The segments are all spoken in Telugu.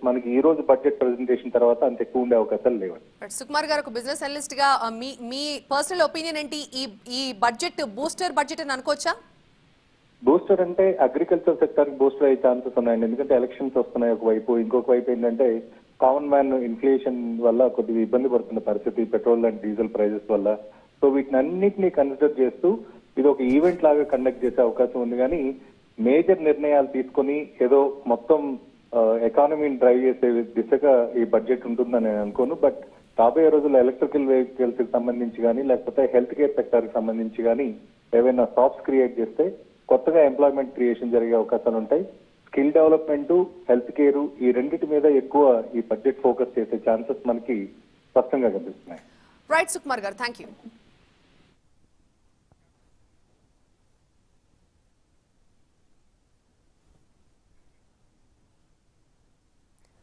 మనకి ఈ రోజు బడ్జెట్ ప్రెజెంటేషన్ తర్వాత అంత ఎక్కువ ఉండే అవకాశాలు లేవు. సుకుమార్ గారు, ఒక బిజినెస్ అనలిస్ట్ గా మీ పర్సనల్ ఒపీనియన్ ఏంటి? ఈ బడ్జెట్ బూస్టర్ బడ్జెట్ అని అనుకోవచ్చా? బూస్టర్ అంటే అగ్రికల్చర్ సెక్టర్ కి బూస్టర్ అయ్యే ఛాన్సెస్ ఉన్నాయండి. ఎందుకంటే ఎలక్షన్స్ వస్తున్నాయి ఒకవైపు, ఇంకొక వైపు ఏంటంటే కామన్ మ్యాన్ ఇన్ఫ్లేషన్ వల్ల కొద్దిగా ఇబ్బంది పడుతున్న పరిస్థితి, పెట్రోల్ అండ్ డీజిల్ ప్రైజెస్ వల్ల. సో వీటిని అన్నింటినీ కన్సిడర్ చేస్తూ ఇది ఒక ఈవెంట్ లాగా కండక్ట్ చేసే అవకాశం ఉంది. కానీ మేజర్ నిర్ణయాలు తీసుకొని ఏదో మొత్తం ఎకానమీని డ్రైవ్ చేసే దిశగా ఈ బడ్జెట్ ఉంటుందని నేను అనుకోను. బట్ రాబోయే రోజుల్లో ఎలక్ట్రికల్ వెహికల్స్ కి సంబంధించి కానీ, లేకపోతే హెల్త్ కేర్ సెక్టర్ కి సంబంధించి కానీ ఏవైనా సాఫ్ట్స్ క్రియేట్ చేస్తే కొత్తగా ఎంప్లాయ్మెంట్ క్రియేషన్ జరిగే అవకాశాలు ఉంటాయి. స్కిల్ డెవలప్మెంట్, హెల్త్ కేర్ ఈ రెండింటి మీద ఎక్కువ ఈ బడ్జెట్ ఫోకస్ చేసే ఛాన్సెస్ మనకి స్పష్టంగా కనిపిస్తున్నాయి. రైట్ సుకుమార్ గారు, థ్యాంక్ యూ.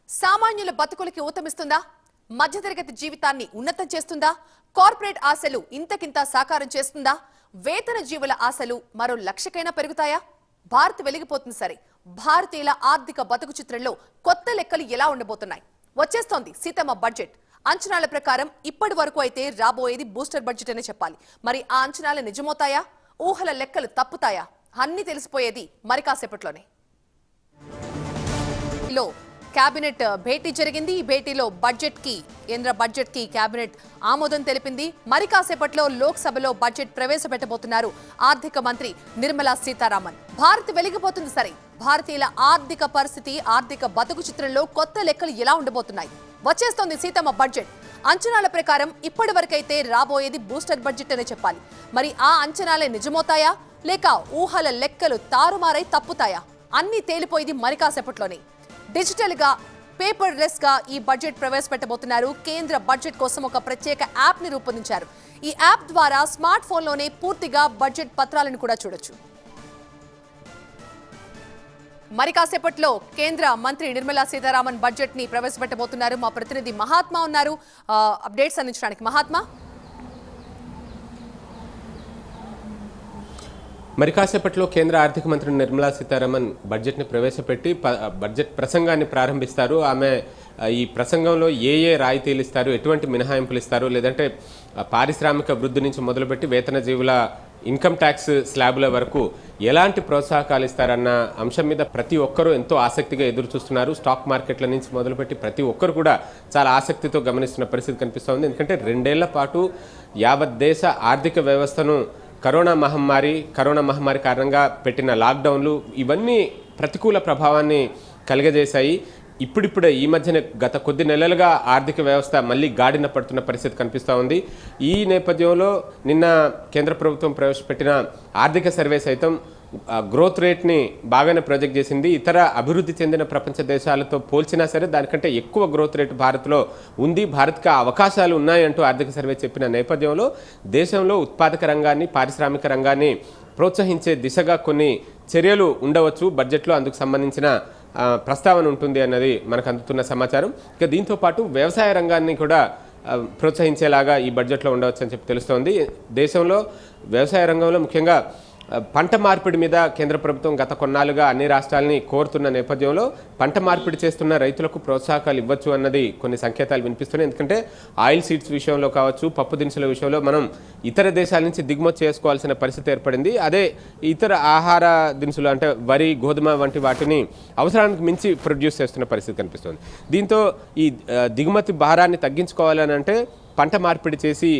సామాన్యుల బతుకులకి ఊతమిస్తుందా? మధ్యతరగతి జీవితాన్ని ఉన్నతం చేస్తుందా? కార్పొరేట్ ఆశలు ఇంతకింత సాకారం చేస్తుందా? వేతన జీవుల ఆశలు మరో లక్షకైనా పెరుగుతాయా? భారత్ వెలిగిపోతుంది సరే, భారతీయుల ఆర్థిక బతుకు చిత్రంలో కొత్త లెక్కలు ఎలా ఉండబోతున్నాయి? వచ్చేస్తోంది సీతమ్మ బడ్జెట్. అంచనాల ప్రకారం ఇప్పటి వరకు అయితే రాబోయేది బూస్టర్ బడ్జెట్ అనే చెప్పాలి. మరి ఆ అంచనాలు నిజమవుతాయా? ఊహల లెక్కలు తప్పుతాయా? అన్ని తెలిసిపోయేది మరి కాసేపట్లోనే. కేబినెట్ భేటీ జరిగింది. ఈ భేటీలో కేంద్ర బడ్జెట్ కి కేబినెట్ ఆమోదం తెలిపింది. మరి కాసేపట్లో లోక్సభలో బడ్జెట్ ప్రవేశపెట్టబోతున్నారు ఆర్థిక మంత్రి నిర్మలా సీతారామన్. భారత్ వెలిగిపోతుంది సరే, భారతీయుల ఆర్థిక పరిస్థితి, ఆర్థిక బతుకు చిత్రంలో కొత్త లెక్కలు ఎలా ఉండబోతున్నాయి? వచ్చేస్తోంది సీతమ్మ బడ్జెట్. అంచనాల ప్రకారం ఇప్పటి వరకైతే రాబోయేది బూస్టర్ బడ్జెట్ అనే చెప్పాలి. మరి ఆ అంచనాలే నిజమవుతాయా, లేక ఊహల లెక్కలు తారుమారై తప్పుతాయా? అన్ని తేలిపోయేది మరి కాసేపట్లోనే. డిజిటల్ గా, పేపర్ లెస్ గా ఈ బడ్జెట్ ప్రవేశపెట్టబోతున్నారు. కేంద్ర బడ్జెట్ కోసం ఒక ప్రత్యేక యాప్ ని రూపొందించారు. ఈ యాప్ ద్వారా స్మార్ట్ ఫోన్ లోనే పూర్తిగా బడ్జెట్ పత్రాలను కూడా చూడొచ్చు. మరి కాసేపట్లో కేంద్ర మంత్రి నిర్మలా సీతారామన్ బడ్జెట్ ని ప్రవేశపెట్టబోతున్నారు. మా ప్రతినిధి మహాత్మా ఉన్నారు అప్డేట్స్ అందించడానికి. మహాత్మా, మరి కాసేపట్లో కేంద్ర ఆర్థిక మంత్రి నిర్మలా సీతారామన్ బడ్జెట్ని ప్రవేశపెట్టి బడ్జెట్ ప్రసంగాన్ని ప్రారంభిస్తారు. ఆమె ఈ ప్రసంగంలో ఏ రాయితీలు ఇస్తారు, ఎటువంటి మినహాయింపులు ఇస్తారు, లేదంటే పారిశ్రామిక వృద్ధి నుంచి మొదలుపెట్టి వేతన జీవుల ఇన్కమ్ ట్యాక్స్ స్లాబ్ల వరకు ఎలాంటి ప్రోత్సాహకాలు ఇస్తారన్న అంశం మీద ప్రతి ఒక్కరూ ఎంతో ఆసక్తిగా ఎదురు చూస్తున్నారు. స్టాక్ మార్కెట్ల నుంచి మొదలుపెట్టి ప్రతి ఒక్కరు కూడా చాలా ఆసక్తితో గమనిస్తున్న పరిస్థితి కనిపిస్తోంది. ఎందుకంటే 2 ఏళ్ల పాటు యావత్ దేశ ఆర్థిక వ్యవస్థను కరోనా మహమ్మారి కారణంగా పెట్టిన లాక్డౌన్లు ఇవన్నీ ప్రతికూల ప్రభావాన్ని కలుగజేశాయి. ఇప్పుడిప్పుడే ఈ మధ్యన గత కొద్ది నెలలుగా ఆర్థిక వ్యవస్థ మళ్ళీ గాడిన పడుతున్న పరిస్థితి కనిపిస్తూ ఉంది. ఈ నేపథ్యంలో నిన్న కేంద్ర ప్రభుత్వం ప్రవేశపెట్టిన ఆర్థిక సర్వే సైతం గ్రోత్ రేట్ని బాగానే ప్రొజెక్ట్ చేసింది. ఇతర అభివృద్ధి చెందిన ప్రపంచ దేశాలతో పోల్చినా సరే దానికంటే ఎక్కువ గ్రోత్ రేట్ భారత్లో ఉంది. భారత్కి అవకాశాలు ఉన్నాయంటూ ఆర్థిక సర్వే చెప్పిన నేపథ్యంలో దేశంలో ఉత్పాదక రంగాన్ని, పారిశ్రామిక రంగాన్ని ప్రోత్సహించే దిశగా కొన్ని చర్యలు ఉండవచ్చు బడ్జెట్లో. అందుకు సంబంధించిన ప్రస్తావన ఉంటుంది అన్నది మనకు అందుతున్న సమాచారం. ఇక దీంతో పాటు వ్యవసాయ రంగాన్ని కూడా ప్రోత్సహించేలాగా ఈ బడ్జెట్లో ఉండవచ్చు అని చెప్పి తెలుస్తోంది. దేశంలో వ్యవసాయ రంగంలో ముఖ్యంగా పంట మార్పిడి మీద కేంద్ర ప్రభుత్వం గత కొన్నాళ్ళుగా అన్ని రాష్ట్రాలని కోరుతున్న నేపథ్యంలో పంట మార్పిడి చేస్తున్న రైతులకు ప్రోత్సాహకాలు ఇవ్వచ్చు అన్నది కొన్ని సంకేతాలు వినిపిస్తున్నాయి. ఎందుకంటే ఆయిల్ సీడ్స్ విషయంలో కావచ్చు, పప్పు దినుసుల విషయంలో మనం ఇతర దేశాల నుంచి దిగుమతి చేసుకోవాల్సిన పరిస్థితి ఏర్పడింది. అదే ఇతర ఆహార దినుసులు అంటే వరి, గోధుమ వంటి వాటిని అవసరానికి మించి ప్రొడ్యూస్ చేస్తున్న పరిస్థితి కనిపిస్తుంది. దీంతో ఈ దిగుమతి భారాన్ని తగ్గించుకోవాలని అంటే పంట మార్పిడి చేసి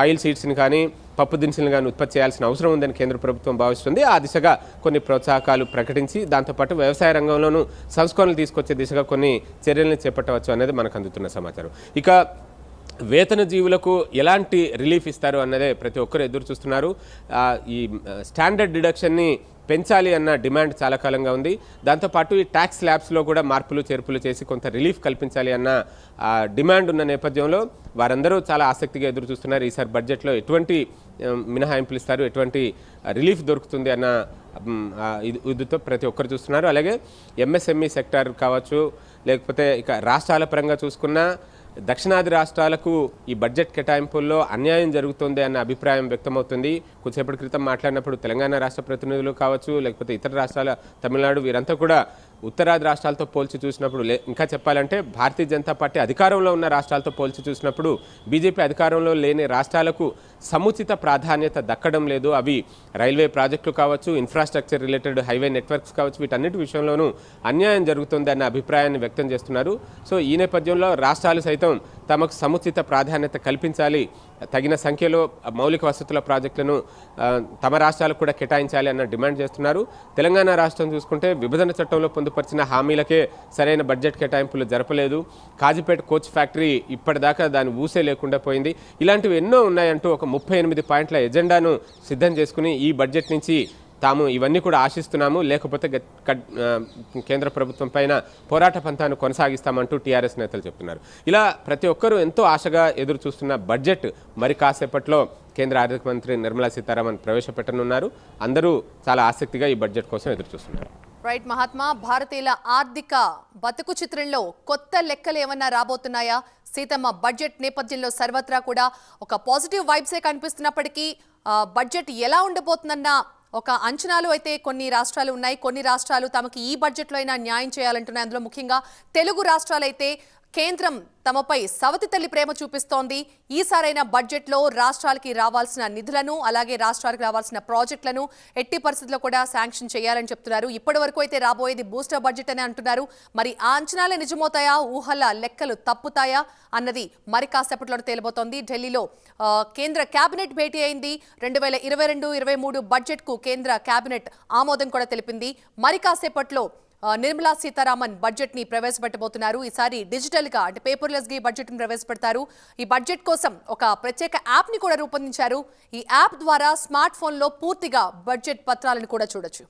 ఆయిల్ సీడ్స్ని కానీ పప్పు దినుసులను కానీ ఉత్పత్తి చేయాల్సిన అవసరం ఉందని కేంద్ర ప్రభుత్వం భావిస్తుంది. ఆ దిశగా కొన్ని ప్రోత్సాహకాలు ప్రకటించి దాంతోపాటు వ్యవసాయ రంగంలోనూ సంస్కరణలు తీసుకొచ్చే దిశగా కొన్ని చర్యలను చేపట్టవచ్చు అనేది మనకు అందుతున్న సమాచారం. ఇక వేతన జీవులకు ఎలాంటి రిలీఫ్ ఇస్తారు అన్నదే ప్రతి ఒక్కరు ఎదురు చూస్తున్నారు. ఈ స్టాండర్డ్ డిడక్షన్ని పెంచాలి అన్న డిమాండ్ చాలా కాలంగా ఉంది. దాంతోపాటు ఈ ట్యాక్స్ స్లాబ్స్లో కూడా మార్పులు చేర్పులు చేసి కొంత రిలీఫ్ కల్పించాలి అన్న డిమాండ్ ఉన్న నేపథ్యంలో వారందరూ చాలా ఆసక్తిగా ఎదురు చూస్తున్నారు. ఈసారి బడ్జెట్లో ఎటువంటి మినహాయింపులు ఇస్తారు, ఎటువంటి రిలీఫ్ దొరుకుతుంది అన్న ఇదితో ప్రతి ఒక్కరు చూస్తున్నారు. అలాగే ఎంఎస్ఎంఈ సెక్టార్ కావచ్చు, లేకపోతే ఇక రాష్ట్రాల పరంగా చూసుకున్న దక్షిణాది రాష్ట్రాలకు ఈ బడ్జెట్ కేటాయింపుల్లో అన్యాయం జరుగుతుంది అన్న అభిప్రాయం వ్యక్తమవుతుంది. కొద్దిసేపటి క్రితం మాట్లాడినప్పుడు తెలంగాణ రాష్ట్ర ప్రతినిధులు కావచ్చు, లేకపోతే ఇతర రాష్ట్రాల తమిళనాడు వీరంతా కూడా ఉత్తరాది రాష్ట్రాలతో పోల్చి చూసినప్పుడు ఇంకా చెప్పాలంటే భారతీయ జనతా పార్టీ అధికారంలో ఉన్న రాష్ట్రాలతో పోల్చి చూసినప్పుడు బీజేపీ అధికారంలో లేని రాష్ట్రాలకు సముచిత ప్రాధాన్యత దక్కడం లేదు. అవి రైల్వే ప్రాజెక్టులు కావచ్చు, ఇన్ఫ్రాస్ట్రక్చర్ రిలేటెడ్ హైవే నెట్వర్క్స్ కావచ్చు, వీటన్నిటి విషయంలోనూ అన్యాయం జరుగుతుంది అన్న అభిప్రాయాన్ని వ్యక్తం చేస్తున్నారు. సో ఈ నేపథ్యంలో రాష్ట్రాలు సైతం తమకు సముచిత ప్రాధాన్యత కల్పించాలి, తగిన సంఖ్యలో మౌలిక వసతుల ప్రాజెక్టులను తమ రాష్ట్రాలకు కూడా కేటాయించాలి అన్న డిమాండ్ చేస్తున్నారు. తెలంగాణ రాష్ట్రం చూసుకుంటే విభజన చట్టంలో పొందుపరిచిన హామీలకే సరైన బడ్జెట్ కేటాయింపులు జరపలేదు. కాజీపేట కోచ్ ఫ్యాక్టరీ ఇప్పటిదాకా దాని ఊసే లేకుండా పోయింది. ఇలాంటివి ఎన్నో ఉన్నాయంటూ ఒక 38 పాయింట్ల ఎజెండాను సిద్ధం చేసుకుని ఈ బడ్జెట్ నుంచి తాము ఇవన్నీ కూడా ఆశిస్తున్నాము, లేకపోతే కేంద్ర ప్రభుత్వం పైన పోరాట పంథాను కొనసాగిస్తామంటూ టీఆర్ఎస్ నేతలు చెప్తున్నారు. ఇలా ప్రతి ఒక్కరూ ఎంతో ఆశగా ఎదురు చూస్తున్న బడ్జెట్ మరి కాసేపట్లో కేంద్ర ఆర్థిక మంత్రి నిర్మలా సీతారామన్ ప్రవేశపెట్టనున్నారు. అందరూ చాలా ఆసక్తిగా ఈ బడ్జెట్ కోసం ఎదురు చూస్తున్నారు. రైట్ మహాత్మా, భారతీయుల ఆర్థిక బతుకు చిత్రంలో కొత్త లెక్కలు ఏమన్నా రాబోతున్నాయా? సీతమ్మ బడ్జెట్ నేపథ్యంలో సర్వత్రా కూడా ఒక పాజిటివ్ వైబ్సే కనిపిస్తున్నప్పటికీ బడ్జెట్ ఎలా ఉండబోతుందన్న ఒక అంచనాలు అయితే కొన్ని రాష్ట్రాలు ఉన్నాయి. కొన్ని రాష్ట్రాలు తమకి ఈ బడ్జెట్లో అయినా న్యాయం చేయాలంటున్నాయి. అందులో ముఖ్యంగా తెలుగు రాష్ట్రాలైతే కేంద్రం తమపై సవతి తల్లి ప్రేమ చూపిస్తోంది. ఈసారైన బడ్జెట్లో రాష్ట్రాలకి రావాల్సిన నిధులను, అలాగే రాష్ట్రాలకు రావాల్సిన ప్రాజెక్టులను ఎట్టి పరిస్థితుల్లో కూడా శాంక్షన్ చేయాలని చెప్తున్నారు. ఇప్పటి వరకు అయితే రాబోయేది బూస్టర్ బడ్జెట్ అని అంటున్నారు. మరి ఆ అంచనాలే నిజమవుతాయా, ఊహల లెక్కలు తప్పుతాయా అన్నది మరి కాసేపట్లో తేలిపోతోంది. ఢిల్లీలో కేంద్ర కేబినెట్ భేటీ అయింది. 2022-23 బడ్జెట్కు కేంద్ర కేబినెట్ ఆమోదం కూడా తెలిపింది. మరి కాసేపట్లో నిర్మలా సీతారామన్ బడ్జెట్ ని ప్రవేశపెట్టబోతున్నారు. ఈసారి డిజిటల్ గా అంటే పేపర్లెస్ గా ఈ బడ్జెట్ ని ప్రవేశపెడతారు. ఈ బడ్జెట్ కోసం ఒక ప్రత్యేక యాప్ ని కూడా రూపొందించారు. ఈ యాప్ ద్వారా స్మార్ట్ ఫోన్ లో పూర్తిగా బడ్జెట్ పత్రాలను కూడా చూడొచ్చు.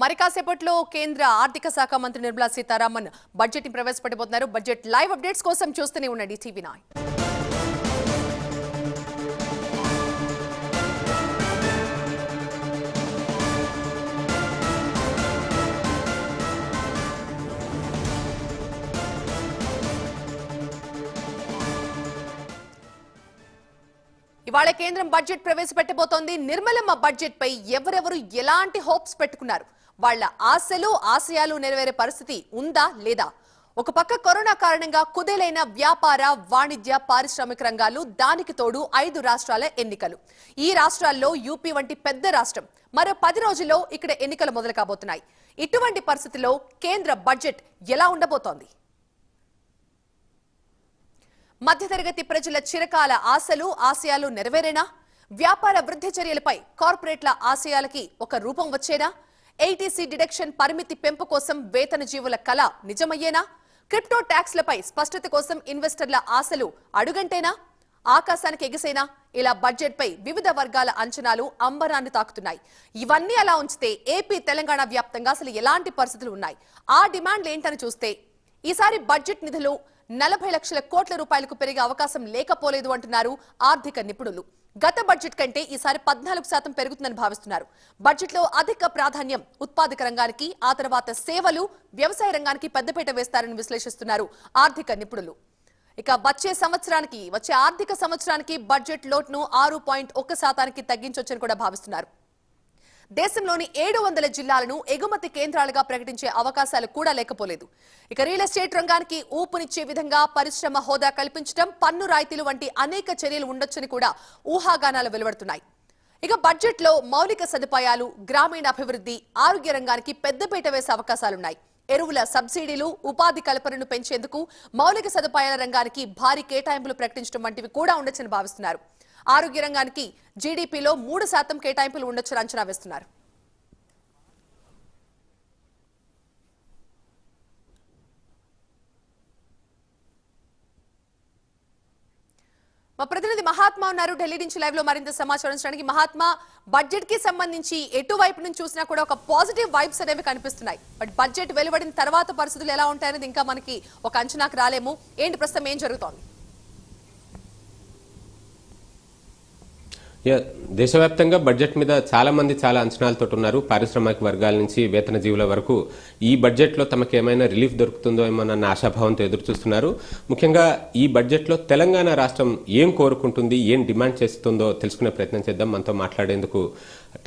మరి కాసేపట్లో కేంద్ర ఆర్థిక శాఖ మంత్రి నిర్మలా సీతారామన్ బడ్జెట్ ని ప్రవేశపెట్టబోతున్నారు. బడ్జెట్ లైవ్ అప్డేట్స్ కోసం చూస్తూనే ఉండండి TV9. ఇవాళ కేంద్రం బడ్జెట్ ప్రవేశపెట్టబోతోంది. నిర్మలమ్మ బడ్జెట్ పై ఎవరెవరు ఎలాంటి హోప్స్ పెట్టుకున్నారు, వాళ్ళ ఆశలు ఆశయాలు నెరవేరే పరిస్థితి ఉందా లేదా? ఒక పక్క కరోనా కారణంగా కుదేలైన వ్యాపార, వాణిజ్య, పారిశ్రామిక రంగాలు, దానికి తోడు 5 రాష్ట్రాల ఎన్నికలు. ఈ రాష్ట్రాల్లో యూపీ వంటి పెద్ద రాష్ట్రం మరో 10 రోజుల్లో ఇక్కడ ఎన్నికలు మొదలు కాబోతున్నాయి. ఇటువంటి పరిస్థితిలో కేంద్ర బడ్జెట్ ఎలా ఉండబోతోంది? మధ్యతరగతి ప్రజల చిరకాల ఆశలు ఆశయాలు నెరవేరేనా? వ్యాపార వృద్ధి చర్యలపై కార్పొరేట్ల ఆశయాలకి ఒక రూపం వచ్చేనా? ఏటీసీ డిడక్షన్ పరిమితి పెంపు కోసం వేతన జీవుల కళ నిజమయ్యేనా? క్రిప్టో ట్యాక్స్లపై స్పష్టత కోసం ఇన్వెస్టర్ల ఆశలు అడుగంటేనా? ఆకాశానికి ఎగిసేనా? ఇలా బడ్జెట్ పై వివిధ వర్గాల అంచనాలు అంబరాన్ని తాకుతున్నాయి. ఇవన్నీ అలా ఉంచితే ఏపీ, తెలంగాణ వ్యాప్తంగా అసలు ఎలాంటి పరిస్థితులు ఉన్నాయి, ఆ డిమాండ్లు ఏంటని చూస్తే ఈసారి బడ్జెట్ నిధులు 40 లక్షల కోట్ల రూపాయలకు పెరిగే అవకాశం లేకపోలేదు అంటున్నారు ఆర్థిక నిపుణులు. గత బడ్జెట్ కంటే ఈసారి 14% పెరుగుతుందని భావిస్తున్నారు. బడ్జెట్లో అధిక ప్రాధాన్యం ఉత్పాదక రంగానికి, ఆ తర్వాత సేవలు, వ్యవసాయ రంగానికి పెద్దపీట వేస్తారని విశ్లేషిస్తున్నారు ఆర్థిక నిపుణులు. ఇక వచ్చే ఆర్థిక సంవత్సరానికి బడ్జెట్ లోటును 6.1% తగ్గించొచ్చని కూడా భావిస్తున్నారు. దేశంలోని 700 జిల్లాలను ఎగుమతి కేంద్రాలుగా ప్రకటించే అవకాశాలు కూడా లేకపోలేదు. ఇక రియల్ ఎస్టేట్ రంగానికి ఊపునిచ్చే విధంగా పరిశ్రమ హోదా కల్పించడం, పన్ను రాయితీలు వంటి అనేక చర్యలు ఉండొచ్చని కూడా ఊహాగానాలు వెలువడుతున్నాయి. ఇక బడ్జెట్ లో మౌలిక సదుపాయాలు, గ్రామీణ అభివృద్ధి, ఆరోగ్య రంగానికి పెద్దపీట వేసే అవకాశాలున్నాయి. ఎరువుల సబ్సిడీలు, ఉపాధి కల్పనను పెంచేందుకు మౌలిక సదుపాయాల రంగానికి భారీ కేటాయింపులు ప్రకటించడం వంటివి కూడా ఉండొచ్చని భావిస్తున్నారు. ఆరోగ్య రంగానికి జీడీపీలో 3% కేటాయింపులు ఉండొచ్చని అంచనా వేస్తున్నారు. మా ప్రతినిధి మహాత్మా ఉన్నారు ఢిల్లీ నుంచి లైవ్ లో మరింత సమాచారం ఇచ్చడానికి. మహాత్మా, బడ్జెట్ కి సంబంధించి ఎటువైపు నుంచి చూసినా కూడా ఒక పాజిటివ్ వైబ్స్ అనేవి కనిపిస్తున్నాయి. బట్ బడ్జెట్ వెలువడిన తర్వాత పరిస్థితులు ఎలా ఉంటాయనేది ఇంకా మనకి ఒక అంచనాకు రాలేము. ఏంటి ప్రస్తుతం ఏం జరుగుతోంది? యా, దేశవ్యాప్తంగా బడ్జెట్ మీద చాలా మంది చాలా అంచనాలతో ఉన్నారు. పారిశ్రామిక వర్గాల నుంచి వేతన జీవుల వరకు ఈ బడ్జెట్లో తమకు ఏమైనా రిలీఫ్ దొరుకుతుందో ఏమోనన్న ఆశాభావంతో ఎదురు చూస్తున్నారు. ముఖ్యంగా ఈ బడ్జెట్లో తెలంగాణ రాష్ట్రం ఏం కోరుకుంటుంది, ఏం డిమాండ్ చేస్తుందో తెలుసుకునే ప్రయత్నం చేద్దాం. మనతో మాట్లాడేందుకు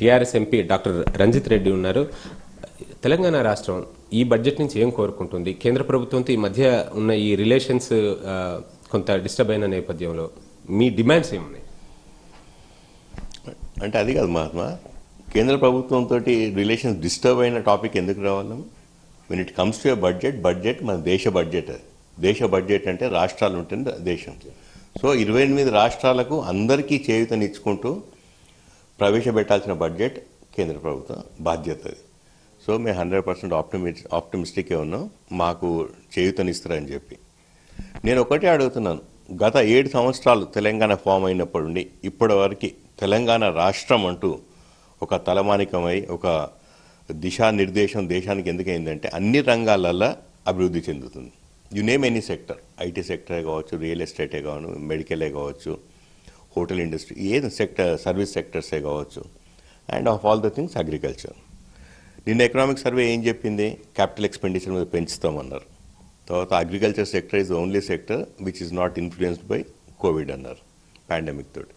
టీఆర్ఎస్ ఎంపీ డాక్టర్ రంజిత్ రెడ్డి ఉన్నారు. తెలంగాణ రాష్ట్రం ఈ బడ్జెట్ నుంచి ఏం కోరుకుంటుంది? కేంద్ర ప్రభుత్వంతో ఈ మధ్య ఉన్న ఈ రిలేషన్స్ కొంత డిస్టర్బ్ అయిన నేపథ్యంలో మీ డిమాండ్స్ ఏమున్నాయి? అంటే అది కాదు మహాత్మా, కేంద్ర ప్రభుత్వంతో రిలేషన్స్ డిస్టర్బ్ అయిన టాపిక్ ఎందుకు రావాలి? When it comes to A budget మన దేశ బడ్జెట్. దేశ బడ్జెట్ అంటే రాష్ట్రాలు ఉంటుంది దేశం. సో 28 రాష్ట్రాలకు అందరికీ చేయూతనిచ్చుకుంటూ ప్రవేశపెట్టాల్సిన బడ్జెట్ కేంద్ర ప్రభుత్వం బాధ్యత అది. సో మేము 100% ఆప్టమిస్టిక్గా ఉన్నాం, మాకు చేయూతనిస్తారని చెప్పి. నేను ఒకటే అడుగుతున్నాను, గత 7 సంవత్సరాలు తెలంగాణ ఫామ్ అయినప్పటి నుండి ఇప్పటి వరకు తెలంగాణ రాష్ట్రం అంటూ ఒక తలమానికమై ఒక దిశానిర్దేశం దేశానికి ఎందుకైందంటే అన్ని రంగాలలో అభివృద్ధి చెందుతుంది. You name any sector, IT సెక్టరే కావచ్చు, రియల్ ఎస్టేటే కావచ్చు, మెడికలే కావచ్చు, హోటల్ ఇండస్ట్రీ, ఏది సెక్టర్, సర్వీస్ సెక్టర్సే కావచ్చు, and of all the things agriculture. నిన్న ఎకనామిక్ సర్వే ఏం చెప్పింది? క్యాపిటల్ ఎక్స్పెండిచర్ మీద పెంచుతామన్నారు. తర్వాత agriculture sector is the only sector which is not influenced by covid అన్నారు, పాండమిక్ తోటి.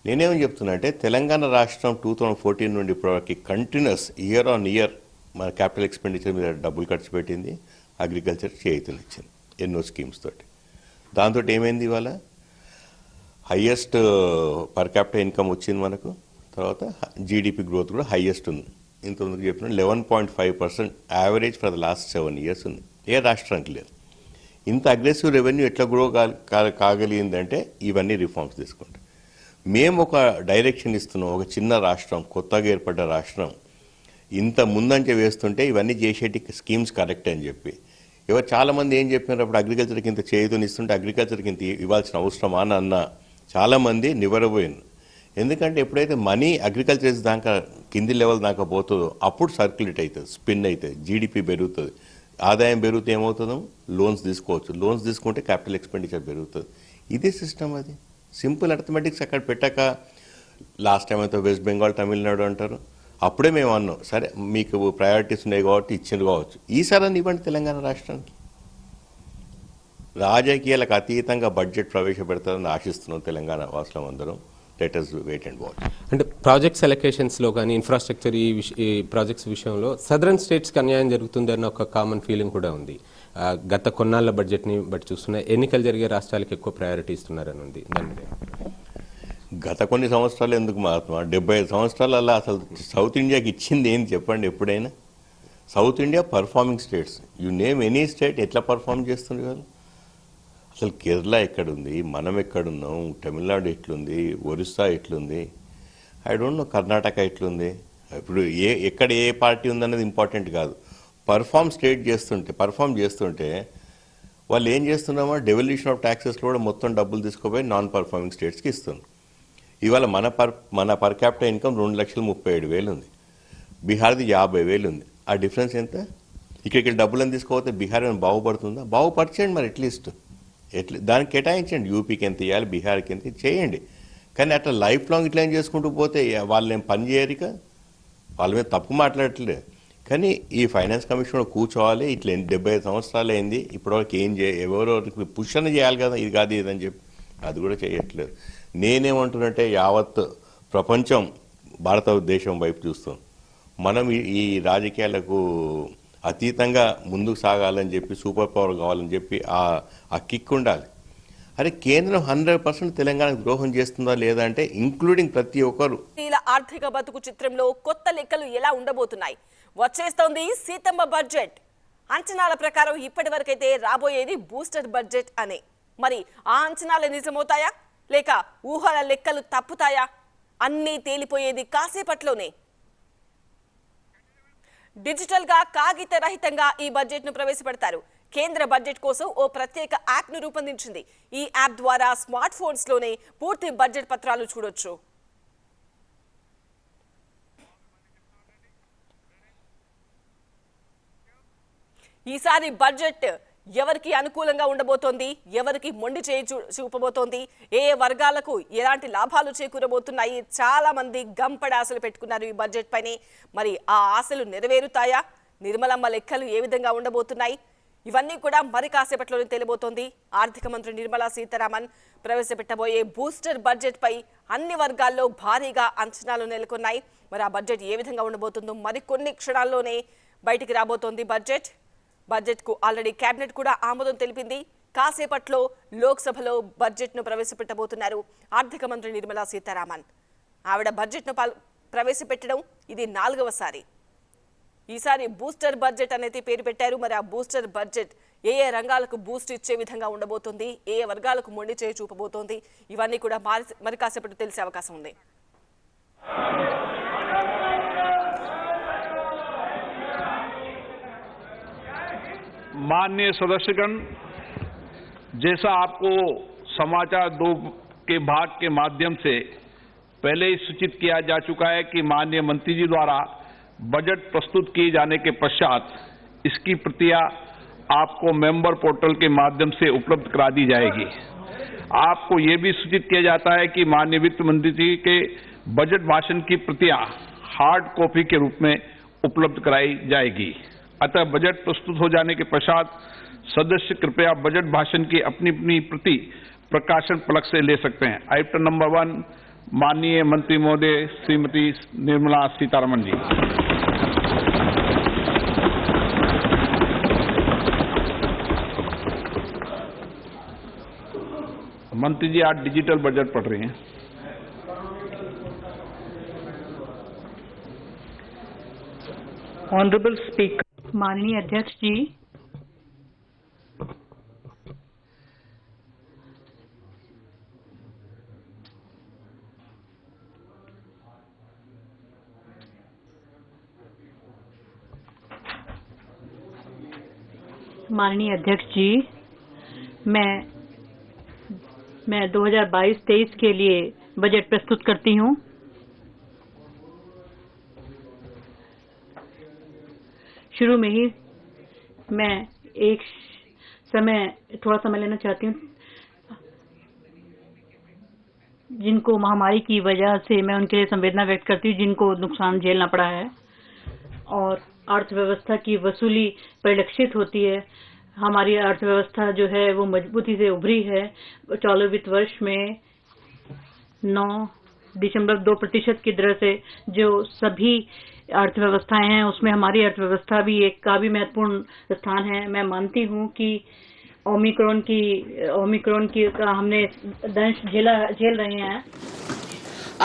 నేనేమని చెప్తున్నా అంటే తెలంగాణ రాష్ట్రం 2014 నుండి ఇప్పటివరకు కంటిన్యూస్ ఇయర్ ఆన్ ఇయర్ మన క్యాపిటల్ ఎక్స్పెండిచర్ మీద డబ్బులు ఖర్చు పెట్టింది, అగ్రికల్చర్ చేతులు ఇచ్చింది ఎన్నో స్కీమ్స్ తోటి. దాంతో ఏమైంది? ఇవాళ హయ్యెస్ట్ పర్ క్యాపిటల్ ఇన్కమ్ వచ్చింది మనకు. తర్వాత జీడిపి గ్రోత్ కూడా హయ్యెస్ట్ ఉంది. ఇంతకుముందు చెప్పిన 11.5% average for the last 7 years ఉంది. ఏ రాష్ట్రానికి లేదు. ఇంత అగ్రెసివ్ రెవెన్యూ ఎట్లా గ్రో కాగలిగిందంటే ఇవన్నీ రిఫార్మ్స్ తీసుకుంటాం. మేము ఒక డైరెక్షన్ ఇస్తున్నాం. ఒక చిన్న రాష్ట్రం, కొత్తగా ఏర్పడ్డ రాష్ట్రం ఇంత ముందంచె వేస్తుంటే ఇవన్నీ చేసేటి స్కీమ్స్ కరెక్ట్ అని చెప్పి ఎవరు చాలామంది ఏం చెప్పినారు, అప్పుడు అగ్రికల్చర్కి ఇంత చేయుతనిస్తుంటే అగ్రికల్చర్కి ఇంత ఇవ్వాల్సిన అవసరమా అని అన్న చాలామంది నివరపోయింది. ఎందుకంటే ఎప్పుడైతే మనీ అగ్రికల్చర్ దాకా కింది లెవెల్ దాకా పోతుందో అప్పుడు సర్క్యులేట్ అవుతుంది, స్పిన్ అవుతుంది, జీడిపి పెరుగుతుంది, ఆదాయం పెరిగితే ఏమవుతుందో లోన్స్ తీసుకోవచ్చు, లోన్స్ తీసుకుంటే క్యాపిటల్ ఎక్స్పెండిచర్ పెరుగుతుంది. ఇదే సిస్టమ్. అది సింపుల్ అర్థమెటిక్స్. అక్కడ పెట్టక లాస్ట్ టైం అయితే వెస్ట్ బెంగాల్, తమిళనాడు అంటారు. అప్పుడే మేము అన్నాం, సరే మీకు ప్రయారిటీస్ ఉన్నాయి కాబట్టి ఇచ్చింది కావచ్చు, ఈసారి ఇవ్వండి తెలంగాణ రాష్ట్రానికి. రాజకీయాలకు అతీతంగా బడ్జెట్ ప్రవేశపెడతారని ఆశిస్తున్నాం తెలంగాణ వాసులం అందరం. Let us wait and watch. అంటే ప్రాజెక్ట్స్ ఎలొకేషన్స్లో కానీ ఇన్ఫ్రాస్ట్రక్చర్ ఈ ప్రాజెక్ట్స్ విషయంలో సదరన్ స్టేట్స్కి అన్యాయం జరుగుతుందన్న ఒక కామన్ ఫీలింగ్ కూడా ఉంది. గత కొన్నాళ్ళ బడ్జెట్ని బట్టి చూస్తున్నా ఎన్నికలు జరిగే రాష్ట్రాలకు ఎక్కువ ప్రయారిటీ ఇస్తున్నారని ఉంది. దాని మీద గత కొన్ని సంవత్సరాలు ఎందుకు మహాత్మా, 75 సంవత్సరాలలో అసలు సౌత్ ఇండియాకి ఇచ్చింది ఏంటి చెప్పండి ఎప్పుడైనా? South India performing states, you name any state ఎట్లా పర్ఫార్మ్ చేస్తుంది వాళ్ళు? అసలు కేరళ ఎక్కడుంది, మనం ఎక్కడున్నాం, తమిళనాడు ఎట్లుంది, ఒరిస్సా ఎట్లుంది, ఐ డోంట్ నో, కర్ణాటక ఎట్లుంది. ఇప్పుడు ఎక్కడ ఏ పార్టీ ఉందన్నది ఇంపార్టెంట్ కాదు. పర్ఫామ్ చేస్తుంటే వాళ్ళు ఏం చేస్తున్నామో డెవల్యూషన్ ఆఫ్ ట్యాక్సెస్లో కూడా మొత్తం డబ్బులు తీసుకుపోయి నాన్ పర్ఫార్మింగ్ స్టేట్స్కి ఇస్తున్నారు. ఇవాళ మన పర్ క్యాపిటల్ ఇన్కమ్ 2,37,000 ఉంది, బీహార్ది 50,000 ఉంది. ఆ డిఫరెన్స్ ఎంత? ఇక్కడికి డబ్బులను తీసుకోకపోతే బీహార్ ఏమైనా బాగుపడుతుందా? బాగుపరచండి మరి, అట్లీస్ట్ దానికి కేటాయించండి. యూపీకి ఎంత ఇవ్వాలి, బీహార్కి ఎంత చేయండి. కానీ అట్లా లైఫ్ లాంగ్ ఇట్లా ఏం చేసుకుంటూ పోతే వాళ్ళు ఏం పని చేయరిక. వాళ్ళ మీద తప్పు మాట్లాడట్లేదు. కానీ ఈ ఫైనాన్స్ కమిషన్ కూర్చోవాలి. ఇట్లా 75 సంవత్సరాలు అయింది, ఇప్పటివరకు ఏం ఎవరెవరికి పుష్ అని చేయాలి కదా, ఇది కాదు ఇదని చెప్పి అది కూడా చేయట్లేదు. నేనేమంటున్నట్టే యావత్ ప్రపంచం భారతదేశం వైపు చూస్తాం. మనం ఈ రాజకీయాలకు అతీతంగా ముందుకు సాగాలని చెప్పి, సూపర్ పవర్ కావాలని చెప్పి ఆ కిక్ ఉండాలి. అరే కేంద్రం 100% తెలంగాణకు ద్రోహం చేస్తుందా లేదా అంటే ఇంక్లూడింగ్ ప్రతి ఒక్కరు. ఆర్థిక బతుకు చిత్రంలో కొత్త లెక్కలు ఎలా ఉండబోతున్నాయి? వచ్చేస్తోంది సీతమ్మ బడ్జెట్. అంచనాల ప్రకారం ఇప్పటి వరకైతే రాబోయేది బూస్టర్ బడ్జెట్ అనే. మరి ఆ అంచనాలు నిజమవుతాయా లేక ఊహల లెక్కలు తప్పుతాయా? అన్నీ తేలిపోయేది కాసేపట్లోనే. డిజిటల్ గా కాగిత రహితంగా ఈ బడ్జెట్ ను ప్రవేశపెడతారు. కేంద్ర బడ్జెట్ కోసం ఓ ప్రత్యేక యాప్ ను రూపొందించింది. ఈ యాప్ ద్వారా స్మార్ట్ ఫోన్స్ లోనే పూర్తి బడ్జెట్ పత్రాలు చూడొచ్చు. ఈసారి బడ్జెట్ ఎవరికి అనుకూలంగా ఉండబోతోంది, ఎవరికి మొండి చేయి చూపబోతోంది, ఏ వర్గాలకు ఎలాంటి లాభాలు చేకూరబోతున్నాయి, చాలా మంది గంపడ ఆశలు పెట్టుకున్నారు ఈ బడ్జెట్ పైనే. మరి ఆ ఆశలు నెరవేరుతాయా? నిర్మలమ్మ లెక్కలు ఏ విధంగా ఉండబోతున్నాయి? ఇవన్నీ కూడా మరి కాసేపట్లోనే తెలియబోతోంది. ఆర్థిక మంత్రి నిర్మలా సీతారామన్ ప్రవేశపెట్టబోయే బూస్టర్ బడ్జెట్ పై అన్ని వర్గాల్లో భారీగా అంచనాలు నెలకొన్నాయి. మరి ఆ బడ్జెట్ ఏ విధంగా ఉండబోతుందో మరికొన్ని క్షణాల్లోనే బయటికి రాబోతోంది బడ్జెట్ కు ఆల్రెడీ కేబినెట్ కూడా ఆమోదం తెలిపింది. కాసేపట్లో లోక్సభలో బడ్జెట్ ను ప్రవేశపెట్టబోతున్నారు ఆర్థిక మంత్రి నిర్మలా సీతారామన్. ఆవిడ బడ్జెట్ ను ప్రవేశపెట్టడం ఇది 4వసారి. ఈసారి బూస్టర్ బడ్జెట్ అనేది పేరు పెట్టారు. మరి ఆ బూస్టర్ బడ్జెట్ ఏ రంగాలకు బూస్ట్ ఇచ్చే విధంగా ఉండబోతోంది, ఏ వర్గాలకు మొండి చేయి చూపబోతోంది, ఇవన్నీ కూడా మరి కాసేపట్లో తెలిసే అవకాశం ఉంది. माननीय सदस्यगण, जैसा आपको समाचार 2 के भाग के माध्यम से पहले ही सूचित किया जा चुका है कि माननीय मंत्री जी द्वारा बजट प्रस्तुत किए जाने के पश्चात इसकी प्रतियां आपको मेंबर पोर्टल के माध्यम से उपलब्ध करा दी जाएगी। आपको ये भी सूचित किया जाता है कि माननीय वित्त मंत्री जी के बजट भाषण की प्रतियां हार्ड कॉपी के रूप में उपलब्ध कराई जाएगी। अतः बजट प्रस्तुत हो जाने के पश्चात सदस्य कृपया बजट भाषण की अपनी अपनी प्रति प्रकाशन फलक से ले सकते हैं। आइटम नंबर 1, माननीय मंत्री महोदय श्रीमती निर्मला सीतारमण जी। मंत्री जी आज डिजिटल बजट पढ़ रही हैं। ऑनरेबल स्पीकर, माननीय अध्यक्ष जी, मैं 2022-23 के लिए बजट प्रस्तुत करती हूं। शुरू में ही मैं थोड़ा समय लेना चाहती हूँ। जिनको महामारी की वजह से मैं उनके लिए संवेदना व्यक्त करती हूँ, जिनको नुकसान झेलना पड़ा है और अर्थव्यवस्था की वसूली परिलक्षित होती है। हमारी अर्थव्यवस्था जो है वो मजबूती से उभरी है। चालू वित्त वर्ष में 9.2% की दर से जो सभी अर्थव्यवस्थाएं हैं उसमें हमारी अर्थव्यवस्था भी एक का भी महत्वपूर्ण स्थान है। मैं मानती हूं कि ओमिक्रॉन की का हमने दंश झेल रहे हैं।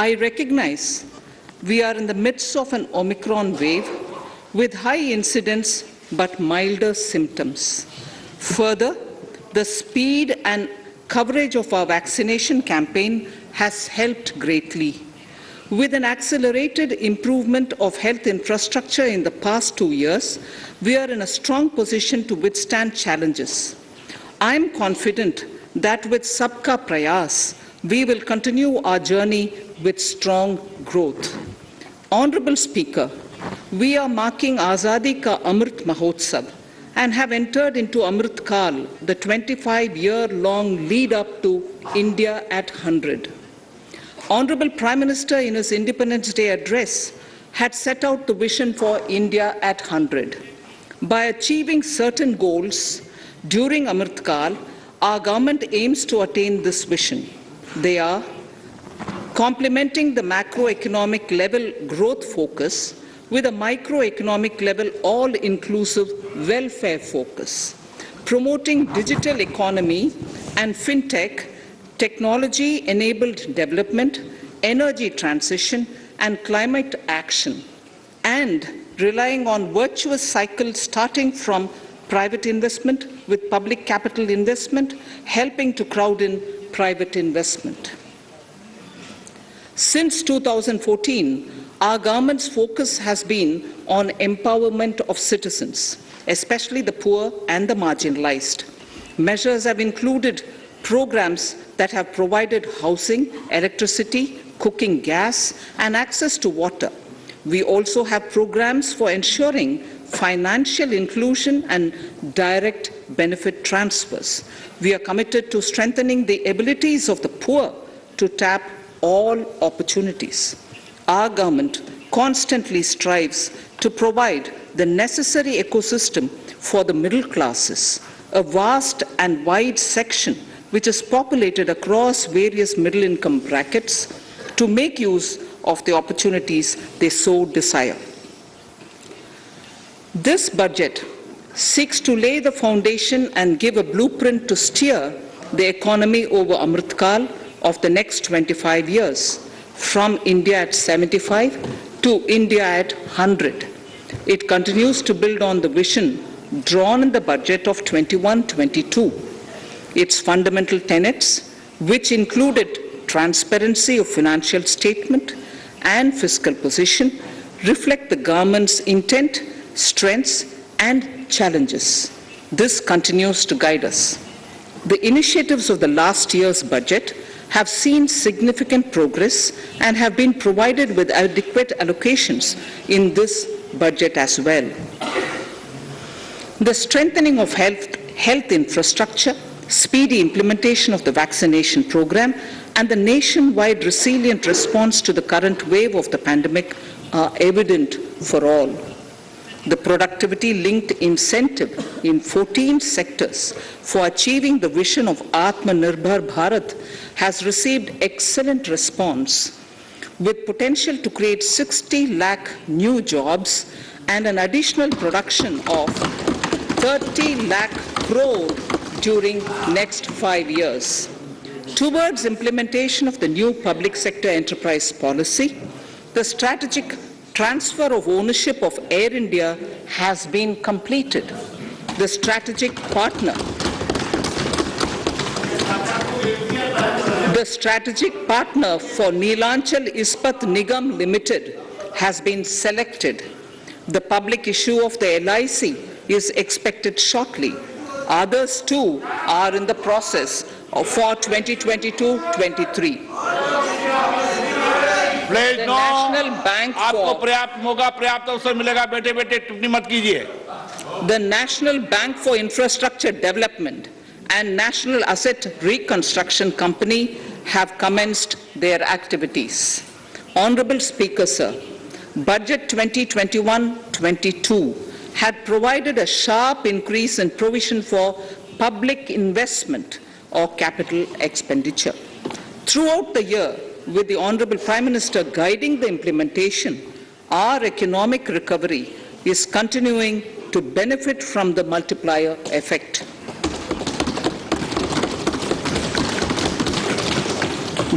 I recognize we are in the midst of an Omicron wave with high incidence but milder symptoms. Further, the speed and coverage of our vaccination campaign has helped greatly. With an accelerated improvement of health infrastructure in the past 2 years, we are in a strong position to withstand challenges. I am confident that with Sabka Prayas, we will continue our journey with strong growth. Honorable Speaker, we are marking Azadi Ka Amrit Mahotsav and have entered into Amrit Kal, the 25-year-long lead up to India at 100. Honorable Prime Minister in his Independence Day address had set out the vision for India at 100. By achieving certain goals during Amrit Kal, our government aims to attain this vision. They are complementing the macroeconomic level growth focus with a microeconomic level all-inclusive welfare focus, promoting digital economy and fintech, technology-enabled development, energy transition, and climate action, and relying on virtuous cycle starting from private investment with public capital investment, helping to crowd in private investment. Since 2014, our government's focus has been on empowerment of citizens, especially the poor and the marginalized. Measures have included programs that have provided housing, electricity, cooking gas, and access to water. We also have programs for ensuring financial inclusion and direct benefit transfers. We are committed to strengthening the abilities of the poor to tap all opportunities. Our government constantly strives to provide the necessary ecosystem for the middle classes, a vast and wide section which is populated across various middle income brackets, to make use of the opportunities they so desire. This budget seeks to lay the foundation and give a blueprint to steer the economy over Amritkal of the next 25 years, from India at 75 to India at 100. It continues to build on the vision drawn in the budget of 21-22. Its fundamental tenets, which included transparency of financial statement and fiscal position, reflect the government's intent, strengths, and challenges. This continues to guide us. The initiatives of the last year's budget have seen significant progress and have been provided with adequate allocations in this budget as well. The strengthening of health infrastructure, speedy implementation of the vaccination program, and the nationwide resilient response to the current wave of the pandemic are evident for all. The productivity-linked incentive in 14 sectors for achieving the vision of Atmanirbhar Bharat has received excellent response, with potential to create 60 lakh new jobs and an additional production of 30 lakh crore during next 5 years. Towards implementation of the new public sector enterprise policy, the strategic transfer of ownership of Air India has been completed. The strategic partner for Neelanchal Ispat Nigam Limited has been selected. The public issue of the LIC is expected shortly. Others too are in the process for 2022-23. The National Bank आपको पर्याप्त मौका पर्याप्त अवसर मिलेगा बेटे बेटे टिप्पणी मत कीजिए. The National Bank for Infrastructure Development and National Asset Reconstruction Company have commenced their activities. Honorable Speaker, sir, Budget 2021-22 had provided a sharp increase in provision for public investment or capital expenditure. Throughout the year, with the Honorable Prime Minister guiding the implementation, our economic recovery is continuing to benefit from the multiplier effect.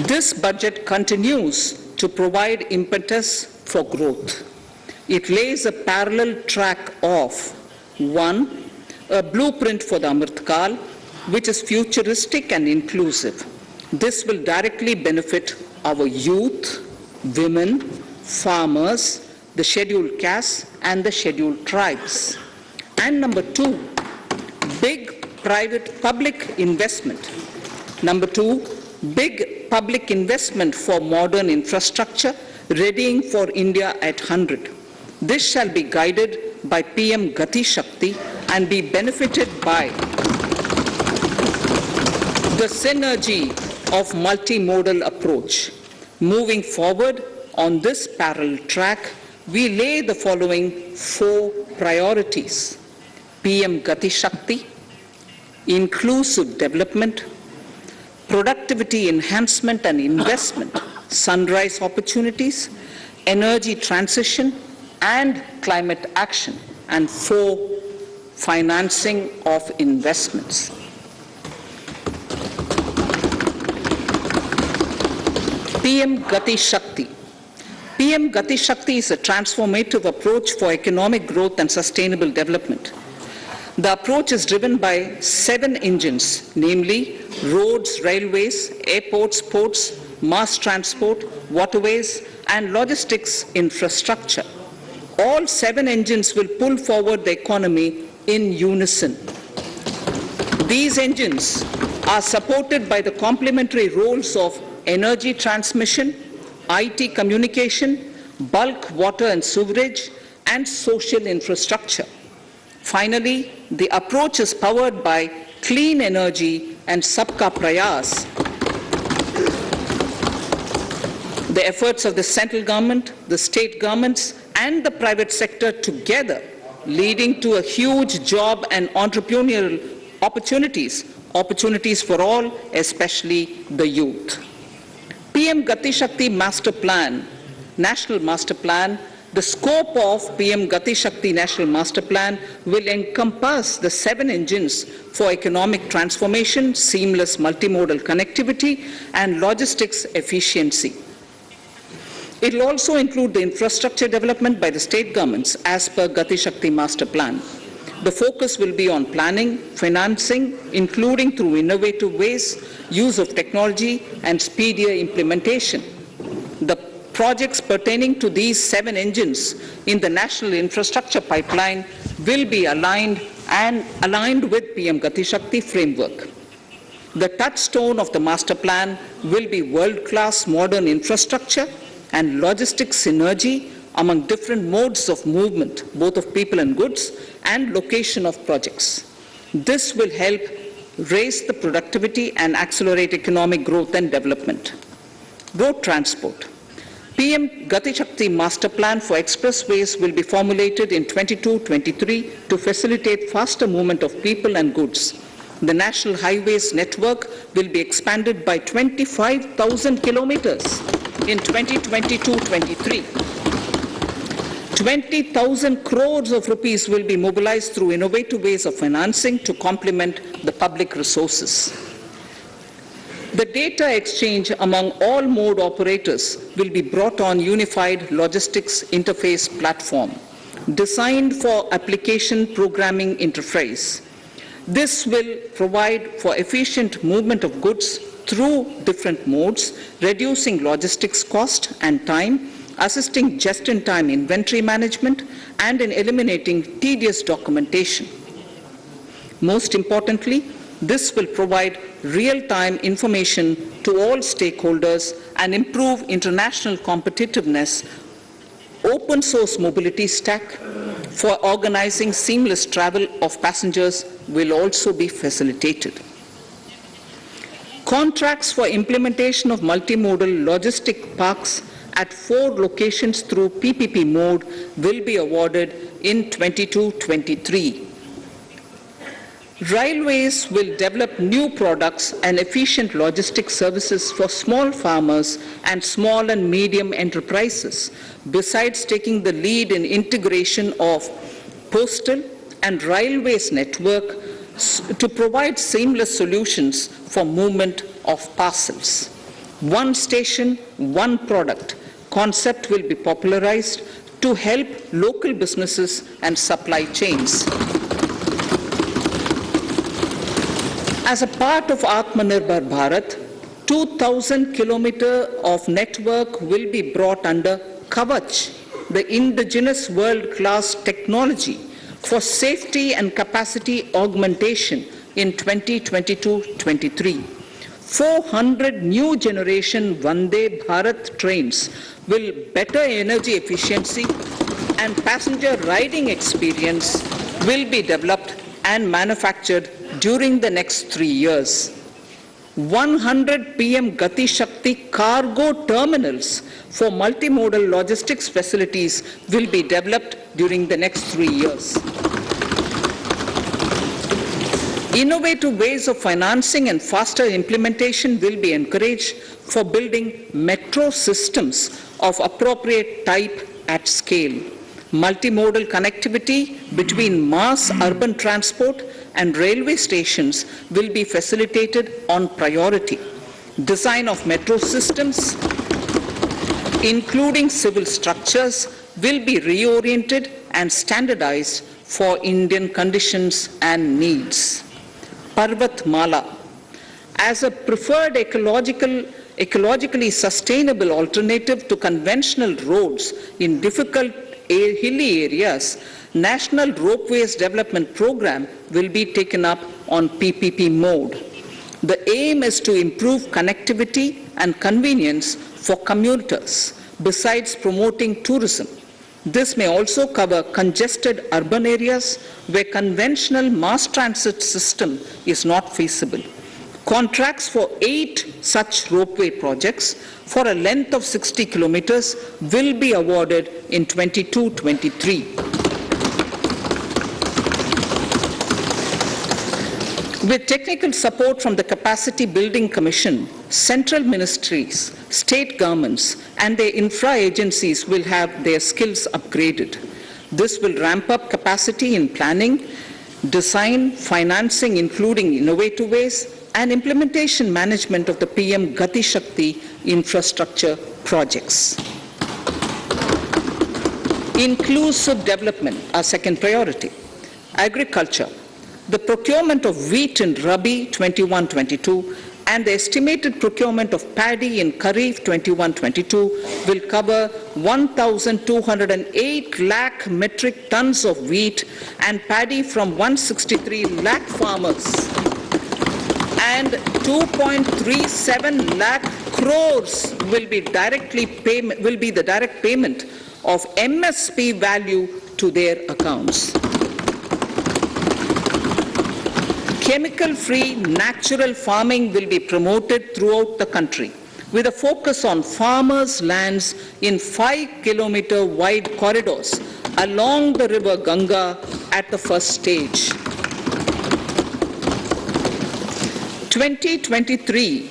This budget continues to provide impetus for growth. It lays a parallel track of 1. A blueprint for the Amritkal, which is futuristic and inclusive. This will directly benefit our youth, women, farmers, the scheduled castes, and the scheduled tribes. And number 2, big public investment. Number 2, big public investment for modern infrastructure, readying for India at 100. This shall be guided by PM Gati Shakti and be benefited by the synergy of multimodal approach. Moving forward on this parallel track, we lay the following 4 priorities: PM Gati Shakti, inclusive development, productivity enhancement and investment, sunrise opportunities, energy transition, and climate action, and 4, financing of investments. PM Gati Shakti. PM Gati Shakti is a transformative approach for economic growth and sustainable development. The approach is driven by 7 engines, namely roads, railways, airports, ports, mass transport, waterways, and logistics infrastructure. All 7 engines will pull forward the economy in unison. These engines are supported by the complementary roles of energy transmission, IT communication, bulk water and sewerage, and social infrastructure. Finally, the approach is powered by clean energy and Sabka Prayas. The efforts of the central government, the state governments, and the private sector together, leading to a huge job and entrepreneurial opportunities for all, especially the youth. PM Gati Shakti Master Plan, National Master Plan, the scope of PM Gati Shakti National Master Plan will encompass the 7 engines for economic transformation, seamless multimodal connectivity, and logistics efficiency. It will also include the infrastructure development by the state governments as per Gati Shakti Master Plan. The focus will be on planning, financing, including through innovative ways, use of technology, and speedier implementation. The projects pertaining to these 7 engines in the national infrastructure pipeline will be aligned with PM Gati Shakti framework. The touchstone of the master plan will be world-class modern infrastructure and logistics synergy among different modes of movement, both of people and goods, and location of projects. This will help raise the productivity and accelerate economic growth and development. Road transport. PM Gati Shakti Master Plan for expressways will be formulated in 22-23 to facilitate faster movement of people and goods. The National Highways network will be expanded by 25,000 kilometers in 2022-23. 20,000 crores of rupees will be mobilized through innovative ways of financing to complement the public resources. The data exchange among all mode operators will be brought on unified logistics interface platform, designed for application programming interface. This will provide for efficient movement of goods through different modes, reducing logistics cost and time, assisting just-in-time inventory management, and in eliminating tedious documentation. Most importantly, this will provide real-time information to all stakeholders and improve international competitiveness. Open source mobility stack for organizing seamless travel of passengers will also be facilitated. Contracts for implementation of multimodal logistic parks at 4 locations through PPP mode will be awarded in 22-23. Railways will develop new products and efficient logistics services for small farmers and small and medium enterprises, besides taking the lead in integration of postal and railways network to provide seamless solutions for movement of parcels. One station, one product concept will be popularized to help local businesses and supply chains. As a part of Atmanirbhar Bharat, 2,000 kilometers of network will be brought under Kavach, the indigenous world-class technology for safety and capacity augmentation in 2022-23. 400 new generation Vande Bharat trains will better energy efficiency and passenger riding experience will be developed and manufactured during the next 3 years. 100 PM Gati Shakti cargo terminals for multimodal logistics facilities will be developed during the next 3 years. Innovative ways of financing and faster implementation will be encouraged for building metro systems of appropriate type at scale. Multimodal connectivity between mass urban transport and railway stations will be facilitated on priority. Design of metro systems, including civil structures, will be reoriented and standardized for Indian conditions and needs. Parvat Mala. As a preferred ecologically sustainable alternative to conventional roads in difficult hilly areas, National Ropeways Development Program will be taken up on PPP mode. The aim is to improve connectivity and convenience for commuters, besides promoting tourism. This may also cover congested urban areas where conventional mass transit system is not feasible. Contracts for 8 such ropeway projects for a length of 60 kilometers will be awarded in 22-23. With technical support from the Capacity Building Commission, central ministries, state governments, and their infra agencies will have their skills upgraded. This will ramp up capacity in planning, design, financing, including innovative ways, and implementation management of the PM Gati Shakti infrastructure projects. Inclusive development, our second priority. Agriculture. The procurement of wheat in Rabi 21-22 and the estimated procurement of paddy in Kharif 21-22 will cover 1,208 lakh metric tons of wheat and paddy from 163 lakh farmers, and 2.37 lakh crores will be the direct payment of MSP value to their accounts. Chemical-free natural farming will be promoted throughout the country with a focus on farmers' lands in 5-kilometer wide corridors along the river Ganga at the first stage. 2023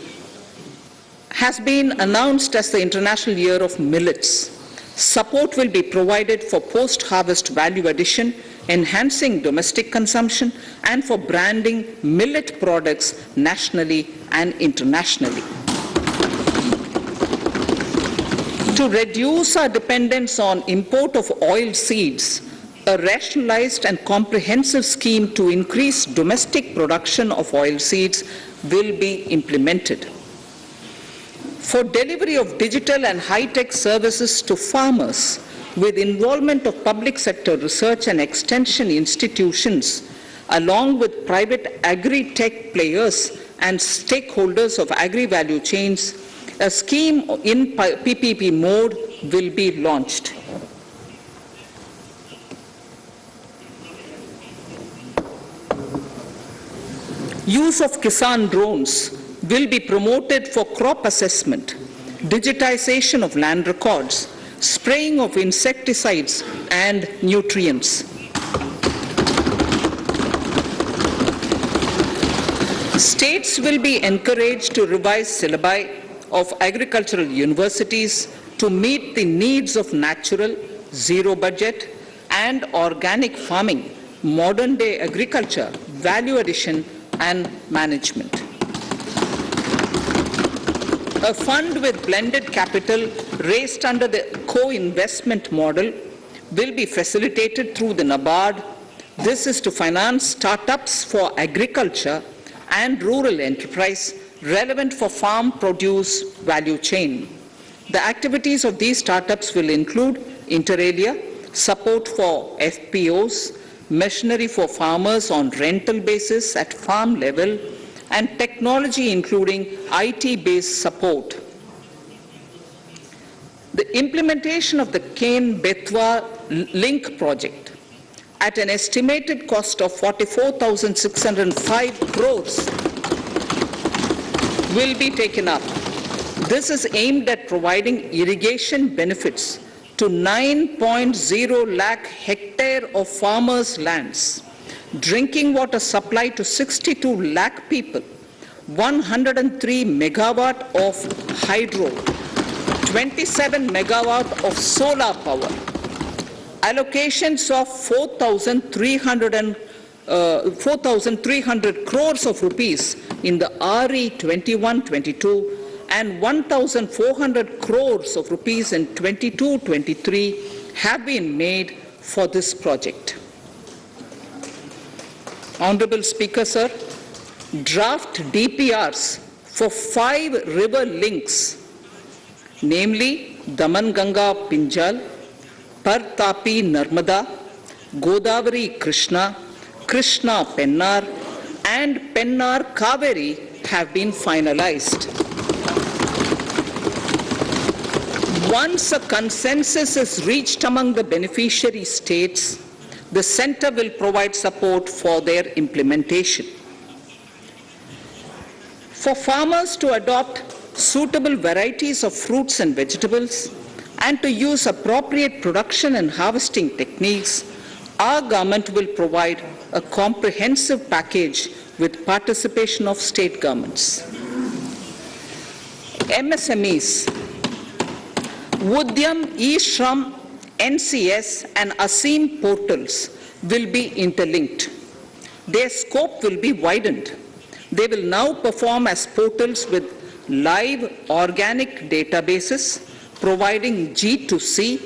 has been announced as the International Year of Millets. Support will be provided for post-harvest value addition, enhancing domestic consumption, and for branding millet products nationally and internationally. To reduce our dependence on import of oil seeds, a rationalized and comprehensive scheme to increase domestic production of oil seeds will be implemented. For delivery of digital and high-tech services to farmers, with involvement of public sector research and extension institutions, along with private agri-tech players and stakeholders of agri-value chains, a scheme in PPP mode will be launched. Use of Kisan drones will be promoted for crop assessment, digitization of land records, spraying of insecticides and nutrients. States will be encouraged to revise syllabi of agricultural universities to meet the needs of natural, zero budget, and organic farming, modern day agriculture, value addition, and management. A fund with blended capital raised under the co-investment model will be facilitated through the NABARD. This is to finance startups for agriculture and rural enterprise relevant for farm produce value chain. The activities of these startups will include inter alia, support for FPOs, machinery for farmers on rental basis at farm level, and technology including IT-based support. The implementation of the Ken-Betwa link project at an estimated cost of 44,605 crores will be taken up. This is aimed at providing irrigation benefits to 9.0 lakh hectare of farmers' lands, drinking water supply to 62 lakh people, 103 megawatt of hydro, 27 megawatt of solar power, allocations of 4,300 crores of rupees in the RE 21-22 and 1,400 crores of rupees in 22-23 have been made for this project. Honorable Speaker, sir, draft DPRs for 5 river links, namely Daman-Ganga Pinjal, Par-Tapi Narmada, Godavari Krishna, Krishna Pennar, and Pennar Kaveri have been finalized. Once a consensus is reached among the beneficiary states, the Centre will provide support for their implementation. For farmers to adopt suitable varieties of fruits and vegetables and to use appropriate production and harvesting techniques, our government will provide a comprehensive package with participation of state governments. MSMEs, Udyam, eShram, NCS and ASEEM portals will be interlinked. Their scope will be widened. They will now perform as portals with live organic databases providing G2C,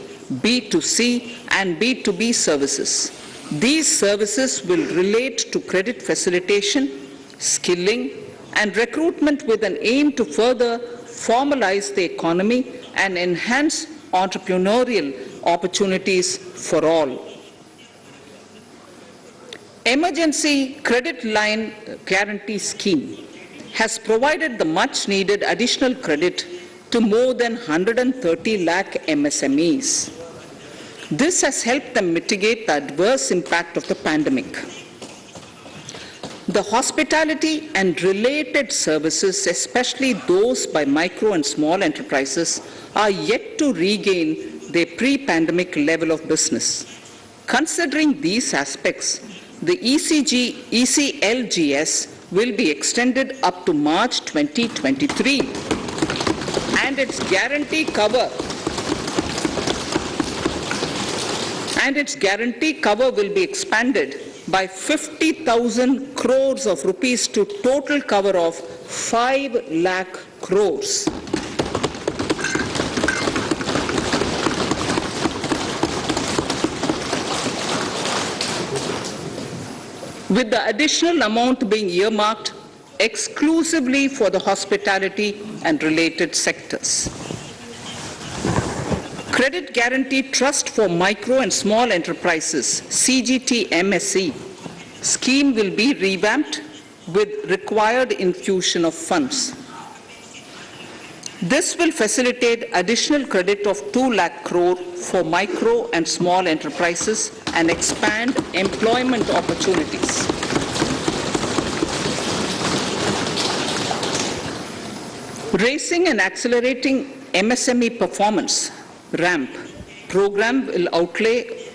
B2C and B2B services. These services will relate to credit facilitation, skilling and recruitment with an aim to further formalize the economy and enhance entrepreneurial opportunities for all. Emergency Credit Line Guarantee Scheme has provided the much needed additional credit to more than 130 lakh MSMEs. This has helped them mitigate the adverse impact of the pandemic. The hospitality and related services, especially those by micro and small enterprises, are yet to regain their pre-pandemic level of business. Considering these aspects, the ECLGS will be extended up to March 2023 and its guarantee cover will be expanded by 50,000 crores of rupees to total cover of 5 lakh crores. With the additional amount being earmarked exclusively for the hospitality and related sectors. Credit Guarantee Trust for Micro and Small Enterprises, CGT-MSE, scheme will be revamped with required infusion of funds. This will facilitate additional credit of 2 lakh crore for micro and small enterprises and expand employment opportunities. Raising and accelerating MSME performance RAMP program will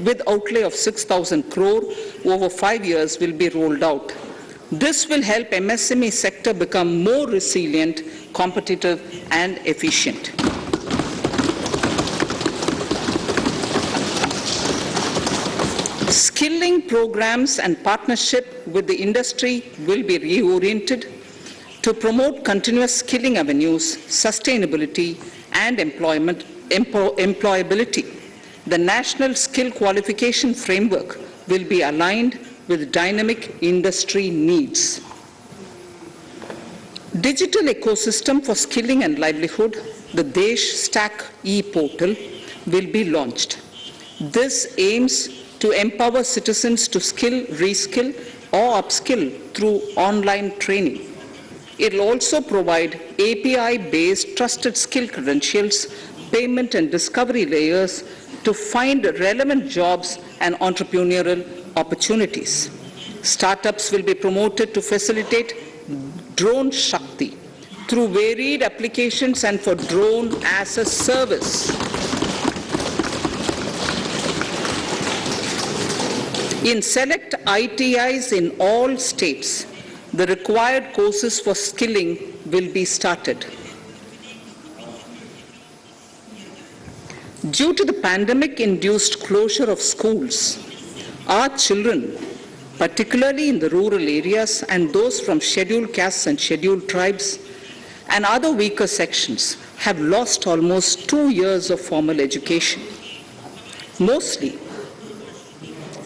with outlay of 6,000 crore over 5 years will be rolled out. This will help MSME sector become more resilient, competitive and efficient. Skilling programs and partnership with the industry will be reoriented to promote continuous skilling avenues, sustainability and employability. The National Skill Qualification Framework will be aligned with dynamic industry needs. Digital ecosystem for skilling and livelihood, the Desh Stack e-portal, will be launched. This aims to empower citizens to skill, reskill or upskill through online training. It will also provide API-based trusted skill credentials, payment and discovery layers to find relevant jobs and entrepreneurial opportunities. Startups will be promoted to facilitate Drone Shakti through varied applications and for drone as a service. In select ITIs in all states, the required courses for skilling will be started. Due to the pandemic-induced closure of schools, our children, particularly in the rural areas and those from scheduled castes and scheduled tribes and other weaker sections, have lost almost 2 years of formal education. Mostly,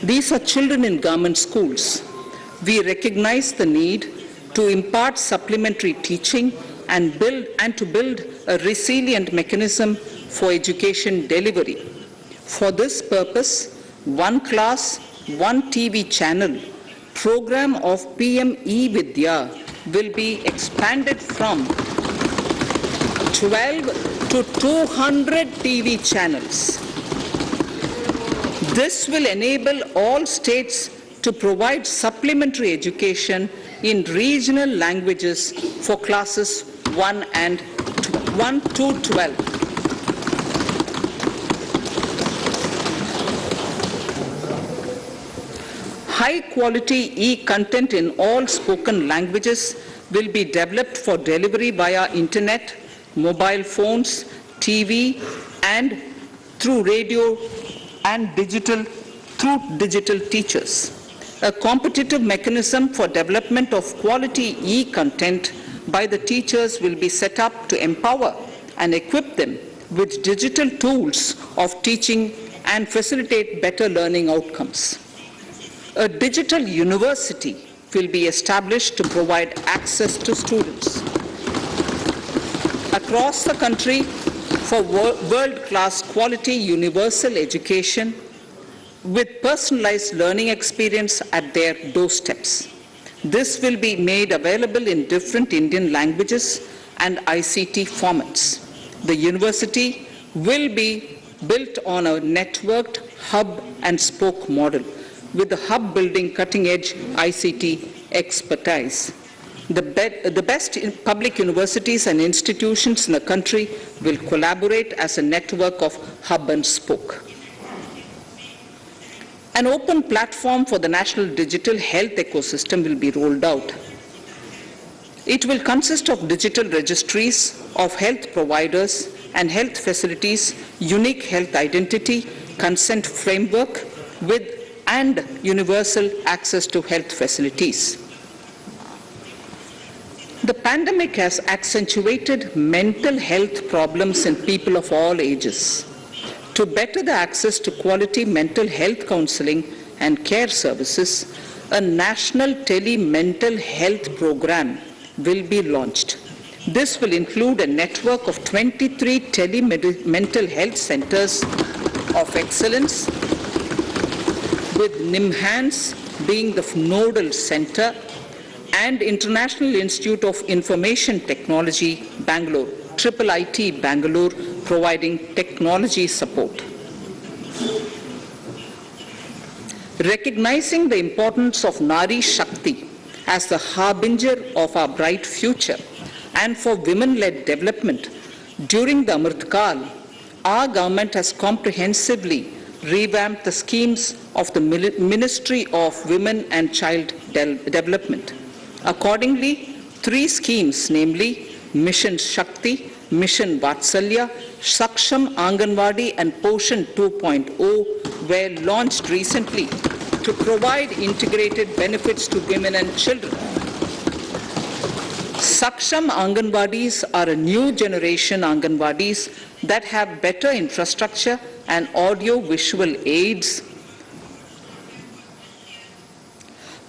these are children in government schools. We recognize the need to impart supplementary teaching and to build a resilient mechanism for education delivery. For this purpose, One Class, One TV channel program of PM E-Vidya will be expanded from 12 to 200 TV channels. This will enable all states to provide supplementary education in regional languages for classes 1 to 12. High-quality e-content in all spoken languages will be developed for delivery via internet, mobile phones, TV, and through radio and digital teachers. A competitive mechanism for development of quality e-content by the teachers will be set up to empower and equip them with digital tools of teaching and facilitate better learning outcomes. A digital university will be established to provide access to students across the country for world-class quality universal education with personalized learning experience at their doorsteps. This will be made available in different Indian languages and ICT formats. The university will be built on a networked hub and spoke model, with the hub building cutting-edge ICT expertise. The best public universities and institutions in the country will collaborate as a network of hub and spoke. An open platform for the national digital health ecosystem will be rolled out. It will consist of digital registries of health providers and health facilities, unique health identity, consent framework, and universal access to health facilities. The pandemic has accentuated mental health problems in people of all ages. To better the access to quality mental health counseling and care services, a national tele-mental health program will be launched. This will include a network of 23 tele-mental health centers of excellence, with NIMHANS being the nodal center, and International Institute of Information Technology, Bangalore, IIIT Bangalore, providing technology support. Recognizing the importance of Nari Shakti as the harbinger of our bright future and for women-led development, during the Amrit Kal, our government has comprehensively revamped the schemes of the Ministry of Women and Child Development. Accordingly, 3 schemes, namely Mission Shakti, Mission Vatsalya, Saksham Anganwadi and Poshan 2.0 were launched recently to provide integrated benefits to women and children. Saksham Anganwadis are a new generation Anganwadis that have better infrastructure and audio-visual aids,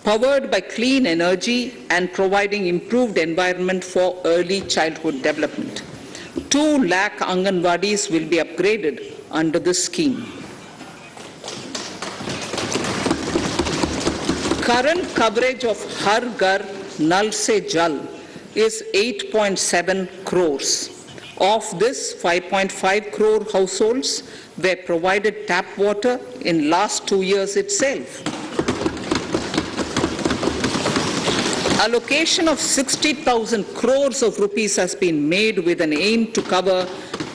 powered by clean energy and providing improved environment for early childhood development. 2 lakh Anganwadis will be upgraded under this scheme. Current coverage of Har Ghar Nal Se Jal is 8.7 crores. Of this, 5.5 crore households were provided tap water in last 2 years itself. Allocation of 60,000 crores of rupees has been made with an aim to cover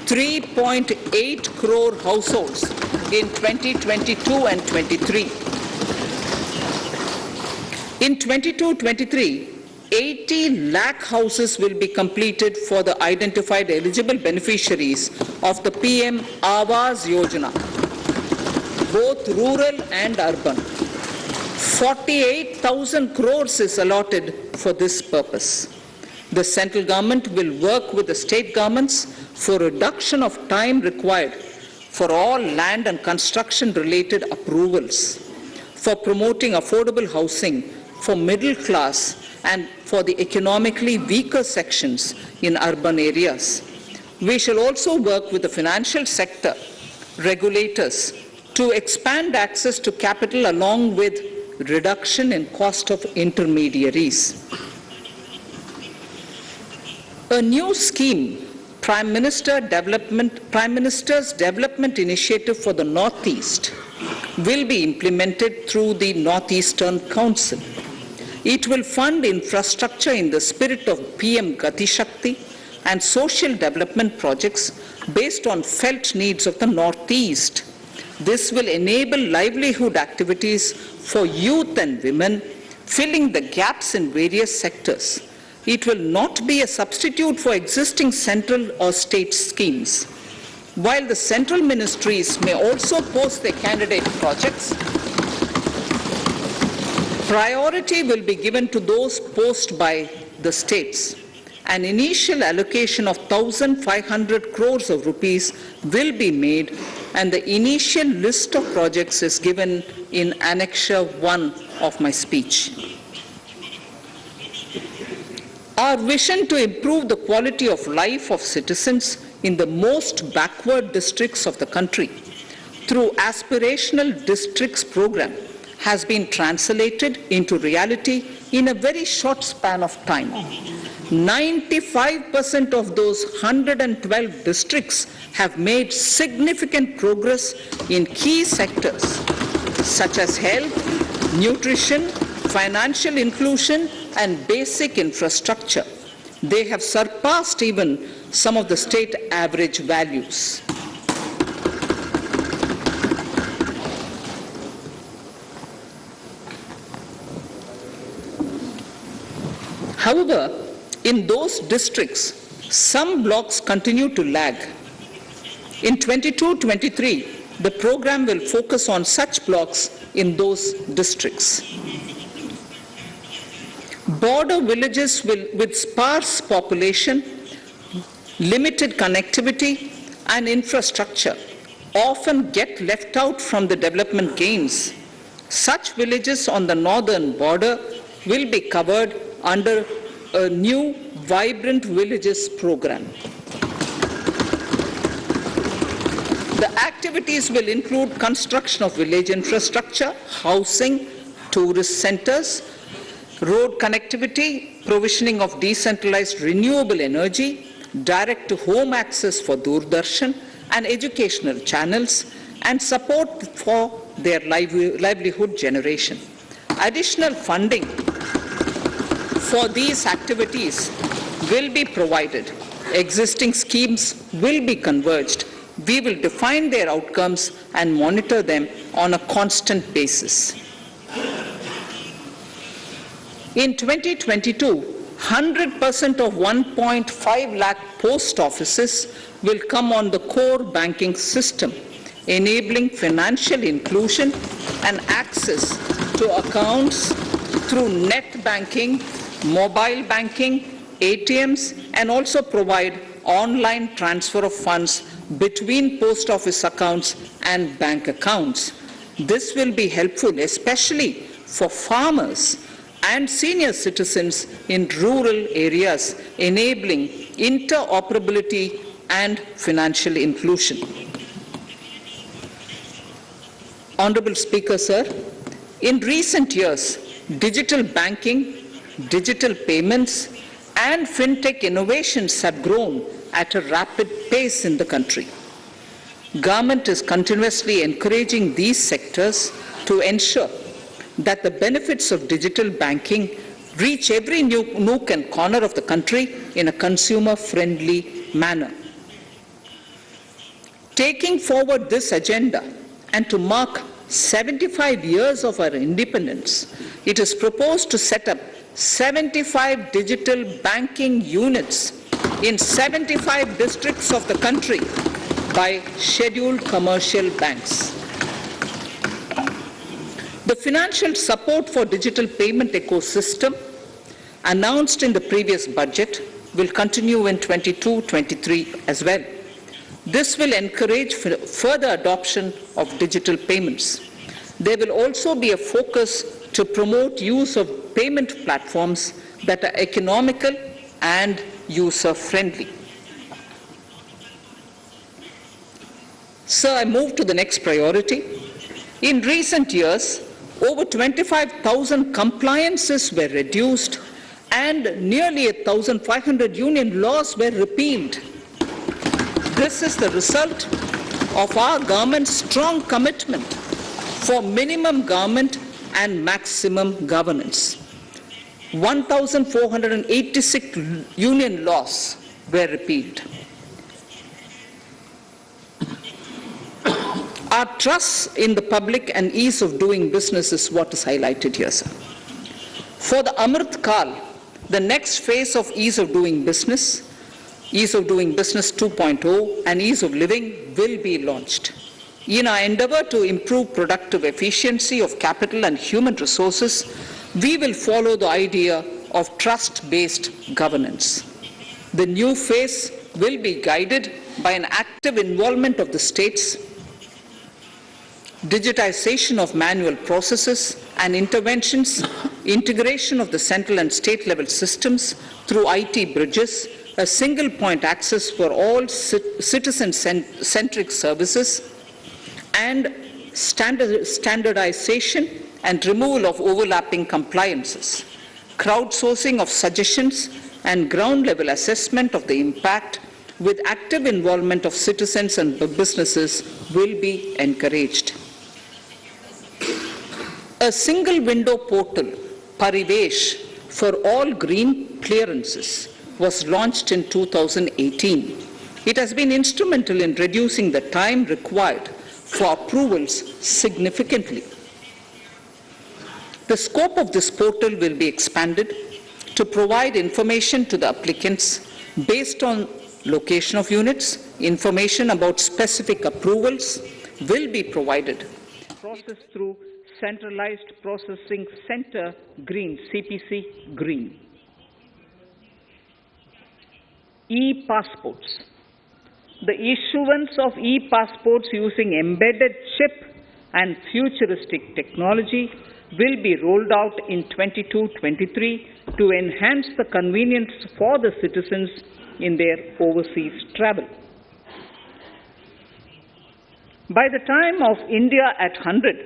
3.8 crore households in 2022 and 23. In 22-23, 80 lakh houses will be completed for the identified eligible beneficiaries of the PM Awas Yojana, both rural and urban. 48,000 crores is allotted for this purpose. The central government will work with the state governments for reduction of time required for all land and construction related approvals, for promoting affordable housing for middle class and for the economically weaker sections in urban areas. We shall also work with the financial sector regulators to expand access to capital along with reduction in cost of intermediaries. A new scheme Prime Minister's Development Initiative for the Northeast will be implemented through the Northeastern Council. It will fund infrastructure in the spirit of PM Gati Shakti and social development projects based on felt needs of the Northeast. This will enable livelihood activities for youth and women, filling the gaps in various sectors. It will not be a substitute for existing central or state schemes. While the central ministries may also post their candidate projects, priority will be given to those posted by the states. An initial allocation of 1,500 crores of rupees will be made, and the initial list of projects is given in Annexure 1 of my speech. Our vision to improve the quality of life of citizens in the most backward districts of the country through Aspirational Districts program has been translated into reality in a very short span of time. 95% of those 112 districts have made significant progress in key sectors such as health, nutrition, financial inclusion, and basic infrastructure. They have surpassed even some of the state average values. However, in those districts, some blocks continue to lag. In 22-23, the program will focus on such blocks in those districts. Border villages with sparse population, limited connectivity, and infrastructure often get left out from the development gains. Such villages on the northern border will be covered under a new Vibrant Villages program. The activities will include construction of village infrastructure, housing, tourist centers, road connectivity, provisioning of decentralized renewable energy, direct-to-home access for Doordarshan and educational channels, and support for their livelihood generation. Additional funding for these activities will be provided. Existing schemes will be converged. We will define their outcomes and monitor them on a constant basis. In 2022, 100% of 1.5 lakh post offices will come on the core banking system, enabling financial inclusion and access to accounts through net banking, mobile banking, ATMs, and also provide online transfer of funds between post office accounts and bank accounts. This will be helpful, especially for farmers and senior citizens in rural areas, enabling interoperability and financial inclusion. Honorable Speaker, sir, in recent years, digital banking, digital payments, and fintech innovations have grown at a rapid pace in the country. Government is continuously encouraging these sectors to ensure that the benefits of digital banking reach every nook and corner of the country in a consumer-friendly manner. Taking forward this agenda and to mark 75 years of our independence, it is proposed to set up 75 digital banking units in 75 districts of the country by scheduled commercial banks. The financial support for digital payment ecosystem announced in the previous budget will continue in 22-23 as well. This will encourage further adoption of digital payments. There will also be a focus to promote use of payment platforms that are economical and user-friendly. Sir, I move to the next priority. In recent years, over 25,000 compliances were reduced and nearly 1,500 union laws were repealed. This is the result of our government's strong commitment for minimum government and maximum governance. 1,486 union laws were repealed. Our trust in the public and ease of doing business is what is highlighted here, sir. For the Amrit Kal, the next phase of ease of doing business 2.0 and ease of living will be launched. In our endeavor to improve productive efficiency of capital and human resources, we will follow the idea of trust-based governance. The new phase will be guided by an active involvement of the states, digitization of manual processes and interventions, integration of the central and state level systems through IT bridges, a single point access for all citizen-centric services, and standardization and removal of overlapping compliances, crowdsourcing of suggestions and ground-level assessment of the impact with active involvement of citizens and businesses will be encouraged. A single window portal, Parivesh, for all green clearances was launched in 2018. It has been instrumental in reducing the time required for approvals significantly. The scope of this portal will be expanded to provide information to the applicants based on location of units. Information about specific approvals will be provided. Processed through Centralized Processing Center Green, CPC Green. E-passports. The issuance of e-passports using embedded chip and futuristic technology will be rolled out in 22-23 to enhance the convenience for the citizens in their overseas travel. By the time of India at 100,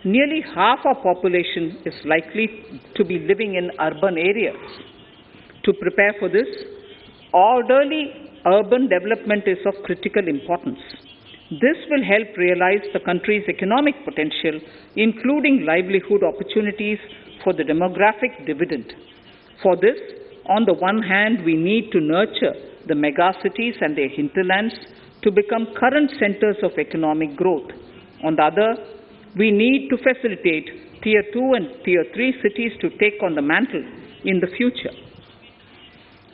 nearly half our population is likely to be living in urban areas. To prepare for this, orderly urban development is of critical importance. This will help realize the country's economic potential, including livelihood opportunities for the demographic dividend. For this, on the one hand, we need to nurture the megacities and their hinterlands to become current centers of economic growth. On the other, we need to facilitate Tier 2 and Tier 3 cities to take on the mantle in the future.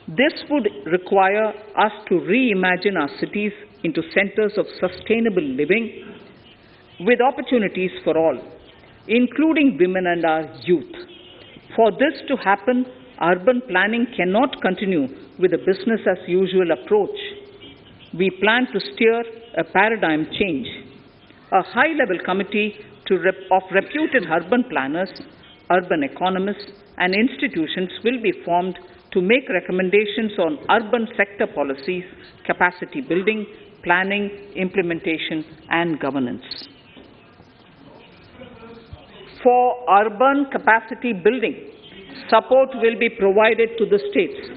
This would require us to reimagine our cities into centers of sustainable living with opportunities for all, including women and our youth. For this to happen, urban planning cannot continue with a business-as-usual approach. We plan to steer a paradigm change. A high-level committee of reputed urban planners, urban economists, and institutions will be formed to make recommendations on urban sector policies, capacity building, planning, implementation, and governance. For urban capacity building, support will be provided to the states.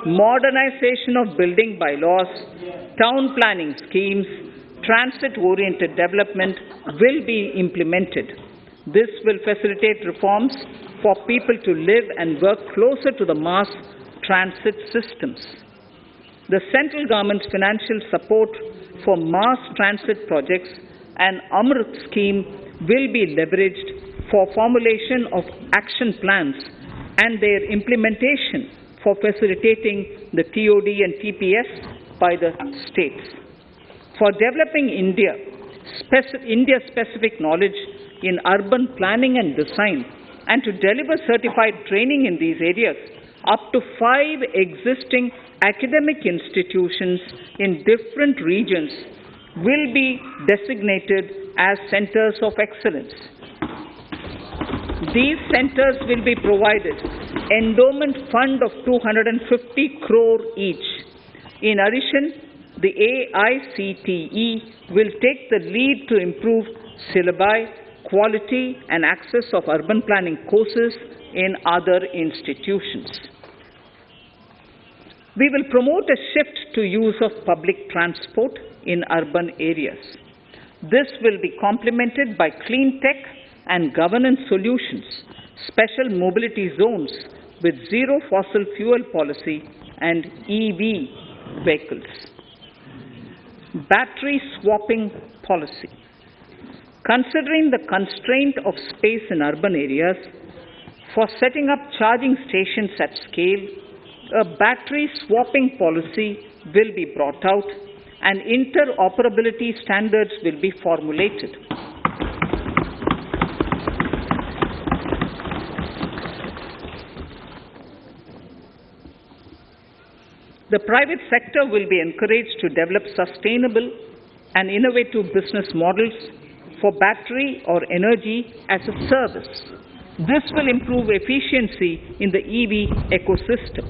Modernization of building bylaws, town planning schemes, transit-oriented development will be implemented. This will facilitate reforms for people to live and work closer to the mass transit systems. The central government's financial support for mass transit projects and Amrit scheme will be leveraged for formulation of action plans and their implementation for facilitating the TOD and TPS by the states. For developing India-specific knowledge in urban planning and design, and to deliver certified training in these areas, up to 5 existing academic institutions in different regions will be designated as centers of excellence. These centers will be provided endowment fund of 250 crore each. In addition, the AICTE will take the lead to improve syllabi, quality and access of urban planning courses in other institutions. We will promote a shift to use of public transport in urban areas. This will be complemented by clean tech and governance solutions, special mobility zones with zero fossil fuel policy and EV vehicles. Battery swapping policy. Considering the constraint of space in urban areas, for setting up charging stations at scale, a battery swapping policy will be brought out and interoperability standards will be formulated. The private sector will be encouraged to develop sustainable and innovative business models for battery or energy as a service. This will improve efficiency in the EV ecosystem.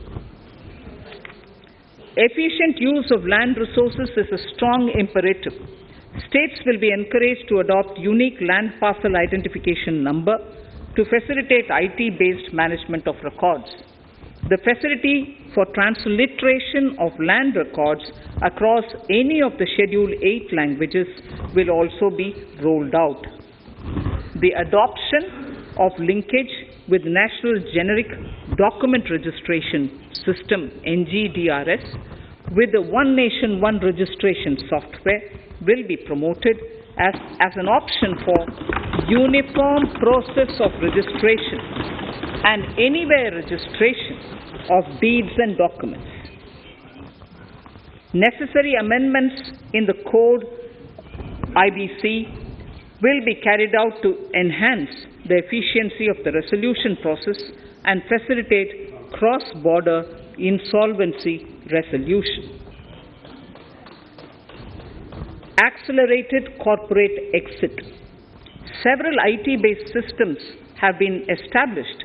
Efficient use of land resources is a strong imperative. States will be encouraged to adopt unique land parcel identification number to facilitate IT-based management of records. The facility for transliteration of land records across any of the Schedule 8 languages will also be rolled out. The adoption of linkage with National Generic Document Registration System NGDRS with the One Nation One Registration software will be promoted as an option for uniform process of registration and anywhere registration of deeds and documents. Necessary amendments in the code IBC will be carried out to enhance the efficiency of the resolution process and facilitate cross-border insolvency resolution. Accelerated corporate exit. Several IT-based systems have been established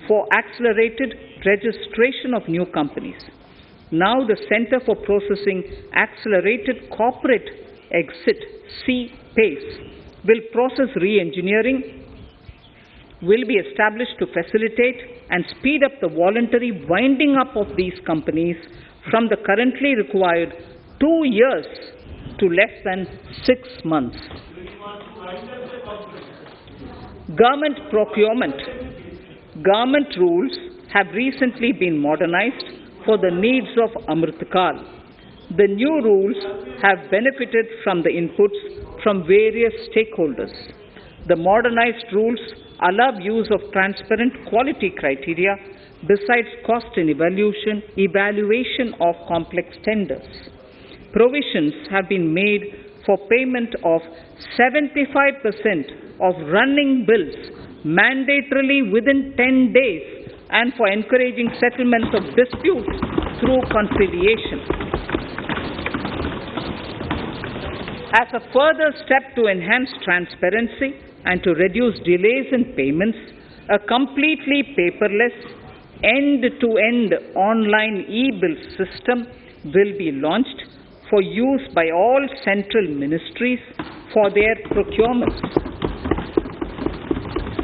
for accelerated registration of new companies. Now the Center for Processing Accelerated Corporate Exit, CPACE, will process re-engineering, will be established to facilitate and speed up the voluntary winding up of these companies from the currently required 2 years to less than 6 months. Government procurement. Government rules have recently been modernized for the needs of Amritkal. The new rules have benefited from the inputs from various stakeholders. The modernized rules allow use of transparent quality criteria besides cost and evaluation of complex tenders. Provisions have been made for payment of 75% of running bills mandatorily within 10 days and for encouraging settlements of disputes through conciliation. As a further step to enhance transparency and to reduce delays in payments, a completely paperless, end-to-end online e-bill system will be launched for use by all central ministries for their procurements.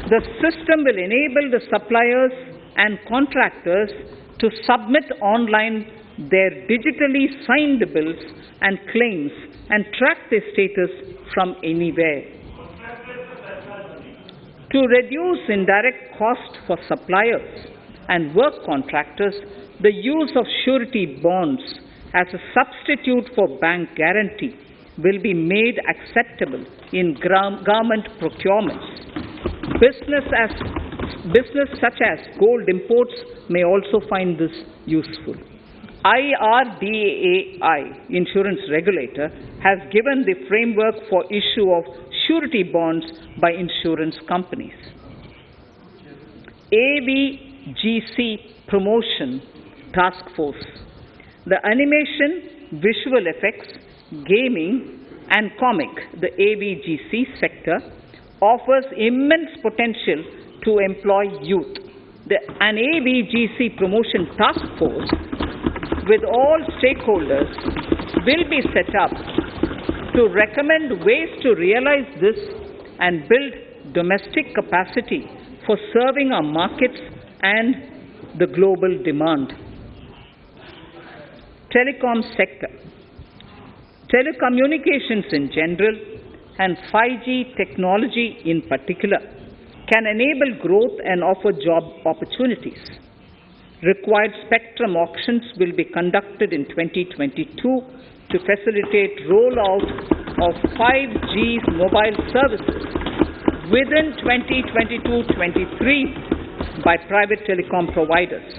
The system will enable the suppliers and contractors to submit online their digitally signed bills and claims and track their status from anywhere. To reduce indirect cost for suppliers and work contractors, the use of surety bonds as a substitute for bank guarantee will be made acceptable in government procurements. Business such as gold imports may also find this useful. IRDAI, insurance regulator, has given the framework for issue of surety bonds by insurance companies. AVGC Promotion Task Force. The animation, visual effects, gaming and comic, the AVGC sector, offers immense potential to employ youth. An AVGC Promotion Task Force with all stakeholders will be set up to recommend ways to realize this and build domestic capacity for serving our markets and the global demand. telecom sector. Telecommunications in general and 5G technology in particular can enable growth and offer job opportunities. Required spectrum auctions will be conducted in 2022 to facilitate rollout of 5G mobile services within 2022-23 by private telecom providers.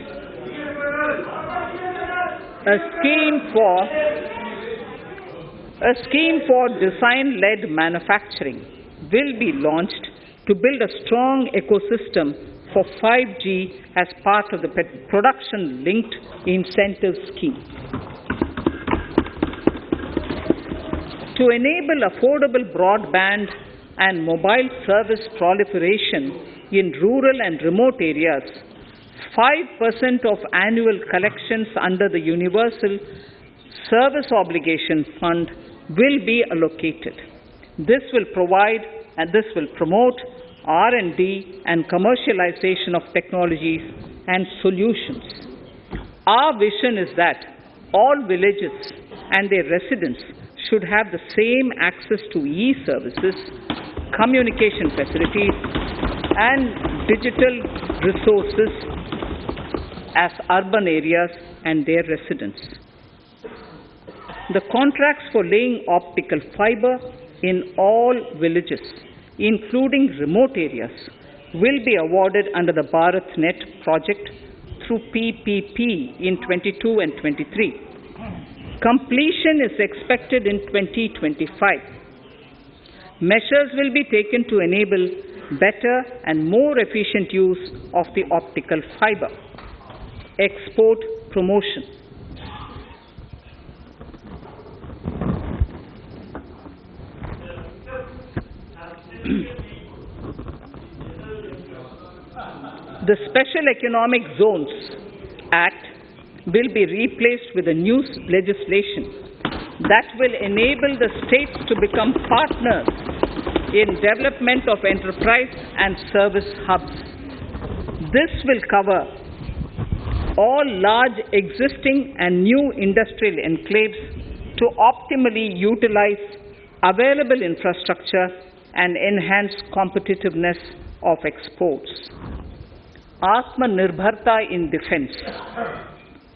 A scheme for design-led manufacturing will be launched to build a strong ecosystem for 5G as part of the production-linked incentive scheme. To enable affordable broadband and mobile service proliferation in rural and remote areas, 5% of annual collections under the Universal Service Obligation Fund will be allocated. This will promote R&D and commercialization of technologies and solutions. Our vision is that all villages and their residents should have the same access to e-services, communication facilities, and digital resources as urban areas and their residents. The contracts for laying optical fiber in all villages, including remote areas, will be awarded under the BharatNet project through PPP in 22 and 23. Completion is expected in 2025. Measures will be taken to enable better and more efficient use of the optical fiber. Export promotion. The Special Economic Zones Act will be replaced with a new legislation that will enable the states to become partners in development of enterprise and service hubs. This will cover all large existing and new industrial enclaves to optimally utilize available infrastructure and enhance competitiveness of exports. Atmanirbharta in defense.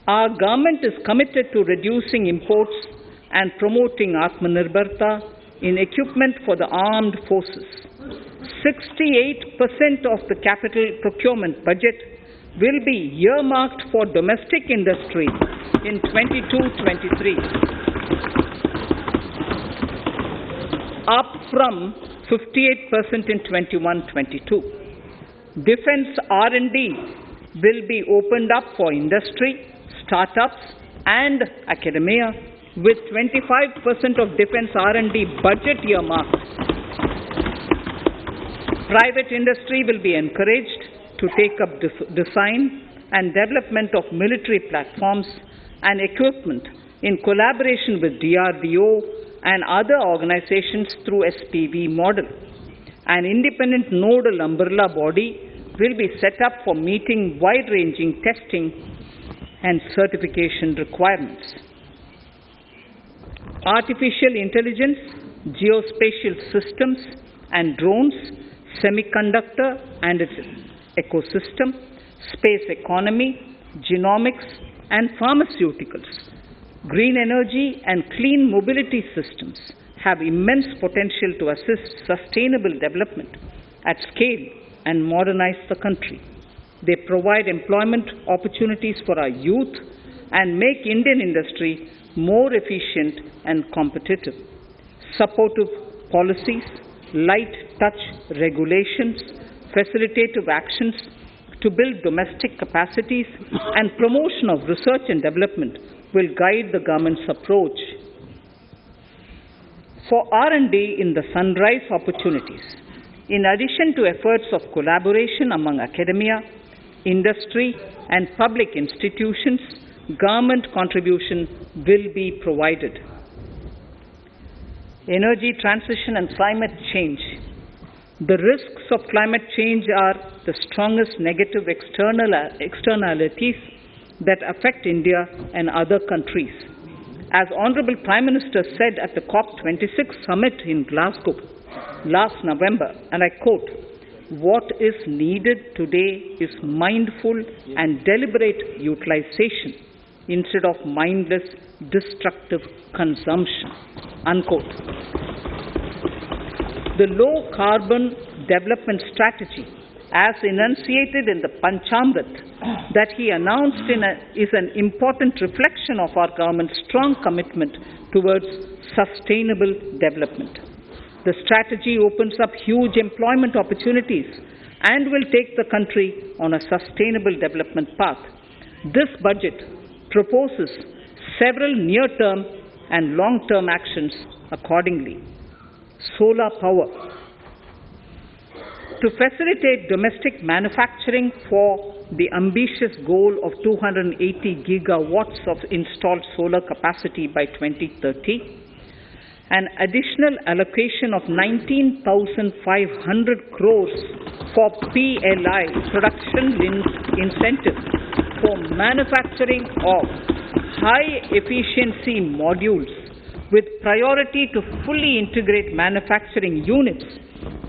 Our government is committed to reducing imports and promoting Atmanirbharta in equipment for the armed forces. 68% of the capital procurement budget will be earmarked for domestic industry in 22-23, up from 58% in 21-22. Defense R&D will be opened up for industry, startups, and academia, with 25% of defense R&D budget earmarked. Private industry will be encouraged to take up design and development of military platforms and equipment in collaboration with DRDO and other organizations through SPV model. An independent nodal umbrella body will be set up for meeting wide-ranging testing and certification requirements. Artificial intelligence, geospatial systems and drones, semiconductor and its ecosystem, space economy, genomics and pharmaceuticals, green energy and clean mobility systems have immense potential to assist sustainable development at scale and modernize the country. They provide employment opportunities for our youth and make Indian industry more efficient and competitive. Supportive policies, light touch regulations, facilitative actions to build domestic capacities and promotion of research and development will guide the government's approach. For R&D in the sunrise opportunities, in addition to efforts of collaboration among academia, industry and public institutions, government contribution will be provided. Energy transition and climate change. The risks of climate change are the strongest negative externalities that affect India and other countries. As Honorable Prime Minister said at the COP26 summit in Glasgow last November, and I quote, "What is needed today is mindful and deliberate utilization instead of mindless, destructive consumption," unquote. The low carbon development strategy, as enunciated in the Panchamrit that he announced is an important reflection of our government's strong commitment towards sustainable development. The strategy opens up huge employment opportunities and will take the country on a sustainable development path. This budget proposes several near-term and long-term actions accordingly. Solar power. To facilitate domestic manufacturing for the ambitious goal of 280 gigawatts of installed solar capacity by 2030, an additional allocation of 19,500 crores for PLI, production-linked incentives, for manufacturing of high-efficiency modules with priority to fully integrate manufacturing units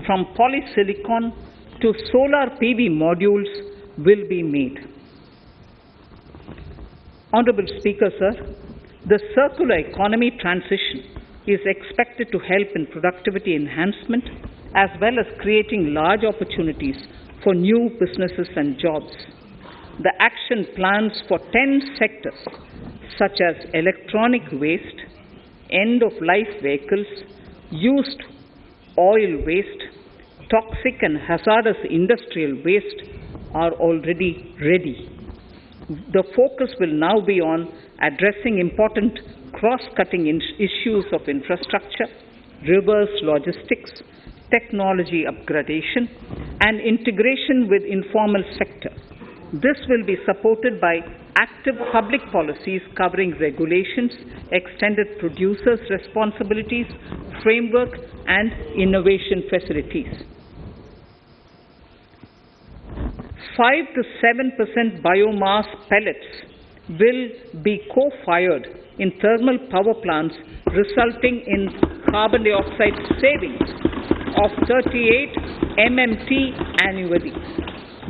from polysilicon to solar PV modules will be made. Honorable Speaker, sir, the circular economy transition is expected to help in productivity enhancement as well as creating large opportunities for new businesses and jobs. The action plans for 10 sectors such as electronic waste, end-of-life vehicles, used oil waste, toxic and hazardous industrial waste are already ready. The focus will now be on addressing important cross-cutting issues of infrastructure, reverse logistics, technology upgradation, and integration with informal sector. This will be supported by active public policies covering regulations, extended producers' responsibilities, framework, and innovation facilities. 5 to 7% biomass pellets will be co-fired in thermal power plants, resulting in carbon dioxide savings of 38 MMT annually.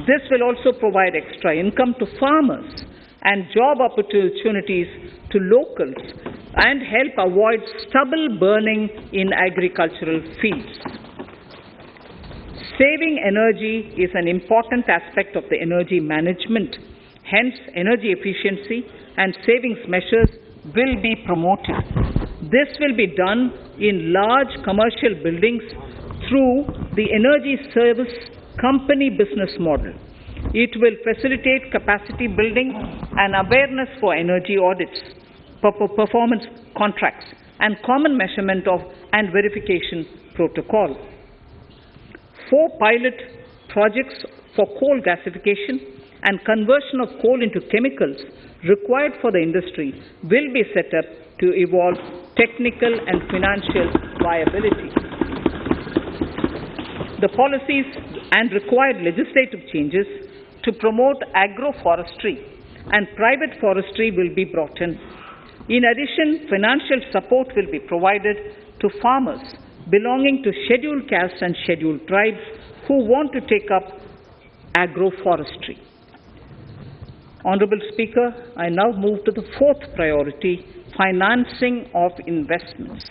This will also provide extra income to farmers and job opportunities to locals and help avoid stubble burning in agricultural fields. Saving energy is an important aspect of the energy management. Hence, energy efficiency and savings measures will be promoted. This will be done in large commercial buildings through the energy service company business model. It will facilitate capacity building and awareness for energy audits, performance contracts, and common measurement of and verification protocol. 4 pilot projects for coal gasification and conversion of coal into chemicals required for the industry will be set up to evolve technical and financial viability. The policies and required legislative changes to promote agroforestry and private forestry will be brought in. In addition, financial support will be provided to farmers belonging to scheduled castes and scheduled tribes who want to take up agroforestry. Honorable Speaker, I now move to the 4th priority, financing of investments.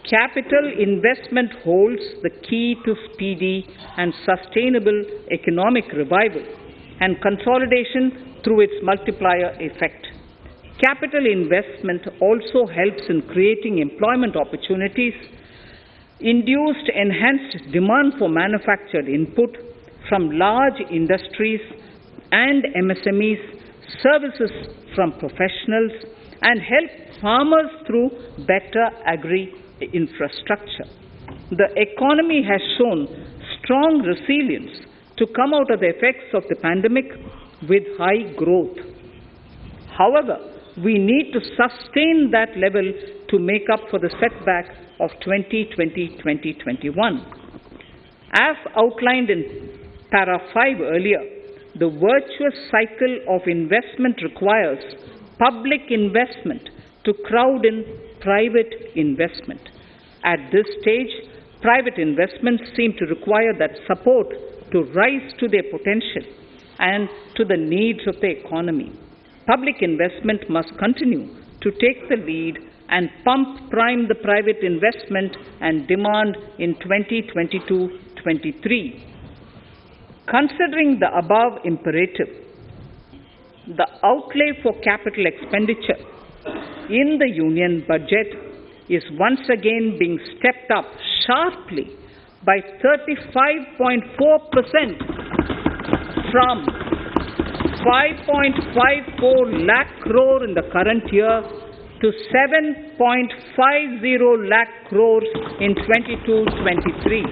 Capital investment holds the key to speedy and sustainable economic revival and consolidation through its multiplier effect. Capital investment also helps in creating employment opportunities, induced enhanced demand for manufactured input from large industries and MSMEs, services from professionals, and help farmers through better agri-infrastructure. The economy has shown strong resilience to come out of the effects of the pandemic with high growth. However, we need to sustain that level to make up for the setback of 2020-2021. As outlined in Para 5 earlier, the virtuous cycle of investment requires public investment to crowd in private investment. At this stage, private investments seem to require that support to rise to their potential and to the needs of the economy. Public investment must continue to take the lead and prime the private investment and demand in 2022-23. Considering the above imperative, the outlay for capital expenditure in the Union budget is once again being stepped up sharply by 35.4% from 5.54 lakh crore in the current year to 7.50 lakh crores in 22-23.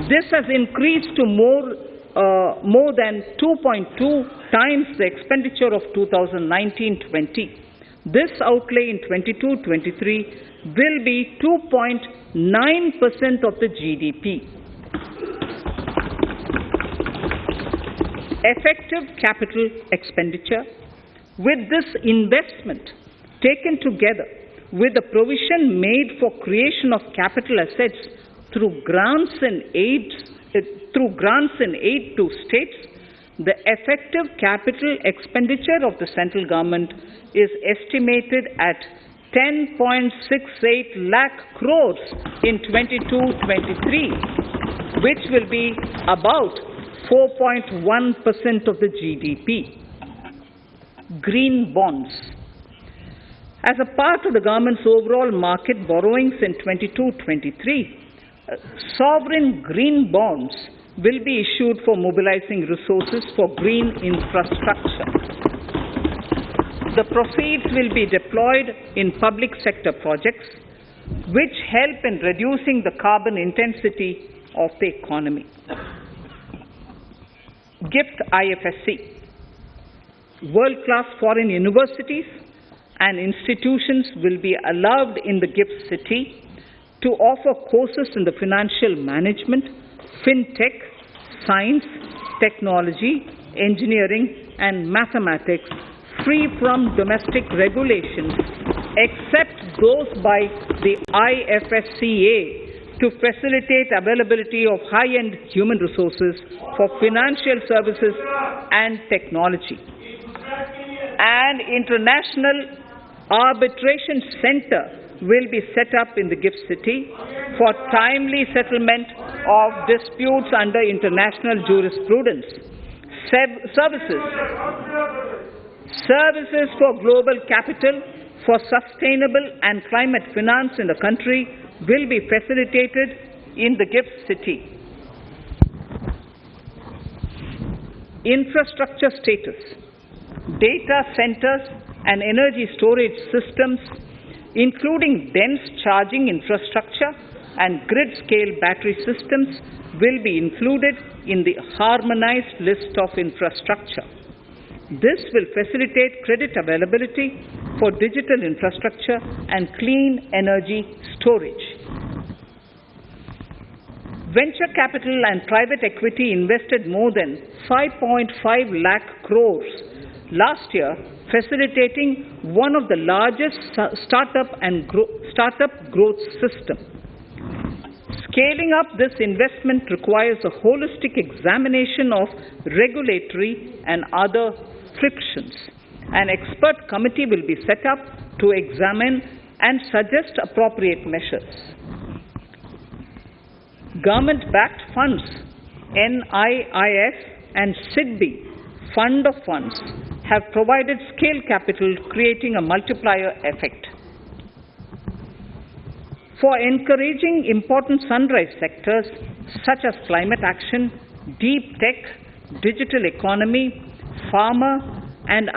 This has increased to more than 2.2 times the expenditure of 2019-20. This outlay in 22-23 will be 2.9% of the GDP. Effective capital expenditure. With this investment taken together with the provision made for creation of capital assets through grants and aid to states, the effective capital expenditure of the central government is estimated at 10.68 lakh crores in 22-23, which will be about 4.1% of the GDP. Green bonds. As a part of the government's overall market borrowings in 22-23, sovereign green bonds will be issued for mobilizing resources for green infrastructure. The proceeds will be deployed in public sector projects which help in reducing the carbon intensity of the economy. GIFT IFSC. World-class foreign universities and institutions will be allowed in the GIFT city to offer courses in the financial management, fintech, science, technology, engineering, and mathematics free from domestic regulations, except those by the IFSCA to facilitate availability of high-end human resources for financial services and technology. An international arbitration center will be set up in the GIFT city for timely settlement of disputes under international jurisprudence. Services for global capital for sustainable and climate finance in the country will be facilitated in the GIFT city. Infrastructure status. Data centers and energy storage systems, including dense charging infrastructure and grid-scale battery systems, will be included in the harmonized list of infrastructure. This will facilitate credit availability for digital infrastructure and clean energy storage. Venture capital and private equity invested more than 5.5 lakh crores last year, facilitating one of the largest startup growth system. Scaling up this investment requires a holistic examination of regulatory and other frictions. An expert committee will be set up to examine and suggest appropriate measures. Government-backed funds, NIIF and SIDBI, Fund of Funds, have provided scale capital, creating a multiplier effect. For encouraging important sunrise sectors such as climate action, deep tech, digital economy, pharma, and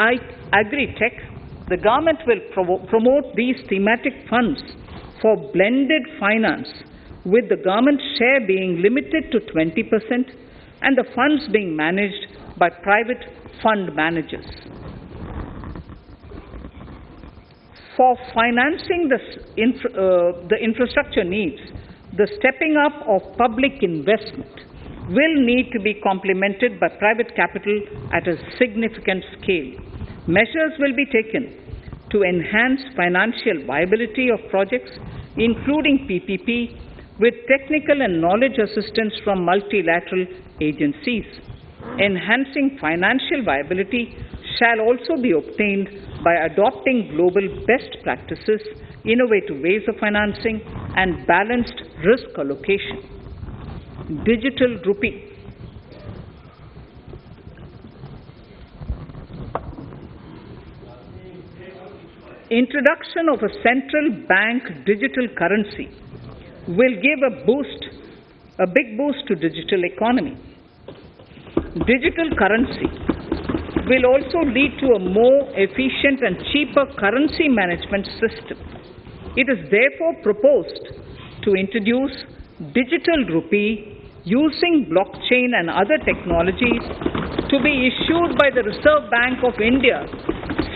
agri-tech, the government will promote these thematic funds for blended finance, with the government share being limited to 20% and the funds being managed by private fund managers. For financing the infrastructure needs, the stepping up of public investment will need to be complemented by private capital at a significant scale. Measures will be taken to enhance financial viability of projects, including PPP, with technical and knowledge assistance from multilateral agencies. Enhancing financial viability shall also be obtained by adopting global best practices, innovative ways of financing, and balanced risk allocation. Digital rupee. Introduction of a central bank digital currency will give a big boost to digital economy. Digital currency will also lead to a more efficient and cheaper currency management system. It is therefore proposed to introduce digital rupee using blockchain and other technologies to be issued by the Reserve Bank of India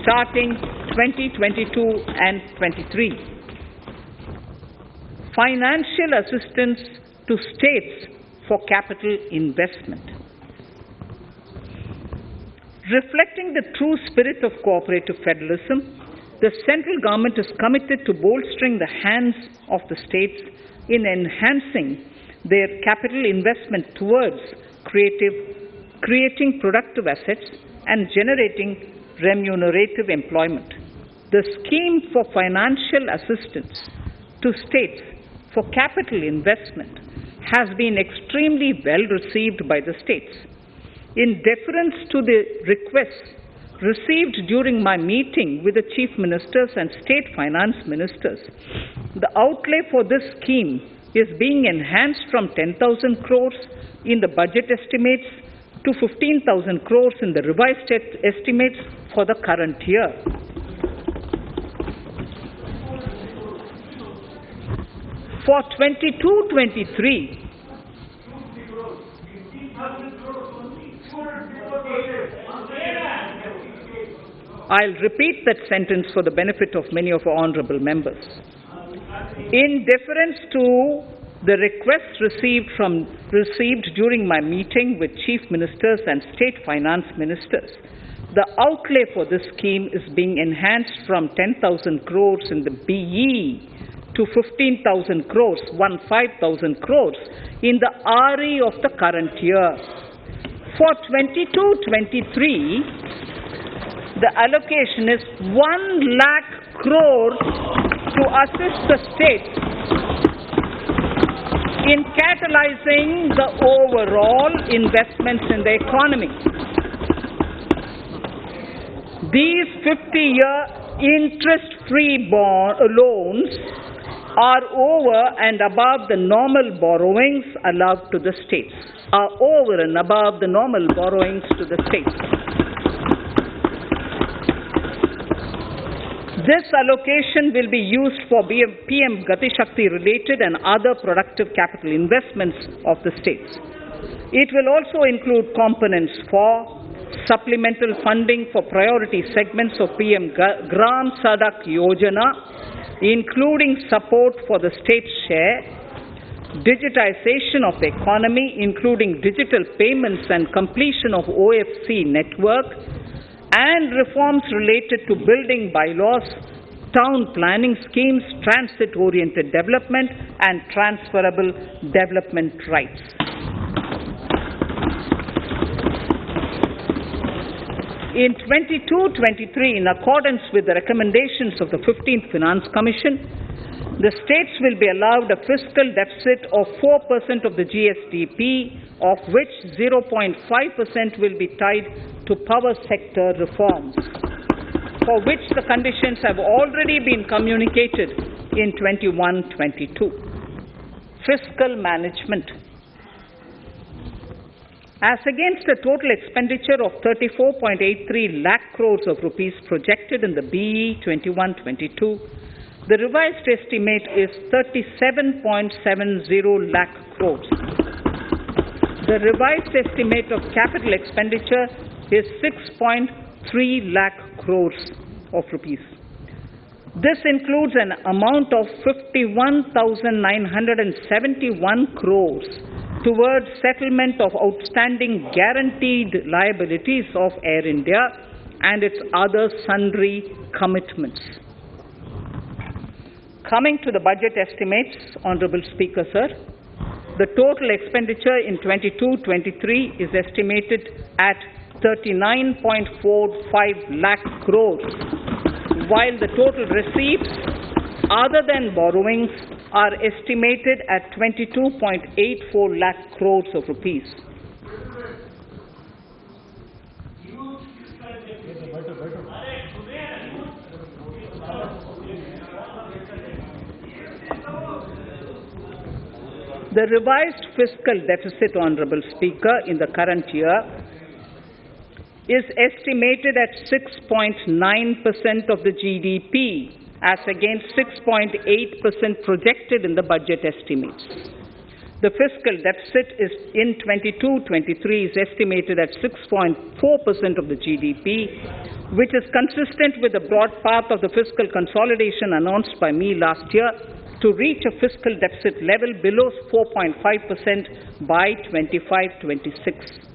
starting 2022 and 23. Financial assistance to states for capital investment. Reflecting the true spirit of cooperative federalism, the central government is committed to bolstering the hands of the states in enhancing their capital investment towards creating productive assets and generating remunerative employment. The scheme for financial assistance to states for capital investment has been extremely well received by the states. In deference to the requests received during my meeting with the chief ministers and state finance ministers, the outlay for this scheme is being enhanced from 10,000 crores in the budget estimates to 15,000 crores in the revised estimates for the current year. For 22-23, I'll repeat that sentence for the benefit of many of our honorable members. In deference to the requests received during my meeting with chief ministers and state finance ministers, the outlay for this scheme is being enhanced from 10,000 crores in the BE to 15,000 crores, 15,000 crores in the RE of the current year. For 22-23, the allocation is 1 lakh crores to assist the states in catalyzing the overall investments in the economy. These 50-year interest-free loans are over and above the normal borrowings allowed to the states, This allocation will be used for PM Gati Shakti related and other productive capital investments of the states. It will also include components for supplemental funding for priority segments of PM Gram Sadak Yojana, including support for the state's share, digitization of the economy, including digital payments and completion of OFC network, and reforms related to building bylaws, town planning schemes, transit-oriented development, and transferable development rights. In 22-23, in accordance with the recommendations of the 15th Finance Commission, the states will be allowed a fiscal deficit of 4% of the GSDP, of which 0.5% will be tied to power sector reforms, for which the conditions have already been communicated in 21-22. Fiscal management. As against a total expenditure of 34.83 lakh crores of rupees projected in the BE 21-22, the revised estimate is 37.70 lakh crores. The revised estimate of capital expenditure is 6.3 lakh crores of rupees. This includes an amount of 51,971 crores towards settlement of outstanding guaranteed liabilities of Air India and its other sundry commitments. Coming to the budget estimates, Honourable Speaker, sir, the total expenditure in 22-23 is estimated at 39.45 lakh crores, while the total receipts other than borrowings are estimated at 22.84 lakh crores of rupees. The revised fiscal deficit, Honourable Speaker, in the current year is estimated at 6.9% of the GDP, as against 6.8% projected in the budget estimates. The fiscal deficit is in 22-23 is estimated at 6.4% of the GDP, which is consistent with the broad path of the fiscal consolidation announced by me last year to reach a fiscal deficit level below 4.5% by 25-26.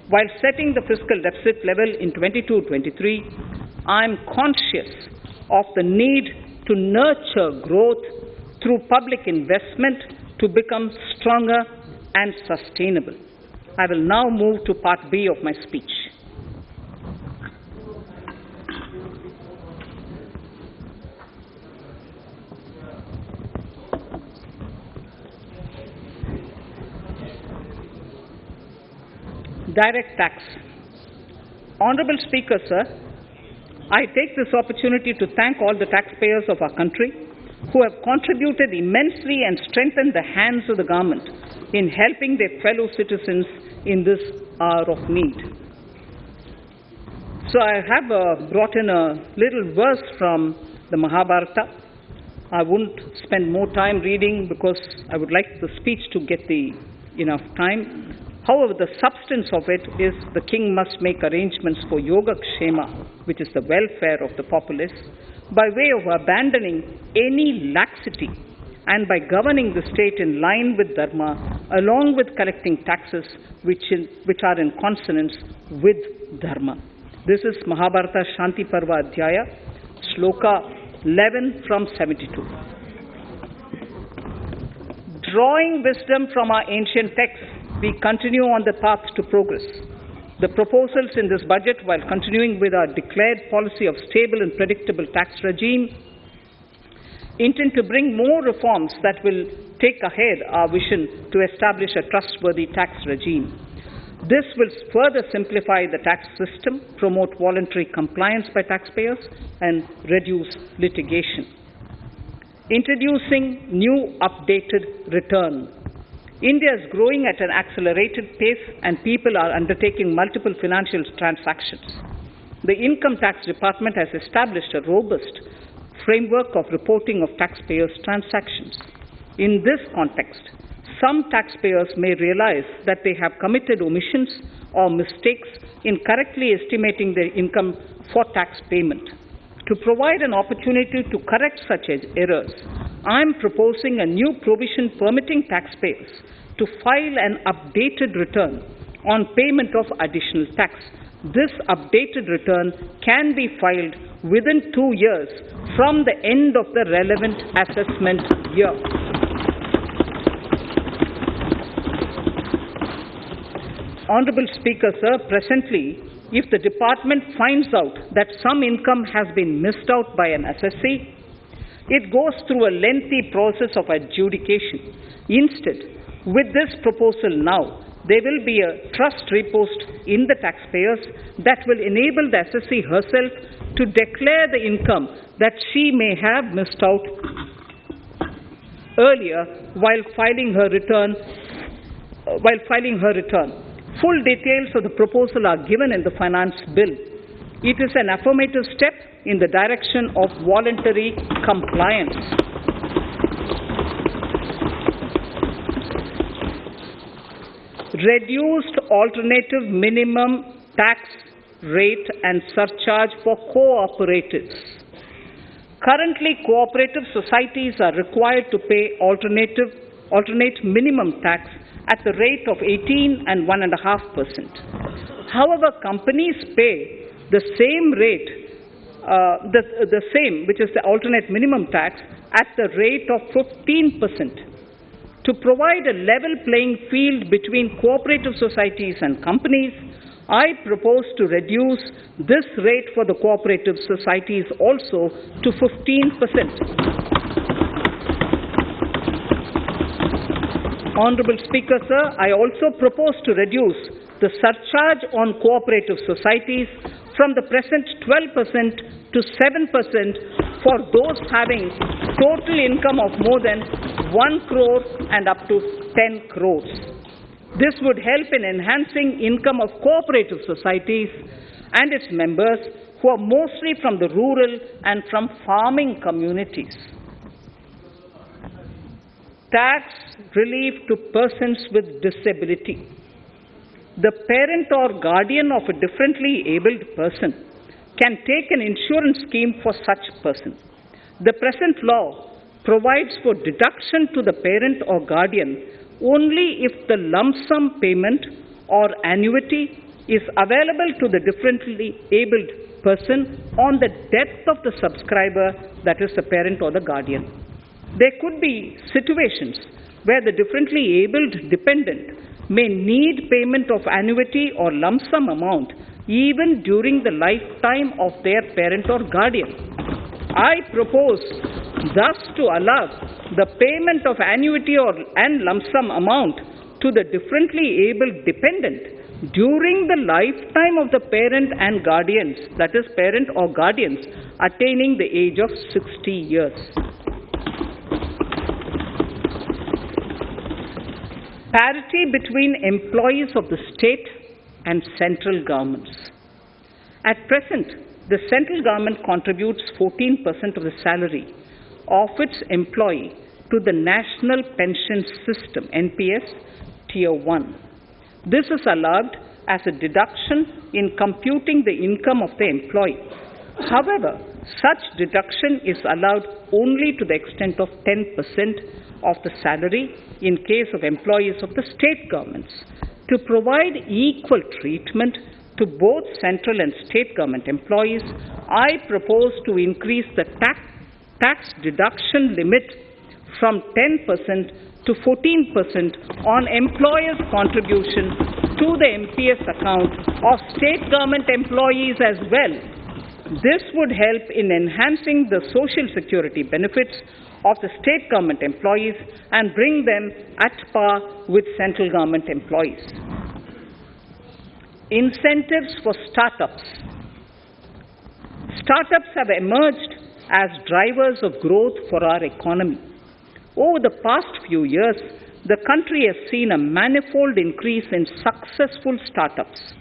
While setting the fiscal deficit level in 22-23, I am conscious of the need to nurture growth through public investment to become stronger and sustainable. I will now move to part B of my speech. Direct tax. Honourable Speaker, sir, I take this opportunity to thank all the taxpayers of our country who have contributed immensely and strengthened the hands of the government in helping their fellow citizens in this hour of need. So I have brought in a little verse from the Mahabharata. I won't spend more time reading because I would like the speech to get enough time. However, the substance of it is the king must make arrangements for yoga kshema, which is the welfare of the populace, by way of abandoning any laxity and by governing the state in line with dharma, along with collecting taxes which are in consonance with dharma. This is Mahabharata Shanti Parva Adhyaya, Shloka 11 from 72. Drawing wisdom from our ancient texts, we continue on the path to progress. The proposals in this budget, while continuing with our declared policy of stable and predictable tax regime, intend to bring more reforms that will take ahead our vision to establish a trustworthy tax regime. This will further simplify the tax system, promote voluntary compliance by taxpayers, and reduce litigation. Introducing new updated return. India is growing at an accelerated pace and people are undertaking multiple financial transactions. The Income Tax Department has established a robust framework of reporting of taxpayers' transactions. In this context, some taxpayers may realize that they have committed omissions or mistakes in correctly estimating their income for tax payment. To provide an opportunity to correct such errors, I am proposing a new provision permitting taxpayers to file an updated return on payment of additional tax. This updated return can be filed within 2 years from the end of the relevant assessment year. Honourable Speaker, sir, presently, if the department finds out that some income has been missed out by an assessee, it goes through a lengthy process of adjudication. Instead, with this proposal now, there will be a trust repost in the taxpayers that will enable the assessee herself to declare the income that she may have missed out earlier while filing her return. Full details of the proposal are given in the finance bill. It is an affirmative step in the direction of voluntary compliance. Reduced alternative minimum tax rate and surcharge for cooperatives. Currently, cooperative societies are required to pay alternate minimum tax at the rate of 18 and 1.5%. However, companies pay the same rate, the same, which is the alternate minimum tax, at the rate of 15%. To provide a level playing field between cooperative societies and companies, I propose to reduce this rate for the cooperative societies also to 15%. Honourable Speaker, sir, I also propose to reduce the surcharge on cooperative societies from the present 12% to 7% for those having total income of more than 1 crore and up to 10 crores. This would help in enhancing income of cooperative societies and its members who are mostly from the rural and from farming communities. Tax relief to persons with disability. The parent or guardian of a differently abled person can take an insurance scheme for such person. The present law provides for deduction to the parent or guardian only if the lump sum payment or annuity is available to the differently abled person on the death of the subscriber, that is the parent or the guardian. There could be situations where the differently abled dependent may need payment of annuity or lump sum amount even during the lifetime of their parent or guardian. I propose thus to allow the payment of annuity and lump sum amount to the differently abled dependent during the lifetime of the parent and guardians, that is parent or guardians, attaining the age of 60 years. Parity between employees of the state and central governments. At present, the central government contributes 14% of the salary of its employee to the National Pension System, NPS, Tier 1. This is allowed as a deduction in computing the income of the employee. However, such deduction is allowed only to the extent of 10% of the salary in case of employees of the state governments. To provide equal treatment to both central and state government employees, I propose to increase the tax deduction limit from 10% to 14% on employers' contribution to the MPS account of state government employees as well. This would help in enhancing the social security benefits of the state government employees and bring them at par with central government employees. Incentives for startups. Startups have emerged as drivers of growth for our economy. Over the past few years, the country has seen a manifold increase in successful startups.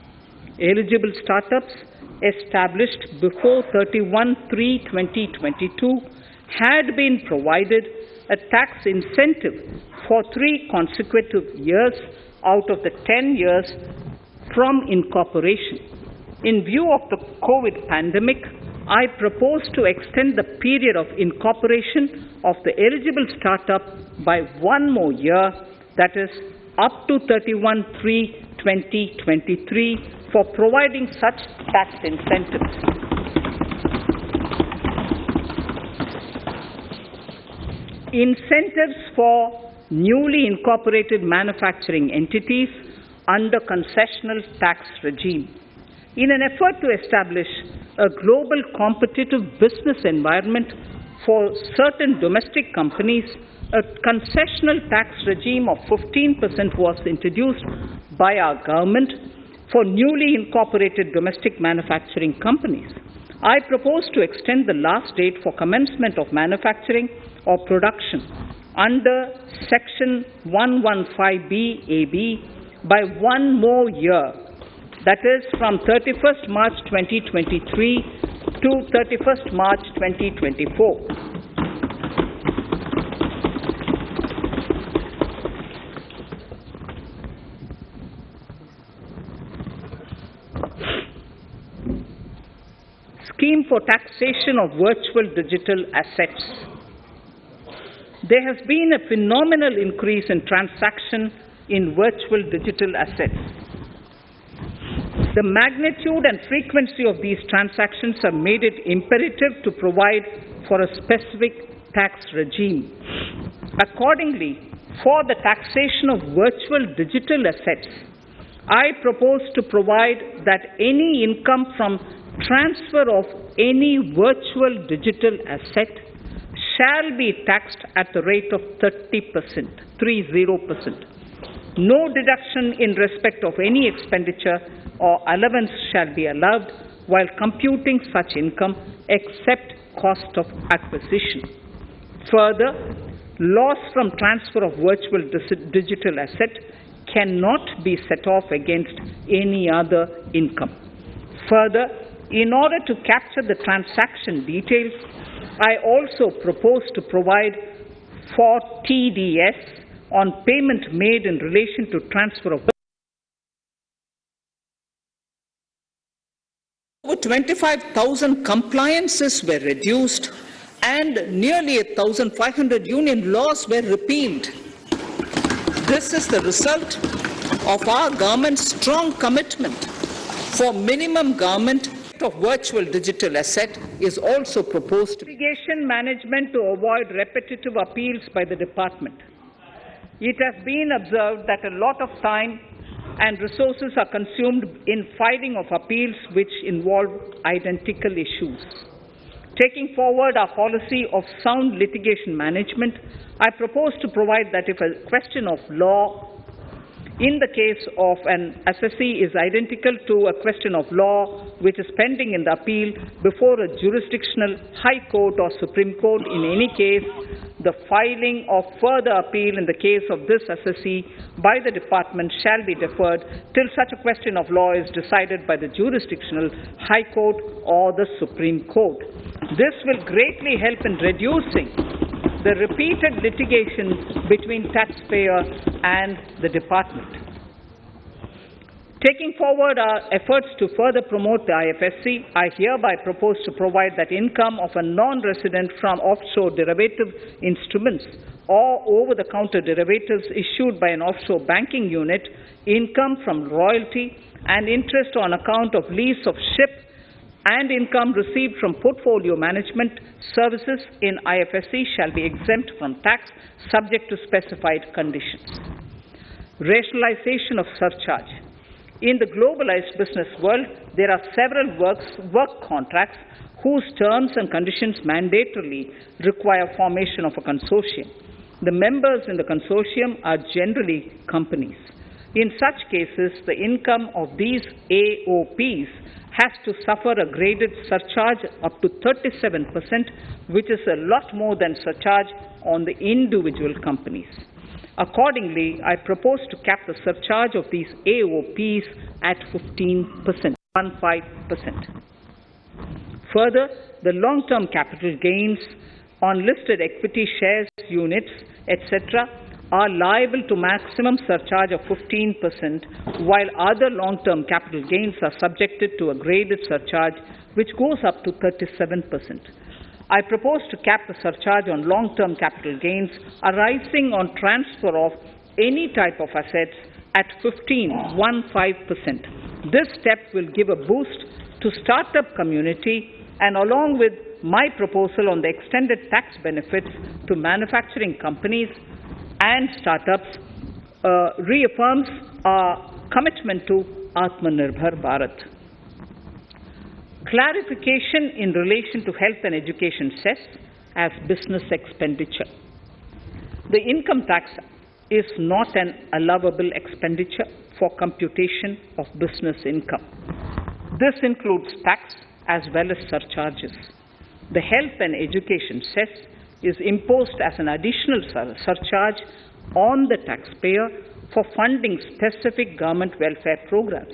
Eligible startups established before 31/3/2022 had been provided a tax incentive for 3 consecutive years out of the 10 years from incorporation. In view of the COVID pandemic, I propose to extend the period of incorporation of the eligible startup by 1 more year, that is, up to 31/3/2023, for providing such tax incentives. Incentives for newly incorporated manufacturing entities under concessional tax regime. In an effort to establish a global competitive business environment for certain domestic companies, a concessional tax regime of 15% was introduced by our government for newly incorporated domestic manufacturing companies. I propose to extend the last date for commencement of manufacturing or production under Section 115B(ab) by 1 more year, that is from 31st March 2023 to 31st March 2024. Scheme for taxation of virtual digital assets. There has been a phenomenal increase in transaction in virtual digital assets. The magnitude and frequency of these transactions have made it imperative to provide for a specific tax regime. Accordingly, for the taxation of virtual digital assets, I propose to provide that any income from transfer of any virtual digital asset shall be taxed at the rate of 30%. No deduction in respect of any expenditure or allowance shall be allowed while computing such income except cost of acquisition. Further, loss from transfer of virtual digital asset cannot be set off against any other income. Further, in order to capture the transaction details, I also propose to provide for TDS on payment made in relation to transfer of over 25,000 compliances were reduced and nearly 1,500 union laws were repealed. This is the result of our government's strong commitment for minimum government of virtual digital asset is also proposed. Litigation management to avoid repetitive appeals by the department. It has been observed that a lot of time and resources are consumed in filing of appeals which involve identical issues. Taking forward our policy of sound litigation management, I propose to provide that if a question of law in the case of an assessee is identical to a question of law which is pending in the appeal before a jurisdictional high court or Supreme Court, in any case, the filing of further appeal in the case of this assessee by the department shall be deferred till such a question of law is decided by the jurisdictional high court or the Supreme Court. This will greatly help in reducing the repeated litigation between taxpayer and the department. Taking forward our efforts to further promote the IFSC, I hereby propose to provide that income of a non-resident from offshore derivative instruments or over-the-counter derivatives issued by an offshore banking unit, income from royalty and interest on account of lease of ship, and income received from portfolio management services in IFSC shall be exempt from tax subject to specified conditions. Rationalization of surcharge. In the globalized business world, there are several work contracts whose terms and conditions mandatorily require formation of a consortium. The members in the consortium are generally companies. In such cases, the income of these AOPs has to suffer a graded surcharge up to 37%, which is a lot more than surcharge on the individual companies. Accordingly, I propose to cap the surcharge of these AOPs at 15%. Further, the long-term capital gains on listed equity shares, units, etc., are liable to maximum surcharge of 15%, while other long-term capital gains are subjected to a graded surcharge which goes up to 37%. I propose to cap the surcharge on long-term capital gains arising on transfer of any type of assets at 15%. This step will give a boost to startup community, and along with my proposal on the extended tax benefits to manufacturing companies and startups, reaffirms our commitment to Atmanirbhar Bharat. Clarification in relation to health and education cess as business expenditure. The income tax is not an allowable expenditure for computation of business income. This includes tax as well as surcharges. The health and education cess is imposed as an additional surcharge on the taxpayer for funding specific government welfare programs.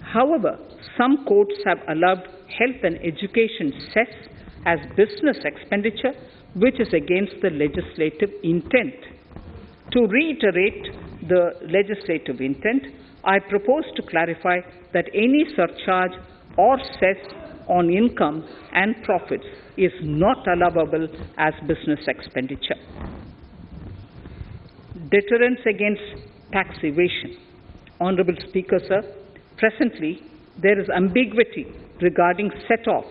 However, some courts have allowed health and education cess as business expenditure, which is against the legislative intent. To reiterate the legislative intent, I propose to clarify that any surcharge or cess on income and profits is not allowable as business expenditure. Deterrence against tax evasion. Honorable Speaker, sir, presently there is ambiguity regarding set-off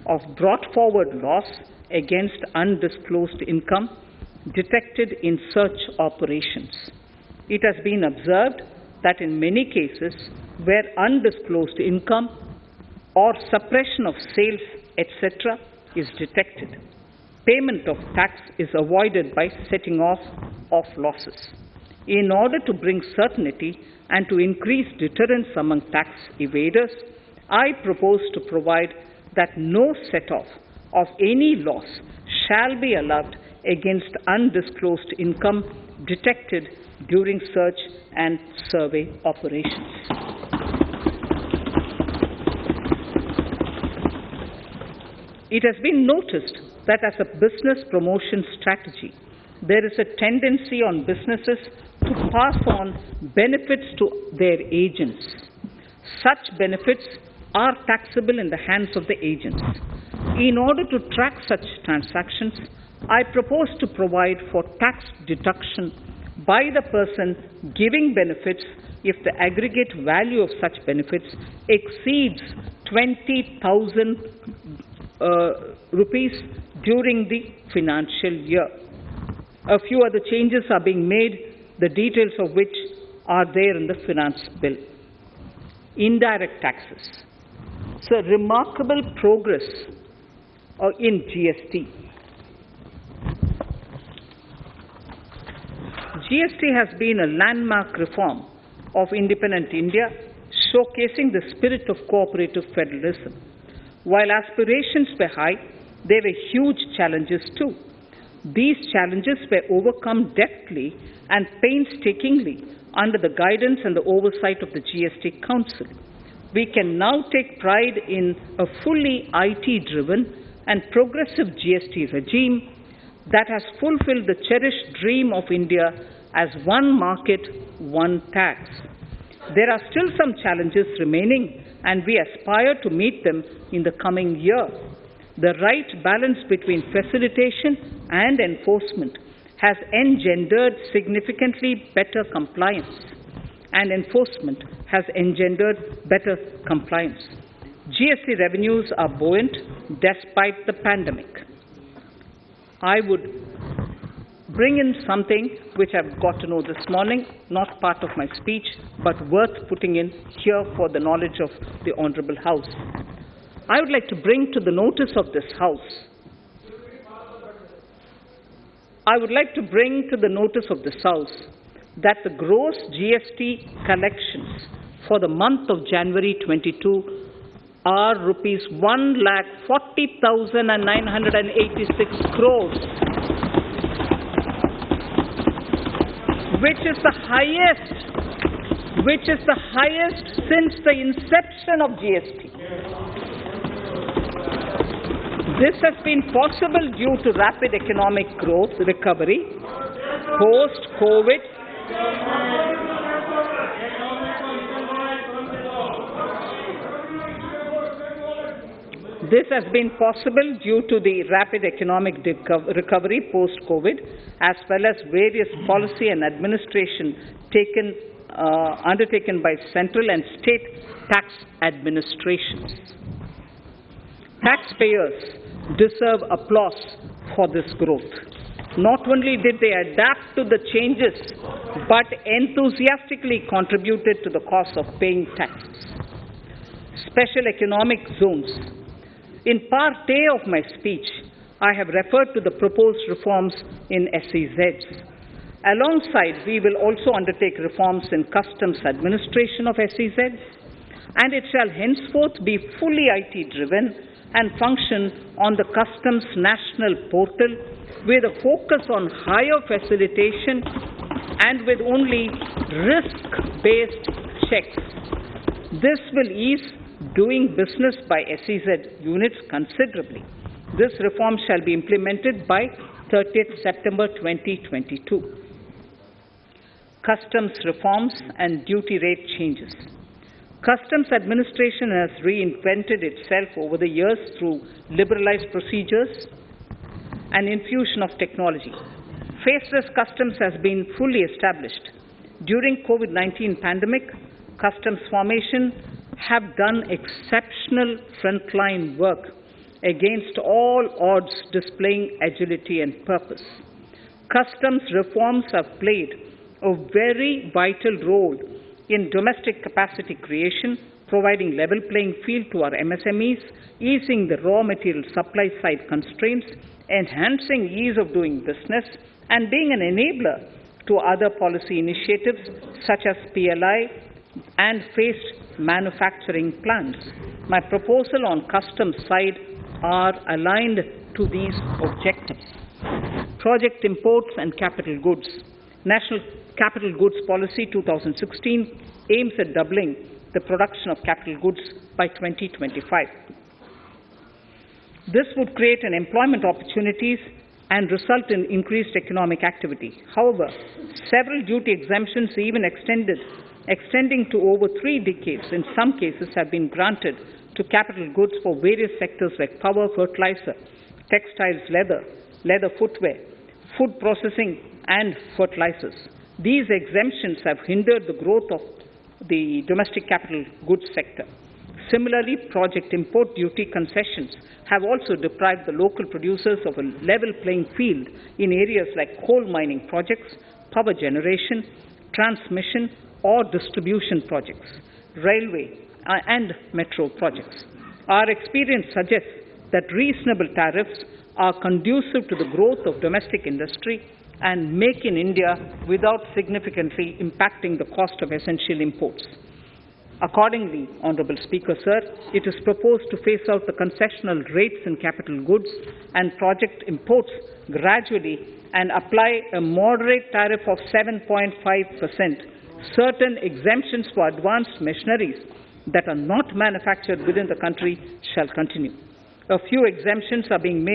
of brought forward loss against undisclosed income detected in search operations. It has been observed that in many cases where undisclosed income or suppression of sales, etc., is detected, payment of tax is avoided by setting off of losses. In order to bring certainty and to increase deterrence among tax evaders, I propose to provide that no set-off of any loss shall be allowed against undisclosed income detected during search and survey operations. It has been noticed that as a business promotion strategy, there is a tendency on businesses to pass on benefits to their agents. Such benefits are taxable in the hands of the agents. In order to track such transactions, I propose to provide for tax deduction by the person giving benefits if the aggregate value of such benefits exceeds 20,000 rupees during the financial year. A few other changes are being made, the details of which are there in the finance bill. Indirect taxes. So remarkable progress in GST. GST has been a landmark reform of independent India, showcasing the spirit of cooperative federalism. While aspirations were high, there were huge challenges too. These challenges were overcome deftly and painstakingly under the guidance and the oversight of the GST Council. We can now take pride in a fully IT-driven and progressive GST regime that has fulfilled the cherished dream of India as one market, one tax. There are still some challenges remaining, and we aspire to meet them in the coming year. The right balance between facilitation and enforcement has engendered significantly better compliance, and enforcement has engendered better compliance. GST revenues are buoyant despite the pandemic. I would bring in something which I've got to know this morning, not part of my speech, but worth putting in here for the knowledge of the Honourable House. I would like to bring to the notice of this House that the gross GST collections for the month of January 22 are rupees 1,40,986 crores, which is the highest since the inception of GST. This has been possible due to rapid economic growth, recovery, post-COVID, This has been possible due to the rapid economic recovery post-COVID, as well as various policy and administration undertaken by central and state tax administrations. Taxpayers deserve applause for this growth. Not only did they adapt to the changes, but enthusiastically contributed to the cost of paying taxes. Special economic zones. In part A of my speech, I have referred to the proposed reforms in SEZs. Alongside, we will also undertake reforms in customs administration of SEZs, and it shall henceforth be fully IT-driven and function on the customs national portal with a focus on higher facilitation and with only risk-based checks. This will ease doing business by SEZ units considerably. This reform shall be implemented by 30th September 2022. Customs reforms and duty rate changes. Customs administration has reinvented itself over the years through liberalized procedures and infusion of technology. Faceless customs has been fully established. During COVID-19 pandemic, customs formation have done exceptional frontline work against all odds, displaying agility and purpose. Customs reforms have played a very vital role in domestic capacity creation, providing level playing field to our MSMEs, easing the raw material supply side constraints, enhancing ease of doing business, and being an enabler to other policy initiatives such as PLI and phased manufacturing plans. My proposal on customs side are aligned to these objectives. Project imports and capital goods. National Capital Goods Policy 2016 aims at doubling the production of capital goods by 2025. This would create an employment opportunities and result in increased economic activity. However, several duty exemptions, even extending to over 3 decades, in some cases have been granted to capital goods for various sectors like power, fertilizer, textiles, leather footwear, food processing, and fertilizers. These exemptions have hindered the growth of the domestic capital goods sector. Similarly, project import duty concessions have also deprived the local producers of a level playing field in areas like coal mining projects, power generation, transmission or distribution projects, railway and metro projects. Our experience suggests that reasonable tariffs are conducive to the growth of domestic industry and make in India without significantly impacting the cost of essential imports. Accordingly, Honourable Speaker, sir, it is proposed to phase out the concessional rates in capital goods and project imports gradually and apply a moderate tariff of 7.5%. Certain exemptions for advanced machineries that are not manufactured within the country shall continue. A few exemptions are being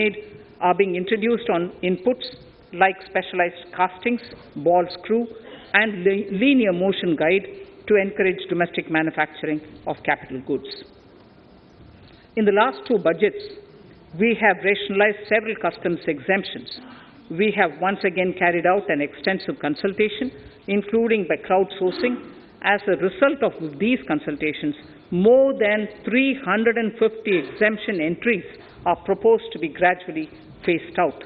introduced on inputs like specialized castings, ball screw, and linear motion guide to encourage domestic manufacturing of capital goods. In the last 2 budgets, we have rationalized several customs exemptions. We have once again carried out an extensive consultation, including by crowdsourcing. As a result of these consultations, more than 350 exemption entries are proposed to be gradually phased out.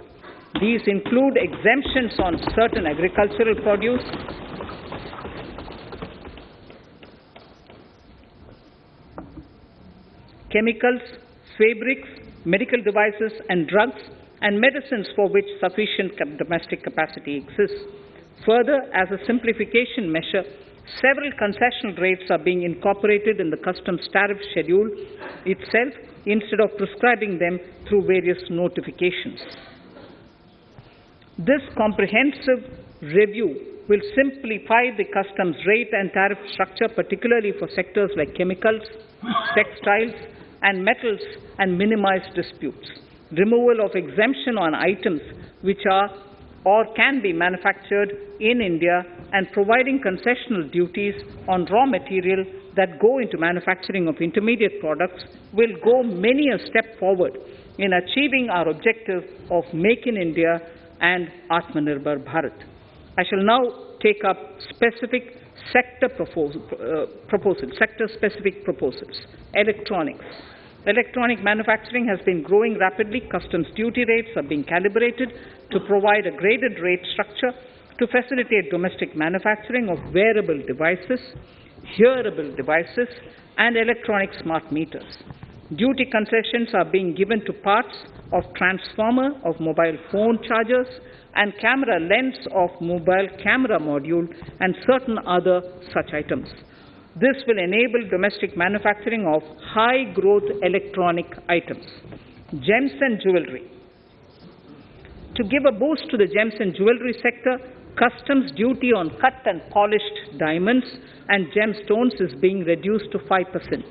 These include exemptions on certain agricultural produce, chemicals, fabrics, medical devices and drugs, and medicines for which sufficient domestic capacity exists. Further, as a simplification measure, several concessional rates are being incorporated in the customs tariff schedule itself instead of prescribing them through various notifications. This comprehensive review will simplify the customs rate and tariff structure, particularly for sectors like chemicals, textiles, and metals, and minimize disputes. Removal of exemption on items which are or can be manufactured in India and providing concessional duties on raw material that go into manufacturing of intermediate products will go many a step forward in achieving our objective of Make in India and Atmanirbhar Bharat. I shall now take up specific sector-specific proposals. Electronics. Electronic manufacturing has been growing rapidly. Customs duty rates are being calibrated to provide a graded rate structure to facilitate domestic manufacturing of wearable devices, hearable devices, and electronic smart meters. Duty concessions are being given to parts of transformer of mobile phone chargers and camera lens of mobile camera module and certain other such items. This will enable domestic manufacturing of high-growth electronic items. Gems and jewelry. To give a boost to the gems and jewelry sector, customs duty on cut and polished diamonds and gemstones is being reduced to 5%.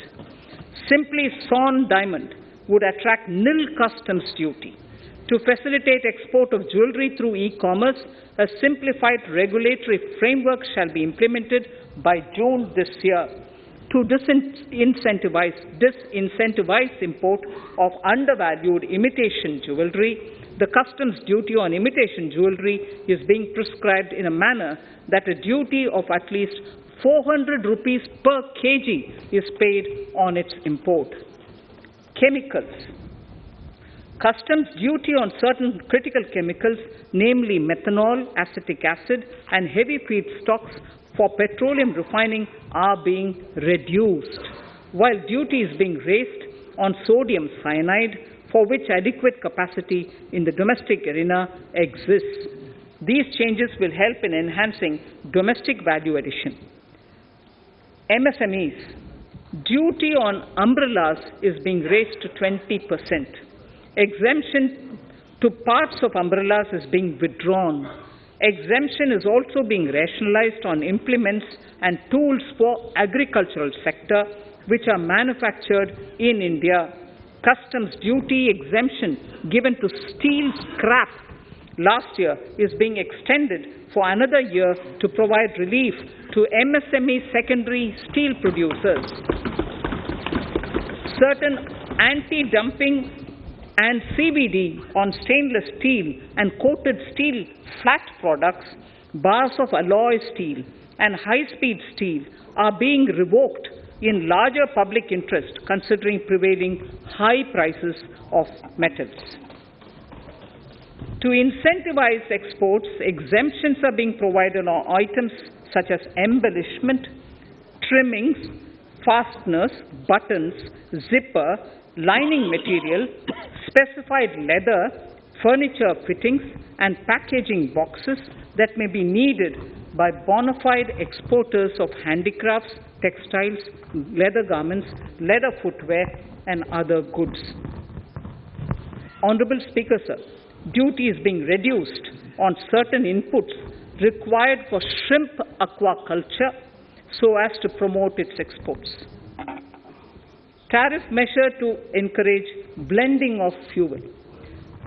Simply sawn diamond would attract nil customs duty. To facilitate export of jewelry through e-commerce, a simplified regulatory framework shall be implemented by June this year. to disincentivize import of undervalued imitation jewelry, the customs duty on imitation jewelry is being prescribed in a manner that a duty of at least 400 rupees per kg is paid on its import. Chemicals. Customs duty on certain critical chemicals, namely methanol, acetic acid, and heavy feedstocks for petroleum refining, are being reduced, while duty is being raised on sodium cyanide, for which adequate capacity in the domestic arena exists. These changes will help in enhancing domestic value addition. MSMEs. Duty on umbrellas is being raised to 20%. Exemption to parts of umbrellas is being withdrawn. Exemption is also being rationalized on implements and tools for agricultural sector which are manufactured in India. Customs duty exemption given to steel scrap last year is being extended for another year to provide relief to MSME secondary steel producers. Certain anti-dumping and CVD on stainless steel and coated steel flat products, bars of alloy steel and high-speed steel are being revoked in larger public interest considering prevailing high prices of metals. To incentivize exports, exemptions are being provided on items such as embellishment, trimmings, fasteners, buttons, zipper, lining material, specified leather, furniture fittings, and packaging boxes that may be needed by bona fide exporters of handicrafts, textiles, leather garments, leather footwear, and other goods. Honorable Speaker, sir, duty is being reduced on certain inputs required for shrimp aquaculture so as to promote its exports. Tariff measure to encourage blending of fuel.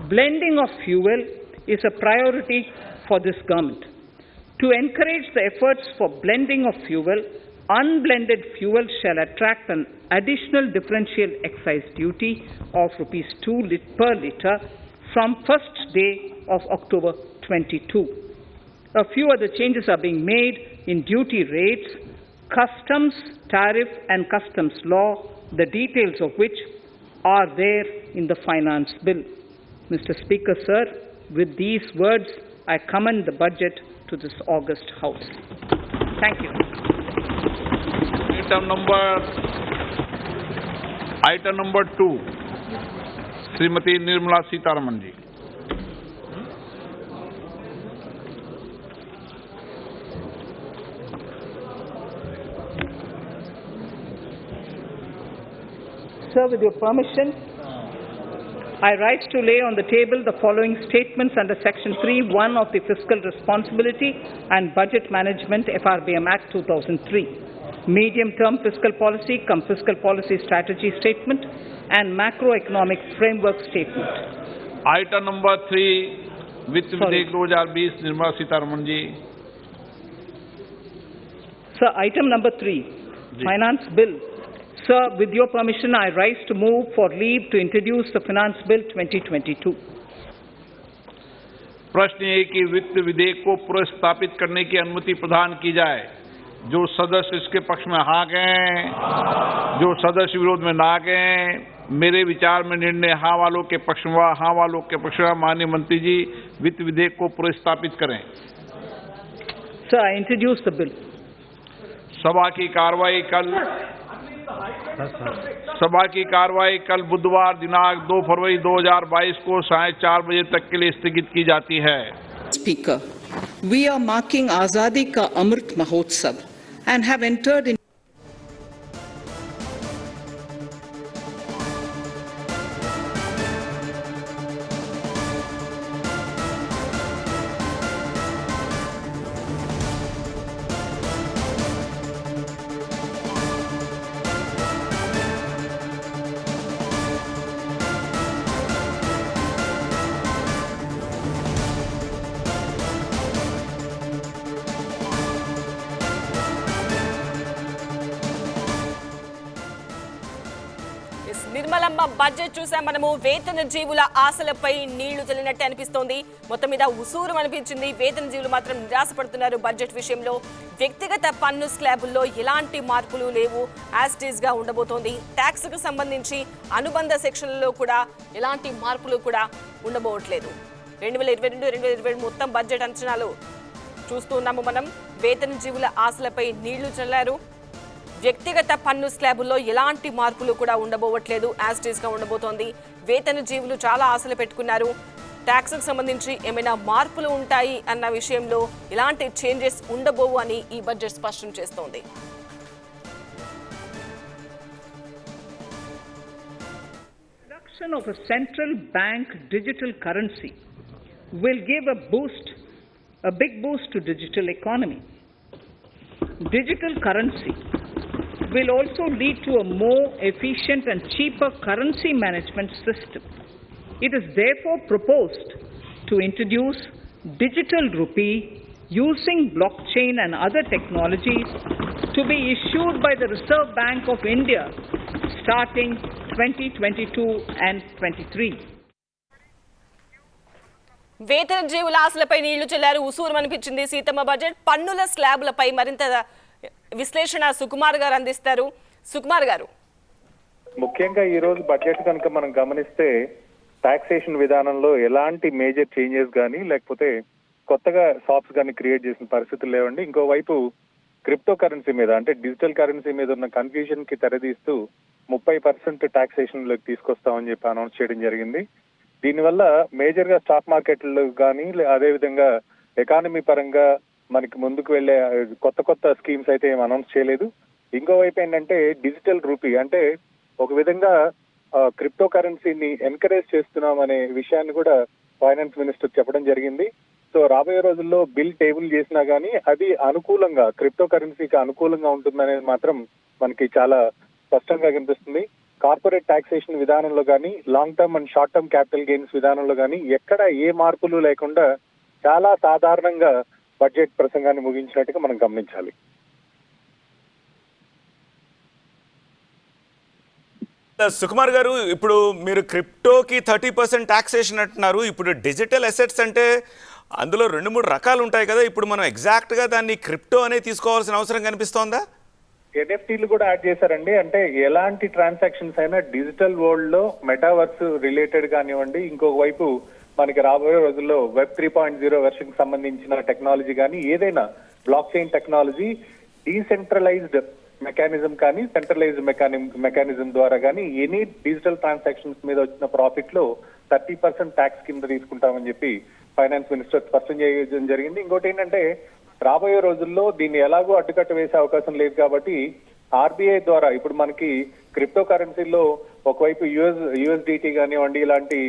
Blending of fuel is a priority for this government. To encourage the efforts for blending of fuel, unblended fuel shall attract an additional differential excise duty of rupees 2 per litre from first day of October 22. A few other changes are being made in duty rates, customs, tariff and customs law, the details of which are there in the finance bill. Mr. Speaker, sir, with these words, I commend the budget to this august House. Thank you. Item number 2, Srimati Nirmala Sitharaman ji. Sir, with your permission, I rise to lay on the table the following statements under Section 3(1) of the Fiscal Responsibility and Budget Management FRBM Act 2003. Medium-term fiscal policy cum fiscal policy strategy statement and macroeconomic framework statement. Item number 3, Vitt Videk 2020, Nirmala Sitharaman ji. Sir, item number 3, Finance Bill. Sir, with your permission, I rise to move for leave to introduce the Finance Bill 2022. प्रश्न ये कि वित्त विधेयक को पुनर्स्थापित करने की अनुमति प्रदान की जाए। जो सदस्य इसके पक्ष में हाँ कहें, जो सदस्य विरोध में ना कहें, मेरे विचार में निर्णय हाँ वालों के पक्ष में, हाँ वालों के पक्ष में। माननीय मंत्री जी, वित्त विधेयक को पुनर्स्थापित करें। Sir, I introduce the bill. सभा की कार्रवाई कल बुधवार दिनांक 2 फरवरी 2022 को 4:30 बजे तक के लिए स्थगित की जाती है। Speaker, we are marking Azadi Ka Amrit Mahotsav and have entered in నిర్మలమ్మ బడ్జెట్ చూసాం మనము. వేతన జీవుల ఆశలపై నీళ్లు చల్లినట్టు అనిపిస్తోంది. మొత్తం మీద ఉసూరు అనిపించింది. వేతన జీవులు మాత్రం నిరాశపడుతున్నారు బడ్జెట్ విషయంలో. వ్యక్తిగత పన్ను స్లాబుల్లో ఎలాంటి మార్పులు లేవు, యాస్టీస్ గా ఉండబోతోంది. ట్యాక్స్ కు సంబంధించి అనుబంధ సెక్షన్లలో కూడా ఎలాంటి మార్పులు కూడా ఉండబోవట్లేదు. 2022-2023 మొత్తం బడ్జెట్ అంచనాలు చూస్తున్నాము మనం. వేతన జీవుల ఆశలపై నీళ్లు చల్లారు. వ్యక్తిగత పన్ను స్లాబుల్లో ఎలాంటి మార్పులు కూడా ఉండబోవట్లేదు, యాస్టీస్ గా ఉండబోతోంది. వేతన జీవులు చాలా ఆశలు పెట్టుకున్నారు. ట్యాక్స్ కు సంబంధించి ఏమైనా మార్పులు ఉంటాయి అన్న విషయంలో ఎలాంటి చేంజెస్ ఉండబోవు అని ఈ బడ్జెట్ స్పష్టం చేస్తోంది. Introduction of a central bank digital currency will give a big boost to digital economy. Digital currency will also lead to a more efficient and cheaper currency management system. It is therefore proposed to introduce digital rupee using blockchain and other technologies to be issued by the Reserve Bank of India starting 2022 and 23. వేతన జీవుల ఆశలపై నీళ్లు చెల్లారు. ఉసూరు అనిపించింది సీతమ్మ బడ్జెట్. పన్నుల స్లాబులపై మరింత విశ్లేషణ సుకుమార్ గారు అందిస్తారు. సుకుమార్ గారు, ముఖ్యంగా ఈ రోజు బడ్జెట్ కనుక మనం గమనిస్తే టాక్సేషన్ విధానంలో ఎలాంటి మేజర్ చేంజెస్ కానీ లేకపోతే కొత్తగా షాప్స్ కానీ క్రియేట్ చేసిన పరిస్థితులు లేవండి. ఇంకోవైపు క్రిప్టో కరెన్సీ మీద అంటే డిజిటల్ కరెన్సీ మీద ఉన్న కన్ఫ్యూజన్ కి తెరదీస్తూ 30% టాక్సేషన్ లోకి తీసుకొస్తామని చెప్పి అనౌన్స్ చేయడం జరిగింది. దీనివల్ల మేజర్ గా స్టాక్ మార్కెట్లు కానీ అదే విధంగా ఎకానమీ పరంగా మనకి ముందుకు వెళ్లే కొత్త స్కీమ్స్ అయితే ఏం అనౌన్స్ చేయలేదు. ఇంకోవైపు ఏంటంటే డిజిటల్ రూపీ అంటే ఒక విధంగా క్రిప్టో కరెన్సీని ఎంకరేజ్ చేస్తున్నాం అనే విషయాన్ని కూడా ఫైనాన్స్ మినిస్టర్ చెప్పడం జరిగింది. సో రాబోయే రోజుల్లో బిల్ టేబుల్ చేసినా గానీ అది అనుకూలంగా క్రిప్టో కరెన్సీకి అనుకూలంగా ఉంటుందనేది మాత్రం మనకి చాలా స్పష్టంగా కనిపిస్తుంది. కార్పొరేట్ టాక్సేషన్ విధానంలో కానీ long term and short term capital gains విధానంలో కానీ ఎక్కడ ఏ మార్పులు లేకుండా చాలా సాధారణంగా బడ్జెట్ ప్రసంగాన్ని ముగించినట్టుగా మనం గమనించాలి. సుకుమార్ గారు, ఇప్పుడు మీరు క్రిప్టోకి 30% టాక్సేషన్ అంటున్నారు. ఇప్పుడు డిజిటల్ అసెట్స్ అంటే అందులో 2-3 రకాలు ఉంటాయి కదా. ఇప్పుడు మనం ఎగ్జాక్ట్గా దాన్ని క్రిప్టో అనే తీసుకోవాల్సిన అవసరం కనిపిస్తోందా? ఎన్ఎఫ్టీలు కూడా యాడ్ చేశారండి. అంటే ఎలాంటి ట్రాన్సాక్షన్స్ అయినా డిజిటల్ వరల్డ్ లో మెటావర్స్ రిలేటెడ్ కానివ్వండి, ఇంకొక వైపు మనకి రాబోయే రోజుల్లో వెబ్ 3.0 వెర్షన్ కి సంబంధించిన టెక్నాలజీ కానీ ఏదైనా block chain technology decentralised mechanism కానీ సెంట్రలైజ్డ్ మెకానిజం ద్వారా కానీ ఎనీ డిజిటల్ ట్రాన్సాక్షన్స్ మీద వచ్చిన ప్రాఫిట్ లో 30% ట్యాక్స్ కింద తీసుకుంటామని చెప్పి ఫైనాన్స్ మినిస్టర్ స్పష్టం చేయడం జరిగింది. ఇంకోటి ఏంటంటే రాబోయే రోజుల్లో దీన్ని ఎలాగో అడ్డుకట్ట వేసే అవకాశం లేదు కాబట్టి ఆర్బీఐ ద్వారా ఇప్పుడు మనకి క్రిప్టో కరెన్సీలో ఒకవైపు యుఎస్డిటీ కానివ్వండి ఇలాంటి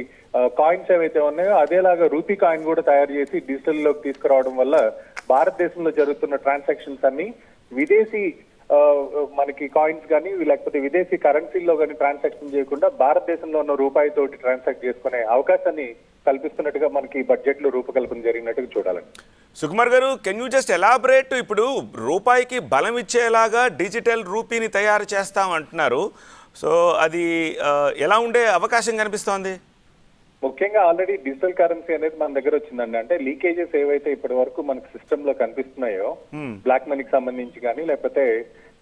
కాయిన్స్ ఏవైతే ఉన్నాయో అదేలాగా రూపీ కాయిన్ కూడా తయారు చేసి డిజిటల్ లోకి తీసుకురావడం వల్ల భారతదేశంలో జరుగుతున్న ట్రాన్సాక్షన్స్ అన్ని విదేశీ మనకి కాయిన్స్ కానీ లేకపోతే విదేశీ కరెన్సీల్లో కానీ ట్రాన్సాక్షన్ చేయకుండా భారతదేశంలో ఉన్న రూపాయితోటి ట్రాన్సాక్ట్ చేసుకునే అవకాశాన్ని కల్పిస్తున్నట్టుగా మనకి బడ్జెట్ లో రూపకల్పన జరిగినట్టుగా చూడాలండి. సుకుమార్ గారు, కెన్ యూ జస్ట్ ఎలాబరేట్? ఇప్పుడు రూపాయికి బలం ఇచ్చేలాగా డిజిటల్ రూపీని తయారు చేస్తాం అంటున్నారు. సో అది ఎలా ఉండే అవకాశం కనిపిస్తోంది? ముఖ్యంగా ఆల్రెడీ డిజిటల్ కరెన్సీ అనేది మన దగ్గర వచ్చిందండి. అంటే లీకేజెస్ ఏవైతే ఇప్పటి వరకు మనకి సిస్టమ్ లో కనిపిస్తున్నాయో బ్లాక్ మనీకి సంబంధించి కానీ లేకపోతే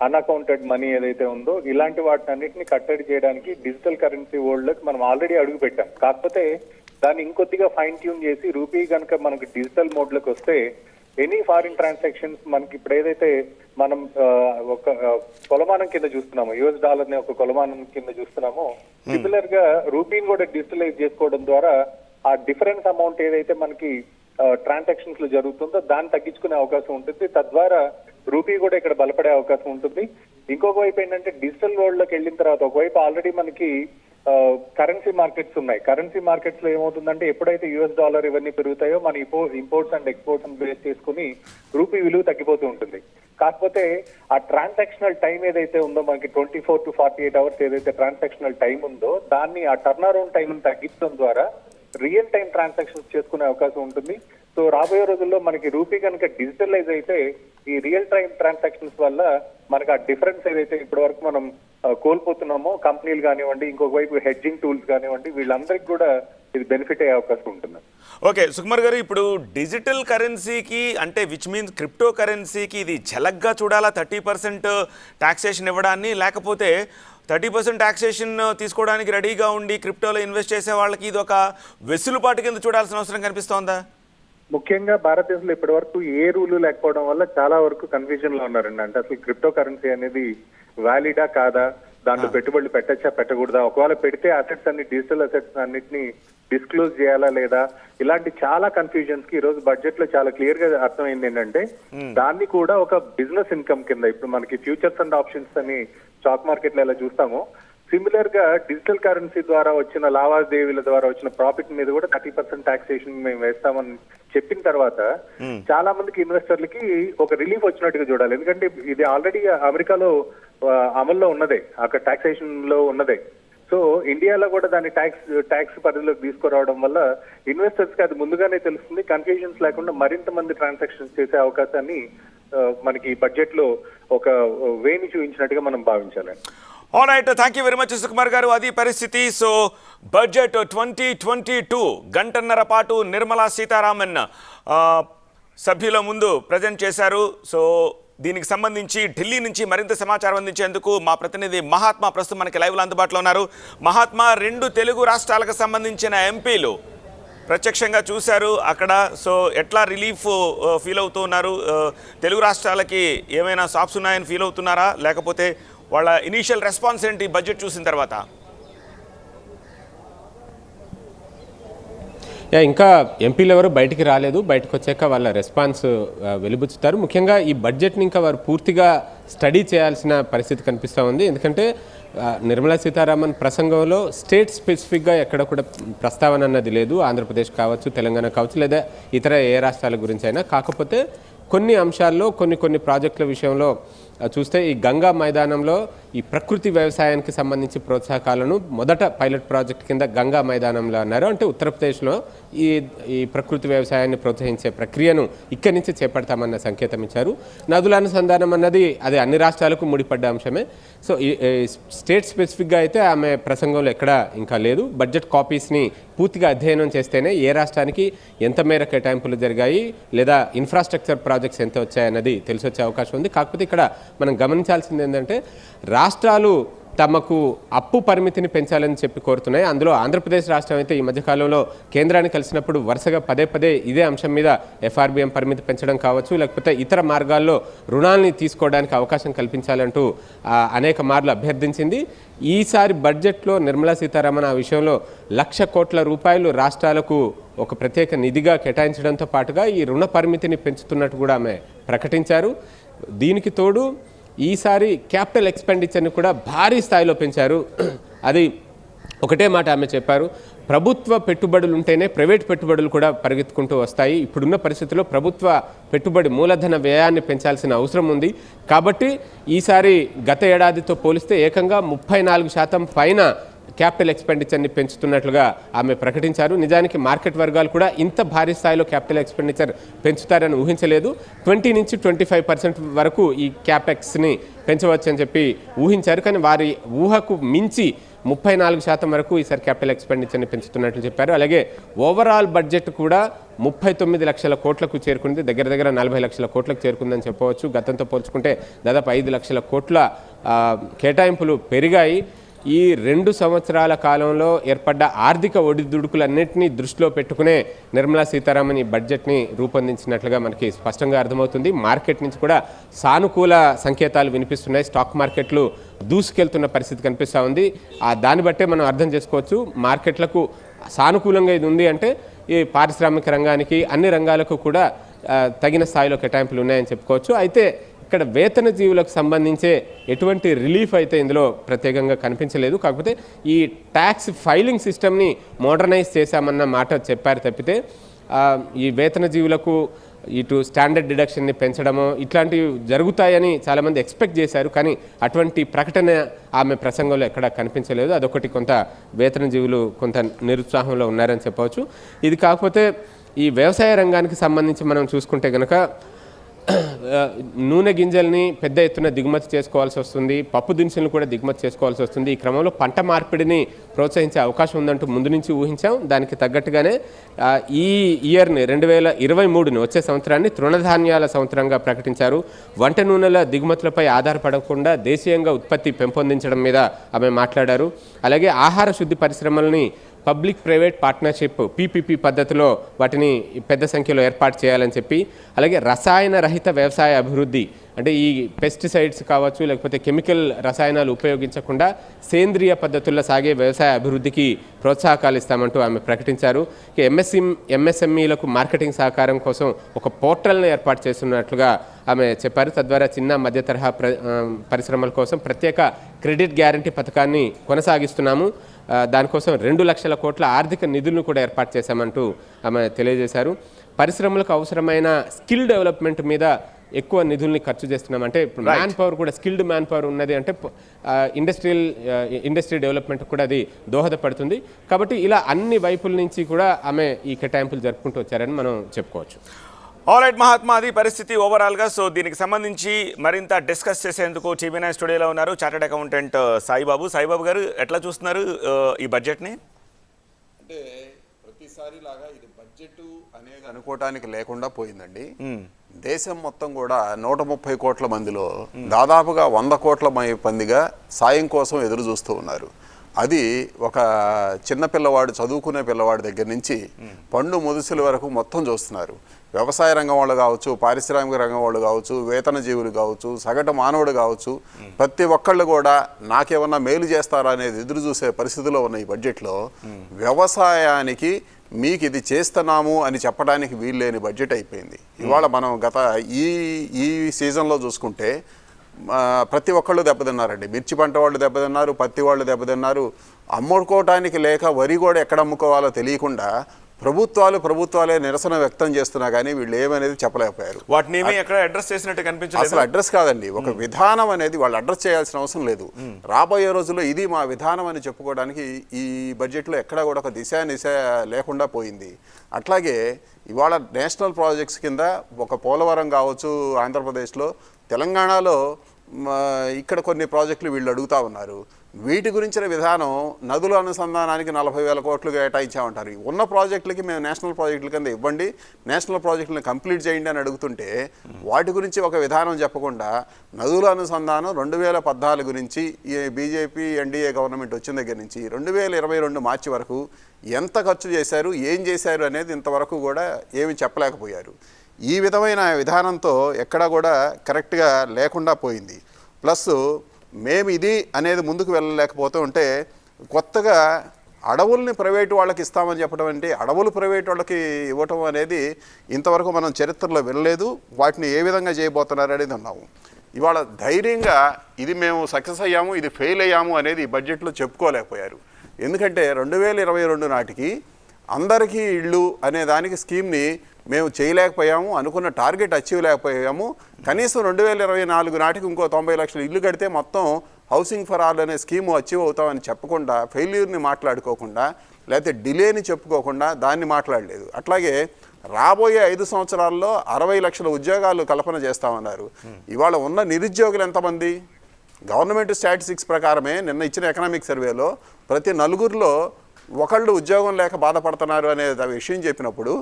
అన్అకౌంటెడ్ మనీ ఏదైతే ఉందో ఇలాంటి వాటిని అన్నింటినీ కట్టడి చేయడానికి డిజిటల్ కరెన్సీ వరల్డ్ లోకి మనం ఆల్రెడీ అడుగు పెట్టాం. కాకపోతే దాన్ని ఇంకొద్దిగా ఫైన్ ట్యూన్ చేసి రూపీ కనుక మనకి డిజిటల్ మోడ్ లోకి వస్తే ఎనీ ఫారిన్ ట్రాన్సాక్షన్స్ మనకి ఇప్పుడు ఏదైతే మనం ఒక కొలమానం కింద చూస్తున్నామో యుఎస్ డాలర్ ని ఒక కొలమానం కింద చూస్తున్నామో సిమిలర్ గా రూపీని కూడా డిజిటలైజ్ చేసుకోవడం ద్వారా ఆ డిఫరెన్స్ అమౌంట్ ఏదైతే మనకి ట్రాన్సాక్షన్స్ లో జరుగుతుందో దాన్ని తగ్గించుకునే అవకాశం ఉంటుంది. తద్వారా రూపీ కూడా ఇక్కడ బలపడే అవకాశం ఉంటుంది. ఇంకొక వైపు ఏంటంటే డిజిటల్ వరల్డ్ లోకి వెళ్ళిన తర్వాత ఒకవైపు ఆల్రెడీ మనకి కరెన్సీ మార్కెట్స్ ఉన్నాయి. కరెన్సీ మార్కెట్స్ లో ఏమవుతుందంటే ఎప్పుడైతే యుఎస్ డాలర్ ఇవన్నీ పెరుగుతాయో మన ఇంపోర్ట్స్ అండ్ ఎక్స్పోర్ట్స్ బేస్ చేసుకుని రూపీ విలువ తగ్గిపోతూ ఉంటుంది. కాకపోతే ఆ ట్రాన్సాక్షనల్ టైం ఏదైతే ఉందో మనకి 24 to 48 అవర్స్ ఏదైతే ట్రాన్సాక్షనల్ టైం ఉందో దాన్ని ఆ టర్న్ అరౌండ్ టైం తగ్గించడం ద్వారా రియల్ టైం ట్రాన్సాక్షన్స్ చేసుకునే అవకాశం ఉంటుంది. సో రాబోయే రోజుల్లో మనకి రూపీ కనుక డిజిటలైజ్ అయితే ఈ రియల్ టైం ట్రాన్సాక్షన్స్ వల్ల మనకి ఆ డిఫరెన్స్ ఏదైతే ఇప్పటి వరకు మనం కోల్పోతున్నామో కంపెనీలు కానివ్వండి, ఇంకొక వైపు హెడ్జింగ్ టూల్స్ కానివ్వండి, వీళ్ళందరికీ కూడా ఇది బెనిఫిట్ అయ్యే అవకాశం ఉంటుంది. ఓకే సుకుమార్ గారు, ఇప్పుడు డిజిటల్ కరెన్సీకి అంటే విచ్ మీన్స్ క్రిప్టో కరెన్సీకి ఇది ఝలక్గా చూడాలా 30% టాక్సేషన్ ఇవ్వడాన్ని, లేకపోతే 30% టాక్సేషన్ తీసుకోవడానికి రెడీగా ఉండి క్రిప్టోలో ఇన్వెస్ట్ చేసే వాళ్ళకి ఇది ఒక వెసులుబాటు కింద చూడాల్సిన అవసరం కనిపిస్తోందా? ముఖ్యంగా భారతదేశంలో ఇప్పటి వరకు ఏ రూలు లేకపోవడం వల్ల చాలా వరకు కన్ఫ్యూజన్ లో ఉన్నారండి. అంటే అసలు క్రిప్టో కరెన్సీ అనేది వ్యాలిడా కాదా, దాంట్లో పెట్టుబడులు పెట్టచ్చా పెట్టకూడదా, ఒకవేళ పెడితే అసెట్స్ అన్ని డిజిటల్ అసెట్స్ అన్నిటిని డిస్క్లోజ్ చేయాలా లేదా, ఇలాంటి చాలా కన్ఫ్యూజన్స్ కి ఈ రోజు బడ్జెట్ లో చాలా క్లియర్ గా అర్థమైంది ఏంటంటే దాన్ని కూడా ఒక బిజినెస్ ఇన్కమ్ కింద, ఇప్పుడు మనకి ఫ్యూచర్స్ అండ్ ఆప్షన్స్ అని స్టాక్ మార్కెట్ లో ఎలా చూస్తామో సిమిలర్ గా డిజిటల్ కరెన్సీ ద్వారా వచ్చిన లావాదేవీల ద్వారా వచ్చిన ప్రాఫిట్ మీద కూడా 30% టాక్సేషన్ మేము వేస్తామని చెప్పిన తర్వాత చాలా మందికి ఇన్వెస్టర్లకి ఒక రిలీఫ్ వచ్చినట్టుగా చూడాలి. ఎందుకంటే ఇది ఆల్రెడీ అమెరికాలో అమల్లో ఉన్నదే, అక్కడ టాక్సేషన్ లో ఉన్నదే. సో ఇండియాలో కూడా దాన్ని ట్యాక్స్ పరిధిలోకి తీసుకురావడం వల్ల ఇన్వెస్టర్స్ కి అది ముందుగానే తెలుస్తుంది, కన్ఫ్యూజన్స్ లేకుండా మరింత మంది ట్రాన్సాక్షన్స్ చేసే అవకాశాన్ని మనకి బడ్జెట్ లో ఒక వేని చూపించినట్టుగా మనం భావించాలి. All right, thank you very much Sukumar గారు. అది పరిస్థితి. సో బడ్జెట్ 2022 గంటన్నర పాటు నిర్మలా సీతారామన్ సభ్యుల ముందు ప్రజెంట్ చేశారు. సో దీనికి సంబంధించి ఢిల్లీ నుంచి మరింత సమాచారం అందించేందుకు మా ప్రతినిధి మహాత్మా ప్రస్తుతం మనకి లైవ్లో అందుబాటులో ఉన్నారు. మహాత్మా, 2 తెలుగు రాష్ట్రాలకు సంబంధించిన ఎంపీలు ప్రత్యక్షంగా చూశారు అక్కడ. సో ఎట్లా రిలీఫ్ ఫీల్ అవుతూ ఉన్నారు? తెలుగు రాష్ట్రాలకి ఏమైనా సాప్స్ ఉన్నాయని ఫీల్ అవుతున్నారా, లేకపోతే వాళ్ళ ఇనీషియల్ రెస్పాన్స్ ఏంటి బడ్జెట్ చూసిన తర్వాత? ఇంకా ఎంపీలు ఎవరు బయటికి రాలేదు. బయటకు వచ్చాక వాళ్ళ రెస్పాన్స్ వెలుబుచ్చుతారు. ముఖ్యంగా ఈ బడ్జెట్ని ఇంకా వారు పూర్తిగా స్టడీ చేయాల్సిన పరిస్థితి కనిపిస్తూ ఉంది. ఎందుకంటే నిర్మలా సీతారామన్ ప్రసంగంలో స్టేట్ స్పెసిఫిక్గా ఎక్కడ కూడా ప్రస్తావన అన్నది లేదు. ఆంధ్రప్రదేశ్ కావచ్చు, తెలంగాణ కావచ్చు, లేదా ఇతర ఏ రాష్ట్రాల గురించి అయినా. కాకపోతే కొన్ని అంశాల్లో కొన్ని ప్రాజెక్టుల విషయంలో చూస్తే ఈ గంగా మైదానంలో ఈ ప్రకృతి వ్యవసాయానికి సంబంధించి ప్రోత్సాహకాలను మొదట పైలట్ ప్రాజెక్ట్ కింద గంగా మైదానంలో అన్నారు. అంటే ఉత్తరప్రదేశ్లో ఈ ప్రకృతి వ్యవసాయాన్ని ప్రోత్సహించే ప్రక్రియను ఇక్కడి నుంచి చేపడతామన్న సంకేతం ఇచ్చారు. నదుల అనుసంధానం అన్నది అది అన్ని రాష్ట్రాలకు ముడిపడ్డ అంశమే. సో స్టేట్ స్పెసిఫిక్గా అయితే ఆమె ప్రసంగంలో ఎక్కడా ఇంకా లేదు. బడ్జెట్ కాపీస్ని పూర్తిగా అధ్యయనం చేస్తేనే ఏ రాష్ట్రానికి ఎంత మేర కేటాయింపులు జరిగాయి, లేదా ఇన్ఫ్రాస్ట్రక్చర్ ప్రాజెక్ట్స్ ఎంత వచ్చాయన్నది తెలిసి వచ్చే అవకాశం ఉంది. కాకపోతే ఇక్కడ మనం గమనించాల్సింది ఏంటంటే రాష్ట్రాలు తమకు అప్పు పరిమితిని పెంచాలని చెప్పి కోరుతున్నాయి. అందులో ఆంధ్రప్రదేశ్ రాష్ట్రం అయితే ఈ మధ్యకాలంలో కేంద్రాన్ని కలిసినప్పుడు వరుసగా పదే ఇదే అంశం మీద ఎఫ్ఆర్బిఎం పరిమితి పెంచడం కావచ్చు, లేకపోతే ఇతర మార్గాల్లో రుణాలని తీసుకోవడానికి అవకాశం కల్పించాలంటూ అనేక మార్లు అభ్యర్థించింది. ఈసారి బడ్జెట్లో నిర్మలా సీతారామన్ ఆ విషయంలో 1,00,000 కోట్ల రూపాయలు రాష్ట్రాలకు ఒక ప్రత్యేక నిధిగా కేటాయించడంతో పాటుగా ఈ రుణ పరిమితిని పెంచుతున్నట్టు కూడా ఆమె ప్రకటించారు. దీనికి తోడు ఈసారి క్యాపిటల్ ఎక్స్పెండిచర్ని కూడా భారీ స్థాయిలో పెంచారు. అది ఒకటే మాట ఆమె చెప్పారు, ప్రభుత్వ పెట్టుబడులు ఉంటేనే ప్రైవేట్ పెట్టుబడులు కూడా పరిగెత్తుకుంటూ వస్తాయి. ఇప్పుడున్న పరిస్థితుల్లో ప్రభుత్వ పెట్టుబడి మూలధన వ్యయాన్ని పెంచాల్సిన అవసరం ఉంది. కాబట్టి ఈసారి గత ఏడాదితో పోలిస్తే ఏకంగా 34% పైన క్యాపిటల్ ఎక్స్పెండిచర్ని పెంచుతున్నట్లుగా ఆమె ప్రకటించారు. నిజానికి మార్కెట్ వర్గాలు కూడా ఇంత భారీ స్థాయిలో క్యాపిటల్ ఎక్స్పెండిచర్ పెంచుతారని ఊహించలేదు. 20 నుంచి 25% వరకు ఈ క్యాపెక్స్ని పెంచవచ్చని చెప్పి ఊహించారు. కానీ వారి ఊహకు మించి 34% వరకు ఈసారి క్యాపిటల్ ఎక్స్పెండిచర్ని పెంచుతున్నట్లు చెప్పారు. అలాగే ఓవరాల్ బడ్జెట్ కూడా 39 లక్షల కోట్లకు చేరుకుంది. దగ్గర 40 లక్షల కోట్లకు చేరుకుందని చెప్పవచ్చు. గతంతో పోల్చుకుంటే దాదాపు 5 లక్షల కోట్ల కేటాయింపులు పెరిగాయి. ఈ 2 సంవత్సరాల కాలంలో ఏర్పడ్డ ఆర్థిక ఒడిదుడుకులన్నింటినీ దృష్టిలో పెట్టుకునే నిర్మలా సీతారామన్ ఈ బడ్జెట్ని రూపొందించినట్లుగా మనకి స్పష్టంగా అర్థమవుతుంది. మార్కెట్ నుంచి కూడా సానుకూల సంకేతాలు వినిపిస్తున్నాయి. స్టాక్ మార్కెట్లు దూసుకెళ్తున్న పరిస్థితి కనిపిస్తూ ఉంది. దాన్ని బట్టే మనం అర్థం చేసుకోవచ్చు మార్కెట్లకు సానుకూలంగా ఇది ఉంది అంటే ఈ పారిశ్రామిక రంగానికి అన్ని రంగాలకు కూడా తగిన స్థాయిలో కేటాయింపులు ఉన్నాయని చెప్పుకోవచ్చు. అయితే ఇక్కడ వేతన జీవులకు సంబంధించే ఎటువంటి రిలీఫ్ అయితే ఇందులో ప్రత్యేకంగా కనిపించలేదు. కాకపోతే ఈ ట్యాక్స్ ఫైలింగ్ సిస్టమ్ని మోడర్నైజ్ చేశామన్న మాట చెప్పారు తప్పితే ఈ వేతన జీవులకు ఇటు స్టాండర్డ్ డిడక్షన్ని పెంచడము ఇట్లాంటివి జరుగుతాయని చాలామంది ఎక్స్పెక్ట్ చేశారు. కానీ అటువంటి ప్రకటన ఆమె ప్రసంగంలో ఎక్కడా కనిపించలేదు. అదొకటి కొంత వేతన జీవులు కొంత నిరుత్సాహంలో ఉన్నారని చెప్పవచ్చు. ఇది కాకపోతే ఈ వ్యవసాయ రంగానికి సంబంధించి మనం చూసుకుంటే కనుక నూనె గింజల్ని పెద్ద ఎత్తున దిగుమతి చేసుకోవాల్సి వస్తుంది, పప్పు దినుసులను కూడా దిగుమతి చేసుకోవాల్సి వస్తుంది. ఈ క్రమంలో పంట మార్పిడిని ప్రోత్సహించే అవకాశం ఉందంటూ ముందు నుంచి ఊహించాం. దానికి తగ్గట్టుగానే ఈ ఇయర్ని 2023ని వచ్చే సంవత్సరాన్ని తృణధాన్యాల సంవత్సరంగా ప్రకటించారు. వంట నూనెల దిగుమతులపై ఆధారపడకుండా దేశీయంగా ఉత్పత్తి పెంపొందించడం మీద ఆమె మాట్లాడారు. అలాగే ఆహార శుద్ధి పరిశ్రమల్ని పబ్లిక్ ప్రైవేట్ పార్ట్నర్షిప్ పీపీపీ పద్ధతిలో వాటిని పెద్ద సంఖ్యలో ఏర్పాటు చేయాలని చెప్పి, అలాగే రసాయన రహిత వ్యవసాయ అభివృద్ధి అంటే ఈ పెస్టిసైడ్స్ కావచ్చు, లేకపోతే కెమికల్ రసాయనాలు ఉపయోగించకుండా సేంద్రియ పద్ధతుల్లో సాగే వ్యవసాయ అభివృద్ధికి ప్రోత్సాహకాలు ఇస్తామంటూ ఆమె ప్రకటించారు. ఎంఎస్ఎంఈలకు మార్కెటింగ్ సహకారం కోసం ఒక పోర్టల్ను ఏర్పాటు చేస్తున్నట్లుగా ఆమె చెప్పారు. తద్వారా చిన్న మధ్య తరహా పరిశ్రమల కోసం ప్రత్యేక క్రెడిట్ గ్యారంటీ పథకాన్ని కొనసాగిస్తున్నాము. దానికోసం 2 లక్షల కోట్ల ఆర్థిక నిధులను కూడా ఏర్పాటు చేశామంటూ ఆమె తెలియజేశారు. పరిశ్రమలకు అవసరమైన స్కిల్ డెవలప్మెంట్ మీద ఎక్కువ నిధుల్ని ఖర్చు చేస్తున్నాం. అంటే ఇప్పుడు మ్యాన్ పవర్ కూడా స్కిల్డ్ మ్యాన్ పవర్ ఉన్నది అంటే ఇండస్ట్రీ డెవలప్మెంట్ కూడా అది దోహదపడుతుంది. కాబట్టి ఇలా అన్ని వైపుల నుంచి కూడా ఆమె ఈ కేటాయింపులు జరుపుకుంటూ వచ్చారని మనం చెప్పుకోవచ్చు. ఆల్రైట్ మహాత్మా, అది పరిస్థితి ఓవరాల్గా. సో దీనికి సంబంధించి మరింత డిస్కస్ చేసేందుకు TV9 స్టూడియోలో ఉన్నారు చార్టెడ్ అకౌంటెంట్ సాయిబాబు గారు. ఎట్లా చూస్తున్నారు ఈ బడ్జెట్ని? అంటే ప్రతిసారి లాగా ఇది బడ్జెట్ అనేది అనుకోవటానికి లేకుండా పోయిందండి. దేశం మొత్తం కూడా 130 కోట్ల మందిలో దాదాపుగా 100 కోట్ల మందిగా సాయం కోసం ఎదురు చూస్తూ ఉన్నారు. అది ఒక చిన్న పిల్లవాడు, చదువుకునే పిల్లవాడి దగ్గర నుంచి పండు ముదుసుల వరకు మొత్తం చూస్తున్నారు. వ్యవసాయ రంగం వాళ్ళు కావచ్చు, పారిశ్రామిక రంగం వాళ్ళు కావచ్చు, వేతన జీవులు కావచ్చు, సగటు మానవుడు కావచ్చు, ప్రతి ఒక్కళ్ళు కూడా నాకేమన్నా మేలు చేస్తారా అనేది ఎదురు చూసే పరిస్థితిలో ఉన్న ఈ బడ్జెట్లో వ్యవసాయానికి మీకు ఇది చేస్తున్నాము అని చెప్పడానికి వీల్లేని బడ్జెట్ అయిపోయింది. ఇవాళ మనం గత ఈ సీజన్లో చూసుకుంటే ప్రతి ఒక్కళ్ళు దెబ్బతిన్నారండి. మిర్చి పంట వాళ్ళు దెబ్బతిన్నారు, పత్తి వాళ్ళు దెబ్బతిన్నారు. అమ్ముకోవటానికి లేక వరి కూడా ఎక్కడ అమ్ముకోవాలో తెలియకుండా ప్రభుత్వాలే నిరసన వ్యక్తం చేస్తున్నా కానీ వీళ్ళు ఏమనేది చెప్పలేకపోయారు. వాటిని ఎక్కడ అడ్రస్ చేసినట్టు కనిపించలేదు. అసలు అడ్రస్ కాదండి, ఒక విధానం అనేది వాళ్ళు అడ్రస్ చేయాల్సిన అవసరం లేదు. రాబోయే రోజుల్లో ఇది మా విధానం అని చెప్పుకోవడానికి ఈ బడ్జెట్లో ఎక్కడా కూడా ఒక దిశ లేకుండా పోయింది. అట్లాగే ఇవాళ నేషనల్ ప్రాజెక్ట్స్ కింద ఒక పోలవరం కావచ్చు, ఆంధ్రప్రదేశ్లో, తెలంగాణలో ఇక్కడ కొన్ని ప్రాజెక్టులు వీళ్ళు అడుగుతూ ఉన్నారు. వీటి గురించిన విధానం నదుల అనుసంధానానికి 40,000 కోట్లు కేటాయించామంటారు. ఉన్న ప్రాజెక్టులకి మేము నేషనల్ ప్రాజెక్టుల కింద ఇవ్వండి, నేషనల్ ప్రాజెక్టులను కంప్లీట్ చేయండి అని అడుగుతుంటే వాటి గురించి ఒక విధానం చెప్పకుండా నదుల అనుసంధానం 2014 నుంచి బీజేపీ ఎన్డీఏ గవర్నమెంట్ వచ్చిన దగ్గర నుంచి 2022 మార్చి వరకు ఎంత ఖర్చు చేశారు, ఏం చేశారు అనేది ఇంతవరకు కూడా ఏమి చెప్పలేకపోయారు. ఈ విధమైన విధానంతో ఎక్కడా కూడా కరెక్ట్గా లేకుండా పోయింది. ప్లస్ మేము ఇది అనేది ముందుకు వెళ్ళలేకపోతూ ఉంటే కొత్తగా అడవుల్ని ప్రైవేటు వాళ్ళకి ఇస్తామని చెప్పడం అంటే అడవులు ప్రైవేటు వాళ్ళకి ఇవ్వటం అనేది ఇంతవరకు మనం చరిత్రలో వెళ్ళలేదు. వాటిని ఏ విధంగా చేయబోతున్నారు అనేది ఉన్నాము. ఇవాళ ధైర్యంగా ఇది మేము సక్సెస్ అయ్యాము, ఇది ఫెయిల్ అయ్యాము అనేది ఈ బడ్జెట్లో చెప్పుకోలేకపోయారు. ఎందుకంటే 2022 నాటికి అందరికీ ఇళ్ళు అనే దానికి స్కీమ్ని మేము చేయలేకపోయాము, అనుకున్న టార్గెట్ అచీవ్ లేకపోయాము. కనీసం 2024 నాటికి ఇంకో 90 లక్షల ఇల్లు కడితే మొత్తం హౌసింగ్ ఫర్ ఆల్ అనే స్కీము అచీవ్ అవుతామని చెప్పకుండా, ఫెయిల్యూర్ని మాట్లాడుకోకుండా, లేకపోతే డిలేని చెప్పుకోకుండా దాన్ని మాట్లాడలేదు. అట్లాగే రాబోయే 5 సంవత్సరాల్లో 60 లక్షల ఉద్యోగాలు కల్పన చేస్తామన్నారు. ఇవాళ ఉన్న నిరుద్యోగులు ఎంతమంది? గవర్నమెంట్ స్టాటిస్టిక్స్ ప్రకారమే నిన్న ఇచ్చిన ఎకనామిక్ సర్వేలో ప్రతి 4 ఒకళ్ళు ఉద్యోగం లేక బాధపడుతున్నారు అనే విషయం చెప్పినప్పుడు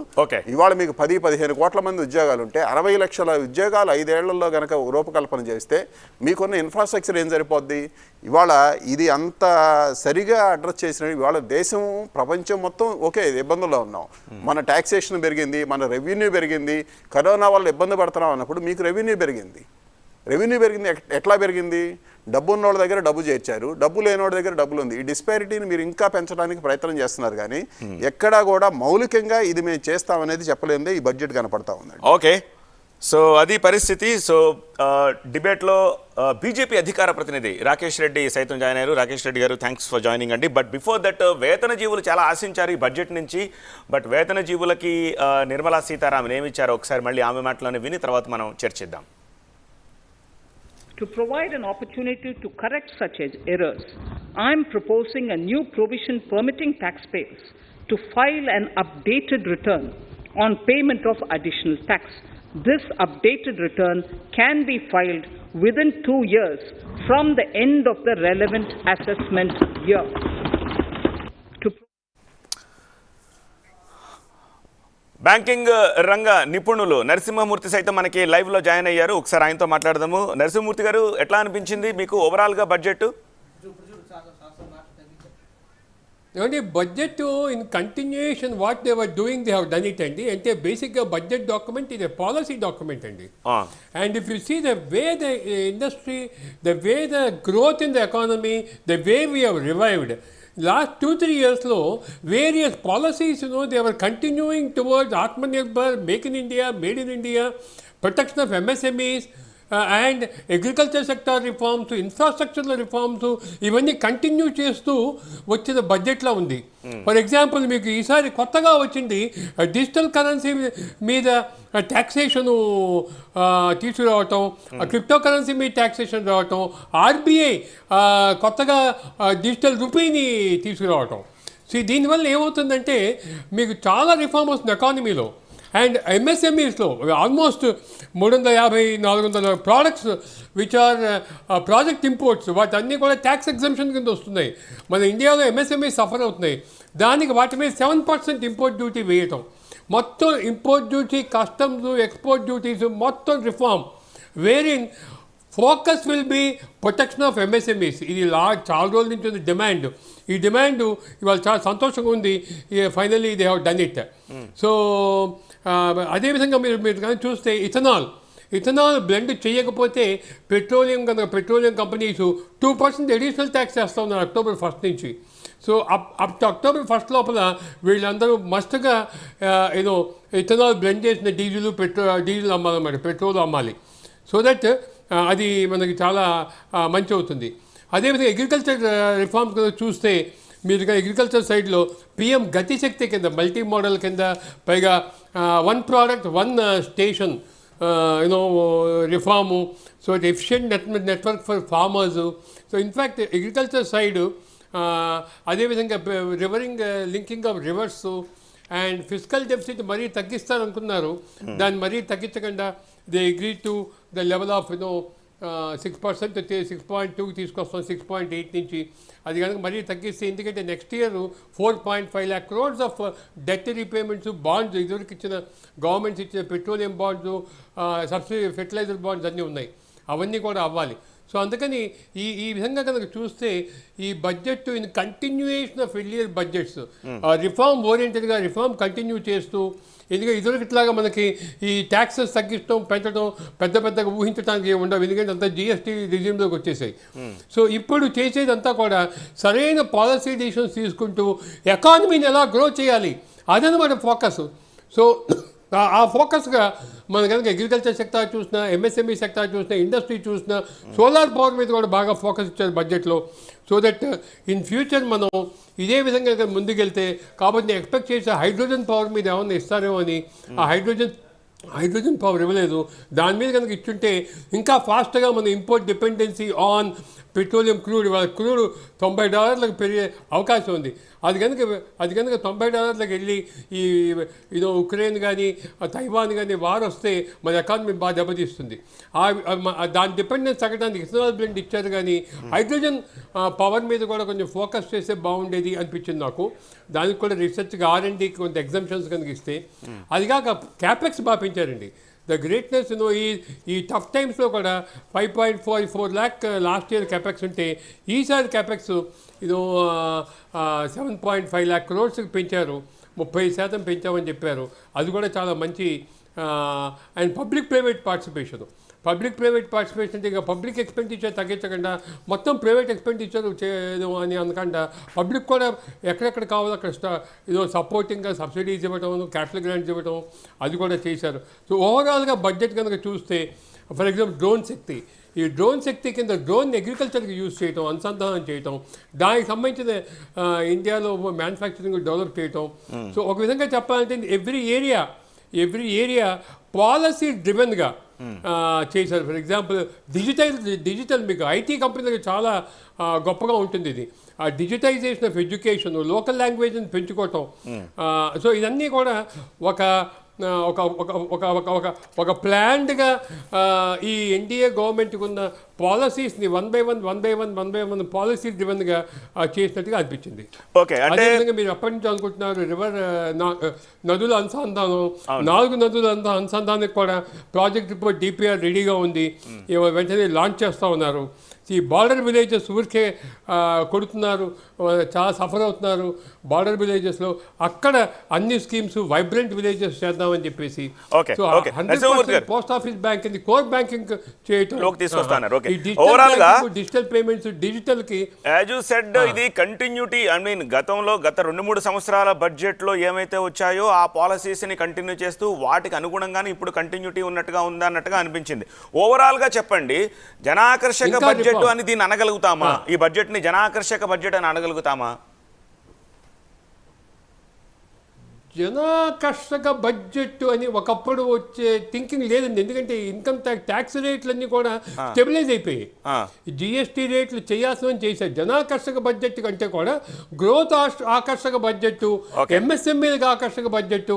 ఇవాళ మీకు 10-15 కోట్ల మంది ఉద్యోగాలు ఉంటే 60 లక్షల ఉద్యోగాలు 5 ఏళ్లలో కనుక రూపకల్పన చేస్తే మీకున్న ఇన్ఫ్రాస్ట్రక్చర్ ఏం సరిపోద్ది? ఇవాళ ఇది అంత సరిగా అడ్రస్ చేసిన ఇవాళ దేశం, ప్రపంచం మొత్తం ఒకే ఇబ్బందుల్లో ఉన్నాం. మన ట్యాక్సేషన్ పెరిగింది, మన రెవెన్యూ పెరిగింది. కరోనా వల్ల ఇబ్బంది పడుతున్నాం అన్నప్పుడు మీకు రెవెన్యూ పెరిగింది. ఎట్లా పెరిగింది? డబ్బు ఉన్నోళ్ళ దగ్గర డబ్బు చేర్చారు, డబ్బు లేనోళ్ళ దగ్గర డబ్బులు ఉంది. ఈ డిస్పారిటీని మీరు ఇంకా పెంచడానికి ప్రయత్నం చేస్తున్నారు కానీ ఎక్కడా కూడా మౌలికంగా ఇది మేము చేస్తామనేది చెప్పలేదే ఈ బడ్జెట్ కనపడతా ఉందండి. ఓకే, సో అది పరిస్థితి. సో డిబేట్లో బీజేపీ అధికార ప్రతినిధి రాకేష్ రెడ్డి సైతం జాయిన్ అయ్యారు. రాకేష్ రెడ్డి గారు, థ్యాంక్స్ ఫర్ జాయినింగ్ అండి. బట్ బిఫోర్ దట్, వేతన జీవులు చాలా ఆశించారు ఈ బడ్జెట్ నుంచి. బట్ వేతన జీవులకి నిర్మలా సీతారామన్ ఏమి ఇచ్చారో ఒకసారి మళ్ళీ ఆమె మాటలోనే విని తర్వాత మనం చర్చిద్దాం. To provide an opportunity to correct such errors, I am proposing a new provision permitting taxpayers to file an updated return on payment of additional tax This updated return can be filed within 2 years from the end of the relevant assessment year. Banking రంగ నిపుణులు నరసింహమూర్తి సైతం మనకి లైవ్లో జాయిన్ అయ్యారు. ఒకసారి ఆయనతో మాట్లాడదాము. నరసింహమూర్తి గారు, ఎట్లా అనిపించింది మీకు ఓవరాల్గా బడ్జెట్? ఏమంటే budget in continuation what they were doing they have done it అండి. అంటే బేసిక్గా బడ్జెట్ డాక్యుమెంట్ ఇది పాలసీ డాక్యుమెంట్ అండి. And if you see the way the industry, the way the growth in the economy, the way we have revived last 2-3 years various policies, they were continuing towards Atmanirbhar, Make in India, Made in India, protection of MSMEs, and agriculture sector reforms, infrastructural reforms, ఇవన్నీ కంటిన్యూ చేస్తూ వచ్చిన బడ్జెట్లో ఉంది. ఫర్ ఎగ్జాంపుల్ మీకు ఈసారి కొత్తగా వచ్చింది డిజిటల్ కరెన్సీ మీద ట్యాక్సేషన్ తీసుకురావటం, క్రిప్టో కరెన్సీ మీద ట్యాక్సేషన్ రావటం, ఆర్బీఐ కొత్తగా డిజిటల్ రూపీని తీసుకురావటం. సో దీనివల్ల ఏమవుతుందంటే మీకు చాలా రిఫార్మ్ వస్తుంది ఎకానమీలో. అండ్ ఎంఎస్ఎంఈస్లో almost 350-400 products which are project imports, వాటన్నీ కూడా ట్యాక్స్ ఎగ్జంప్షన్ కింద వస్తున్నాయి. మన ఇండియాలో ఎంఎస్ఎంఈ సఫర్ అవుతున్నాయి. దానికి వాటి మీద 7% ఇంపోర్ట్ డ్యూటీ వేయటం, మొత్తం import duty, customs, export duties మొత్తం reform, wherein focus will be protection of MSMEs. ఇది చాలా రోజుల నుంచి ఉంది డిమాండ్. ఈ డిమాండ్ ఇవాళ చాలా సంతోషంగా ఉంది. Finally they have done it. So అదేవిధంగా మీరు కానీ చూస్తే ఇథనాల్ బ్లెండ్ చేయకపోతే పెట్రోలియం కంపెనీస్ 2% అడిషనల్ ట్యాక్స్ చేస్తూ ఉన్నారు October 1 నుంచి. సో అప్ టు October 1 లోపల వీళ్ళందరూ మస్ట్గా ఇథనాల్ బ్లెండ్ చేసిన డీజిల్ అమ్మాలన్నమాట, పెట్రోల్ అమ్మాలి. సో దట్ అది మనకి చాలా మంచి అవుతుంది. అదేవిధంగా అగ్రికల్చర్ రిఫార్మ్స్ చూస్తే మీరు అగ్రికల్చర్ సైడ్లో పిఎం గతిశక్తి కింద మల్టీ మోడల్ కింద పైగా 1 product 1 station reform, so efficient network for farmers. So in fact agriculture side అదేవిధంగా linking of rivers and physical deficit మరీ తగ్గిస్తారనుకున్నారు. దాన్ని మరీ తగ్గించకుండా they agree to the level of 6% 6.2 తీసుకొస్తాం 6.8 నుంచి. అది కనుక మరీ తగ్గిస్తే, ఎందుకంటే next year 4.5 lakh crores of debt repayments, bonds, ఇదివరకు ఇచ్చిన గవర్నమెంట్స్ ఇచ్చిన petroleum bonds, subsidy fertiliser bonds అన్నీ ఉన్నాయి, అవన్నీ కూడా అవ్వాలి. సో అందుకని ఈ విధంగా కనుక చూస్తే ఈ budget in continuation of earlier budgets, reform ఓరియంటెడ్గా రిఫార్మ్ కంటిన్యూ చేస్తూ, ఎందుకంటే ఇదివరకు ఇట్లాగా మనకి ఈ ట్యాక్సెస్ తగ్గించడం, పెంచడం పెద్దగా ఊహించడానికి ఉండవు, ఎందుకంటే అంతా జిఎస్టీ రిజిమ్లోకి వచ్చేసాయి. సో ఇప్పుడు చేసేదంతా కూడా సరైన పాలసీ డిసిషన్స్ తీసుకుంటూ ఎకానమీని ఎలా గ్రో చేయాలి అదనమాట ఫోకస్. సో ఆ ఫోకస్గా మన కనుక అగ్రికల్చర్ సెక్టార్ చూసినా, ఎంఎస్ఎంఈ సెక్టార్ చూసినా, ఇండస్ట్రీ చూసినా, సోలార్ పవర్ మీద కూడా బాగా ఫోకస్ ఇచ్చారు బడ్జెట్లో. సో దట్ ఇన్ ఫ్యూచర్ మనం ఇదే విధంగా ముందుకెళ్తే, కాబట్టి నేను ఎక్స్పెక్ట్ చేసే హైడ్రోజన్ పవర్ మీద ఏమన్నా ఇస్తారేమో అని. ఆ హైడ్రోజన్ పవర్ ఇవ్వలేదు. దాని మీద కనుక ఇచ్చుంటే ఇంకా ఫాస్ట్గా మన import dependency on petroleum crude, వాళ్ళ క్రూడ్ $90 పెరిగే అవకాశం ఉంది. అది కనుక $90 వెళ్ళి ఈ ఉక్రెయిన్ కానీ తైవాన్ కానీ వార్ వస్తే మన ఎకానమీ బాగా దెబ్బతీస్తుంది. దాని డిపెండెన్స్ తగ్గడానికి ఇథనాల్ బ్లెండ్ ఇచ్చారు, కానీ హైడ్రోజన్ పవర్ మీద కూడా కొంచెం ఫోకస్ చేస్తే బాగుండేది అనిపించింది నాకు. దానికి కూడా రీసెర్చ్గా R&Dకి కొంత ఎగ్జంప్షన్స్ కనుక ఇస్తే. అది కాక క్యాపెక్స్ బాగా పెంచారండి. ద గ్రేట్నెస్ ఈ టఫ్ టైమ్స్లో కూడా 5.44 lakh లాస్ట్ ఇయర్ క్యాపెక్స్ ఉంటే, ఈసారి క్యాపెక్స్ 7.5 lakh crores పెంచారు, 30% పెంచామని చెప్పారు. అది కూడా చాలా మంచి. అండ్ పబ్లిక్ ప్రైవేట్ పార్టిసిపేషన్ అంటే ఇక పబ్లిక్ ఎక్స్పెండిచర్ తగ్గించకుండా మొత్తం ప్రైవేట్ ఎక్స్పెండిచర్ అని అనకుండా పబ్లిక్ కూడా ఎక్కడెక్కడ కావాలో అక్కడ సపోర్టింగ్గా సబ్సిడీస్ ఇవ్వడం, క్యాపిటల్ గ్రాంట్స్ ఇవ్వడం, అది కూడా చేశారు. సో ఓవరాల్గా బడ్జెట్ కనుక చూస్తే, ఫర్ ఎగ్జాంపుల్ డ్రోన్ శక్తి కింద డ్రోన్ అగ్రికల్చర్కి యూజ్ చేయటం, అనుసంధానం చేయటం, దానికి సంబంధించిన ఇండియాలో మ్యానుఫ్యాక్చరింగ్ డెవలప్ చేయటం. సో ఒక విధంగా చెప్పాలంటే ఎవ్రీ ఏరియా పాలసీ డ్రివెన్గా చేశారు. ఫర్ ఎగ్జాంపుల్ డిజిటల్ మీకు ఐటీ కంపెనీలకు చాలా గొప్పగా ఉంటుంది ఇది. ఆ డిజిటైజేషన్ ఆఫ్ ఎడ్యుకేషన్, లోకల్ లాంగ్వేజ్ని పెంచుకోవటం. సో ఇవన్నీ కూడా ఒక ఒక ఒక ఒక ఒక ఒక ఒక ప్లాన్డ్గా ఈ ఎన్డీఏ గవర్నమెంట్కి ఉన్న పాలసీస్ని వన్ బై వన్ పాలసీ డ్రివెన్గా చేసినట్టుగా అనిపించింది. ఓకే, అదేవిధంగా మీరు ఎప్పటి నుంచి అనుకుంటున్నారు నదుల అనుసంధానం, 4 నదుల అనుసంధానానికి కూడా ప్రాజెక్ట్ రిపోర్ట్ DPR రెడీగా ఉంది, వెంటనే లాంచ్ చేస్తూ ఉన్నారు. ఈ బార్డర్ విలేజెస్ ఊరికే కొడుతున్నారు, చాలా సఫర్ అవుతున్నారు బార్డర్ విలేజెస్లో. అక్కడ అన్ని స్కీమ్స్ వైబ్రెంట్ విలేజెస్ చేద్దామని చెప్పేసి post office banking core banking చేయటం, డిజిటల్ పేమెంట్స్, డిజిటల్ కి యాజ్ యు సెడ్ ఇది కంటిన్యూటీ. ఐ మీన్ గత 2-3 సంవత్సరాల బడ్జెట్ లో ఏమైతే వచ్చాయో ఆ పాలసీస్ ని కంటిన్యూ చేస్తూ వాటికి అనుగుణంగానే ఇప్పుడు కంటిన్యూటీ ఉన్నట్టుగా ఉందా అన్నట్టుగా అనిపించింది. ఓవరాల్ గా చెప్పండి, జనాకర్షక బడ్జెట్ అని దీన్ని అనగలుగుతామా? ఈ బడ్జెట్ ని జనాకర్షక బడ్జెట్ అని అనగలుగుతామా? జనాకర్షక బడ్జెట్ అని ఒకప్పుడు వచ్చే థింకింగ్ లేదండి. ఎందుకంటే ఇన్కమ్ ట్యాక్స్ రేట్లన్నీ కూడా స్టెబిలైజ్ అయిపోయాయి. GST రేట్లు చేయాల్సిన చేశారు. జనాకర్షక బడ్జెట్ కంటే కూడా గ్రోత్ ఆకర్షక బడ్జెట్, MSMEలకు ఆకర్షక బడ్జెట్.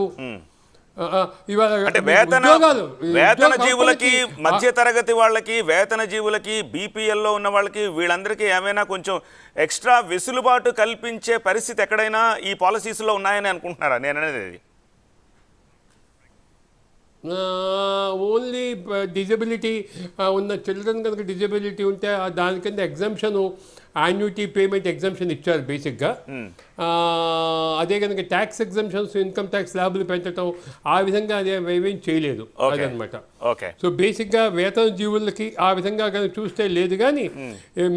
అంటే వేతన జీవులకి, మధ్య తరగతి వాళ్ళకి, వేతన జీవులకి, BPL లో ఉన్న వాళ్ళకి, వీళ్ళందరికీ ఏమైనా కొంచెం ఎక్స్ట్రా వెసులుబాటు కల్పించే పరిస్థితి ఎక్కడైనా ఈ పాలసీస్లో ఉన్నాయని అనుకుంటున్నారా? నేను అనేది ఓన్లీ డిజబిలిటీ ఉన్న చిల్డ్రన్ కనుక డిజబిలిటీ ఉంటే దాని కింద ఎగ్జంప్షన్, యాన్యుటీ పేమెంట్ ఎగ్జంప్షన్ ఇచ్చారు బేసిక్గా. అదే కనుక ట్యాక్స్ ఎగ్జంప్షన్స్, ఇన్కమ్ ట్యాక్స్ స్లాబులు పెంచడం, ఆ విధంగా అదేం చేయలేదు అదనమాట. సో బేసిక్గా వేతన జీవులకి ఆ విధంగా కనుక చూస్తే లేదు. కానీ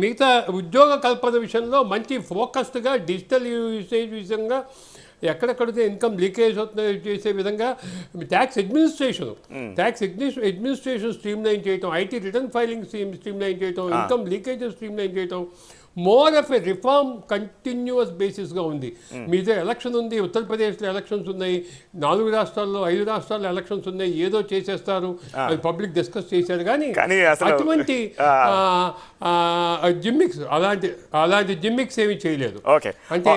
మిగతా ఉద్యోగ కల్పన విషయంలో మంచి ఫోకస్డ్గా డిజిటల్ యూసేజ్ విషయంగా ఎక్కడెక్కడితే ఇన్కమ్ లీకేజ్ అవుతుంది చేసే విధంగా ట్యాక్స్ అడ్మినిస్ట్రేషన్ స్ట్రీమ్లైన్ చేయటం, IT రిటర్న్ ఫైలింగ్ స్ట్రీమ్లైన్ చేయటం, ఇన్కమ్ లీకేజెస్ స్ట్రీమ్లైన్ చేయటం, more of a reform continuous బేసిస్గా ఉంది. మీద ఎలక్షన్ ఉంది, ఉత్తరప్రదేశ్లో ఎలక్షన్స్ ఉన్నాయి, 4 రాష్ట్రాల్లో 5 రాష్ట్రాల్లో ఎలక్షన్స్ ఉన్నాయి, ఏదో చేసేస్తారు, అది పబ్లిక్ డిస్కస్ చేశారు. కానీ అటువంటి జిమ్మిక్స్ అలాంటి జిమ్మిక్స్ ఏమీ చేయలేదు. అంటే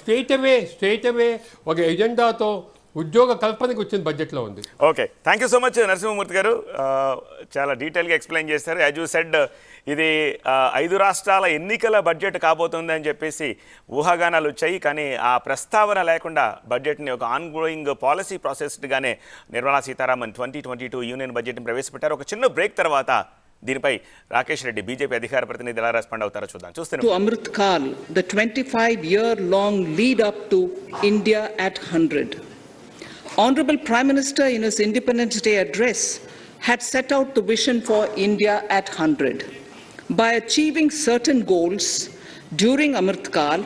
స్ట్రైట్ అవే ఒక ఎజెండాతో ఉద్యోగ కల్పనకు వచ్చిన బడ్జెట్లో ఉంది. Okay, thank you so much Narasimhamurthy గారు, చాలా డీటెయిల్గా ఎక్స్ప్లెయిన్ చేశారు. యాజ్ యూ సెడ్ ఇది 5 రాష్ట్రాల ఎన్నికల బడ్జెట్ కాబోతుంది అని చెప్పేసి ఊహాగానాలు వచ్చాయి. కానీ ఆ ప్రస్తావన లేకుండా బడ్జెట్ని ఒక ఆన్గోయింగ్ పాలసీ ప్రాసెస్గానే నిర్మలా సీతారామన్ 2022 యూనియన్ బడ్జెట్ని ప్రవేశపెట్టారు. ఒక చిన్న బ్రేక్ తర్వాత దీనిపై రాకేష్ రెడ్డి బీజేపీ అధికార ప్రతినిధి ఎలా రెస్పాండ్ అవుతారో చూద్దాం. చూస్తున్నాం. To Amrit Kaal, the 25-year-long lead up to India at 100. Honorable Prime Minister in his Independence Day address had set out the vision for India at 100. By achieving certain goals during Amrit Kaal,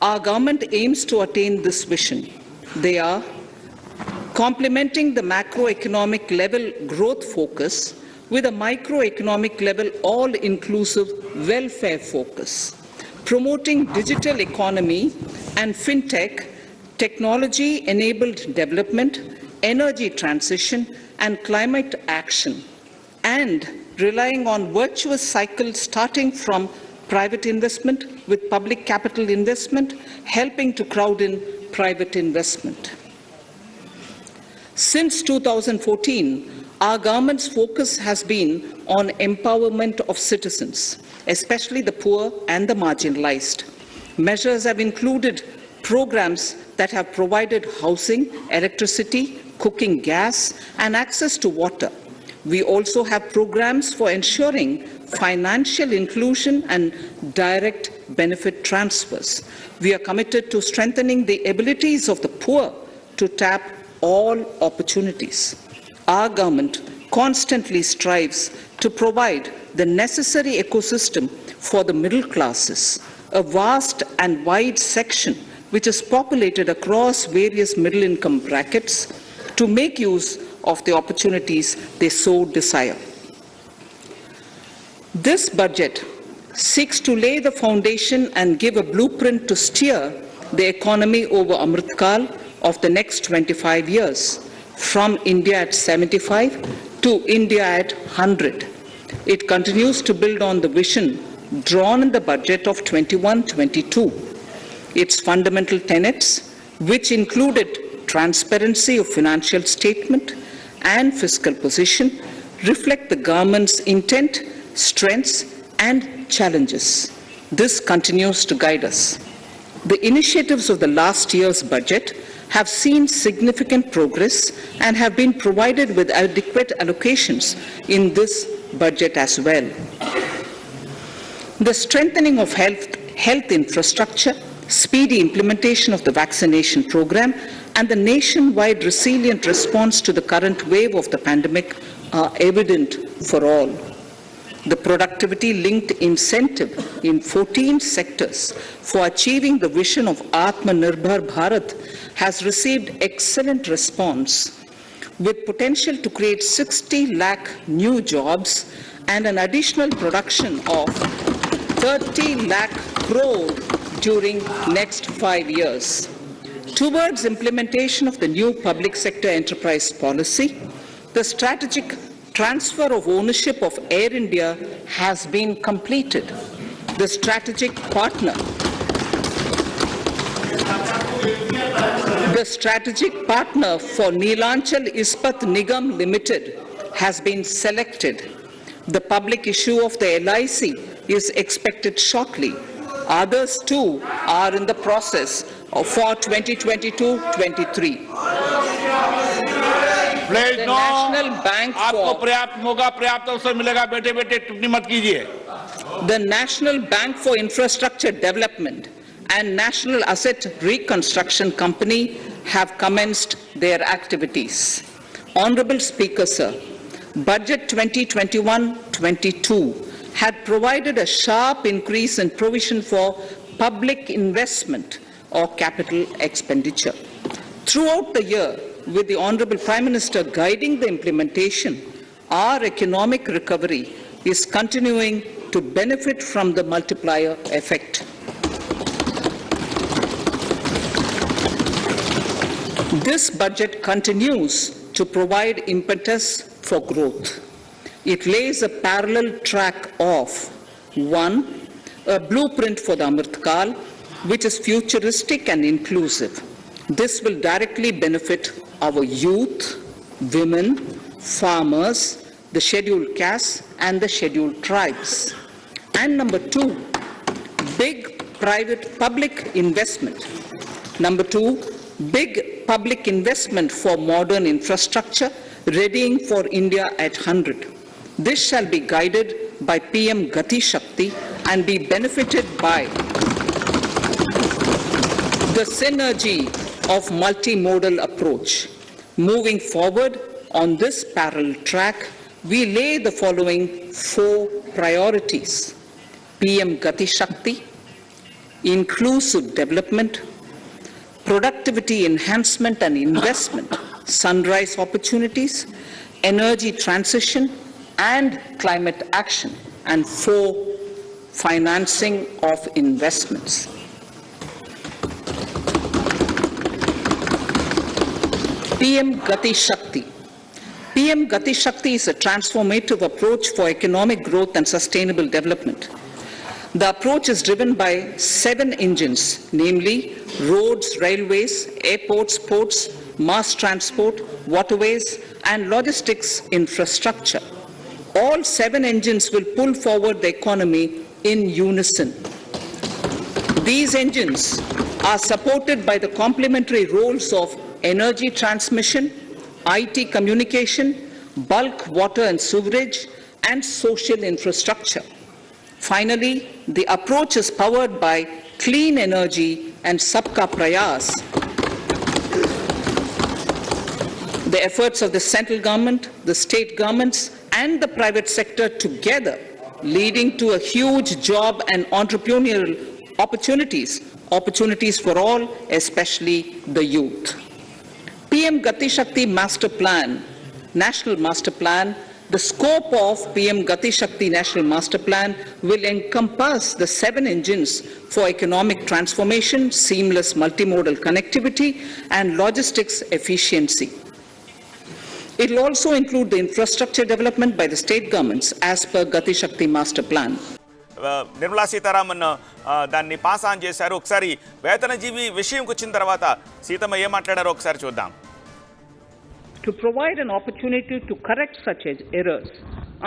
our government aims to attain this vision. They are complementing the macroeconomic level growth focus with a microeconomic level all-inclusive welfare focus, promoting digital economy and fintech, technology-enabled development, energy transition and climate action, and relying on virtuous cycle starting from private investment with public capital investment, helping to crowd in private investment. Since 2014, our government's focus has been on empowerment of citizens, especially the poor and the marginalized. Measures have included programs that have provided housing, electricity, cooking gas, and access to water. We also have programs for ensuring financial inclusion and direct benefit transfers. We are committed to strengthening the abilities of the poor to tap all opportunities. Our government constantly strives to provide the necessary ecosystem for the middle classes, a vast and wide section which is populated across various middle income brackets, to make use of the opportunities they so desire. This budget seeks to lay the foundation and give a blueprint to steer the economy over Amrit Kaal of the next 25 years, from India at 75 to India at 100. It continues to build on the vision drawn in the budget of 21-22. Its fundamental tenets, which included transparency of financial statement and fiscal position reflect the government's intent, strengths, and challenges. This continues to guide us. The initiatives of the last year's budget have seen significant progress and have been provided with adequate allocations in this budget as well. The strengthening of health infrastructure, speedy implementation of the vaccination program, and the nationwide resilient response to the current wave of the pandemic are evident for all. The productivity-linked incentive in 14 sectors for achieving the vision of Atmanirbhar Bharat has received excellent response, with potential to create 60 lakh new jobs and an additional production of 30 lakh crore during next 5 years. Towards implementation of the new public sector enterprise policy, the strategic transfer of ownership of Air India has been completed. The strategic partner for Neelanchal Ispat Nigam Limited has been selected. The public issue of the LIC is expected shortly. Others too are in the process for 2022-23. The National Bank आपको पर्याप्त मौका पर्याप्त अवसर मिलेगा बेटे बेटे टिप्पणी मत कीजिए The National Bank for Infrastructure Development and National Asset Reconstruction Company have commenced their activities. Honorable Speaker, sir, Budget 2021-22 had provided a sharp increase in provision for public investment or capital expenditure. Throughout the year, with the Honorable Prime Minister guiding the implementation, our economic recovery is continuing to benefit from the multiplier effect. This budget continues to provide impetus for growth. It lays a parallel track of 1. A blueprint for the Amrit Kal, which is futuristic and inclusive. This will directly benefit our youth, women, farmers, the scheduled castes, and the scheduled tribes. And number 2, big public investment. Number 2, big public investment for modern infrastructure, readying for India at 100. This shall be guided by PM Gati Shakti and be benefited by the synergy of multimodal approach. Moving forward on this parallel track, we lay the following 4 priorities: PM Gati Shakti, inclusive development, productivity enhancement and investment, sunrise opportunities, energy transition, and climate action, and 4, financing of investments. PM Gati Shakti. PM Gati Shakti is a transformative approach for economic growth and sustainable development. The approach is driven by 7 engines, namely roads, railways, airports, ports, mass transport, waterways, and logistics infrastructure. All 7 engines will pull forward the economy in unison. These engines are supported by the complementary roles of energy transmission, IT communication, bulk water and sewerage, and social infrastructure. Finally, the approach is powered by clean energy and Sabka Prayas. The efforts of the central government, the state governments, and the private sector together, leading to a huge job and entrepreneurial opportunities for all, especially the youth. PM Gati Shakti Master Plan, National Master Plan, the scope of PM Gati Shakti National Master Plan will encompass the 7 engines for economic transformation, seamless multimodal connectivity, and logistics efficiency. It will also include the infrastructure development by the state governments as per Gati Shakti Master Plan. Nirmala Sitharaman దాన్ని పాస్ ఆన్ చేశారు. ఒకసారి వేతనజీవి విషయంకి వచ్చిన తర్వాత సీతమ్మ ఏం మాట్లాడారో ఒకసారి చూద్దాం. To provide an opportunity to correct such errors,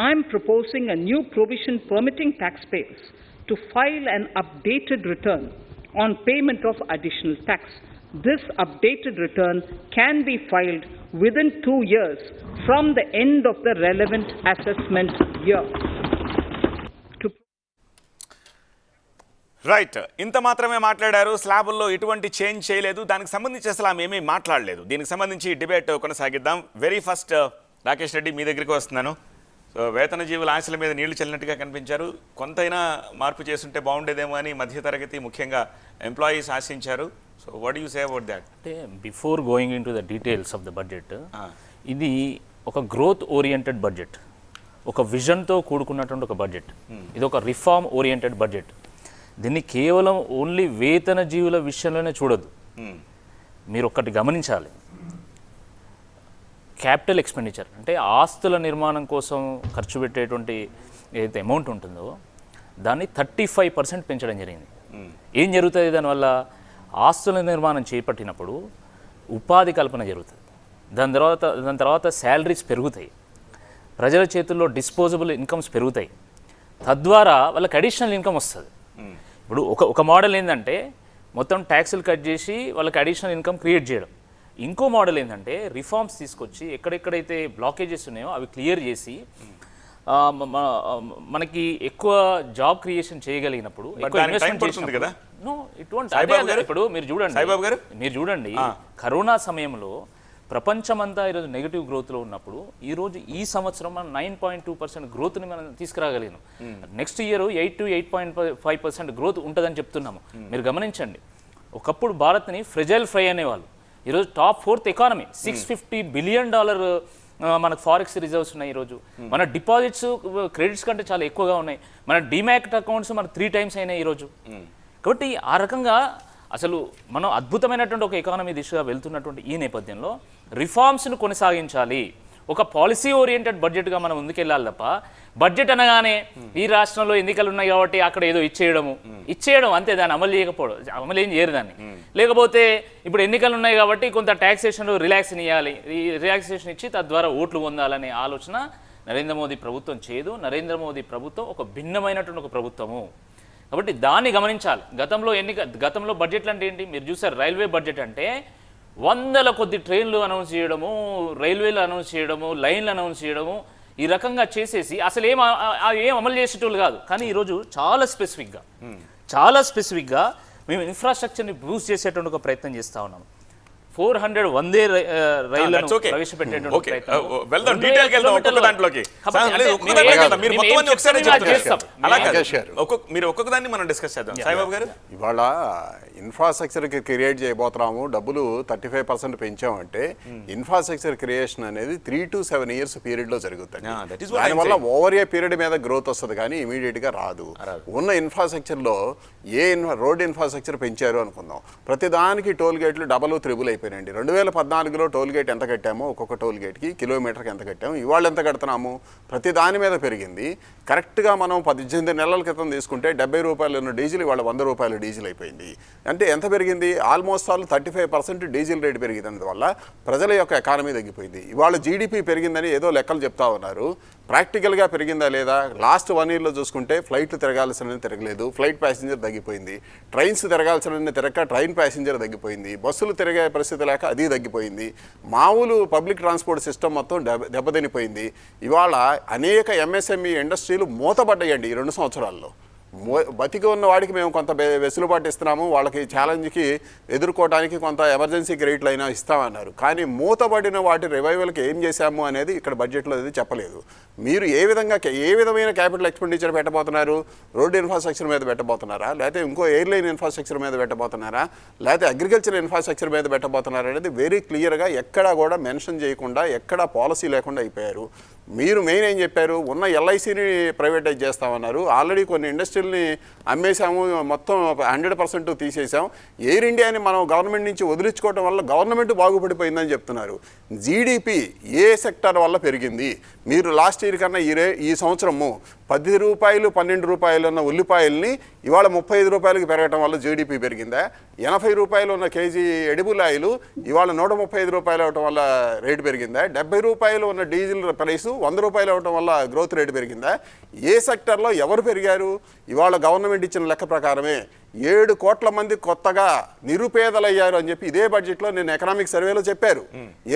I am proposing a new provision permitting taxpayers to file an updated return on payment of additional tax. This updated return can be filed within 2 years from the end of the relevant assessment year. Right, ఇంత మాత్రమే మాట్లాడారు. స్లాబుల్లో ఎటువంటి చేంజ్ చేయలేదు. దానికి సంబంధించి అసలు ఆమె ఏమీ మాట్లాడలేదు. దీనికి సంబంధించి డిబేట్ కొనసాగిద్దాం. వెరీ ఫస్ట్ రాకేష్ రెడ్డి మీ దగ్గరికి వస్తున్నాను. సో వేతనజీవుల ఆశల మీద నీళ్లు చల్లినట్టుగా కనిపించారు. కొంతైనా మార్పు చేస్తుంటే బాగుండేదేమో అని మధ్యతరగతి ముఖ్యంగా ఎంప్లాయీస్ ఆశించారు. So what you say about that? అంటే before going into the details of the budget, ఇది ఒక గ్రోత్ ఓరియంటెడ్ బడ్జెట్, ఒక విజన్తో కూడుకున్నటువంటి ఒక బడ్జెట్. ఇది ఒక రిఫార్మ్ ఓరియంటెడ్ బడ్జెట్. దీన్ని కేవలం ఓన్లీ వేతన జీవుల విషయంలోనే చూడొద్దు. మీరు ఒక్కటి గమనించాలి, క్యాపిటల్ ఎక్స్పెండిచర్ అంటే ఆస్తుల నిర్మాణం కోసం ఖర్చు పెట్టేటువంటి ఏదైతే అమౌంట్ ఉంటుందో దాన్ని 35% పెంచడం జరిగింది. ఏం జరుగుతుంది దానివల్ల? ఆస్తుల నిర్మాణం చేపట్టినప్పుడు ఉపాధి కల్పన జరుగుతుంది. దాని తర్వాత శాలరీస్ పెరుగుతాయి, ప్రజల చేతుల్లో డిస్పోజబుల్ ఇన్కమ్స్ పెరుగుతాయి, తద్వారా వాళ్ళకి అడిషనల్ ఇన్కమ్ వస్తుంది. ఇప్పుడు ఒక మోడల్ ఏంటంటే మొత్తం ట్యాక్సులు కట్ చేసి వాళ్ళకి అడిషనల్ ఇన్కమ్ క్రియేట్ చేయడం. ఇంకో మోడల్ ఏంటంటే రిఫార్మ్స్ తీసుకొచ్చి ఎక్కడెక్కడైతే బ్లాకేజెస్ ఉన్నాయో అవి క్లియర్ చేసి మనకి ఎక్కువ జాబ్ క్రియేషన్ చేయగలిగినప్పుడు ఇప్పుడు మీరు చూడండి కరోనా సమయంలో ప్రపంచమంతా ఈరోజు నెగిటివ్ గ్రోత్లో ఉన్నప్పుడు ఈరోజు ఈ సంవత్సరం మనం 9.2% గ్రోత్ని మనం తీసుకురాగలిగాం. నెక్స్ట్ ఇయర్ 8 to 8.5% గ్రోత్ ఉంటుందని చెప్తున్నాము. మీరు గమనించండి, ఒకప్పుడు భారత్ని ఫ్రెజైల్ ఫ్రై అనేవాళ్ళు. ఈరోజు టాప్ 4th ఎకానమీ, $650 బిలియన్ మనకు ఫారెక్స్ రిజర్వ్స్ ఉన్నాయి. ఈరోజు మన డిపాజిట్స్ క్రెడిట్స్ కంటే చాలా ఎక్కువగా ఉన్నాయి. మన డిమాట్ అకౌంట్స్ మన 3 times అయినాయి ఈరోజు. కాబట్టి ఆ రకంగా అసలు మనం అద్భుతమైనటువంటి ఒక ఎకానమీ దిశగా వెళ్తున్నటువంటి ఈ నేపథ్యంలో రిఫార్మ్స్ను కొనసాగించాలి. ఒక పాలసీ ఓరియంటెడ్ బడ్జెట్గా మనం ముందుకెళ్ళాలి తప్ప బడ్జెట్ అనగానే ఈ రాష్ట్రంలో ఎన్నికలు ఉన్నాయి కాబట్టి అక్కడ ఏదో ఇచ్చేయడం అంతే, దాన్ని అమలు ఏం చేయరు దాన్ని. లేకపోతే ఇప్పుడు ఎన్నికలు ఉన్నాయి కాబట్టి కొంత ట్యాక్సేషన్లో రిలాక్సేషన్ ఇవ్వాలి, ఈ రిలాక్సేషన్ ఇచ్చి తద్వారా ఓట్లు పొందాలనే ఆలోచన నరేంద్ర మోదీ ప్రభుత్వం చేయదు. నరేంద్ర మోదీ ప్రభుత్వం ఒక భిన్నమైనటువంటి ఒక ప్రభుత్వము. కాబట్టి దాన్ని గమనించాలి. గతంలో బడ్జెట్లు అంటే ఏంటి మీరు చూసారు. రైల్వే బడ్జెట్ అంటే 100 కొద్ది ట్రైన్లు అనౌన్స్ చేయడము, రైల్వేలు అనౌన్స్ చేయడము, లైన్లు అనౌన్స్ చేయడము, ఈ రకంగా చేసేసి అసలు ఏం అమలు చేసేటోళ్ళు కాదు. కానీ ఈరోజు చాలా స్పెసిఫిక్గా మేము ఇన్ఫ్రాస్ట్రక్చర్ని బూస్ట్ చేసేటువంటి ఒక ప్రయత్నం చేస్తూ ఉన్నాము. 400 వందే రైళ్లను ప్రవేశపెట్టేటువంటి మీరు ఒక్కొక్క దాన్ని మనం డిస్కస్ చేద్దాం. సాయిబాబు గారు, ఇవాళ ఇన్ఫ్రాస్ట్రక్చర్కి క్రియేట్ చేయబోతున్నాము, డబ్బులు 35% పెంచామంటే ఇన్ఫ్రాస్ట్రక్చర్ క్రియేషన్ అనేది 3 to 7 years పీరియడ్లో జరుగుతుంది. దానివల్ల ఓవర్ ఏ పీరియడ్ మీద గ్రోత్ వస్తుంది కానీ ఇమీడియట్గా రాదు. ఉన్న ఇన్ఫ్రాస్ట్రక్చర్లో రోడ్ ఇన్ఫ్రాస్ట్రక్చర్ పెంచారు అనుకుందాం, ప్రతిదానికి టోల్ గేట్లు డబుల్ త్రిబుల్ అయిపోయినాయండి. 2014లో టోల్ గేట్ ఎంత కట్టామో ఒక్కొక్క టోల్ గేట్కి కిలోమీటర్కి ఎంత కట్టాము, ఇవాళ ఎంత కడుతున్నాము, ప్రతి దాని మీద పెరిగింది. కరెక్ట్గా మనం 18 నెలల క్రితం తీసుకుంటే 70 రూపాయలు ఉన్న డీజిల్ ఇవాళ 100 రూపాయలు డీజిల్ అయిపోయింది. అంటే ఎంత పెరిగింది? ఆల్మోస్ట్ 35% డీజిల్ రేటు పెరిగింది. అందువల్ల ప్రజల యొక్క ఎకానమీ తగ్గిపోయింది. ఇవాళ జీడిపి పెరిగిందని ఏదో లెక్కలు చెప్తా ఉన్నారు. ప్రాక్టికల్గా పెరిగిందా లేదా? లాస్ట్ 1 yearలో చూసుకుంటే ఫ్లైట్లు తిరగాల్సిన తిరగలేదు, ఫ్లైట్ ప్యాసింజర్ తగ్గిపోయింది. ట్రైన్స్ తిరగాల్సిన తిరగక ట్రైన్ ప్యాసింజర్ తగ్గిపోయింది. బస్సులు తిరిగే పరిస్థితి లేక అది తగ్గిపోయింది. మామూలు పబ్లిక్ ట్రాన్స్పోర్ట్ సిస్టమ్ మొత్తం దెబ్బతినిపోయింది. ఇవాళ అనేక ఎంఎస్ఎంఈ ఇండస్ట్రీలు మూతపడ్డాయండి ఈ 2 సంవత్సరాల్లో. బతికి ఉన్న వాడికి మేము కొంత వెసులుబాటు ఇస్తున్నాము, వాళ్ళకి ఛాలెంజ్కి ఎదుర్కోవడానికి కొంత ఎమర్జెన్సీ క్రెడిట్లు అయినా ఇస్తామన్నారు. కానీ మూతబడిన వాటి రివైవల్కి ఏం చేశాము అనేది ఇక్కడ బడ్జెట్లో అది చెప్పలేదు. మీరు ఏ విధమైన క్యాపిటల్ ఎక్స్పెండిచర్ పెట్టబోతున్నారు? రోడ్డు ఇన్ఫ్రాస్ట్రక్చర్ మీద పెట్టబోతున్నారా, లేకపోతే ఇంకో ఎయిర్లైన్ ఇన్ఫ్రాస్ట్రక్చర్ మీద పెట్టబోతున్నారా, లేకపోతే అగ్రికల్చర్ ఇన్ఫ్రాస్ట్రక్చర్ మీద పెట్టబోతున్నారా అనేది వెరీ క్లియర్గా ఎక్కడా కూడా మెన్షన్ చేయకుండా, ఎక్కడా పాలసీ లేకుండా అయిపోయారు. మీరు మెయిన్ ఏం చెప్పారు? ఉన్న ఎల్ఐసిని ప్రైవేటైజ్ చేస్తామన్నారు. ఆల్రెడీ కొన్ని ఇండస్ట్రీ ఇండస్ట్రీల్ని అమ్మేశాము, మొత్తం 100% తీసేసాం. ఎయిర్ ఇండియాని మనం గవర్నమెంట్ నుంచి వదిలించుకోవడం వల్ల గవర్నమెంట్ బాగుపడిపోయిందని చెప్తున్నారు. జీడిపి ఏ సెక్టర్ వల్ల పెరిగింది? మీరు లాస్ట్ ఇయర్ కన్నా ఈ సంవత్సరము 10 రూపాయలు 12 రూపాయలు ఉన్న ఉల్లిపాయల్ని ఇవాళ 35 రూపాయలకి పెరగడం వల్ల జీడిపి పెరిగిందా? 80 రూపాయలు ఉన్న కేజీ ఎడిబుల్ ఆయిల్ ఇవాళ 135 రూపాయలు అవడం వల్ల రేటు పెరిగిందా? 70 రూపాయలు ఉన్న డీజిల్ ప్రైసు 100 రూపాయలు అవడం వల్ల గ్రోత్ రేటు పెరిగిందా? ఏ సెక్టర్లో ఎవరు పెరిగారు? ఇవాళ గవర్నమెంట్ ఇచ్చిన లెక్క ప్రకారమే 7 కోట్ల మంది కొత్తగా నిరుపేదలయ్యారు అని చెప్పి ఇదే బడ్జెట్లో నేను ఎకనామిక్ సర్వేలో చెప్పారు.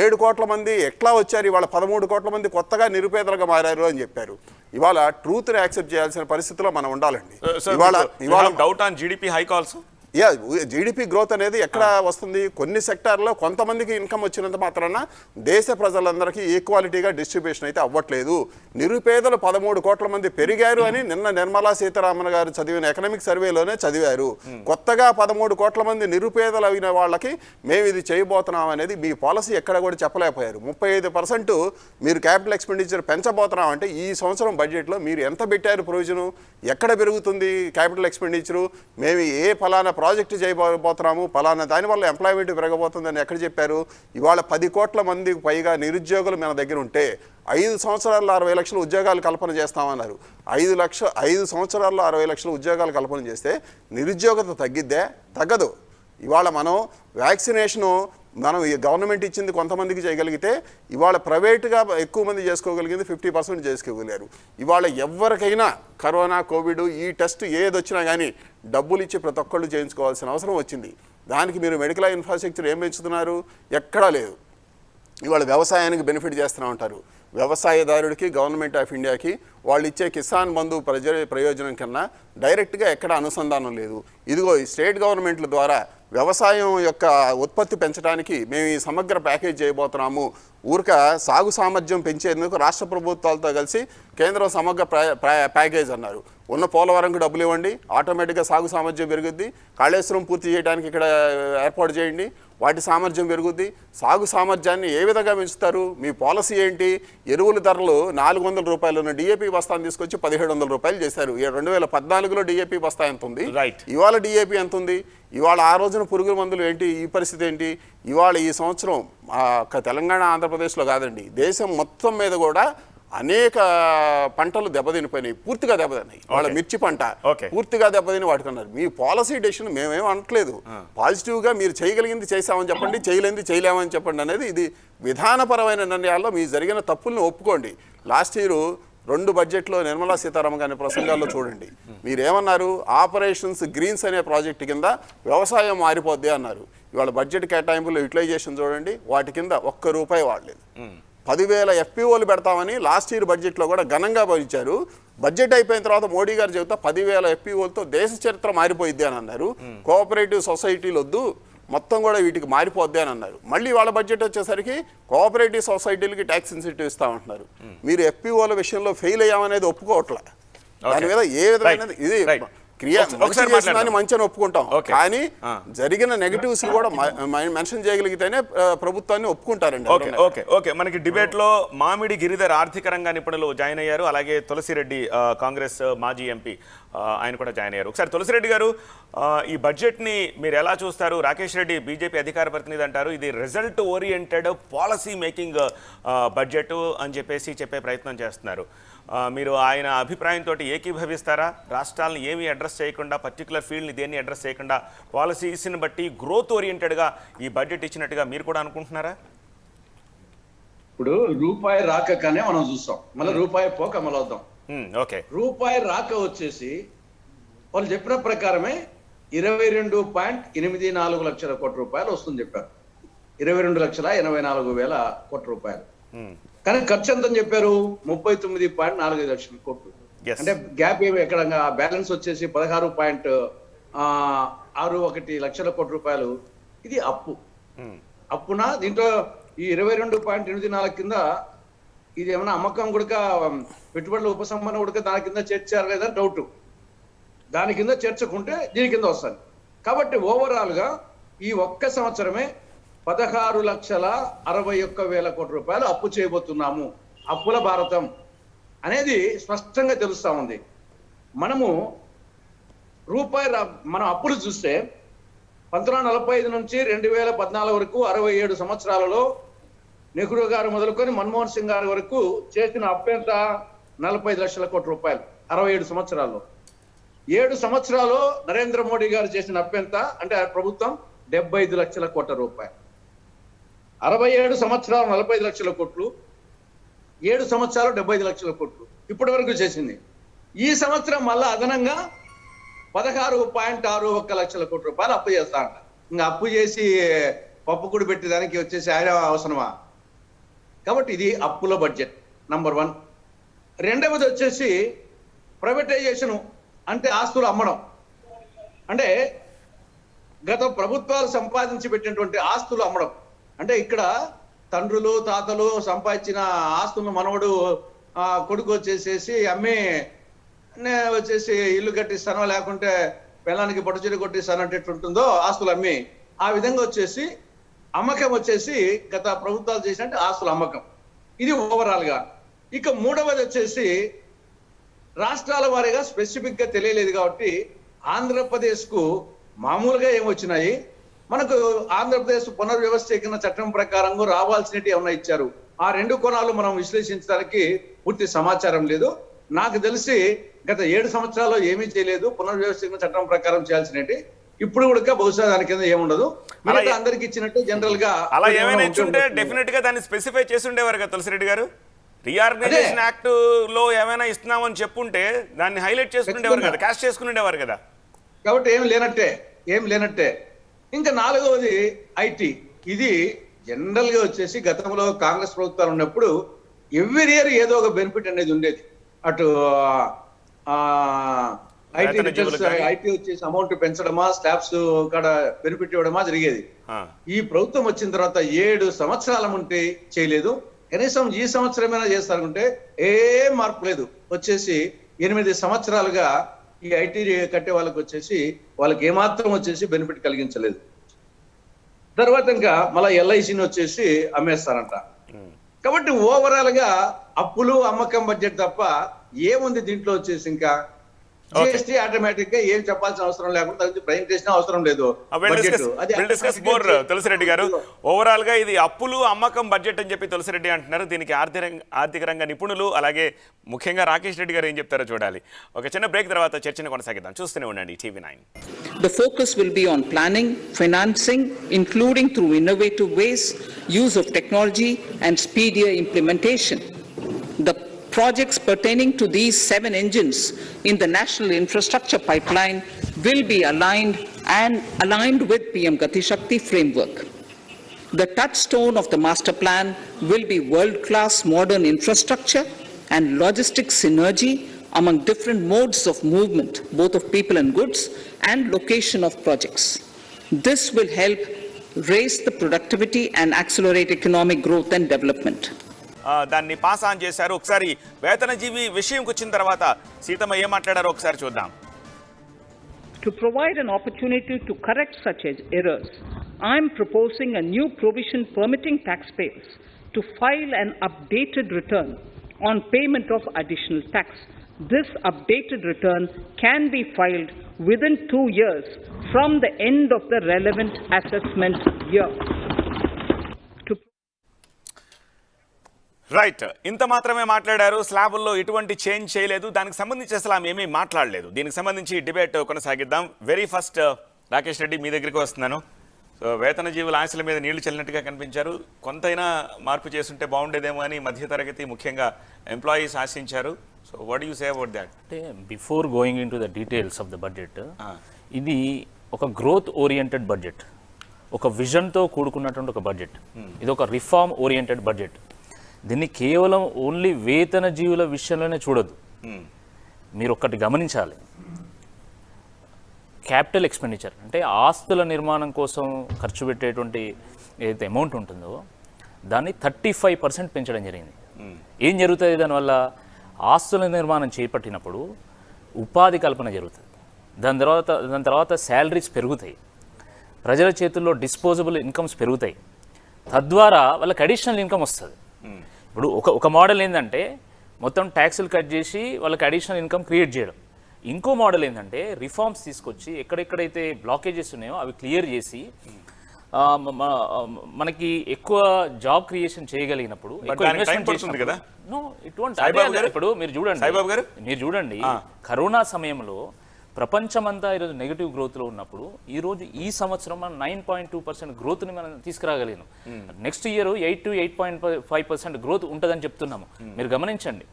7 కోట్ల మంది ఎట్లా వచ్చారు? ఇవాళ 13 కోట్ల మంది కొత్తగా నిరుపేదలుగా మారారు అని చెప్పారు. ఇవాళ ట్రూత్ని యాక్సెప్ట్ చేయాల్సిన పరిస్థితిలో మనం ఉండాలండి. ఇవాళ doubt on GDP hike also. GDP growth అనేది ఎక్కడ వస్తుంది? కొన్ని సెక్టార్లో కొంతమందికి ఇన్కమ్ వచ్చినంత మాత్రాన దేశ ప్రజలందరికీ ఈక్వాలిటీగా డిస్ట్రిబ్యూషన్ అయితే అవ్వట్లేదు. నిరుపేదలు 13 కోట్ల మంది పెరిగారు అని నిన్న నిర్మలా సీతారామన్ గారు చదివిన ఎకనామిక్ సర్వేలోనే చదివారు. కొత్తగా 13 కోట్ల మంది నిరుపేదలు అయిన వాళ్ళకి మేము ఇది చేయబోతున్నాం అనేది మీ పాలసీ ఎక్కడ కూడా చెప్పలేకపోయారు. 35% మీరు క్యాపిటల్ ఎక్స్పెండిచర్ పెంచబోతున్నాం అంటే ఈ సంవత్సరం బడ్జెట్లో మీరు ఎంత పెట్టారు ప్రొవిజను? ఎక్కడ పెరుగుతుంది క్యాపిటల్ ఎక్స్పెండిచరు? మేము ఏ ఫలానా ప్రాజెక్టు చేయబోతున్నాము, ఫలానా దానివల్ల ఎంప్లాయ్మెంట్ పెరగబోతుందని ఎక్కడ చెప్పారు? ఇవాళ 10 కోట్ల మందికి పైగా నిరుద్యోగులు మన దగ్గర ఉంటే 5 సంవత్సరాల్లో 60 లక్షల ఉద్యోగాలు కల్పన చేస్తామన్నారు. 5 సంవత్సరాల్లో 60 లక్షల ఉద్యోగాలు కల్పన చేస్తే నిరుద్యోగత తగ్గిద్దే? తగ్గదు. ఇవాళ మనం వ్యాక్సినేషను మనం ఈ గవర్నమెంట్ ఇచ్చింది కొంతమందికి చేయగలిగితే ఇవాళ ప్రైవేట్గా ఎక్కువ మంది చేసుకోగలిగింది 50% చేసుకోగలిగారు. ఇవాళ ఎవరికైనా కరోనా, కోవిడ్ ఈ టెస్ట్ ఏది వచ్చినా కానీ డబ్బులు ఇచ్చి ప్రతి ఒక్కళ్ళు చేయించుకోవాల్సిన అవసరం వచ్చింది. దానికి మీరు మెడికల్ ఇన్ఫ్రాస్ట్రక్చర్ ఏం పెంచుతున్నారు? ఎక్కడా లేదు. ఇవాళ వ్యవసాయానికి బెనిఫిట్ చేస్తూ ఉంటారు. వ్యవసాయదారుడికి గవర్నమెంట్ ఆఫ్ ఇండియాకి వాళ్ళు ఇచ్చే కిసాన్ బంధు ప్రయోజనం కన్నా డైరెక్ట్గా ఎక్కడ అనుసంధానం లేదు. ఇదిగో ఈ స్టేట్ గవర్నమెంట్ల ద్వారా వ్యవసాయం యొక్క ఉత్పత్తి పెంచడానికి మేము ఈ సమగ్ర ప్యాకేజ్ చేయబోతున్నాము. ఊరిక సాగు సామర్థ్యం పెంచేందుకు రాష్ట్ర ప్రభుత్వాలతో కలిసి కేంద్రం సమగ్ర ప్యాకేజ్ అన్నారు. ఉన్న పోలవరంకు డబ్బులు ఇవ్వండి, ఆటోమేటిక్గా సాగు సామర్థ్యం పెరుగుద్ది. కాళేశ్వరం పూర్తి చేయడానికి ఇక్కడ ఏర్పాటు చేయండి, వాటి సామర్థ్యం పెరుగుద్ది. సాగు సామర్థ్యాన్ని ఏ విధంగా పెంచుతారు? మీ పాలసీ ఏంటి? ఎరువుల ధరలు 400 రూపాయలు ఉన్న డిఏపి బస్తాను తీసుకొచ్చి 1700 రూపాయలు చేశారు. 2014లో డిఏపి బస్తా ఎంత ఉంది? ఇవాళ డిఏపి ఎంత ఉంది? ఇవాళ ఆ రోజున పురుగుల మందులు ఏంటి? ఈ పరిస్థితి ఏంటి? ఇవాళ ఈ సంవత్సరం తెలంగాణ, ఆంధ్రప్రదేశ్లో కాదండి, దేశం మొత్తం మీద కూడా అనేక పంటలు దెబ్బతినిపోయినాయి, పూర్తిగా దెబ్బతిన్నాయి. వాళ్ళ మిర్చి పంట పూర్తిగా దెబ్బతిని వాడుకున్నారు. మీ పాలసీ డెసిషన్ మేమేం అనట్లేదు. పాజిటివ్గా మీరు చేయగలిగింది చేసామని చెప్పండి, చేయలేంది చేయలేమని చెప్పండి అనేది ఇది విధానపరమైన నిర్ణయాల్లో మీ జరిగిన తప్పుల్ని ఒప్పుకోండి. లాస్ట్ ఇయర్ 2 బడ్జెట్లో నిర్మలా సీతారామన్ గారి ప్రసంగాల్లో చూడండి, మీరేమన్నారు? ఆపరేషన్స్ గ్రీన్స్ అనే ప్రాజెక్టు కింద వ్యవసాయం మారిపోద్ది అన్నారు. ఇవాళ బడ్జెట్ కేటాయింపులు యూటిలైజేషన్ చూడండి, వాటి కింద ₹1 వాడలేదు. 10,000 FPOలు పెడతామని లాస్ట్ ఇయర్ బడ్జెట్లో కూడా ఘనంగా భావించారు. బడ్జెట్ అయిపోయిన తర్వాత మోడీ గారు చెబుతా 10,000 FPOలతో దేశ చరిత్ర మారిపోయిద్ది అని అన్నారు. కోఆపరేటివ్ సొసైటీలు వద్దు, మొత్తం కూడా వీటికి మారిపోద్ది అని అన్నారు. మళ్ళీ వాళ్ళ బడ్జెట్ వచ్చేసరికి కోఆపరేటివ్ సొసైటీలకి ట్యాక్స్ ఇన్సెంటివ్ ఇస్తామంటున్నారు. మీరు FPOల విషయంలో ఫెయిల్ అయ్యామనేది ఒప్పుకోవట్లే. దాని మీద ఏ విధమైన ఇది మంచిని ఒప్పుకుంటాం, కానీ జరిగిన నెగటివ్స్ కూడా మెన్షన్ చేయగలిగితేనే ప్రభుత్వాన్ని ఒప్పుకుంటారండి. ఓకే మనకి డిబేట్ లో మామిడి గిరిధర్ ఆర్థిక రంగ నిపుణులు జాయిన్ అయ్యారు. అలాగే తులసిరెడ్డి కాంగ్రెస్ మాజీ ఎంపీ ఆయన కూడా జాయిన్ అయ్యారు. ఒకసారి తులసిరెడ్డి గారు, ఈ బడ్జెట్ ని మీరు ఎలా చూస్తారు? రాకేష్ రెడ్డి బీజేపీ అధికార ప్రతినిధి అంటారు ఇది result oriented policy making budget అని చెప్పే ప్రయత్నం చేస్తున్నారు. మీరు ఆయన అభిప్రాయంతో ఏకీభవిస్తారా? రాష్ట్రాలను ఏమీ అడ్రస్ చేయకుండా, పర్టికులర్ ఫీల్డ్ని దేన్ని అడ్రస్ చేయకుండా పాలసీస్ని బట్టి గ్రోత్ ఓరియంటెడ్గా ఈ బడ్జెట్ ఇచ్చినట్టుగా మీరు కూడా అనుకుంటున్నారా? ఇప్పుడు రూపాయి రాకనే మనం చూస్తాం, మళ్ళీ రూపాయి పోక అమలవుతాం. రూపాయి రాక వచ్చేసి వాళ్ళు చెప్పిన ప్రకారమే 22.84 లక్షల కోట్ల రూపాయలు వస్తుంది చెప్పారు. 22,84,000 కోట్ల రూపాయలు. కానీ ఖర్చు ఎంత చెప్పారు? 39.45 లక్షల కోట్లు. అంటే గ్యాప్ ఏమి ఎక్కడ? బ్యాలెన్స్ వచ్చేసి 16.61 లక్షల కోట్ల రూపాయలు. ఇది అప్పునా? దీంట్లో ఈ 22.84 కింద ఇది ఏమన్నా అమ్మకం కూడా, పెట్టుబడుల ఉపసంహరణ కూడా దాని కింద చేర్చారు లేదా డౌట్. దాని కింద చేర్చకుంటే దీని కింద వస్తుంది. కాబట్టి ఓవరాల్ గా ఈ ఒక్క సంవత్సరమే 16,61,000 కోట్ల రూపాయలు అప్పు చేయబోతున్నాము. అప్పుల భారతం అనేది స్పష్టంగా తెలుస్తా ఉంది. మనము రూపాయి మనం అప్పులు చూస్తే 1945 నుంచి 2014 వరకు 67 సంవత్సరాలలో నెహ్రూ గారు మొదలుకొని మన్మోహన్ సింగ్ గారి వరకు చేసిన అప్పు ఎంత? 45 లక్షల కోట్ల రూపాయలు 67 సంవత్సరాల్లో. 7 సంవత్సరాలు నరేంద్ర మోడీ గారు చేసిన అప్పు ఎంత అంటే ప్రభుత్వం 75 లక్షల కోట్ల రూపాయలు. 67 సంవత్సరాలు 45 లక్షల కోట్లు, 7 సంవత్సరాలు 75 లక్షల కోట్లు ఇప్పటి వరకు చేసింది. ఈ సంవత్సరం మళ్ళా అదనంగా 16.61 లక్షల కోట్ల రూపాయలు అప్పు చేస్తా అంట. ఇంకా అప్పు చేసి పప్పు కూడా పెట్టేదానికి వచ్చేసి ఆయన అవసరమా? కాబట్టి ఇది అప్పుల బడ్జెట్ నంబర్ 1. రెండవది వచ్చేసి ప్రైవేటైజేషన్, అంటే ఆస్తులు అమ్మడం. అంటే గత ప్రభుత్వాలు సంపాదించి పెట్టినటువంటి ఆస్తులు అమ్మడం. అంటే ఇక్కడ తండ్రులు తాతలు సంపాదించిన ఆస్తులను మనవడు కొడుకు వచ్చేసేసి అమ్మి వచ్చేసి ఇల్లు కట్టిస్తానో లేకుంటే పిల్లానికి పట్టుచీర కొట్టిస్తానో అంటే ఉంటుందో ఆస్తులు అమ్మి, ఆ విధంగా వచ్చేసి అమ్మకం వచ్చేసి గత ప్రభుత్వాలు చేసినట్టు ఆస్తుల అమ్మకం. ఇది ఓవరాల్ గా. ఇక మూడవది వచ్చేసి రాష్ట్రాల వారీగా స్పెసిఫిక్ గా తెలియలేదు కాబట్టి ఆంధ్రప్రదేశ్ కు మామూలుగా ఏమొచ్చినాయి, మనకు ఆంధ్రప్రదేశ్ పునర్వ్యవస్థీకరణ చట్టం ప్రకారం రావాల్సినవి ఏమన్నా ఇచ్చారు. ఆ 2 కోణాలు మనం విశ్లేషించడానికి పూర్తి సమాచారం లేదు. నాకు తెలిసి గత 7 సంవత్సరాల్లో ఏమీ చేయలేదు. పునర్వ్యవస్థీకరణ చట్టం ప్రకారం చేయాల్సినవి ఇప్పుడు కూడా బహుశా దాని కింద ఏముండదు. మిగతా అందరికి ఇచ్చినట్టు జనరల్ గా అలా ఏమైనా ఇచ్చుంటే డెఫినెట్ గా దాన్ని స్పెసిఫై చేసి ఉండేవారు కదా తులసిరెడ్డి గారు. రీఆర్గనైజేషన్ యాక్ట్ లో ఏమైనా ఇస్తున్నామని చెప్పుంటే దాన్ని హైలైట్ చేసుకునేవారు కదా, క్యాష్ చేసుకునేవారు కదా. కాబట్టి ఏం లేనట్టే. ఇంకా 4వది ఐటీ. ఇది జనరల్ గా వచ్చేసి గతంలో కాంగ్రెస్ ప్రభుత్వాలు ఉన్నప్పుడు ఎవ్రీ ఇయర్ ఏదో ఒక బెనిఫిట్ అనేది ఉండేది. అటు ఐటీ వచ్చేసి అమౌంట్ పెంచడమా, స్టాఫ్స్ కాడ బెనిఫిట్ ఇవ్వడమా జరిగేది. ఈ ప్రభుత్వం వచ్చిన తర్వాత 7 సంవత్సరాల ఉంటే చేయలేదు. కనీసం ఈ సంవత్సరమైనా చేస్తారంటే ఏం మార్పు లేదు. వచ్చేసి 8 సంవత్సరాలుగా ఈ ఐటీ కట్టే వాళ్ళకి వచ్చేసి వాళ్ళకి ఏమాత్రం వచ్చేసి బెనిఫిట్ కలిగించలేదు. తర్వాత ఇంకా మళ్ళీ ఎల్ఐసిని వచ్చేసి అమ్మేస్తారంట. కాబట్టి ఓవరాల్ గా అప్పులు అమ్మకం బడ్జెట్ తప్ప ఏముంది దీంట్లో వచ్చేసి. ఇంకా జిఎస్టీ ఆటోమేటిక్ గా ఏం చెప్పాల్సిన అవసరం లేకుండా ప్రజెంటేషన్ అవసరం లేదు. తులసిరెడ్డి గారు, ఓవరాల్ గా ఇది అప్పులు అమ్మకం బడ్జెట్ అని చెప్పి తులసిరెడ్డి అంటున్నారు. దీనికి ఆర్థిక రంగ నిపుణులు అలాగే ముఖ్యంగా రాకేష్ రెడ్డి గారు ఏం చెప్తారో చూడాలి. ఒక చిన్న బ్రేక్ తర్వాత చర్చను కొనసాగిద్దాం. చూస్తూనే ఉండండి TV9. The focus will be on planning, financing, including through innovative ways, use of technology and speedier implementation. The projects pertaining to these 7 engines in the national infrastructure pipeline will be aligned with PM Gati Shakti framework. The touchstone of the master plan will be world-class modern infrastructure and logistics synergy among different modes of movement, both of people and goods, and location of projects. This will help raise the productivity and accelerate economic growth and development. దాన్ని పాస్ ఆన్ చేశారు. ఒకసారి వేతనజీవి విషయంకి వచ్చిన తర్వాత సీతమ్మ ఏం మాట్లాడారో ఒకసారి చూద్దాం. To provide an opportunity to correct such errors, I am proposing a new provision permitting taxpayers to file an updated return on payment of additional tax. This updated return can be filed within 2 years from the end of the relevant assessment year. Right, ఇంత మాత్రమే మాట్లాడారు. స్లాబుల్లో ఎటువంటి చేంజ్ చేయలేదు. దానికి సంబంధించి అసలు ఆమె ఏమీ మాట్లాడలేదు. దీనికి సంబంధించి డిబేట్ కొనసాగిద్దాం. వెరీ ఫస్ట్ రాకేష్ రెడ్డి మీ దగ్గరికి వస్తున్నాను. సో వేతనజీవుల ఆశల మీద నీళ్లు చల్లినట్టుగా కనిపించారు. కొంతైనా మార్పు చేస్తుంటే బాగుండేదేమో అని మధ్యతరగతి ముఖ్యంగా ఎంప్లాయీస్ ఆశించారు. So what you say about that? అంటే before going into the details of the budget, ఇది ఒక గ్రోత్ ఓరియంటెడ్ బడ్జెట్, ఒక విజన్తో కూడుకున్నటువంటి ఒక బడ్జెట్. ఇది ఒక రిఫార్మ్ ఓరియంటెడ్ బడ్జెట్. దీన్ని కేవలం ఓన్లీ వేతన జీవుల విషయంలోనే చూడొద్దు. మీరు ఒక్కటి గమనించాలి, క్యాపిటల్ ఎక్స్పెండిచర్ అంటే ఆస్తుల నిర్మాణం కోసం ఖర్చు పెట్టేటువంటి ఏదైతే అమౌంట్ ఉంటుందో దాన్ని 35% పెంచడం జరిగింది. ఏం జరుగుతుంది దానివల్ల? ఆస్తుల నిర్మాణం చేపట్టినప్పుడు ఉపాధి కల్పన జరుగుతుంది. దాని తర్వాత శాలరీస్ పెరుగుతాయి, ప్రజల చేతుల్లో డిస్పోజబుల్ ఇన్కమ్స్ పెరుగుతాయి, తద్వారా వాళ్ళకి అడిషనల్ ఇన్కమ్ వస్తుంది. ఇప్పుడు ఒక మోడల్ ఏంటంటే మొత్తం ట్యాక్సులు కట్ చేసి వాళ్ళకి అడిషనల్ ఇన్కమ్ క్రియేట్ చేయడం. ఇంకో మోడల్ ఏంటంటే రిఫార్మ్స్ తీసుకొచ్చి ఎక్కడెక్కడైతే బ్లాకేజెస్ ఉన్నాయో అవి క్లియర్ చేసి మనకి ఎక్కువ జాబ్ క్రియేషన్ చేయగలిగినప్పుడు ఇప్పుడు మీరు చూడండి కరోనా సమయంలో ప్రపంచమంతా ఈరోజు నెగిటివ్ గ్రోత్లో ఉన్నప్పుడు ఈరోజు ఈ సంవత్సరం మనం 9.2% గ్రోత్ని మనం తీసుకురాగలిగాం. నెక్స్ట్ ఇయర్ 8 to 8.5% గ్రోత్ ఉంటుందని చెప్తున్నాము. మీరు గమనించండి,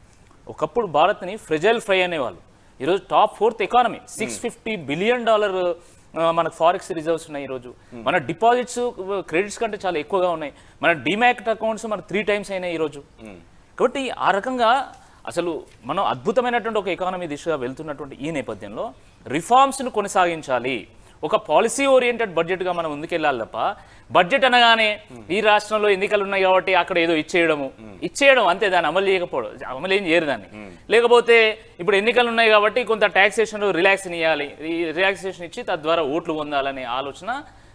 ఒకప్పుడు భారత్ని ఫ్రెజైల్ ఫ్రై అనేవాళ్ళు, ఈరోజు టాప్ 4th ఎకానమీ, $650 బిలియన్ మనకు ఫారెక్స్ రిజర్వ్స్ ఉన్నాయి. ఈరోజు మన డిపాజిట్స్ క్రెడిట్స్ కంటే చాలా ఎక్కువగా ఉన్నాయి. మన డిమాట్ అకౌంట్స్ మన 3 times అయినాయి ఈరోజు. కాబట్టి ఆ రకంగా అసలు మనం అద్భుతమైనటువంటి ఒక ఎకానమీ దిశగా వెళ్తున్నటువంటి ఈ నేపథ్యంలో రిఫార్మ్స్ను కొనసాగించాలి. ఒక పాలసీ ఓరియంటెడ్ బడ్జెట్గా మనం ముందుకెళ్ళాలి తప్ప బడ్జెట్ అనగానే ఈ రాష్ట్రంలో ఎన్నికలు ఉన్నాయి కాబట్టి అక్కడ ఏదో ఇచ్చేయడం అంతే, దాన్ని అమలు చేయకపోవడం, అమలు ఏం చేయరు దాన్ని. లేకపోతే ఇప్పుడు ఎన్నికలు ఉన్నాయి కాబట్టి కొంత ట్యాక్సేషన్ రిలాక్సేషన్ ఇచ్చి తద్వారా ఓట్లు పొందాలనే ఆలోచన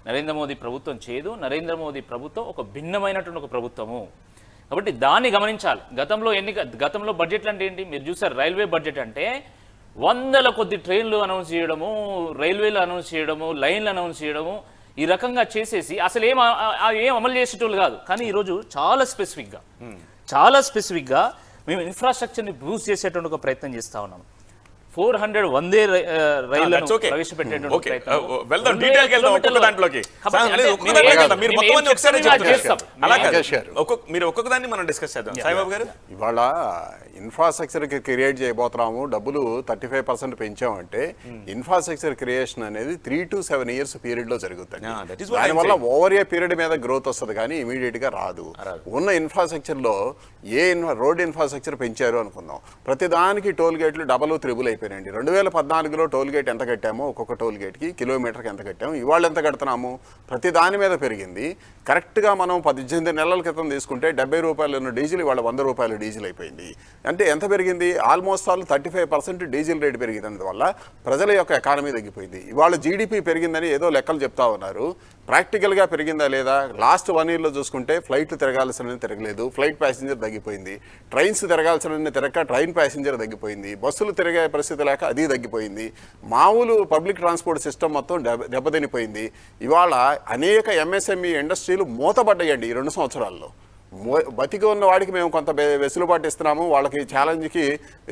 నరేంద్ర మోదీ ప్రభుత్వం చేయదు. నరేంద్ర మోదీ ప్రభుత్వం ఒక భిన్నమైనటువంటి ఒక ప్రభుత్వము. కాబట్టి దాన్ని గమనించాలి. గతంలో బడ్జెట్లు అంటే ఏంటి మీరు చూసారు. రైల్వే బడ్జెట్ అంటే వందల కొద్ది ట్రైన్లు అనౌన్స్ చేయడము, రైల్వేలు అనౌన్స్ చేయడము, లైన్లు అనౌన్స్ చేయడము, ఈ రకంగా చేసేసి అసలు ఏం అమలు చేసేటోళ్ళు కాదు. కానీ ఈరోజు చాలా స్పెసిఫిక్గా మేము ఇన్ఫ్రాస్ట్రక్చర్ని బూస్ట్ చేసేటువంటి ఒక ప్రయత్నం చేస్తా ఉన్నాము. 400 వందే రైళ్లను ప్రవేశపెట్టేటువంటి మీరు ఒక్కొక్క దాన్ని మనం డిస్కస్ చేద్దాం. సాయిబాబు గారు, ఇవాళ ఇన్ఫ్రాస్ట్రక్చర్కి క్రియేట్ చేయబోతున్నాము, డబ్బులు 35% పెంచామంటే ఇన్ఫ్రాస్ట్రక్చర్ క్రియేషన్ అనేది 3 to 7 years పీరియడ్లో జరుగుతుంది. దానివల్ల ఓవర్ ఏ పీరియడ్ మీద గ్రోత్ వస్తుంది కానీ ఇమీడియట్గా రాదు. ఉన్న ఇన్ఫ్రాస్ట్రక్చర్లో రోడ్ ఇన్ఫ్రాస్ట్రక్చర్ పెంచారు అనుకుందాం, ప్రతిదానికి టోల్ గేట్లు డబుల్ త్రిబుల్ అయిపోయినాయండి. 2014లో టోల్ గేట్ ఎంత కట్టామో, ఒక్కొక్క టోల్ గేట్కి కిలోమీటర్కి ఎంత కట్టాము, ఇవాళ ఎంత కడుతున్నాము, ప్రతి దాని మీద పెరిగింది. కరెక్ట్గా మనం 18 నెలల క్రితం తీసుకుంటే 70 రూపాయలు ఉన్న డీజిల్ ఇవాళ 100 రూపాయలు డీజిల్ అయిపోయింది. అంటే ఎంత పెరిగింది? ఆల్మోస్ట్ 35% డీజిల్ రేటు పెరిగింది. అందువల్ల ప్రజల యొక్క ఎకానమీ తగ్గిపోయింది. ఇవాళ జీడిపి పెరిగిందని ఏదో లెక్కలు చెప్తా ఉన్నారు, ప్రాక్టికల్గా పెరిగిందా లేదా? లాస్ట్ 1 yearలో చూసుకుంటే ఫ్లైట్లు తిరగాల్సిన తిరగలేదు, ఫ్లైట్ ప్యాసింజర్ తగ్గిపోయింది. ట్రైన్స్ తిరగాల్సిన తిరగక ట్రైన్ ప్యాసింజర్ తగ్గిపోయింది. బస్సులు తిరిగే పరిస్థితి లేక అది తగ్గిపోయింది. మామూలు పబ్లిక్ ట్రాన్స్పోర్ట్ సిస్టమ్ మొత్తం దెబ్బతినిపోయింది. ఇవాళ అనేక ఎంఎస్ఎంఈ ఇండస్ట్రీలు మూతపడ్డాయండి ఈ 2 సంవత్సరాల్లో. బతికి ఉన్న వాడికి మేము కొంత వెసులుబాటు ఇస్తున్నాము, వాళ్ళకి ఛాలెంజ్కి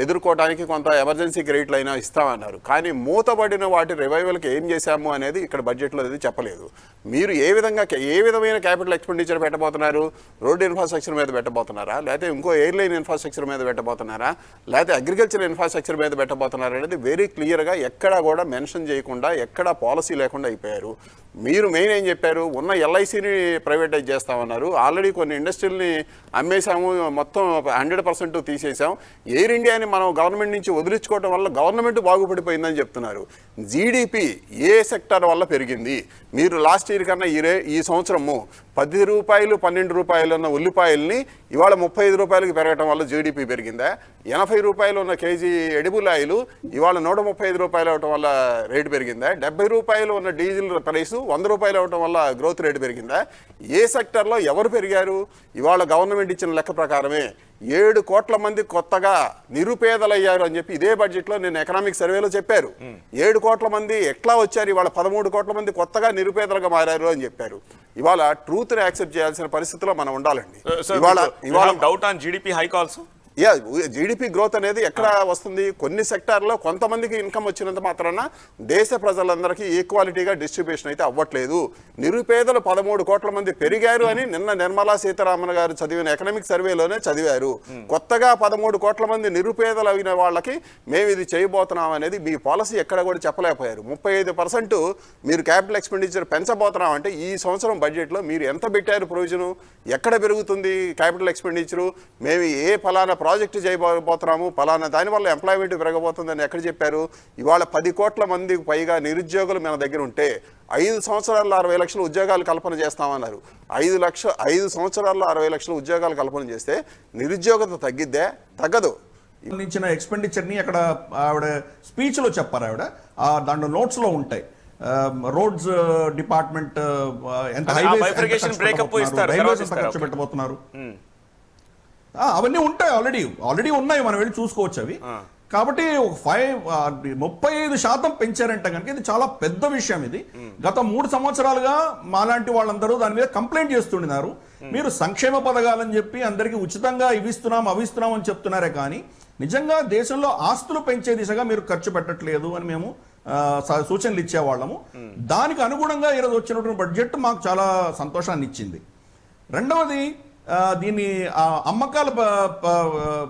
ఎదుర్కోవడానికి కొంత ఎమర్జెన్సీ క్రెడిట్లు అయినా ఇస్తామన్నారు. కానీ మూతబడిన వాటి రివైవల్కి ఏం చేశాము అనేది ఇక్కడ బడ్జెట్లో అది చెప్పలేదు. మీరు ఏ విధమైన క్యాపిటల్ ఎక్స్పెండిచర్ పెట్టబోతున్నారు? రోడ్డు ఇన్ఫ్రాస్ట్రక్చర్ మీద పెట్టబోతున్నారా, లేకపోతే ఇంకో ఎయిర్లైన్ ఇన్ఫ్రాస్ట్రక్చర్ మీద పెట్టబోతున్నారా, లేకపోతే అగ్రికల్చర్ ఇన్ఫ్రాస్ట్రక్చర్ మీద పెట్టబోతున్నారా అనేది వెరీ క్లియర్గా ఎక్కడా కూడా మెన్షన్ చేయకుండా, ఎక్కడా పాలసీ లేకుండా అయిపోయారు. మీరు మెయిన్ ఏం చెప్పారు? ఉన్న ఎల్ఐసిని ప్రైవేటైజ్ చేస్తామన్నారు. ఆల్రెడీ కొన్ని ఇండస్ట్రీల్ని అమ్మేశాము, మొత్తం 100% తీసేసాం. ఎయిర్ ఇండియాని మనం గవర్నమెంట్ నుంచి వదిలించుకోవడం వల్ల గవర్నమెంట్ బాగుపడిపోయిందని చెప్తున్నారు. జీడిపి ఏ సెక్టర్ వల్ల పెరిగింది? మీరు లాస్ట్ ఇయర్ కన్నా ఈ సంవత్సరము 10 రూపాయలు 12 రూపాయలు ఉన్న ఉల్లిపాయల్ని ఇవాళ 35 రూపాయలకి పెరగడం వల్ల జీడిపి పెరిగిందా? 80 రూపాయలు ఉన్న కేజీ ఎడిబుల్ ఆయిల్ ఇవాళ 135 రూపాయలు అవటం వల్ల రేటు పెరిగిందా? 70 రూపాయలు ఉన్న డీజిల్ ప్రైసు 100 రూపాయలు అవటం వల్ల గ్రోత్ రేటు పెరిగిందా? ఏ సెక్టర్లో ఎవరు పెరిగారు? ఇవాళ గవర్నమెంట్ ఇచ్చిన లెక్క ప్రకారమే 7 కోట్ల మంది కొత్తగా నిరుపేదలయ్యారు అని చెప్పి ఇదే బడ్జెట్లో నేను ఎకనామిక్ సర్వేలో చెప్పారు. 7 కోట్ల మంది ఎట్లా వచ్చారు? ఇవాళ 13 కోట్ల మంది కొత్తగా నిరుపేదలుగా మారారు అని చెప్పారు. ఇవాళ ట్రూత్ని యాక్సెప్ట్ చేయాల్సిన పరిస్థితిలో మనం ఉండాలండి. ఇవాళ doubt on GDP hike also. GDP growth అనేది ఎక్కడ వస్తుంది? కొన్ని సెక్టార్లో కొంతమందికి ఇన్కమ్ వచ్చినంత మాత్రాన దేశ ప్రజలందరికీ ఈక్వాలిటీగా డిస్ట్రిబ్యూషన్ అయితే అవ్వట్లేదు. నిరుపేదలు 13 కోట్ల మంది పెరిగారు అని నిన్న నిర్మలా సీతారామన్ గారు చదివిన ఎకనామిక్ సర్వేలోనే చదివారు. కొత్తగా 13 కోట్ల మంది నిరుపేదలు అయిన వాళ్ళకి మేము ఇది చేయబోతున్నాం అనేది మీ పాలసీ ఎక్కడ కూడా చెప్పలేకపోయారు. 35% మీరు క్యాపిటల్ ఎక్స్పెండిచర్ పెంచబోతున్నాం అంటే ఈ సంవత్సరం బడ్జెట్లో మీరు ఎంత పెట్టారు ప్రొవిజను? ఎక్కడ పెరుగుతుంది క్యాపిటల్ ఎక్స్పెండిచరు? మేము ఏ ఫలానా ప్రాజెక్టు చేయబోతున్నాము, ఫలానా దానివల్ల ఎంప్లాయ్మెంట్ పెరగబోతుందని ఎక్కడ చెప్పారు? ఇవాళ 10 కోట్ల మందికి పైగా నిరుద్యోగులు మన దగ్గర ఉంటే 5 సంవత్సరాల్లో 60 లక్షల ఉద్యోగాలు కల్పన చేస్తామన్నారు. 5 సంవత్సరాల్లో 60 లక్షల ఉద్యోగాలు కల్పన చేస్తే నిరుద్యోగత తగ్గిద్దే? తగ్గదు. సంబంధించిన ఎక్స్పెండిచర్ని అక్కడ ఆవిడ స్పీచ్లో చెప్పారు. ఆవిడ దాంట్లో నోట్స్లో ఉంటాయి. రోడ్స్ డిపార్ట్మెంట్ ఎంత ఖర్చు పెట్టబోతున్నారు అవన్నీ ఉంటాయి. ఆల్రెడీ ఉన్నాయి, మనం వెళ్ళి చూసుకోవచ్చు అవి. కాబట్టి ఒక 35% పెంచారంటే కనుక ఇది చాలా పెద్ద విషయం. ఇది గత 3 సంవత్సరాలుగా మాలాంటి వాళ్ళందరూ దాని మీద కంప్లైంట్ చేస్తున్నారు. మీరు సంక్షేమ పథకాలని చెప్పి అందరికీ ఉచితంగా ఇవిస్తున్నాం అవిస్తున్నాం అని చెప్తున్నారే కానీ నిజంగా దేశంలో ఆస్తులు పెంచే దిశగా మీరు ఖర్చు పెట్టట్లేదు అని మేము సూచనలు ఇచ్చేవాళ్ళము. దానికి అనుగుణంగా ఈరోజు వచ్చినటువంటి బడ్జెట్ మాకు చాలా సంతోషాన్ని ఇచ్చింది. రెండవది, దీన్ని అమ్మకాల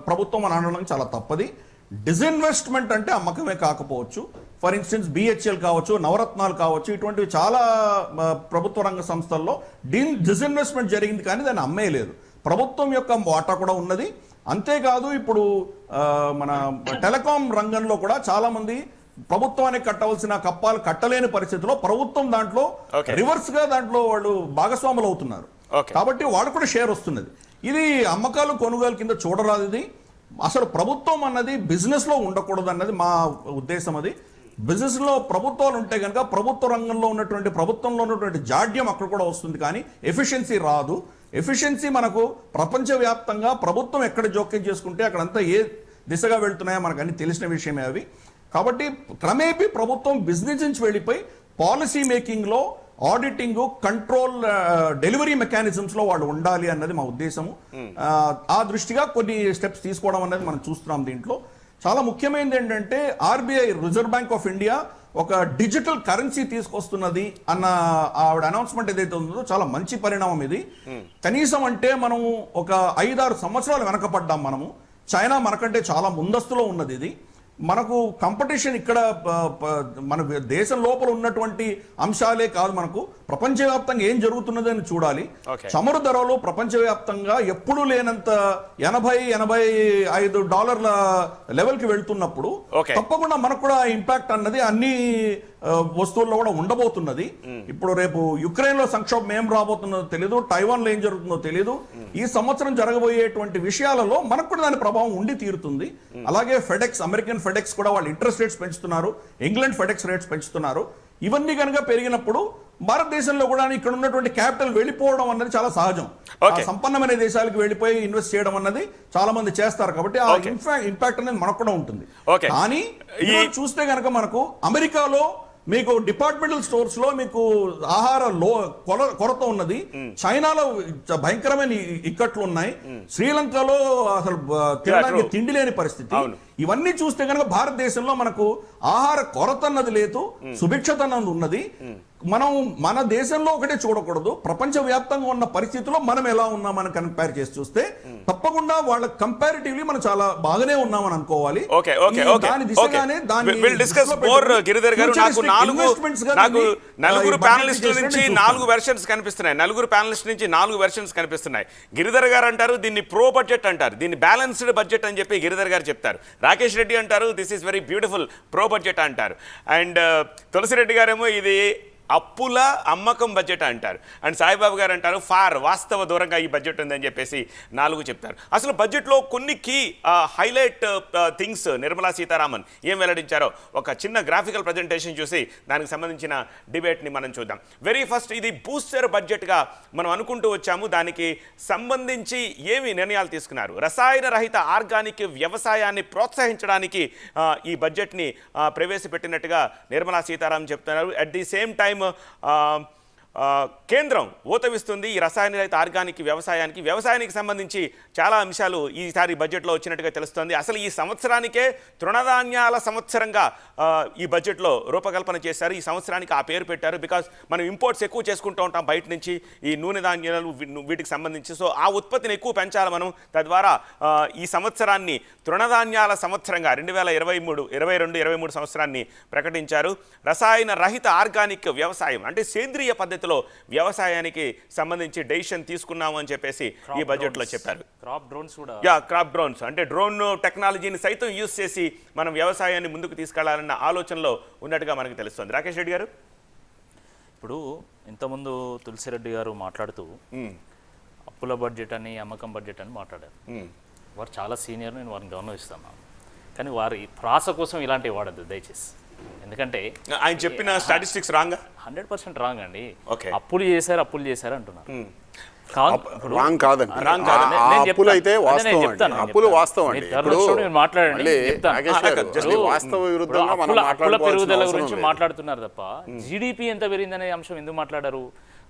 ప్రభుత్వం అని అనడం చాలా తప్పది. డిజిన్వెస్ట్మెంట్ అంటే అమ్మకమే కాకపోవచ్చు. ఫర్ ఇన్స్టెన్స్ బిహెచ్ఎల్ కావచ్చు, నవరత్నాలు కావచ్చు, ఇటువంటివి చాలా ప్రభుత్వ రంగ సంస్థల్లో డిజిన్వెస్ట్మెంట్ జరిగింది కానీ దాన్ని అమ్మేయలేదు. ప్రభుత్వం యొక్క వాటా కూడా ఉన్నది. అంతేకాదు ఇప్పుడు మన టెలికాం రంగంలో కూడా చాలా మంది ప్రభుత్వానికి కట్టవలసిన కప్పాలు కట్టలేని పరిస్థితిలో ప్రభుత్వం దాంట్లో రివర్స్ గా దాంట్లో వాళ్ళు భాగస్వాములు అవుతున్నారు. కాబట్టి వాళ్ళు కూడా షేర్ వస్తున్నది. ఇది అమ్మకాలు కొనుగోలు కింద చూడరాదు. ఇది అసలు ప్రభుత్వం అన్నది బిజినెస్ లో ఉండకూడదు అన్నది మా ఉద్దేశం. అది బిజినెస్ లో ప్రభుత్వాలు ఉంటే కనుక ప్రభుత్వ రంగంలో ఉన్నటువంటి ప్రభుత్వంలో ఉన్నటువంటి జాడ్యం అక్కడ కూడా వస్తుంది కానీ ఎఫిషియన్సీ రాదు. ఎఫిషియన్సీ మనకు ప్రపంచవ్యాప్తంగా ప్రభుత్వం ఎక్కడ జోక్యం చేసుకుంటే అక్కడంతా ఏ దిశగా వెళ్తున్నాయో మనకు అన్ని తెలిసిన విషయమే అవి. కాబట్టి క్రమేపీ ప్రభుత్వం బిజినెస్ నుంచి వెళ్ళిపోయి పాలసీ మేకింగ్లో, ఆడిటింగ్, కంట్రోల్, డెలివరీ మెకానిజమ్స్ లో వాళ్ళు ఉండాలి అన్నది మా ఉద్దేశము. ఆ దృష్టిగా కొన్ని స్టెప్స్ తీసుకోవడం అనేది మనం చూస్తున్నాం. దీంట్లో చాలా ముఖ్యమైనది ఏంటంటే RBI, reserve bank of India ఒక డిజిటల్ కరెన్సీ తీసుకొస్తున్నది అన్న ఆవిడ అనౌన్స్మెంట్ ఏదైతే ఉందో చాలా మంచి పరిణామం ఇది. కనీసం అంటే మనం ఒక 5-6 సంవత్సరాలు వెనకపడ్డాం మనము. చైనా మనకంటే చాలా ముందస్తులో ఉన్నది. ఇది మనకు కాంపిటీషన్ ఇక్కడ మన దేశం లోపల ఉన్నటువంటి అంశాలే కాదు, మనకు ప్రపంచవ్యాప్తంగా ఏం జరుగుతున్నది అని చూడాలి. చమురు ధరలు ప్రపంచవ్యాప్తంగా ఎప్పుడూ లేనంత $80-85 లెవెల్కి వెళ్తున్నప్పుడు తప్పకుండా మనకు కూడా ఇంపాక్ట్ అన్నది అన్ని వస్తువుల్లో కూడా ఉండబోతున్నది. ఇప్పుడు రేపు యుక్రెయిన్ లో సంక్షోభం ఏం రాబోతున్నదో తెలియదు, టైవాన్ లో ఏం జరుగుతుందో తెలియదు. ఈ సంవత్సరం జరగబోయేటువంటి విషయాలలో మనకు కూడా దాని ప్రభావం ఉండి తీరుతుంది. అలాగే ఫెడెక్స్, అమెరికన్ ఫెడెక్స్ కూడా వాళ్ళు ఇంట్రెస్ట్ రేట్స్ పెంచుతున్నారు, ఇంగ్లాండ్ ఫెడెక్స్ రేట్స్ పెంచుతున్నారు. ఇవన్నీ కనుక పెరిగినప్పుడు భారతదేశంలో కూడా ఇక్కడ ఉన్నటువంటి క్యాపిటల్ వెళ్ళిపోవడం అన్నది చాలా సహజం. సంపన్నమైన దేశాలకు వెళ్ళిపోయి ఇన్వెస్ట్ చేయడం అన్నది చాలా మంది చేస్తారు. కాబట్టి ఆ ఇంపాక్ట్ అనేది మనకు కూడా ఉంటుంది. కానీ చూస్తే కనుక మనకు అమెరికాలో మీకు డిపార్ట్మెంటల్ స్టోర్స్ లో మీకు ఆహార కొరత ఉన్నది. చైనాలో భయంకరమైన ఇక్కట్లు ఉన్నాయి. శ్రీలంకలో అసలు తినడానికి తిండి లేని పరిస్థితి. ఇవన్నీ చూస్తే కనుక భారతదేశంలో మనకు ఆహార కొరత అన్నది లేదు, సుభిక్షత అన్నది ఉన్నది. మనం మన దేశంలో ఒకటే చూడకూడదు, ప్రపంచ వ్యాప్తంగా ఉన్న పరిస్థితుల్లో మనం ఎలా ఉన్నామని కంపేర్ చేసి చూస్తే తప్పకుండా వాళ్ళ కంపారిటివ్లీ మనం చాలా బాగానే ఉన్నామని అనుకోవాలి. దాని దిశగానే నలుగురు ప్యానలిస్టుల నుంచి 4 వెర్షన్స్ కనిపిస్తున్నాయి. నలుగురు వెర్షన్స్ కనిపిస్తున్నాయి. గిరిధర్ గారు అంటారు దీన్ని ప్రో బడ్జెట్ అంటారు, దీన్ని బ్యాలెన్స్డ్ బడ్జెట్ అని చెప్పి గిరిధర్ గారు చెప్తారు. రాకేష్ రెడ్డి అంటారు this is very beautiful pro budget అంటారు. అండ్ తులసిరెడ్డి గారేమో ఇది అప్పుల అమ్మకం బడ్జెట్ అంటారు. అండ్ సాయిబాబు గారు అంటారు ఫార్ వాస్తవ దూరంగా ఈ బడ్జెట్ ఉందని చెప్పేసి 4 చెప్తారు. అసలు బడ్జెట్లో కొన్ని key highlight things Nirmala Sitharaman ఏం వెల్లడించారో ఒక చిన్న గ్రాఫికల్ ప్రజెంటేషన్ చూసి దానికి సంబంధించిన డిబేట్ని మనం చూద్దాం. వెరీ ఫస్ట్, ఇది బూస్టర్ బడ్జెట్గా మనం అనుకుంటూ వచ్చాము. దానికి సంబంధించి ఏమి నిర్ణయాలు తీసుకున్నారు? రసాయన రహిత ఆర్గానిక్ వ్యవసాయాన్ని ప్రోత్సహించడానికి ఈ బడ్జెట్ని ప్రవేశపెట్టినట్టుగా నిర్మలా సీతారామన్ చెప్తున్నారు. అట్ ది సేమ్ టైం కేంద్రం ఊతవిస్తుంది ఈ రసాయన రహిత ఆర్గానిక్ వ్యవసాయానికి సంబంధించి చాలా అంశాలు ఈసారి బడ్జెట్లో వచ్చినట్టుగా తెలుస్తోంది. అసలు ఈ సంవత్సరానికే తృణధాన్యాల సంవత్సరంగా ఈ బడ్జెట్లో రూపకల్పన చేశారు. ఈ సంవత్సరానికి ఆ పేరు పెట్టారు. బికాజ్ మనం ఇంపోర్ట్స్ ఎక్కువ చేసుకుంటూ ఉంటాం బయట నుంచి ఈ నూనె ధాన్యాలు వీటికి సంబంధించి. సో ఆ ఉత్పత్తిని ఎక్కువ పెంచాలి మనం. తద్వారా ఈ సంవత్సరాన్ని తృణధాన్యాల సంవత్సరంగా 2022-23 సంవత్సరాన్ని ప్రకటించారు. రసాయన రహిత ఆర్గానిక్ వ్యవసాయం అంటే సేంద్రియ పద్ధతిలో వ్యవసాయానికి సంబంధించి డెసిషన్ తీసుకున్నాము అని చెప్పేసి ఈ బడ్జెట్ లో చెప్పారు. క్రాప్ డ్రోన్స్ అంటే డ్రోన్ టెక్నాలజీని సైతం యూజ్ చేసి మనం వ్యవసాయాన్ని ముందుకు తీసుకెళ్లాలన్న ఆలోచనలో ఉన్నట్టుగా మనకు తెలుస్తుంది. రాకేష్ రెడ్డి గారు, ఇప్పుడు ఇంతకుముందు తులసిరెడ్డి గారు మాట్లాడుతూ అప్పుల బడ్జెట్ అని అమ్మకం బడ్జెట్ అని మాట్లాడారు. వారు చాలా సీనియర్, నేను వారిని గౌరవిస్తున్నాను. కానీ వారి ప్రాస కోసం ఇలాంటివి వాడద్దు దయచేసి. ఎందుకంటే ఆయన చెప్పిన స్టాటిస్టిక్స్ రాంగ్, 100% రాంగ్ అండి. అప్పులు చేశారు అంటున్నారు. రాంగ్ కాదండి. అప్పులు అయితే వాస్తవం అండి, అప్పులు వాస్తవం అండి. వాస్తవ విరుద్ధంగా మనం పెరుగుదల గురించి మాట్లాడుతున్నారు తప్ప జీడిపి ఎంత పెరిగిందనే అంశం ఎందుకు మాట్లాడారు?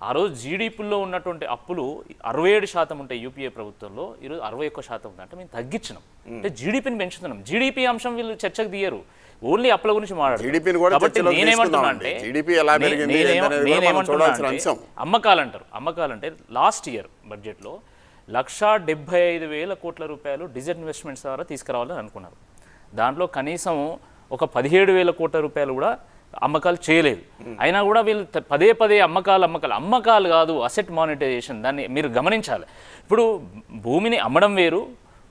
ఆ రోజు జీడిపిలో ఉన్నటువంటి అప్పులు 67% ఉంటాయి యూపీఏ ప్రభుత్వంలో, ఈరోజు 61% ఉంది. అంటే మేము తగ్గించినాం, అంటే జీడిపిని పెంచుతున్నాం. జీడిపి అంశం వీళ్ళు చర్చకు తీయరు, ఓన్లీ అప్పుల గురించి మాట్లాడారు. కాబట్టి నేనేమంటున్నా అంటే అమ్మకాలంటే లాస్ట్ ఇయర్ బడ్జెట్లో 1,75,000 కోట్ల రూపాయలు డిజిన్వెస్ట్మెంట్స్ ద్వారా తీసుకురావాలని అనుకున్నారు. దాంట్లో కనీసం ఒక 17,000 కోట్ల రూపాయలు కూడా అమ్మకాలు చేయలేదు. అయినా కూడా వీళ్ళు పదే అమ్మకాలు కాదు, అసెట్ మానిటైజేషన్. దాన్ని మీరు గమనించాలి. ఇప్పుడు భూమిని అమ్మడం వేరు,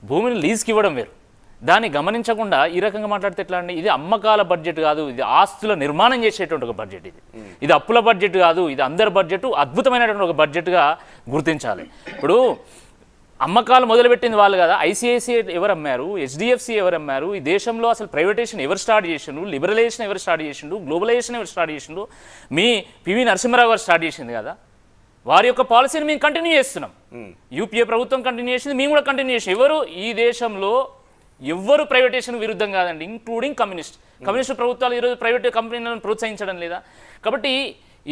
భూమిని లీజ్కి ఇవ్వడం వేరు. దాన్ని గమనించకుండా ఈ రకంగా మాట్లాడితే ఎట్లా అండి? ఇది అమ్మకాల బడ్జెట్ కాదు, ఇది ఆస్తుల నిర్మాణం చేసేటువంటి ఒక బడ్జెట్. ఇది అప్పుల బడ్జెట్ కాదు, ఇది అందరి బడ్జెట్, అద్భుతమైనటువంటి ఒక బడ్జెట్గా గుర్తించాలి. ఇప్పుడు అమ్మకాలు మొదలుపెట్టింది వాళ్ళు కదా. ఐసిఐసిఐ ఎవరు అమ్మారు? హెచ్డిఎఫ్సి ఎవరు అమ్మారు? ఈ దేశంలో అసలు ప్రైవేటేషన్ ఎవరు స్టార్ట్ చేసిండు? లిబరలైజేషన్ ఎవరు స్టార్ట్ చేసిండు? గ్లోబలైజేషన్ ఎవరు స్టార్ట్ చేసిండు? మీ పివి నరసింహారావు గారు స్టార్ట్ చేసింది కదా. వారి యొక్క పాలసీని మేము కంటిన్యూ చేస్తున్నాం. యూపీఏ ప్రభుత్వం కంటిన్యూ చేసింది, మేము కూడా కంటిన్యూ చేసాం. ఎవరు ఈ దేశంలో ఎవ్వరు ప్రైవేటేషన్ విరుద్ధం కాదండి, ఇంక్లూడింగ్ కమ్యూనిస్ట్ ప్రభుత్వాలు ఈరోజు ప్రైవేట్ కంపెనీలను ప్రోత్సహించడం లేదా? కాబట్టి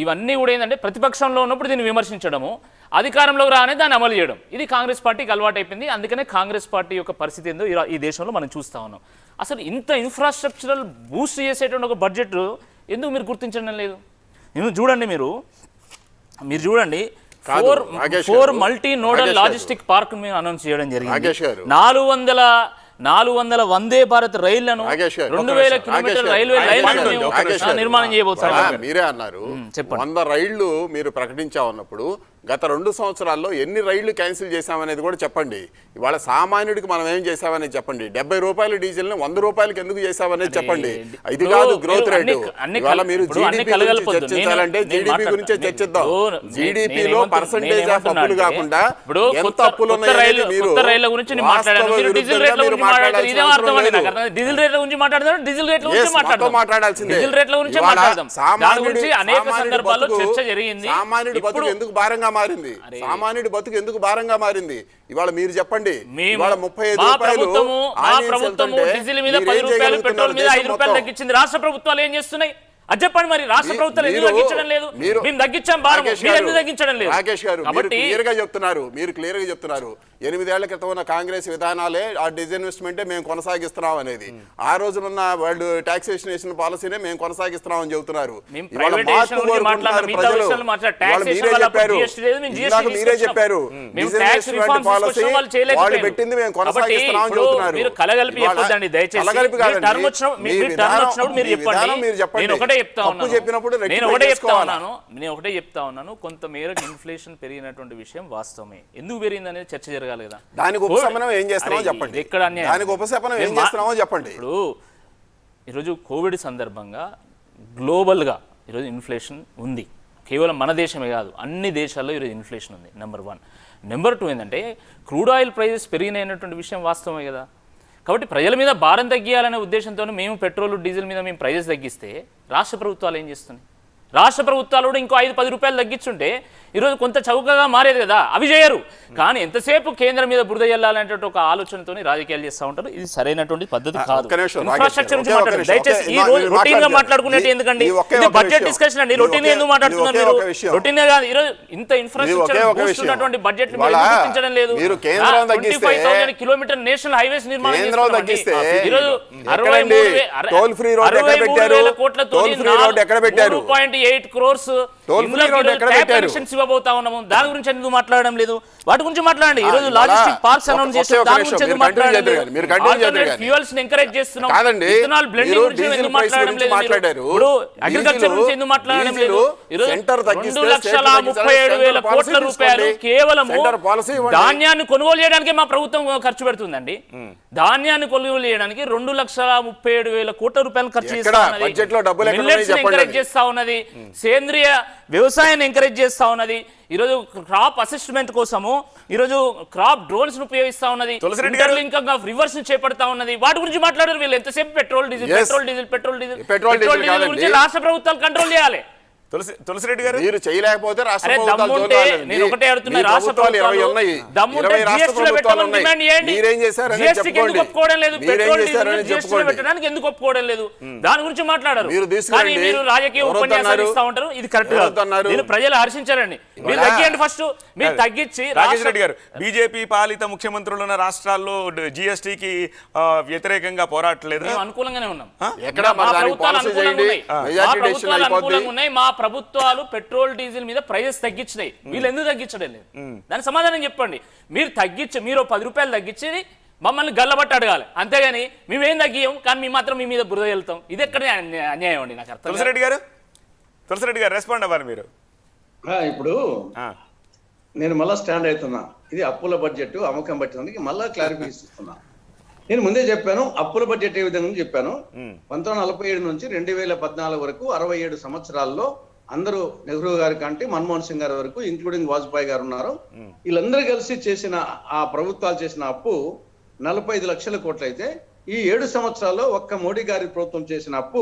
ఇవన్నీ కూడా ఏంటంటే ప్రతిపక్షంలో ఉన్నప్పుడు దీన్ని విమర్శించడము, అధికారంలోకి రానే దాన్ని అమలు చేయడం, ఇది కాంగ్రెస్ పార్టీకి అలవాటు అయిపోయింది. అందుకనే కాంగ్రెస్ పార్టీ యొక్క పరిస్థితి ఏందో ఈ దేశంలో మనం చూస్తూ ఉన్నాం. అసలు ఇంత ఇన్ఫ్రాస్ట్రక్చరల్ బూస్ట్ చేసేటువంటి ఒక బడ్జెట్ ఎందుకు మీరు గుర్తించడం లేదు? చూడండి మీరు చూడండి 4 మల్టీ నోడల్ లాజిస్టిక్ పార్క్ మేము అనౌన్స్ చేయడం జరిగింది. 400 వందే భారత్ రైళ్లను 2,000 కిలోమీటర్ల రైల్వే లైన్లను నిర్మాణం చేయబోతున్నారు. మీరే అన్నారు 100 రైళ్లు మీరు ప్రకటించామన్నప్పుడు గత 2 సంవత్సరాల్లో ఎన్ని రైళ్లు క్యాన్సిల్ చేశామనేది కూడా చెప్పండి. ఇవాళ సామాన్యుడికి మనం ఏం చేశామనేది చెప్పండి. 70 రూపాయల డీజిల్ని 100 రూపాయలకి ఎందుకు చేశామనేది చెప్పండి. ఇది కాదు గ్రోత్ రేటు. ఇవాళ మీరు జీడీపీ గురించి చర్చించాలంటే జీడీపీ గురించే చర్చిద్దాం. జీడీపీలో పర్సంటేజ్ ఆఫ్ అప్పులు కాకుండా ఎంత అప్పులు ఉన్నాయనేది మీరు మాట్లాడాల్సిందే. సామాన్యుడి బతుకు ఎందుకు భారంగా మారింది? సామాన్యుడి బతుకు ఎందుకు భారంగా మారింది? ఇవాళ మీరు చెప్పండి. ఇవాళ 35 రూపాయలు డీజిల్ మీద 10 రూపాయలు, పెట్రోల్ మీద 5 రూపాయలు తగ్గించింది. రాష్ట్ర ప్రభుత్వాలు ఏం చేస్తున్నాయి అది చెప్పండి. మరి రాష్ట్ర ప్రభుత్వాలు ఎందుకు తగ్గించడం లేదు? మేము తగ్గించాం, ఎందుకు తగ్గించడం లేదు? రాకేష్ గారు మీరు క్లియర్ గా చెప్తున్నారు 8 ఏళ్ల క్రితం ఉన్న కాంగ్రెస్ విధానాలే ఆ డిజిన్వెస్ట్మెంటే మేము కొనసాగిస్తున్నాం అనేది. ఆ రోజునున్న వాళ్ళు టాక్సేషన్ వేసిన పాలసీనే మేము కొనసాగిస్తున్నాం అని చెప్తున్నారు. మీరే చెప్పారు వాళ్ళు పెట్టింది మేము కొనసాగిస్తున్నాం అని చెప్తున్నారు. మీరు చెప్పండి. నేను ఒకటే చెప్తా ఉన్నాను కొంత మేరకు ఇన్ఫ్లేషన్ పెరిగినటువంటి విషయం వాస్తవమే. ఎందుకు పెరిగింది అనేది చర్చ జరగాలి కదా. దానికి ఉపశమనం ఏం చేస్తున్నామో చెప్పండి. ఇప్పుడు ఈరోజు కోవిడ్ సందర్భంగా గ్లోబల్గా ఈరోజు ఇన్ఫ్లేషన్ ఉంది. కేవలం మన దేశమే కాదు, అన్ని దేశాల్లో ఈరోజు ఇన్ఫ్లేషన్ ఉంది. నెంబర్ 1. నెంబర్ 2 ఏంటంటే క్రూడ్ ఆయిల్ ప్రైజెస్ పెరిగినటువంటి విషయం వాస్తవమే కదా. కాబట్టి ప్రజల మీద భారం తగ్గియాలనే ఉద్దేశంతో మేము పెట్రోల్ డీజిల్ మీద మేము ప్రైజెస్ తగ్గిస్తే రాష్ట్ర ప్రభుత్వాలు ఏం చేస్తున్నాయి? రాష్ట్ర ప్రభుత్వాలు కూడా ఇంకో 5-10 రూపాయలు తగ్గించుంటే ఈరోజు కొంత చౌకగా మారేది కదా. అవి చేయరు. కానీ ఎంతసేపు కేంద్రం మీద బురద చెల్లాలంటే ఒక ఆలోచనతో రాజకీయాలు చేస్తూ ఉంటారు. ఇది సరైనటువంటి పద్ధతి కాదు. ఇన్ఫ్రాస్ట్రక్చర్ నుంచి మాట్లాడారు. దయచేసి ఈ రోజు రొటీన్ గా మాట్లాడుకునేది ఎందుకండి? ఇది బడ్జెట్ డిస్కషన్ అండి. రొటీన్ ఎందుకు మాట్లాడుతున్నారు మీరు? రొటీన్ గా కాదు. ఈరోజు ఇంత ఇన్ఫ్రాస్ట్రక్చర్ ఉన్నటువంటి బడ్జెట్ గుర్తించడం లేదు. 25,000 కిలోమీటర్ నేషనల్ హైవేస్ నిర్మాణం ఈరోజు 63,000 కోట్లతో 4.8 crores ఇవ్వబోతా ఉన్నాము. దాని గురించి ఎందుకు మాట్లాడడం లేదు? వాటి గురించి మాట్లాడండి. ఈ రోజు లాజిస్టిక్ పార్క్స్ అనౌన్స్ చేస్తున్నారు. దాని గురించి ఎందుకు మాట్లాడడం లేదు? ఫ్యూయల్స్ ని ఎంకరేజ్ చేస్తున్నాం. ఇథనాల్ బ్లెండింగ్ గురించి ఎందుకు మాట్లాడడం లేదు? ఇప్పుడు అగ్రికల్చర్ గురించి ఎందుకు మాట్లాడడం లేదు? ఈరోజు 2,37,000 కోట్ల రూపాయలు కేవలం ధాన్యాన్ని కొనుగోలు చేయడానికి మా ప్రభుత్వం ఖర్చు పెడుతుందండి. ధాన్యాన్ని కొనుగోలు చేయడానికి 2,37,000 కోట్ల రూపాయలు ఖర్చు చేస్తా ఉన్నది. మిల్లెట్స్ ఎంకరేజ్ చేస్తా ఉన్నది. సేంద్రియ వ్యవసాయాన్ని ఎంకరేజ్ చేస్తా ఉన్నది. ఈరోజు క్రాప్ అసెస్మెంట్ కోసము ఈరోజు క్రాప్ డ్రోన్స్ ను ఉపయోగిస్తా ఉన్నది. రివర్స్ చేపడతా ఉన్నది. వాటి గురించి మాట్లాడారు వీళ్ళు. ఎంతసేపు పెట్రోల్ డీజిల్ గురించి రాష్ట్ర ప్రభుత్వాలు కంట్రోల్ చేయాలి. తులసిరెడ్డి గారు మీరు చేయలేకపోతే రాష్ట్ర అరే ప్రభుత్వాలు దమ్ముంటే జోలాలండి. నేను ఒకటే అడుగుతున్నా, మీ రాష్ట్ర ప్రభుత్వాలు 20 ప్రభుత్వాలు ఉన్నాయి. దమ్ముంటే 20 రాష్ట్ర GST లో ప్రభుత్వాలు పెట్టమని ఉన్నాయి. డిమాండ్ చేయండి. మీరేం చేశారని GST కి చెప్పుకోండి. ఎందుకు ఒప్పుకోవడం లేదు? మీరేం పెట్రోల్ చేశారని డీజిల్ GST లో చెప్పుకోండి. పెట్టడానికి ఎందుకు ఒప్పుకోవడం లేదు? దాని గురించి మాట్లాడారు. మీరు కానీ తీసుకురండి. మీరు రాజకీయ ఎవరొద్దన్నారు? ఉపన్యాసాలు ఇస్తా ఉంటారు. ఇది కరెక్ట్ కాదు. ఎవరొద్దన్నారు? మీరు ప్రజలు హర్షించారండి. మీరు తగ్గియండి ఫస్ట్. మీరు తగ్గించి రాకేష్ రెడ్డి గారు, బీజేపీ పాలిత ముఖ్యమంత్రులు ఉన్న రాష్ట్రాల్లో జీఎస్టీకి వ్యతిరేకంగా పోరాటలేదు. మేము అనుకూలంగానే ఉన్నాం. ఎక్కడ మా ప్రభుత్వాలు అనుకూలంగా ఉన్నాయి. మా ప్రభుత్వాలు పెట్రోల్ డీజిల్ మీద ప్రైజెస్ తగ్గించినాయి. వీళ్ళు ఎందుకు తగ్గించడం లేదు? దాని సమాధానం చెప్పండి. మీరు తగ్గించి మీరు 10 రూపాయలు తగ్గించేది మమ్మల్ని గల్లబట్టి అడగాలి, అంతేగాని మేమేం తగ్గియం కానీ మేము మాత్రం మీ మీద బురద వెళ్తాం. ఇది ఎక్కడ అన్యాయం అండి? నాకు అర్థం. తులసిరెడ్డి గారు రెస్పాండ్ అవ్వాలి మీరు. ఇప్పుడు నేను మళ్ళా స్టాండ్ అవుతున్నా. ఇది అప్పుల బడ్జెట్ అమ్మకం బడ్జెట్ మళ్ళా క్లారిఫికేషన్ ఇస్తున్నా. నేను ముందే చెప్పాను అప్పుల బడ్జెట్ ఏ విధంగా చెప్పాను. 1947 నుంచి 2014 వరకు 67 సంవత్సరాల్లో అందరూ నెహ్రూ గారి కంటే మన్మోహన్ సింగ్ గారి వరకు ఇంక్లూడింగ్ వాజ్పేయి గారు ఉన్నారు. వీళ్ళందరూ కలిసి చేసిన ఆ ప్రభుత్వాలు చేసిన అప్పు 45 లక్షల కోట్లు అయితే ఈ 7 సంవత్సరాల్లో ఒక్క మోడీ గారి ప్రభుత్వం చేసిన అప్పు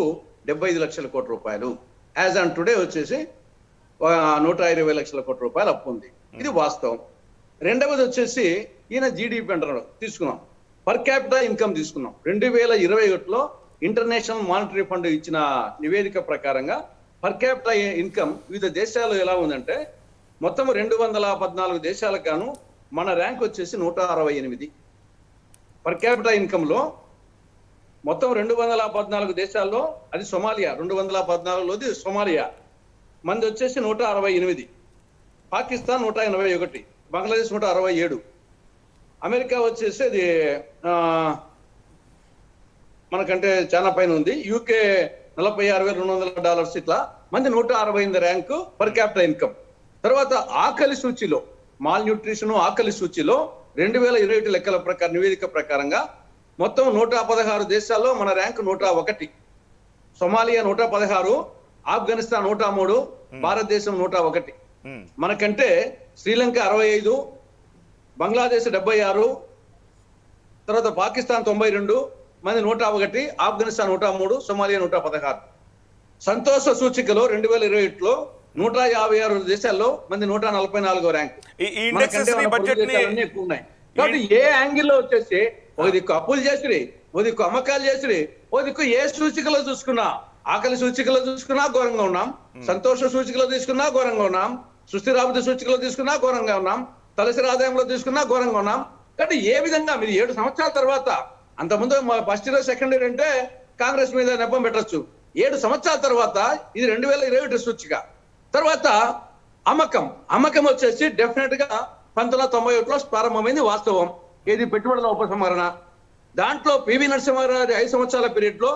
75 లక్షల కోట్ల రూపాయలు. యాజ్ ఆన్ టుడే వచ్చేసి 120 లక్షల కోట్ల రూపాయలు అప్పు ఉంది. ఇది వాస్తవం. రెండవది వచ్చేసి ఈయన జీడిపి అంటారు తీసుకున్నాం. పర్ క్యాపిటా ఇన్కమ్ తీసుకున్నాం. 2021లో ఇంటర్నేషనల్ మానిటరీ ఫండ్ ఇచ్చిన నివేదిక ప్రకారంగా పర్ క్యాపిటా ఇన్కమ్ వివిధ దేశాల్లో ఎలా ఉందంటే మొత్తం 214 దేశాలకు గాను మన ర్యాంక్ వచ్చేసి 168. పర్ క్యాపిటల్ ఇన్కమ్ లో మొత్తం 214 దేశాల్లో అది సోమాలియా 214లోది సోమాలియా మంది వచ్చేసి 168, పాకిస్తాన్ 181, బంగ్లాదేశ్ 167, అమెరికా వచ్చేసి అది మనకంటే చాలా పైన ఉంది, యూకే $46,200 ఇట్లా మంది 168 ర్యాంకు పర్ క్యాపిటల్ ఇన్కమ్. తర్వాత ఆకలి సూచిలో మాల్ న్యూట్రిషన్ ఆకలి సూచిలో 2021 లెక్కల ప్రకారం నివేదిక ప్రకారంగా మొత్తం 116 దేశాల్లో మన ర్యాంక్ 101, సోమాలియా 116, ఆఫ్ఘనిస్తాన్ 103, భారతదేశం 101. మనకంటే శ్రీలంక 65, బంగ్లాదేశ్ 76, తర్వాత పాకిస్తాన్ 92 మంది 101, ఆఫ్ఘనిస్తాన్ 103, సోమాలియా 116. సంతోష సూచికలో 2021లో 156 దేశాల్లో మంది 144 ర్యాంక్. కాబట్టి ఏ యాంగిల్లో వచ్చేసి ఒక దిక్కు అప్పులు చేసిరి, ఓ దిక్కు అమ్మకాలు చేసిరి, ఓ దిక్కు ఏ సూచికలో చూసుకున్నా ఆకలి సూచికలో చూసుకున్నా ఘోరంగా ఉన్నాం, సంతోష సూచికలో తీసుకున్నా ఘోరంగా ఉన్నాం, సుస్థిరాభివృద్ధి సూచికలో తీసుకున్నా ఘోరంగా ఉన్నాం, తలసరి ఆదాయంలో తీసుకున్నా ఘోరంగా ఉన్నాం. కాబట్టి ఏ విధంగా మీరు 7 సంవత్సరాల తర్వాత అంతకుముందు ఫస్ట్ ఇయర్ సెకండ్ ఇయర్ అంటే కాంగ్రెస్ మీద నెపం పెట్టచ్చు. 7 సంవత్సరాల తర్వాత ఇది 2021 సూచిక. తర్వాత అమ్మకం వచ్చేసి డెఫినెట్ గా 1991లో ప్రారంభమైంది వాస్తవం. ఇది పెట్టుబడుల ఉపసంహరణ. దాంట్లో పివి నరసింహారావు 5 సంవత్సరాల పీరియడ్ లో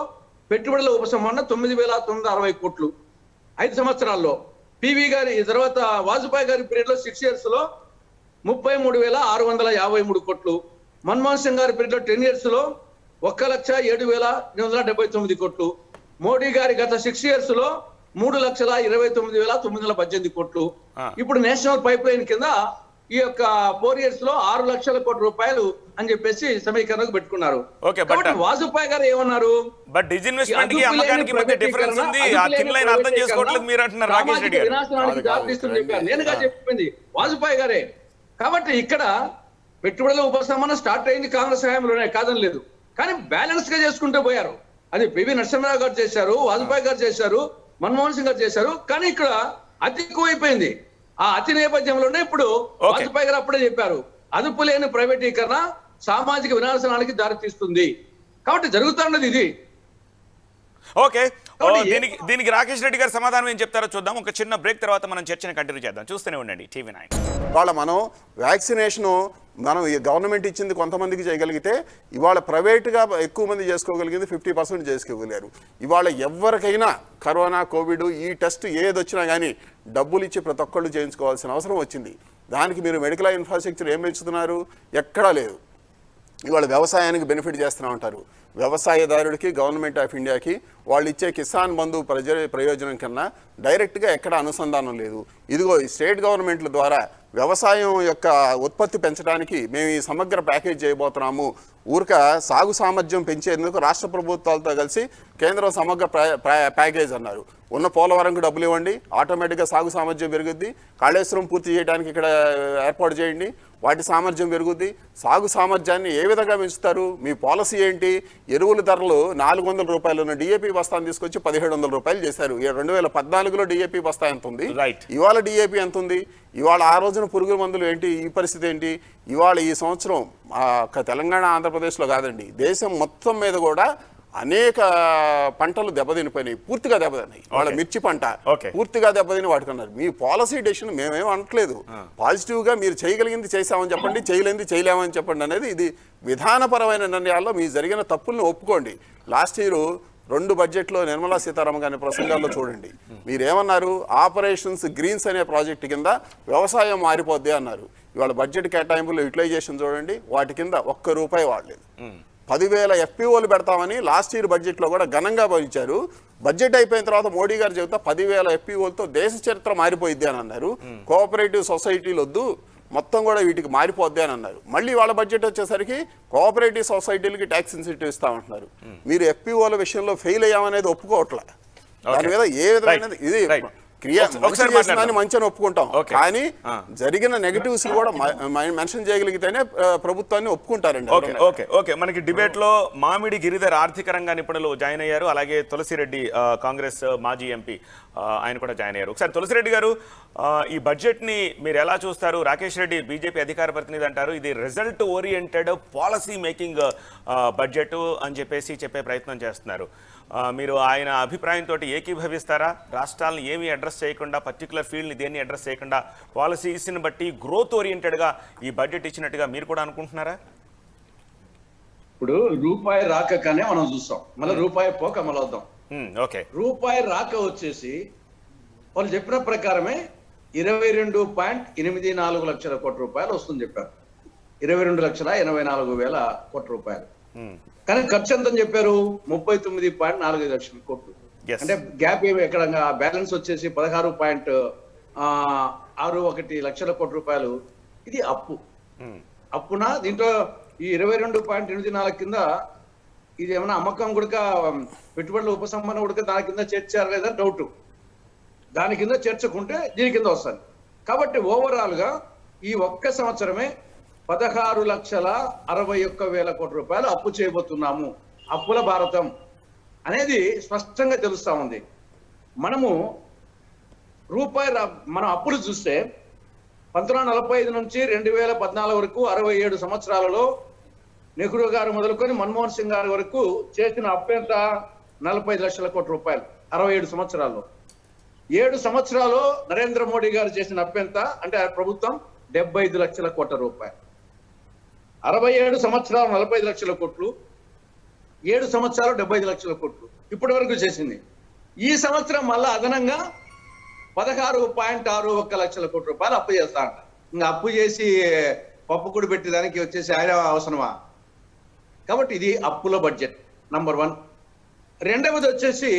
పెట్టుబడుల ఉపసంహరణ 9,960 కోట్లు 5 సంవత్సరాల్లో. పివి గారి తర్వాత వాజ్పేయి గారి పీరియడ్ లో 6 years లో 33,653 కోట్లు. మన్మోహన్ సింగ్ గారి పీరియడ్ లో 10 years లో 1,07,879 కోట్లు. మోడీ గారి గత 6 years లో 3,29,918 కోట్లు. ఇప్పుడు నేషనల్ పైప్ లైన్ కింద ఈ యొక్క 4 years లో 6 లక్షల కోట్ల రూపాయలు అని చెప్పేసి సమీకరణకు పెట్టుకున్నారు. వాజ్పేయి గారు ఏమన్నారు? బట్ డిజిన్వెస్ట్మెంట్ కి అమ్మకానికి మధ్య డిఫరెన్స్ ఉంది. ఆ థిన్ లైన్ అర్థం చేసుకోవట్లేదు మీరు అంటున్నారు రాకేష్ రెడ్డి గారు. నేనుగా చెప్పింది వాజ్పేయి గారే. కాబట్టి ఇక్కడ పెట్టుబడుల ఉపసంహరణ స్టార్ట్ అయింది కాంగ్రెస్ హయాంలోనే, కాదని లేదు. కానీ బ్యాలెన్స్ గా చేసుకుంటూ పోయారు. అది పివి నరసింహారావు గారు చేశారు, వాజ్పేయి గారు చేశారు, మన్మోహన్ సింగ్ గారు చేశారు. కానీ ఇక్కడ అతి ఎక్కువైపోయింది. ఆ అతి నేపథ్యంలోనే ఇప్పుడు వాజ్పేయి గారు అప్పుడే చెప్పారు అదుపు లేని ప్రైవేటీకరణ సామాజిక వినాశనానికి దారితీస్తుంది. కాబట్టి జరుగుతున్నది ఇది. ఓకే, దీనికి రాకేష్ రెడ్డి గారు సమాధానం ఏం చెప్తారో చూద్దాం. ఒక చిన్న బ్రేక్ తర్వాత మనం చర్చను కంటిన్యూ చేద్దాం. చూస్తూనే ఉండండి TV9. ఇవాళ మనం వ్యాక్సినేషను మనం గవర్నమెంట్ ఇచ్చింది కొంతమందికి చేయగలిగితే ఇవాళ ప్రైవేట్గా ఎక్కువ మంది చేసుకోగలిగింది 50% చేసుకోగలిగారు. ఇవాళ ఎవరికైనా కరోనా కోవిడ్ ఈ టెస్ట్ ఏది వచ్చినా కానీ డబ్బులు ఇచ్చి ప్రతి ఒక్కళ్ళు చేయించుకోవాల్సిన అవసరం వచ్చింది. దానికి మీరు మెడికల్ ఇన్ఫ్రాస్ట్రక్చర్ ఏం పెంచుతున్నారు? ఎక్కడా లేదు. ఇవాళ వ్యవసాయానికి బెనిఫిట్ చేస్తూ ఉంటారు. వ్యవసాయదారుడికి గవర్నమెంట్ ఆఫ్ ఇండియాకి వాళ్ళు ఇచ్చే కిసాన్ బంధు ప్రయోజనం కన్నా డైరెక్ట్గా ఎక్కడ అనుసంధానం లేదు. ఇదిగో ఈ స్టేట్ గవర్నమెంట్ల ద్వారా వ్యవసాయం యొక్క ఉత్పత్తి పెంచడానికి మేము ఈ సమగ్ర ప్యాకేజ్ చేయబోతున్నాము. ఊరిక సాగు సామర్థ్యం పెంచేందుకు రాష్ట్ర ప్రభుత్వాలతో కలిసి కేంద్రం సమగ్ర ప్యాకేజ్ అన్నారు. ఉన్న పోలవరంకు డబ్బులు ఇవ్వండి, ఆటోమేటిక్గా సాగు సామర్థ్యం పెరుగుద్ది. కాళేశ్వరం పూర్తి చేయడానికి ఇక్కడ ఏర్పాటు చేయండి, వాటి సామర్థ్యం పెరుగుద్ది. సాగు సామర్థ్యాన్ని ఏ విధంగా పెంచుతారు? మీ పాలసీ ఏంటి? ఎరువుల ధరలు 400 రూపాయలు ఉన్న డిఏపి బస్తాను తీసుకొచ్చి 1700 రూపాయలు చేశారు. 2014లో డిఏపి బస్తా ఎంత ఉంది, ఇవాళ డిఏపి ఎంత ఉంది? ఇవాళ ఆ రోజున పురుగుల మందులు ఏంటి, ఈ పరిస్థితి ఏంటి? ఇవాళ ఈ సంవత్సరం తెలంగాణ ఆంధ్రప్రదేశ్లో కాదండి, దేశం మొత్తం మీద కూడా అనేక పంటలు దెబ్బతినిపోయినాయి, పూర్తిగా దెబ్బతిన్నాయి. వాళ్ళ మిర్చి పంట పూర్తిగా దెబ్బతిని వాడుకున్నారు. మీ పాలసీ డెసిషన్ మేమేం అనట్లేదు, పాజిటివ్గా మీరు చేయగలిగింది చేసామని చెప్పండి, చేయలేనిది చేయలేమని చెప్పండి అనేది ఇది విధానపరమైన నిర్ణయాల్లో మీ జరిగిన తప్పుల్ని ఒప్పుకోండి. లాస్ట్ ఇయర్ 2 బడ్జెట్లో నిర్మలా సీతారామన్ గారి ప్రసంగాల్లో చూడండి, మీరేమన్నారు? ఆపరేషన్స్ గ్రీన్స్ అనే ప్రాజెక్టు కింద వ్యవసాయం మారిపోద్ది అన్నారు. ఇవాళ బడ్జెట్ కేటాయింపులు యూటిలైజేషన్ చూడండి, వాటి కింద ₹1 వాడలేదు. 10,000 FPOలు పెడతామని లాస్ట్ ఇయర్ బడ్జెట్లో కూడా ఘనంగా భావించారు. బడ్జెట్ అయిపోయిన తర్వాత మోడీ గారు చెబుతా 10,000 FPOలతో దేశ చరిత్ర మారిపోయిద్ది అని అన్నారు. కోఆపరేటివ్ సొసైటీలు వద్దు, మొత్తం కూడా వీటికి మారిపోద్ది అని అన్నారు. మళ్ళీ వాళ్ళ బడ్జెట్ వచ్చేసరికి కోఆపరేటివ్ సొసైటీలకి ట్యాక్స్ ఇన్సెంటివ్ ఇస్తామంటున్నారు. మీరు FPOల విషయంలో ఫెయిల్ అయ్యామనేది ఒప్పుకోవట్లే. దాని మీద ఏ విధమైన ఇది మంచి అని ఒప్పుకుంటాం, కానీ జరిగిన నెగటివ్స్ కూడా మెన్షన్ చేయగలిగితేనే ప్రభుత్వాన్ని ఒప్పుకుంటారండి. ఓకే మనకి డిబేట్ లో మామిడి గిరిధర్ ఆర్థిక రంగ నిపుణులు జాయిన్ అయ్యారు, అలాగే తులసిరెడ్డి కాంగ్రెస్ మాజీ ఎంపీ ఆయన కూడా జాయిన్ అయ్యారు. ఒకసారి తులసిరెడ్డి గారు, ఈ బడ్జెట్ ని మీరు ఎలా చూస్తారు? రాకేష్ రెడ్డి బీజేపీ అధికార ప్రతినిధి అంటారు ఇది result oriented policy making budget అని చెప్పే ప్రయత్నం చేస్తున్నారు. మీరు ఆయన అభిప్రాయంతో ఏకీభవిస్తారా? రాష్ట్రాలను ఏమీ అడ్రస్ చేయకుండా, పర్టికులర్ ఫీల్డ్ని దేన్ని అడ్రస్ చేయకుండా పాలసీస్ని బట్టి గ్రోత్ ఓరియంటెడ్గా ఈ బడ్జెట్ ఇచ్చినట్టుగా మీరు కూడా అనుకుంటున్నారా? ఇప్పుడు రూపాయి రాకనే మనం చూస్తాం, మళ్ళీ రూపాయి పోక అమలవుతాం. ఓకే, రూపాయి రాక వచ్చేసి వాళ్ళు చెప్పిన ప్రకారమే 22.84 లక్షల కోట్ల రూపాయలు వస్తుంది చెప్పారు. 22,84,000 కోట్ల రూపాయలు. కానీ ఖర్చు ఎంత అని చెప్పారు? 39.45 లక్షల కోట్లు. అంటే గ్యాప్ ఏమి ఎక్కడ బ్యాలెన్స్ వచ్చేసి 16.61 లక్షల కోట్ల రూపాయలు. ఇది అప్పున దీంట్లో ఈ 22.84 కింద ఇది ఏమైనా అమ్మకం కూడా పెట్టుబడుల ఉపసంహరణ కూడా దాని కింద చేర్చారు లేదా డౌట్. దాని కింద చేర్చుకుంటే దీని కింద వస్తుంది. కాబట్టి ఓవరాల్ గా ఈ ఒక్క సంవత్సరమే 16,61,000 కోట్ల రూపాయలు అప్పు చేయబోతున్నాము. అప్పుల భారతం అనేది స్పష్టంగా తెలుస్తా ఉంది. మనము మనం అప్పులు చూస్తే 1945 నుంచి 2014 వరకు 67 సంవత్సరాలలో నెహ్రూ గారు మొదలుకొని మన్మోహన్ సింగ్ గారి వరకు చేసిన అప్పు ఎంత? 45 లక్షల కోట్ల రూపాయలు 67 సంవత్సరాల్లో. 7 సంవత్సరాలు నరేంద్ర మోడీ గారు చేసిన అప్పు ఎంత అంటే ప్రభుత్వం 75 లక్షల కోట్ల రూపాయలు. 67 సంవత్సరాలు 45 లక్షల కోట్లు, 7 సంవత్సరాలు 75 లక్షల కోట్లు ఇప్పటి వరకు చేసింది. ఈ సంవత్సరం మళ్ళా అదనంగా 16.61 లక్షల కోట్ల రూపాయలు అప్పు చేస్తా అంట. ఇంకా అప్పు చేసి పప్పు కూడా పెట్టేదానికి వచ్చేసి ఆయన అవసరమా? కాబట్టి ఇది అప్పుల బడ్జెట్ నంబర్ 1. రెండవది వచ్చేసి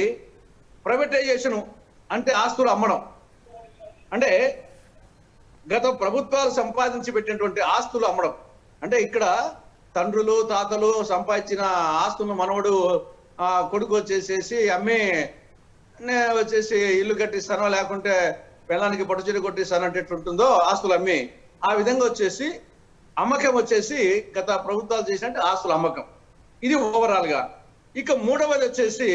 ప్రైవేటైజేషన్, అంటే ఆస్తులు అమ్మడం. అంటే గత ప్రభుత్వాలు సంపాదించి పెట్టినటువంటి ఆస్తులు అమ్మడం. అంటే ఇక్కడ తండ్రులు తాతలు సంపాదించిన ఆస్తులను మనవడు కొడుకు వచ్చేసేసి అమ్మి వచ్చేసి ఇల్లు కట్టిస్తానో లేకుంటే పిల్లానికి పట్టుచీర కొట్టిస్తానో అంటే ఎట్లుంటుందో ఆస్తులు అమ్మి, ఆ విధంగా వచ్చేసి అమ్మకం వచ్చేసి గత ప్రభుత్వాలు చేసినట్టు ఆస్తుల అమ్మకం. ఇది ఓవరాల్ గా. ఇక మూడవది వచ్చేసి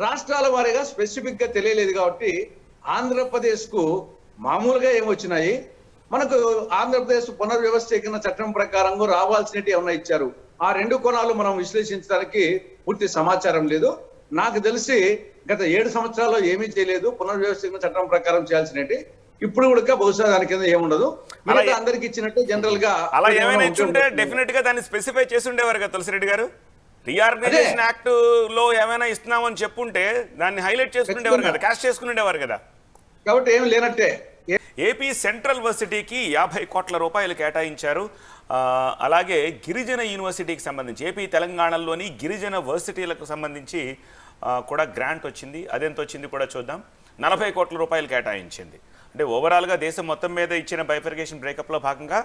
రాష్ట్రాల వారీగా స్పెసిఫిక్ గా తెలియలేదు కాబట్టి ఆంధ్రప్రదేశ్ కు మామూలుగా ఏమొచ్చినాయి, మనకు ఆంధ్రప్రదేశ్ పునర్వ్యవస్థీకరణ చట్టం ప్రకారంగా రావాల్సినవి ఏమన్నా ఇచ్చారు. ఆ 2 కోణాలు మనం విశ్లేషించడానికి పూర్తి సమాచారం లేదు. నాకు తెలిసి గత 7 సంవత్సరాల్లో ఏమీ చేయలేదు. పునర్వ్యవస్థీకరణ చట్టం ప్రకారం చేయాల్సినవి ఇప్పుడు కూడా బహుశా దాని కింద ఏముండదు. అందరికి ఇచ్చినట్టు జనరల్ గా అలా ఏమైనా ఇచ్చుంటే డెఫినెట్ గా దాన్ని స్పెసిఫై చేసి ఉండేవారు కదా తులసిరెడ్డి గారు. రీఆర్గనైజేషన్ యాక్ట్ లో ఏమైనా ఇస్తున్నామని చెప్పుంటే దాన్ని హైలైట్ చేసుకునేవారు కదా, క్యాష్ చేసుకునేవారు కదా. కాబట్టి ఏమి లేనట్టే. ఏపీ సెంట్రల్ వర్సిటీకి 50 కోట్ల రూపాయలు కేటాయించారు. అలాగే గిరిజన యూనివర్సిటీకి సంబంధించి ఏపీ తెలంగాణలోని గిరిజన వర్సిటీలకు సంబంధించి కూడా గ్రాంట్ వచ్చింది. అదెంత వచ్చింది కూడా చూద్దాం. 40 కోట్ల రూపాయలు కేటాయించింది. అంటే ఓవరాల్గా దేశం మొత్తం మీద ఇచ్చిన బైఫర్కేషన్ బ్రేకప్లో భాగంగా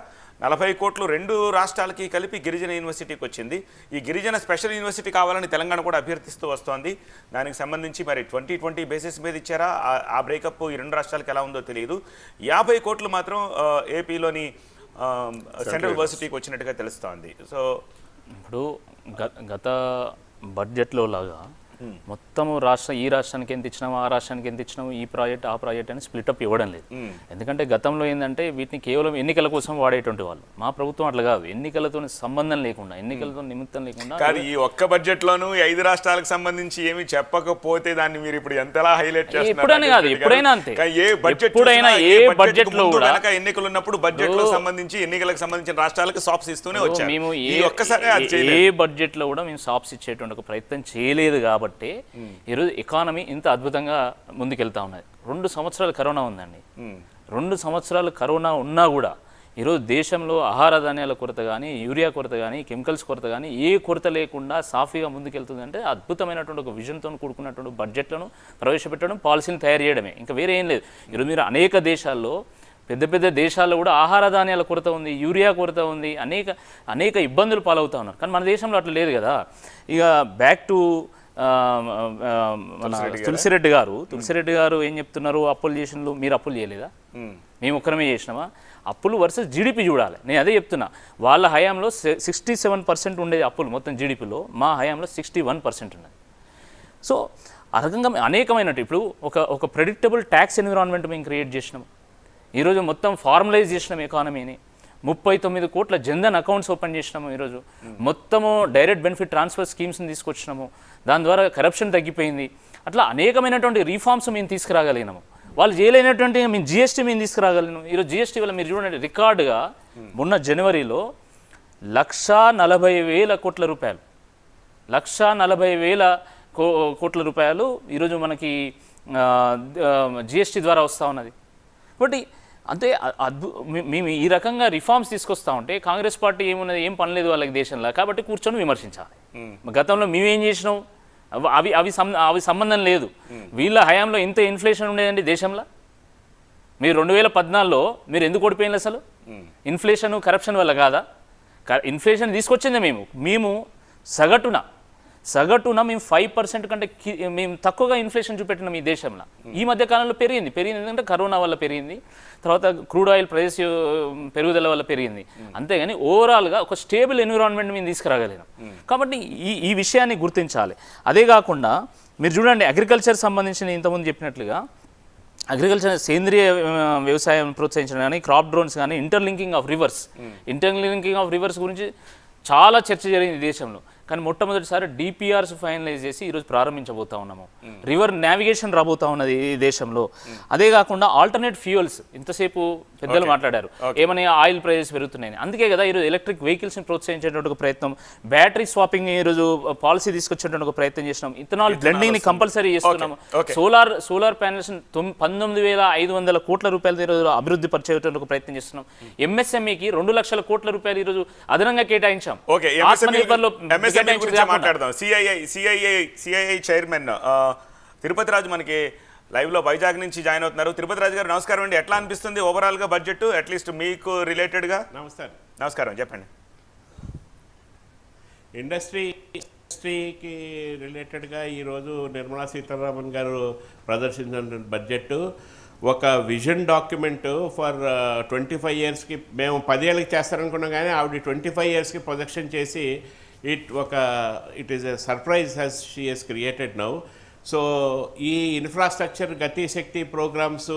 40 కోట్లు 2 రాష్ట్రాలకి కలిపి గిరిజన యూనివర్సిటీకి వచ్చింది. ఈ గిరిజన స్పెషల్ యూనివర్సిటీ కావాలని తెలంగాణ కూడా అభ్యర్థిస్తూ వస్తోంది. దానికి సంబంధించి మరి 2020 బేసిస్ మీద ఇచ్చారా, ఆ బ్రేకప్ ఈ 2 రాష్ట్రాలకు ఎలా ఉందో తెలియదు. 50 కోట్లు మాత్రం ఏపీలోని సెంట్రల్ యూనివర్సిటీకి వచ్చినట్టుగా తెలుస్తోంది. సో ఇప్పుడు గత బడ్జెట్లో లాగా మొత్తము ఈ రాష్ట్రానికి ఎంత ఇచ్చినాము, ఆ రాష్ట్రానికి ఎంత ఇచ్చినాము, ఈ ప్రాజెక్ట్ ఆ ప్రాజెక్ట్ అని స్ప్లిటప్ ఇవ్వడం లేదు. ఎందుకంటే గతంలో ఏంటంటే వీటిని కేవలం ఎన్నికల కోసం వాడేటువంటి వాళ్ళు. మా ప్రభుత్వం అట్లా కాదు, ఎన్నికలతో సంబంధం లేకుండా, ఎన్నికలతో నిమిత్తం లేకుండా కాదు. ఈ ఒక్క బడ్జెట్లోనూ 5 రాష్ట్రాలకు సంబంధించి ఏమి చెప్పకపోతే దాన్ని మీరు ఇప్పుడు ఎంతలా హైలైట్ చేస్తున్నారు? ఎప్పుడైనా కాదు, ఎప్పుడైనా అంతే. ఎప్పుడైనా ఏ బడ్జెట్లో కూడా ఎన్నికలు ఉన్నప్పుడు బడ్జెట్లో సంబంధించి ఎన్నికలకు సంబంధించిన రాష్ట్రాలకు సాప్స్ ఇస్తూనే వచ్చారు. మేము ఏ బడ్జెట్లో కూడా మేము సాప్స్ ఇచ్చేటువంటి ఒక ప్రయత్నం చేయలేదు కాబట్టి ఈరోజు ఎకానమీ ఇంత అద్భుతంగా ముందుకెళ్తా ఉన్నది. 2 సంవత్సరాలు కరోనా ఉందండి. 2 సంవత్సరాలు కరోనా ఉన్నా కూడా ఈరోజు దేశంలో ఆహార ధాన్యాల కొరత కానీ, యూరియా కొరత కానీ, కెమికల్స్ కొరత కానీ ఏ కొరత లేకుండా సాఫీగా ముందుకెళ్తుందంటే అద్భుతమైనటువంటి ఒక విజన్తో కూడుకున్నటువంటి బడ్జెట్లను ప్రవేశపెట్టడం, పాలసీని తయారు చేయడమే, ఇంకా వేరే ఏం లేదు. ఈరోజు మీరు అనేక దేశాల్లో, పెద్ద పెద్ద దేశాల్లో కూడా ఆహార ధాన్యాల కొరత ఉంది, యూరియా కొరత ఉంది, అనేక ఇబ్బందులు పాలవుతూ ఉన్నారు. కానీ మన దేశంలో అట్లా లేదు కదా. ఇక బ్యాక్ టు తులసిరెడ్డి గారు ఏం చెప్తున్నారు? అప్పులు చేసినలు, మీరు అప్పులు చేయలేదా? మేము ఒక్కరమే చేసినామా? అప్పులు వర్సెస్ జీడిపి చూడాలి. నేను అదే చెప్తున్నా. వాళ్ళ హయాంలో 67% ఉండేది అప్పులు మొత్తం జీడిపిలో, మా హయాంలో 61% ఉన్నది. సో ఆ రకంగా అనేకమైనట్టు ఇప్పుడు ఒక ప్రెడిక్టబుల్ ట్యాక్స్ ఎన్విరాన్మెంట్ మేము క్రియేట్ చేసినాము. ఈరోజు మొత్తం ఫార్మలైజ్ చేసినాం ఎకానమీని. 39 కోట్ల జన్ధన్ అకౌంట్స్ ఓపెన్ చేసినాము. ఈరోజు మొత్తము డైరెక్ట్ బెనిఫిట్ ట్రాన్స్ఫర్ స్కీమ్స్ని తీసుకొచ్చినాము. దాని ద్వారా కరప్షన్ తగ్గిపోయింది. అట్లా అనేకమైనటువంటి రిఫార్మ్స్ మేము తీసుకురాగలిగినాము. వాళ్ళు చేయలేనటువంటి మేము జిఎస్టీ మేము తీసుకురాగలిగినాము. ఈరోజు జిఎస్టీ వల్ల మీరు చూడండి, రికార్డుగా మొన్న జనవరిలో 1,40,000 కోట్ల రూపాయలు, 1,40,000 కోట్ల రూపాయలు ఈరోజు మనకి జిఎస్టీ ద్వారా వస్తూ ఉన్నది. కాబట్టి అంతే మేము ఈ రకంగా రిఫార్మ్స్ తీసుకొస్తా ఉంటే కాంగ్రెస్ పార్టీ ఏమున్నది, ఏం పని లేదు వాళ్ళకి దేశంలో, కాబట్టి కూర్చొని విమర్శించాలి. గతంలో మేమేం చేసినాం, అవి సంబంధం లేదు. వీళ్ళ హయాంలో ఇంత ఇన్ఫ్లేషన్ ఉండేదండి దేశంలో. మీరు 2014లో మీరు ఎందుకు ఓడిపోయింది అసలు? ఇన్ఫ్లేషన్ కరప్షన్ వల్ల కాదా? ఇన్ఫ్లేషన్ తీసుకొచ్చిందే మేము సగటున మేము 5% కంటే మేము తక్కువగా ఇన్ఫ్లేషన్ చూపెట్టినాం ఈ దేశంలో. ఈ మధ్య కాలంలో పెరిగింది ఎందుకంటే కరోనా వల్ల పెరిగింది, తర్వాత క్రూడ్ ఆయిల్ ప్రైస్ పెరుగుదల వల్ల పెరిగింది. అంతేగాని ఓవరాల్గా ఒక స్టేబుల్ ఎన్విరాన్మెంట్ మేము తీసుకురాగలిగినాం. కాబట్టి ఈ విషయాన్ని గుర్తించాలి. అదే కాకుండా మీరు చూడండి, అగ్రికల్చర్ సంబంధించిన ఇంతకుముందు చెప్పినట్లుగా అగ్రికల్చర్ సేంద్రియ వ్యవసాయం ప్రోత్సహించడం కానీ, క్రాప్ డ్రోన్స్ కానీ, ఇంటర్లింకింగ్ ఆఫ్ రివర్స్ గురించి చాలా చర్చ జరిగింది దేశంలో. కానీ మొట్టమొదటిసారి డిపిఆర్స్ ఫైనలైజ్ చేసి ఈరోజు ప్రారంభించబోతా ఉన్నాము. రివర్ నావిగేషన్ రాబోతా ఉన్నది ఈ దేశంలో. అదే కాకుండా ఆల్టర్నేట్ ఫ్యూయల్స్, ఇంతసేపు పెద్దలు మాట్లాడారు ఏమని, ఆయిల్ ప్రైజెస్ పెరుగుతున్నాయని. అందుకే కదా ఈరోజు ఎలక్ట్రిక్ వెహికల్స్ని ప్రోత్సహించేటువంటి ఒక ప్రయత్నం, బ్యాటరీ స్వాపింగ్ ఈరోజు పాలసీ తీసుకొచ్చేటువంటి ఒక ప్రయత్నం చేసినాం. ఇథనాల్ బ్లెండింగ్ని కంపల్సరీ చేస్తున్నాము. సోలార్ ప్యానెల్స్ 19,500 కోట్ల రూపాయలు ఈరోజు అభివృద్ధి పరిచేటువంటి ఒక ప్రయత్నం చేస్తున్నాం. ఎంఎస్ఎంఈకి 2 లక్షల కోట్ల రూపాయలు ఈరోజు అదనంగా కేటాయించాం. మాట్లాడదాం. సిఐఐ చైర్మన్ తిరుపతి రాజు మనకి లైవ్ లో వైజాగ్ నుంచి జాయిన్ అవుతున్నారు. తిరుపతి రాజు గారు నమస్కారం అండి. ఎట్లా అనిపిస్తుంది ఓవరాల్ గా బడ్జెట్, అట్లీస్ట్ మీకు రిలేటెడ్ గా? నమస్కారం చెప్పండి. ఇండస్ట్రీకి రిలేటెడ్గా ఈరోజు నిర్మలా సీతారామన్ గారు ప్రదర్శించిన బడ్జెట్ ఒక విజన్ డాక్యుమెంట్ ఫర్ 25 ఇయర్స్కి. మేము 10 ఏళ్ళకి చేస్తారనుకున్నాం, కానీ ఆవిడ 25 ఇయర్స్కి ప్రొజెక్షన్ చేసి it is a surprise has she has created now. So ఈ ఇన్ఫ్రాస్ట్రక్చర్ గతి శక్తి ప్రోగ్రామ్స్,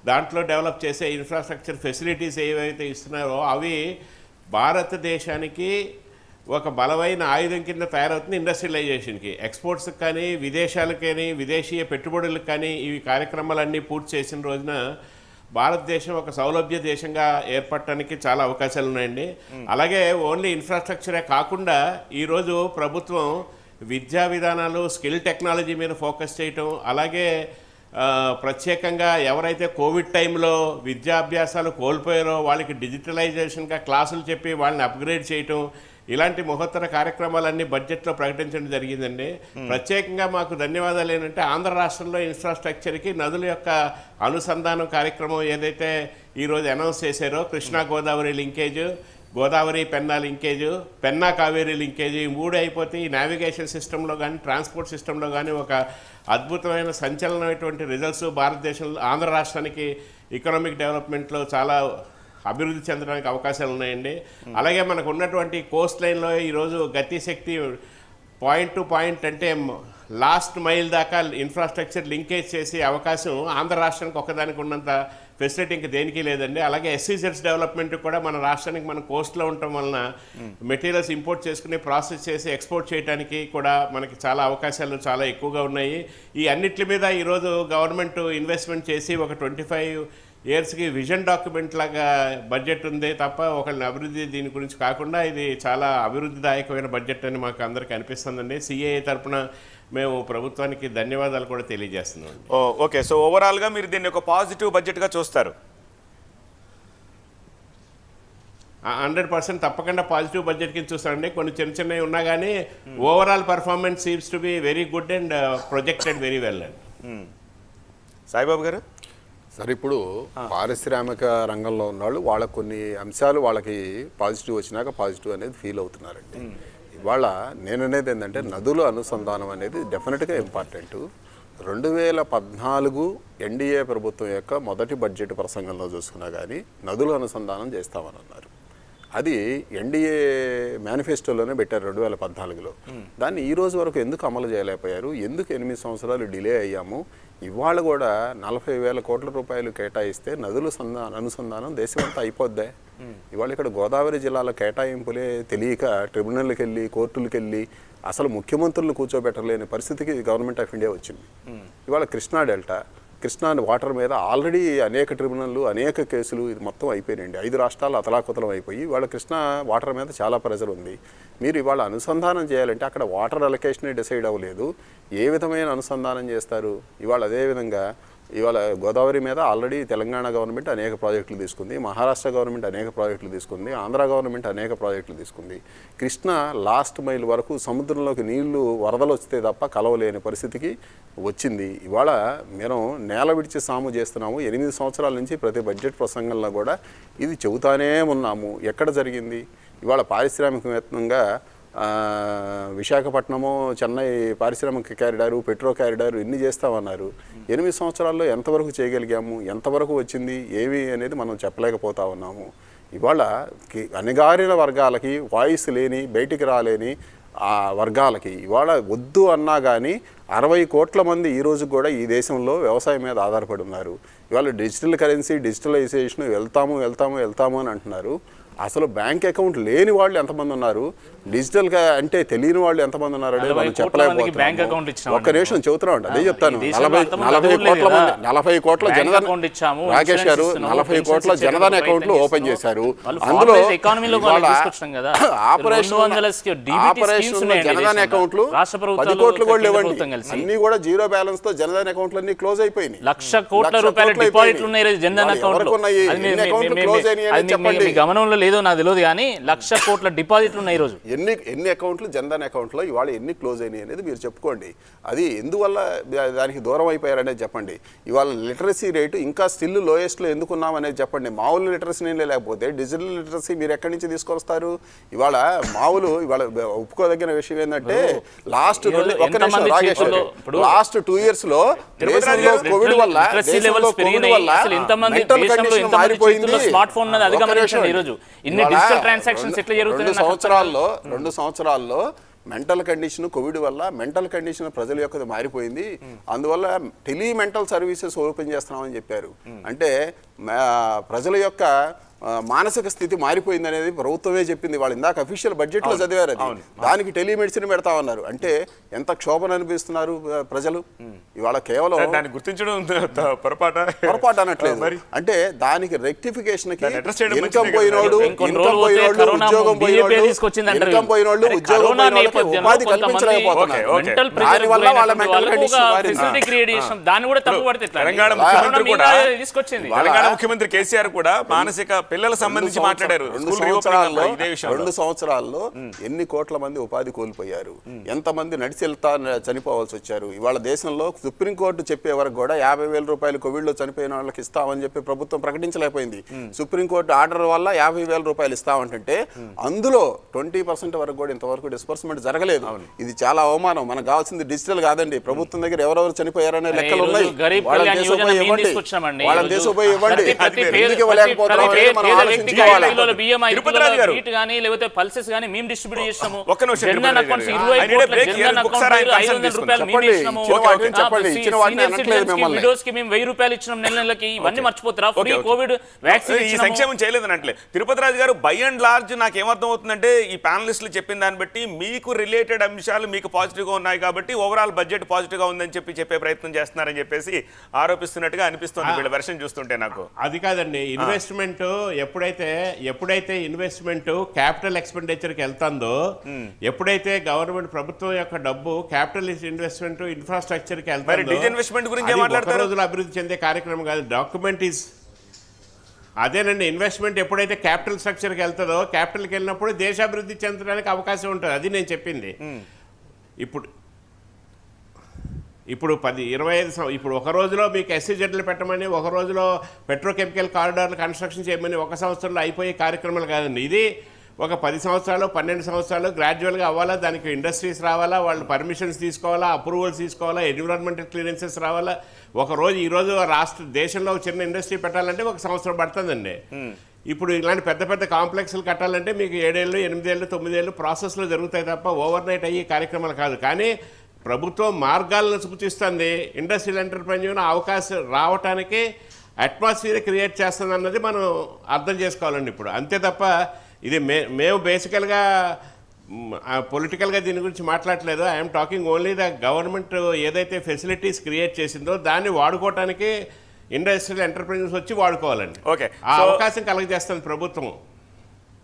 దాంట్లో డెవలప్ చేసే ఇన్ఫ్రాస్ట్రక్చర్ ఫెసిలిటీస్ ఏవైతే ఇస్తున్నారో అవి భారతదేశానికి ఒక బలమైన ఆయుధం కింద తయారవుతుంది. ఇండస్ట్రియలైజేషన్కి, ఎక్స్పోర్ట్స్కి కానీ, విదేశాలకు కానీ, విదేశీయ పెట్టుబడులకు కానీ ఈ కార్యక్రమాలన్నీ పూర్తి చేసిన రోజున భారతదేశం ఒక సౌలభ్య దేశంగా ఏర్పడటానికి చాలా అవకాశాలు ఉన్నాయండి. అలాగే ఓన్లీ ఇన్ఫ్రాస్ట్రక్చరే కాకుండా ఈరోజు ప్రభుత్వం విద్యా విధానాలు, స్కిల్ టెక్నాలజీ మీద ఫోకస్ చేయటం, అలాగే ప్రత్యేకంగా ఎవరైతే కోవిడ్ టైంలో విద్యాభ్యాసాలు కోల్పోయారో వాళ్ళకి డిజిటలైజేషన్గా క్లాసులు చెప్పి వాళ్ళని అప్గ్రేడ్ చేయటం, ఇలాంటి మహోత్తర కార్యక్రమాలన్నీ బడ్జెట్లో ప్రకటించడం జరిగిందండి. ప్రత్యేకంగా మాకు ధన్యవాదాలు ఏంటంటే ఆంధ్ర రాష్ట్రంలో ఇన్ఫ్రాస్ట్రక్చర్కి నదుల యొక్క అనుసంధానం కార్యక్రమం ఏదైతే ఈరోజు అనౌన్స్ చేశారో, Krishna Godavari linkage, Godavari Penna linkage, Penna Kaveri linkage, ఈ 3 అయిపోతే ఈ నావిగేషన్ సిస్టంలో కానీ ట్రాన్స్పోర్ట్ సిస్టంలో కానీ ఒక అద్భుతమైన సంచలనమైనటువంటి రిజల్ట్స్ భారతదేశంలో ఆంధ్ర రాష్ట్రానికి ఎకనామిక్ డెవలప్మెంట్లో చాలా అభివృద్ధి చెందడానికి అవకాశాలు ఉన్నాయండి. అలాగే మనకు ఉన్నటువంటి కోస్ట్ లైన్లో ఈరోజు గతిశక్తి పాయింట్ టు పాయింట్ అంటే లాస్ట్ మైల్ దాకా ఇన్ఫ్రాస్ట్రక్చర్ లింకేజ్ చేసే అవకాశం ఆంధ్ర రాష్ట్రానికి ఒకదానికి ఉన్నంత ఫెసిలిటీ ఇంక దేనికి లేదండి. అలాగే ఎస్సీజెడ్స్ డెవలప్మెంట్ కూడా మన రాష్ట్రానికి మన కోస్ట్లో ఉండటం వలన మెటీరియల్స్ ఇంపోర్ట్ చేసుకుని ప్రాసెస్ చేసి ఎక్స్పోర్ట్ చేయడానికి కూడా మనకి చాలా అవకాశాలు చాలా ఎక్కువగా ఉన్నాయి. ఈ అన్నిటి మీద ఈరోజు గవర్నమెంట్ ఇన్వెస్ట్మెంట్ చేసి ఒక 25 ఇయర్స్కి విజన్ డాక్యుమెంట్ లాగా బడ్జెట్ ఉంది తప్ప ఒకళ్ళని అభివృద్ధి దీని గురించి కాకుండా ఇది చాలా అభివృద్ధిదాయకమైన బడ్జెట్ అని మాకు అందరికీ అనిపిస్తుందండి. సిఏఏ తరఫున మేము ప్రభుత్వానికి ధన్యవాదాలు కూడా తెలియజేస్తున్నాం. ఓకే, సో ఓవరాల్గా మీరు దీన్ని ఒక పాజిటివ్ బడ్జెట్గా చూస్తారు? 100% తప్పకుండా పాజిటివ్ బడ్జెట్ కింద చూస్తారండి. కొన్ని చిన్నవి ఉన్నా కానీ overall performance seems to be very good and projected very well అండి. సాయిబాబు గారు సార్, ఇప్పుడు పారిశ్రామిక రంగంలో ఉన్నవాళ్ళు వాళ్ళకు కొన్ని అంశాలు వాళ్ళకి పాజిటివ్ వచ్చినాక పాజిటివ్ అనేది ఫీల్ అవుతున్నారండి. ఇవాళ నేను అనేది ఏంటంటే నదుల అనుసంధానం అనేది డెఫినెట్గా ఇంపార్టెంట్. 2014 ఎన్డీఏ ప్రభుత్వం యొక్క మొదటి బడ్జెట్ ప్రసంగంలో చూసుకున్నా కానీ నదుల అనుసంధానం చేస్తామని అన్నారు. అది ఎన్డీఏ మేనిఫెస్టోలోనే పెట్టారు 2014లో. దాన్ని ఈ రోజు వరకు ఎందుకు అమలు చేయలేకపోయారు? ఎందుకు 8 సంవత్సరాలు డిలే అయ్యాము? ఇవాళ కూడా 40,000 కోట్ల రూపాయలు కేటాయిస్తే నదుల అనుసంధానం దేశమంతా అయిపోద్దే. ఇవాళ ఇక్కడ గోదావరి జిల్లాల కేటాయింపులే తెలియక ట్రిబ్యునల్కి వెళ్ళి కోర్టులకు వెళ్ళి అసలు ముఖ్యమంత్రులను కూర్చోబెట్టలేని పరిస్థితికి గవర్నమెంట్ ఆఫ్ ఇండియా వచ్చింది. ఇవాళ కృష్ణా డెల్టా, కృష్ణా వాటర్ మీద ఆల్రెడీ అనేక ట్రిబ్యునల్లు అనేక కేసులు ఇది మొత్తం అయిపోయినాయండి. 5 రాష్ట్రాలు అతలాకుతలం అయిపోయి ఇవాళ కృష్ణా వాటర్ మీద చాలా ప్రెజర్ ఉంది. మీరు ఇవాళ అనుసంధానం చేయాలంటే అక్కడ వాటర్ అలొకేషనే డిసైడ్ అవ్వలేదు. ఏ విధమైన అనుసంధానం చేస్తారు? ఇవాళ అదేవిధంగా ఇవాళ గోదావరి మీద ఆల్రెడీ తెలంగాణ గవర్నమెంట్ అనేక ప్రాజెక్టులు తీసుకుంది, మహారాష్ట్ర గవర్నమెంట్ అనేక ప్రాజెక్టులు తీసుకుంది, ఆంధ్ర గవర్నమెంట్ అనేక ప్రాజెక్టులు తీసుకుంది. కృష్ణా లాస్ట్ మైల్ వరకు సముద్రంలోకి నీళ్లు వరదలు వస్తే తప్ప కలవలేని పరిస్థితికి వచ్చింది. ఇవాళ మేము నేల విడిచి సాము చేస్తున్నాము. 8 సంవత్సరాల నుంచి ప్రతి బడ్జెట్ ప్రసంగంలో కూడా ఇది చెబుతానే ఉన్నాము. ఎక్కడ జరిగింది? ఇవాళ పారిశ్రామికవేత్తంగా విశాఖపట్నము, చెన్నై పారిశ్రామిక క్యారిడారు, పెట్రో క్యారిడారు ఇన్ని చేస్తామన్నారు. 8 సంవత్సరాల్లో ఎంతవరకు చేయగలిగాము? ఎంతవరకు వచ్చింది ఏమి అనేది మనం చెప్పలేకపోతా ఉన్నాము. ఇవాళ అణగారిన వర్గాలకి, వాయిస్ లేని బయటికి రాలేని ఆ వర్గాలకి ఇవాళ వద్దు అన్నా కానీ 60 కోట్ల మంది ఈరోజు కూడా ఈ దేశంలో వ్యవసాయం మీద ఆధారపడి ఉన్నారు. ఇవాళ డిజిటల్ కరెన్సీ, డిజిటలైజేషన్ వెళ్తాము అని అంటున్నారు. అసలు బ్యాంక్ అకౌంట్ లేని వాళ్ళు ఎంతమంది ఉన్నారు? డిజిటల్గా అంటే తెలియని వాళ్ళు ఎంతమంది ఉన్నారు అనేది మనం చెప్పలేకపోతున్నాం. ఒక్క నిమిషం చెబుతున్నాం, అదే చెప్తాను. 40 కోట్ల జనధన్, రాకేష్ గారు 40 కోట్ల జనధన్ అకౌంట్లు ఓపెన్ చేశారు. అందులో ఆపరేషన్ జనధన్ అకౌంట్లు 10 కోట్లు కూడా లేవండి. అన్ని కూడా జీరో బ్యాలెన్స్ తో జనధన్ అకౌంట్లు అన్ని క్లోజ్ అయిపోయినాయి. 1,00,000 కోట్ల రూపాయల డిపాజిట్లు ఉన్నాయి జనధన్ అకౌంట్లు. గమనంలో లేదో నాకు తెలియదు కానీ 1,00,000 కోట్ల డిపాజిట్లు ఉన్నాయి ఈరోజు. ఎన్ని అకౌంట్లు జనధన్ అకౌంట్లో ఇవాళ ఎన్ని క్లోజ్ అయినాయి అనేది మీరు చెప్పుకోండి. అది ఎందువల్ల దానికి దూరం అయిపోయారనేది చెప్పండి. ఇవాళ లిటరసీ రేటు ఇంకా స్టిల్ లోయెస్ట్లో ఎందుకున్నాం అనేది చెప్పండి. మామూలు లిటరసీ లేకపోతే డిజిటల్ లిటరసీ మీరు ఎక్కడి నుంచి తీసుకొస్తారు? ఇవాళ ఇవాళ ఒప్పుకోదగిన విషయం ఏంటంటే లాస్ట్ 2 years లో దేశంలో కోవిడ్ వల్ల స్మార్ట్ ఫోన్ అధిగమించండి. ఈరోజు ఇన్ని డిజిటల్ ట్రాన్సాక్షన్స్ ఎట్లా జరుగుతున్నాయి? 2 సంవత్సరాల్లో మెంటల్ కండిషన్, కోవిడ్ వల్ల మెంటల్ కండిషన్ ప్రజల యొక్క మారిపోయింది. అందువల్ల టెలిమెంటల్ సర్వీసెస్ ఓపెన్ చేస్తున్నామని చెప్పారు. అంటే ప్రజల యొక్క మానసిక స్థితి మారిపోయింది అనేది ప్రభుత్వమే చెప్పింది. వాళ్ళు ఇందాక అఫీషియల్ బడ్జెట్లో చదివారు. అది దానికి టెలిమెడిసిన్ పెడతా ఉన్నారు. అంటే ఎంత క్షోభను అనిపిస్తున్నారు ప్రజలు. ఇవాళ కేవలం గుర్తించడం పొరపాటు అనట్లేదు. అంటే దానికి రెక్టిఫికేషన్ కి ఇన్కమ్ పోయినోడు ఉద్యోగం పోయినోళ్ళు ఉపాధి కల్పించలేకపోతున్నారు. దానివల్ల వాళ్ళ మెంటల్ కండిషన్ దాన్ని కూడా తప్పు పడితే తెలంగాణ ముఖ్యమంత్రి కేసీఆర్ కూడా మానసిక పిల్లల సంబంధించి మాట్లాడారు. 2 సంవత్సరాల్లో ఎన్ని కోట్ల మంది ఉపాధి కోల్పోయారు, ఎంతమంది నడిచి వెళ్తా చనిపోవాల్సి వచ్చారు. ఇవాళ దేశంలో సుప్రీంకోర్టు చెప్పే వరకు కూడా 50,000 రూపాయలు కోవిడ్ లో చనిపోయిన వాళ్ళకి ఇస్తామని చెప్పి ప్రభుత్వం ప్రకటించలేకపోయింది. సుప్రీంకోర్టు ఆర్డర్ వల్ల 50,000 రూపాయలు ఇస్తామంటే అందులో 20% వరకు కూడా ఇంతవరకు డిస్బర్స్మెంట్ జరగలేదు. ఇది చాలా అవమానం. మనకు కావాల్సింది డిజిటల్ కాదండి. ప్రభుత్వం దగ్గర ఎవరెవరు చనిపోయారనే లెక్కలు ఉన్నాయి. వాళ్ళని దేశపోయి ఇవ్వండి, వాళ్ళని దేశపోయి ఇవ్వండి. ఎందుకు ఇవ్వలేకపోతున్నాం అనేది మనం ఆలోచించుకోవాలి. చెప్పండి, ఇచ్చిన వాటిని అనట్లేదు మిమ్మల్ని. ఈ సంక్షేమం చేయలేదని అంటే తిరుపతి రాజు గారు బై అండ్ లార్జ్ నాకు ఏమర్థం అవుతుందంటే ఈ ప్యానలిస్టులు చెప్పిన దాన్ని బట్టి మీకు రిలేటెడ్ అంశాలు మీకు పాజిటివ్గా ఉన్నాయి కాబట్టి ఓవరాల్ బడ్జెట్ పాజిటివ్గా ఉందని చెప్పే ప్రయత్నం చేస్తున్నారని చెప్పేసి ఆరోపిస్తున్నట్టుగా అనిపిస్తుంది వీళ్ళ వెర్షన్ చూస్తుంటే నాకు. అది కాదండి, ఇన్వెస్ట్మెంట్ ఎప్పుడైతే ఇన్వెస్ట్మెంట్ క్యాపిటల్ ఎక్స్పెండిచర్కి వెళ్తుందో, ఎప్పుడైతే గవర్నమెంట్ ప్రభుత్వం యొక్క డబ్బు క్యాపిటల్ ఇన్వెస్ట్మెంట్ ఇన్ఫ్రాస్ట్రక్చర్కి వెళ్తుందో రోజులు అభివృద్ధి చెందే కార్యక్రమం కాదు. డాక్యుమెంట్ ఈజ్ అదేనండి. ఇన్వెస్ట్మెంట్ ఎప్పుడైతే క్యాపిటల్ స్ట్రక్చర్కి వెళ్తుందో, క్యాపిటల్కి వెళ్ళినప్పుడు దేశాభివృద్ధి చెందడానికి అవకాశం ఉంటుంది. అది నేను చెప్పింది. ఇప్పుడు 10-25 ఇప్పుడు ఒక రోజులో మీకు SEZలు పెట్టమని, ఒక రోజులో పెట్రోకెమికల్ కారిడార్లు కన్స్ట్రక్షన్ చేయమని ఒక సంవత్సరంలో అయిపోయే కార్యక్రమాలు కాదండి. ఇది ఒక 10 సంవత్సరాలు 12 సంవత్సరాలు గ్రాడ్యువల్గా అవ్వాలా. దానికి ఇండస్ట్రీస్ రావాలా, వాళ్ళు పర్మిషన్స్ తీసుకోవాలా, అప్రూవల్స్ తీసుకోవాలా, ఎన్విరాన్మెంటల్ క్లియరెన్సెస్ రావాలా. ఈరోజు దేశంలో చిన్న ఇండస్ట్రీ పెట్టాలంటే 1 సంవత్సరం పడుతుందండి. ఇప్పుడు ఇలాంటి పెద్ద పెద్ద కాంప్లెక్స్లు కట్టాలంటే మీకు 7 ఏళ్ళు 8 ఏళ్ళు 9 ఏళ్ళు ప్రాసెస్లో జరుగుతాయి తప్ప ఓవర్ నైట్ అయ్యే కార్యక్రమాలు కాదు. కానీ ప్రభుత్వం మార్గాలను సూచిస్తుంది. ఇండస్ట్రియల్ ఎంటర్ప్రైన్యూర్ అవకాశం రావటానికి అట్మాస్ఫియర్ క్రియేట్ చేస్తుంది అన్నది మనం అర్థం చేసుకోవాలండి ఇప్పుడు. అంతే తప్ప ఇది మేము బేసికల్గా పొలిటికల్గా దీని గురించి మాట్లాడలేదు. I'm talking only the government ఏదైతే ఫెసిలిటీస్ క్రియేట్ చేసిందో దాన్ని వాడుకోవటానికి ఇండస్ట్రియల్ ఎంటర్ప్రైనర్స్ వచ్చి వాడుకోవాలండి. ఓకే, ఆ అవకాశం కలగజేస్తుంది ప్రభుత్వం.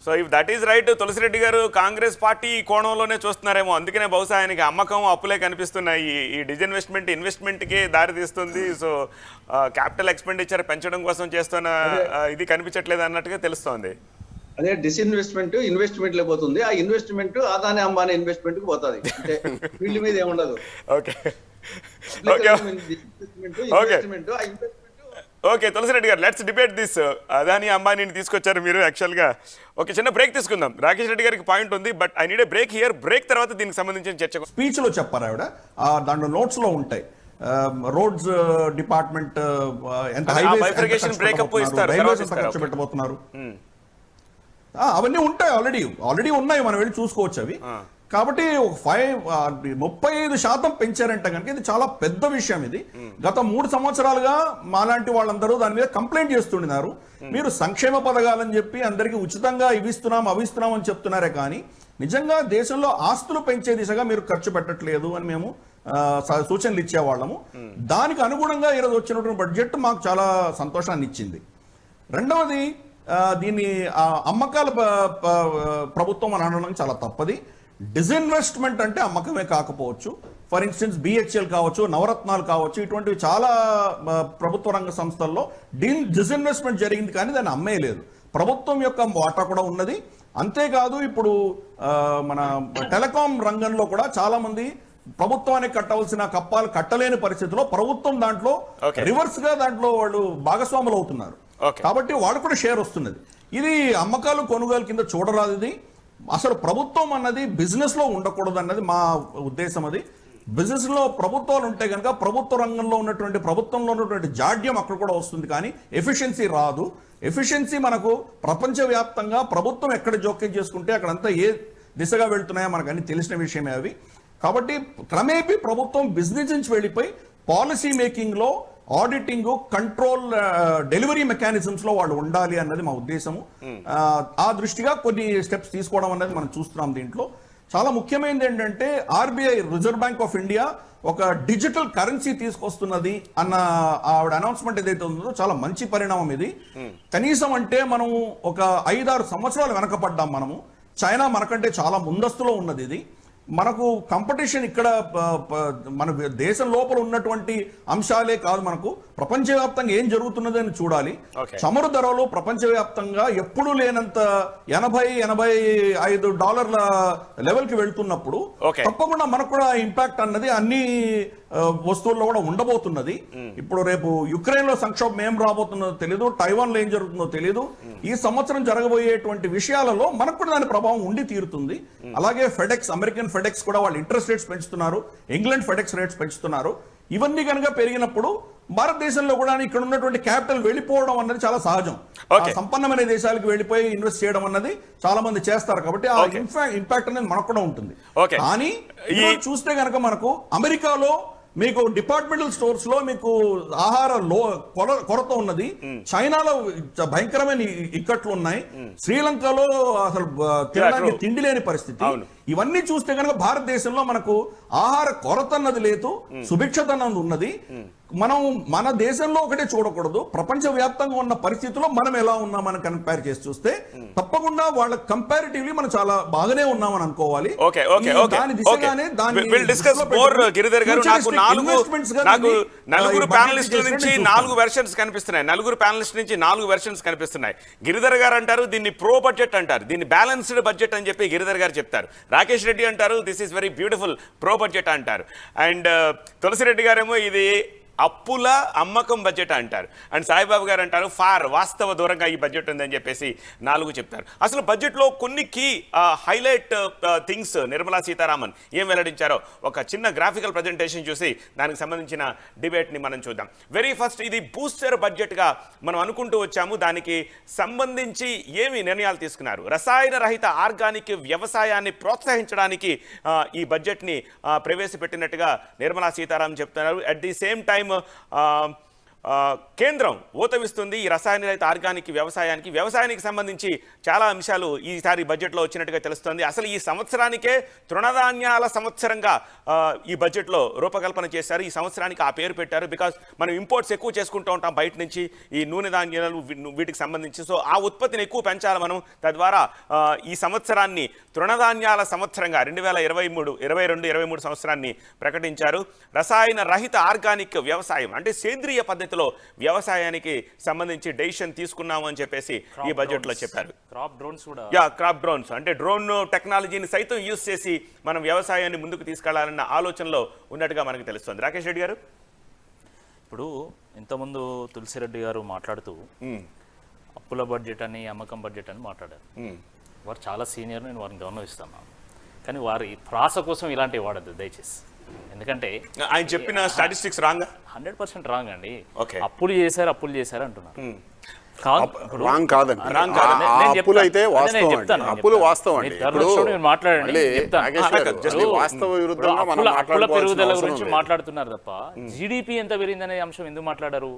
So if that is right, Tulasi Reddy గారు కాంగ్రెస్ పార్టీ కోణంలోనే చూస్తున్నారేమో. అందుకనే బహుశా ఆయనకి అమ్మకం అప్పులే కనిపిస్తున్నాయి. ఈ ఇన్వెస్ట్మెంట్కే దారి తీస్తుంది. సో క్యాపిటల్ ఎక్స్పెండిచర్ పెంచడం కోసం చేస్తున్న ఇది కనిపించట్లేదు అన్నట్టుగా తెలుస్తోంది. అదే డిస్ఇన్వెస్ట్మెంట్ ఇన్వెస్ట్మెంట్ లేకపోతుంది. ఆ ఇన్వెస్ట్మెంట్ అదాని అంబానీ ఇన్వెస్ట్మెంట్ కి పోతుంది. అంటే ఫీల్డ్ మీద ఏముండదు. ఓకే తులసిరెడ్డి గారు, లెట్స్ డిబేట్ దిస్. అదాని అంబానీని తీసుకొచ్చారు మీరు యాక్చువల్గా. ఓకే, చిన్న బ్రేక్ తీసుకుందాం. రాకేష్ రెడ్డి గారికి పాయింట్ ఉంది, but I need a break here. Break తర్వాత దీనికి సంబంధించిన చర్చ స్పీచ్ లో చెప్పారు ఆవిడ. దాంట్లో నోట్స్ లో ఉంటాయి. రోడ్స్ డిపార్ట్మెంట్ ఎంత ఖర్చు పెట్టబోతున్నారు అవన్నీ ఉంటాయి. ఆల్రెడీ ఉన్నాయి, మనం వెళ్ళి చూసుకోవచ్చు అవి. కాబట్టి 35% పెంచారంట కనుక ఇది చాలా పెద్ద విషయం. ఇది గత 3 సంవత్సరాలుగా మాలాంటి వాళ్ళందరూ దాని మీద కంప్లైంట్ చేస్తున్నారు. మీరు సంక్షేమ పథకాలని చెప్పి అందరికీ ఉచితంగా అవిస్తున్నాం అని చెప్తున్నారే కానీ నిజంగా దేశంలో ఆస్తులు పెంచే దిశగా మీరు ఖర్చు పెట్టట్లేదు అని మేము సూచనలు ఇచ్చేవాళ్ళము. దానికి అనుగుణంగా ఈరోజు వచ్చినటువంటి బడ్జెట్ మాకు చాలా సంతోషాన్ని ఇచ్చింది. రెండవది, దీన్ని అమ్మకాల ప్రభుత్వం అని అనడం చాలా తప్పది. డిస్ఇన్వెస్ట్మెంట్ అంటే అమ్మకమే కాకపోవచ్చు. ఫర్ ఇన్స్టెన్స్ BHL కావచ్చు, నవరత్నాలు కావచ్చు, ఇటువంటివి చాలా ప్రభుత్వ రంగ సంస్థల్లో డిస్ఇన్వెస్ట్మెంట్ జరిగింది కానీ దాన్ని అమ్మేయలేదు. ప్రభుత్వం యొక్క వాటా కూడా ఉన్నది. అంతేకాదు ఇప్పుడు మన టెలికాం రంగంలో కూడా చాలా మంది ప్రభుత్వానికి కట్టవలసిన కప్పాలు కట్టలేని పరిస్థితిలో ప్రభుత్వం దాంట్లో రివర్స్ గా దాంట్లో వాళ్ళు భాగస్వాములు అవుతున్నారు. కాబట్టి వాళ్ళు కూడా షేర్ వస్తున్నది. ఇది అమ్మకాలు కొనుగోలు కింద చూడరాదు. ఇది అసలు ప్రభుత్వం అన్నది బిజినెస్ లో ఉండకూడదు అన్నది మా ఉద్దేశం. అది బిజినెస్ లో ప్రభుత్వాలు ఉంటే కనుక ప్రభుత్వంలో ఉన్నటువంటి జాడ్యం అక్కడ కూడా వస్తుంది కానీ ఎఫిషియన్సీ రాదు. ఎఫిషియన్సీ మనకు ప్రపంచవ్యాప్తంగా ప్రభుత్వం ఎక్కడ జోక్యం చేసుకుంటే అక్కడంతా ఏ దిశగా వెళ్తున్నాయో మనకు అన్ని తెలిసిన విషయమే అవి. కాబట్టి క్రమేపీ ప్రభుత్వం బిజినెస్ నుంచి వెళ్ళిపోయి పాలసీ మేకింగ్ లో, ఆడిటింగ్, కంట్రోల్, డెలివరీ మెకానిజమ్స్ లో వాళ్ళు ఉండాలి అన్నది మా ఉద్దేశము. ఆ దృష్టిగా కొన్ని స్టెప్స్ తీసుకోవడం అనేది మనం చూస్తున్నాం. దీంట్లో చాలా ముఖ్యమైనది ఏంటంటే RBI reserve bank of India ఒక డిజిటల్ కరెన్సీ తీసుకొస్తున్నది అన్న ఆవిడ అనౌన్స్మెంట్ ఏదైతే ఉందో చాలా మంచి పరిణామం ఇది. కనీసం అంటే మనం ఒక 5-6 సంవత్సరాలు వెనకపడ్డాం మనము. చైనా మనకంటే చాలా ముందస్తులో ఉన్నది ఇది. మనకు కాంపిటీషన్ ఇక్కడ మన దేశం లోపల ఉన్నటువంటి అంశాలే కాదు, మనకు ప్రపంచవ్యాప్తంగా ఏం జరుగుతున్నదని చూడాలి. చమురు ధరలు ప్రపంచవ్యాప్తంగా ఎప్పుడూ లేనంత $80-85 లెవెల్కి వెళ్తున్నప్పుడు తప్పకుండా మనకు కూడా ఇంపాక్ట్ అన్నది అన్ని వస్తువుల్లో కూడా ఉండబోతున్నది. ఇప్పుడు రేపు యుక్రెయిన్ లో సంక్షోభం ఏం రాబోతున్నదో తెలియదు, టైవాన్ లో ఏం జరుగుతుందో తెలియదు. ఈ సంవత్సరం జరగబోయేటువంటి విషయాలలో మనకు కూడా దాని ప్రభావం ఉండి తీరుతుంది. అలాగే ఫెడెక్స్, అమెరికన్ ఫెడెక్స్ కూడా వాళ్ళు ఇంట్రెస్ట్ రేట్స్ పెంచుతున్నారు, ఇంగ్లాండ్ ఫెడెక్స్ రేట్స్ పెంచుతున్నారు. ఇవన్నీ కనుక పెరిగినప్పుడు భారతదేశంలో కూడా ఇక్కడ ఉన్నటువంటి క్యాపిటల్ వెళ్ళిపోవడం అన్నది చాలా సహజం. సంపన్నమైన దేశాలకు వెళ్ళిపోయి ఇన్వెస్ట్ చేయడం అన్నది చాలా మంది చేస్తారు, కాబట్టి ఆ ఇంపాక్ట్ అనేది మనకు కూడా ఉంటుంది. కానీ చూస్తే కనుక మనకు అమెరికాలో మీకు డిపార్ట్మెంటల్ స్టోర్స్ లో మీకు ఆహార కొరత ఉన్నది, చైనాలో భయంకరమైన ఇక్కట్లు ఉన్నాయి, శ్రీలంకలో అసలు తినడానికి తిండి లేని పరిస్థితి. ఇవన్నీ చూస్తే కనుక భారతదేశంలో మనకు ఆహార కొరత అన్నది లేదు, సుభిక్షత అన్నది ఉన్నది. మనం మన దేశంలో ఒకటే చూడకూడదు, ప్రపంచ వ్యాప్తంగా ఉన్న పరిస్థితుల్లో మనం ఎలా ఉన్నామని కంపేర్ చేసి చూస్తే తప్పకుండా వాళ్ళ కంపారిటివ్లీ మనం చాలా బాగానే ఉన్నామని అనుకోవాలి. దాని దిశగానే నలుగురు ప్యానలిస్టుల నుంచి 4 వెర్షన్స్ కనిపిస్తున్నాయి. నలుగురు ప్యానలిస్ట్ నుంచి 4 వెర్షన్స్ కనిపిస్తున్నాయి. గిరిధర్ గారు అంటారు దీన్ని ప్రో బడ్జెట్ అంటారు, దీన్ని బ్యాలెన్స్డ్ బడ్జెట్ అని చెప్పి గిరిధర్ గారు చెప్తారు. రాకేష్ రెడ్డి అంటారు this is very beautiful pro budget అంటారు. అండ్ తులసిరెడ్డి గారేమో ఇది అప్పుల అమ్మకం బడ్జెట్ అంటారు. అండ్ సాయిబాబు గారు అంటారు ఫార్ వాస్తవ దూరంగా ఈ బడ్జెట్ ఉందని చెప్పేసి 4 చెప్తారు. అసలు బడ్జెట్లో కొన్ని key highlight things Nirmala Sitharaman ఏం వెల్లడించారో ఒక చిన్న గ్రాఫికల్ ప్రజెంటేషన్ చూసి దానికి సంబంధించిన డిబేట్ని మనం చూద్దాం. వెరీ ఫస్ట్ ఇది బూస్టర్ బడ్జెట్గా మనం అనుకుంటూ వచ్చాము. దానికి సంబంధించి ఏమి నిర్ణయాలు తీసుకున్నారు? రసాయన రహిత ఆర్గానిక్ వ్యవసాయాన్ని ప్రోత్సహించడానికి ఈ బడ్జెట్ని ప్రవేశపెట్టినట్టుగా నిర్మలా సీతారామన్ చెప్తున్నారు. అట్ ది సేమ్ టైం కేంద్రం ఊతమిస్తుంది ఈ రసాయన రహిత ఆర్గానిక్ వ్యవసాయానికి సంబంధించి చాలా అంశాలు ఈసారి బడ్జెట్లో వచ్చినట్టుగా తెలుస్తోంది. అసలు ఈ సంవత్సరానికే తృణధాన్యాల సంవత్సరంగా ఈ బడ్జెట్లో రూపకల్పన చేశారు. ఈ సంవత్సరానికి ఆ పేరు పెట్టారు. బికాస్ మనం ఇంపోర్ట్స్ ఎక్కువ చేసుకుంటూ ఉంటాం బయట నుంచి ఈ నూనె ధాన్యాలు వీటికి సంబంధించి. సో ఆ ఉత్పత్తిని ఎక్కువ పెంచాలి మనం. తద్వారా ఈ సంవత్సరాన్ని తృణధాన్యాల సంవత్సరంగా 2022-23 సంవత్సరాన్ని ప్రకటించారు. రసాయన రహిత ఆర్గానిక్ వ్యవసాయం అంటే సేంద్రియ పద్ధతి వ్యవసాయానికి సంబంధించి డెసిషన్ తీసుకున్నాము అని చెప్పేసి ఈ బడ్జెట్ లో చెప్పారు. క్రాప్ డ్రోన్స్ అంటే డ్రోన్ టెక్నాలజీని సైతం యూజ్ చేసి మనం వ్యవసాయాన్ని ముందుకు తీసుకెళ్లాలన్న ఆలోచనలో ఉన్నట్టుగా మనకు తెలుస్తుంది. రాకేష్ రెడ్డి గారు, ఇప్పుడు ఇంతకుముందు తులసిరెడ్డి గారు మాట్లాడుతూ అప్పుల బడ్జెట్ అని అమ్మకం బడ్జెట్ అని మాట్లాడారు. వారు చాలా సీనియర్, నేను వారిని గౌరవిస్తున్నాను. కానీ వారి ప్రాస కోసం ఇలాంటివి వాడద్దు దయచేసి. ఎందుకంటే ఆయన చెప్పిన స్టాటిస్టిక్స్ రాంగ్, 100% రాంగ్ అండి. అప్పులు చేశారు అంటున్నారు. రాంగ్ కాదండి, అప్పులు అయితే వాస్తవం, అప్పులు వాస్తవం అండి. అప్పుల పెరుగుదల గురించి మాట్లాడుతున్నారు తప్ప జీడిపి ఎంత పెరిగిందనే అంశం ఎందుకు మాట్లాడారు?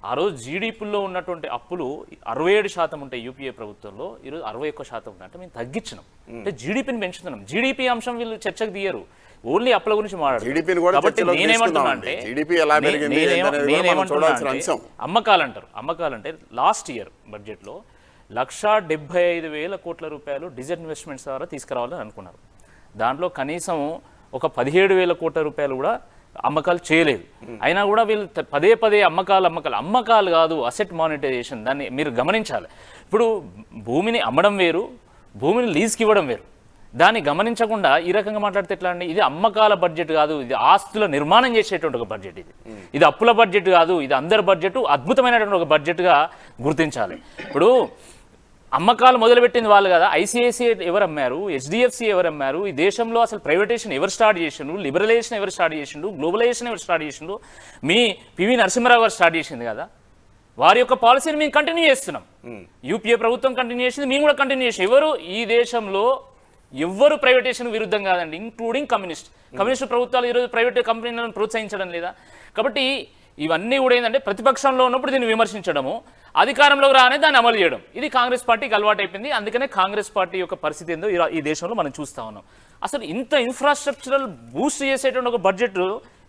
ఆ రోజు జీడిపిలో ఉన్నటువంటి అప్పులు 67% ఉంటాయి యూపీఏ ప్రభుత్వంలో, ఈరోజు 61% ఉంటాయి. అంటే మేము తగ్గించినాం, అంటే జీడిపిని పెంచుతున్నాం. జీడిపి అంశం వీళ్ళు చర్చకు దియ్యరు, ఓన్లీ అప్పుల గురించి మాట్లాడారు. కాబట్టి నేనేమంటున్నా అంటే అమ్మకాలంటే లాస్ట్ ఇయర్ బడ్జెట్లో 1,75,000 కోట్ల రూపాయలు డిజిన్వెస్ట్మెంట్స్ ద్వారా తీసుకురావాలని అనుకున్నారు. దాంట్లో కనీసం ఒక 17,000 కోట్ల రూపాయలు కూడా అమ్మకాలు చేయలేదు. అయినా కూడా వీళ్ళు పదే అమ్మకాలు కాదు, అసెట్ మానిటైజేషన్. దాన్ని మీరు గమనించాలి. ఇప్పుడు భూమిని అమ్మడం వేరు, భూమిని లీజ్కి ఇవ్వడం వేరు. దాన్ని గమనించకుండా ఈ రకంగా మాట్లాడితే ఎట్లా అండి? ఇది అమ్మకాల బడ్జెట్ కాదు, ఇది ఆస్తుల నిర్మాణం చేసేటువంటి ఒక బడ్జెట్. ఇది అప్పుల బడ్జెట్ కాదు, ఇది అందరి బడ్జెట్, అద్భుతమైనటువంటి ఒక బడ్జెట్గా గుర్తించాలి. ఇప్పుడు అమ్మకాలు మొదలుపెట్టింది వాళ్ళు కదా. ఐసిఐసిఐ ఎవరు అమ్మారు? హెచ్డిఎఫ్సి ఎవరు అమ్మారు? ఈ దేశంలో అసలు ప్రైవేటేషన్ ఎవరు స్టార్ట్ చేసిండు? లిబరలైజేషన్ ఎవరు స్టార్ట్ చేసిండు? గ్లోబలైజేషన్ ఎవరు స్టార్ట్ చేసిండు? మీ పివి నరసింహారావు గారు స్టార్ట్ చేసింది కదా. వారి యొక్క పాలసీని మేము కంటిన్యూ చేస్తున్నాం. యూపీఏ ప్రభుత్వం కంటిన్యూ చేసింది, మేము కూడా కంటిన్యూ చేసాం. ఎవరు ఈ దేశంలో ఎవ్వరు ప్రైవేటేషన్ విరుద్ధం కాదండి, ఇంక్లూడింగ్ కమ్యూనిస్ట్ ప్రభుత్వాలు ఈరోజు ప్రైవేట్ కంపెనీలను ప్రోత్సహించడం లేదా? కాబట్టి ఇవన్నీ కూడా ఏంటంటే ప్రతిపక్షంలో ఉన్నప్పుడు దీన్ని విమర్శించడము, అధికారంలోకి రానే దాన్ని అమలు చేయడం, ఇది కాంగ్రెస్ పార్టీకి అలవాటు అయిపోయింది. అందుకనే కాంగ్రెస్ పార్టీ యొక్క పరిస్థితి ఏందో ఈ దేశంలో మనం చూస్తా ఉన్నాం. అసలు ఇంత ఇన్ఫ్రాస్ట్రక్చరల్ బూస్ట్ చేసేటువంటి ఒక బడ్జెట్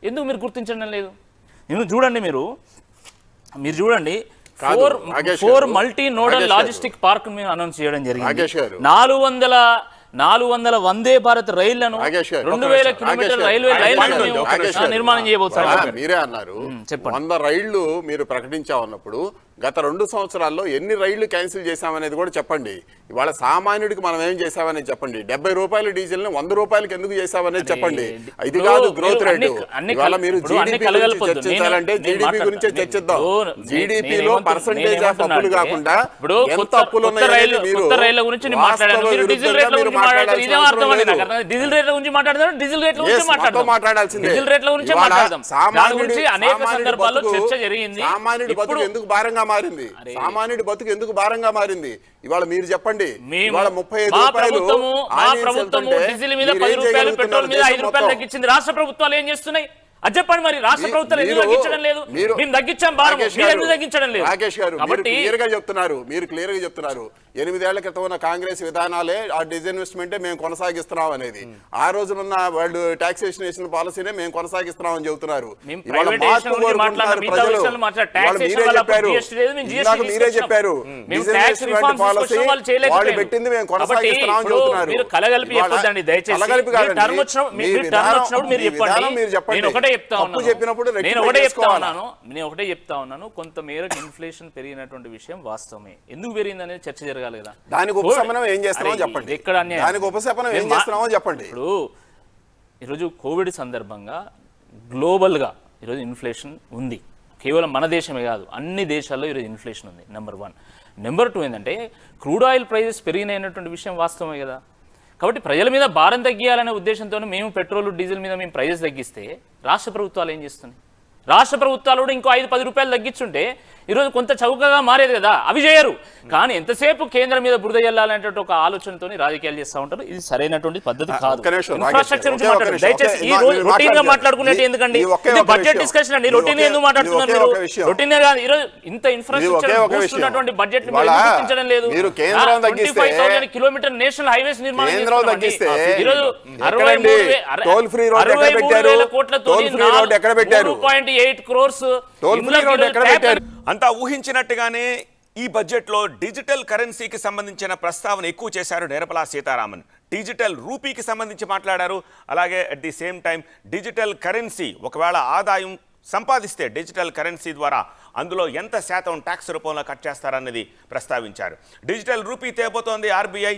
ఎందుకు మీరు గుర్తించడం లేదు? మీరు చూడండి 4 మల్టీ నోడల్ లాజిస్టిక్ పార్క్ మేము అనౌన్స్ చేయడం జరిగింది. 400 400 వందే భారత్ రైళ్లను 2000 కిలోమీటర్ల రైల్వే లైన్లను నిర్మాణం చేయబోతున్నారు. మీరే అన్నారు 100 రైళ్లు మీరు ప్రకటించామన్నప్పుడు గత 2 సంవత్సరాల్లో ఎన్ని రైళ్లు క్యాన్సిల్ చేశామనేది కూడా చెప్పండి. ఇవాళ సామాన్యుడికి మనం ఏం చేశామనేది చెప్పండి. 70 రూపాయల డీజిల్ ని 100 రూపాయలకి ఎందుకు చేశామనేది చెప్పండి. ఇది కాదు గ్రోత్ రేటు. ఇవాళ మీరు జీడీపీ గురించి చర్చించాలంటే జీడీపీ గురించే చర్చిద్దాం. జీడీపీలో పర్సంటేజ్ ఆఫ్ అప్పులు కాకుండా ఎంత అప్పులు ఉన్నాయనేది మీరు మాట్లాడాల్సిందే. సామాన్యుడి బతుకు ఎందుకు భారంగా మారింది? సామాన్యుడి బతుకు ఎందుకు భారంగా మారింది? ఇవాళ మీరు చెప్పండి. ఇవాళ 35 రూపాయలు డీజిల్ మీద 10 రూపాయలు, పెట్రోల్ మీద 5 రూపాయలు తగ్గించింది. రాష్ట్ర ప్రభుత్వాలు ఏం చేస్తున్నాయి అది చెప్పండి. మరి రాష్ట్ర ప్రభుత్వాలు ఎందుకు తగ్గించడం లేదు? మేము తగ్గించాం భారం, మీరు ఎందుకు తగ్గించడం లేదు? రాకేష్ గారు మీరు క్లియర్ గా చెప్తున్నారు 8 ఏళ్ల క్రితం ఉన్న కాంగ్రెస్ విధానాలే ఆ డిస్ఇన్వెస్ట్మెంటే మేము కొనసాగిస్తున్నాం అనేది. ఆ రోజునున్న వాళ్ళు టాక్సేషన్ వేసిన పాలసీనే మేము కొనసాగిస్తున్నాం అని చెబుతున్నారు. మీరే చెప్పారు వాళ్ళు పెట్టింది మేము కొనసాగిస్తున్నాం అని చెబుతున్నారు. నేను ఒకటే చెప్తా ఉన్నాను కొంత మేరకు ఇన్ఫ్లేషన్ పెరిగినటువంటి విషయం వాస్తవమే. ఎందుకు పెరిగింది అనేది చర్చ జరగాలి కదా. దానికి ఉపశమనం ఏం చేస్తున్నామో చెప్పండి. ఇప్పుడు ఈరోజు కోవిడ్ సందర్భంగా గ్లోబల్గా ఈరోజు ఇన్ఫ్లేషన్ ఉంది. కేవలం మన దేశమే కాదు, అన్ని దేశాల్లో ఈరోజు ఇన్ఫ్లేషన్ ఉంది. నెంబర్ 1. నెంబర్ 2 ఏంటంటే క్రూడ్ ఆయిల్ ప్రైజెస్ పెరిగినటువంటి విషయం వాస్తవమే కదా. కాబట్టి ప్రజల మీద భారం తగ్గియాలనే ఉద్దేశంతో మేము పెట్రోల్ డీజిల్ మీద మేము ప్రైజెస్ తగ్గిస్తే రాష్ట్ర ప్రభుత్వాలు ఏం చేస్తున్నాయి? రాష్ట్ర ప్రభుత్వాలు కూడా ఇంకో 5-10 రూపాయలు తగ్గించుంటే ఈరోజు కొంత చౌకగా మారేది కదా. అవి చేయరు. కానీ ఎంతసేపు కేంద్రం మీద బురద జల్లాలనేటువంటి ఒక ఆలోచనతో రాజకీయాలు చేస్తూ ఉంటారు. ఇది సరైనటువంటి పద్ధతి కాదు. ఇన్ఫ్రాస్ట్రక్చర్ నుంచి మాట్లాడారు. దయచేసి ఈ రోజు రొటీన్ గా మాట్లాడుకునేది ఎందుకండి? బడ్జెట్ డిస్కషన్ అండి. రొటీన్ ఎందుకు మాట్లాడుతున్నారు మీరు? రొటీన్ కాదు. ఈరోజు ఇంత ఇన్ఫ్రాస్ట్రక్చర్ ఉన్నటువంటి బడ్జెట్ గుర్తించడం లేదు. 25,000 కిలోమీటర్ నేషనల్ హైవేస్ నిర్మాణం ఈరోజు 63,000 కోట్లతో 4.8 crores అంతా ఊహించినట్టుగానే ఈ బడ్జెట్లో డిజిటల్ కరెన్సీకి సంబంధించిన ప్రస్తావన ఎక్కువ చేశారు నిర్మలా సీతారామన్. డిజిటల్ రూపీకి సంబంధించి మాట్లాడారు. అలాగే at the same time digital currency ఒకవేళ ఆదాయం సంపాదిస్తే డిజిటల్ కరెన్సీ ద్వారా అందులో ఎంత శాతం ట్యాక్స్ రూపంలో కట్ చేస్తారన్నది ప్రస్తావించారు. డిజిటల్ రూపీ తేబోతోంది ఆర్బీఐ.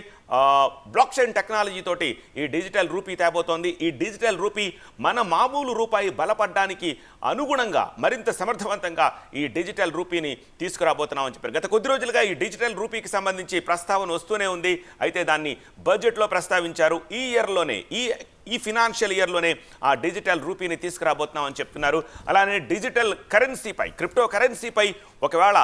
బ్లాక్ చైన్ టెక్నాలజీ తోటి ఈ డిజిటల్ రూపీ తేబోతోంది. ఈ డిజిటల్ రూపీ మన మామూలు రూపాయి బలపడడానికి అనుగుణంగా మరింత సమర్థవంతంగా ఈ డిజిటల్ రూపీని తీసుకురాబోతున్నామని చెప్పారు. గత కొద్ది రోజులుగా ఈ డిజిటల్ రూపీకి సంబంధించి ప్రస్తావన వస్తూనే ఉంది. అయితే దాన్ని బడ్జెట్లో ప్రస్తావించారు. ఈ ఇయర్లోనే ఈ ఫినాన్షియల్ ఇయర్లోనే ఆ డిజిటల్ రూపీని తీసుకురాబోతున్నామని చెప్తున్నారు. అలానే డిజిటల్ కరెన్సీపై, క్రిప్టో కరెన్సీపై ఒకవేళ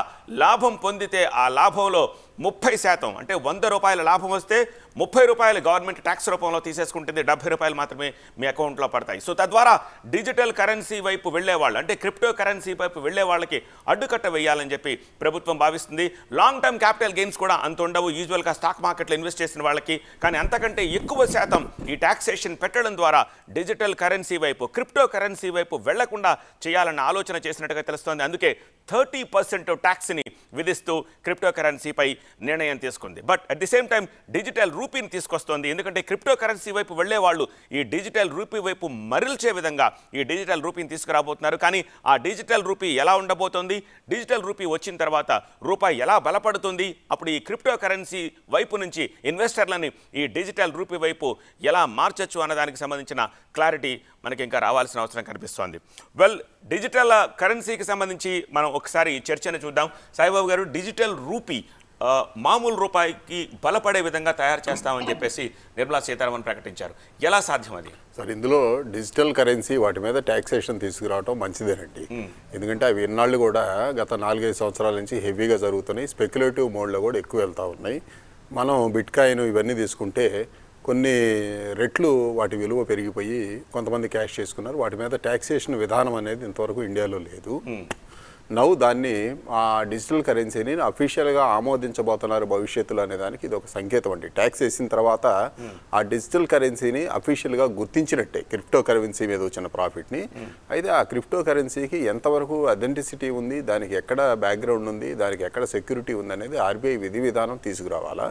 లాభం పొందితే ఆ లాభంలో 30% అంటే 100 రూపాయల లాభం వస్తే 30 రూపాయలు గవర్నమెంట్ ట్యాక్స్ రూపంలో తీసేసుకుంటుంది. 70 రూపాయలు మాత్రమే మీ అకౌంట్లో పడతాయి. సో తద్వారా డిజిటల్ కరెన్సీ వైపు వెళ్లేవాళ్ళు అంటే క్రిప్టో కరెన్సీ వైపు వెళ్లే వాళ్ళకి అడ్డుకట్ట వేయాలని చెప్పి ప్రభుత్వం భావిస్తుంది. లాంగ్ టర్మ్ క్యాపిటల్ గెయిన్స్ కూడా అంత ఉండవు యూజువల్గా స్టాక్ మార్కెట్లో ఇన్వెస్ట్ చేసిన వాళ్ళకి. కానీ అంతకంటే ఎక్కువ శాతం ఈ టాక్సేషన్ పెట్టడం ద్వారా డిజిటల్ కరెన్సీ వైపు, క్రిప్టో కరెన్సీ వైపు వెళ్లకుండా చేయాలన్న ఆలోచన చేసినట్టుగా తెలుస్తోంది. అందుకే 30% ట్యాక్స్ని విధిస్తూ క్రిప్టో కరెన్సీపై నిర్ణయం తీసుకుంది. But at the same time digital రూపీని తీసుకొస్తోంది. ఎందుకంటే క్రిప్టో కరెన్సీ వైపు వెళ్లే వాళ్ళు ఈ డిజిటల్ రూపీ వైపు మరల్చే విధంగా ఈ డిజిటల్ రూపీని తీసుకురాబోతున్నారు. కానీ ఆ డిజిటల్ రూపీ ఎలా ఉండబోతోంది, డిజిటల్ రూపీ వచ్చిన తర్వాత రూపాయి ఎలా బలపడుతుంది, అప్పుడు ఈ క్రిప్టో కరెన్సీ వైపు నుంచి ఇన్వెస్టర్లని ఈ డిజిటల్ రూపీ వైపు ఎలా మార్చొచ్చు అన్నదానికి సంబంధించిన క్లారిటీ మనకి ఇంకా రావాల్సిన అవసరం కనిపిస్తోంది. వెల్, డిజిటల్ కరెన్సీకి సంబంధించి మనం ఒకసారి చర్చను చూద్దాం. సాయిబాబు గారు, డిజిటల్ రూపీ మామూలు రూపాయికి బలపడే విధంగా తయారు చేస్తామని చెప్పేసి నిర్మలా సీతారామన్ ప్రకటించారు. ఎలా సాధ్యం అది? సార్, ఇందులో డిజిటల్ కరెన్సీ వాటి మీద ట్యాక్సేషన్ తీసుకురావడం మంచిదేనండి. ఎందుకంటే అవి ఇన్నాళ్ళు కూడా గత 4-5 సంవత్సరాల నుంచి హెవీగా జరుగుతున్నాయి. స్పెక్యులేటివ్ మోడ్లో కూడా ఎక్కువ వెళ్తూ ఉన్నాయి. మనం బిట్కాయిన్ ఇవన్నీ తీసుకుంటే కొన్ని రెట్లు వాటి విలువ పెరిగిపోయి కొంతమంది క్యాష్ చేసుకున్నారు. వాటి మీద ట్యాక్సేషన్ విధానం అనేది ఇంతవరకు ఇండియాలో లేదు. నవ్వు దాన్ని ఆ డిజిటల్ కరెన్సీని అఫీషియల్గా ఆమోదించబోతున్నారు భవిష్యత్తులో అనే దానికి ఇది ఒక సంకేతం అండి. ట్యాక్స్ వేసిన తర్వాత ఆ డిజిటల్ కరెన్సీని అఫీషియల్గా గుర్తించినట్టే క్రిప్టో కరెన్సీ మీద వచ్చిన ప్రాఫిట్ని. అయితే ఆ క్రిప్టో కరెన్సీకి ఎంతవరకు అథెంటిసిటీ ఉంది, దానికి ఎక్కడ బ్యాక్గ్రౌండ్ ఉంది, దానికి ఎక్కడ సెక్యూరిటీ ఉంది అనేది ఆర్బీఐ విధి విధానం తీసుకురావాలా.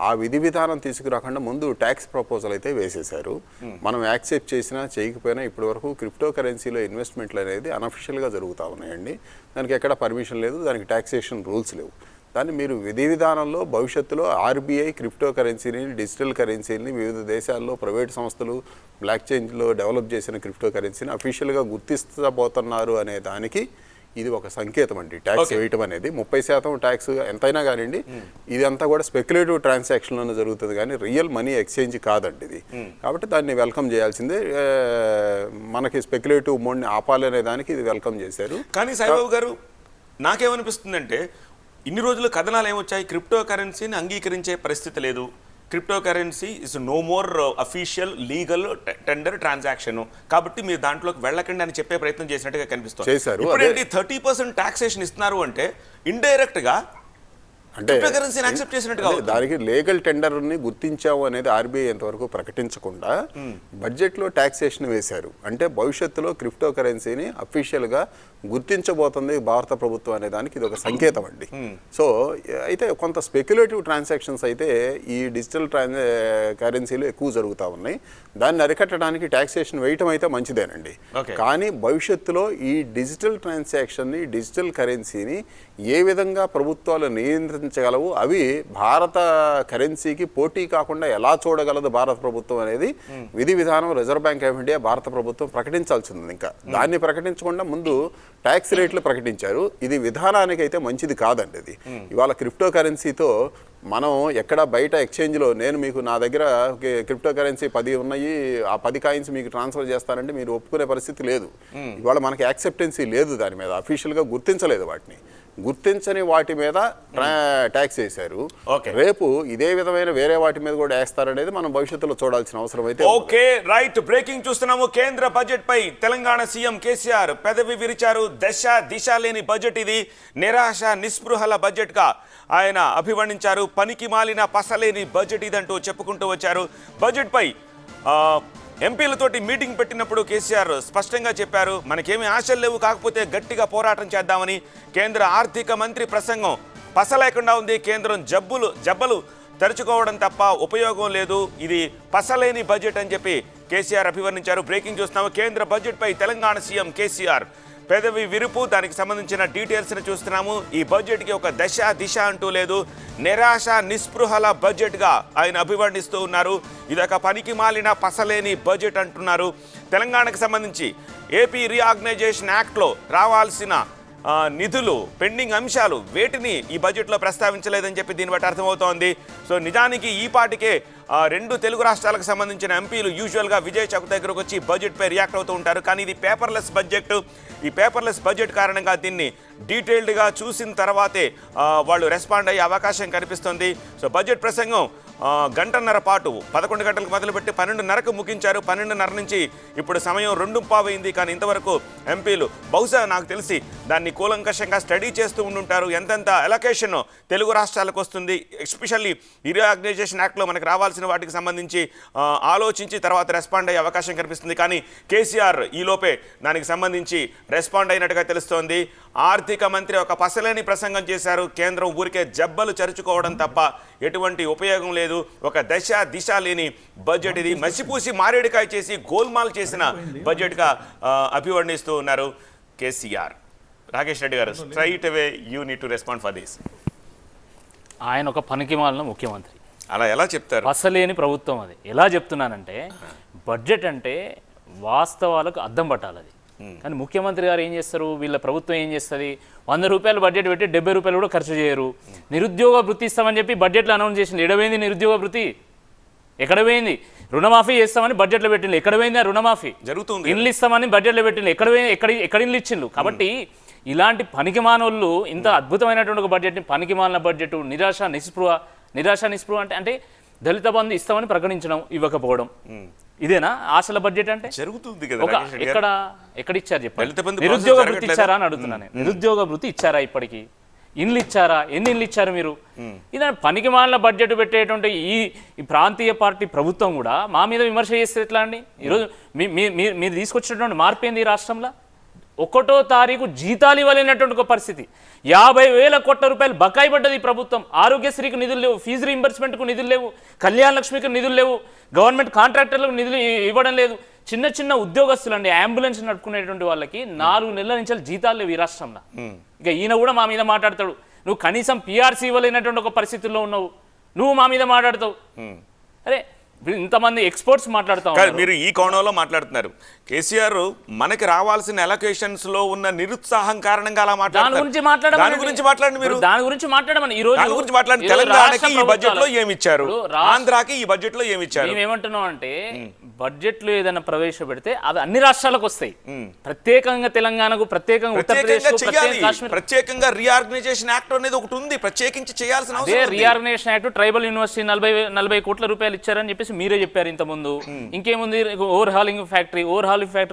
ఆ విధి విధానం తీసుకురాకుండా ముందు ట్యాక్స్ ప్రపోజల్ అయితే వేసేశారు. మనం యాక్సెప్ట్ చేసినా చేయకపోయినా ఇప్పటి వరకు క్రిప్టో కరెన్సీలో ఇన్వెస్ట్మెంట్లు అనేది అన్అఫీషియల్గా జరుగుతూ ఉన్నాయండి. దానికి ఎక్కడ పర్మిషన్ లేదు, దానికి టాక్సేషన్ రూల్స్ లేవు. దాన్ని మీరు విధి విధానంలో భవిష్యత్తులో ఆర్బీఐ క్రిప్టో కరెన్సీని, డిజిటల్ కరెన్సీని వివిధ దేశాల్లో ప్రైవేట్ సంస్థలు బ్లాక్ చైన్లో డెవలప్ చేసిన క్రిప్టో కరెన్సీని అఫీషియల్గా గుర్తిస్తబోతున్నారు అనే దానికి ఇది ఒక సంకేతం అండి. ట్యాక్స్ వేయటం అనేది 30% ట్యాక్స్ ఎంతైనా కానివ్వండి, ఇదంతా కూడా స్పెక్యులేటివ్ ట్రాన్సాక్షన్లోనే జరుగుతుంది కానీ రియల్ మనీ ఎక్స్చేంజ్ కాదండి ఇది. కాబట్టి దాన్ని వెల్కమ్ చేయాల్సిందే. మనకి స్పెక్యులేటివ్ మోడ్ని ఆపాలి అనే దానికి ఇది వెల్కమ్ చేశారు. కానీ సాయిబాబు గారు, నాకేమనిపిస్తుందంటే ఇన్ని రోజులు కథనాలు ఏమొచ్చాయి, క్రిప్టో కరెన్సీని అంగీకరించే పరిస్థితి లేదు, crypto currency is no more official legal tender transaction, కాబట్టి మీరు దాంట్లోకి వెళ్ళకండి అని చెప్పే ప్రయత్నం చేసినట్టుగా కనిపిస్తుంది. ఇప్పుడేంటి 30% టాక్సేషన్ ఇస్తున్నారు అంటే ఇండైరెక్ట్ గా అంటే దానికి లీగల్ టెండర్ని గుర్తించాము అనేది ఆర్బీఐ ఎంతవరకు ప్రకటించకుండా బడ్జెట్లో టాక్సేషన్ వేశారు. అంటే భవిష్యత్తులో క్రిప్టో కరెన్సీని అఫీషియల్గా గుర్తించబోతుంది భారత ప్రభుత్వం అనే దానికి ఇది ఒక సంకేతం అండి. సో అయితే కొంత స్పెక్యులేటివ్ ట్రాన్సాక్షన్స్ అయితే ఈ డిజిటల్ కరెన్సీలు ఎక్కువ జరుగుతూ ఉన్నాయి. దాన్ని అరికట్టడానికి టాక్సేషన్ వేయటం అయితే మంచిదేనండి. కానీ భవిష్యత్తులో ఈ డిజిటల్ ట్రాన్సాక్షన్ని, డిజిటల్ కరెన్సీని ఏ విధంగా ప్రభుత్వాలు నియంత్రించగలవు, అవి భారత కరెన్సీకి పోటీ కాకుండా ఎలా చూడగలదు భారత ప్రభుత్వం అనేది విధి విధానం రిజర్వ్ బ్యాంక్ ఆఫ్ ఇండియా భారత ప్రభుత్వం ప్రకటించాల్సింది. ఇంకా దాన్ని ప్రకటించకుండా ముందు ట్యాక్స్ రేట్లు ప్రకటించారు. ఇది విధానానికి అయితే మంచిది కాదండి. ఇది ఇవాళ క్రిప్టో కరెన్సీతో మనం ఎక్కడ బయట ఎక్స్చేంజ్లో నేను మీకు నా దగ్గర క్రిప్టో కరెన్సీ 10 ఉన్నాయి, ఆ 10 కాయిన్స్ మీకు ట్రాన్స్ఫర్ చేస్తానంటే మీరు ఒప్పుకునే పరిస్థితి లేదు. ఇవాళ మనకి యాక్సెప్టెన్సీ లేదు, దాని మీద అఫీషియల్గా గుర్తించలేదు. వాటిని గుర్తించని వాటి మీద ట్యాక్స్ వేశారు. రేపు ఇదే విధమైన వేరే వాటి మీద కూడా వేస్తారనేది మనం భవిష్యత్తులో చూడాల్సిన అవసరం అయితే. ఓకే రైట్, బ్రేకింగ్ చూస్తున్నాము. కేంద్ర బడ్జెట్ పై తెలంగాణ సీఎం కేసీఆర్ పెదవి విరిచారు. దశ దిశ లేని బడ్జెట్ ఇది, నిరాశ నిస్పృహల బడ్జెట్ గా ఆయన అభివర్ణించారు. పనికి మాలిన పసలేని బడ్జెట్ ఇదంటూ చెప్పుకుంటూ వచ్చారు. బడ్జెట్ పై ఎంపీలతోటి మీటింగ్ పెట్టినప్పుడు కేసీఆర్ స్పష్టంగా చెప్పారు, మనకేమీ ఆశలు లేవు, కాకపోతే గట్టిగా పోరాటం చేద్దామని. కేంద్ర ఆర్థిక మంత్రి ప్రసంగం పస లేకుండా ఉంది. కేంద్రం జబ్బలు తెరుచుకోవడం తప్ప ఉపయోగం లేదు, ఇది పసలేని బడ్జెట్ అని చెప్పి కేసీఆర్ అభివర్ణించారు. బ్రేకింగ్ చూస్తున్నాము. కేంద్ర బడ్జెట్ పై తెలంగాణ సీఎం కేసీఆర్ పెదవి విరుపు, దానికి సంబంధించిన డీటెయిల్స్ని చూస్తున్నాము. ఈ బడ్జెట్కి ఒక దశ దిశ అంటూ లేదు, నిరాశ నిస్పృహల బడ్జెట్గా ఆయన అభివర్ణిస్తూ ఉన్నారు. ఇదొక పనికి మాలిన పసలేని బడ్జెట్ అంటున్నారు. తెలంగాణకు సంబంధించి ఏపీ రీఆర్గనైజేషన్ యాక్ట్లో రావాల్సిన నిధులు, పెండింగ్ అంశాలు, వేటిని ఈ బడ్జెట్లో ప్రస్తావించలేదని చెప్పి దీన్ని బట్టి అర్థమవుతోంది. సో నిజానికి ఈ పాటికే 2 తెలుగు రాష్ట్రాలకు సంబంధించిన ఎంపీలు యూజువల్గా విజయ్ చౌక్ దగ్గరకు వచ్చి బడ్జెట్పై రియాక్ట్ అవుతూ ఉంటారు. కానీ ఇది పేపర్లెస్ బడ్జెట్. ఈ పేపర్లెస్ బడ్జెట్ కారణంగా దీన్ని డీటెయిల్డ్గా చూసిన తర్వాతే వాళ్ళు రెస్పాండ్ అయ్యే అవకాశం కనిపిస్తుంది. సో బడ్జెట్ ప్రసంగం గంటన్నర పాటు 11 గంటలకు మొదలుపెట్టి 12:30కు ముగించారు. 12:30 నుంచి ఇప్పుడు సమయం 2:15 కానీ ఇంతవరకు ఎంపీలు బహుశా నాకు తెలిసి దాన్ని కూలంకషంగా స్టడీ చేస్తూ ఉండుంటారు. ఎంతెంత అలొకేషన్ తెలుగు రాష్ట్రాలకు వస్తుంది, ఎస్పెషల్లీ రీఆర్గనైజేషన్ యాక్ట్లో మనకు రావాల్సిన వాటికి సంబంధించి ఆలోచించి తర్వాత రెస్పాండ్ అయ్యే అవకాశం కనిపిస్తుంది. కానీ కేసీఆర్ ఈలోపే దానికి సంబంధించి రెస్పాండ్ అయినట్టుగా తెలుస్తోంది. ఆర్థిక మంత్రి ఒక పసలేని ప్రసంగం చేశారు. కేంద్రం ఊరికే జబ్బలు చరుచుకోవడం తప్ప ఎటువంటి ఉపయోగం లేదు, ఒక దశ దిశ లేని బడ్జెట్ ఇది, మసిపూసి మారేడుకాయ చేసి గోల్మాల్ చేసిన బడ్జెట్గా అభివర్ణిస్తూ ఉన్నారు కేసీఆర్. రాకేష్ రెడ్డి గారు, straight away you need to respond for this. ఆయన ఒక పనికిమాలిన ముఖ్యమంత్రి, అలా ఎలా చెప్తారు? పసలేని ప్రభుత్వం. అది ఎలా చెప్తున్నానంటే, బడ్జెట్ అంటే వాస్తవాలకు అద్దం పట్టాలి అది. కానీ ముఖ్యమంత్రి గారు ఏం చేస్తారు, వీళ్ళ ప్రభుత్వం ఏం చేస్తుంది, 100 రూపాయలు బడ్జెట్ పెట్టి 70 రూపాయలు కూడా ఖర్చు చేయరు. నిరుద్యోగ వృత్తి ఇస్తామని చెప్పి బడ్జెట్లో అనౌన్స్ చేసింది, ఎడపోయింది నిరుద్యోగ వృత్తి? ఎక్కడ పోయింది? రుణమాఫీ చేస్తామని బడ్జెట్లో పెట్టింది, ఎక్కడ పోయింది ఆ రుణమాఫీ? జరుగుతుంది. ఇండ్లు ఇస్తామని బడ్జెట్లో పెట్టింది, ఎక్కడ ఇండ్లు ఇచ్చిండ్రు? కాబట్టి ఇలాంటి పనికిమానోళ్ళు ఇంత అద్భుతమైనటువంటి ఒక బడ్జెట్ని పనికిమాలిన బడ్జెట్, నిరాశ నిస్పృహ అంటే దళిత బంధు ఇస్తామని ప్రకటించడం, ఇవ్వకపోవడం, ఇదేనా ఆశల బడ్జెట్ అంటే? జరుగుతుంది కదా. ఎక్కడ ఇచ్చారు చెప్పండి? నిరుద్యోగ వృత్తి ఇచ్చారా అని అడుగుతున్నాను. నిరుద్యోగ వృత్తి ఇచ్చారా? ఇప్పటికి ఇండ్లు ఇచ్చారా? ఎన్ని ఇండ్లు ఇచ్చారు మీరు? ఇలా పనికి మాలిన బడ్జెట్ పెట్టేటువంటి ఈ ప్రాంతీయ పార్టీ ప్రభుత్వం కూడా మా మీద విమర్శ చేస్తే ఎట్లా అండి? ఈరోజు మీరు తీసుకొచ్చినటువంటి మార్పు ఏంది ఈ రాష్ట్రంలో? 1వ తారీఖు జీతాలు ఇవ్వలేనటువంటి ఒక పరిస్థితి. 50,000 కోట్ల రూపాయలు బకాయి పడ్డది ఈ ప్రభుత్వం. ఆరోగ్యశ్రీకి నిధులు లేవు, ఫీజు రీంబర్స్మెంట్కు నిధులు లేవు, కళ్యాణ లక్ష్మికి నిధులు లేవు, గవర్నమెంట్ కాంట్రాక్టర్లకు నిధులు ఇవ్వడం లేదు. చిన్న ఉద్యోగస్తులు అండి, అంబులెన్స్ నడుపుకునేటువంటి వాళ్ళకి 4 నెలల నుంచి జీతాలు లేవు ఈ రాష్ట్రంలో. ఇక ఈయన కూడా మా మీద మాట్లాడతాడు, నువ్వు కనీసం పిఆర్సీ ఇవ్వలేనటువంటి ఒక పరిస్థితుల్లో ఉన్నావు, నువ్వు మా మీద మాట్లాడతావు. అరే ఇంతమంది ఎక్స్పర్ట్స్ మాట్లాడుతాం. మీరు ఈ కోణంలో మాట్లాడుతున్నారు. కేసీఆర్ మనకి రావాల్సిన అలొకేషన్స్ లో ఉన్న నిరుత్సాహం కారణంగా అలా మాట్లాడారు. దాని గురించి మాట్లాడండి. మీరు దాని గురించి మాట్లాడమని ఈ రోజు గురించి మాట్లాడండి. తెలంగాణకి ఈ బడ్జెట్ లో ఏమి ఇచ్చారు, ఆంధ్రాకి ఈ బడ్జెట్ లో ఏమి ఇచ్చారు? మేము ఏమంటున్నాం అంటే బడ్జెట్ లో ఏదైనా ప్రవేశపెడితే అవి అన్ని రాష్ట్రాలకు వస్తాయి. ప్రత్యేకంగా తెలంగాణకు, ప్రత్యేకంగా ఉత్తరప్రదేశ్, ప్రత్యేకంగా రీఆర్గనైజేషన్ యాక్ట్ అనేది ఒకటి ఉంది, ప్రత్యేకించి చేయాల్సిన అవసరం. రీఆర్గనైజేషన్ యాక్ట్, ట్రైబల్ యూనివర్సిటీ 40 కోట్ల రూపాయలు ఇచ్చారని చెప్పేసి మీరే చెప్పారు ఇంత ముందు. ఇంకేముంది, ఓవర్ హాలింగ్ ఫ్యాక్టరీ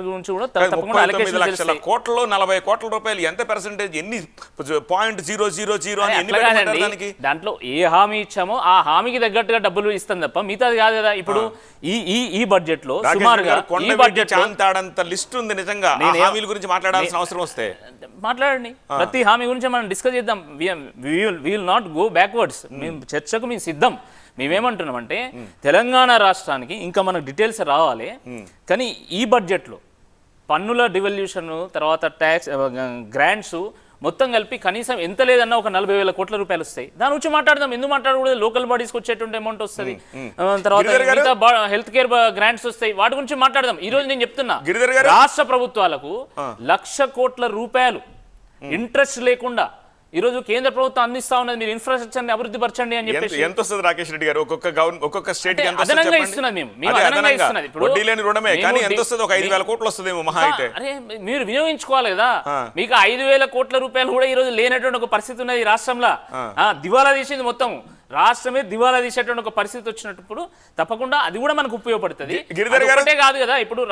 గురించి కూడా తప్పకుండా 39 లక్షల కోట్లలో 40 కోట్ల రూపాయలు ఎంత పర్సెంటేజ్, ఎన్ని 0.000 అని ఎన్ని దాంట్లో ఏ హామీ ఇచ్చామో ఆ హామీకి తగ్గట్టుగా డబ్బులు ఇస్తాం తప్ప మిగతాది కాదు కదా. ఇప్పుడు ఈ బడ్జెట్ లో సుమారుగా ఈ బడ్జెట్ అంత లిస్ట్ ఉంది. నిజంగా హామీల గురించి మాట్లాడాల్సిన అవసరం వస్తే మాట్లాడండి. ప్రతి హామీ గురించి మనం డిస్కస్ చేద్దాం. We will not go backwards. మేము చర్చకు మేము సిద్ధం. మేమేమంటున్నామంటే తెలంగాణ రాష్ట్రానికి ఇంకా మనకు డీటెయిల్స్ రావాలి. కానీ ఈ బడ్జెట్లో పన్నుల డివల్యూషన్, తర్వాత ట్యాక్స్, గ్రాంట్స్ మొత్తం కలిపి కనీసం ఎంత లేదన్నా ఒక 40,000 కోట్ల రూపాయలు వస్తాయి. దాని గురించి మాట్లాడదాం. ఎందుకు మాట్లాడకూడదు? లోకల్ బాడీస్కి వచ్చేటువంటి అమౌంట్ వస్తుంది, తర్వాత హెల్త్ కేర్ గ్రాంట్స్ వస్తాయి, వాటి గురించి మాట్లాడదాం. ఈ రోజు నేను చెప్తున్నా, రాష్ట్ర ప్రభుత్వాలకు 1,00,000 కోట్ల రూపాయలు ఇంట్రెస్ట్ లేకుండా ఈరోజు కేంద్ర ప్రభుత్వం అందిస్తా ఉన్నది. మీరు ఇన్ఫ్రాస్ట్రక్చర్ ని అభివృద్ధి పరచండి అని చెప్పేసి ఎంత వస్తుంది రాకేష్ రెడ్డి గారు? ఒక్కొక్క స్టేట్ కి ఎంత అదనంగా ఇస్తున్నది. మేము అదనంగా ఇస్తున్నది. ఇప్పుడు వడ్డీ లేని రుణమే, కానీ ఎంత వస్తుంది? ఒక 5,000 కోట్లు వస్తుందేమో మహా అయితే. అరే మీరు వినియోగించుకోవాలి కదా. మీకు 5,000 కోట్ల రూపాయలు కూడా ఈ రోజు లేనటువంటి ఒక పరిస్థితి ఉన్నది ఈ రాష్ట్రంలో. దివాలా తీసింది మొత్తం రాష్ట్రమే, దివాలా తీసేటువంటి ఒక పరిస్థితి వచ్చినప్పుడు తప్పకుండా అది కూడా మనకు ఉపయోగపడుతుంది. ఒకటే కాదు కదా, ఇప్పుడు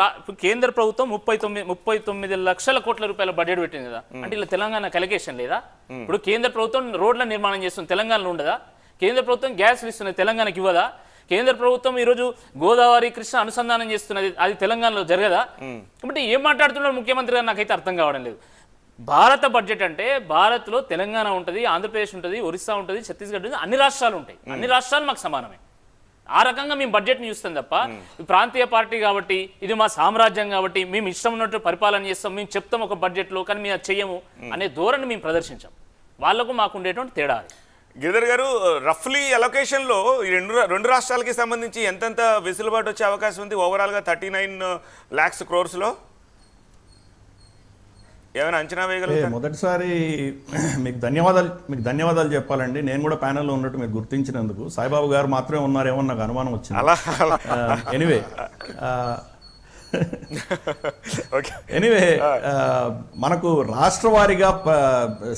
కేంద్ర ప్రభుత్వం 39 లక్షల కోట్ల రూపాయల బడ్జెట్ పెట్టింది కదా. అంటే ఇలా తెలంగాణ అలొకేషన్ లేదా? ఇప్పుడు కేంద్ర ప్రభుత్వం రోడ్ల నిర్మాణం చేస్తుంది, తెలంగాణలో ఉండదా? కేంద్ర ప్రభుత్వం గ్యాస్లు ఇస్తున్నది, తెలంగాణకి ఇవ్వదా? కేంద్ర ప్రభుత్వం ఈరోజు గోదావరి కృష్ణ అనుసంధానం చేస్తున్నది, అది తెలంగాణలో జరగదా? కాబట్టి ఏం మాట్లాడుతున్నారు ముఖ్యమంత్రి గారు నాకైతే అర్థం కావడం లేదు. భారత బడ్జెట్ అంటే భారత్లో తెలంగాణ ఉంటుంది, ఆంధ్రప్రదేశ్ ఉంటుంది, ఒరిస్సా ఉంటుంది, ఛత్తీస్గఢ్ ఉంటుంది, అన్ని రాష్ట్రాలు ఉంటాయి. అన్ని రాష్ట్రాలు మాకు సమానమే. ఆ రకంగా మేము బడ్జెట్ని చూస్తాం తప్ప ప్రాంతీయ పార్టీ కాబట్టి, ఇది మా సామ్రాజ్యం కాబట్టి మేము ఇష్టం ఉన్నట్టు పరిపాలన చేస్తాం, మేము చెప్తాం ఒక బడ్జెట్లో కానీ మేము చెయ్యము అనే ధోరణి మేము ప్రదర్శించాం. వాళ్లకు మాకు ఉండేటువంటి తేడా. గిరిధర్ గారు, రఫ్లీ అలొకేషన్లో ఈ రెండు రాష్ట్రాలకి సంబంధించి ఎంతెంత వెసులుబాటు వచ్చే అవకాశం ఉంది? ఓవరాల్గా 39 lakhs crores ఏమైనా అంచనా వేయగలుగుతారు? మొదటిసారి మీకు ధన్యవాదాలు చెప్పాలండి. నేను కూడా ప్యానెల్లో ఉన్నట్టు మీరు గుర్తించినందుకు. సాయిబాబు గారు మాత్రమే ఉన్నారేమో నాకు అనుమానం వచ్చింది. ఎనీవే మనకు రాష్ట్ర వారీగా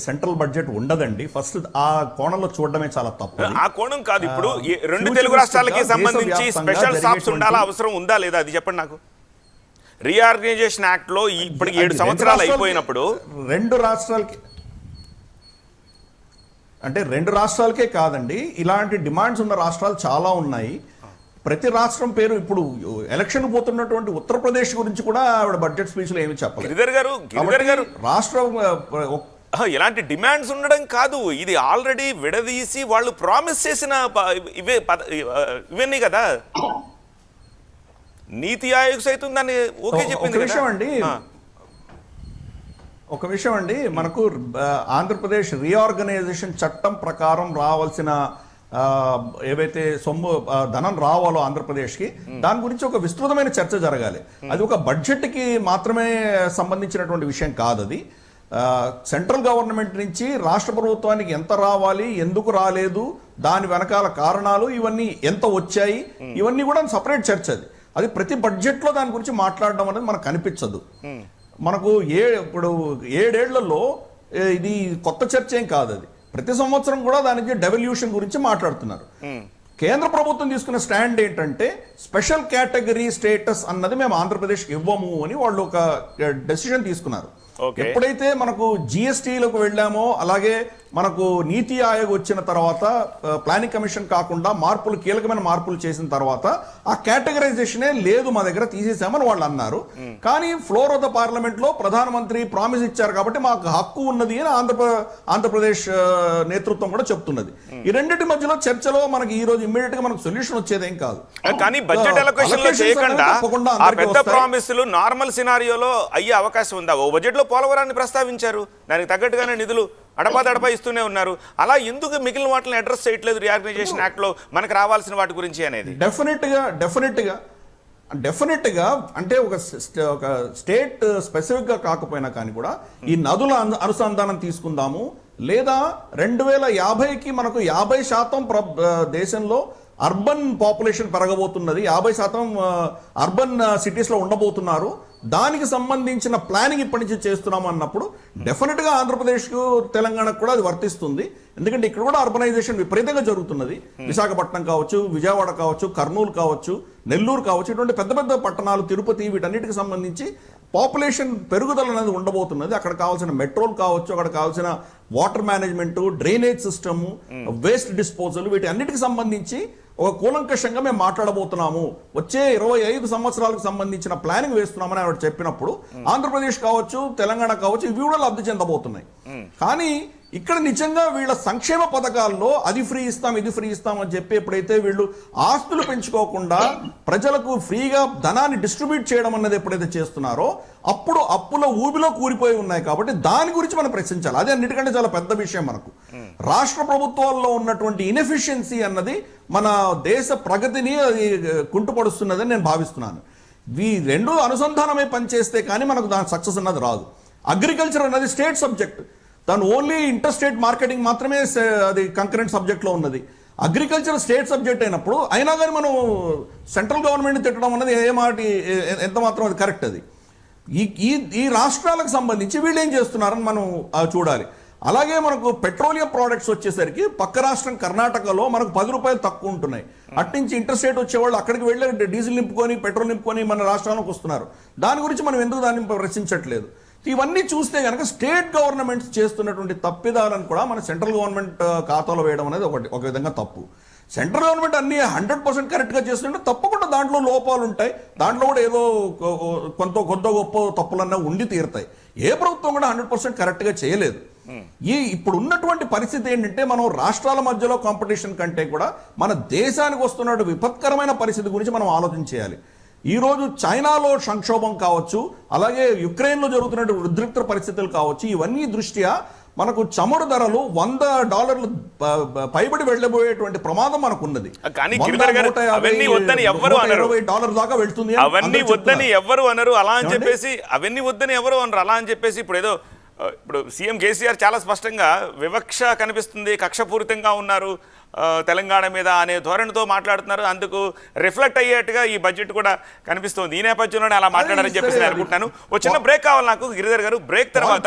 సెంట్రల్ బడ్జెట్ ఉండదండి. ఫస్ట్ ఆ కోణంలో చూడడమే చాలా తప్పు. ఆ కోణం కాదు. ఇప్పుడు 2 తెలుగు రాష్ట్రాలకి సంబంధించి స్పెషల్ షాప్స్ ఉండాలా, అవసరం ఉందా లేదా, అది చెప్పండి నాకు. రీఆర్గనైజేషన్ యాక్ట్ లో ఇప్పటికి 7 సంవత్సరాలు అయిపోయినప్పుడు రెండు రాష్ట్రాలకే కాదండి, ఇలాంటి డిమాండ్స్ ఉన్న రాష్ట్రాలు చాలా ఉన్నాయి. ప్రతి రాష్ట్రం పేరు ఇప్పుడు ఎలక్షన్ పోతున్నటువంటి ఉత్తరప్రదేశ్ గురించి కూడా ఆవిడ బడ్జెట్ స్పీచ్ లో ఏమి చెప్పలేదు. గిరిధర్ గారు రాష్ట్రం ఇలాంటి డిమాండ్స్ ఉండడం కాదు, ఇది ఆల్రెడీ విడదీసి వాళ్ళు ప్రామిస్ చేసిన ఇవన్నీ కదా. నీతి ఆయోగ్ సైతం దాన్ని ఓకే చెప్పింది. ఒక విషయం అండి, మనకు ఆంధ్రప్రదేశ్ రీఆర్గనైజేషన్ చట్టం ప్రకారం రావాల్సిన ఏవైతే ధనం రావాలో ఆంధ్రప్రదేశ్కి, దాని గురించి ఒక విస్తృతమైన చర్చ జరగాలి. అది ఒక బడ్జెట్కి మాత్రమే సంబంధించినటువంటి విషయం కాదు. అది సెంట్రల్ గవర్నమెంట్ నుంచి రాష్ట్ర ప్రభుత్వానికి ఎంత రావాలి, ఎందుకు రాలేదు, దాని వెనకాల కారణాలు, ఇవన్నీ ఎంత వచ్చాయి, ఇవన్నీ కూడా సపరేట్ చర్చ. అది ప్రతి బడ్జెట్లో దాని గురించి మాట్లాడడం అనేది మనకు కనిపించదు. మనకు ఇప్పుడు 7 ఏళ్లలో ఇది కొత్త చర్చ ఏం కాదు. అది ప్రతి సంవత్సరం కూడా దానికి డెవల్యూషన్ గురించి మాట్లాడుతున్నారు. కేంద్ర ప్రభుత్వం తీసుకున్న స్టాండ్ ఏంటంటే స్పెషల్ కేటగిరీ స్టేటస్ అన్నది మేము ఆంధ్రప్రదేశ్ ఇవ్వము అని వాళ్ళు ఒక డెసిషన్ తీసుకున్నారు. ఎప్పుడైతే మనకు జిఎస్టీలోకి వెళ్ళామో, అలాగే మనకు నీతి ఆయోగ్ వచ్చిన తర్వాత ప్లానింగ్ కమిషన్ కాకుండా మార్పులు, కీలకమైన మార్పులు చేసిన తర్వాత ఆ కేటగరైజేషనే లేదు మా దగ్గర, తీసేసామని వాళ్ళు అన్నారు. కానీ ఫ్లోర్ ఆఫ్ ద పార్లమెంట్ లో ప్రధానమంత్రి ప్రామిస్ ఇచ్చారు కాబట్టి మాకు హక్కు ఉన్నది అని ఆంధ్రప్రదేశ్ నేతృత్వం కూడా చెప్తున్నది. ఈ రెండింటి మధ్యలో చర్చలో మనకి ఈ రోజు ఇమ్మీడియట్ గా మనకు సొల్యూషన్ వచ్చేదేం కాదు. కానీ బడ్జెట్ అలొకేషన్ లో చేయకుండా ఆ పెద్ద ప్రామిస్లు నార్మల్ సినారియోలో అయ్యే అవకాశం ఉందా? ఓ బడ్జెట్ లో పోలవరాన్ని ప్రస్తావించారు, దానికి తగ్గట్టుగానే నిధులు అడపా ఇస్తూనే ఉన్నారు. అలా ఎందుకు మిగిలిన వాటిని అడ్రస్ చేయట్లేదు రీఆర్గనైజేషన్ యాక్ట్ లో మనకు రావాల్సిన వాటి గురించి అనేది? డెఫినెట్ గా అంటే ఒక స్టేట్ స్పెసిఫిక్ గా కాకపోయినా కానీ కూడా ఈ నదుల అనుసంధానం తీసుకుందాము, లేదా 2050కి మనకు 50% దేశంలో అర్బన్ పాపులేషన్ పెరగబోతున్నది, 50% అర్బన్ సిటీస్లో ఉండబోతున్నారు, దానికి సంబంధించిన ప్లానింగ్ ఇప్పటి నుంచి చేస్తున్నాము అన్నప్పుడు డెఫినెట్గా ఆంధ్రప్రదేశ్కు తెలంగాణకు కూడా అది వర్తిస్తుంది. ఎందుకంటే ఇక్కడ కూడా అర్బనైజేషన్ విపరీతంగా జరుగుతున్నది. విశాఖపట్నం కావచ్చు, విజయవాడ కావచ్చు, కర్నూలు కావచ్చు, నెల్లూరు కావచ్చు, ఇటువంటి పెద్ద పెద్ద పట్టణాలు, తిరుపతి, వీటన్నిటికి సంబంధించి పాపులేషన్ పెరుగుదల అనేది ఉండబోతున్నది. అక్కడ కావాల్సిన మెట్రోలు కావచ్చు, అక్కడ కావాల్సిన water management, drainage system, waste disposal, వీటి అన్నిటికి సంబంధించి ఒక కూలంకషంగా మేము మాట్లాడబోతున్నాము. వచ్చే 25 సంవత్సరాలకు సంబంధించిన ప్లానింగ్ వేస్తున్నామని ఆవిడ చెప్పినప్పుడు ఆంధ్రప్రదేశ్ కావచ్చు, తెలంగాణ కావచ్చు, ఇవి కూడా లబ్ధి చెందబోతున్నాయి. కానీ ఇక్కడ నిజంగా వీళ్ళ సంక్షేమ పథకాల్లో అది ఫ్రీ ఇస్తాం, ఇది ఫ్రీ ఇస్తాం అని చెప్పి ఎప్పుడైతే వీళ్ళు ఆస్తులు పెంచుకోకుండా ప్రజలకు ఫ్రీగా ధనాన్ని డిస్ట్రిబ్యూట్ చేయడం అన్నది ఎప్పుడైతే చేస్తున్నారో అప్పుడు అప్పుల ఊబిలో కూలిపోయి ఉన్నాయి. కాబట్టి దాని గురించి మనం ప్రశ్నించాలి. అదే అన్నిటికంటే చాలా పెద్ద విషయం. మనకు రాష్ట్ర ప్రభుత్వాల్లో ఉన్నటువంటి ఇన్ఎఫిషియన్సీ అన్నది మన దేశ ప్రగతిని అది కుంటుపడుస్తున్నదని నేను భావిస్తున్నాను. ఈ రెండు అనుసంధానమే పనిచేస్తే కానీ మనకు దాని సక్సెస్ అన్నది రాదు. అగ్రికల్చర్ అన్నది స్టేట్ సబ్జెక్ట్, దాని ఓన్లీ ఇంటర్ స్టేట్ మార్కెటింగ్ మాత్రమే అది కంకరెంట్ సబ్జెక్ట్లో ఉన్నది. అగ్రికల్చర్ స్టేట్ సబ్జెక్ట్ అయినప్పుడు అయినా కానీ మనం సెంట్రల్ గవర్నమెంట్ తిట్టడం అన్నది ఎంత మాత్రం అది కరెక్ట్. అది ఈ రాష్ట్రాలకు సంబంధించి వీళ్ళు ఏం చేస్తున్నారని మనం చూడాలి. అలాగే మనకు పెట్రోలియం ప్రోడక్ట్స్ వచ్చేసరికి పక్క రాష్ట్రం కర్ణాటకలో మనకు 10 రూపాయలు తక్కువ ఉంటున్నాయి. అట్నుంచి ఇంటర్ స్టేట్ వచ్చేవాళ్ళు అక్కడికి వెళ్ళి డీజిల్ నింపుకొని, పెట్రోల్ నింపుకొని మన రాష్ట్రానికి వస్తున్నారు. దాని గురించి మనం ఎందుకు దాన్ని ప్రశ్నించట్లేదు? ఇవన్నీ చూస్తే కనుక స్టేట్ గవర్నమెంట్స్ చేస్తున్నటువంటి తప్పిదాలను కూడా మన సెంట్రల్ గవర్నమెంట్ ఖాతాలో వేయడం అనేది ఒక విధంగా తప్పు. సెంట్రల్ గవర్నమెంట్ అన్ని 100% కరెక్ట్గా చేస్తుంటే తప్పకుండా దాంట్లో లోపాలు ఉంటాయి, దాంట్లో కూడా ఏదో కొద్ద గొప్ప తప్పులన్నా ఉండి తీరుతాయి. ఏ ప్రభుత్వం కూడా 100% కరెక్ట్గా చేయలేదు. ఇప్పుడు ఉన్నటువంటి పరిస్థితి ఏంటంటే మనం రాష్ట్రాల మధ్యలో కాంపిటీషన్ కంటే కూడా మన దేశానికి వస్తున్న విపత్కరమైన పరిస్థితి గురించి మనం ఆలోచన చేయాలి. ఈరోజు చైనాలో సంక్షోభం కావచ్చు, అలాగే యుక్రెయిన్లో జరుగుతున్న ఉద్రిక్త పరిస్థితులు కావచ్చు, ఇవన్నీ దృష్ట్యా మనకు చమురు ధరలు $100 పైబడి వెళ్ళబోయేటువంటి ప్రమాదం మనకు ఉన్నది. $20 దాకా వెళ్తుంది. అవన్నీ వద్దని ఎవరు అనరు, అలా అని చెప్పేసి అవన్నీ వద్దని ఎవరు అనరు. అలా అని చెప్పేసి ఇప్పుడు సీఎం కేసీఆర్ చాలా స్పష్టంగా వివక్ష కనిపిస్తుంది, కక్షపూరితంగా ఉన్నారు తెలంగాణ మీద అనే ధోరణితో మాట్లాడుతున్నారు. అందుకు రిఫ్లెక్ట్ అయ్యేట్టుగా ఈ బడ్జెట్ కూడా కనిపిస్తుంది. ఈ నేపథ్యంలోనే అలా మాట్లాడారని చెప్పేసి అనుకుంటున్నాను. ఒక చిన్న బ్రేక్ కావాలి నాకు గిరిధర్ గారు. బ్రేక్ తర్వాత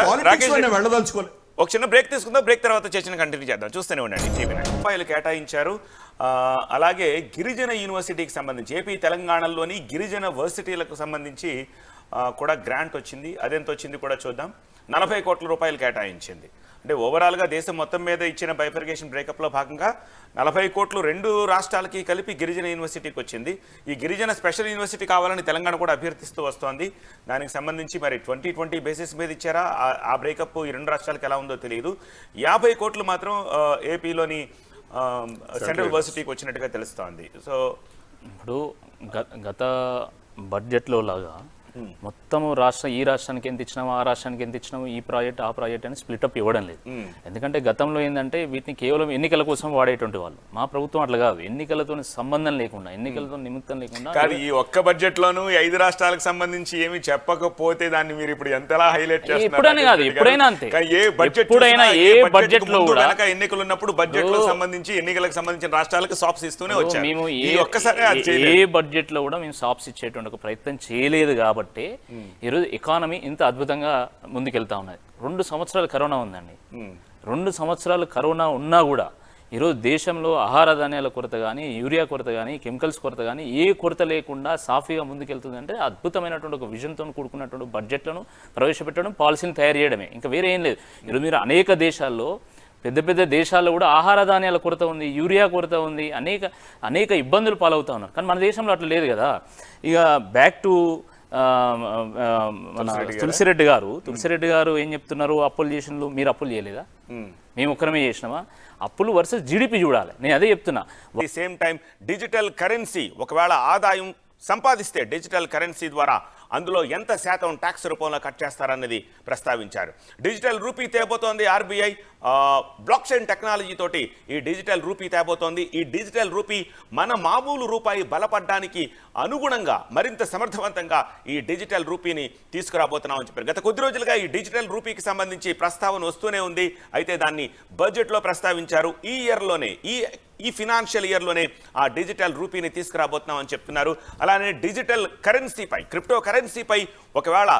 ఒక చిన్న బ్రేక్ తీసుకుందాం. బ్రేక్ తర్వాత చర్చను కంటిన్యూ చేద్దాం. చూస్తూనే ఉండండి. TV9 రూపాయలు కేటాయించారు. అలాగే గిరిజన యూనివర్సిటీకి సంబంధించి ఏపీ తెలంగాణలోని గిరిజన వర్సిటీలకు సంబంధించి కూడా గ్రాంట్ వచ్చింది. అదెంత వచ్చింది కూడా చూద్దాం. 40 కోట్ల రూపాయలు కేటాయించింది. అంటే ఓవరాల్గా దేశం మొత్తం మీద ఇచ్చిన బైఫర్కేషన్ బ్రేకప్లో భాగంగా 40 కోట్లు 2 రాష్ట్రాలకి కలిపి గిరిజన యూనివర్సిటీకి వచ్చింది. ఈ గిరిజన స్పెషల్ యూనివర్సిటీ కావాలని తెలంగాణ కూడా అభ్యర్థిస్తూ వస్తోంది. దానికి సంబంధించి మరి 2020 బేసిస్ మీద ఇచ్చారా, ఆ బ్రేకప్ ఈ 2 రాష్ట్రాలకు ఎలా ఉందో తెలియదు. 50 కోట్లు మాత్రం ఏపీలోని సెంట్రల్ యూనివర్సిటీకి వచ్చినట్టుగా తెలుస్తోంది. సో ఇప్పుడు గత బడ్జెట్లో లాగా మొత్తం ఈ రాష్ట్రానికి ఎంత ఇచ్చినాము, ఆ రాష్ట్రానికి ఎంత ఇచ్చినాము, ఈ ప్రాజెక్ట్ ఆ ప్రాజెక్ట్ అని స్ప్లిటప్ ఇవ్వడం లేదు. ఎందుకంటే గతంలో ఏంటంటే వీటిని కేవలం ఎన్నికల కోసం వాడేటువంటి వాళ్ళు. మా ప్రభుత్వం అట్లా కాదు, ఎన్నికలతో సంబంధం లేకుండా, ఎన్నికలతో నిమిత్తం లేకుండా ఈ ఒక్క బడ్జెట్ లోను 5 రాష్ట్రాలకు సంబంధించి ఏమి చెప్పకపోతే దాన్ని మీరు ఇప్పుడు ఎంతలా హైలైట్ చేస్తున్నారు? ఎప్పుడైనా కాదు, ఎప్పుడైనా అంతే. ఎప్పుడైనా ఏ బడ్జెట్ లో కూడా ఎన్నికలు ఉన్నప్పుడు బడ్జెట్ లో సంబంధించి ఎన్నికలకు సంబంధించిన రాష్ట్రాలకు సాప్స్ ఇస్తూనే వచ్చారు. మేము ఏ బడ్జెట్ లో కూడా మేము సాప్స్ ఇచ్చేటువంటి ఒక ప్రయత్నం చేయలేదు. కాబట్టి ఈరోజు ఎకానమీ ఇంత అద్భుతంగా ముందుకెళ్తా ఉన్నది. 2 సంవత్సరాలు కరోనా ఉందండి. 2 సంవత్సరాలు కరోనా ఉన్నా కూడా ఈరోజు దేశంలో ఆహార ధాన్యాల కొరత కానీ, యూరియా కొరత కానీ, కెమికల్స్ కొరత కానీ ఏ కొరత లేకుండా సాఫీగా ముందుకెళ్తుందంటే అద్భుతమైనటువంటి ఒక విజన్తో కూడుకున్నటువంటి బడ్జెట్లను ప్రవేశపెట్టడం, పాలసీని తయారు చేయడమే, ఇంకా వేరే ఏం లేదు. ఈరోజు మీరు అనేక దేశాల్లో, పెద్ద పెద్ద దేశాల్లో కూడా ఆహార ధాన్యాల కొరత ఉంది, యూరియా కొరత ఉంది, అనేక ఇబ్బందులు పాలవుతా ఉన్నారు. కానీ మన దేశంలో అట్లా లేదు కదా. ఇక బ్యాక్ టు మన తులసిరెడ్డి గారు ఏం చెప్తున్నారు? అప్పులు చేసినలు, మీరు అప్పులు చేయలేదా? మేము ఒక్కరమే చేసినామా? అప్పులు వర్సెస్ జీడిపి చూడాలి. నేను అదే చెప్తున్నా. సేమ్ టైం డిజిటల్ కరెన్సీ ఒకవేళ ఆదాయం సంపాదిస్తే డిజిటల్ కరెన్సీ ద్వారా అందులో ఎంత శాతం ట్యాక్స్ రూపంలో కట్ చేస్తారన్నది ప్రస్తావించారు. డిజిటల్ రూపీ తేబోతోంది ఆర్బీఐ. బ్లాక్ చైన్ టెక్నాలజీ తోటి ఈ డిజిటల్ రూపీ తేబోతోంది. ఈ డిజిటల్ రూపీ మన మామూలు రూపాయి బలపడడానికి అనుగుణంగా మరింత సమర్థవంతంగా ఈ డిజిటల్ రూపీని తీసుకురాబోతున్నామని చెప్పారు. గత కొద్ది రోజులుగా ఈ డిజిటల్ రూపీకి సంబంధించి ప్రస్తావన వస్తూనే ఉంది. అయితే దాన్ని బడ్జెట్లో ప్రస్తావించారు. ఈ ఇయర్లోనే ఈ ఫినాన్షియల్ ఇయర్లోనే ఆ డిజిటల్ రూపీని తీసుకురాబోతున్నామని చెప్తున్నారు. అలానే డిజిటల్ కరెన్సీపై, క్రిప్టో కరెన్సీపై ఒకవేళ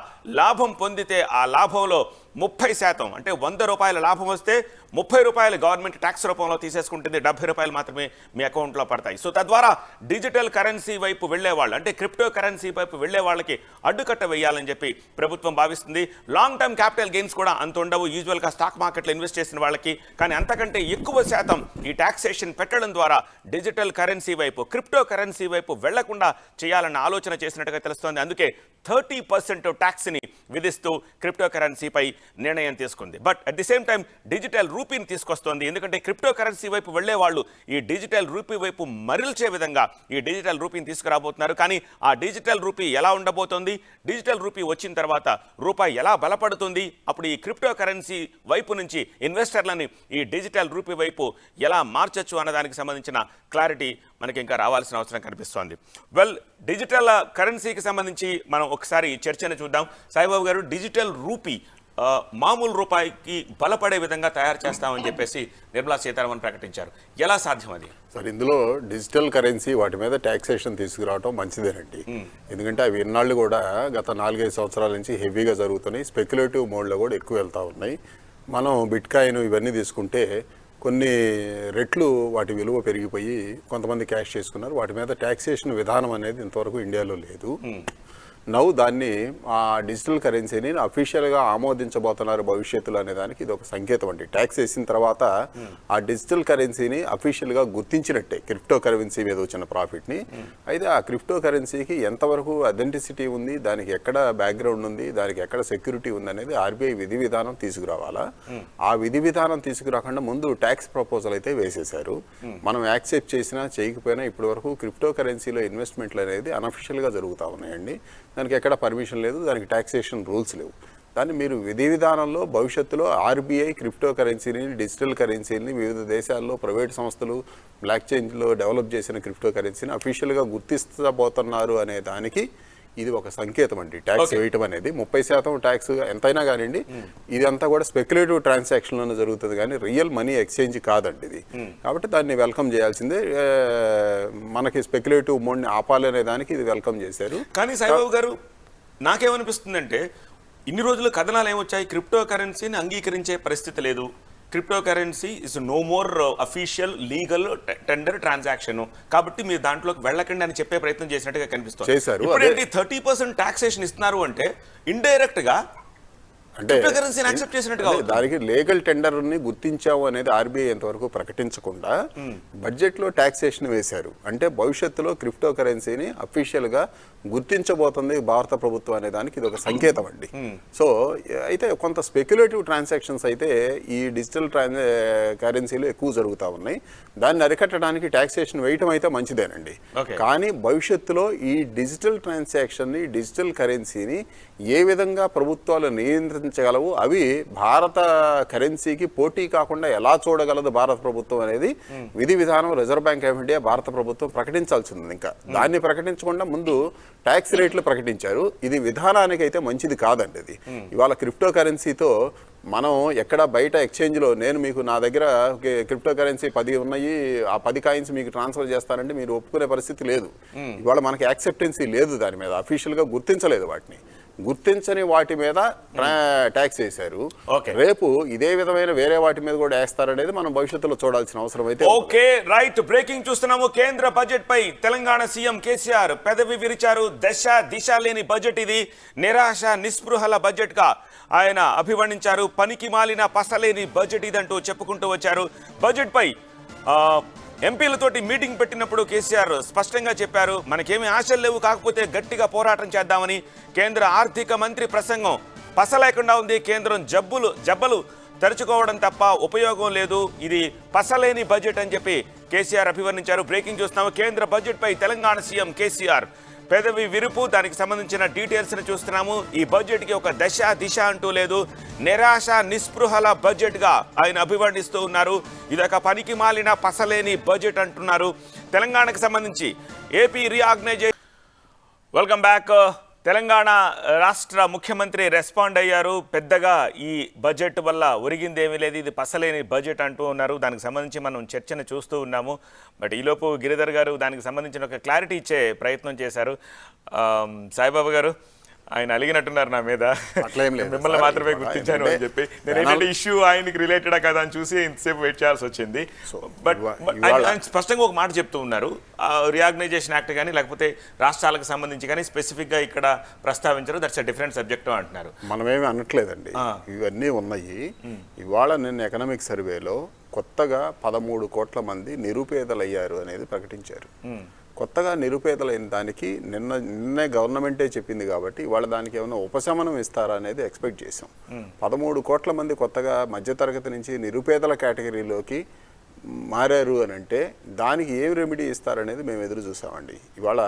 లాభం పొందితే ఆ లాభంలో 30% అంటే 100 రూపాయల లాభం వస్తే 30 రూపాయలు గవర్నమెంట్ ట్యాక్స్ రూపంలో తీసేసుకుంటుంది, 70 రూపాయలు మాత్రమే మీ అకౌంట్లో పడతాయి. సో తద్వారా డిజిటల్ కరెన్సీ వైపు వెళ్లేవాళ్ళు, అంటే క్రిప్టో కరెన్సీ వైపు వెళ్లే వాళ్ళకి అడ్డుకట్ట వేయాలని చెప్పి ప్రభుత్వం భావిస్తుంది. లాంగ్ టర్మ్ క్యాపిటల్ గెయిన్స్ కూడా అంత ఉండవు యూజువల్గా స్టాక్ మార్కెట్లో ఇన్వెస్ట్ చేసిన వాళ్ళకి. కానీ అంతకంటే ఎక్కువ శాతం ఈ టాక్సేషన్ పెట్టడం ద్వారా డిజిటల్ కరెన్సీ వైపు, క్రిప్టో కరెన్సీ వైపు వెళ్లకుండా చేయాలన్న ఆలోచన చేసినట్టుగా తెలుస్తోంది. అందుకే 30% ట్యాక్స్ని విధిస్తూ క్రిప్టో కరెన్సీపై నిర్ణయం తీసుకుంది. But at the same time digital రూపీని తీసుకొస్తోంది. ఎందుకంటే క్రిప్టో కరెన్సీ వైపు వెళ్లే వాళ్ళు ఈ డిజిటల్ రూపీ వైపు మరల్చే విధంగా ఈ డిజిటల్ రూపీని తీసుకురాబోతున్నారు. కానీ ఆ డిజిటల్ రూపీ ఎలా ఉండబోతోంది, డిజిటల్ రూపీ వచ్చిన తర్వాత రూపాయి ఎలా బలపడుతుంది, అప్పుడు ఈ క్రిప్టో కరెన్సీ వైపు నుంచి ఇన్వెస్టర్లని ఈ డిజిటల్ రూపీ వైపు ఎలా మార్చొచ్చు అన్నదానికి సంబంధించిన క్లారిటీ మనకి ఇంకా రావాల్సిన అవసరం కనిపిస్తోంది. వెల్, డిజిటల్ కరెన్సీకి సంబంధించి మనం ఒకసారి చర్చను చూద్దాం. సాయిబాబు గారు, డిజిటల్ రూపీ మామూలు రూపాయికి బలపడే విధంగా తయారు చేస్తామని చెప్పేసి నిర్మలా సీతారామన్ ప్రకటించారు. ఎలా సాధ్యం అది? సార్, ఇందులో డిజిటల్ కరెన్సీ వాటి మీద ట్యాక్సేషన్ తీసుకురావడం మంచిదేనండి. ఎందుకంటే అవి ఇన్నాళ్ళు కూడా గత 4-5 సంవత్సరాల నుంచి హెవీగా జరుగుతున్నాయి. స్పెక్యులేటివ్ మోడ్లో కూడా ఎక్కువ వెళ్తూ ఉన్నాయి. మనం బిట్కాయిన్ ఇవన్నీ తీసుకుంటే కొన్ని రెట్లు వాటి విలువ పెరిగిపోయి కొంతమంది క్యాష్ చేసుకున్నారు. వాటి మీద ట్యాక్సేషన్ విధానం అనేది ఇంతవరకు ఇండియాలో లేదు. నవ్వు దాన్ని ఆ డిజిటల్ కరెన్సీని అఫీషియల్గా ఆమోదించబోతున్నారు భవిష్యత్తులో అనే దానికి ఇది ఒక సంకేతం అండి. ట్యాక్స్ వేసిన తర్వాత ఆ డిజిటల్ కరెన్సీని అఫీషియల్గా గుర్తించినట్టే క్రిప్టో కరెన్సీ మీద వచ్చిన ప్రాఫిట్ని. అయితే ఆ క్రిప్టో కరెన్సీకి ఎంతవరకు అథెంటిసిటీ ఉంది, దానికి ఎక్కడ బ్యాక్గ్రౌండ్ ఉంది, దానికి ఎక్కడ సెక్యూరిటీ ఉంది అనేది ఆర్బీఐ విధి విధానం తీసుకురావాలా. ఆ విధి విధానం తీసుకురాకుండా ముందు ట్యాక్స్ ప్రపోజల్ అయితే వేసేశారు. మనం యాక్సెప్ట్ చేసినా చేయకపోయినా ఇప్పటి వరకు క్రిప్టో కరెన్సీలో ఇన్వెస్ట్మెంట్లు అనేది అనఫిషియల్గా జరుగుతూ ఉన్నాయండి. దానికి ఎక్కడ పర్మిషన్ లేదు, దానికి ట్యాక్సేషన్ రూల్స్ లేవు. దాన్ని మీరు విధి విధానంలో భవిష్యత్తులో ఆర్బీఐ క్రిప్టో కరెన్సీని, డిజిటల్ కరెన్సీని వివిధ దేశాల్లో ప్రైవేట్ సంస్థలు బ్లాక్ చైన్లో డెవలప్ చేసిన క్రిప్టో కరెన్సీని అఫీషియల్గా గుర్తిస్తబోతున్నారు అనే దానికి ఇది ఒక సంకేతం అండి. ట్యాక్స్ వేయటం అనేది 30% ట్యాక్స్ ఎంతైనా కానివ్వండి, ఇదంతా కూడా స్పెక్యులేటివ్ ట్రాన్సాక్షన్లోనే జరుగుతుంది కానీ రియల్ మనీ ఎక్స్చేంజ్ కాదండి ఇది. కాబట్టి దాన్ని వెల్కమ్ చేయాల్సిందే. మనకి స్పెక్యులేటివ్ మోడ్ని ఆపాలనే దానికి ఇది వెల్కమ్ చేశారు. కానీ సాయిబాబు గారు, నాకేమనిపిస్తుందంటే ఇన్ని రోజులు కథనాలు ఏమొచ్చాయి, క్రిప్టో కరెన్సీని అంగీకరించే పరిస్థితి లేదు, crypto currency is no more official legal tender transaction, కాబట్టి మీరు దాంట్లోకి వెళ్ళకండి అని చెప్పే ప్రయత్నం చేసినట్టుగా కనిపిస్తుంది. ఇప్పుడేంటి 30% టాక్సేషన్ ఇస్తున్నారు అంటే ఇండైరెక్ట్ గా దానికి లీగల్ టెండర్ ని గుర్తించాము అనేది ఆర్బీఐ ఎంతవరకు ప్రకటించకుండా బడ్జెట్ లో టాక్సేషన్ వేశారు. అంటే భవిష్యత్తులో క్రిప్టో కరెన్సీని అఫీషియల్ గా గుర్తించబోతుంది భారత ప్రభుత్వం అనే దానికి ఇది ఒక సంకేతం అండి. సో అయితే కొంత స్పెక్యులేటివ్ ట్రాన్సాక్షన్స్ అయితే ఈ డిజిటల్ కరెన్సీలు ఎక్కువ జరుగుతూ ఉన్నాయి. దాన్ని అరికట్టడానికి టాక్సేషన్ వేయటం అయితే మంచిదేనండి. కానీ భవిష్యత్తులో ఈ డిజిటల్ ట్రాన్సాక్షన్ ని, డిజిటల్ కరెన్సీని ఏ విధంగా ప్రభుత్వాలు నియంత్రించగలవు, అవి భారత కరెన్సీకి పోటీ కాకుండా ఎలా చూడగలదు భారత ప్రభుత్వం అనేది విధి విధానం రిజర్వ్ బ్యాంక్ ఆఫ్ ఇండియా భారత ప్రభుత్వం ప్రకటించాల్సింది. ఇంకా దాన్ని ప్రకటించకుండా ముందు ట్యాక్స్ రేట్లు ప్రకటించారు. ఇది విధానానికి అయితే మంచిది కాదండి. ఇది ఇవాళ క్రిప్టో కరెన్సీతో మనం ఎక్కడ బయట ఎక్స్చేంజ్లో నేను మీకు నా దగ్గర క్రిప్టో కరెన్సీ 10 ఉన్నాయి, ఆ 10 కాయిన్స్ మీకు ట్రాన్స్ఫర్ చేస్తానంటే మీరు ఒప్పుకునే పరిస్థితి లేదు. ఇవాళ మనకి యాక్సెప్టెన్సీ లేదు, దాని మీద అఫీషియల్గా గుర్తించలేదు వాటిని. గుర్తించని వాటి మీద ట్యాక్స్ వేశారు. రేపు ఇదే విధమైన వేరే వాటి మీద కూడా వేస్తారనేది మనం భవిష్యత్తులో చూడాల్సిన అవసరం అయితే. ఓకే రైట్, బ్రేకింగ్ చూస్తున్నాము. కేంద్ర బడ్జెట్ పై తెలంగాణ సీఎం కేసీఆర్ పెదవి విరిచారు. దిశ లేని బడ్జెట్ ఇది, నిరాశ నిస్పృహల బడ్జెట్ గా ఆయన అభివర్ణించారు. పనికి మాలిన పసలేని బడ్జెట్ ఇదంటూ చెప్పుకుంటూ వచ్చారు. బడ్జెట్ పై ఎంపీలతోటి మీటింగ్ పెట్టినప్పుడు కేసీఆర్ స్పష్టంగా చెప్పారు, మనకేమీ ఆశలు లేవు, కాకపోతే గట్టిగా పోరాటం చేద్దామని. కేంద్ర ఆర్థిక మంత్రి ప్రసంగం పస లేకుండా ఉంది. కేంద్రం జబ్బలు తెరుచుకోవడం తప్ప ఉపయోగం లేదు, ఇది పసలేని బడ్జెట్ అని చెప్పి కేసీఆర్ అభివర్ణించారు. బ్రేకింగ్ చూస్తున్నాము. కేంద్ర బడ్జెట్ పై తెలంగాణ సీఎం కేసీఆర్ పెదవి విరుపు, దానికి సంబంధించిన డీటెయిల్స్ ని చూస్తున్నాము. ఈ బడ్జెట్ కి ఒక దిశ అంటూ లేదు, నిరాశ నిస్పృహల బడ్జెట్ గా ఆయన అభివర్ణిస్తూ ఉన్నారు. ఇదొక పనికి మాలిన పసలేని బడ్జెట్ అంటున్నారు. తెలంగాణకు సంబంధించి AP reorganisation. Welcome back. Telangana రాష్ట్ర ముఖ్యమంత్రి రెస్పాండ్ అయ్యారు. పెద్దగా ఈ బడ్జెట్ వల్ల ఒరిగిందేమీ లేదు, ఇది పసలేని బడ్జెట్ అంటూ ఉన్నారు. దానికి సంబంధించి మనం చర్చను చూస్తూ ఉన్నాము. బట్ ఈలోపు గిరిధర్ గారు దానికి సంబంధించిన ఒక క్లారిటీ ఇచ్చే ప్రయత్నం చేశారు. సాయిబాబా గారు ఆయన అలిగినట్టున్నారు నా మీద, మిమ్మల్ని మాత్రమే గుర్తించాను అని చెప్పి. నేను ఏంటంటే ఇష్యూ ఆయనకి రిలేటెడా కదా అని చూసి ఇంతసేపు వెయిట్ చేయాల్సి వచ్చింది. బట్ ఆయన స్పష్టంగా ఒక మాట చెప్తూ ఉన్నారు, రీఆర్గనైజేషన్ యాక్ట్ కానీ లేకపోతే రాష్ట్రాలకు సంబంధించి కానీ స్పెసిఫిక్గా ఇక్కడ ప్రస్తావించారు. దట్స్ అ డిఫరెంట్ సబ్జెక్ట్ అంటున్నారు. మనమేమి అనట్లేదండి, ఇవన్నీ ఉన్నాయి. ఇవాళ నిన్న ఎకనామిక్ సర్వేలో కొత్తగా 13 కోట్ల మంది నిరుపేదలయ్యారు అనేది ప్రకటించారు. కొత్తగా నిరుపేదలైన దానికి నిన్నే గవర్నమెంటే చెప్పింది కాబట్టి ఇవాళ దానికి ఏమైనా ఉపశమనం ఇస్తారా అనేది ఎక్స్పెక్ట్ చేసాం. 13 కోట్ల మంది కొత్తగా మధ్యతరగతి నుంచి నిరుపేదల కేటగిరీలోకి మారారు అని అంటే దానికి ఏం రెమెడీ ఇస్తారనేది మేము ఎదురు చూసామండి. ఇవాళ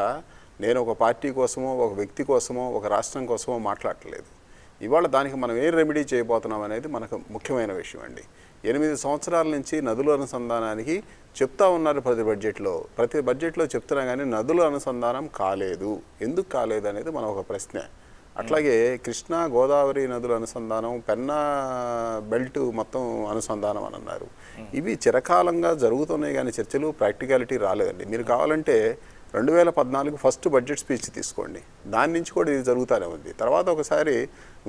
నేను ఒక పార్టీ కోసమో ఒక వ్యక్తి కోసమో ఒక రాష్ట్రం కోసమో మాట్లాడట్లేదు. ఇవాళ దానికి మనం ఏం రెమెడీ చేయబోతున్నాం అనేది మనకు ముఖ్యమైన విషయం అండి. 8 సంవత్సరాల నుంచి నదుల అనుసంధానానికి చెప్తా ఉన్నారు ప్రతి బడ్జెట్లో చెప్తున్నా కానీ నదుల అనుసంధానం కాలేదు. ఎందుకు కాలేదు అనేది మన ఒక ప్రశ్న. అట్లాగే కృష్ణా గోదావరి నదుల అనుసంధానం, పెన్నా బెల్ట్ మొత్తం అనుసంధానం అని అన్నారు. ఇవి చిరకాలంగా జరుగుతున్నాయి కానీ చర్చలు ప్రాక్టికాలిటీ రాలేదండి. మీరు కావాలంటే 2014 ఫస్ట్ బడ్జెట్ స్పీచ్ తీసుకోండి, దాని నుంచి కూడా ఇది జరుగుతూనే ఉంది. తర్వాత ఒకసారి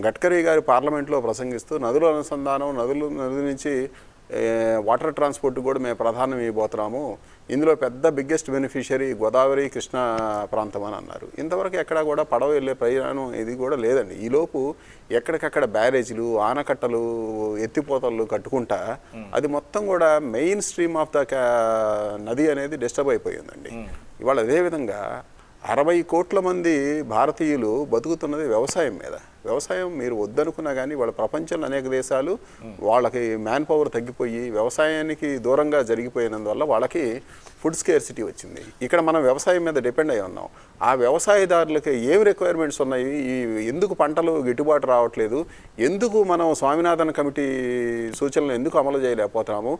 గడ్కరీ గారు పార్లమెంట్లో ప్రసంగిస్తూ నదుల అనుసంధానం, నది నుంచి వాటర్ ట్రాన్స్పోర్ట్ కూడా మేము ప్రాధాన్యం ఇవ్వబోతున్నాము, ఇందులో పెద్ద బిగ్గెస్ట్ బెనిఫిషియరీ గోదావరి కృష్ణా ప్రాంతం అని అన్నారు. ఇంతవరకు ఎక్కడా కూడా పడవ వెళ్ళే ప్రయాణం ఇది కూడా లేదండి. ఈలోపు ఎక్కడికక్కడ బ్యారేజీలు, ఆనకట్టలు, ఎత్తిపోతలు కట్టుకుంటా అది మొత్తం కూడా మెయిన్ స్ట్రీమ్ ఆఫ్ ద నది అనేది డిస్టర్బ్ అయిపోయిందండి. ఇవాళ అదేవిధంగా 60 కోట్ల మంది భారతీయులు బతుకుతున్నది వ్యవసాయం మీద. వ్యవసాయం మీరు వద్దనుకున్నా కానీ వాళ్ళ ప్రపంచంలో అనేక దేశాలు వాళ్ళకి మ్యాన్ పవర్ తగ్గిపోయి వ్యవసాయానికి దూరంగా జరిగిపోయినందువల్ల వాళ్ళకి ఫుడ్ స్కేర్సిటీ వచ్చింది. ఇక్కడ మనం వ్యవసాయం మీద డిపెండ్ అయి ఉన్నాం. ఆ వ్యవసాయదారులకి ఏం రిక్వైర్మెంట్స్ ఉన్నాయి, ఎందుకు పంటలు గిట్టుబాటు రావట్లేదు, ఎందుకు మనం స్వామినాథన్ కమిటీ సూచనలు ఎందుకు అమలు చేయలేకపోతున్నాము,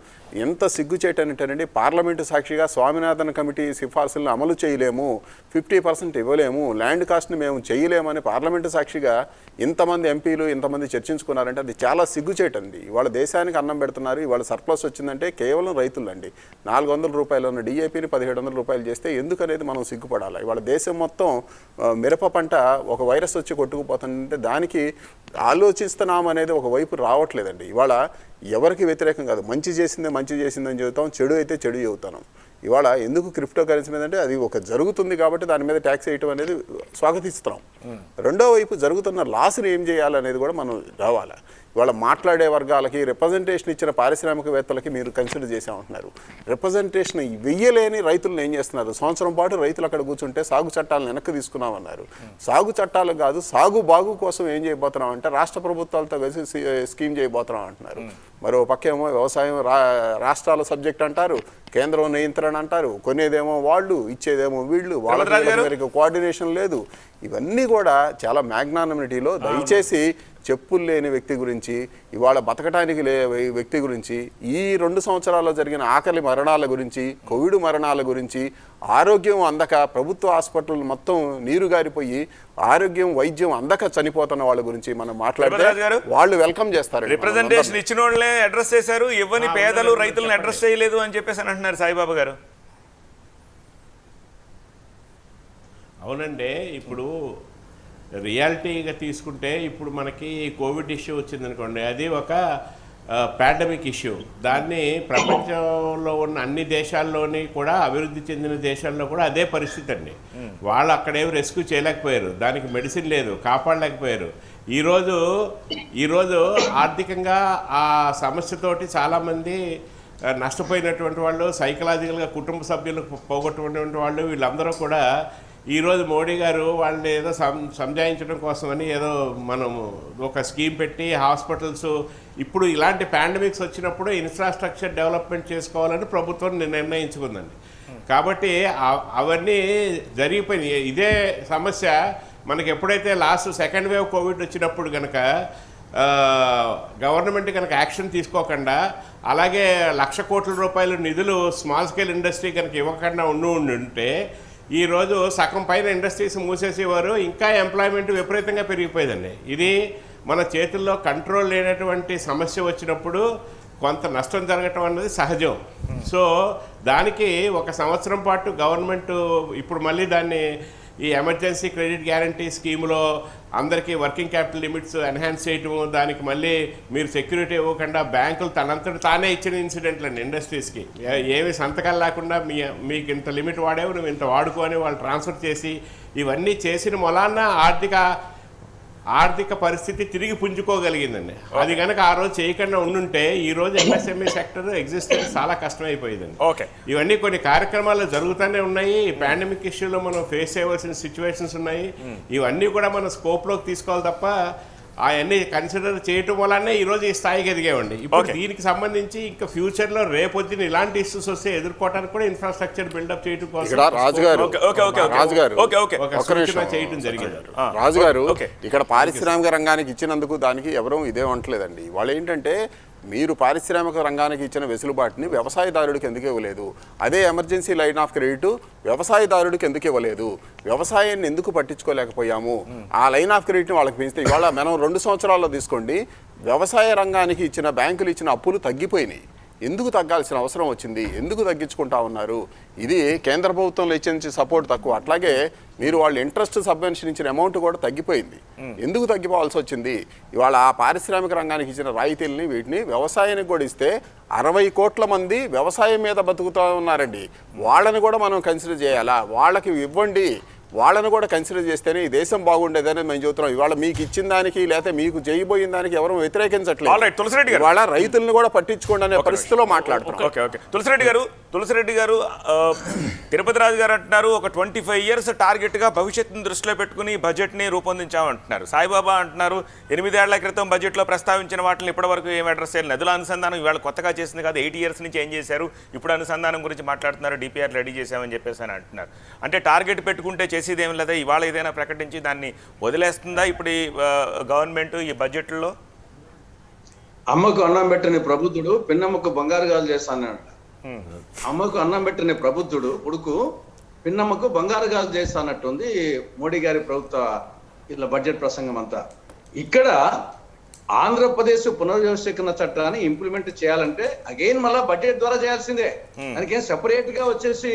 ఎంత సిగ్గుచేటంటేనండి పార్లమెంటు సాక్షిగా స్వామినాథన్ కమిటీ సిఫార్సులను అమలు చేయలేము, 50% ఇవ్వలేము, ల్యాండ్ కాస్ట్ని మేము చేయలేమని పార్లమెంటు సాక్షిగా ఇంతమంది ఎంపీలు ఇంతమంది చర్చించుకున్నారంటే అది చాలా సిగ్గుచేటండి. ఇవాళ దేశానికి అన్నం పెడుతున్నారు. ఇవాళ సర్ప్లస్ వచ్చిందంటే కేవలం రైతులండి. 400 రూపాయలు ఉన్న డిఏపీని 1700 రూపాయలు చేస్తే ఎందుకనేది మనం సిగ్గుపడాలి. ఇవాళ దేశం మొత్తం మిరప పంట ఒక వైరస్ వచ్చి కొట్టుకుపోతుందంటే దానికి ఆలోచిస్తున్నాం అనేది ఒక వైపు రావట్లేదండి. ఇవాళ ఎవరికి వ్యతిరేకం కాదు, మంచి చేసిందని చెబుతాం, చెడు అయితే చెడు చెబుతాం. ఇవాళ ఎందుకు క్రిప్టో కరెన్సీ మీద అంటే అది ఒక జరుగుతుంది కాబట్టి దాని మీద ట్యాక్స్ వేయటం అనేది స్వాగతిస్తున్నాం. రెండో వైపు జరుగుతున్న లాస్ని ఏం చేయాలనేది కూడా మనం రావాలి. ఇవాళ మాట్లాడే వర్గాలకి రిప్రజెంటేషన్ ఇచ్చిన పారిశ్రామికవేత్తలకి మీరు కన్సిడర్ చేసామంటున్నారు. రిప్రజెంటేషన్ వెయ్యలేని రైతులను ఏం చేస్తున్నారు, సంవత్సరం పాటు రైతులు అక్కడ కూర్చుంటే సాగు చట్టాలను వెనక్కి తీసుకున్నామన్నారు. సాగు చట్టాలు కాదు, సాగు బాగు కోసం ఏం చేయబోతున్నామంటే రాష్ట్ర ప్రభుత్వాలతో కలిసి స్కీమ్ చేయబోతున్నాం అంటున్నారు. మరో పక్కేమో వ్యవసాయం రాష్ట్రాల సబ్జెక్ట్ అంటారు, కేంద్రం నియంత్రణ అంటారు, కొనేదేమో వాళ్ళు, ఇచ్చేదేమో వీళ్ళు, వాళ్ళకి కోఆర్డినేషన్ లేదు. ఇవన్నీ కూడా చాలా మ్యాగ్నానిమిటీలో దయచేసి చెప్పులు లేని వ్యక్తి గురించి, ఇవాళ బతకటానికి వ్యక్తి గురించి, ఈ 2 సంవత్సరాల్లో జరిగిన ఆకలి మరణాల గురించి, కోవిడ్ మరణాల గురించి, ఆరోగ్యం అందక ప్రభుత్వ హాస్పిటల్ మొత్తం నీరు గారిపోయి ఆరోగ్యం వైద్యం అందక చనిపోతున్న వాళ్ళ గురించి మనం మాట్లాడితే వాళ్ళు వెల్కమ్ చేస్తారు. రిప్రజెంటేషన్ ఇచ్చిన వాళ్ళే అడ్రస్ చేశారు, ఇవ్వని పేదలు రైతులను అడ్రస్ చేయలేదు అని చెప్పేసి అంటున్నారు సాయిబాబా గారు. అవునండి, ఇప్పుడు రియాలిటీగా తీసుకుంటే ఇప్పుడు మనకి కోవిడ్ ఇష్యూ వచ్చిందనుకోండి, అది ఒక పాండమిక్ ఇష్యూ. దాన్ని ప్రపంచంలో ఉన్న అన్ని దేశాల్లోని కూడా, అభివృద్ధి చెందిన దేశాల్లో కూడా అదే పరిస్థితి అండి. వాళ్ళు అక్కడేమి రెస్క్యూ చేయలేకపోయారు, దానికి మెడిసిన్ లేదు, కాపాడలేకపోయారు. ఈరోజు ఆర్థికంగా ఆ సమస్యతోటి చాలామంది నష్టపోయినటువంటి వాళ్ళు, సైకలాజికల్గా కుటుంబ సభ్యులు పోగొట్టుకున్నటువంటి వాళ్ళు, వీళ్ళందరూ కూడా ఈరోజు మోడీ గారు వాళ్ళని ఏదో సంజాయించడం కోసమని ఏదో మనము ఒక స్కీమ్ పెట్టి హాస్పిటల్స్, ఇప్పుడు ఇలాంటి పాండమిక్స్ వచ్చినప్పుడు ఇన్ఫ్రాస్ట్రక్చర్ డెవలప్మెంట్ చేసుకోవాలని ప్రభుత్వం నిర్ణయించుకుందండి. కాబట్టి అవన్నీ జరిగిపోయినాయి. ఇదే సమస్య మనకి ఎప్పుడైతే లాస్ట్ సెకండ్ వేవ్ కోవిడ్ వచ్చినప్పుడు కనుక గవర్నమెంట్ కనుక యాక్షన్ తీసుకోకుండా, అలాగే 1,00,000 కోట్ల రూపాయల నిధులు స్మాల్ స్కేల్ ఇండస్ట్రీ కనుక ఇవ్వకుండా ఉంటే ఈరోజు సగం పైన ఇండస్ట్రీస్ మూసేసేవారు, ఇంకా ఎంప్లాయ్మెంట్ విపరీతంగా పెరిగిపోయేదండి. ఇది మన చేతుల్లో కంట్రోల్ లేనటువంటి సమస్య వచ్చినప్పుడు కొంత నష్టం జరగటం అన్నది సహజం. సో దానికి 1 సంవత్సరం పాటు గవర్నమెంట్ ఇప్పుడు మళ్ళీ దాన్ని ఈ ఎమర్జెన్సీ క్రెడిట్ గ్యారంటీ స్కీమ్లో అందరికీ వర్కింగ్ క్యాపిటల్ లిమిట్స్ ఎన్హాన్స్ చేయటము, దానికి మళ్ళీ మీరు సెక్యూరిటీ ఇవ్వకుండా బ్యాంకులు తనంతట తానే ఇచ్చిన ఇన్సిడెంట్లు అండి ఇండస్ట్రీస్కి. ఏమి సంతకాలు లేకుండా మీకు ఇంత లిమిట్ వాడేవు, నువ్వు ఇంత వాడుకొని వాళ్ళు ట్రాన్స్ఫర్ చేసి ఇవన్నీ చేసిన మొలాన్న ఆర్థిక పరిస్థితి తిరిగి పుంజుకోగలిగిందండి. అది కనుక ఆ రోజు చేయకుండా ఉండుంటే ఈ రోజు ఎంఎస్ఎంఈ సెక్టర్ ఎగ్జిస్టెన్స్ చాలా కష్టమైపోయిందండి. ఇవన్నీ కొన్ని కార్యక్రమాలు జరుగుతూనే ఉన్నాయి. ఈ పాండమిక్ ఇష్యూలో మనం ఫేస్ చేయవలసిన సిచ్యువేషన్స్ ఉన్నాయి. ఇవన్నీ కూడా మనం స్కోప్లోకి తీసుకోవాలి తప్ప అవన్నీ కన్సిడర్ చేయటం వల్లనే ఈరోజు ఈ స్థాయికి ఎదిగామండి. ఇప్పుడు దీనికి సంబంధించి ఇంకా ఫ్యూచర్లో రేపొద్దున ఇలాంటి ఇష్యూస్ వస్తే ఎదుర్కోవడానికి కూడా ఇన్ఫ్రాస్ట్రక్చర్ బిల్డప్ చేయడం కోసం చేయడం జరిగింది. రాజుగారు ఇక్కడ పారిశ్రామిక రంగానికి ఇచ్చినందుకు దానికి ఎవరూ ఇదే అంటలేదండి. వాళ్ళు ఏంటంటే మీరు పారిశ్రామిక రంగానికి ఇచ్చిన వెసులుబాటుని వ్యవసాయదారుడికి ఎందుకు ఇవ్వలేదు, అదే ఎమర్జెన్సీ లైన్ ఆఫ్ క్రెడిట్ వ్యవసాయదారుడికి ఎందుకు ఇవ్వలేదు, వ్యవసాయాన్ని ఎందుకు పట్టించుకోలేకపోయాము, ఆ లైన్ ఆఫ్ క్రెడిట్ని వాళ్ళకి పెంచితే ఇవాళ మనం 2 సంవత్సరాల్లో తీసుకోండి, వ్యవసాయ రంగానికి ఇచ్చిన బ్యాంకులు ఇచ్చిన అప్పులు తగ్గిపోయినాయి. ఎందుకు తగ్గాల్సిన అవసరం వచ్చింది, ఎందుకు తగ్గించుకుంటా ఉన్నారు? ఇది కేంద్ర ప్రభుత్వంలో ఇచ్చిన సపోర్ట్ తక్కువ, అట్లాగే మీరు వాళ్ళు ఇంట్రెస్ట్ సబ్వెన్షన్ ఇచ్చిన అమౌంట్ కూడా తగ్గిపోయింది. ఎందుకు తగ్గిపోవాల్సి వచ్చింది? ఇవాళ ఆ పారిశ్రామిక రంగానికి ఇచ్చిన రాయితీలని వీటిని వ్యవసాయానికి కూడా ఇస్తే 60 కోట్ల మంది వ్యవసాయం మీద బతుకుతూ ఉన్నారండి. వాళ్ళని కూడా మనం కన్సిడర్ చేయాలా? వాళ్ళకి ఇవ్వండి, వాళ్ళని కూడా కన్సిడర్ చేస్తేనే ఈ దేశం బాగుండేదని మేము చెబుతున్నాం. ఇవాళ మీకు ఇచ్చిన దానికి లేకపోతే మీకు చేయబోయిన దానికి ఎవరు వ్యతిరేకించట్లేదు. ఇవాళ రైతులను కూడా పట్టించుకోండి అనే పరిస్థితిలో మాట్లాడుతున్నాం. తులసిరెడ్డి గారు తిరుపతి రాజు గారు అంటున్నారు ఒక 25 years టార్గెట్గా భవిష్యత్తును దృష్టిలో పెట్టుకుని బడ్జెట్ని రూపొందించామంటున్నారు. సాయిబాబా అంటున్నారు 8 ఏళ్ల క్రితం బడ్జెట్లో ప్రస్తావించిన వాటిని ఇప్పటివరకు ఏం అడ్రస్ చేయాలి, నదుల అనుసంధానం ఇవాళ కొత్తగా చేసింది కాదు, 8 years నుంచి ఏం చేశారు, ఇప్పుడు అనుసంధానం గురించి మాట్లాడుతున్నారు, డిపిఆర్ రెడీ చేశామని చెప్పేసి అని అంటున్నారు. అంటే టార్గెట్ పెట్టుకుంటే చేసేది ఏమి లేదా, ఇవాళ ఏదైనా ప్రకటించి దాన్ని వదిలేస్తుందా ఇప్పుడు ఈ గవర్నమెంట్ ఈ బడ్జెట్లో? అమ్మకు అన్నం పెట్టని ప్రబుద్ధుడు పిన్నమ్మకు బంగారు గాజులు చేస్తానంట. అమ్మకు అన్నం పెట్టని ప్రబుద్ధుడు కొడుకు పిన్నమ్మకు బంగారు గాజులు చేస్తానట్టుంది మోడీ గారి ప్రభుత్వ ఇలా బడ్జెట్ ప్రసంగం అంతా. ఇక్కడ ఆంధ్రప్రదేశ్ పునర్వ్యవస్థీకరణ చట్టాన్ని ఇంప్లిమెంట్ చేయాలంటే అగైన్ మళ్ళా బడ్జెట్ ద్వారా చేయాల్సిందే. దానికేం సెపరేట్ గా వచ్చేసి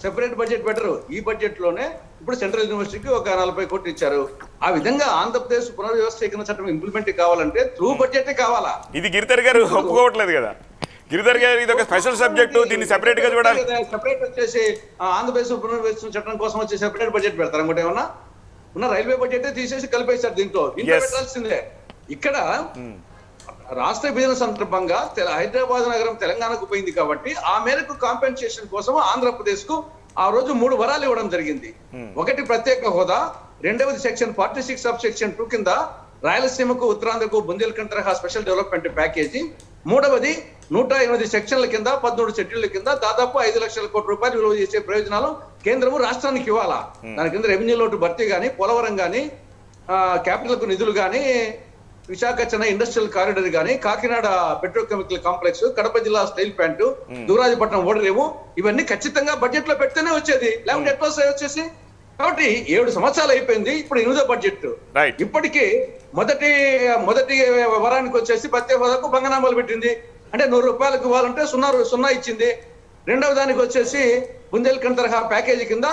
సెపరేట్ బడ్జెట్ పెట్టరు. ఈ బడ్జెట్ లోనే ఇప్పుడు సెంట్రల్ యూనివర్సిటీకి ఒక 40 కోట్లు ఇచ్చారు. ఆ విధంగా ఆంధ్రప్రదేశ్ పునర్వ్యవస్థీకరణ చట్టం ఇంప్లిమెంట్ కావాలంటే త్రూ బడ్జెట్ కావాలా? ఇది గిరిధర్ గారు ఒప్పుకోవట్లేదు కదా. గిరిధర్ గారు ఇది ఒక స్పెషల్ సబ్జెక్టు, దీన్ని సెపరేట్ గా చూడాలి. సెపరేట్ వచ్చేసి ఆంధ్రప్రదేశ్ పునర్వ్యవస్థీకరణ చట్టం కోసం వచ్చి సెపరేట్ బడ్జెట్ పెడతారు అనుకుంటే ఏమన్నా ఉన్న రైల్వే బడ్జెట్ తీసేసి కలిపేశారు దీంట్లో పెట్టాల్సిందే. ఇక్కడ రాష్ట్ర విభజన సందర్భంగా హైదరాబాద్ నగరం తెలంగాణకు పోయింది కాబట్టి ఆ మేరకు కాంపెన్సేషన్ కోసం ఆంధ్రప్రదేశ్ కు ఆ రోజు 3 వరాలు ఇవ్వడం జరిగింది. ఒకటి ప్రత్యేక హోదా, రెండవది సెక్షన్ 46 సబ్ సెక్షన్ 2 కింద రాయలసీమకు ఉత్తరాంధ్రకు బుందేల్ఖండ్ తరహా స్పెషల్ డెవలప్మెంట్ ప్యాకేజీ, మూడవది 108 సెక్షన్ల కింద 13 షెడ్యూళ్ల కింద దాదాపు 5 లక్షల కోట్ల రూపాయలు విలువ చేసే ప్రయోజనాలు కేంద్రము రాష్ట్రానికి ఇవ్వాలా. దాని కింద రెవెన్యూ లోటు భర్తీ గానీ, పోలవరం గానీ, క్యాపిటల్ కు నిధులు గానీ, విశాఖ చెన్నై ఇండస్ట్రియల్ కారిడార్ గానీ, కాకినాడ పెట్రోకెమికల్ కాంప్లెక్స్, కడప జిల్లా స్టీల్ ప్లాంట్, దూరాజపట్నం ఓడరేవు ఇవన్నీ ఖచ్చితంగా బడ్జెట్ లో పెడితేనే వచ్చేది, లేకుంటే ఎట్లా వచ్చేసి. కాబట్టి 7 సంవత్సరాలు అయిపోయింది, ఇప్పుడు 8వ బడ్జెట్. ఇప్పటికీ మొదటి వరానికి వచ్చేసి ప్రత్యేక హోదాకు భంగనామాలు పెట్టింది. అంటే 100 రూపాయలకు ఇవ్వాలంటే 0 ఇచ్చింది. రెండవ దానికి వచ్చేసి బుందేల్ఖండ్ తరహా ప్యాకేజీ కింద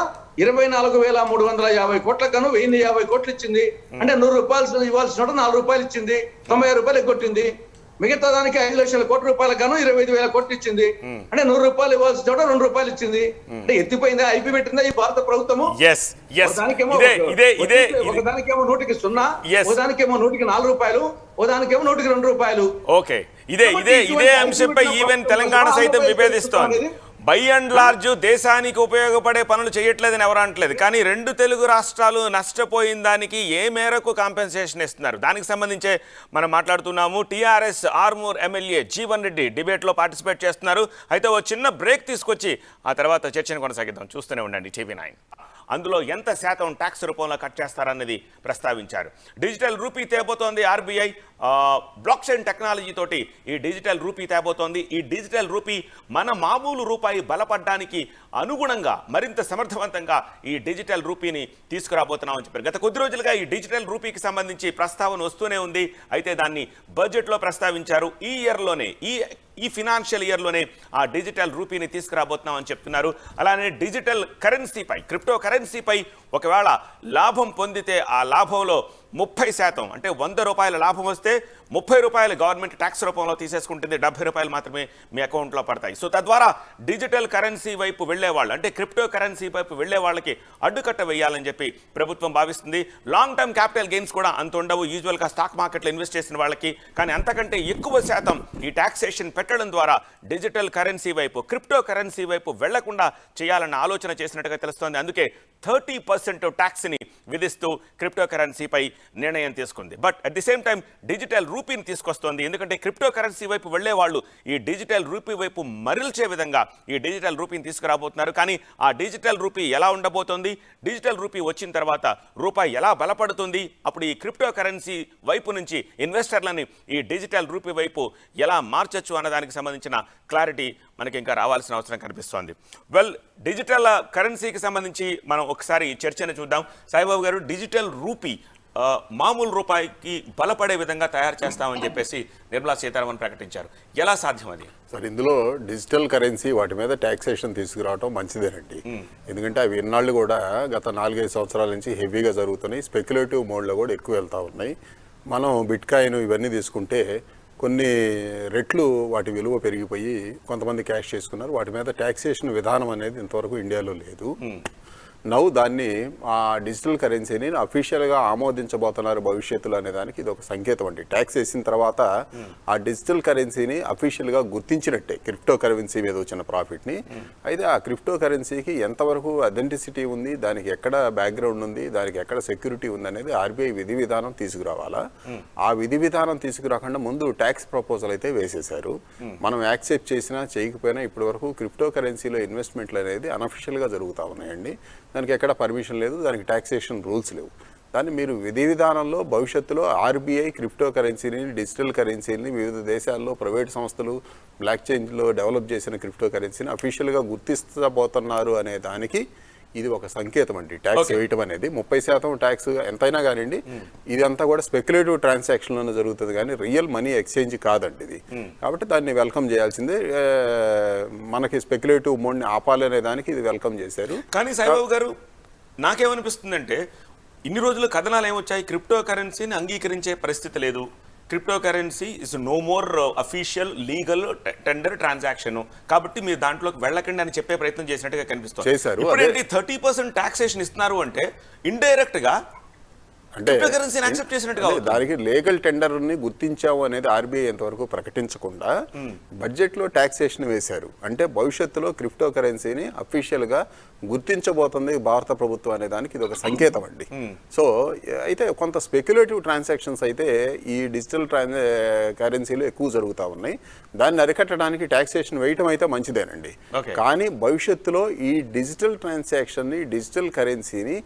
24,350 కోట్ల గాను 1,050 కోట్లు ఇచ్చింది. అంటే 100 రూపాయలు ఇవ్వాల్సిన 4 రూపాయలు ఇచ్చింది, 95 రూపాయలు ఎగ్గొట్టింది. మిగతా దానికి 5 లక్షల కోట్ల రూపాయలకు గాను 25,000 కోట్లు ఇచ్చింది. అంటే 100 రూపాయలు ఇవ్వాల్సిన 2 రూపాయలు ఇచ్చింది. అంటే ఎత్తిపోయిందా, ఐపీ పెట్టిందా ఈ భారత ప్రభుత్వము? ఒకదానికేమో 100కి 0, ఒకదానికేమో 100కి 4 రూపాయలు, ఒకదానికేమో 100కి 2 రూపాయలు. ఓకే, ఇదే అంశంపై ఈవెన్ తెలంగాణ సైతం విభేదిస్తోంది. బై అండ్ లార్జ్ దేశానికి ఉపయోగపడే పనులు చేయట్లేదని ఎవరు అనట్లేదు, కానీ 2 తెలుగు రాష్ట్రాలు నష్టపోయిన దానికి ఏ మేరకు కాంపెన్సేషన్ ఇస్తున్నారు, దానికి సంబంధించే మనం మాట్లాడుతున్నాము. టీఆర్ఎస్ ఆర్మూర్ ఎమ్మెల్యే జీవన్ రెడ్డి డిబేట్లో పార్టిసిపేట్ చేస్తున్నారు. అయితే ఓ చిన్న బ్రేక్ తీసుకొచ్చి ఆ తర్వాత చర్చను కొనసాగిద్దాం. చూస్తూనే ఉండండి TV9. అందులో ఎంత శాతం ట్యాక్స్ రూపంలో కట్ చేస్తారన్నది ప్రస్తావించారు. డిజిటల్ రూపీ తేబోతోంది ఆర్బీఐ, బ్లాక్ చైన్ టెక్నాలజీ తోటి ఈ డిజిటల్ రూపీ తేబోతోంది. ఈ డిజిటల్ రూపీ మన మామూలు రూపాయి బలపడ్డానికి అనుగుణంగా మరింత సమర్థవంతంగా ఈ డిజిటల్ రూపీని తీసుకురాబోతున్నామని చెప్పారు. గత కొద్ది రోజులుగా ఈ డిజిటల్ రూపీకి సంబంధించి ప్రస్తావన వస్తూనే ఉంది. అయితే దాన్ని బడ్జెట్లో ప్రస్తావించారు. ఈ ఇయర్లోనే ఈ ఫినాన్షియల్ ఇయర్లోనే ఆ డిజిటల్ రూపీని తీసుకురాబోతున్నామని చెప్తున్నారు. అలానే డిజిటల్ కరెన్సీపై, క్రిప్టో కరెన్సీపై ఒకవేళ లాభం పొందితే ఆ లాభంలో 30% అంటే 100 రూపాయల లాభం వస్తే 30 రూపాయలు గవర్నమెంట్ ట్యాక్స్ రూపంలో తీసేసుకుంటుంది, 70 రూపాయలు మాత్రమే మీ అకౌంట్లో పడతాయి. సో తద్వారా డిజిటల్ కరెన్సీ వైపు వెళ్లేవాళ్ళు, అంటే క్రిప్టో కరెన్సీ వైపు వెళ్లే వాళ్ళకి అడ్డుకట్ట వేయాలని చెప్పి ప్రభుత్వం భావిస్తుంది. లాంగ్ టర్మ్ క్యాపిటల్ గెయిన్స్ కూడా అంత ఉండవు యూజువల్గా స్టాక్ మార్కెట్లో ఇన్వెస్ట్ చేసిన వాళ్ళకి, కానీ అంతకంటే ఎక్కువ శాతం ఈ టాక్సేషన్ పెట్టడం ద్వారా డిజిటల్ కరెన్సీ వైపు, క్రిప్టో కరెన్సీ వైపు వెళ్లకుండా చేయాలన్న ఆలోచన చేసినట్టుగా తెలుస్తోంది. అందుకే 30% ట్యాక్స్ని విధిస్తూ క్రిప్టో కరెన్సీపై నిర్ణయం తీసుకుంది. But at the same time digital రూపీని తీసుకొస్తోంది. ఎందుకంటే క్రిప్టో కరెన్సీ వైపు వెళ్లే వాళ్ళు ఈ డిజిటల్ రూపీ వైపు మరల్చే విధంగా ఈ డిజిటల్ రూపీని తీసుకురాబోతున్నారు. కానీ ఆ డిజిటల్ రూపీ ఎలా ఉండబోతోంది, డిజిటల్ రూపీ వచ్చిన తర్వాత రూపాయి ఎలా బలపడుతుంది, అప్పుడు ఈ క్రిప్టో కరెన్సీ వైపు నుంచి ఇన్వెస్టర్లని ఈ డిజిటల్ రూపీ వైపు ఎలా మార్చొచ్చు అన్నదానికి సంబంధించిన క్లారిటీ మనకి ఇంకా రావాల్సిన అవసరం కనిపిస్తోంది. వెల్, డిజిటల్ కరెన్సీకి సంబంధించి మనం ఒకసారి చర్చను చూద్దాం. సాయిబాబు గారు, డిజిటల్ రూపీ మామూలు రూపాయికి బలపడే విధంగా తయారు చేస్తామని చెప్పేసి నిర్మలా సీతారామన్ ప్రకటించారు. ఎలా సాధ్యం అది? సార్, ఇందులో డిజిటల్ కరెన్సీ వాటి మీద ట్యాక్సేషన్ తీసుకురావడం మంచిదేనండి. ఎందుకంటే అవి ఇన్నాళ్ళు కూడా గత 4-5 సంవత్సరాల నుంచి హెవీగా జరుగుతున్నాయి. స్పెక్యులేటివ్ మోడ్లో కూడా ఎక్కువ వెళ్తూ ఉన్నాయి. మనం బిట్ కాయిన్ ఇవన్నీ తీసుకుంటే కొన్ని రెట్లు వాటి విలువ పెరిగిపోయి కొంతమంది క్యాష్ చేసుకున్నారు. వాటి మీద ట్యాక్సేషన్ విధానం అనేది ఇంతవరకు ఇండియాలో లేదు. దాన్ని ఆ డిజిటల్ కరెన్సీని అఫీషియల్గా ఆమోదించబోతున్నారు భవిష్యత్తులో అనే దానికి ఇది ఒక సంకేతం అండి. ట్యాక్స్ వేసిన తర్వాత ఆ డిజిటల్ కరెన్సీని అఫీషియల్గా గుర్తించినట్టే క్రిప్టో కరెన్సీ మీద వచ్చిన ప్రాఫిట్ని. అయితే ఆ క్రిప్టో కరెన్సీకి ఎంతవరకు అథెంటిసిటీ ఉంది, దానికి ఎక్కడ బ్యాక్గ్రౌండ్ ఉంది, దానికి ఎక్కడ సెక్యూరిటీ ఉంది అనేది ఆర్బీఐ విధి విధానం తీసుకురావాలా. ఆ విధి విధానం తీసుకురాకుండా ముందు ట్యాక్స్ ప్రపోజల్ అయితే వేసేశారు. మనం యాక్సెప్ట్ చేసినా చేయకపోయినా ఇప్పటి వరకు క్రిప్టో కరెన్సీలో ఇన్వెస్ట్మెంట్లు అనేది అనఫిషియల్గా జరుగుతూ ఉన్నాయండి. దానికి ఎక్కడ పర్మిషన్ లేదు, దానికి ట్యాక్సేషన్ రూల్స్ లేవు. దాన్ని మీరు విధి విధానంలో భవిష్యత్తులో ఆర్బీఐ క్రిప్టో కరెన్సీని, డిజిటల్ కరెన్సీని వివిధ దేశాల్లో ప్రైవేట్ సంస్థలు బ్లాక్ చైన్లో డెవలప్ చేసిన క్రిప్టో కరెన్సీని అఫీషియల్గా గుర్తిస్తబోతున్నారు అనే దానికి ఇది ఒక సంకేతం అండి. ట్యాక్స్ వేయటం అనేది 30% ట్యాక్స్ ఎంతైనా కానివ్వండి, ఇదంతా కూడా స్పెక్యులేటివ్ ట్రాన్సాక్షన్లోనే జరుగుతుంది కానీ రియల్ మనీ ఎక్స్చేంజ్ కాదండి ఇది. కాబట్టి దాన్ని వెల్కమ్ చేయాల్సిందే. మనకి స్పెక్యులేటివ్ మోడ్ని ఆపాలనే దానికి ఇది వెల్కమ్ చేశారు. కానీ సాయిబాబు గారు, నాకేమనిపిస్తుందంటే ఇన్ని రోజులు కథనాలు ఏమొచ్చాయి, క్రిప్టో కరెన్సీని అంగీకరించే పరిస్థితి లేదు, crypto currency is no more official legal tender transaction, కాబట్టి మీరు దాంట్లోకి వెళ్ళకండి అని చెప్పే ప్రయత్నం చేసినట్టుగా కనిపిస్తుంది. ఇప్పుడేంటి 30% టాక్సేషన్ ఇస్తున్నారు అంటే ఇండైరెక్ట్ గా అంటే దానికి లీగల్ టెండర్ని గుర్తించాము అనేది ఆర్బీఐ ఎంతవరకు ప్రకటించకుండా బడ్జెట్లో ట్యాక్సేషన్ వేశారు. అంటే భవిష్యత్తులో క్రిప్టో కరెన్సీని అఫీషియల్గా గుర్తించబోతుంది భారత ప్రభుత్వం అనే దానికి ఇది ఒక సంకేతం అండి. సో అయితే కొంత స్పెక్యులేటివ్ ట్రాన్సాక్షన్స్ అయితే ఈ డిజిటల్ కరెన్సీలు ఎక్కువ జరుగుతూ ఉన్నాయి. దాన్ని అరికట్టడానికి ట్యాక్సేషన్ వేయటం అయితే మంచిదేనండి. కానీ భవిష్యత్తులో ఈ డిజిటల్ ట్రాన్సాక్షన్ని, డిజిటల్ కరెన్సీని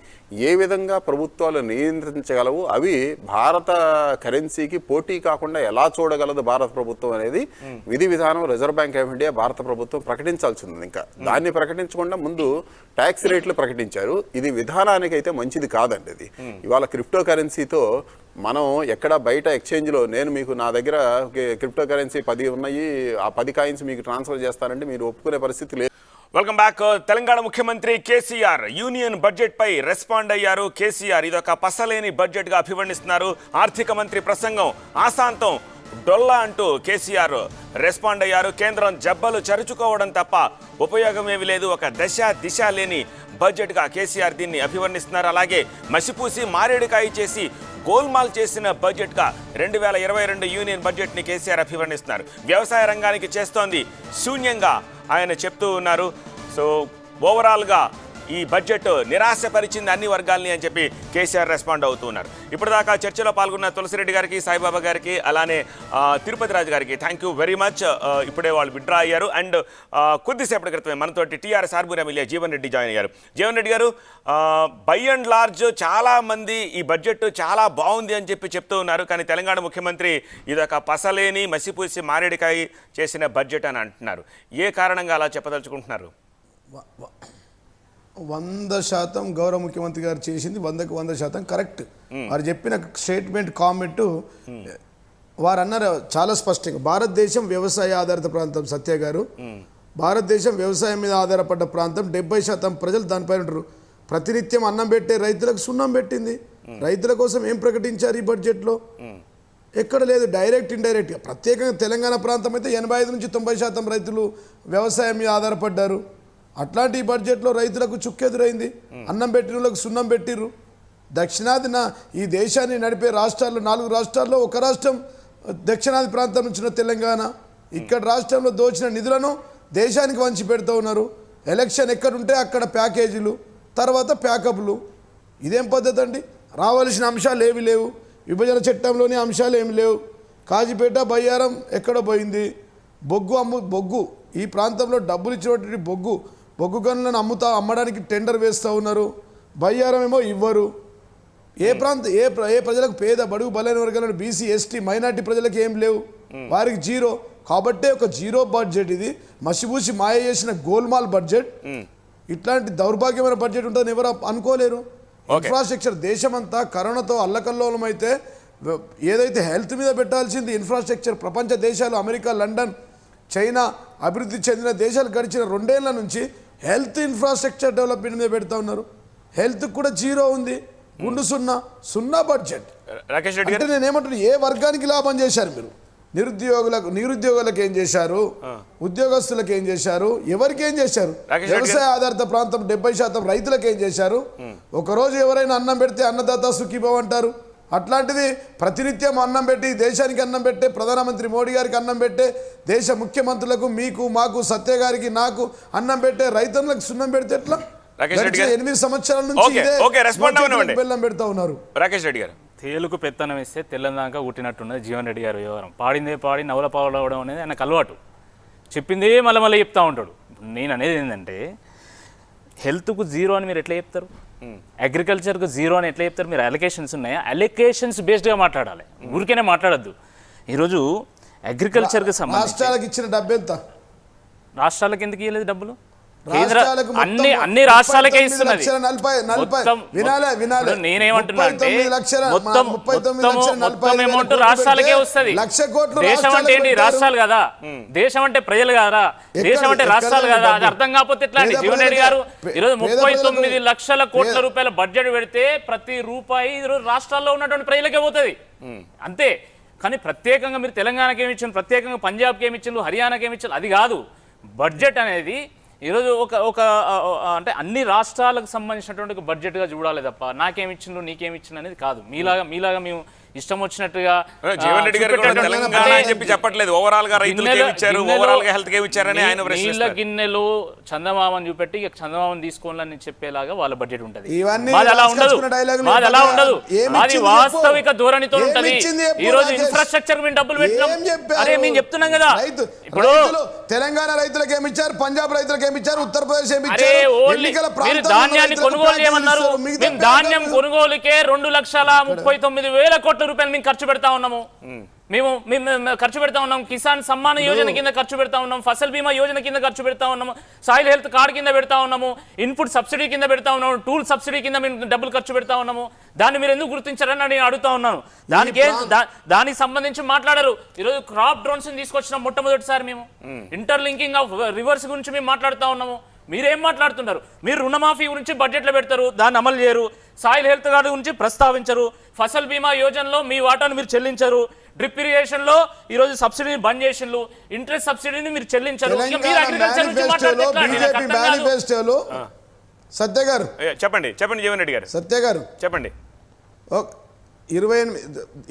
ఏ విధంగా ప్రభుత్వాలు నియంత్రించగలవు, అవి భారత కరెన్సీకి పోటీ కాకుండా ఎలా చూడగలదు భారత ప్రభుత్వం అనేది విధి విధానం రిజర్వ్ బ్యాంక్ ఆఫ్ ఇండియా భారత ప్రభుత్వం ప్రకటించాల్సి ఉంది. ఇంకా దాన్ని ప్రకటించకుండా ముందు ట్యాక్స్ రేట్లు ప్రకటించారు. ఇది విధానానికి అయితే మంచిది కాదండి. ఇది ఇవాళ క్రిప్టో కరెన్సీతో మనం ఎక్కడ బయట ఎక్స్చేంజ్లో నేను మీకు నా దగ్గర క్రిప్టో కరెన్సీ 10 ఉన్నాయి, ఆ 10 కాయిన్స్ మీకు ట్రాన్స్ఫర్ చేస్తానంటే మీరు ఒప్పుకునే పరిస్థితి లేదు. Welcome back. తెలంగాణ ముఖ్యమంత్రి కేసీఆర్ యూనియన్ బడ్జెట్ పై రెస్పాండ్ అయ్యారు. కేసీఆర్ ఇదొక పసలేని బడ్జెట్ గా అభివర్ణిస్తున్నారు. ఆర్థిక మంత్రి ప్రసంగం ఆశాంతం డొల్లా అంటూ కేసీఆర్ రెస్పాండ్ అయ్యారు. కేంద్రం జబ్బలు చరుచుకోవడం తప్ప ఉపయోగమేమీ లేదు, ఒక దిశ లేని బడ్జెట్ గా కేసీఆర్ దీన్ని అభివర్ణిస్తున్నారు. అలాగే మసిపూసి మారేడుకాయ చేసి గోల్మాల్ చేసిన బడ్జెట్గా 2022 యూనియన్ బడ్జెట్ని కేసీఆర్ అభివర్ణిస్తున్నారు. వ్యవసాయ రంగానికి చేస్తోంది శూన్యంగా ఆయన చెప్తూ ఉన్నారు. సో ఓవరాల్గా ఈ బడ్జెట్ నిరాశపరిచింది అన్ని వర్గాల్ని అని చెప్పి కేసీఆర్ రెస్పాండ్ అవుతూ ఉన్నారు. ఇప్పటిదాకా చర్చలో పాల్గొన్న తులసిరెడ్డి గారికి, సాయిబాబా గారికి, అలానే తిరుపతి రాజు గారికి థ్యాంక్ యూ వెరీ మచ్. ఇప్పుడే వాళ్ళు విత్డ్రా అయ్యారు. అండ్ కొద్దిసేపటి క్రితమే మనతోటి టీఆర్ఎస్ ఆర్బూర్ ఎమ్మెల్యే జీవన్ రెడ్డి జాయిన్ అయ్యారు. జీవన్ రెడ్డి గారు, బై అండ్ లార్జ్ చాలామంది ఈ బడ్జెట్ చాలా బాగుంది అని చెప్పి చెప్తూ ఉన్నారు. కానీ తెలంగాణ ముఖ్యమంత్రి ఇదొక పసలేని మసిపూసి మారేడికాయ చేసిన బడ్జెట్ అని అంటున్నారు. ఏ కారణంగా అలా చెప్పదలుచుకుంటున్నారు? 100% గౌరవ ముఖ్యమంత్రి గారు చేసింది 100% కరెక్ట్. వారు చెప్పిన స్టేట్మెంట్ కామెంట్ వారు అన్నారు చాలా స్పష్టంగా, భారతదేశం వ్యవసాయ ఆధారిత ప్రాంతం. సత్య గారు, భారతదేశం వ్యవసాయం మీద ఆధారపడ్డ ప్రాంతం. 70% ప్రజలు దానిపైన ఉంటారు. ప్రతినిత్యం అన్నం పెట్టే రైతులకు సున్నం పెట్టింది. రైతుల కోసం ఏం ప్రకటించారు ఈ బడ్జెట్లో? ఎక్కడ లేదు. డైరెక్ట్ ఇండైరెక్ట్గా ప్రత్యేకంగా తెలంగాణ ప్రాంతం అయితే 85 నుంచి 90% రైతులు వ్యవసాయం మీద ఆధారపడ్డారు. అట్లాంటి ఈ బడ్జెట్లో రైతులకు చుక్కెదురైంది. అన్నం పెట్టిన వాళ్ళకు సున్నం పెట్టిర్రు. దక్షిణాదిన ఈ దేశాన్ని నడిపే రాష్ట్రాల్లో 4 రాష్ట్రాల్లో ఒక రాష్ట్రం దక్షిణాది ప్రాంతం నుంచి తెలంగాణ. ఇక్కడ రాష్ట్రంలో దోచిన నిధులను దేశానికి వంచి పెడుతూ ఉన్నారు. ఎలక్షన్ ఎక్కడుంటే అక్కడ ప్యాకేజీలు, తర్వాత ప్యాకప్లు. ఇదేం పద్ధతి అండి? రావాల్సిన అంశాలు ఏమి లేవు. విభజన చట్టంలోని అంశాలు ఏమి లేవు. కాజీపేట బయ్యారం ఎక్కడో పోయింది. బొగ్గు ఈ ప్రాంతంలో డబ్బులు ఇచ్చినటువంటి బొగ్గు గనులను అమ్మడానికి టెండర్ వేస్తూ ఉన్నారు. బయ్యారం ఏమో ఇవ్వరు. ఏ ప్రజలకు, పేద బడుగు బలైన వర్గాలను, బీసీ ఎస్టీ మైనార్టీ ప్రజలకు ఏం లేవు. వారికి జీరో. కాబట్టే ఒక జీరో బడ్జెట్ ఇది. మసిబూసి మాయ చేసిన గోల్మాల్ బడ్జెట్. ఇట్లాంటి దౌర్భాగ్యమైన బడ్జెట్ ఉంటుందని ఎవరు అనుకోలేరు. ఇన్ఫ్రాస్ట్రక్చర్ దేశమంతా కరోనాతో అల్లకల్లోలం అయితే ఏదైతే హెల్త్ మీద పెట్టాల్సింది ఇన్ఫ్రాస్ట్రక్చర్ ప్రపంచ దేశాలు అమెరికా, లండన్, చైనా అభివృద్ధి చెందిన దేశాలు గడిచిన 2 ఏళ్ల నుంచి హెల్త్ ఇన్ఫ్రాస్ట్రక్చర్ డెవలప్మెంట్ మీద పెడతా ఉన్నారు. హెల్త్ కూడా జీరో ఉంది. గుండు సున్నా బడ్జెట్. అంటే నేనేమంటున్నా, ఏ వర్గానికి లాభం చేశారు మీరు? నిరుద్యోగులకు ఏం చేశారు? ఉద్యోగస్తులకు ఏం చేశారు? ఎవరికి ఏం చేశారు? వ్యవసాయ ఆధారిత ప్రాంతం 70% రైతులకు ఏం చేశారు? ఒకరోజు ఎవరైనా అన్నం పెడితే అన్నదాత సుఖీభవ అంటారు. అట్లాంటిది ప్రతినిత్యం అన్నం పెట్టి దేశానికి అన్నం పెట్టే ప్రధానమంత్రి మోడీ గారికి అన్నం పెట్టే దేశ ముఖ్యమంత్రులకు, మీకు, మాకు, సత్య గారికి, నాకు అన్నం పెట్టే రైతులకు సున్నం పెడితే ఎట్లా? 8 సంవత్సరాల నుంచి బెల్లం పెడతా ఉన్నారు. రాకేష్ రెడ్డి గారు, తేలుకు పెత్తనం ఇస్తే తెల్లందాకా ఉట్టినట్టున్నది జీవన్ రెడ్డి గారు వ్యవహారం. పాడిందే పాడి నవల పాడవడం అనేది ఆయనకు అలవాటు. చెప్పిందే మళ్ళీ చెప్తా ఉంటాడు. నేను అనేది ఏంటంటే, హెల్త్కు జీరో అని మీరు ఎట్లా చెప్తారు? అగ్రికల్చర్కు జీరో అని ఎట్లా చెప్తారు? మీరు అలొకేషన్స్ ఉన్నాయా? అలొకేషన్స్ బేస్డ్గా మాట్లాడాలి, ఊరికేనే మాట్లాడద్దు. ఈరోజు అగ్రికల్చర్కి సంబంధించి రాష్ట్రాలకు ఇచ్చిన డబ్బు ఎంత? రాష్ట్రాలకు ఎందుకు ఇవ్వలేదు డబ్బులు? అన్ని రాష్ట్రాలకే ఇస్తున్నది. నేనేమంటున్నా అంటే మొత్తం అమౌంట్ రాష్ట్రాలకే వస్తుంది. దేశం అంటే ఏంటి? రాష్ట్రాలు కదా. దేశం అంటే ప్రజలు కదా. దేశం అంటే రాష్ట్రాలు కదా. అది అర్థం కాకపోతే ఎట్లా అండి? జీవన్ రెడ్డి గారు, ఈరోజు 39 లక్షల కోట్ల రూపాయల బడ్జెట్ పెడితే ప్రతి రూపాయి ఈరోజు రాష్ట్రాల్లో ఉన్నటువంటి ప్రజలకే పోతుంది అంతే. కానీ ప్రత్యేకంగా మీరు తెలంగాణకి ఏమి ఇచ్చారు, ప్రత్యేకంగా పంజాబ్కి ఏమి ఇచ్చారు, హర్యానాకి ఏమి ఇచ్చారు, అది కాదు. బడ్జెట్ అనేది ఈరోజు ఒక అంటే అన్ని రాష్ట్రాలకు సంబంధించినటువంటి బడ్జెట్గా చూడాలి తప్ప నాకేమిచ్చిండు నీకేమిచ్చిండు అనేది కాదు. మీలాగా మేము ఇష్టం వచ్చినట్టుగా జీవన్ రెడ్డి గారు తెలంగాణ అని చెప్పి చెప్పట్లేదు. ఓవరాల్ గా రైతులకు ఏమి ఇచ్చారు, ఓవరాల్ గా హెల్త్ కి ఏమి ఇచ్చారని ఆయన ప్రశ్నిస్తారు. నీళ్ళ గిన్నెలో చందమామని చూపెట్టి ఇక చందమామని తీసుకోవాలని చెప్పేలాగా వాళ్ళ బడ్జెట్ ఉంటది. మాది అలా ఉండదు. మాది వాస్తవిక ధోరణితో ఉంటది. ఈ రోజు ఇన్ఫ్రాస్ట్రక్చర్ మేము డబ్బులు పెట్టినాం. అరే మేము చెప్తున్నాం కదా. ఇప్పుడు తెలంగాణ రైతులకు ఏమి ఇచ్చారు, పంజాబ్ రైతులకు ఏమి ఇచ్చారు, ఉత్తరప్రదేశ్ ఏమి ఇచ్చారు? మీరు ధాన్యాన్ని కొనుగోలు చేయమన్నారు. మేము ధాన్యం కొనుగోలుకే 2,39,000 కోట్ల రూపాయలు మేము ఖర్చు పెడతా ఉన్నాము. మేము ఖర్చు పెడతా ఉన్నాం. కిసాన్ సమ్మాన్ యోజన కింద ఖర్చు పెడతా ఉన్నాం. ఫసల్ బీమా యోజన కింద ఖర్చు పెడతా ఉన్నాము. సాయిల్ హెల్త్ కార్డు కింద పెడతా ఉన్నాము. ఇన్పుట్ సబ్సిడీ కింద పెడతా ఉన్నాము. టూల్ సబ్సిడీ కింద మేము డబ్బులు ఖర్చు పెడతా ఉన్నాము. దాన్ని మీరు ఎందుకు గుర్తించారని నేను అడుగుతా ఉన్నాను. దానికి సంబంధించి మాట్లాడారు. ఈరోజు క్రాప్ డ్రోన్స్ తీసుకొచ్చిన మొట్టమొదటిసారి మేము ఇంటర్లింకింగ్ ఆఫ్ రివర్స్ గురించి మేము మాట్లాడుతూ ఉన్నాము. మీరేం మాట్లాడుతున్నారు? మీరు రుణమాఫీ గురించి బడ్జెట్లో పెడతారు, దాన్ని అమలు చేయరు. సాయిల్ హెల్త్ కార్డు గురించి ప్రస్తావించరు. ఫసల్ బీమా యోజనలో మీ వాటాను మీరు చెల్లించరు. డ్రిప్ ఇరిగేషన్ లో ఈ రోజు సబ్సిడీని బంద్ చేసిండ్రు. ఇంట్రెస్ట్ సబ్సిడీని మీరు చెల్లించరు. మీరు అగ్రికల్చర్ నుంచి మాట్లాడుతున్నారు. సత్య గారు చెప్పండి జీవన్ రెడ్డి గారు. సత్య గారు చెప్పండి. 28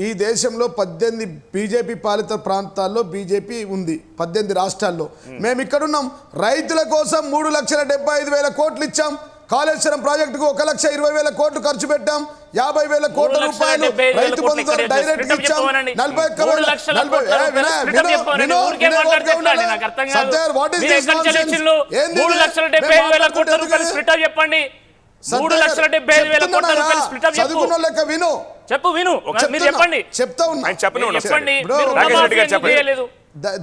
ఈ దేశంలో 18 బీజేపీ పాలిత ప్రాంతాల్లో బీజేపీ ఉంది, 18 రాష్ట్రాల్లో. మేము ఇక్కడున్నాం. రైతుల కోసం 3,75,000 కోట్లు ఇచ్చాం. కాళేశ్వరం ప్రాజెక్టుకు 1,20,000 కోట్లు ఖర్చు పెట్టాం. 50,000 కోట్ల రూపాయలు రైతు బంధుతో డైరెక్ట్ ఇచ్చాం. 3,75,000 కోట్ల రూపాయలు స్ప్లిట్ అప్ చెప్పండి. 3,75,000 కోట్ల రూపాయలు స్ప్లిట్ అప్ చెప్పు విను మీరు చెప్పండి. చెప్పండి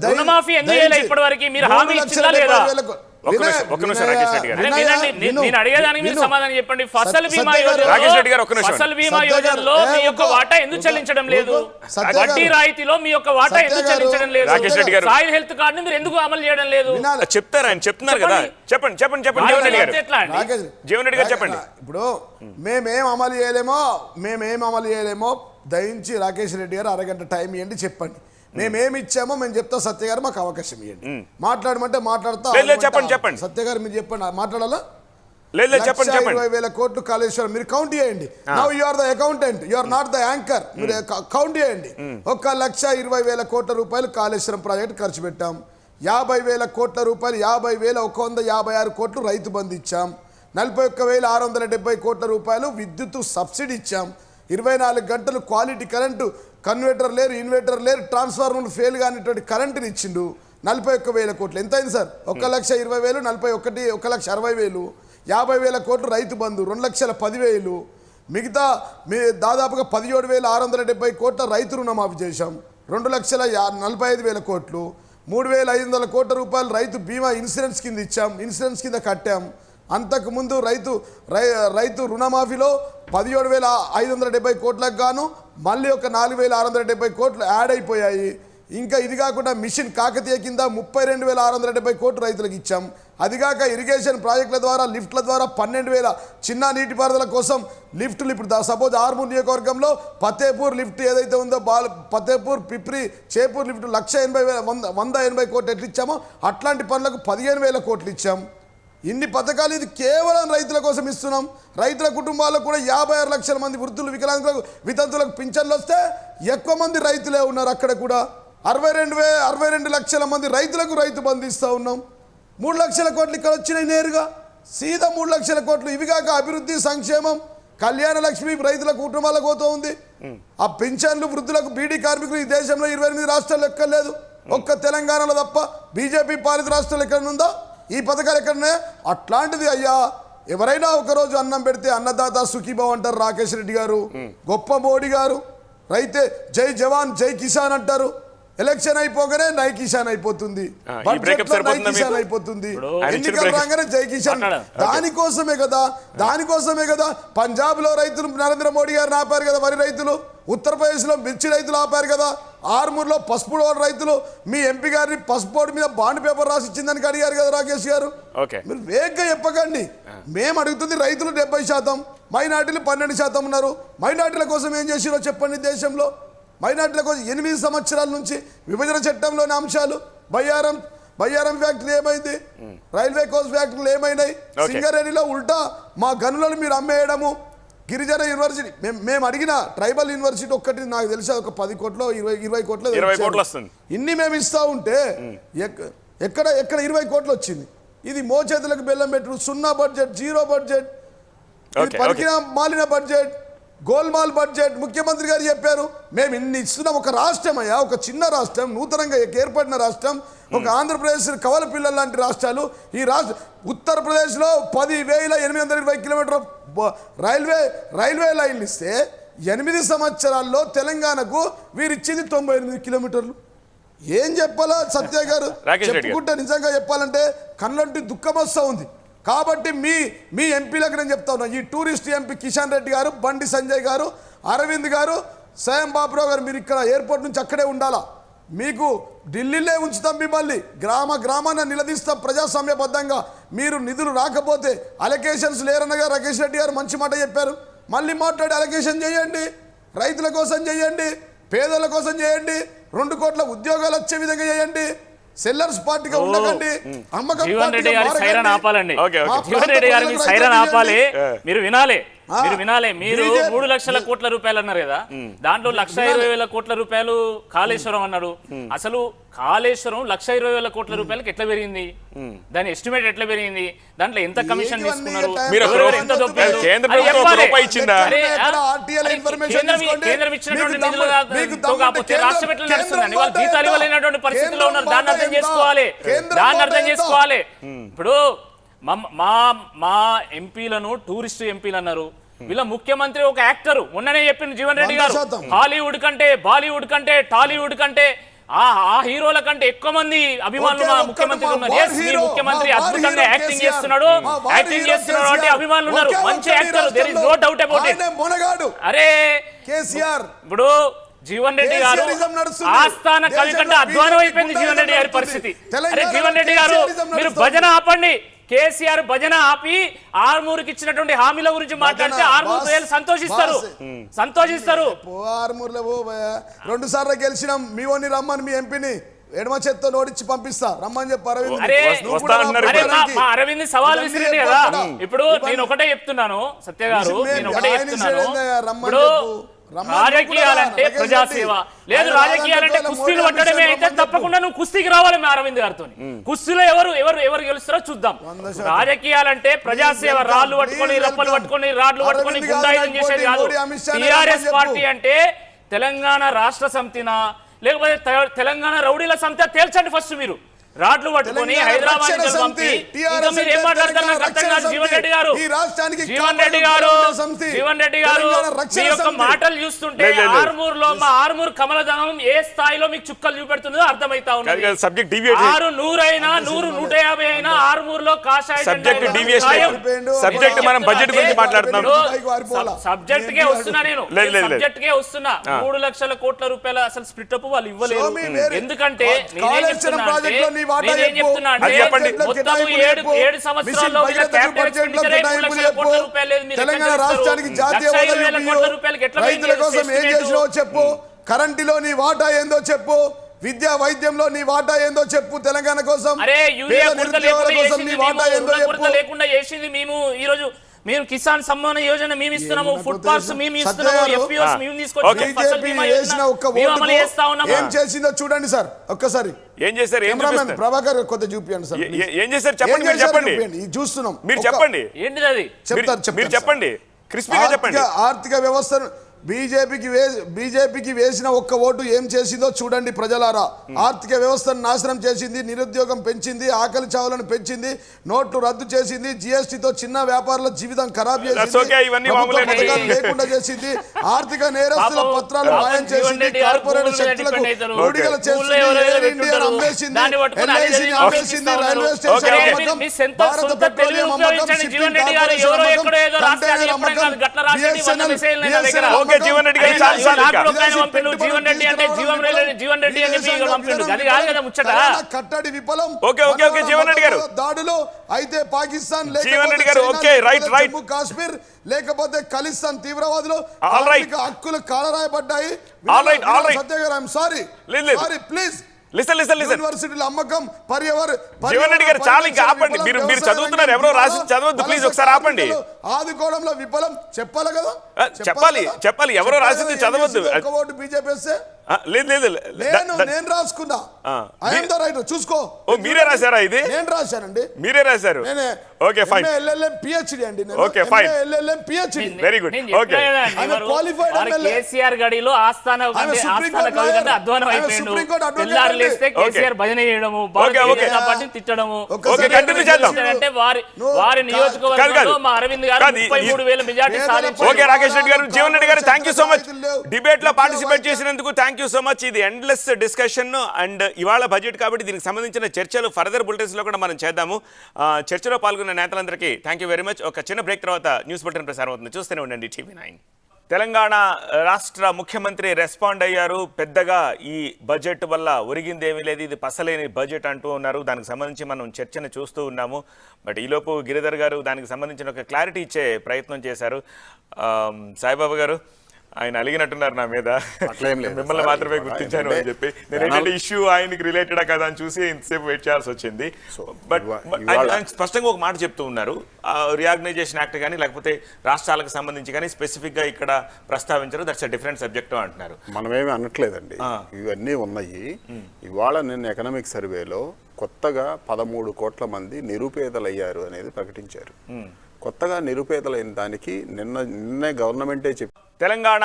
రుణమాఫీ ఎందుకు చేయలేదు ఇప్పటి వరకు? మీరు హామీ ఇచ్చిందా లేదా? నేను అడిగేదానికి మీరు సమాధానం చెప్పండి. ఫసల్ బీమా యోజనలో మీ యొక్క వాటా ఎందుకు చెల్లించడం లేదు? వడ్డీ రాయితీలో మీ యొక్క వాటా ఎందుకు చెల్లించడం లేదు? సాయిల్ హెల్త్ కార్డు మీరు ఎందుకు అమలు చేయడం లేదు? చెప్తారా? ఆయన చెప్తున్నారు కదా. చెప్పండి జీవన్ రెడ్డి గారు చెప్పండి. ఇప్పుడు మేమేం అమలు చేయలేమో దయించి రాకేష్ రెడ్డి గారు అరగంట టైం ఇవ్వండి, చెప్పండి. మేమేమి ఇచ్చామో మేము చెప్తా. సత్య గారు మాకు అవకాశం ఇవ్వండి. మాట్లాడమంటే మాట్లాడతా. చెప్పండి సత్య గారు మీరు చెప్పండి. మాట్లాడాలా? 1,20,000 కోట్లు కాళేశ్వరం మీరు కౌంట్ చేయండి. Now you are the accountant, you are not the anchor. మీరు కౌంట్ చేయండి. 1,20,000 కోట్ల రూపాయలు కాళేశ్వరం ప్రాజెక్ట్ ఖర్చు పెట్టాం. 50,000 కోట్ల రూపాయలు 50,156 కోట్లు రైతు బంధు ఇచ్చాం. 41,670 కోట్ల రూపాయలు విద్యుత్ సబ్సిడీ ఇచ్చాం. 24 గంటలు క్వాలిటీ కరెంటు, కన్వర్టర్ లేరు, ఇన్వర్టర్ లేరు, ట్రాన్స్ఫార్మర్ ఫెయిల్ కానిటువంటి కరెంటుని ఇచ్చిండు. 41,000 కోట్లు ఎంత అయింది సార్? 1,20,000, 1,60,000, 50,000 కోట్లు రైతు బంధు, 2,10,000. మిగతా దాదాపుగా 17,670 కోట్ల రైతు రుణమాఫీ చేశాం. 2,45,000 కోట్లు, 3,500 కోట్ల రూపాయలు రైతు బీమా ఇన్సూరెన్స్ కింద ఇచ్చాం, ఇన్సూరెన్స్ కింద కట్టాం. అంతకుముందు రైతు రుణమాఫీలో 17,570 కోట్లకు గాను మళ్ళీ ఒక 4,670 కోట్లు యాడ్ అయిపోయాయి. ఇంకా ఇది కాకుండా మిషన్ కాకతీయ కింద 32,670 కోట్లు రైతులకు ఇచ్చాం. అదిగాక ఇరిగేషన్ ప్రాజెక్టుల ద్వారా, లిఫ్ట్ల ద్వారా 12,000 చిన్న నీటిపారుదల కోసం లిఫ్టులు. ఇప్పుడు సపోజ్ ఆర్మూర్ నియోజకవర్గంలో ఫతేపూర్ లిఫ్ట్ ఏదైతే ఉందో, ఫతేపూర్, పిప్రి, చేపూర్ లిఫ్ట్ 180 కోట్లు ఎట్లు ఇచ్చామో అట్లాంటి పనులకు 15,000 కోట్లు ఇచ్చాం. ఇన్ని పథకాలు ఇది కేవలం రైతుల కోసం ఇస్తున్నాం. రైతుల కుటుంబాలకు కూడా 56 లక్షల మంది వృద్ధులు, వికలాంగులకు, వితంతులకు పింఛన్లు వస్తే ఎక్కువ మంది రైతులే ఉన్నారు. అక్కడ కూడా 62 లక్షల మంది రైతులకు రైతు బంధు ఇస్తూ ఉన్నాం. 3 లక్షల కోట్లు ఇక్కడ వచ్చినాయి నేరుగా, సీదా 3 లక్షల కోట్లు. ఇవి కాక అభివృద్ధి, సంక్షేమం, కళ్యాణ లక్ష్మి రైతుల కుటుంబాలకు పోతూ ఉంది. ఆ పింఛన్లు వృద్ధులకు, బీడీ కార్మికులు ఈ దేశంలో 28 రాష్ట్రాలు ఎక్కర్లేదు, ఒక్క తెలంగాణలో తప్ప. బీజేపీ పాలిత రాష్ట్రాలు ఎక్కడనుందా ఈ పథకాలు? ఎక్కడనే అట్లాంటిది అయ్యా. ఎవరైనా ఒకరోజు అన్నం పెడితే అన్నదాత సుఖీభావ్ అంటారు రాకేష్ రెడ్డి గారు, గొప్ప మోడీ గారు. రైతే జై జవాన్ జై కిసాన్ అంటారు. ఎలక్షన్ అయిపోగానే నై కిసాన్ అయిపోతుంది, అయిపోతుంది. ఎన్నికలు రాగానే జై కిసాన్. దానికోసమే కదా పంజాబ్ లో రైతులు నరేంద్ర మోడీ గారు ఆపారు కదా, వరి రైతులు. ఉత్తరప్రదేశ్ లో మిర్చి రైతులు ఆపారు కదా. ఆర్మూర్లో పసుపు రైతులు మీ ఎంపీ గారిని పసుపు బోర్డు మీద బాండ్ పేపర్ రాసి ఇచ్చిందని అడిగారు కదా రాకేష్ గారు. మీరు వేగంగా చెప్పకండి. మేము అడుగుతుంది రైతులు 70%, మైనార్టీలు 12% ఉన్నారు. మైనార్టీల కోసం ఏం చేసిరో చెప్పండి. దేశంలో మైనార్టీల కోసం 8 సంవత్సరాల నుంచి విభజన చట్టంలోని అంశాలు, బయ్యారం ఫ్యాక్టరీ ఏమైంది, రైల్వే కోచ్ ఫ్యాక్టరీలు ఏమైనాయి, సింగరేణిలో ఉల్టా మా గనులను మీరు అమ్మేయడము. గిరిజన యూనివర్సిటీ మేము అడిగిన ట్రైబల్ యూనివర్సిటీ ఒక్కటి నాకు తెలిసి ఒక 10 కోట్లు 20 కోట్లు ఇన్ని మేము ఇస్తా ఉంటే ఎక్కడ 20 కోట్లు వచ్చింది. ఇది మోచేతులకు బెల్లం పెట్టు, సున్నా బడ్జెట్, జీరో బడ్జెట్, పలికిన మాలిన బడ్జెట్, గోల్మాల్ బడ్జెట్. ముఖ్యమంత్రి గారు చెప్పారు మేము ఇన్ని ఇస్తున్నాం. ఒక రాష్ట్రం అయ్యా, ఒక చిన్న రాష్ట్రం, నూతనంగా ఏర్పడిన రాష్ట్రం, ఒక ఆంధ్రప్రదేశ్ కవల పిల్లల లాంటి రాష్ట్రాలు. ఈ ఉత్తరప్రదేశ్లో 10,820 కిలోమీటర్ల రైల్వే లైన్లు ఇస్తే 8 సంవత్సరాల్లో తెలంగాణకు వీరిచ్చింది 98 కిలోమీటర్లు. ఏం చెప్పాలా సత్య గారు? చెప్పుకుంటే నిజంగా చెప్పాలంటే కళ్ళంటి దుఃఖం వస్తూ ఉంది. కాబట్టి మీ ఎంపీలకు నేను చెప్తా ఉన్నా, ఈ టూరిస్ట్ ఎంపీ కిషన్ రెడ్డి గారు, బండి సంజయ్ గారు, అరవింద్ గారు, స్వయం బాబురావు గారు, మీరు ఇక్కడ ఎయిర్పోర్ట్ నుంచి అక్కడే ఉండాలా. మీకు ఢిల్లీలో ఉంచుతాం, మిమ్మల్ని గ్రామాన నిలదీస్తాం ప్రజాస్వామ్యబద్ధంగా. మీరు నిధులు రాకపోతే అలొకేషన్స్ లేరనగా రాకేష్ రెడ్డి గారు మంచి మాట చెప్పారు. మళ్ళీ మాట్లాడి అలొకేషన్ చేయండి, రైతుల కోసం చేయండి, పేదల కోసం చేయండి, 2 కోట్ల ఉద్యోగాలు వచ్చే విధంగా చేయండి. సెల్లర్స్ పార్టీగా ఉండకండి, అమ్మకం పార్టీగా ఆపాలండి. జీవన్ రెడ్డి గారికి సైరన్ ఆపాలి. మీరు వినాలి, మీరు 3 లక్షల కోట్ల రూపాయలు అన్నారు కదా, దాంట్లో 1,20,000 కోట్ల రూపాయలు కాళేశ్వరం అన్నాడు. అసలు కాళేశ్వరం 1,20,000 కోట్ల రూపాయలకి ఎట్లా పెరిగింది, దాని ఎస్టిమేట్ ఎట్లా పెరిగింది, దాంట్లో ఎంత కమిషన్ తీసుకున్నారు, కేంద్రం ఇచ్చినటువంటి నిధులు కాకపోతే రాష్ట్రం ఎట్లా నడుస్తుందండి? వాళ్ళు జీతాలు ఇవ్వలేనటువంటి పరిస్థితిలో ఉన్నారు. దాన్ని అర్థం చేసుకోవాలి. ఇప్పుడు మా ఎంపీలను టూరిస్ట్ ఎంపీలు అన్నారు. వీళ్ళ ముఖ్యమంత్రి ఒక యాక్టర్. మొన్ననే చెప్పింది జీవన్ రెడ్డి గారు, హాలీవుడ్ కంటే బాలీవుడ్ కంటే టాలీవుడ్ కంటే ఆ హీరోల కంటే ఎక్కువ మంది అభిమానులు మా ముఖ్యమంత్రి ఉన్నారు. మీ ముఖ్యమంత్రి అద్భుతంగా యాక్టింగ్ చేస్తున్నాడు అంటే అభిమానులు ఉన్నారు. మంచి actor, there is no doubt about it. అరే ఇప్పుడు జీవన్ రెడ్డి గారు ఆస్థాన కవి కంటే అధ్వానం అయిపోయింది జీవన్ రెడ్డి గారి పరిస్థితి. అరే జీవన్ రెడ్డి గారు, మీరు భజన ఆపండి. కేసీఆర్ భజన ఆపి ఆర్మూరుకి ఇచ్చినటువంటి హామీల గురించి మాట్లాడితే ఆర్మూరు ప్రజలు సంతోషిస్తారు. ఆర్మూరులో 2 సార్లు గెలిచినాం, మీ ఓని రమ్మని మీ ఎంపీని ఎడమ చేత్తో నోడిచ్చి పంపిస్తా రమ్మని చెప్పి అరవింద్ సవాల్ విసిరింది కదా. ఇప్పుడు నేను ఒకటే చెప్తున్నాను సత్య గారు, ఇప్పుడు రాజకీయాలంటే ప్రజాసేవ లేదు, రాజకీయాలంటే కుస్తీలు పట్టడమే అయితే తప్పకుండా నువ్వు కుస్తీకి రావాలి మీ అరవింద్ గారితో. కుస్తీలో ఎవరు గెలుస్తారో చూద్దాం. రాజకీయాలంటే ప్రజాసేవ, రాళ్లు పట్టుకొని రప్పలు పట్టుకొని రాడ్లు పట్టుకొని గుండాయిజం చేసేది కాదు. టీఆర్ఎస్ పార్టీ అంటే తెలంగాణ రాష్ట్ర సమితినా లేకపోతే తెలంగాణ రౌడీల సమితి తేల్చండి ఫస్ట్. మీరు రాడ్లు పట్టుకొని హైదరాబాద్ పంపి మీరు ఏం మాట్లాడతారు నాకు అర్థం కాదు. జీవన్ రెడ్డి గారు మీ యొక్క మాటలు చూస్తుంటే ఆర్మూర్లో మా ఆర్మూర్ కమలదనం ఏ స్థాయిలో మీకు చుక్కలు చూపెడుతుందో అర్థమైతా ఉన్నది. 100 అయినా 100, 150 అయినా ఆర్మూర్లో కాషాయ సబ్జెక్ట్ కే వస్తున్నా నేను, సబ్జెక్ట్ కే వస్తున్నా. 3 లక్షల కోట్ల రూపాయల అసలు స్ప్లిట్ అప్ వాళ్ళు ఇవ్వలేరు. ఎందుకంటే నేనేం చెప్తున్నా అంటే మొత్తం 7 సంవత్సరాల్లో తెలంగాణ రాష్ట్రానికి జాతీయ రైతుల కోసం ఏం చేసినావో చెప్పు, కరెంటులో నీ వాటా ఏందో చెప్పు, విద్యా వైద్యంలో నీ వాటా ఏందో చెప్పు, తెలంగాణ కోసం లేకుండా చేసింది మేము. ఈ రోజు మేము కిసాన్ సమ్మాన్ యోజన మేము ఇస్తున్నాము, ఫుడ్ పార్క్స్ మేము ఇస్తున్నాము, ఎఫ్పిఓస్ మేము తీసుకొచ్చి ఏం చేసిందో చూడండి సార్ ఒక్కసారి. ఏం చేశారు? ప్రభాకర్ కొత్త చూపించండి సార్. ఏం చేశారు చెప్పండి, చెప్పండి, చూస్తున్నాం. మీరు చెప్పండి, ఏంటిది అది మీరు చెప్పండి, క్రిస్పీగా చెప్పండి. ఆర్థిక వ్యవస్థను బీజేపీకి వేసిన ఒక్క ఓటు ఏం చేసిందో చూడండి ప్రజలారా. ఆర్థిక వ్యవస్థను నాశనం చేసింది, నిరుద్యోగం పెంచింది, ఆకలి చావులను పెంచింది, నోట్లు రద్దు చేసింది, జీఎస్టీతో చిన్న వ్యాపారుల జీవితం ఖరాబ్ చేసింది, లేకుండా చేసింది, ఆర్థిక నేరస్తుల పత్రాలు మాయం చేసింది, కార్పొరేట్ శక్తులకు ఓడిగల చేసింది, అమ్మేసింది, ఎల్ఐసిని అమ్మేసింది, రైల్వే స్టేషన్ భారత పెట్రోలియం అమ్మకం, షిప్పింగ్ కంటైనర్ అమ్మకం, జీవన్ రెడ్డి గారు కట్టడి విఫలం, జీవన్ రెడ్డి గారు దాడులు అయితే పాకిస్తాన్, జమ్మూ కాశ్మీర్ లేకపోతే ఖలిస్తాన్ తీవ్రవాదులు హక్కులు కాలరాయబడ్డాయి. సత్య గారు ఐఎమ్ సారీ ప్లీజ్. యూనివర్సిటీల అమ్మకం, జీవన్ రెడ్డి గారు చాలా ఇంకా ఆపండి. మీరు చదువుతున్నారు, ఎవరో రాసి చదవద్దు ప్లీజ్, ఒకసారి ఆపండి. ఆదుకోవడంలో విఫలం చెప్పాలి కదా, చెప్పాలి ఎవరో రాసింది చదవద్దు. బీజేపీ లేదు నేను రాసుకున్నా, చూసుకో. మీరే రాశారా? ఇది నేను రాశానండి. మీరే రాశారు? Okay fine. పిహెచ్డి అండి. Okay fine, PhD, very good. Okay KCR గడిలో ఆస్థాన కవి కంటే అధ్వానం అయిపోయిండు. తెల్లారు లేస్తే కేసీఆర్ భజన చేయడము, తిట్టడము. అంటే వారి నియోజకవర్గంలో మా అరవింద్ గారు 33,000 మెజార్టీ సాధించారు. ఓకే రాకేష్ రెడ్డి గారు, జీవన్ రెడ్డి గారు thank you so much debate లో పార్టిసిపేట్ చేసినందుకు. Thank you so much. ఇది ఎండ్లెస్ డిస్కషన్ అండ్ ఇవాళ బడ్జెట్ కాబట్టి దీనికి సంబంధించిన చర్చలు ఫర్దర్ బులెటిన్స్ లో కూడా మనం చేద్దాము. చర్చలో పాల్గొన్న నేతలందరికీ థ్యాంక్ యూ వెరీ మచ్. ఒక చిన్న బ్రేక్ తర్వాత న్యూస్ బులెటిన్ ప్రసారం అవుతుంది. చూస్తూనే ఉండండి TV9. తెలంగాణ రాష్ట్ర ముఖ్యమంత్రి రెస్పాండ్ అయ్యారు. పెద్దగా ఈ బడ్జెట్ వల్ల ఒరిగిందేమీ లేదు, ఇది పసలేని బడ్జెట్ అంటూ ఉన్నారు. దానికి సంబంధించి మనం చర్చను చూస్తూ ఉన్నాము. బట్ ఈలోపు గిరిధర్ గారు దానికి సంబంధించిన ఒక క్లారిటీ ఇచ్చే ప్రయత్నం చేశారు. సాయిబాబా గారు ఆయన అలిగినట్టున్నారు నా మీద, మిమ్మల్ని మాత్రమే గుర్తించాను అని చెప్పి. నేను ఏంటంటే ఇష్యూ ఆయనకి రిలేటెడా కదా అని చూసి ఇంతసేపు వెయిట్ చేయాల్సి వచ్చింది. బట్ ఆయన స్పష్టంగా ఒక మాట చెప్తూ ఉన్నారు, రీఆర్గనైజేషన్ యాక్ట్ కానీ లేకపోతే రాష్ట్రాలకు సంబంధించి కానీ స్పెసిఫిక్గా ఇక్కడ ప్రస్తావించారు. దట్స్ అ డిఫరెంట్ సబ్జెక్ట్ అంటున్నారు. మనమేమి అనట్లేదండి, ఇవన్నీ ఉన్నాయి. ఇవాళ నిన్న ఎకనామిక్ సర్వేలో కొత్తగా 13 కోట్ల మంది నిరుపేదలయ్యారు అనేది ప్రకటించారు. కొత్తగా నిరుపేదలైన దానికి నిన్నే గవర్నమెంటే చెప్పి తెలంగాణ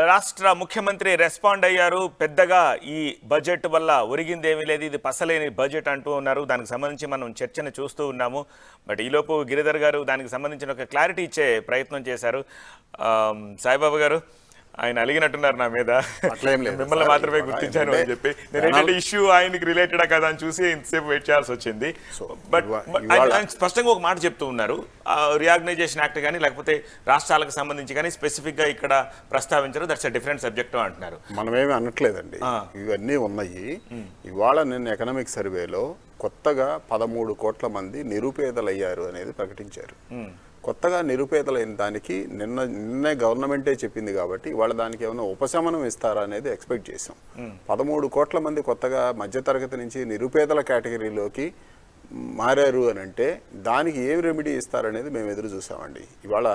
రాష్ట్ర ముఖ్యమంత్రి రెస్పాండ్ అయ్యారు. పెద్దగా ఈ బడ్జెట్ వల్ల ఒరిగిందేమీ లేదు, ఇది పసలేని బడ్జెట్ అంటూ ఉన్నారు. దానికి సంబంధించి మనం చర్చను చూస్తూ ఉన్నాము. బట్ ఈలోపు గిరిధర్ గారు దానికి సంబంధించిన ఒక క్లారిటీ ఇచ్చే ప్రయత్నం చేశారు. సాయిబాబా గారు ఆయన అలిగినట్టున్నారు నా మీద, మిమ్మల్ని మాత్రమే గుర్తించాను అని చెప్పి. నేను ఏంటంటే ఇష్యూ ఆయనకి రిలేటెడా కదా అని చూసి ఇంతసేపు వెయిట్ చేయాల్సి వచ్చింది. బట్ ఆయన స్పష్టంగా ఒక మాట చెప్తూ ఉన్నారు, రీఆర్గనైజేషన్ యాక్ట్ కానీ లేకపోతే రాష్ట్రాలకు సంబంధించి కానీ స్పెసిఫిక్గా ఇక్కడ ప్రస్తావించారు. దట్స్ అ డిఫరెంట్ సబ్జెక్ట్ అంటున్నారు. మనమేమి అనట్లేదండి, ఇవన్నీ ఉన్నాయి. ఇవాళ నిన్న ఎకనామిక్ సర్వేలో కొత్తగా 13 కోట్ల మంది నిరుపేదలయ్యారు అనేది ప్రకటించారు. కొత్తగా నిరుపేదలైన దానికి నిన్నే గవర్నమెంటే చెప్పింది కాబట్టి ఇవాళ దానికి ఏమైనా ఉపశమనం ఇస్తారా అనేది ఎక్స్పెక్ట్ చేసాం. 13 కోట్ల మంది కొత్తగా మధ్యతరగతి నుంచి నిరుపేదల కేటగిరీలోకి మారారు అని అంటే దానికి ఏం రెమెడీ ఇస్తారనేది మేము ఎదురు చూసామండి. ఇవాళ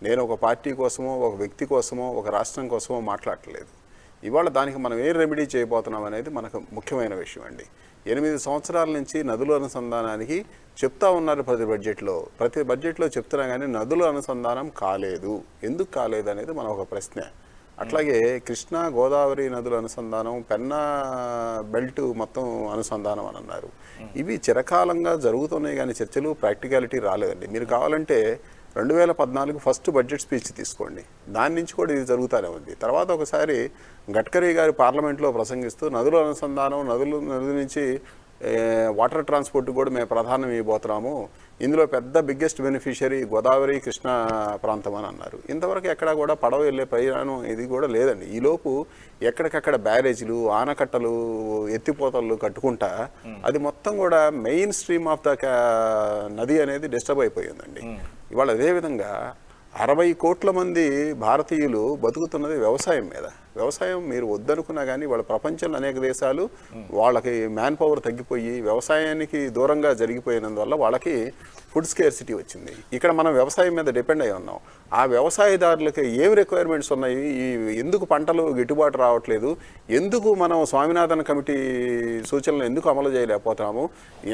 నేను ఒక పార్టీ కోసమో ఒక వ్యక్తి కోసమో ఒక రాష్ట్రం కోసమో మాట్లాడట్లేదు. ఇవాళ దానికి మనం ఏం రెమెడీ చేయబోతున్నాం అనేది మనకు ముఖ్యమైన విషయం అండి. 8 సంవత్సరాల నుంచి నదుల అనుసంధానానికి చెప్తా ఉన్నారు ప్రతి బడ్జెట్లో చెప్తున్నా కానీ నదుల అనుసంధానం కాలేదు. ఎందుకు కాలేదు అనేది మన ఒక ప్రశ్న. అట్లాగే కృష్ణా గోదావరి నదుల అనుసంధానం, పెన్నా బెల్ట్ మొత్తం అనుసంధానం అని అన్నారు. ఇవి చిరకాలంగా జరుగుతున్నాయి కానీ చర్చలు ప్రాక్టికాలిటీ రాలేదండి. మీరు కావాలంటే 2014 ఫస్ట్ బడ్జెట్ స్పీచ్ తీసుకోండి, దాని నుంచి కూడా ఇది జరుగుతూనే ఉంది. తర్వాత ఒకసారి గడ్కరీ గారు పార్లమెంట్లో ప్రసంగిస్తూ నదుల అనుసంధానం, నది నుంచి వాటర్ ట్రాన్స్పోర్ట్ కూడా మేము ప్రాధాన్యం ఇవ్వబోతున్నాము, ఇందులో పెద్ద బిగ్గెస్ట్ బెనిఫిషియరీ గోదావరి కృష్ణా ప్రాంతం అని అన్నారు. ఇంతవరకు ఎక్కడా కూడా పడవ వెళ్ళే ప్రయాణం ఇది కూడా లేదండి. ఈలోపు ఎక్కడికక్కడ బ్యారేజీలు, ఆనకట్టలు, ఎత్తిపోతలు కట్టుకుంటా అది మొత్తం కూడా మెయిన్ స్ట్రీమ్ ఆఫ్ ద నది అనేది డిస్టర్బ్ అయిపోయిందండి. ఇవాళ అదేవిధంగా 60 కోట్ల మంది భారతీయులు బతుకుతున్నది వ్యవసాయం మీద. వ్యవసాయం మీరు వద్దనుకున్నా కానీ వాళ్ళ ప్రపంచంలో అనేక దేశాలు వాళ్ళకి మ్యాన్ పవర్ తగ్గిపోయి వ్యవసాయానికి దూరంగా జరిగిపోయినందువల్ల వాళ్ళకి ఫుడ్ స్కేర్సిటీ వచ్చింది. ఇక్కడ మనం వ్యవసాయం మీద డిపెండ్ అయి ఉన్నాం. ఆ వ్యవసాయదారులకి ఏం రిక్వైర్మెంట్స్ ఉన్నాయి, ఎందుకు పంటలు గిట్టుబాటు రావట్లేదు, ఎందుకు మనం స్వామినాథన్ కమిటీ సూచనలు ఎందుకు అమలు చేయలేకపోతున్నాము,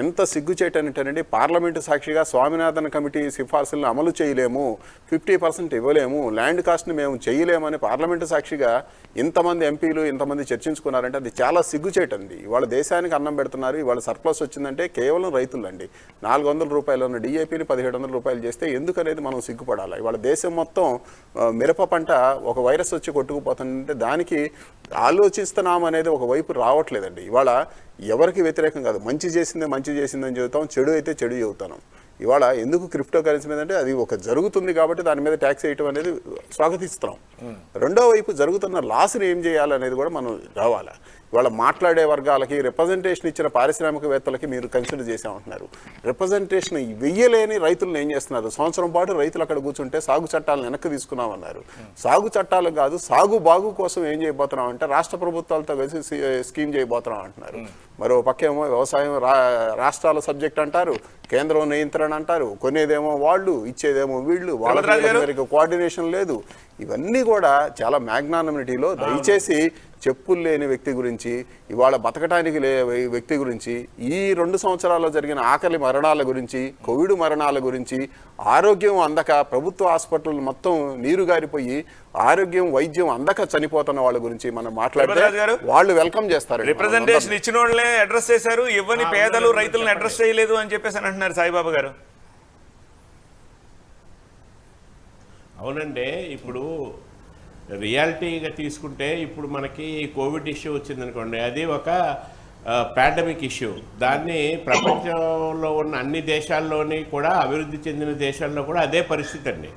ఎంత సిగ్గుచేటంటేనండి పార్లమెంటు సాక్షిగా స్వామినాథన్ కమిటీ సిఫార్సులను అమలు చేయలేము, 50% ఇవ్వలేము, ల్యాండ్ కాస్ట్ని మేము చేయలేమని పార్లమెంటు సాక్షిగా ఇంతమంది ఎంపీలు ఇంతమంది చర్చించుకున్నారంటే అది చాలా సిగ్గుచేటండి. ఇవాళ దేశానికి అన్నం పెడుతున్నారు. ఇవాళ సర్ప్లస్ వచ్చిందంటే కేవలం రైతులండి. 400 రూపాయలు ఉన్న డిఏపీని 1700 రూపాయలు చేస్తే ఎందుకనేది మనం సిగ్గుపడాలి. ఇవాళ దేశం మొత్తం మిరప పంట ఒక వైరస్ వచ్చి కొట్టుకుపోతుందంటే దానికి ఆలోచిస్తున్నాం అనేది ఒక వైపు రావట్లేదండి. ఇవాళ ఎవరికి వ్యతిరేకం కాదు, మంచి చేసిందని చెబుతాం, చెడు అయితే చెడు చెబుతాను. ఇవాళ ఎందుకు క్రిప్టో కరెన్సీ మీద అంటే అది ఒక జరుగుతుంది కాబట్టి దాని మీద ట్యాక్స్ వేయటం అనేది స్వాగతిస్తున్నాం. రెండో వైపు జరుగుతున్న లాస్ని ఏం చేయాలనేది కూడా మనం రావాలి. ఇవాళ మాట్లాడే వర్గాలకి రిప్రజెంటేషన్ ఇచ్చిన పారిశ్రామికవేత్తలకి మీరు కన్సిడర్ చేసామంటున్నారు. రిప్రజెంటేషన్ వెయ్యలేని రైతులను ఏం చేస్తున్నారు, సంవత్సరం పాటు రైతులు అక్కడ కూర్చుంటే సాగు చట్టాలను వెనక్కి తీసుకున్నామన్నారు. సాగు చట్టాలు కాదు, సాగు బాగు కోసం ఏం చేయబోతున్నామంటే రాష్ట్ర ప్రభుత్వాలతో కలిసి స్కీమ్ చేయబోతున్నాం అంటున్నారు. మరో పక్కేమో వ్యవసాయం రాష్ట్రాల సబ్జెక్ట్ అంటారు, కేంద్రం నియంత్రణ అంటారు, కొనేదేమో వాళ్ళు, ఇచ్చేదేమో వీళ్ళు, వాళ్ళకి కోఆర్డినేషన్ లేదు. ఇవన్నీ కూడా చాలా మ్యాగ్నానిమిటీలో దయచేసి చెప్పులు లేని వ్యక్తి గురించి, ఇవాళ బతకటానికి వ్యక్తి గురించి, ఈ 2 సంవత్సరాల్లో జరిగిన ఆకలి మరణాల గురించి, కోవిడ్ మరణాల గురించి, ఆరోగ్యం అందక ప్రభుత్వ హాస్పిటల్ మొత్తం నీరు గారిపోయి ఆరోగ్యం వైద్యం అందక చనిపోతున్న వాళ్ళ గురించి మనం మాట్లాడితే వాళ్ళు వెల్కమ్ చేస్తారు. రిప్రజెంటేషన్ ఇచ్చిన వాళ్ళే అడ్రస్ చేశారు, ఇవ్వని పేదలు రైతులను అడ్రస్ చేయలేదు అని చెప్పేసి అంటున్నారు సాయిబాబా గారు. అవునండి, ఇప్పుడు రియాలిటీగా తీసుకుంటే ఇప్పుడు మనకి కోవిడ్ ఇష్యూ వచ్చిందనుకోండి, అది ఒక పాండమిక్ ఇష్యూ. దాన్ని ప్రపంచంలో ఉన్న అన్ని దేశాల్లోని కూడా, అభివృద్ధి చెందిన దేశాల్లో కూడా అదే పరిస్థితి అండి.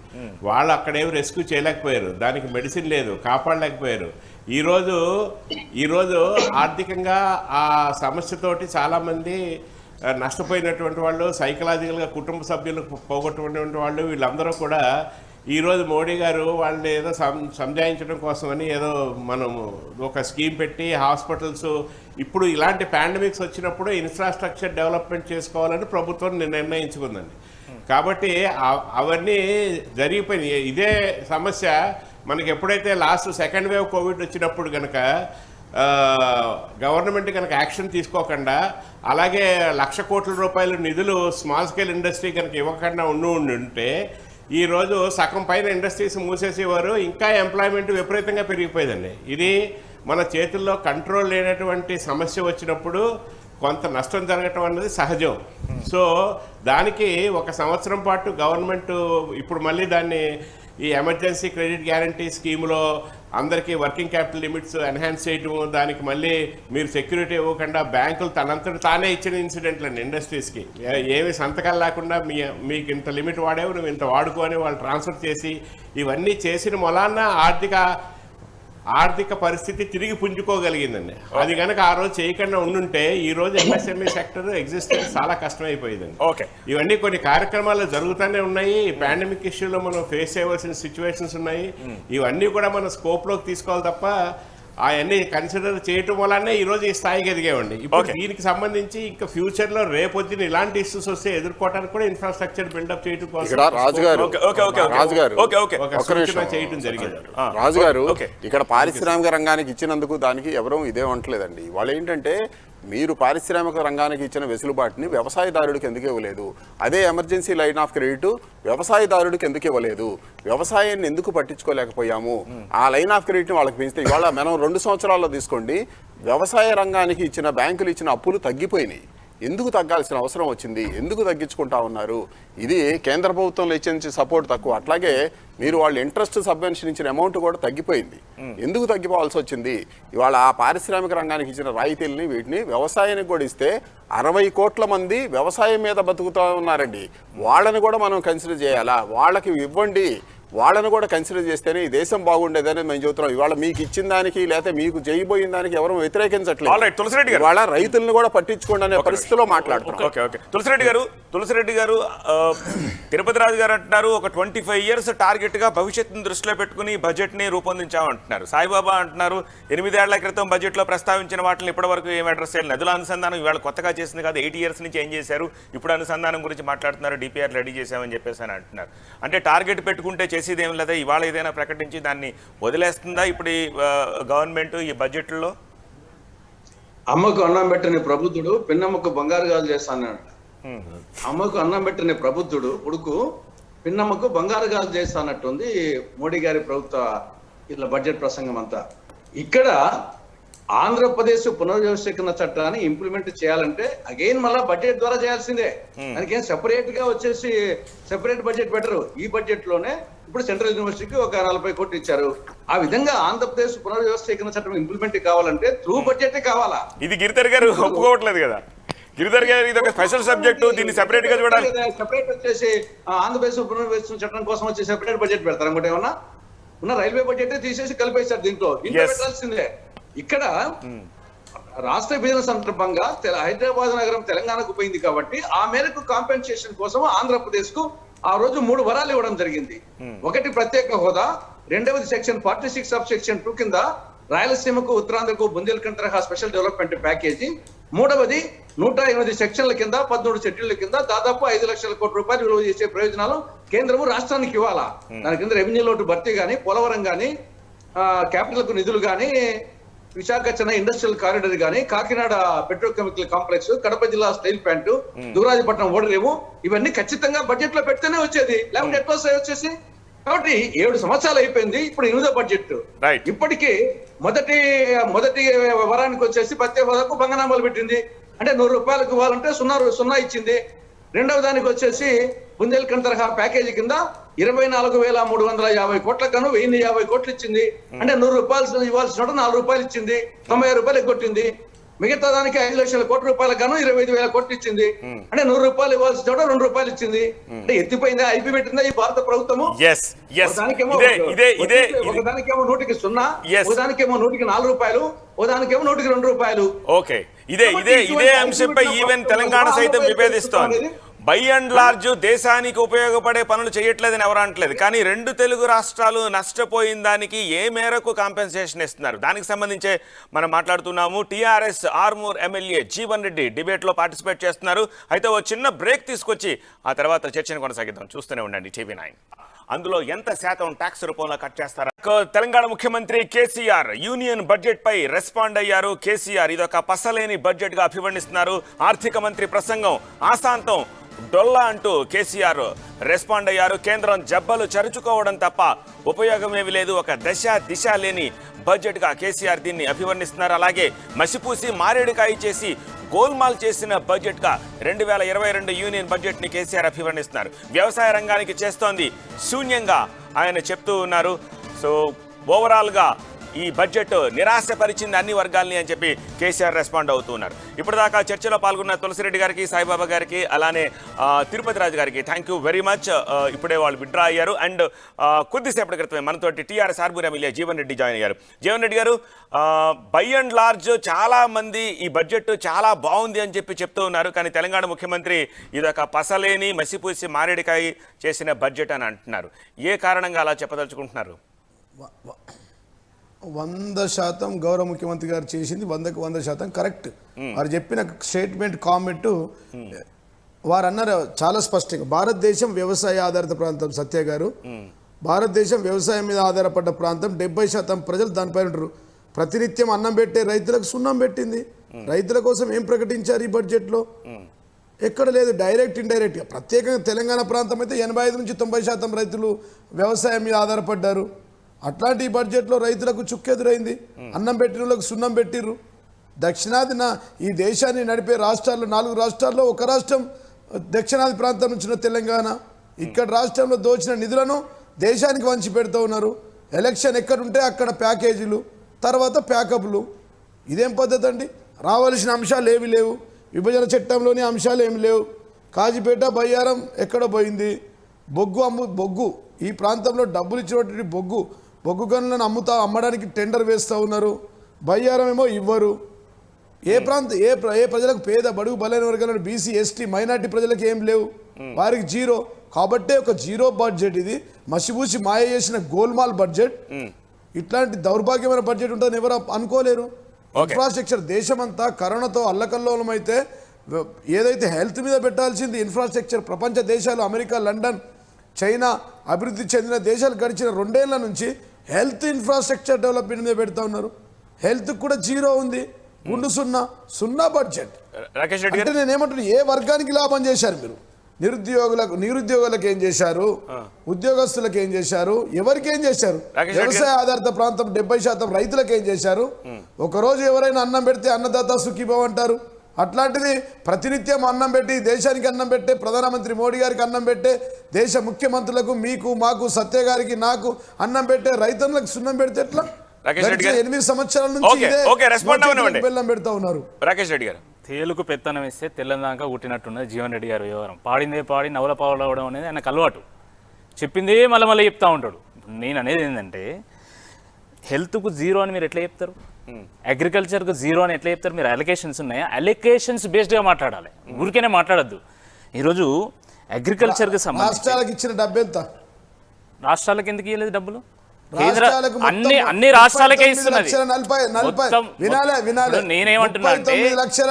వాళ్ళు అక్కడేమి రెస్క్యూ చేయలేకపోయారు, దానికి మెడిసిన్ లేదు, కాపాడలేకపోయారు. ఈరోజు ఆర్థికంగా ఆ సమస్యతోటి చాలామంది నష్టపోయినటువంటి వాళ్ళు, సైకలాజికల్గా కుటుంబ సభ్యులు పోగొట్టుకున్నటువంటి వాళ్ళు, వీళ్ళందరూ కూడా ఈరోజు మోడీ గారు వాళ్ళని ఏదో సంజాయించడం కోసమని ఏదో మనము ఒక స్కీమ్ పెట్టి హాస్పిటల్స్, ఇప్పుడు ఇలాంటి పాండమిక్స్ వచ్చినప్పుడు ఇన్ఫ్రాస్ట్రక్చర్ డెవలప్మెంట్ చేసుకోవాలని ప్రభుత్వం నిర్ణయించుకుందండి. కాబట్టి అవన్నీ జరిగిపోయినాయి. ఇదే సమస్య మనకి ఎప్పుడైతే లాస్ట్ సెకండ్ వేవ్ కోవిడ్ వచ్చినప్పుడు కనుక గవర్నమెంట్ కనుక యాక్షన్ తీసుకోకుండా, అలాగే 1,00,000 కోట్ల రూపాయల నిధులు స్మాల్ స్కేల్ ఇండస్ట్రీ కనుక ఇవ్వకుండా ఉంటే ఈరోజు సగం పైన ఇండస్ట్రీస్ మూసేసేవారు, ఇంకా ఎంప్లాయ్మెంట్ విపరీతంగా పెరిగిపోయిందండి. ఇది మన చేతుల్లో కంట్రోల్ లేనటువంటి సమస్య వచ్చినప్పుడు కొంత నష్టం జరగటం అన్నది సహజం. సో దానికి 1 సంవత్సరం పాటు గవర్నమెంట్ ఇప్పుడు మళ్ళీ దాన్ని ఈ ఎమర్జెన్సీ క్రెడిట్ గ్యారంటీ స్కీమ్లో అందరికీ వర్కింగ్ క్యాపిటల్ లిమిట్స్ ఎన్హాన్స్ చేయటము, దానికి మళ్ళీ మీరు సెక్యూరిటీ ఇవ్వకుండా బ్యాంకులు తనంతట తానే ఇచ్చిన ఇన్సిడెంట్లు అండి. ఇండస్ట్రీస్కి ఏమి సంతకాలు లేకుండా మీకు ఇంత లిమిట్ వాడేవు, నువ్వు ఇంత వాడుకొని వాళ్ళు ట్రాన్స్ఫర్ చేసి ఇవన్నీ చేసిన మొలాన్న ఆర్థిక పరిస్థితి తిరిగి పుంజుకోగలిగిందండి. అది కనుక ఆ రోజు చేయకుండా ఉండుంటే ఈ రోజు ఎంఎస్ఎంఈ సెక్టర్ ఎగ్జిస్టెన్స్ చాలా కష్టమైపోయిందండి. ఇవన్నీ కొన్ని కార్యక్రమాలు జరుగుతూనే ఉన్నాయి. పాండమిక్ ఇష్యూలో మనం ఫేస్ చేయవలసిన సిచ్యువేషన్స్ ఉన్నాయి. ఇవన్నీ కూడా మన స్కోప్లోకి తీసుకోవాలి తప్ప అవన్నీ కన్సిడర్ చేయటం వల్లనే ఈ రోజు ఈ స్థాయికి ఎదిగేవండి. ఇప్పుడు దీనికి సంబంధించి ఇంకా ఫ్యూచర్ లో రేపొద్దున ఇలాంటి ఇష్యూస్ వస్తే ఎదుర్కోవడానికి కూడా ఇన్ఫ్రాస్ట్రక్చర్ బిల్డప్ చేయడం కోసం చేయడం జరిగింది. రాజుగారు ఇక్కడ పారిశ్రామిక రంగానికి ఇచ్చినందుకు దానికి ఎవరూ ఇదే అనట్లేదండి. వాళ్ళు ఏంటంటే మీరు పారిశ్రామిక రంగానికి ఇచ్చిన వెసులుబాటుని వ్యవసాయదారుడికి ఎందుకు ఇవ్వలేదు, అదే ఎమర్జెన్సీ లైన్ ఆఫ్ క్రెడిట్ వ్యవసాయదారుడికి ఎందుకు ఇవ్వలేదు, వ్యవసాయాన్ని ఎందుకు పట్టించుకోలేకపోయాము, ఆ లైన్ ఆఫ్ క్రెడిట్ని వాళ్ళకి పెంచితే ఇవాళ మనం 2 సంవత్సరాల్లో తీసుకోండి, వ్యవసాయ రంగానికి ఇచ్చిన బ్యాంకులు ఇచ్చిన అప్పులు తగ్గిపోయినాయి. ఎందుకు తగ్గాల్సిన అవసరం వచ్చింది, ఎందుకు తగ్గించుకుంటా ఉన్నారు? ఇది కేంద్ర ప్రభుత్వంలో ఇచ్చే సపోర్ట్ తక్కువ, అట్లాగే మీరు వాళ్ళు ఇంట్రెస్ట్ సబ్వెన్షన్ ఇచ్చిన అమౌంట్ కూడా తగ్గిపోయింది. ఎందుకు తగ్గిపోవాల్సి వచ్చింది? ఇవాళ ఆ పారిశ్రామిక రంగానికి ఇచ్చిన రాయితీలని వీటిని వ్యవసాయానికి కూడా ఇస్తే 60 కోట్ల మంది వ్యవసాయం మీద బతుకుతూ ఉన్నారండి. వాళ్ళని కూడా మనం కన్సిడర్ చేయాలా? వాళ్ళకి ఇవ్వండి, వాళ్ళని కూడా కన్సిడర్ చేస్తేనే ఈ దేశం బాగుండేదని మేము చెబుతున్నాం. ఇవాళ మీకు ఇచ్చిన దానికి లేకపోతే మీకు చేయబోయిన దానికి ఎవరు వ్యతిరేకించట్లేదు. ఇవాళ రైతులను కూడా పట్టించుకోండి అనే పరిస్థితిలో మాట్లాడుతున్నాం. తులసిరెడ్డి గారు తిరుపతి రాజు గారు అంటున్నారు ఒక 25 years టార్గెట్ గా భవిష్యత్తును దృష్టిలో పెట్టుకుని బడ్జెట్ ని రూపొందించామంటున్నారు. సాయిబాబా అంటున్నారు 8 ఏళ్ల క్రితం బడ్జెట్ లో ప్రస్తావించిన వాటిని ఇప్పటి వరకు ఏం అడ్రస్ చేయాలి, నదుల అనుసంధానం ఇవాళ కొత్తగా చేసింది కాదు, 8 years నుంచి ఏం చేశారు, ఇప్పుడు అనుసంధానం గురించి మాట్లాడుతున్నారు, డిపిఆర్ రెడీ చేశామని చెప్పేసి అని అంటున్నారు. అంటే టార్గెట్ పెట్టుకుంటే చేసేదేం లేదా, ఇవాళ ఏదైనా ప్రకటించి దాన్ని వదిలేస్తుందా ఇప్పుడు ఈ గవర్నమెంట్ ఈ బడ్జెట్లో? అమ్మకు అన్నం పెట్టని ప్రబుద్ధుడు పిన్నమ్మకు బంగారు గాజులు చేస్తానన్నాడు. అమ్మకు అన్నం పెట్టని ప్రబుద్ధుడు కొడుకు పిన్నమ్మకు బంగారు గాజులు చేస్తానట్టుంది మోడీ గారి ప్రభుత్వ ఇట్లా బడ్జెట్ ప్రసంగం అంతా. ఇక్కడ ఆంధ్రప్రదేశ్ పునర్వ్యవస్థీకరణ చట్టాన్ని ఇంప్లిమెంట్ చేయాలంటే అగైన్ మళ్ళా బడ్జెట్ ద్వారా చేయాల్సిందే. దానికి ఏం సెపరేట్ గా వచ్చేసి సెపరేట్ బడ్జెట్ పెట్టరు. ఈ బడ్జెట్ లోనే ఇప్పుడు సెంట్రల్ యూనివర్సిటీకి ఒక 40 కోట్లు ఇచ్చారు. ఆ విధంగా ఆంధ్రప్రదేశ్ పునర్వ్యవస్థీకరణ చట్టం ఇంప్లిమెంట్ కావాలంటే త్రూ బడ్జెట్ కావాలా? ఇది గిరిధర్ గారు ఒప్పుకోవట్లేదు కదా. గిరిధర్ గారు ఇది ఒక స్పెషల్ సబ్జెక్టు, దీన్ని సెపరేట్ గా చూడాలి. సెపరేట్ వచ్చేసి ఆంధ్రప్రదేశ్ పునర్వ్యవస్థీకరణ చట్టం కోసం వచ్చి సెపరేట్ బడ్జెట్ పెడతారు. ఇంకోటి ఏమన్నా ఉన్న రైల్వే బడ్జెట్ తీసేసి కలిపేశారు దీంట్లో పెట్టాల్సిందే. ఇక్కడ రాష్ట్ర విభజన సందర్భంగా హైదరాబాద్ నగరం తెలంగాణకు పోయింది కాబట్టి ఆ మేరకు కాంపెన్సేషన్ కోసం ఆంధ్రప్రదేశ్ కు ఆ రోజు 3 వరాలు ఇవ్వడం జరిగింది. ఒకటి ప్రత్యేక హోదా, రెండవది సెక్షన్ 46 ఆఫ్ సెక్షన్ 2 కింద రాయలసీమకు ఉత్తరాంధ్రకు బుందేల్ఖండ్ తరహా స్పెషల్ డెవలప్మెంట్ ప్యాకేజీ, మూడవది 108 సెక్షన్ల కింద 13 షెడ్యూళ్ల కింద దాదాపు 5 లక్షల కోట్ల రూపాయలు విలువ చేసే ప్రయోజనాలు కేంద్రము రాష్ట్రానికి ఇవ్వాలా. దాని కింద రెవెన్యూ లోటు భర్తీ గానీ, పోలవరం గానీ, క్యాపిటల్ కు నిధులు గానీ, విశాఖ చెన్నై ఇండస్ట్రియల్ కారిడార్ గానీ, కాకినాడ పెట్రోకెమికల్ కాంప్లెక్స్, కడప జిల్లా స్టీల్ ప్లాంట్, దురాజపట్నం ఓడరేవు ఇవన్నీ ఖచ్చితంగా బడ్జెట్ లో పెడితేనే వచ్చేది, లేకుంటే ఎట్లా వచ్చేసి. కాబట్టి 7 సంవత్సరాలు అయిపోయింది, ఇప్పుడు 8వ బడ్జెట్. ఇప్పటికీ మొదటి వరానికి వచ్చేసి ప్రత్యేక హోదాకు భంగనామాలు పెట్టింది. అంటే 100 రూపాయలకు ఇవ్వాలంటే 0 ఇచ్చింది. రెండవ దానికి వచ్చేసి బుందేల్ఖండ్ తరహా ప్యాకేజీ కింద 24,350 కోట్ల కను 1,050 కోట్లు ఇచ్చింది. అంటే 100 రూపాయలు ఇవ్వాల్సిన 4 రూపాయలు ఇచ్చింది, 90 రూపాయలు ఎగ్గొట్టింది. మిగతా దానికి 5 లక్షల కోట్ల రూపాయలకు గాను 25,000 కోట్లు ఇచ్చింది. అంటే 100 రూపాయలు ఇవ్వాల్సిన చోట 2 రూపాయలు ఇచ్చింది. అంటే ఎత్తిపోయిందా, అయిపి పెట్టిందా ఈ భారత ప్రభుత్వము? ఒకదానికేమో 100కి 0, ఒకదానికేమో 100కి 4 రూపాయలు, ఒకదానికేమో 100కి 2 రూపాయలు. ఓకే, ఇదే అంశంపై ఈవెన్ తెలంగాణ సైతం విభేదిస్తోంది. బై అండ్ లార్జ్ దేశానికి ఉపయోగపడే పనులు చేయట్లేదని ఎవరు అనట్లేదు, కానీ 2 తెలుగు రాష్ట్రాలు నష్టపోయిన దానికి ఏ మేరకు కాంపెన్సేషన్ ఇస్తున్నారు, దానికి సంబంధించే మనం మాట్లాడుతున్నాము. టీఆర్ఎస్ ఆర్మూర్ ఎమ్మెల్యే జీవన్ రెడ్డి డిబేట్లో పార్టిసిపేట్ చేస్తున్నారు. అయితే ఓ చిన్న బ్రేక్ తీసుకొచ్చి ఆ తర్వాత చర్చను కొనసాగిద్దాం. చూస్తూనే ఉండండి TV9. అందులో ఎంత శాతం ట్యాక్స్ రూపంలో కట్ చేస్తారా? తెలంగాణ ముఖ్యమంత్రి కేసీఆర్ యూనియన్ బడ్జెట్ పై రెస్పాండ్ అయ్యారు. కేసీఆర్ ఇదొక పసలేని బడ్జెట్ గా అభివర్ణిస్తున్నారు. ఆర్థిక మంత్రి ప్రసంగం ఆశాంతం డొల్లా అంటూ కేసీఆర్ రెస్పాండ్ అయ్యారు. కేంద్రం జబ్బలు చరుచుకోవడం తప్ప ఉపయోగమేమి లేదు, ఒక దిశ లేని బడ్జెట్ గా కేసీఆర్ దీన్ని అభివర్ణిస్తున్నారు. అలాగే మసిపూసి మారేడుకాయ చేసి గోల్మాల్ చేసిన బడ్జెట్ గా 2022 యూనియన్ బడ్జెట్ ని కేసీఆర్ అభివర్ణిస్తున్నారు. వ్యవసాయ రంగానికి చేస్తోంది శూన్యంగా ఆయన చెప్తూ ఉన్నారు. సో ఓవరాల్ గా ఈ బడ్జెట్ నిరాశపరిచింది అన్ని వర్గాల్ని అని చెప్పి కేసీఆర్ రెస్పాండ్ అవుతున్నారు. ఇప్పటిదాకా చర్చలో పాల్గొన్న తులసిరెడ్డి గారికి, సాయిబాబా గారికి, అలానే తిరుపతి రాజు గారికి థ్యాంక్ యూ వెరీ మచ్. ఇప్పుడే వాళ్ళు విత్డ్రా అయ్యారు. అండ్ కొద్దిసేపటి క్రితమే మనతోటి TRS Armoor MLA Jeevan Reddy join అయ్యారు. జీవన్ రెడ్డి గారు, బై అండ్ లార్జ్ చాలా మంది ఈ బడ్జెట్ చాలా బాగుంది అని చెప్పి చెప్తూ ఉన్నారు, కానీ తెలంగాణ ముఖ్యమంత్రి ఇదొక పసలేని మసిపూసి మారేడికాయ చేసిన బడ్జెట్ అని అంటున్నారు. ఏ కారణంగా అలా చెప్పదలుచుకుంటున్నారు? 100% గౌరవ ముఖ్యమంత్రి గారు చేసింది 100కు 100% కరెక్ట్. వారు చెప్పిన స్టేట్మెంట్ కామెంట్ వారు అన్నారు చాలా స్పష్టంగా, భారతదేశం వ్యవసాయ ఆధారిత ప్రాంతం. సత్య గారు, భారతదేశం వ్యవసాయం మీద ఆధారపడ్డ ప్రాంతం. 70% ప్రజలు దానిపైన ఉంటారు. ప్రతినిత్యం అన్నం పెట్టే రైతులకు సున్నం పెట్టింది. రైతుల కోసం ఏం ప్రకటించారు ఈ బడ్జెట్లో? ఎక్కడ లేదు. డైరెక్ట్ ఇండైరెక్ట్గా ప్రత్యేకంగా తెలంగాణ ప్రాంతం అయితే 85 నుంచి 90% రైతులు వ్యవసాయం మీద ఆధారపడ్డారు. అట్లాంటి బడ్జెట్లో రైతులకు చుక్కెదురైంది. అన్నం పెట్టిన వాళ్ళకు సున్నం పెట్టిర్రు. దక్షిణాదిన ఈ దేశాన్ని నడిపే రాష్ట్రాల్లో 4 రాష్ట్రాల్లో ఒక రాష్ట్రం దక్షిణాది ప్రాంతం నుంచి తెలంగాణ. ఇక్కడ రాష్ట్రంలో దోచిన నిధులను దేశానికి వంచి పెడుతూ ఉన్నారు. ఎలక్షన్ ఎక్కడుంటే అక్కడ ప్యాకేజీలు, తర్వాత ప్యాకప్లు. ఇదేం పద్ధతి అండి? రావాల్సిన అంశాలు ఏవి లేవు. విభజన చట్టంలోని అంశాలు ఏమి లేవు. కాజీపేట బయ్యారం ఎక్కడ పోయింది? బొగ్గు ఈ ప్రాంతంలో డబ్బులు ఇచ్చినటువంటి బొగ్గు గనులను అమ్మడానికి టెండర్ వేస్తూ ఉన్నారు. బయ్యారం ఏమో ఇవ్వరు. ఏ ప్రజలకు, పేద బడుగు బలైన వర్గాలను, బీసీ ఎస్టీ మైనార్టీ ప్రజలకు ఏం లేవు, వారికి జీరో. కాబట్టే ఒక జీరో బడ్జెట్ ఇది. మసిబూసి మాయ చేసిన గోల్మాల్ బడ్జెట్. ఇట్లాంటి దౌర్భాగ్యమైన బడ్జెట్ ఉంటుందని ఎవరు అనుకోలేరు. ఇన్ఫ్రాస్ట్రక్చర్ దేశమంతా కరోనాతో అల్లకల్లోలం అయితే ఏదైతే హెల్త్ మీద పెట్టాల్సింది ఇన్ఫ్రాస్ట్రక్చర్, ప్రపంచ దేశాలు అమెరికా, లండన్, చైనా అభివృద్ధి చెందిన దేశాలు గడిచిన 2 ఏళ్ల నుంచి హెల్త్ ఇన్ఫ్రాస్ట్రక్చర్ డెవలప్మెంట్ మీద పెడతా ఉన్నారు. హెల్త్ కూడా జీరో ఉంది. గుండు సున్నా బడ్జెట్. అంటే నేనేమంటున్నా, ఏ వర్గానికి లాభం చేశారు మీరు? నిరుద్యోగులకు ఏం చేశారు? ఉద్యోగస్తులకు ఏం చేశారు? ఎవరికి ఏం చేశారు? వ్యవసాయ ఆధారిత ప్రాంతం 70% రైతులకు ఏం చేశారు? ఒకరోజు ఎవరైనా అన్నం పెడితే అన్నదాత సుఖీభవ అంటారు. అట్లాంటిది ప్రతినిత్యం అన్నం పెట్టి, దేశానికి అన్నం పెట్టే ప్రధానమంత్రి మోడీ గారికి అన్నం పెట్టే, దేశ ముఖ్యమంత్రులకు, మీకు, మాకు, సత్య గారికి, నాకు అన్నం పెట్టే రైతులకు సున్నం పెడితే ఎట్లా? 8 సంవత్సరాల నుంచి బెల్లం పెడతా ఉన్నారు. రాకేష్ రెడ్డి గారు, తేలుకు పెత్తనం ఇస్తే తెల్లందాకా ఉట్టినట్టున్నది జీవన్ రెడ్డి గారు వ్యవహారం. పాడిందే పాడి నవల పాడవడం అనేది ఆయనకు అలవాటు. చెప్పిందే మళ్ళీ చెప్తా ఉంటాడు. నేను అనేది ఏంటంటే, హెల్త్కు జీరో అని మీరు ఎట్లా చెప్తారు? అగ్రికల్చర్కు జీరో అని ఎట్లా చెప్తారు? మీరు అలొకేషన్స్ ఉన్నాయా? అలొకేషన్స్ బేస్డ్గా మాట్లాడాలి, ఊరికేనే మాట్లాడద్దు. ఈరోజు అగ్రికల్చర్కి రాష్ట్రాలకు ఇచ్చిన డబ్బు ఎంత? రాష్ట్రాలకు ఎందుకు ఇవ్వలేదు డబ్బులు? అన్ని రాష్ట్రాలకే ఇస్తున్నది. నేనేమంటున్నా అంటే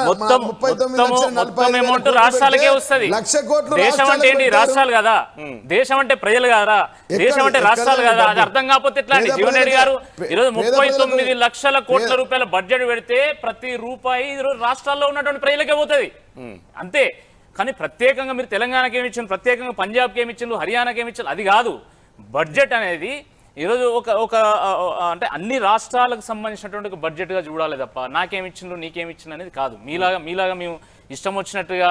మొత్తం అమౌంట్ రాష్ట్రాలకే వస్తుంది. దేశం అంటే ఏంటి? రాష్ట్రాలు కదా. దేశం అంటే ప్రజలు కదా. దేశం అంటే రాష్ట్రాలు కదా. అది అర్థం కాకపోతే ఎట్లా అండి? జీవన్ రెడ్డి గారు ఈరోజు 39 లక్షల కోట్ల రూపాయల బడ్జెట్ పెడితే ప్రతి రూపాయి ఈరోజు రాష్ట్రాల్లో ఉన్నటువంటి ప్రజలకే పోతుంది అంతే. కానీ ప్రత్యేకంగా మీరు తెలంగాణకి ఏమి ఇచ్చారు, ప్రత్యేకంగా పంజాబ్కి ఏమి ఇచ్చారు, హర్యానాకి ఏమి ఇచ్చారు, అది కాదు. బడ్జెట్ అనేది ఈరోజు ఒక అంటే అన్ని రాష్ట్రాలకు సంబంధించినటువంటి ఒక బడ్జెట్గా చూడాలి తప్ప నాకేమిచ్చిండ్రు నీకేమిచ్చిండ్రు అనేది కాదు. మీలాగా మేము ఇష్టం వచ్చినట్టుగా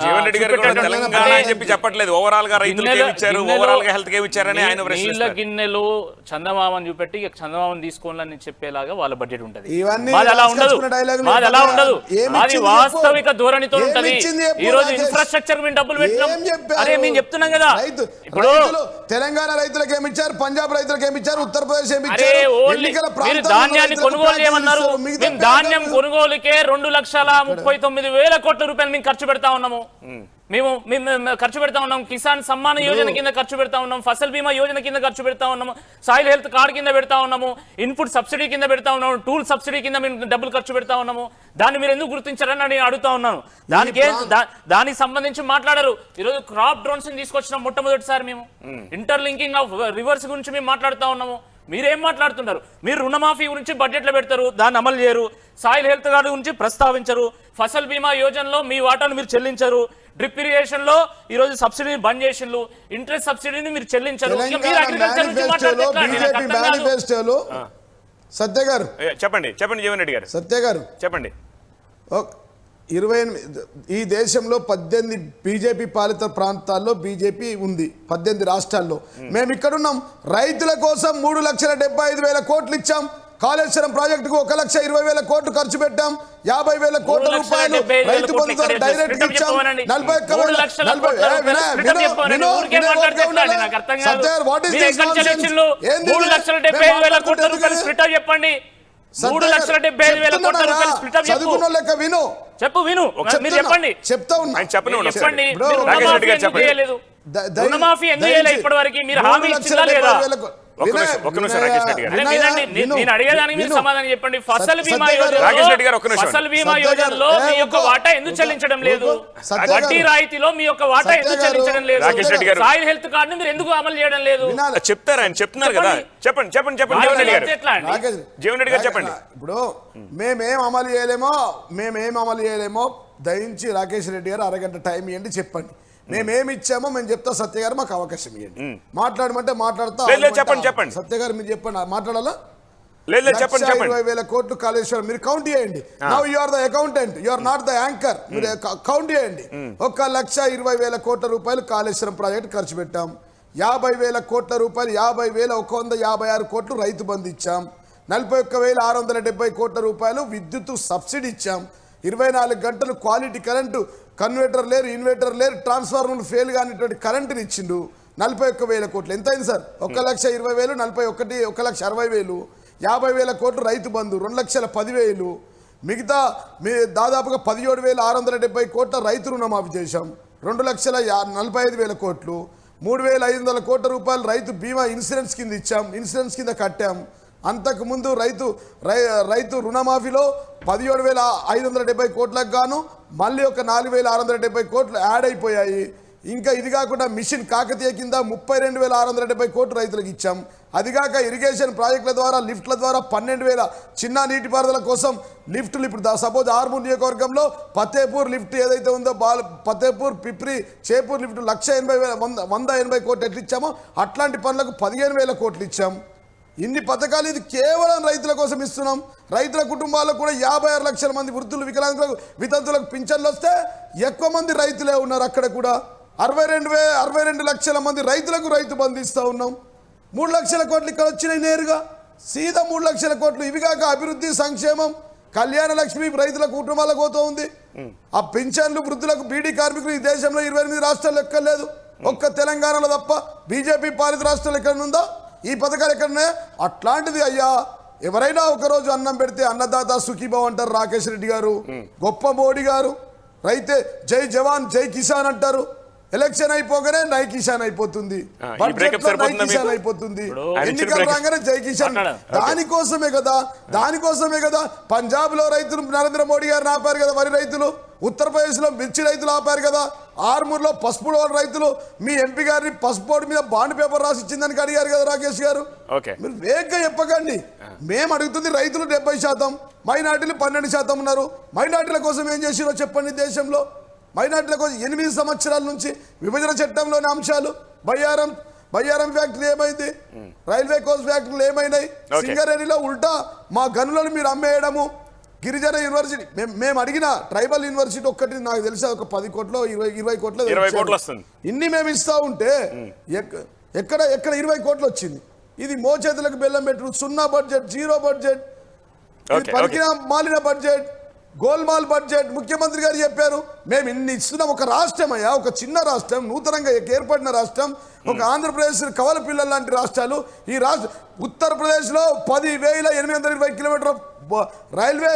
జీవన్ రెడ్డి గారు కూడా తెలంగాణ అని చెప్పి చెప్పట్లేదు, ఓవరాల్ గా రైతులకు ఏమి ఇచ్చారు, ఓవరాల్ గా హెల్త్ కి ఏమి ఇచ్చారని ఆయన నీళ్ళ గిన్నెలో చందమామని చూపెట్టి చందమామని తీసుకోవాలని చెప్పేలాగా వాళ్ళ బడ్జెట్ ఉంటది. ఇవన్నీ మాది అలా ఉండదు, మాది అలా ఉండదు, మాది వాస్తవిక ధోరణితో ఉంటది. ఈ రోజు ఇన్ఫ్రాస్ట్రక్చర్ మేము డబ్బులు పెట్టినాం, అరే మేము చెప్తున్నాం కదా. ఇప్పుడు తెలంగాణ రైతులకు ఏమి ఇచ్చారు, పంజాబ్ రైతులకు ఏమి ఇచ్చారు, ఉత్తరప్రదేశ్ ఏమి ఇచ్చారు, మీరు ధాన్యాన్ని కొనుగోలు చేయమన్నారు, మేము ధాన్యం కొనుగోలుకే 2,39,000 కోట్ల రూపాయలు మేము ఖర్చు పెడతా ఉన్నాము. మేము ఖర్చు పెడతా ఉన్నాం, కిసాన్ సమ్మాన్ యోజన కింద ఖర్చు పెడతా ఉన్నాం, ఫసల్ బీమా యోజన కింద ఖర్చు పెడతా ఉన్నాము, సాయిల్ హెల్త్ కార్డ్ కింద పెడతా ఉన్నాము, ఇన్పుట్ సబ్సిడీ కింద పెడతా ఉన్నాము, టూల్ సబ్సిడీ కింద మేము డబ్బులు ఖర్చు పెడతా ఉన్నాము. దాన్ని మీరు ఎందుకు గుర్తించారని నేను అడుగుతా ఉన్నాను. దానికి సంబంధించి మాట్లాడరు. ఈరోజు క్రాప్ డ్రోన్స్ తీసుకొచ్చిన మొట్టమొదటిసారి మేము ఇంటర్లింకింగ్ ఆఫ్ రివర్స్ గురించి మేము మాట్లాడుతా ఉన్నాము. మీరేం మాట్లాడుతున్నారు? మీరు రుణమాఫీ గురించి బడ్జెట్లో పెడతారు, దాన్ని అమలు చేయరు. సాయిల్ హెల్త్ కార్డు గురించి ప్రస్తావించరు. ఫసల్ బీమా యోజనలో మీ వాటాను మీరు చెల్లించరు. డ్రిప్ ఇరిగేషన్ లో ఈ రోజు సబ్సిడీని బంద్ చేసిండ్రు, ఇంట్రెస్ట్ సబ్సిడీని మీరు చెల్లింంచరు. సత్య గారు చెప్పండి జీవన్ రెడ్డి గారు. సత్య గారు చెప్పండి. 28 ఈ దేశంలో 18 బీజేపీ పాలిత ప్రాంతాల్లో బీజేపీ ఉంది, 18 రాష్ట్రాల్లో. మేము ఇక్కడున్నాం. రైతుల కోసం 3,75,000 కోట్లు ఇచ్చాం. కాళేశ్వరం ప్రాజెక్టుకు 1,20,000 కోట్లు ఖర్చు పెట్టాం. 50,000 కోట్ల రూపాయలు రైతు బంధు డైరెక్ట్ ఇచ్చాం. 3,75,000 కోట్ల రూపాయలు స్ప్లిట్ అప్ చెప్పండి. 3,75,000 కోట్ల రూపాయలు స్ప్లిట్ అప్ చదువుకున్న లెక్క విను. చెప్పు విను, మీరు చెప్పండి. చెప్తా ఉన్నా చెప్పండి. రుణమాఫీ ఎందుకు చేయలేదు ఇప్పటి వరకు? మీరు హామీ ఇచ్చిందా లేదా? నేను అడిగేదానికి మీరు సమాధానం చెప్పండి. ఫసల్ బీమా యోజనలో మీ యొక్క వాటా ఎందుకు చెల్లించడం లేదు? వడ్డీ రాయితీలో మీ యొక్క వాటా ఎందుకు చెల్లించడం లేదు? సాయిల్ హెల్త్ కార్డు మీరు ఎందుకు అమలు చేయడం లేదు? చెప్తారా? ఆయన చెప్తున్నారు కదా. చెప్పండి జీవన్ రెడ్డి గారు చెప్పండి. ఇప్పుడు మేమేం అమలు చేయలేమో దయించి రాకేష్ రెడ్డి గారు అరగంట టైం ఇవ్వండి, చెప్పండి. మేమేమి ఇచ్చామో మేము చెప్తా. సత్య గారు మాకు అవకాశం ఇవ్వండి, మాట్లాడమంటే మాట్లాడతా. చెప్పండి సత్య గారు మీరు చెప్పండి, మాట్లాడాలా? 20,000 కోట్లు కాళేశ్వరం మీరు కౌంట్ చేయండి. Now you are the accountant, you are not the anchor. మీరు కౌంట్ చేయండి. 1,20,000 కోట్ల రూపాయలు కాళేశ్వరం ప్రాజెక్ట్ ఖర్చు పెట్టాం. 50,000 కోట్ల రూపాయలు 50,156 కోట్లు రైతు బంధు ఇచ్చాం. 41,670 కోట్ల రూపాయలు విద్యుత్ సబ్సిడీ ఇచ్చాం. 24 గంటలు క్వాలిటీ కరెంటు, కన్వర్టర్ లేరు, ఇన్వర్టర్ లేరు, ట్రాన్స్ఫార్మర్ ఫెయిల్ కానిటువంటి కరెంటుని ఇచ్చిండు. 41,000 కోట్లు ఎంత అయింది సార్? 1,20,000, 1,60,000, 50,000 కోట్లు రైతు బంధు, 2,10,000. మిగతా దాదాపుగా 17,670 కోట్ల రైతు రుణమాఫీ చేశాం. 2,45,000 కోట్లు, 3,500 కోట్ల రూపాయలు రైతు బీమా ఇన్సూరెన్స్ కింద ఇచ్చాం, ఇన్సూరెన్స్ కింద కట్టాం. అంతకుముందు రైతు రుణమాఫీలో 17,570 కోట్లకు గాను మళ్ళీ ఒక 4,670 కోట్లు యాడ్ అయిపోయాయి. ఇంకా ఇది కాకుండా మిషన్ కాకతీయ కింద 32,670 కోట్లు రైతులకు ఇచ్చాం. అదిగాక ఇరిగేషన్ ప్రాజెక్టుల ద్వారా, లిఫ్ట్ల ద్వారా 12,000 చిన్న నీటిపారుదల కోసం లిఫ్టులు. ఇప్పుడు సపోజ్ ఆర్మూర్ నియోజకవర్గంలో ఫతేపూర్ లిఫ్ట్ ఏదైతే ఉందో, ఫతేపూర్, పిప్రి, చేపూర్ లిఫ్ట్ 180 కోట్లు ఎట్లు ఇచ్చామో అట్లాంటి పనులకు 15,000 కోట్లు ఇచ్చాం. ఇన్ని పథకాలు ఇది కేవలం రైతుల కోసం ఇస్తున్నాం. రైతుల కుటుంబాలకు కూడా 56 లక్షల మంది వృద్ధులు, వికలాంగులకు, వితంతులకు పింఛన్లు వస్తే ఎక్కువ మంది రైతులే ఉన్నారు. అక్కడ కూడా 62 లక్షల మంది రైతులకు రైతు బంధు ఇస్తూ ఉన్నాం. 3 లక్షల కోట్లు ఇక్కడ వచ్చినాయి నేరుగా, సీదా 3 లక్షల కోట్లు. ఇవి కాక అభివృద్ధి, సంక్షేమం, కళ్యాణ లక్ష్మి రైతుల కుటుంబాలకు పోతూ ఉంది. ఆ పింఛన్లు వృద్ధులకు, బీడీ కార్మికులు ఈ దేశంలో 28 రాష్ట్రాలు ఎక్కర్లేదు, ఒక్క తెలంగాణలో తప్ప. బీజేపీ పాలిత రాష్ట్రాలు ఎక్కడుందా ఈ పథకాలు? ఎక్కడున్నాయా? అట్లాంటిది అయ్యా, ఎవరైనా ఒకరోజు అన్నం పెడితే అన్నదాత సుఖీభావ్ అంటారు రాకేష్ రెడ్డి గారు, గొప్ప మోడీ గారు. రైతే జై జవాన్ జై కిసాన్ అంటారు. ఎలక్షన్ అయిపోగానే నై కిసాన్ అయిపోతుంది, అయిపోతుంది. ఎన్నికలు రాగానే జై కిసాన్. దానికోసమే కదా పంజాబ్ లో రైతులు నరేంద్ర మోడీ గారిని ఆపారు కదా, వరి రైతులు. ఉత్తరప్రదేశ్ లో మిర్చి రైతులు ఆపారు కదా. ఆర్మూర్లో పసుపు రైతులు మీ ఎంపీ గారిని పసుపు బోర్డు మీద బాండ్ పేపర్ రాసి ఇచ్చిందని అడిగారు కదా రాకేష్ గారు. మీరు వేగంగా చెప్పకండి. మేము అడుగుతుంది రైతులు 70%, మైనార్టీలు 12% ఉన్నారు. మైనార్టీల కోసం ఏం చేసిరో చెప్పండి. దేశంలో మైనార్టీల కోసం 8 సంవత్సరాల నుంచి విభజన చట్టంలోని అంశాలు, బయ్యారం ఫ్యాక్టరీ ఏమైంది, రైల్వే కోచ్ ఫ్యాక్టరీలు ఏమైనాయి, సింగరేణిలో ఉల్టా మా గనులను మీరు అమ్మేయడము, గిరిజన యూనివర్సిటీ మేము అడిగిన ట్రైబల్ యూనివర్సిటీ ఒక్కటి నాకు తెలిసి ఒక 10 కోట్లు 20 కోట్లు 20 కోట్లు వస్తుంది. ఇన్ని మేము ఇస్తా ఉంటే ఎక్కడ 20 కోట్లు వచ్చింది. ఇది మోచేతులకు బెల్లం పెట్టు, సున్నా బడ్జెట్, జీరో బడ్జెట్, పలికిన మాలిన బడ్జెట్, గోల్మాల్ బడ్జెట్. ముఖ్యమంత్రి గారు చెప్పారు మేము ఇన్ని ఇస్తున్నాం. ఒక రాష్ట్రం అయ్యా, ఒక చిన్న రాష్ట్రం, నూతనంగా ఏర్పడిన రాష్ట్రం, ఒక ఆంధ్రప్రదేశ్ కవల పిల్లల లాంటి రాష్ట్రాలు. ఈ రాష్ట్ర ఉత్తరప్రదేశ్లో 10,820 కిలోమీటర్ రైల్వే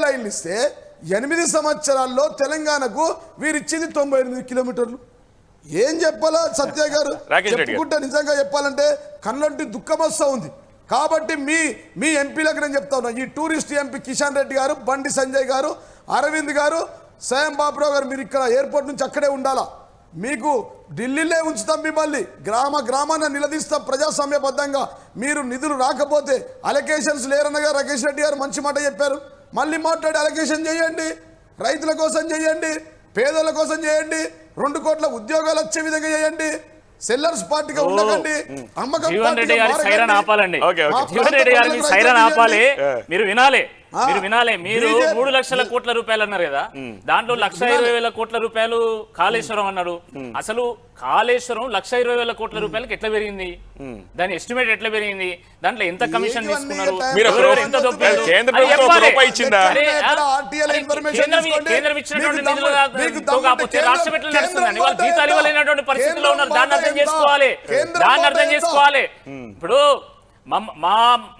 లైన్లు ఇస్తే 8 సంవత్సరాల్లో తెలంగాణకు వీరిచ్చింది 98 కిలోమీటర్లు. ఏం చెప్పాలా సత్య గారు? చెప్పుకుంటే నిజంగా చెప్పాలంటే కళ్ళంటి దుఃఖం వస్తూ ఉంది. కాబట్టి మీ ఎంపీలకు నేను చెప్తా ఉన్నా, ఈ టూరిస్ట్ ఎంపీ కిషన్ రెడ్డి గారు, బండి సంజయ్ గారు, అరవింద్ గారు, స్వయం బాబురావు గారు, మీరు ఇక్కడ ఎయిర్పోర్ట్ నుంచి అక్కడే ఉండాలా. మీకు ఢిల్లీలో ఉంచుతాం, మిమ్మల్ని గ్రామాన నిలదీస్తాం ప్రజాస్వామ్యబద్ధంగా. మీరు నిధులు రాకపోతే అలొకేషన్స్ లేరనగా రాకేష్ రెడ్డి గారు మంచి మాట చెప్పారు. మళ్ళీ మాట్లాడి అలొకేషన్ చేయండి, రైతుల కోసం చేయండి, పేదల కోసం చేయండి, 2 కోట్ల ఉద్యోగాలు వచ్చే విధంగా చేయండి. సెల్లర్స్ పార్టీగా ఉండకండి, అమ్మకం పార్టీగా ఆపాలండి. సైరన్ ఆపాలి. మీరు వినాలి. మీరు 3 లక్షల కోట్ల రూపాయలు అన్నారు కదా, దాంట్లో 1,20,000 కోట్ల రూపాయలు కాళేశ్వరం అన్నారు. అసలు కాళేశ్వరం 1,20,000 కోట్ల రూపాయలకి ఎట్లా పెరిగింది? దాని ఎస్టిమేట్ ఎట్లా పెరిగింది? దాంట్లో ఎంత కమిషన్ తీసుకున్నారు? కేంద్రం ఇచ్చినటువంటి నిధులు కాకపోతే రాష్ట్రం ఎట్లా నడుస్తుందండి? వాళ్ళు జీతాలు ఇవ్వలేనటువంటి పరిస్థితిలో ఉన్నారు. దాన్ని అర్థం చేసుకోవాలి. ఇప్పుడు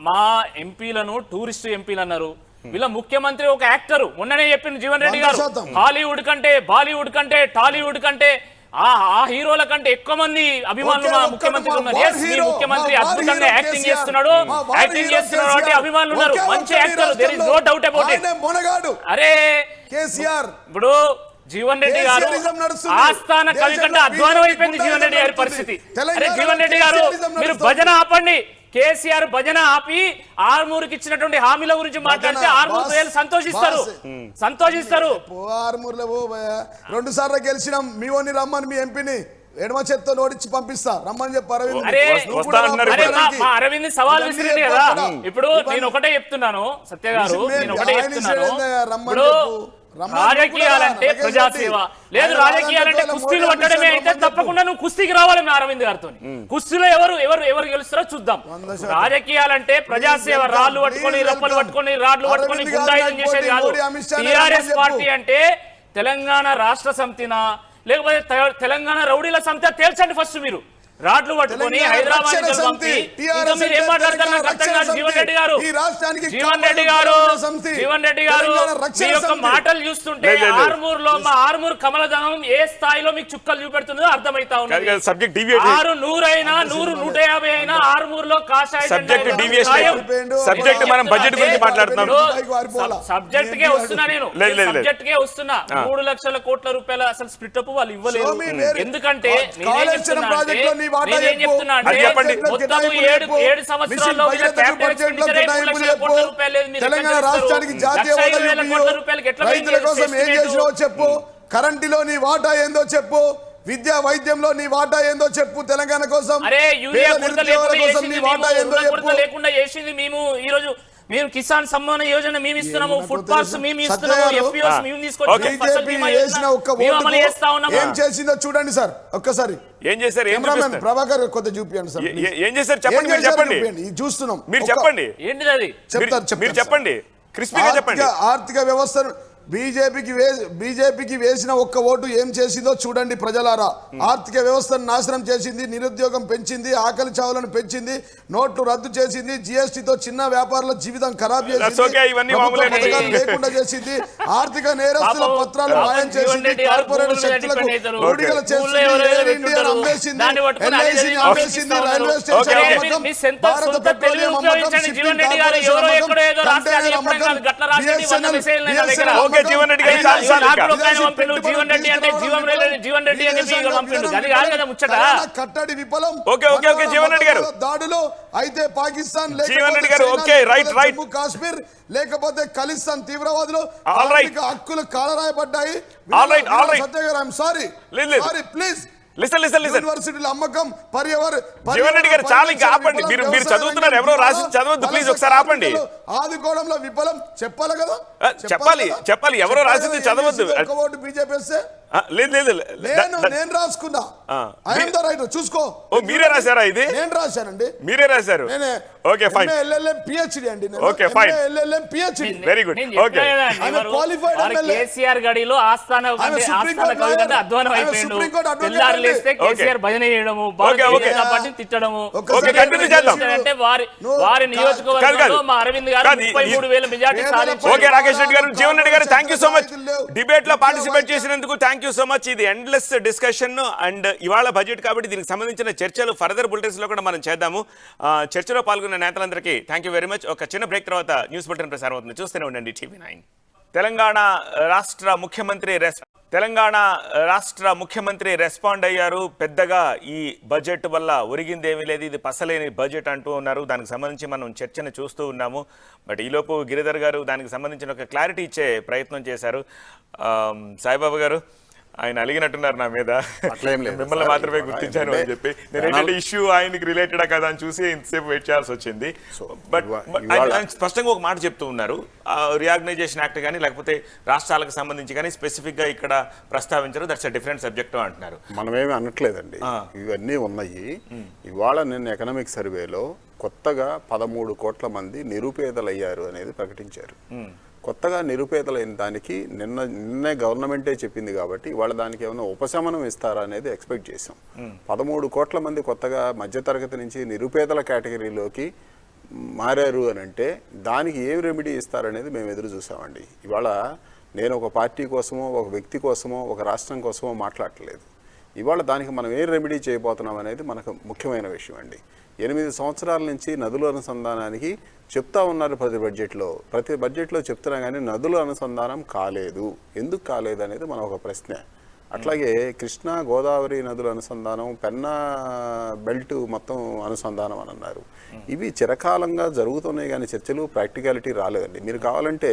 మా ఎంపీలను టూరిస్ట్ ఎంపీలు అన్నారు. వీళ్ళ ముఖ్యమంత్రి ఒక యాక్టర్. మొన్ననే చెప్పింది జీవన్ రెడ్డి గారు, హాలీవుడ్ కంటే, బాలీవుడ్ కంటే, టాలీవుడ్ కంటే, ఆ హీరోల కంటే ఎక్కువ మంది అభిమానులు మా ముఖ్యమంత్రి ఉన్నారు. ముఖ్యమంత్రి అద్భుతంగా యాక్టింగ్ చేస్తున్నాడు అంటే అభిమానులు ఉన్నారు. మంచి actor, there is no doubt about it. అరే కేసీఆర్ ఇప్పుడు జీవన్ రెడ్డి గారు ఆస్థాన కవి కంటే అధ్వానం అయిపోయింది జీవన్ రెడ్డి గారి పరిస్థితి. అరే జీవన్ రెడ్డి గారు, మీరు భజన ఆపండి. కేసీఆర్ భజన ఆపి ఆర్మూర్కి ఇచ్చినటువంటి హామీల గురించి మాట్లాడితే ఆర్మూర్ ప్రజలు సంతోషిస్తారు. ఆర్మూర్లో 2 సార్లు గెలిచినాం. మీ ఓని రమ్మని మీ ఎంపీని ఎడమ చేత్తో నోటిచ్చి పంపిస్తా రమ్మని చెప్పి అరవింద్ సవాల్ విసిరింది కదా. ఇప్పుడు నేను ఒకటే చెప్తున్నాను సత్య గారు, ఇప్పుడు రాజకీయాలంటే ప్రజాసేవ లేదు, రాజకీయాలంటే కుస్తీలు పట్టడమే అయితే తప్పకుండా నువ్వు కుస్తీకి రావాలి మీ అరవింద్ గారితో. కుస్తీలో ఎవరు గెలుస్తారో చూద్దాం. రాజకీయాలంటే ప్రజాసేవ, రాళ్లు పట్టుకొని, రప్పలు పట్టుకొని, రాళ్లు పట్టుకొని గుండాయిజం చేసేది కాదు. టీఆర్ఎస్ పార్టీ అంటే తెలంగాణ రాష్ట్ర సమితినా లేకపోతే తెలంగాణ రౌడీల సమితి తేల్చండి ఫస్ట్. మీరు రాడ్లు పట్టుకొని హైదరాబాద్ ఏం మాట్లాడతారు? జీవన్ రెడ్డి గారు మీ యొక్క మాటలు చూస్తుంటే మా ఆర్మూర్ కమలదనం ఏ స్థాయిలో మీకు చుక్కలు చూపెడుతుందో అర్థమైతా ఉన్నది. 6, 100 అయినా 100, 150 అయినా ఆర్మూర్ లో కాషాయ సబ్జెక్ట్ మనం బడ్జెట్ గురించి మాట్లాడుతున్నాం. సబ్జెక్ట్ కే వస్తున్నా నేను, సబ్జెక్ట్ కే వస్తున్నా. 3 లక్షల కోట్ల రూపాయల అసలు స్ప్లిట్ అప్ వాళ్ళు ఇవ్వలేదు. ఎందుకంటే నేనేం చెప్తున్నా, తెలంగాణ రాష్ట్రానికి జాతీయ రైతుల కోసం ఏం చేసినావో చెప్పు. కరెంటులో నీ వాటా ఏందో చెప్పు. విద్యా వైద్యంలో నీ వాటా ఏందో చెప్పు. తెలంగాణ కోసం నీ వాటా ఏందో చెప్పు. లేకుండా చేసింది మేము ఈ రోజు. మీరు కిసాన్ సమ్మాన్ యోజన మేము ఇస్తున్నాము, ఫుడ్ పార్క్స్ మేము ఇస్తున్నాము, ఎఫ్పిఓస్ మేము తీసుకొచ్చి ఏం చేసిందో చూడండి సార్ ఒక్కసారి. ఏం చేశారు? ప్రభాకర్ కొద్దిగా చూపించండి సార్. ఏం చేశారు చెప్పండి. చెప్పండి, చూస్తున్నాం. మీరు చెప్పండి. ఏంటిది అది మీరు చెప్పండి, క్రిస్పీగా చెప్పండి. ఆర్థిక వ్యవస్థను బీజేపీకి వేసిన ఒక్క ఓటు ఏం చేసిందో చూడండి ప్రజలారా. ఆర్థిక వ్యవస్థను నాశనం చేసింది, నిరుద్యోగం పెంచింది, ఆకలి చావులను పెంచింది, నోట్లు రద్దు చేసింది, జీఎస్టీతో చిన్న వ్యాపారుల జీవితం ఖరాబ్ చేసింది, లేకుండా చేసింది, ఆర్థిక నేరస్తుల పత్రాలు మాయం చేసింది, కార్పొరేట్ శక్తులకు ఊడిగల చేసింది, అమ్మేసింది, ఎల్ఐసిని అమ్మేసింది, రైల్వే స్టేషన్ భారత పెట్రోలియం జీవన్ రెడ్డి అంటే జీవన్ రెడ్డి కట్టడి విఫలం. జీవన్ రెడ్డి గారు దాడులు అయితే పాకిస్తాన్ జమ్మూ కాశ్మీర్ లేకపోతే ఖలిస్తాన్ తీవ్రవాదులు హక్కులు కాలరాయబడ్డాయి. సత్య గారు ఐఎమ్ సారీ ప్లీజ్ యూనివర్సిటీల అమ్మకం జీవన్ రెడ్డి గారు చాలా ఇంకా ఆపండి. మీరు చదువుతున్నారు, ఎవరో రాసి చదవద్దు ప్లీజ్, ఒకసారి ఆపండి. ఆదుకోవడంలో విఫలం చెప్పాలి కదా, చెప్పాలి ఎవరో రాసింది చదవద్దు. బీజేపీ వస్తే లేదు నేను రాసుకున్నా, చూసుకో. మీరే రాశారా ఇది? నేను రాశానండి. మీరే రాశారు? Okay fine. పిహెచ్డి అండి. Okay fine, PhD. Very good. Okay KCR గడిలో ఆస్థాన అధ్వానం అయిపోయిండు. తెల్లారు లేస్తే కేసీఆర్ భజన చేయడము, తిట్టడము. అంటే వారి నియోజకవర్గంలో మా అరవింద్ గారు 33,000 మెజార్టీ సాధించారు. ఓకే రాకేష్ రెడ్డి గారు, జీవన్ రెడ్డి గారు, thank you so much debate లో పార్టిసిపేట్ చేసినందుకు. Thank you so much. ఇది ఎండ్లెస్ డిస్కషన్ అండ్ ఇవాళ బడ్జెట్ కాబట్టి దీనికి సంబంధించిన చర్చలు ఫర్దర్ బులెటిన్స్ లో కూడా మనం చేద్దాము. చర్చలో పాల్గొన్న నేతలందరికీ థ్యాంక్ యూ వెరీ మచ్. ఒక చిన్న బ్రేక్ తర్వాత న్యూస్ బులెటిన్ ప్రసారం అవుతుంది, చూస్తూనే ఉండండి TV9. తెలంగాణ రాష్ట్ర ముఖ్యమంత్రి రెస్పాండ్ అయ్యారు. పెద్దగా ఈ బడ్జెట్ వల్ల ఒరిగిందేమీ లేదు, ఇది పసలేని బడ్జెట్ అంటూ ఉన్నారు. దానికి సంబంధించి మనం చర్చను చూస్తూ ఉన్నాము. బట్ ఈలోపు గిరిధర్ గారు దానికి సంబంధించిన ఒక క్లారిటీ ఇచ్చే ప్రయత్నం చేశారు. సాయిబాబా గారు ఆయన అలిగినట్టున్నారు నా మీద, మిమ్మల్ని మాత్రమే గుర్తించాను అని చెప్పి. నేను ఏంటంటే ఇష్యూ ఆయనకి రిలేటెడా కదా అని చూసి ఇంతసేపు వెయిట్ చేయాల్సి వచ్చింది. బట్ ఆయన స్పష్టంగా ఒక మాట చెప్తూ ఉన్నారు, రీఆర్గనైజేషన్ యాక్ట్ కానీ లేకపోతే రాష్ట్రాలకు సంబంధించి కానీ స్పెసిఫిక్ గా ఇక్కడ ప్రస్తావించారు. దట్స్ అ డిఫరెంట్ సబ్జెక్ట్ అంటున్నారు. మనమేమి అనట్లేదండి, ఇవన్నీ ఉన్నాయి. ఇవాళ నిన్న ఎకనామిక్ సర్వేలో కొత్తగా 13 కోట్ల మంది నిరుపేదలయ్యారు అనేది ప్రకటించారు. కొత్తగా నిరుపేదలైన దానికి నిన్నే గవర్నమెంటే చెప్పింది కాబట్టి ఇవాళ దానికి ఏమైనా ఉపశమనం ఇస్తారా అనేది ఎక్స్పెక్ట్ చేసాం. 13 కోట్ల మంది కొత్తగా మధ్యతరగతి నుంచి నిరుపేదల కేటగిరీలోకి మారారు అని అంటే దానికి ఏం రెమెడీ ఇస్తారనేది మేము ఎదురు చూసామండి. ఇవాళ నేను ఒక పార్టీ కోసమో, ఒక వ్యక్తి కోసమో, ఒక రాష్ట్రం కోసమో మాట్లాడట్లేదు. ఇవాళ దానికి మనం ఏం రెమెడీ చేయబోతున్నాం అనేది మనకు ముఖ్యమైన విషయం అండి. 8 సంవత్సరాల నుంచి నదుల అనుసంధానానికి చెప్తా ఉన్నారు ప్రతి బడ్జెట్లో చెప్తున్నా కానీ నదుల అనుసంధానం కాలేదు. ఎందుకు కాలేదు అనేది మన ఒక ప్రశ్న. అట్లాగే కృష్ణా గోదావరి నదుల అనుసంధానం, పెన్నా బెల్ట్ మొత్తం అనుసంధానం అని అన్నారు. ఇవి చిరకాలంగా జరుగుతున్నాయి కానీ చర్చలు ప్రాక్టికాలిటీ రాలేదండి. మీరు కావాలంటే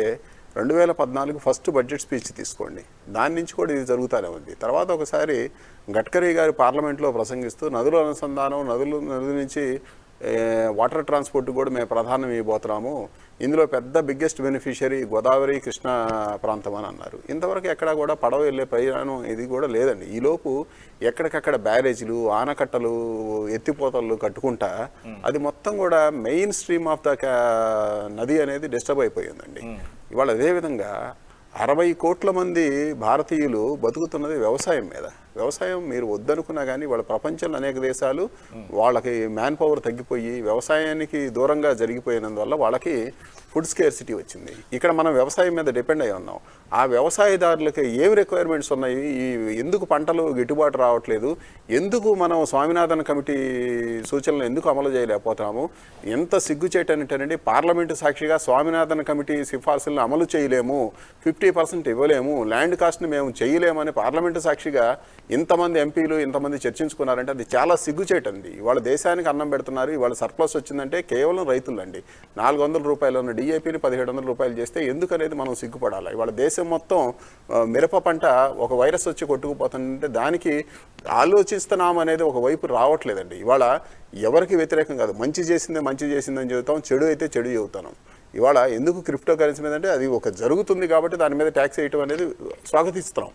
2014 ఫస్ట్ బడ్జెట్ స్పీచ్ తీసుకోండి, దాని నుంచి కూడా ఇది జరుగుతూనే ఉంది. తర్వాత ఒకసారి గడ్కరీ గారు పార్లమెంట్లో ప్రసంగిస్తూ నదుల అనుసంధానం, నది నుంచి వాటర్ ట్రాన్స్పోర్ట్ కూడా మేము ప్రాధాన్యం ఇవ్వబోతున్నాము, ఇందులో పెద్ద బిగ్గెస్ట్ బెనిఫిషియరీ గోదావరి కృష్ణా ప్రాంతం అని అన్నారు. ఇంతవరకు ఎక్కడా కూడా పడవ వెళ్ళే ప్రయాణం ఇది కూడా లేదండి. ఈలోపు ఎక్కడికక్కడ బ్యారేజీలు, ఆనకట్టలు, ఎత్తిపోతలు కట్టుకుంటా అది మొత్తం కూడా మెయిన్ స్ట్రీమ్ ఆఫ్ ద నది అనేది డిస్టర్బ్ అయిపోయిందండి. ఇవాళ అదేవిధంగా 60 కోట్ల మంది భారతీయులు బతుకుతున్నది వ్యవసాయం మీద. వ్యవసాయం మీరు వద్దనుకున్నా కానీ వాళ్ళ ప్రపంచంలో అనేక దేశాలు వాళ్ళకి మ్యాన్ పవర్ తగ్గిపోయి వ్యవసాయానికి దూరంగా జరిగిపోయినందువల్ల వాళ్ళకి ఫుడ్ స్కేర్సిటీ వచ్చింది. ఇక్కడ మనం వ్యవసాయం మీద డిపెండ్ అయి ఉన్నాం. ఆ వ్యవసాయదారులకి ఏం రిక్వైర్మెంట్స్ ఉన్నాయి, ఎందుకు పంటలు గిట్టుబాటు రావట్లేదు, ఎందుకు మనం స్వామినాథన్ కమిటీ సూచనలు ఎందుకు అమలు చేయలేకపోతున్నాము, ఎంత సిగ్గుచేటంటేనండి పార్లమెంటు సాక్షిగా స్వామినాథన్ కమిటీ సిఫార్సులను అమలు చేయలేము, 50% ఇవ్వలేము, ల్యాండ్ కాస్ట్ని మేము చేయలేమని పార్లమెంటు సాక్షిగా ఇంతమంది ఎంపీలు ఇంతమంది చర్చించుకున్నారంటే అది చాలా సిగ్గుచేటండి. ఇవాళ దేశానికి అన్నం పెడుతున్నారు. ఇవాళ సర్ప్లస్ వచ్చిందంటే కేవలం రైతులండి. 400 రూపాయలు ఉన్న డిఏపీని 1700 రూపాయలు చేస్తే ఎందుకనేది మనం సిగ్గుపడాలి. ఇవాళ దేశం మొత్తం మిరప పంట ఒక వైరస్ వచ్చి కొట్టుకుపోతుందంటే దానికి ఆలోచిస్తున్నాం అనేది ఒక వైపు రావట్లేదండి. ఇవాళ ఎవరికి వ్యతిరేకం కాదు, మంచి చేసిందని చెబుతాం, చెడు అయితే చెడు చెబుతాను. ఇవాళ ఎందుకు క్రిప్టో కరెన్సీ మీద అంటే అది ఒక జరుగుతుంది కాబట్టి దాని మీద ట్యాక్స్ వేయటం అనేది స్వాగతిస్తున్నాం.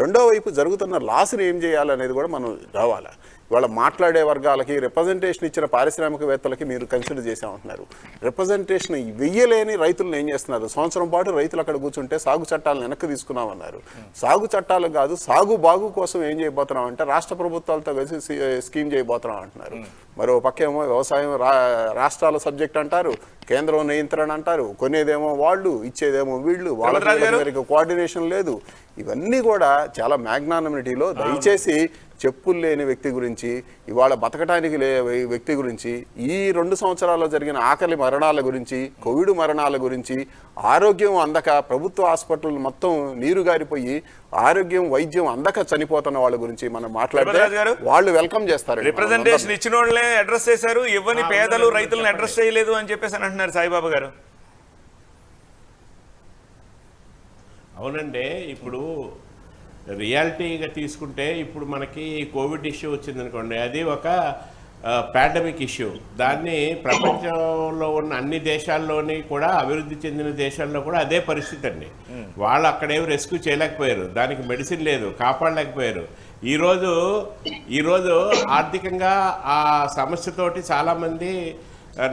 రెండో వైపు జరుగుతున్న లాస్ని ఏం చేయాలనేది కూడా మనం రావాలి. ఇవాళ మాట్లాడే వర్గాలకి రిప్రజెంటేషన్ ఇచ్చిన పారిశ్రామికవేత్తలకి మీరు కన్సిడర్ చేసామంటున్నారు. రిప్రజెంటేషన్ వెయ్యలేని రైతులను ఏం చేస్తున్నారు, సంవత్సరం పాటు రైతులు అక్కడ కూర్చుంటే సాగు చట్టాలను వెనక్కి తీసుకున్నామన్నారు. సాగు చట్టాలు కాదు, సాగు బాగు కోసం ఏం చేయబోతున్నామంటే రాష్ట్ర ప్రభుత్వాలతో కలిసి స్కీమ్ చేయబోతున్నాం అంటున్నారు. మరో పక్కేమో వ్యవసాయం రాష్ట్రాల సబ్జెక్ట్ అంటారు, కేంద్రం నియంత్రణ అంటారు, కొనేదేమో వాళ్ళు, ఇచ్చేదేమో వీళ్ళు, వాళ్ళకి కోఆర్డినేషన్ లేదు. ఇవన్నీ కూడా చాలా మ్యాగ్నానిమిటీలో దయచేసి చెప్పులు లేని వ్యక్తి గురించి, ఇవాళ బతకటానికి వ్యక్తి గురించి, ఈ 2 సంవత్సరాల్లో జరిగిన ఆకలి మరణాల గురించి, కోవిడ్ మరణాల గురించి, ఆరోగ్యం అందక ప్రభుత్వ హాస్పిటల్ మొత్తం నీరు గారిపోయి ఆరోగ్యం వైద్యం అందక చనిపోతున్న వాళ్ళ గురించి మనం మాట్లాడితే వాళ్ళు వెల్కమ్ చేస్తారు. రిప్రజెంటేషన్ ఇచ్చిన వాళ్ళే అడ్రస్ చేశారు, ఇవ్వని పేదలు రైతులను అడ్రస్ చేయలేదు అని చెప్పేసి అంటున్నారు సాయిబాబా గారు. అవునండి, ఇప్పుడు రియాలిటీగా తీసుకుంటే ఇప్పుడు మనకి కోవిడ్ ఇష్యూ వచ్చిందనుకోండి, అది ఒక పాండమిక్ ఇష్యూ. దాన్ని ప్రపంచంలో ఉన్న అన్ని దేశాల్లోని కూడా, అభివృద్ధి చెందిన దేశాల్లో కూడా అదే పరిస్థితి అండి. వాళ్ళు అక్కడేమి రెస్క్యూ చేయలేకపోయారు, దానికి మెడిసిన్ లేదు, కాపాడలేకపోయారు. ఈరోజు ఆర్థికంగా ఆ సమస్యతోటి చాలామంది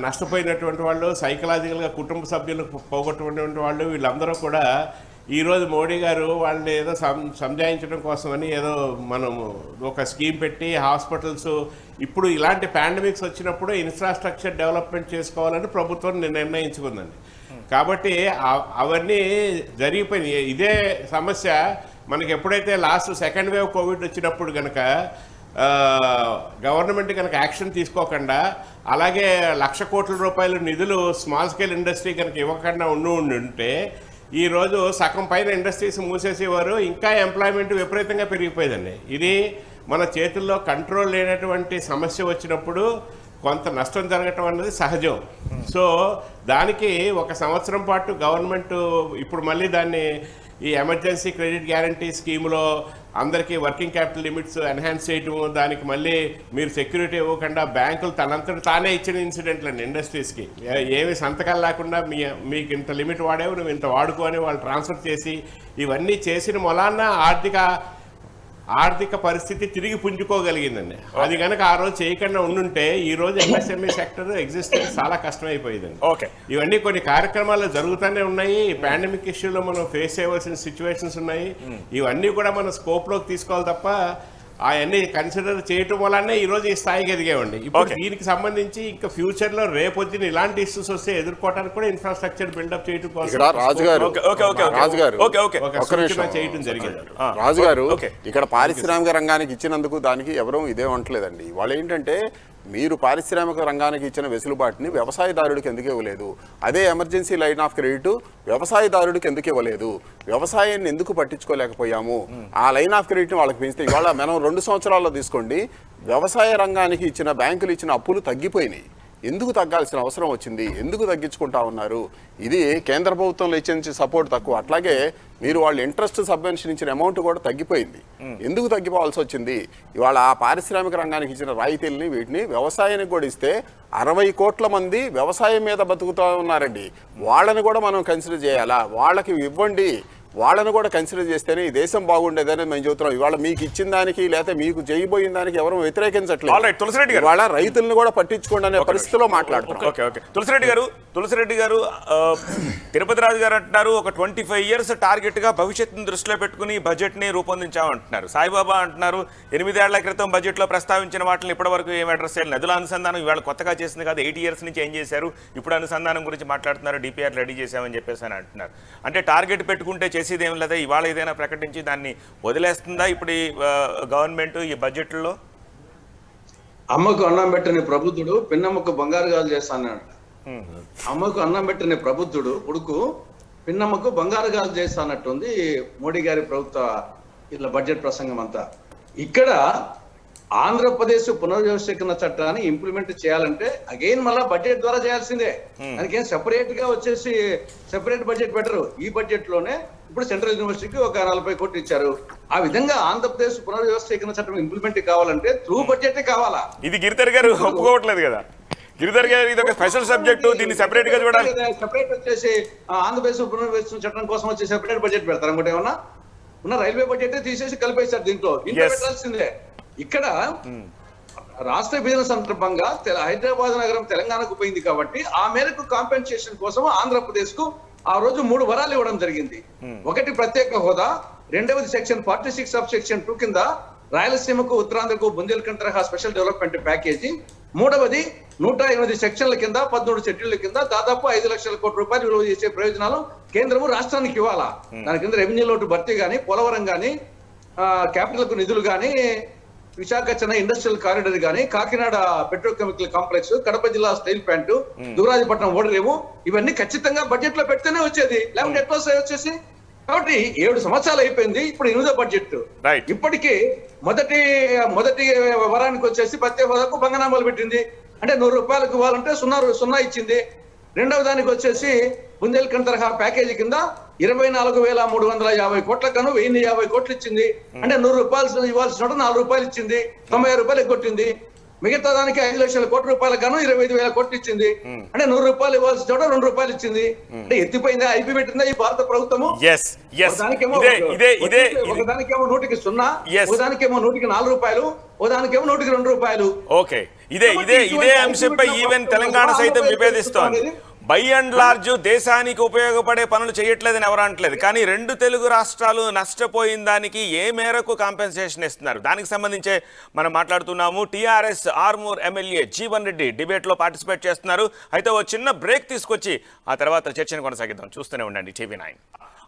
నష్టపోయినటువంటి వాళ్ళు, సైకలాజికల్గా కుటుంబ సభ్యులు పోగొట్టుకున్నటువంటి వాళ్ళు, వీళ్ళందరూ కూడా ఈరోజు మోడీ గారు వాళ్ళని ఏదో సంజాయించడం కోసమని ఏదో మనము ఒక స్కీమ్ పెట్టి హాస్పిటల్స్, ఇప్పుడు ఇలాంటి పాండమిక్స్ వచ్చినప్పుడు ఇన్ఫ్రాస్ట్రక్చర్ డెవలప్మెంట్ చేసుకోవాలని ప్రభుత్వం నిర్ణయించుకుందండి. కాబట్టి అవన్నీ జరిగిపోయినాయి. ఇదే సమస్య మనకి ఎప్పుడైతే లాస్ట్ సెకండ్ వేవ్ కోవిడ్ వచ్చినప్పుడు కనుక గవర్నమెంట్ కనుక యాక్షన్ తీసుకోకుండా, అలాగే 1,00,000 కోట్ల రూపాయల నిధులు స్మాల్ స్కేల్ ఇండస్ట్రీ కనుక ఇవ్వకుండా ఉంటే ఈరోజు సగం పైన ఇండస్ట్రీస్ మూసేసేవారు, ఇంకా ఎంప్లాయ్మెంట్ విపరీతంగా పెరిగిపోయేదండి. ఇది మన చేతుల్లో కంట్రోల్ లేనటువంటి సమస్య వచ్చినప్పుడు కొంత నష్టం జరగటం అన్నది సహజం. సో దానికి 1 సంవత్సరం పాటు గవర్నమెంట్ ఇప్పుడు మళ్ళీ దాన్ని ఈ ఎమర్జెన్సీ క్రెడిట్ గ్యారంటీ స్కీమ్లో అందరికీ వర్కింగ్ క్యాపిటల్ లిమిట్స్ ఎన్హాన్స్ చేయటము, దానికి మళ్ళీ మీరు సెక్యూరిటీ ఇవ్వకుండా బ్యాంకులు తనంతట తానే ఇచ్చిన ఇన్సిడెంట్లు అండి ఇండస్ట్రీస్కి. ఏమి సంతకాలు లేకుండా మీకు ఇంత లిమిట్ వాడేవు, నువ్వు ఇంత వాడుకొని వాళ్ళు ట్రాన్స్ఫర్ చేసి ఇవన్నీ చేసిన మొలాన్న ఆర్థిక పరిస్థితి తిరిగి పుంజుకోగలిగిందండి. అది కనుక ఆ రోజు చేయకుండా ఉండుంటే ఈ రోజు ఎంఎస్ఎంఈ సెక్టర్ ఎగ్జిస్టెన్స్ చాలా కష్టమైపోయిందండి. ఇవన్నీ కొన్ని కార్యక్రమాలు జరుగుతూనే ఉన్నాయి. పాండమిక్ ఇష్యూలో మనం ఫేస్ చేయవలసిన సిచ్యువేషన్స్ ఉన్నాయి. ఇవన్నీ కూడా మనం స్కోప్లోకి తీసుకోవాలి తప్ప అవన్నీ కన్సిడర్ చేయటం వల్లనే ఈ రోజు ఈ స్థాయికి ఎదిగేవండి. ఇప్పుడు దీనికి సంబంధించి ఇంకా ఫ్యూచర్ లో రేపొద్దున ఇలాంటి ఇష్యూస్ వస్తే ఎదుర్కోవడానికి కూడా ఇన్ఫ్రాస్ట్రక్చర్ బిల్డప్ చేయడం కోసం చేయడం జరిగింది. రాజుగారు ఇక్కడ పారిశ్రామిక రంగానికి ఇచ్చినందుకు దానికి ఎవరూ ఇదే అనట్లేదండి. వాళ్ళు ఏంటంటే మీరు పారిశ్రామిక రంగానికి ఇచ్చిన వెసులుబాటుని వ్యవసాయదారుడికి ఎందుకు ఇవ్వలేదు, అదే ఎమర్జెన్సీ లైన్ ఆఫ్ క్రెడిట్ వ్యవసాయదారుడికి ఎందుకు ఇవ్వలేదు, వ్యవసాయాన్ని ఎందుకు పట్టించుకోలేకపోయాము, ఆ లైన్ ఆఫ్ క్రెడిట్ని వాళ్ళకి పెంచితే ఇవాళ మనం 2 సంవత్సరాల్లో తీసుకోండి, వ్యవసాయ రంగానికి ఇచ్చిన బ్యాంకులు ఇచ్చిన అప్పులు తగ్గిపోయినాయి. ఎందుకు తగ్గాల్సిన అవసరం వచ్చింది, ఎందుకు తగ్గించుకుంటా ఉన్నారు? ఇది కేంద్ర ప్రభుత్వంలో ఇచ్చే సపోర్ట్ తక్కువ, అట్లాగే మీరు వాళ్ళు ఇంట్రెస్ట్ సబ్వెన్షన్ ఇచ్చిన అమౌంట్ కూడా తగ్గిపోయింది. ఎందుకు తగ్గిపోవాల్సి వచ్చింది? ఇవాళ ఆ పారిశ్రామిక రంగానికి ఇచ్చిన రాయితీలని వీటిని వ్యవసాయానికి కూడా ఇస్తే 60 కోట్ల మంది వ్యవసాయం మీద బతుకుతూ ఉన్నారండి. వాళ్ళని కూడా మనం కన్సిడర్ చేయాలా? వాళ్ళకి ఇవ్వండి, వాళ్ళని కూడా కన్సిడర్ చేస్తేనే ఈ దేశం బాగుండేదని మేము చెబుతున్నాం. ఇవాళ మీకు ఇచ్చిన దానికి లేకపోతే మీకు చేయబోయిన దానికి ఎవరు వ్యతిరేకించట్లేదు. ఇవాళ రైతులను కూడా పట్టించుకోండి అనే పరిస్థితిలో మాట్లాడుతున్నాం. తులసిరెడ్డి గారు తిరుపతి రాజు గారు అంటున్నారు ఒక 25 years టార్గెట్ గా భవిష్యత్తును దృష్టిలో పెట్టుకుని బడ్జెట్ ని రూపొందించామంటున్నారు. సాయిబాబా అంటున్నారు 8 ఏళ్ల క్రితం బడ్జెట్ లో ప్రస్తావించిన వాటిని ఇప్పటి వరకు ఏం అడ్రస్ చేయాలి, నదుల అనుసంధానం ఇవాళ కొత్తగా చేసింది కాదు, 8 years నుంచి ఏం చేశారు, ఇప్పుడు అనుసంధానం గురించి మాట్లాడుతున్నారు, డిపిఆర్ రెడీ చేశామని చెప్పేసి అని అంటున్నారు. అంటే టార్గెట్ పెట్టుకుంటే చేసేదేం లేదా, ఇవాళ ఏదైనా ప్రకటించి దాన్ని వదిలేస్తుందా ఇప్పుడు ఈ గవర్నమెంట్ ఈ బడ్జెట్లో? అమ్మకు అన్నం పెట్టని ప్రబుద్ధుడు పిన్నమ్మకు బంగారు గాజులు చేస్తానన్నాడు. అమ్మకు అన్నం పెట్టని ప్రబుద్ధుడు కొడుకు పిన్నమ్మకు బంగారు గాజులు చేస్తానట్టుంది మోడీ గారి ప్రభుత్వ ఇట్లా బడ్జెట్ ప్రసంగం అంతా. ఇక్కడ ఆంధ్రప్రదేశ్ పునర్వ్యవస్థీకరణ చట్టాన్ని ఇంప్లిమెంట్ చేయాలంటే అగైన్ మళ్ళా బడ్జెట్ ద్వారా చేయాల్సిందే. దానికి ఏం సెపరేట్ గా వచ్చేసి సెపరేట్ బడ్జెట్ పెట్టరు. ఈ బడ్జెట్ లోనే ఇప్పుడు సెంట్రల్ యూనివర్సిటీకి ఒక 40 కోట్లు ఇచ్చారు. ఆ విధంగా ఆంధ్రప్రదేశ్ పునర్వ్యవస్థీకరణ చట్టం ఇంప్లిమెంట్ కావాలంటే త్రూ బడ్జెట్ కావాలా? ఇది గిరిధర్ గారు ఒప్పుకోవట్లేదు కదా. గిరిధర్ గారు ఇది ఒక స్పెషల్ సబ్జెక్టు, దీన్ని సెపరేట్ గా చూడాలి. సెపరేట్ వచ్చేసి ఆంధ్రప్రదేశ్ పునర్వ్యవస్థీకరణ చట్టం కోసం వచ్చి సెపరేట్ బడ్జెట్ పెడతారు. ఇంకోటి ఏమన్నా ఉన్న రైల్వే బడ్జెట్ తీసేసి కలిపేశారు దీంట్లో పెట్టాల్సిందే. ఇక్కడ రాష్ట్ర విభజన సందర్భంగా హైదరాబాద్ నగరం తెలంగాణకు పోయింది కాబట్టి ఆ మేరకు కాంపెన్సేషన్ కోసం ఆంధ్రప్రదేశ్ కు ఆ రోజు 3 వరాలు ఇవ్వడం జరిగింది. ఒకటి ప్రత్యేక హోదా, రెండవది సెక్షన్ 46 ఆఫ్ సెక్షన్ 2 కింద రాయలసీమకు ఉత్తరాంధ్రకు బుందేల్ఖండ్ తరహా స్పెషల్ డెవలప్మెంట్ ప్యాకేజీ, మూడవది 108 సెక్షన్ల కింద 13 షెడ్యూళ్ల కింద దాదాపు 5 లక్షల కోట్ల రూపాయలు విలువ చేసే ప్రయోజనాలు కేంద్రము రాష్ట్రానికి ఇవ్వాలా. దాని కింద రెవెన్యూ లోటు భర్తీ గానీ, పోలవరం గానీ, క్యాపిటల్ కు నిధులు గానీ, విశాఖ చెన్నై ఇండస్ట్రియల్ కారిడార్ గానీ, కాకినాడ పెట్రోకెమికల్ కాంప్లెక్స్, కడప జిల్లా స్టీల్ ప్లాంట్, దురాజపట్నం ఓడరేవు ఇవన్నీ ఖచ్చితంగా బడ్జెట్ లో పెడితేనే వచ్చేది, లేకుంటే ఎట్లా వచ్చేసి. కాబట్టి 7 సంవత్సరాలు అయిపోయింది, ఇప్పుడు 8వ బడ్జెట్. ఇప్పటికీ మొదటి వరానికి వచ్చేసి ప్రత్యేక హోదాకు భంగనామాలు పెట్టింది. అంటే 100 రూపాయలకు ఇవ్వాలంటే 0 ఇచ్చింది. రెండవ దానికి వచ్చేసి బుందేల్ఖండ్ తరహా ప్యాకేజీ కింద 24,350 కోట్ల కను 1,050 కోట్లు ఇచ్చింది. అంటే 100 రూపాయలు ఇవ్వాల్సిన 4 రూపాయలు ఇచ్చింది, 95 రూపాయలు ఎగ్గొట్టింది. మిగతా దానికి 5 లక్షల కోట్ల రూపాయల కను 25,000 కోట్లు ఇచ్చింది. అంటే 100 రూపాయలు ఇవ్వాల్సిన 2 రూపాయలు ఇచ్చింది. అంటే ఎత్తిపోయిందా, ఐపి పెట్టిందా ఈ భారత ప్రభుత్వము? ఒకదానికేమో 100కి 0, ఒకదానికేమో 100కి 4 రూపాయలు, ఒకదానికేమో 100కి 2 రూపాయలు. ఓకే, ఇదే అంశంపై ఈవెన్ తెలంగాణ సైతం విభేదిస్తోంది. బై అండ్ లార్జ్ దేశానికి ఉపయోగపడే పనులు చేయట్లేదని ఎవరు అనట్లేదు, కానీ 2 తెలుగు రాష్ట్రాలు నష్టపోయిన దానికి ఏ మేరకు కాంపెన్సేషన్ ఇస్తున్నారు, దానికి సంబంధించే మనం మాట్లాడుతున్నాము. టీఆర్ఎస్ ఆర్మూర్ ఎమ్మెల్యే జీవన్ రెడ్డి డిబేట్లో పార్టిసిపేట్ చేస్తున్నారు. అయితే ఓ చిన్న బ్రేక్ తీసుకొచ్చి ఆ తర్వాత చర్చను కొనసాగిద్దాం. చూస్తూనే ఉండండి TV9.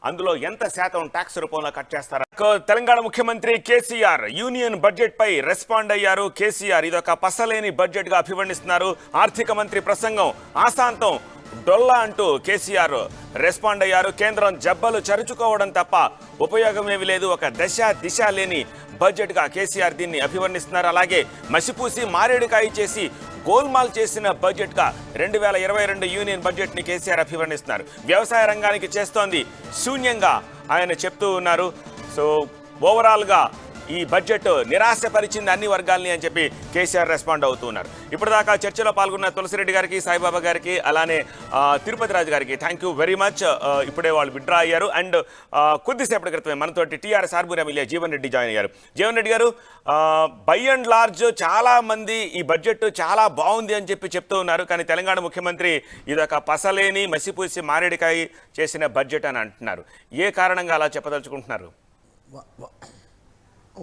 అందులో ఎంత శాతం ట్యాక్స్ రూపంలో కట్ చేస్తారా? తెలంగాణ ముఖ్యమంత్రి కేసీఆర్ యూనియన్ బడ్జెట్ పై రెస్పాండ్ అయ్యారు. కేసీఆర్ ఇదొక పసలేని బడ్జెట్ గా అభివర్ణిస్తున్నారు. ఆర్థిక మంత్రి ప్రసంగం ఆశాంతం డొల్లా అంటూ కేసీఆర్ రెస్పాండ్ అయ్యారు. కేంద్రం జబ్బలు చరుచుకోవడం తప్ప ఉపయోగమేమి లేదు, ఒక దిశ లేని బడ్జెట్ గా కేసీఆర్ దీన్ని అభివర్ణిస్తున్నారు. అలాగే మసిపూసి మారేడుకాయ చేసి గోల్మాల్ చేసిన బడ్జెట్ గా 2022 యూనియన్ బడ్జెట్ ని కేసీఆర్ అభివర్ణిస్తున్నారు. వ్యవసాయ రంగానికి చేస్తోంది శూన్యంగా ఆయన చెప్తూ ఉన్నారు. సో ఓవరాల్ గా ఈ బడ్జెట్ నిరాశపరిచింది అన్ని వర్గాల్ని అని చెప్పి కేసీఆర్ రెస్పాండ్ అవుతున్నారు. ఇప్పటిదాకా చర్చలో పాల్గొన్న తులసిరెడ్డి గారికి, సాయిబాబా గారికి, అలానే తిరుపతి రాజు గారికి థ్యాంక్ యూ వెరీ మచ్. ఇప్పుడే వాళ్ళు విత్డ్రా అయ్యారు. అండ్ కొద్దిసేపటి క్రితమే మనతోటి TRS Armoor MLA Jeevan Reddy join అయ్యారు. జీవన్ రెడ్డి గారు, బై అండ్ లార్జ్ చాలా మంది ఈ బడ్జెట్ చాలా బాగుంది అని చెప్పి చెప్తూ ఉన్నారు, కానీ తెలంగాణ ముఖ్యమంత్రి ఇదొక పసలేని మసిపూసి మారేడికాయ చేసిన బడ్జెట్ అని అంటున్నారు. ఏ కారణంగా అలా చెప్పదలుచుకుంటున్నారు?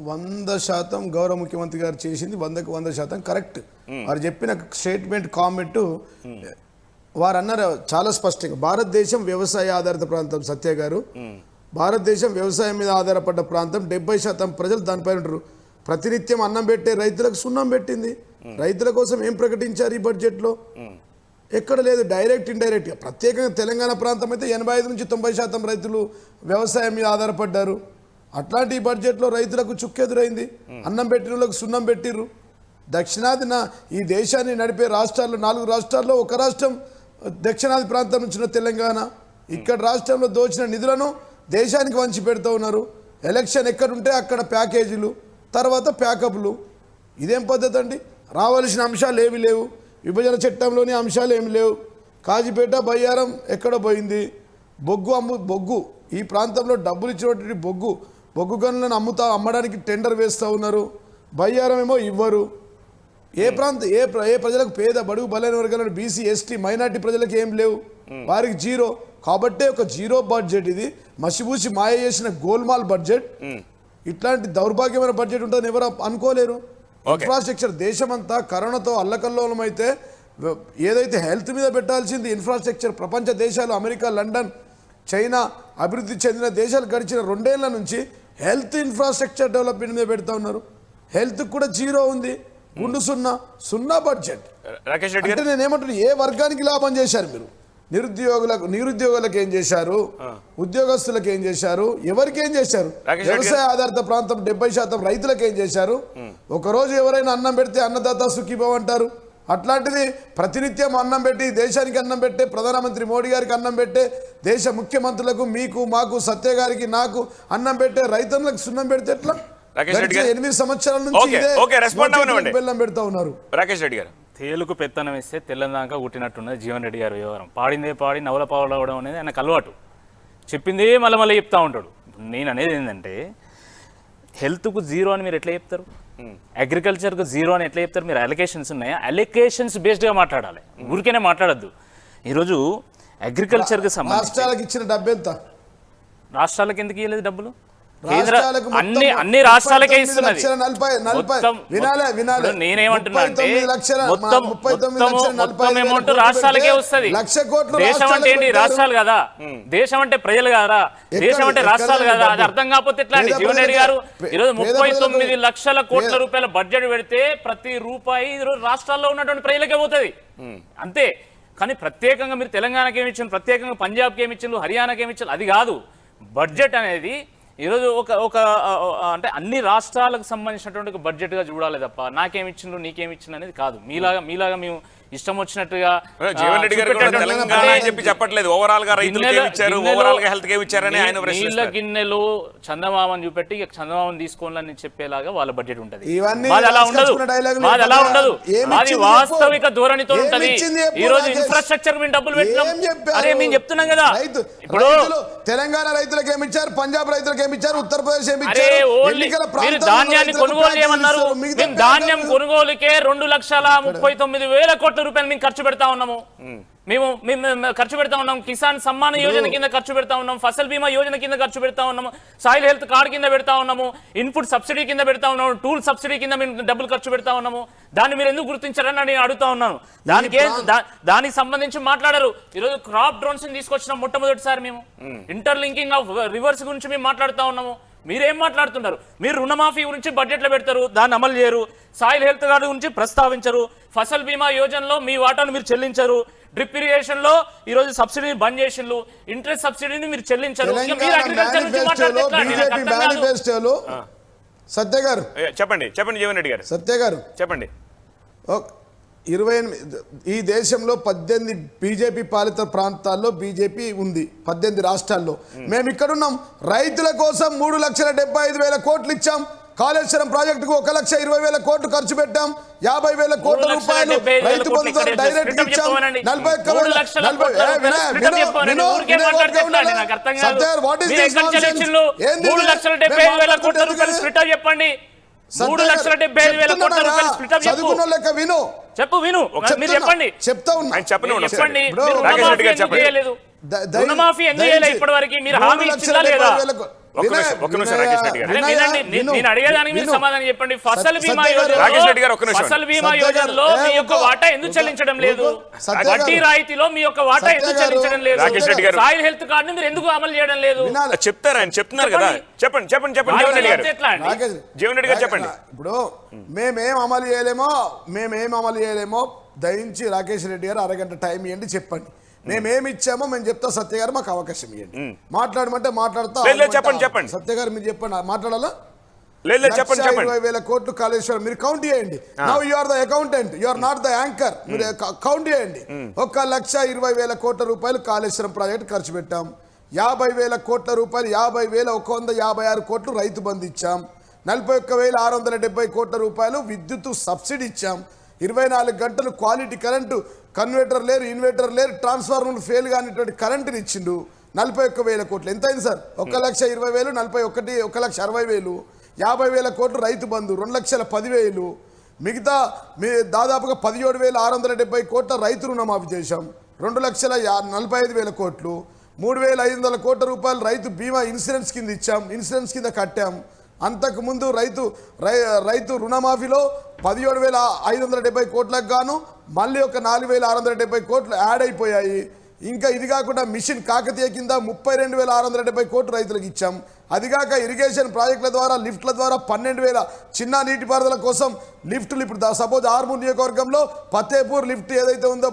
100% గౌరవ ముఖ్యమంత్రి గారు చేసింది 100% కరెక్ట్. వారు చెప్పిన స్టేట్మెంట్ కామెంట్ వారు అన్నారు చాలా స్పష్టంగా, భారతదేశం వ్యవసాయ ఆధారిత ప్రాంతం. సత్య గారు, భారతదేశం వ్యవసాయం మీద ఆధారపడ్డ ప్రాంతం. 70% ప్రజలు దానిపైన ఉంటారు. ప్రతినిత్యం అన్నం పెట్టే రైతులకు సున్నం పెట్టింది. రైతుల కోసం ఏం ప్రకటించారు ఈ బడ్జెట్లో? ఎక్కడ లేదు. డైరెక్ట్ ఇండైరెక్ట్గా ప్రత్యేకంగా తెలంగాణ ప్రాంతం అయితే 85 నుంచి 90% రైతులు వ్యవసాయం మీద ఆధారపడ్డారు. అట్లాంటి బడ్జెట్లో రైతులకు చుక్కెదురైంది. అన్నం పెట్టిన వాళ్ళకు సున్నం పెట్టిర్రు. దక్షిణాదిన ఈ దేశాన్ని నడిపే రాష్ట్రాల్లో 4 రాష్ట్రాల్లో ఒక రాష్ట్రం దక్షిణాది ప్రాంతం నుంచి తెలంగాణ. ఇక్కడ రాష్ట్రంలో దోచిన నిధులను దేశానికి వంచి పెడుతూ ఉన్నారు. ఎలక్షన్ ఎక్కడుంటే అక్కడ ప్యాకేజీలు, తర్వాత ప్యాకప్లు. ఇదేం పద్ధతి అండి? రావాల్సిన అంశాలు ఏమి లేవు. విభజన చట్టంలోని అంశాలు ఏమి లేవు. కాజీపేట బయ్యారం ఎక్కడ పోయింది? బొగ్గు ఈ ప్రాంతంలో డబ్బులు ఇచ్చినటువంటి బొగ్గు గనులను అమ్మడానికి టెండర్ వేస్తూ ఉన్నారు. బయ్యారం ఏమో ఇవ్వరు. ఏ ప్రజలకు, పేద బడుగు బలైన వర్గాలను, బీసీ ఎస్టీ మైనార్టీ ప్రజలకు ఏం లేవు, వారికి జీరో. కాబట్టే ఒక జీరో బడ్జెట్ ఇది. మసిబూసి మాయ చేసిన గోల్మాల్ బడ్జెట్. ఇట్లాంటి దౌర్భాగ్యమైన బడ్జెట్ ఉంటుందని ఎవరు అనుకోలేరు. ఇన్ఫ్రాస్ట్రక్చర్ దేశమంతా కరోనాతో అల్లకల్లోలం అయితే ఏదైతే హెల్త్ మీద పెట్టాల్సింది ఇన్ఫ్రాస్ట్రక్చర్, ప్రపంచ దేశాలు అమెరికా, లండన్, చైనా అభివృద్ధి చెందిన దేశాలు గడిచిన 2 ఏళ్ల నుంచి హెల్త్ ఇన్ఫ్రాస్ట్రక్చర్ డెవలప్మెంట్ మీద పెడతా ఉన్నారు. హెల్త్ కూడా జీరో ఉంది. గుండు సున్నా బడ్జెట్. అంటే నేనేమంటున్నా, ఏ వర్గానికి లాభం చేశారు మీరు? నిరుద్యోగులకు ఏం చేశారు? ఉద్యోగస్తులకు ఏం చేశారు? ఎవరికి ఏం చేశారు? వ్యవసాయ ఆధారిత ప్రాంతం 70% రైతులకు ఏం చేశారు? ఒకరోజు ఎవరైనా అన్నం పెడితే అన్నదాత సుఖీభవ అంటారు. అట్లాంటిది ప్రతినిత్యం అన్నం పెట్టి, దేశానికి అన్నం పెట్టే ప్రధానమంత్రి మోడీ గారికి అన్నం పెట్టే, దేశ ముఖ్యమంత్రులకు, మీకు, మాకు, సత్య గారికి, నాకు అన్నం పెట్టే రైతులకు సున్నం పెడితే ఎట్లా? 8 సంవత్సరాల నుంచి బెల్లం పెడతా ఉన్నారు. రాకేష్ రెడ్డి గారు, తేలుకు పెత్తనం ఇస్తే తెల్లందాకా ఉట్టినట్టున్నది జీవన్ రెడ్డి గారు వ్యవహారం. పాడిందే పాడి నవల పాడవడం అనేది ఆయనకు అలవాటు. చెప్పిందే మళ్ళీ చెప్తా ఉంటాడు. నేను అనేది ఏంటంటే, హెల్త్కు జీరో అని మీరు ఎట్లా చెప్తారు? అగ్రికల్చర్కు జీరో అని ఎట్లా చెప్తారు? మీరు అలికేషన్స్ ఉన్నాయా? అలికేషన్స్ బేస్డ్గా మాట్లాడాలి, ఊరికేనే మాట్లాడద్దు. ఈరోజు అగ్రికల్చర్కి రాష్ట్రాలకు ఇచ్చిన డబ్బు ఎంత? రాష్ట్రాలకు ఎందుకు ఇవ్వలేదు డబ్బులు? అన్ని రాష్ట్రాలకే ఇస్తున్నది. నేనేమంటున్నా అంటే మొత్తం అమౌంట్ రాష్ట్రాలకే వస్తుంది. దేశం అంటే ఏంటి? రాష్ట్రాలు కదా. దేశం అంటే ప్రజలు కదా. దేశం అంటే రాష్ట్రాలు కదా. అది అర్థం కాకపోతే ఎట్లా అండి? జీవన్ రెడ్డి గారు ఈరోజు 39 లక్షల కోట్ల రూపాయల బడ్జెట్ పెడితే ప్రతి రూపాయి ఈరోజు రాష్ట్రాల్లో ఉన్నటువంటి ప్రజలకే పోతుంది అంతే. కానీ ప్రత్యేకంగా మీరు తెలంగాణకి ఏమి ఇచ్చారు, ప్రత్యేకంగా పంజాబ్కి ఏమి ఇచ్చారు, హర్యానాకి ఏమి ఇచ్చారు, అది కాదు. బడ్జెట్ అనేది ఈరోజు ఒక అంటే అన్ని రాష్ట్రాలకు సంబంధించినటువంటి ఒక బడ్జెట్గా చూడాలి తప్ప నాకేమిచ్చిండ్రు నీకేమిచ్చిండ్రు అనేది కాదు. మీలాగా మేము ఇష్టం వచ్చినట్టుగా జీవన్ రెడ్డి గారు కూడా తెలంగాణ అని చెప్పి చెప్పట్లేదు, ఓవరాల్ గా రైతులకు ఏమి ఇచ్చారు, ఓవరాల్ గా హెల్త్ కి ఏమి ఇచ్చారని ఆయన నీళ్ళ గిన్నెలో చందమామని చూపెట్టి చందమామని తీసుకోవాలని చెప్పేలాగా వాళ్ళ బడ్జెట్ ఉంటది. ఇవన్నీ మాది అలా ఉండదు, మాది అలా ఉండదు, మాది వాస్తవిక ధోరణితో ఉంటది. ఈ రోజు ఇన్ఫ్రాస్ట్రక్చర్ మేము డబ్బులు పెట్టినాం, అరే మేము చెప్తున్నాం కదా. ఇప్పుడు తెలంగాణ రైతులకు ఏమి ఇచ్చారు, పంజాబ్ రైతులకు ఏమి ఇచ్చారు, ఉత్తరప్రదేశ్ ఏమి ఇచ్చారు? మీరు ధాన్యాన్ని కొనుగోలు చేయమన్నారు, మేము ధాన్యం కొనుగోలుకే 2,39,000 కోట్ల రూపాయలు మేము ఖర్చు పెడతా ఉన్నాము. మేము ఖర్చు పెడతా ఉన్నాం. కిసాన్ సమ్మాన్ యోజన కింద ఖర్చు పెడతా ఉన్నాం, ఫసల్ బీమా యోజన కింద ఖర్చు పెడతా ఉన్నాము, సాయిల్ హెల్త్ కార్డ్ కింద పెడతా ఉన్నాము, ఇన్పుట్ సబ్సిడీ కింద పెడతా ఉన్నాము, టూల్ సబ్సిడీ కింద మేము డబ్బులు ఖర్చు పెడతా ఉన్నాము. దాన్ని మీరు ఎందుకు గుర్తించారని నేను అడుగుతా ఉన్నాను. దానికి సంబంధించి మాట్లాడారు. ఈరోజు క్రాప్ డ్రోన్స్ తీసుకొచ్చిన మొట్టమొదటిసారి మేము ఇంటర్లింకింగ్ ఆఫ్ రివర్స్ గురించి మేము మాట్లాడుతా ఉన్నాము. మీరేం మాట్లాడుతున్నారు? మీరు రుణమాఫీ గురించి బడ్జెట్లో పెడతారు, దాన్ని అమలు చేయరు. సాయిల్ హెల్త్ కార్డు గురించి ప్రస్తావించరు. ఫసల్ బీమా యోజనలో మీ వాటాను మీరు చెల్లించరు. డ్రిప్ ఇరిగేషన్ లో ఈ రోజు సబ్సిడీని బంద్ చేసిండ్రు, ఇంట్రెస్ట్ సబ్సిడీని మీరు చెల్లింంచరు. సత్య గారు చెప్పండి జీవన్ రెడ్డి గారు. సత్య గారు చెప్పండి. 28 ఈ దేశంలో 18 బీజేపీ పాలిత ప్రాంతాల్లో బీజేపీ ఉంది, 18 రాష్ట్రాల్లో. మేము ఇక్కడున్నాం. రైతుల కోసం 3,75,000 కోట్లు ఇచ్చాం. కాళేశ్వరం ప్రాజెక్టుకు 1,20,000 కోట్లు ఖర్చు పెట్టాం. 50,000 కోట్ల రూపాయలు రైతు బంధు డైరెక్ట్ ఇచ్చాం. 3,75,000 కోట్ల రూపాయలు స్ప్లిట్ అప్ చెప్పండి. 3,75,000 కోట్ల రూపాయలు స్ప్లిట్ అప్ చెప్పు విను మీరు చెప్పండి. చెప్తా ఉన్నా చెప్పండి. రుణమాఫీ ఎందుకు చేయలేదు ఇప్పటి వరకు? మీరు హామీ ఇచ్చిందా లేదా? నేను అడిగేదానికి మీరు సమాధానం చెప్పండి. ఫసల్ బీమా యోజనలో మీ యొక్క వాటా ఎందుకు చెల్లించడం లేదు? వడ్డీ రాయితీలో మీ యొక్క వాటా ఎందుకు చెల్లించడం లేదు? సాయిల్ హెల్త్ కార్డు మీరు ఎందుకు అమలు చేయడం లేదు? చెప్తారు, ఆయన చెప్తున్నారు కదా. చెప్పండి జీవన్ రెడ్డి గారు చెప్పండి. ఇప్పుడు మేమేం అమలు చేయలేమో దయించి రాకేష్ రెడ్డి గారు అరగంట టైం ఇవ్వండి, చెప్పండి. మేమేమి ఇచ్చామో మేము చెప్తా. సత్య గారు మాకు అవకాశం ఇవ్వండి, మాట్లాడమంటే మాట్లాడతా. చెప్పండి సత్య గారు మీరు చెప్పండి, మాట్లాడాలా? 20,000 కోట్లు కాళేశ్వరం మీరు కౌంట్ చేయండి. Now you are the accountant, you are not the anchor. మీరు కౌంట్ చేయండి. 1,20,000 కోట్ల రూపాయలు కాళేశ్వరం ప్రాజెక్ట్ ఖర్చు పెట్టాం. 50,000 కోట్ల రూపాయలు 50,156 కోట్లు రైతు బంధు ఇచ్చాం. 41,670 కోట్ల రూపాయలు విద్యుత్ సబ్సిడీ ఇచ్చాం. 24 గంటలు క్వాలిటీ కరెంటు, కన్వర్టర్ లేరు, ఇన్వర్టర్ లేరు, ట్రాన్స్ఫార్మర్ ఫెయిల్ కానిటువంటి కరెంటుని ఇచ్చిండు. 41,000 కోట్లు ఎంత అయింది సార్? 1,20,000, 1,60,000, 50,000 కోట్లు రైతు బంధు, 2,10,000. మిగతా దాదాపుగా 17,670 కోట్ల రైతు రుణమాఫీ చేశాం. 2,45,000 కోట్లు, 3,500 కోట్ల రూపాయలు రైతు బీమా ఇన్సూరెన్స్ కింద ఇచ్చాం, ఇన్సూరెన్స్ కింద కట్టాం. అంతకుముందు రైతు రుణమాఫీలో 17,570 కోట్లకు గాను మళ్ళీ ఒక 4,670 కోట్లు యాడ్ అయిపోయాయి. ఇంకా ఇది కాకుండా మిషన్ కాకతీయ కింద 32,670 కోట్లు రైతులకు ఇచ్చాం. అదిగాక ఇరిగేషన్ ప్రాజెక్టుల ద్వారా, లిఫ్ట్ల ద్వారా 12,000 చిన్న నీటిపారుదల కోసం లిఫ్టులు. ఇప్పుడు సపోజ్ ఆర్మూర్ నియోజకవర్గంలో ఫతేపూర్ లిఫ్ట్ ఏదైతే ఉందో,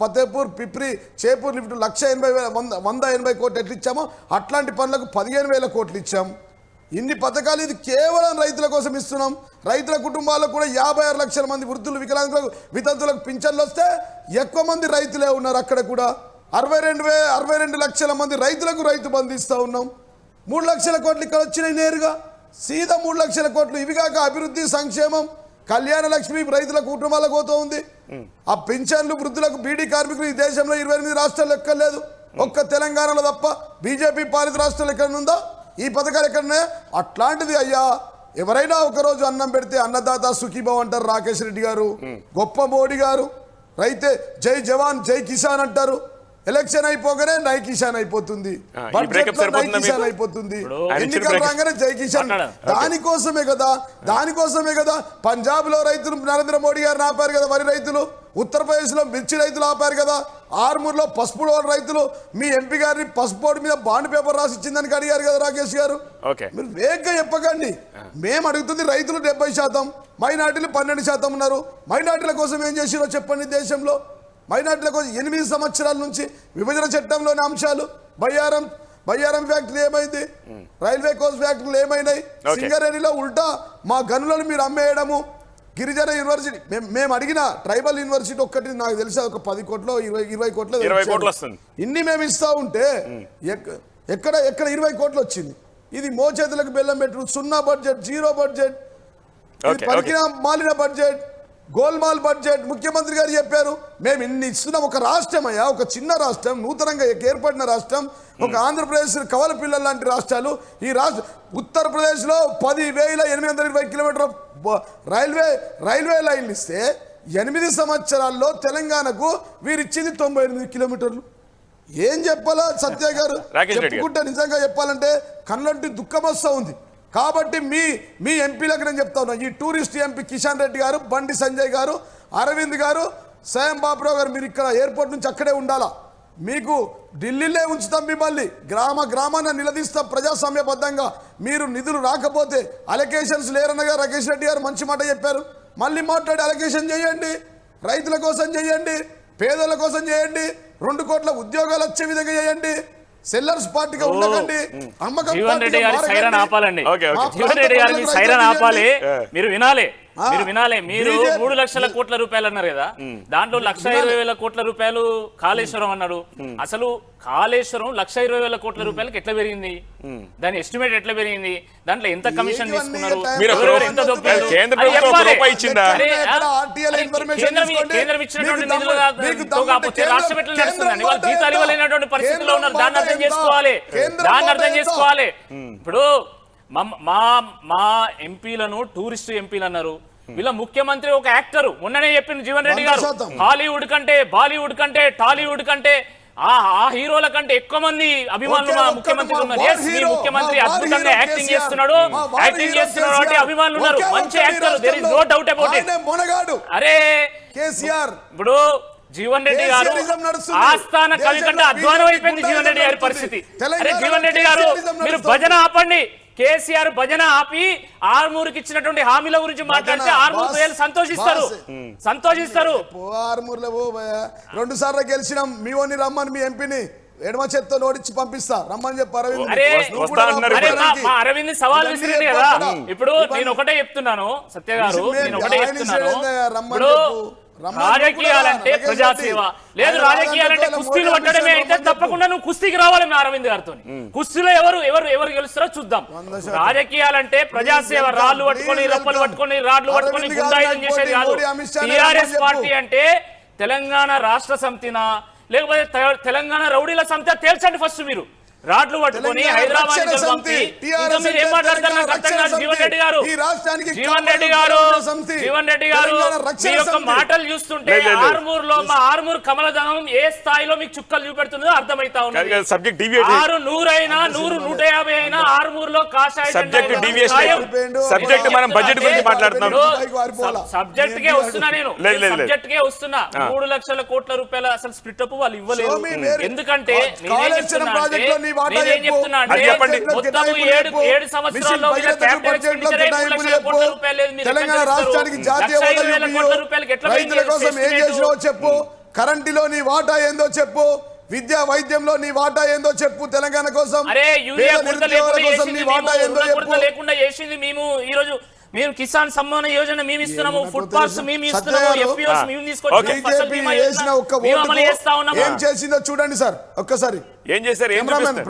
ఫతేపూర్, పిప్రి, చేపూర్ లిఫ్ట్ 180 కోట్లు ఎట్లు ఇచ్చామో అట్లాంటి పనులకు 15,000 కోట్లు ఇచ్చాం. ఇన్ని పథకాలు ఇది కేవలం రైతుల కోసం ఇస్తున్నాం. రైతుల కుటుంబాలకు కూడా 56 లక్షల మంది వృద్ధులు, వికలాంగులకు, వితంతులకు పింఛన్లు వస్తే ఎక్కువ మంది రైతులే ఉన్నారు. అక్కడ కూడా 62 లక్షల మంది రైతులకు రైతు బంధు ఇస్తూ ఉన్నాం. 3 లక్షల కోట్లు ఇక్కడ వచ్చినాయి నేరుగా, సీదా 3 లక్షల కోట్లు. ఇవి కాక అభివృద్ధి, సంక్షేమం, కళ్యాణ లక్ష్మి రైతుల కుటుంబాలకు పోతూ ఉంది. ఆ పింఛన్లు వృద్ధులకు, బీడీ కార్మికులు ఈ దేశంలో 28 రాష్ట్రాలు ఎక్కర్లేదు, ఒక్క తెలంగాణలో తప్ప. బీజేపీ పాలిత రాష్ట్రాలు ఎక్కడుందా ఈ పథకాలు? ఎక్కడున్నాయా? అట్లాంటిది అయ్యా, ఎవరైనా ఒకరోజు అన్నం పెడితే అన్నదాత సుఖీభావ్ అంటారు రాకేష్ రెడ్డి గారు, గొప్ప మోడీ గారు. రైతే జై జవాన్ జై కిసాన్ అంటారు. ఎలక్షన్ అయిపోగానే నై కిసాన్ అయిపోతుంది, అయిపోతుంది. ఎన్నికలు రాగానే జై కిసాన్. దానికోసమే కదా పంజాబ్ లో రైతులు నరేంద్ర మోడీ గారిని ఆపారు కదా, వరి రైతులు. ఉత్తరప్రదేశ్ లో మిర్చి రైతులు ఆపారు కదా. ఆర్మూర్లో పసుపు రైతులు మీ ఎంపీ గారిని పసుపు బోర్డు మీద బాండ్ పేపర్ రాసి ఇచ్చిందని అడిగారు కదా రాకేష్ గారు. మీరు వేగంగా చెప్పకండి. మేము అడుగుతుంది రైతులు 70%, మైనార్టీలు 12% ఉన్నారు. మైనార్టీల కోసం ఏం చేసిరో చెప్పండి. దేశంలో మైనార్టీల కోసం 8 సంవత్సరాల నుంచి విభజన చట్టంలోని అంశాలు, బయ్యారం ఫ్యాక్టరీ ఏమైంది, రైల్వే కోచ్ ఫ్యాక్టరీలు ఏమైనాయి, సింగరేణిలో ఉల్టా మా గనులను మీరు అమ్మేయడము, గిరిజన యూనివర్సిటీ మేము అడిగిన ట్రైబల్ యూనివర్సిటీ ఒక్కటి నాకు తెలిసి ఒక 10 కోట్లు 20 కోట్లు 20 కోట్లు వస్తుంది. ఇన్ని మేము ఇస్తా ఉంటే ఎక్కడ 20 కోట్లు వచ్చింది. ఇది మోచేతులకు బెల్లం పెట్టు, సున్నా బడ్జెట్, జీరో బడ్జెట్, పలికిన మాలిన బడ్జెట్, గోల్మాల్ బడ్జెట్. ముఖ్యమంత్రి గారు చెప్పారు మేము ఇన్ని ఇస్తున్నాం. ఒక రాష్ట్రం అయ్యా, ఒక చిన్న రాష్ట్రం, నూతనంగా ఏర్పడిన రాష్ట్రం, ఒక ఆంధ్రప్రదేశ్ కవల పిల్లల లాంటి రాష్ట్రాలు. ఈ రాష్ట్ర ఉత్తరప్రదేశ్లో 10,820 కిలోమీటర్ రైల్వే లైన్లు ఇస్తే 8 సంవత్సరాల్లో తెలంగాణకు వీరిచ్చింది 98 కిలోమీటర్లు. ఏం చెప్పాలా సత్య గారు? చెప్పుకుంటే నిజంగా చెప్పాలంటే కళ్ళంటి దుఃఖం వస్తూ ఉంది. కాబట్టి మీ ఎంపీలకు నేను చెప్తా ఉన్నా, ఈ టూరిస్ట్ ఎంపీ కిషన్ రెడ్డి గారు, బండి సంజయ్ గారు, అరవింద్ గారు, స్వయం బాబురావు గారు, మీరు ఇక్కడ ఎయిర్పోర్ట్ నుంచి అక్కడే ఉండాలా. మీకు ఢిల్లీలో ఉంచుతాం, మిమ్మల్ని గ్రామాన నిలదీస్తాం ప్రజాస్వామ్యబద్ధంగా. మీరు నిధులు రాకపోతే అలొకేషన్స్ లేరనగా రాకేష్ రెడ్డి గారు మంచి మాట చెప్పారు. మళ్ళీ మాట్లాడి అలొకేషన్ చేయండి, రైతుల కోసం చేయండి, పేదల కోసం చేయండి, 2 కోట్ల ఉద్యోగాలు వచ్చే విధంగా చేయండి. సెల్లర్స్ పార్టీగా ఉండకండి, అమ్మకం పార్టీగా ఆపాలండి. సైరన్ ఆపాలి. మీరు వినాలి. మీరు 3 లక్షల కోట్ల రూపాయలు అన్నారు కదా, దాంట్లో 1,20,000 కోట్ల రూపాయలు కాళేశ్వరం అన్నాడు. అసలు కాళేశ్వరం 1,20,000 కోట్ల రూపాయలకి ఎట్లా పెరిగింది? దాని ఎస్టిమేట్ ఎట్లా పెరిగింది? దాంట్లో ఎంత కమిషన్ తీసుకున్నారు? కేంద్రం ఇచ్చినటువంటి నిధులు కాకపోతే రాష్ట్రం ఎట్లా నడుస్తుందండి? వాళ్ళు జీతాలు ఇవ్వలేనటువంటి పరిస్థితిలో ఉన్నారు. దాన్ని అర్థం చేసుకోవాలి. ఇప్పుడు మా ఎంపీలను టూరిస్ట్ ఎంపీలు అన్నారు. వీళ్ళ ముఖ్యమంత్రి ఒక యాక్టర్. మొన్ననే చెప్పింది జీవన్ రెడ్డి గారు, హాలీవుడ్ కంటే, బాలీవుడ్ కంటే, టాలీవుడ్ కంటే, ఆ హీరోల కంటే ఎక్కువ మంది అభిమానులు మా ముఖ్యమంత్రి ఉన్నారు. మీ ముఖ్యమంత్రి అద్భుతంగా యాక్టింగ్ చేస్తున్నాడు అంటే అభిమానులు ఉన్నారు. మంచి actor, there is no doubt about it. అరే కేసీఆర్ ఇప్పుడు జీవన్ రెడ్డి గారు ఆస్థాన కవి కంటే అధ్వానం అయిపోయింది జీవన్ రెడ్డి గారి పరిస్థితి. అరే జీవన్ రెడ్డి గారు, మీరు భజన ఆపండి. కేసీఆర్ భజన ఆపి ఆర్మూర్కి ఇచ్చినటువంటి హామీల గురించి మాట్లాడితే ఆర్మూర్ ప్రజలు సంతోషిస్తారు. ఆర్మూర్లో 2 సార్లు గెలిచినాం. మీ ఓని రమ్మని మీ ఎంపీని ఎడమ చేత్తో ఓడించి పంపిస్తా రమ్మని చెప్పి అరవింద్ సవాల్ విసిరింది కదా. ఇప్పుడు నేను ఒకటే చెప్తున్నాను సత్య గారు, ఇప్పుడు రాజకీయాలంటే ప్రజాసేవ లేదు, రాజకీయాలంటే కుస్తీలు పట్టడమే అయితే తప్పకుండా నువ్వు కుస్తీకి రావాలి మీ అరవింద్ గారితో. కుస్తీలో ఎవరు గెలుస్తారో చూద్దాం. రాజకీయాలంటే ప్రజాసేవ, రాళ్లు పట్టుకొని, రప్పలు పట్టుకొని, రాడ్లు పట్టుకొని గుండాయిజం చేసేది కాదు. టీఆర్ఎస్ పార్టీ అంటే తెలంగాణ రాష్ట్ర సమితినా లేకపోతే తెలంగాణ రౌడీల సమితి తేల్చండి ఫస్ట్. మీరు రాడ్లు పట్టుకొని హైదరాబాద్ మాటలు చూస్తుంటే ఆర్మూర్ కమలదనం ఏ స్థాయిలో మీకు చుక్కలు చూపెడుతుందో అర్థమైతా ఉన్నది. 100 అయినా 100, 150 అయినా ఆర్మూర్ లో కాషాయ సబ్జెక్ట్ కే వస్తున్నా. నేను సబ్జెక్ట్ కే వస్తున్నా. 3 లక్షల కోట్ల రూపాయల అసలు స్ప్లిట్ అప్ వాళ్ళు ఇవ్వలేదు. ఎందుకంటే నేనేం చెప్తున్నా, తెలంగాణ రాష్ట్రానికి జాతీయ రైతుల కోసం ఏం చేసినావో చెప్పు. కరెంటులో నీ వాటా ఏందో చెప్పు. విద్యా వైద్యంలో నీ వాటా ఏందో చెప్పు. తెలంగాణ కోసం నీ వాటా ఏందో చెప్పు. లేకుండా చేసింది మేము ఈ రోజు. మీరు కిసాన్ సమ్మాన యోజన మేము ఇస్తున్నాము, ఫుడ్ పార్క్స్ మేము ఇస్తున్నాము, ఎఫ్పిఓస్ మేము తీసుకొచ్చి ఏం చేసిందో చూడండి సార్ ఒక్కసారి. ఏం చేశారు?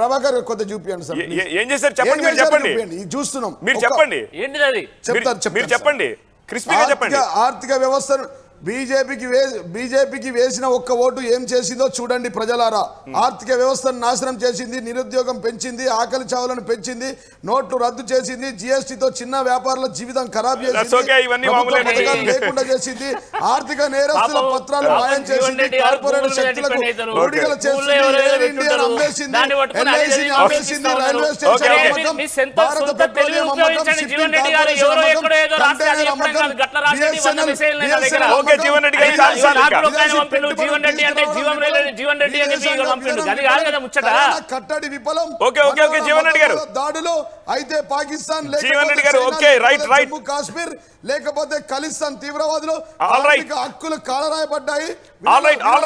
ప్రభాకర్ కొద్దిగా చూపించండి సార్. ఏం చేశారు చెప్పండి, మీరు చెప్పండి. చూస్తున్నాం, మీరు చెప్పండి. ఏంటిది అది మీరు చెప్పండి, క్రిస్పీగా చెప్పండి. ఆర్థిక వ్యవస్థను బీజేపీకి వేసిన ఒక్క ఓటు ఏం చేసిందో చూడండి ప్రజలారా. ఆర్థిక వ్యవస్థను నాశనం చేసింది, నిరుద్యోగం పెంచింది, ఆకలి చావులను పెంచింది, నోట్లు రద్దు చేసింది, జీఎస్టీతో చిన్న వ్యాపారుల జీవితం ఖరాబ్ చేసింది, లేకుండా చేసింది, ఆర్థిక నేరస్తుల పత్రాలు మాయం చేసింది, కార్పొరేట్ శక్తులకు ఊడిగల చేసింది, అమ్మేసింది, ఎల్ఐసిని అమ్మేసింది, రైల్వే స్టేషన్ అమ్మకం, భారత పెట్రోలియం అమ్మకం, షిప్పింగ్ కార్పొరేషన్, జీవన్ రెడ్డి కట్టడి విఫలం, దాడులు అయితే పాకిస్తాన్, జమ్మూ కాశ్మీర్ లేకపోతే ఖలిస్తాన్ తీవ్రవాదులు హక్కులు కాలరాయబడ్డాయి.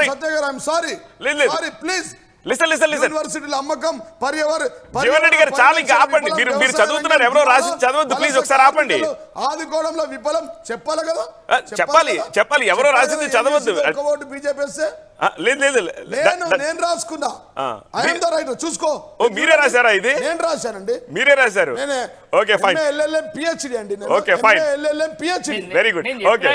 సత్య గారు, ఐఎమ్ సారీ, ప్లీజ్ యూనివర్సిటీల అమ్మకం జీవన్ రెడ్డి గారు చాలా ఇంకా ఆపండి. మీరు చదువుతున్నారు, ఎవరో రాసి చదవద్దు ప్లీజ్, ఒకసారి ఆపండి. ఆదుకోవడంలో విఫలం చెప్పాలి కదా, చెప్పాలి ఎవరో రాసింది చదవద్దు. బీజేపీ లేదు నేను రాసుకున్నా, చూసుకో. మీరే రాశారా ఇది? నేను రాశానండి. మీరే రాశారు? Okay fine. LLM PhD అండి. Okay fine. LLM PhD. Very good. Okay.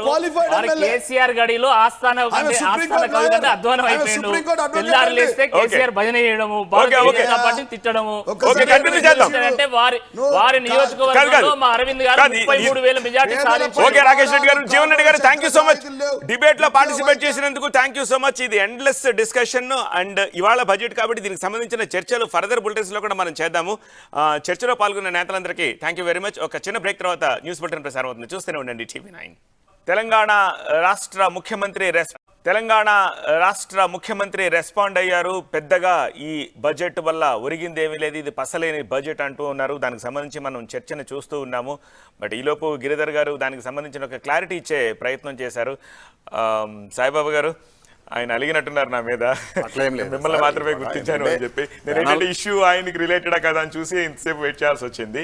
Qualified KCR గడిలో ఆస్థాన కవి కంటే అధ్వానం అయిపోయిండు. తెల్లారు లేస్తే కేసీఆర్ భజన చేయడము, పార్టీని తిట్టడము. ఓకే కంటిన్యూ చేద్దాం. అంటే వారి నియోజకవర్గంలో మా అరవింద్ గారు 33,000 మెజార్టీ సాధించారు. ఓకే రాకేష్ రెడ్డి గారు, జీవన్ రెడ్డి గారు థాంక్యూ సో మచ్ డిబేట్ లో పార్టిసిపేట్ చేసినందుకు. Thank you so much. ఇది ఎండ్లెస్ డిస్కషన్ అండ్ ఇవాళ బడ్జెట్ కాబట్టి దీనికి సంబంధించిన చర్చలు ఫర్దర్ బులెటిన్స్ లో కూడా మనం చేద్దాము. చర్చలో పాల్గొన్న నేతలందరికీ థాంక్యూ వెరీ మచ్. ఒక చిన్న బ్రేక్ తర్వాత న్యూస్ బులెటిన్ ప్రసారం అవుతుంది, చూస్తూనే ఉండండి TV9. తెలంగాణ రాష్ట్ర ముఖ్యమంత్రి రెస్పాండ్ అయ్యారు. పెద్దగా ఈ బడ్జెట్ వల్ల ఒరిగింది ఏమీ లేదు, ఇది పసలేని బడ్జెట్ అంటూ ఉన్నారు. దానికి సంబంధించి మనం చర్చను చూస్తూ ఉన్నాము. బట్ ఈలోపు గిరిధర్ గారు దానికి సంబంధించిన ఒక క్లారిటీ ఇచ్చే ప్రయత్నం చేశారు. సాయిబాబా గారు ఆయన అలిగినట్టున్నారు నా మీద, మిమ్మల్ని మాత్రమే గుర్తించాను అని చెప్పి. నేను ఏంటంటే ఇష్యూ ఆయనకి రిలేటెడా కదా అని చూసి ఇంతసేపు వెయిట్ చేయాల్సి వచ్చింది.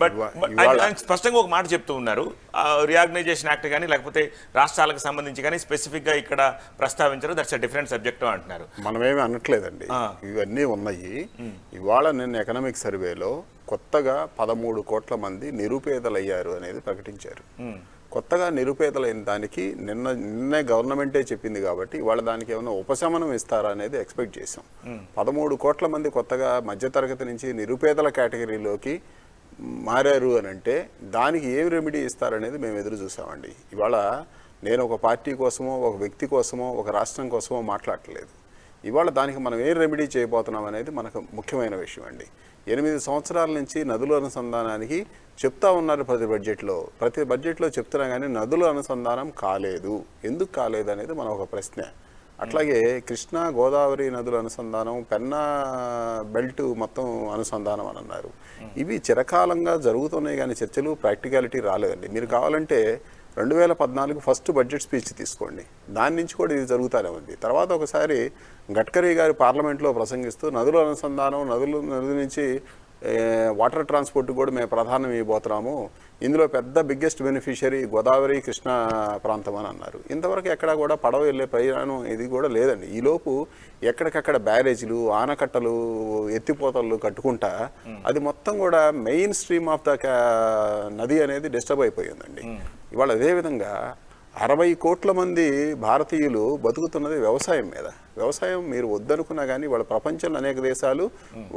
బట్ ఆయన స్పష్టంగా ఒక మాట చెప్తూ ఉన్నారు, రీఆర్గనైజేషన్ యాక్ట్ కానీ లేకపోతే రాష్ట్రాలకు సంబంధించి కానీ స్పెసిఫిక్ గా ఇక్కడ ప్రస్తావించారు. దట్స్ అ డిఫరెంట్ సబ్జెక్ట్ అంటున్నారు. మనమేమి అనట్లేదండి, ఇవన్నీ ఉన్నాయి. ఇవాళ నేను ఎకనామిక్ సర్వేలో కొత్తగా 13 కోట్ల మంది నిరుపేదలయ్యారు అనేది ప్రకటించారు. కొత్తగా నిరుపేదలైన దానికి నిన్నే గవర్నమెంటే చెప్పింది కాబట్టి ఇవాళ దానికి ఏమైనా ఉపశమనం ఇస్తారా అనేది ఎక్స్పెక్ట్ చేసాం. 13 కోట్ల మంది కొత్తగా మధ్యతరగతి నుంచి నిరుపేదల కేటగిరీలోకి మారారు అని అంటే దానికి ఏం రెమెడీ ఇస్తారనేది మేము ఎదురు చూసామండి. ఇవాళ నేను ఒక పార్టీ కోసమో, ఒక వ్యక్తి కోసమో, ఒక రాష్ట్రం కోసమో మాట్లాడట్లేదు. ఇవాళ దానికి మనం ఏం రెమెడీ చేయబోతున్నాం అనేది మనకు ముఖ్యమైన విషయం అండి. 8 సంవత్సరాల నుంచి నదుల అనుసంధానానికి చెప్తా ఉన్నారు ప్రతి బడ్జెట్లో చెప్తున్నా కానీ నదుల అనుసంధానం కాలేదు. ఎందుకు కాలేదు అనేది మన ఒక ప్రశ్న. అట్లాగే కృష్ణా గోదావరి నదుల అనుసంధానం, పెన్నా బెల్ట్ మొత్తం అనుసంధానం అని అన్నారు. ఇవి చిరకాలంగా జరుగుతున్నాయి కానీ చర్చలు ప్రాక్టికాలిటీ రాలేదండి. మీరు కావాలంటే 2014 ఫస్ట్ బడ్జెట్ స్పీచ్ తీసుకోండి, దాని నుంచి కూడా ఇది జరుగుతూనే ఉంది. తర్వాత ఒకసారి గడ్కరీ గారు పార్లమెంట్లో ప్రసంగిస్తూ నదుల అనుసంధానం, నది నుంచి వాటర్ ట్రాన్స్పోర్ట్ కూడా మేము ప్రాధాన్యం ఇవ్వబోతున్నాము, ఇందులో పెద్ద బిగ్గెస్ట్ బెనిఫిషియరీ గోదావరి కృష్ణా ప్రాంతం అని అన్నారు. ఇంతవరకు ఎక్కడా కూడా పడవ వెళ్ళే ప్రయాణం ఇది కూడా లేదండి. ఈలోపు ఎక్కడికక్కడ బ్యారేజీలు, ఆనకట్టలు, ఎత్తిపోతలు కట్టుకుంటా అది మొత్తం కూడా మెయిన్ స్ట్రీమ్ ఆఫ్ ద నది అనేది డిస్టర్బ్ అయిపోయిందండి. ఇవాళ అదేవిధంగా 60 కోట్ల మంది భారతీయులు బతుకుతున్నది వ్యవసాయం మీద. వ్యవసాయం మీరు వద్దనుకున్నా కానీ వాళ్ళ ప్రపంచంలో అనేక దేశాలు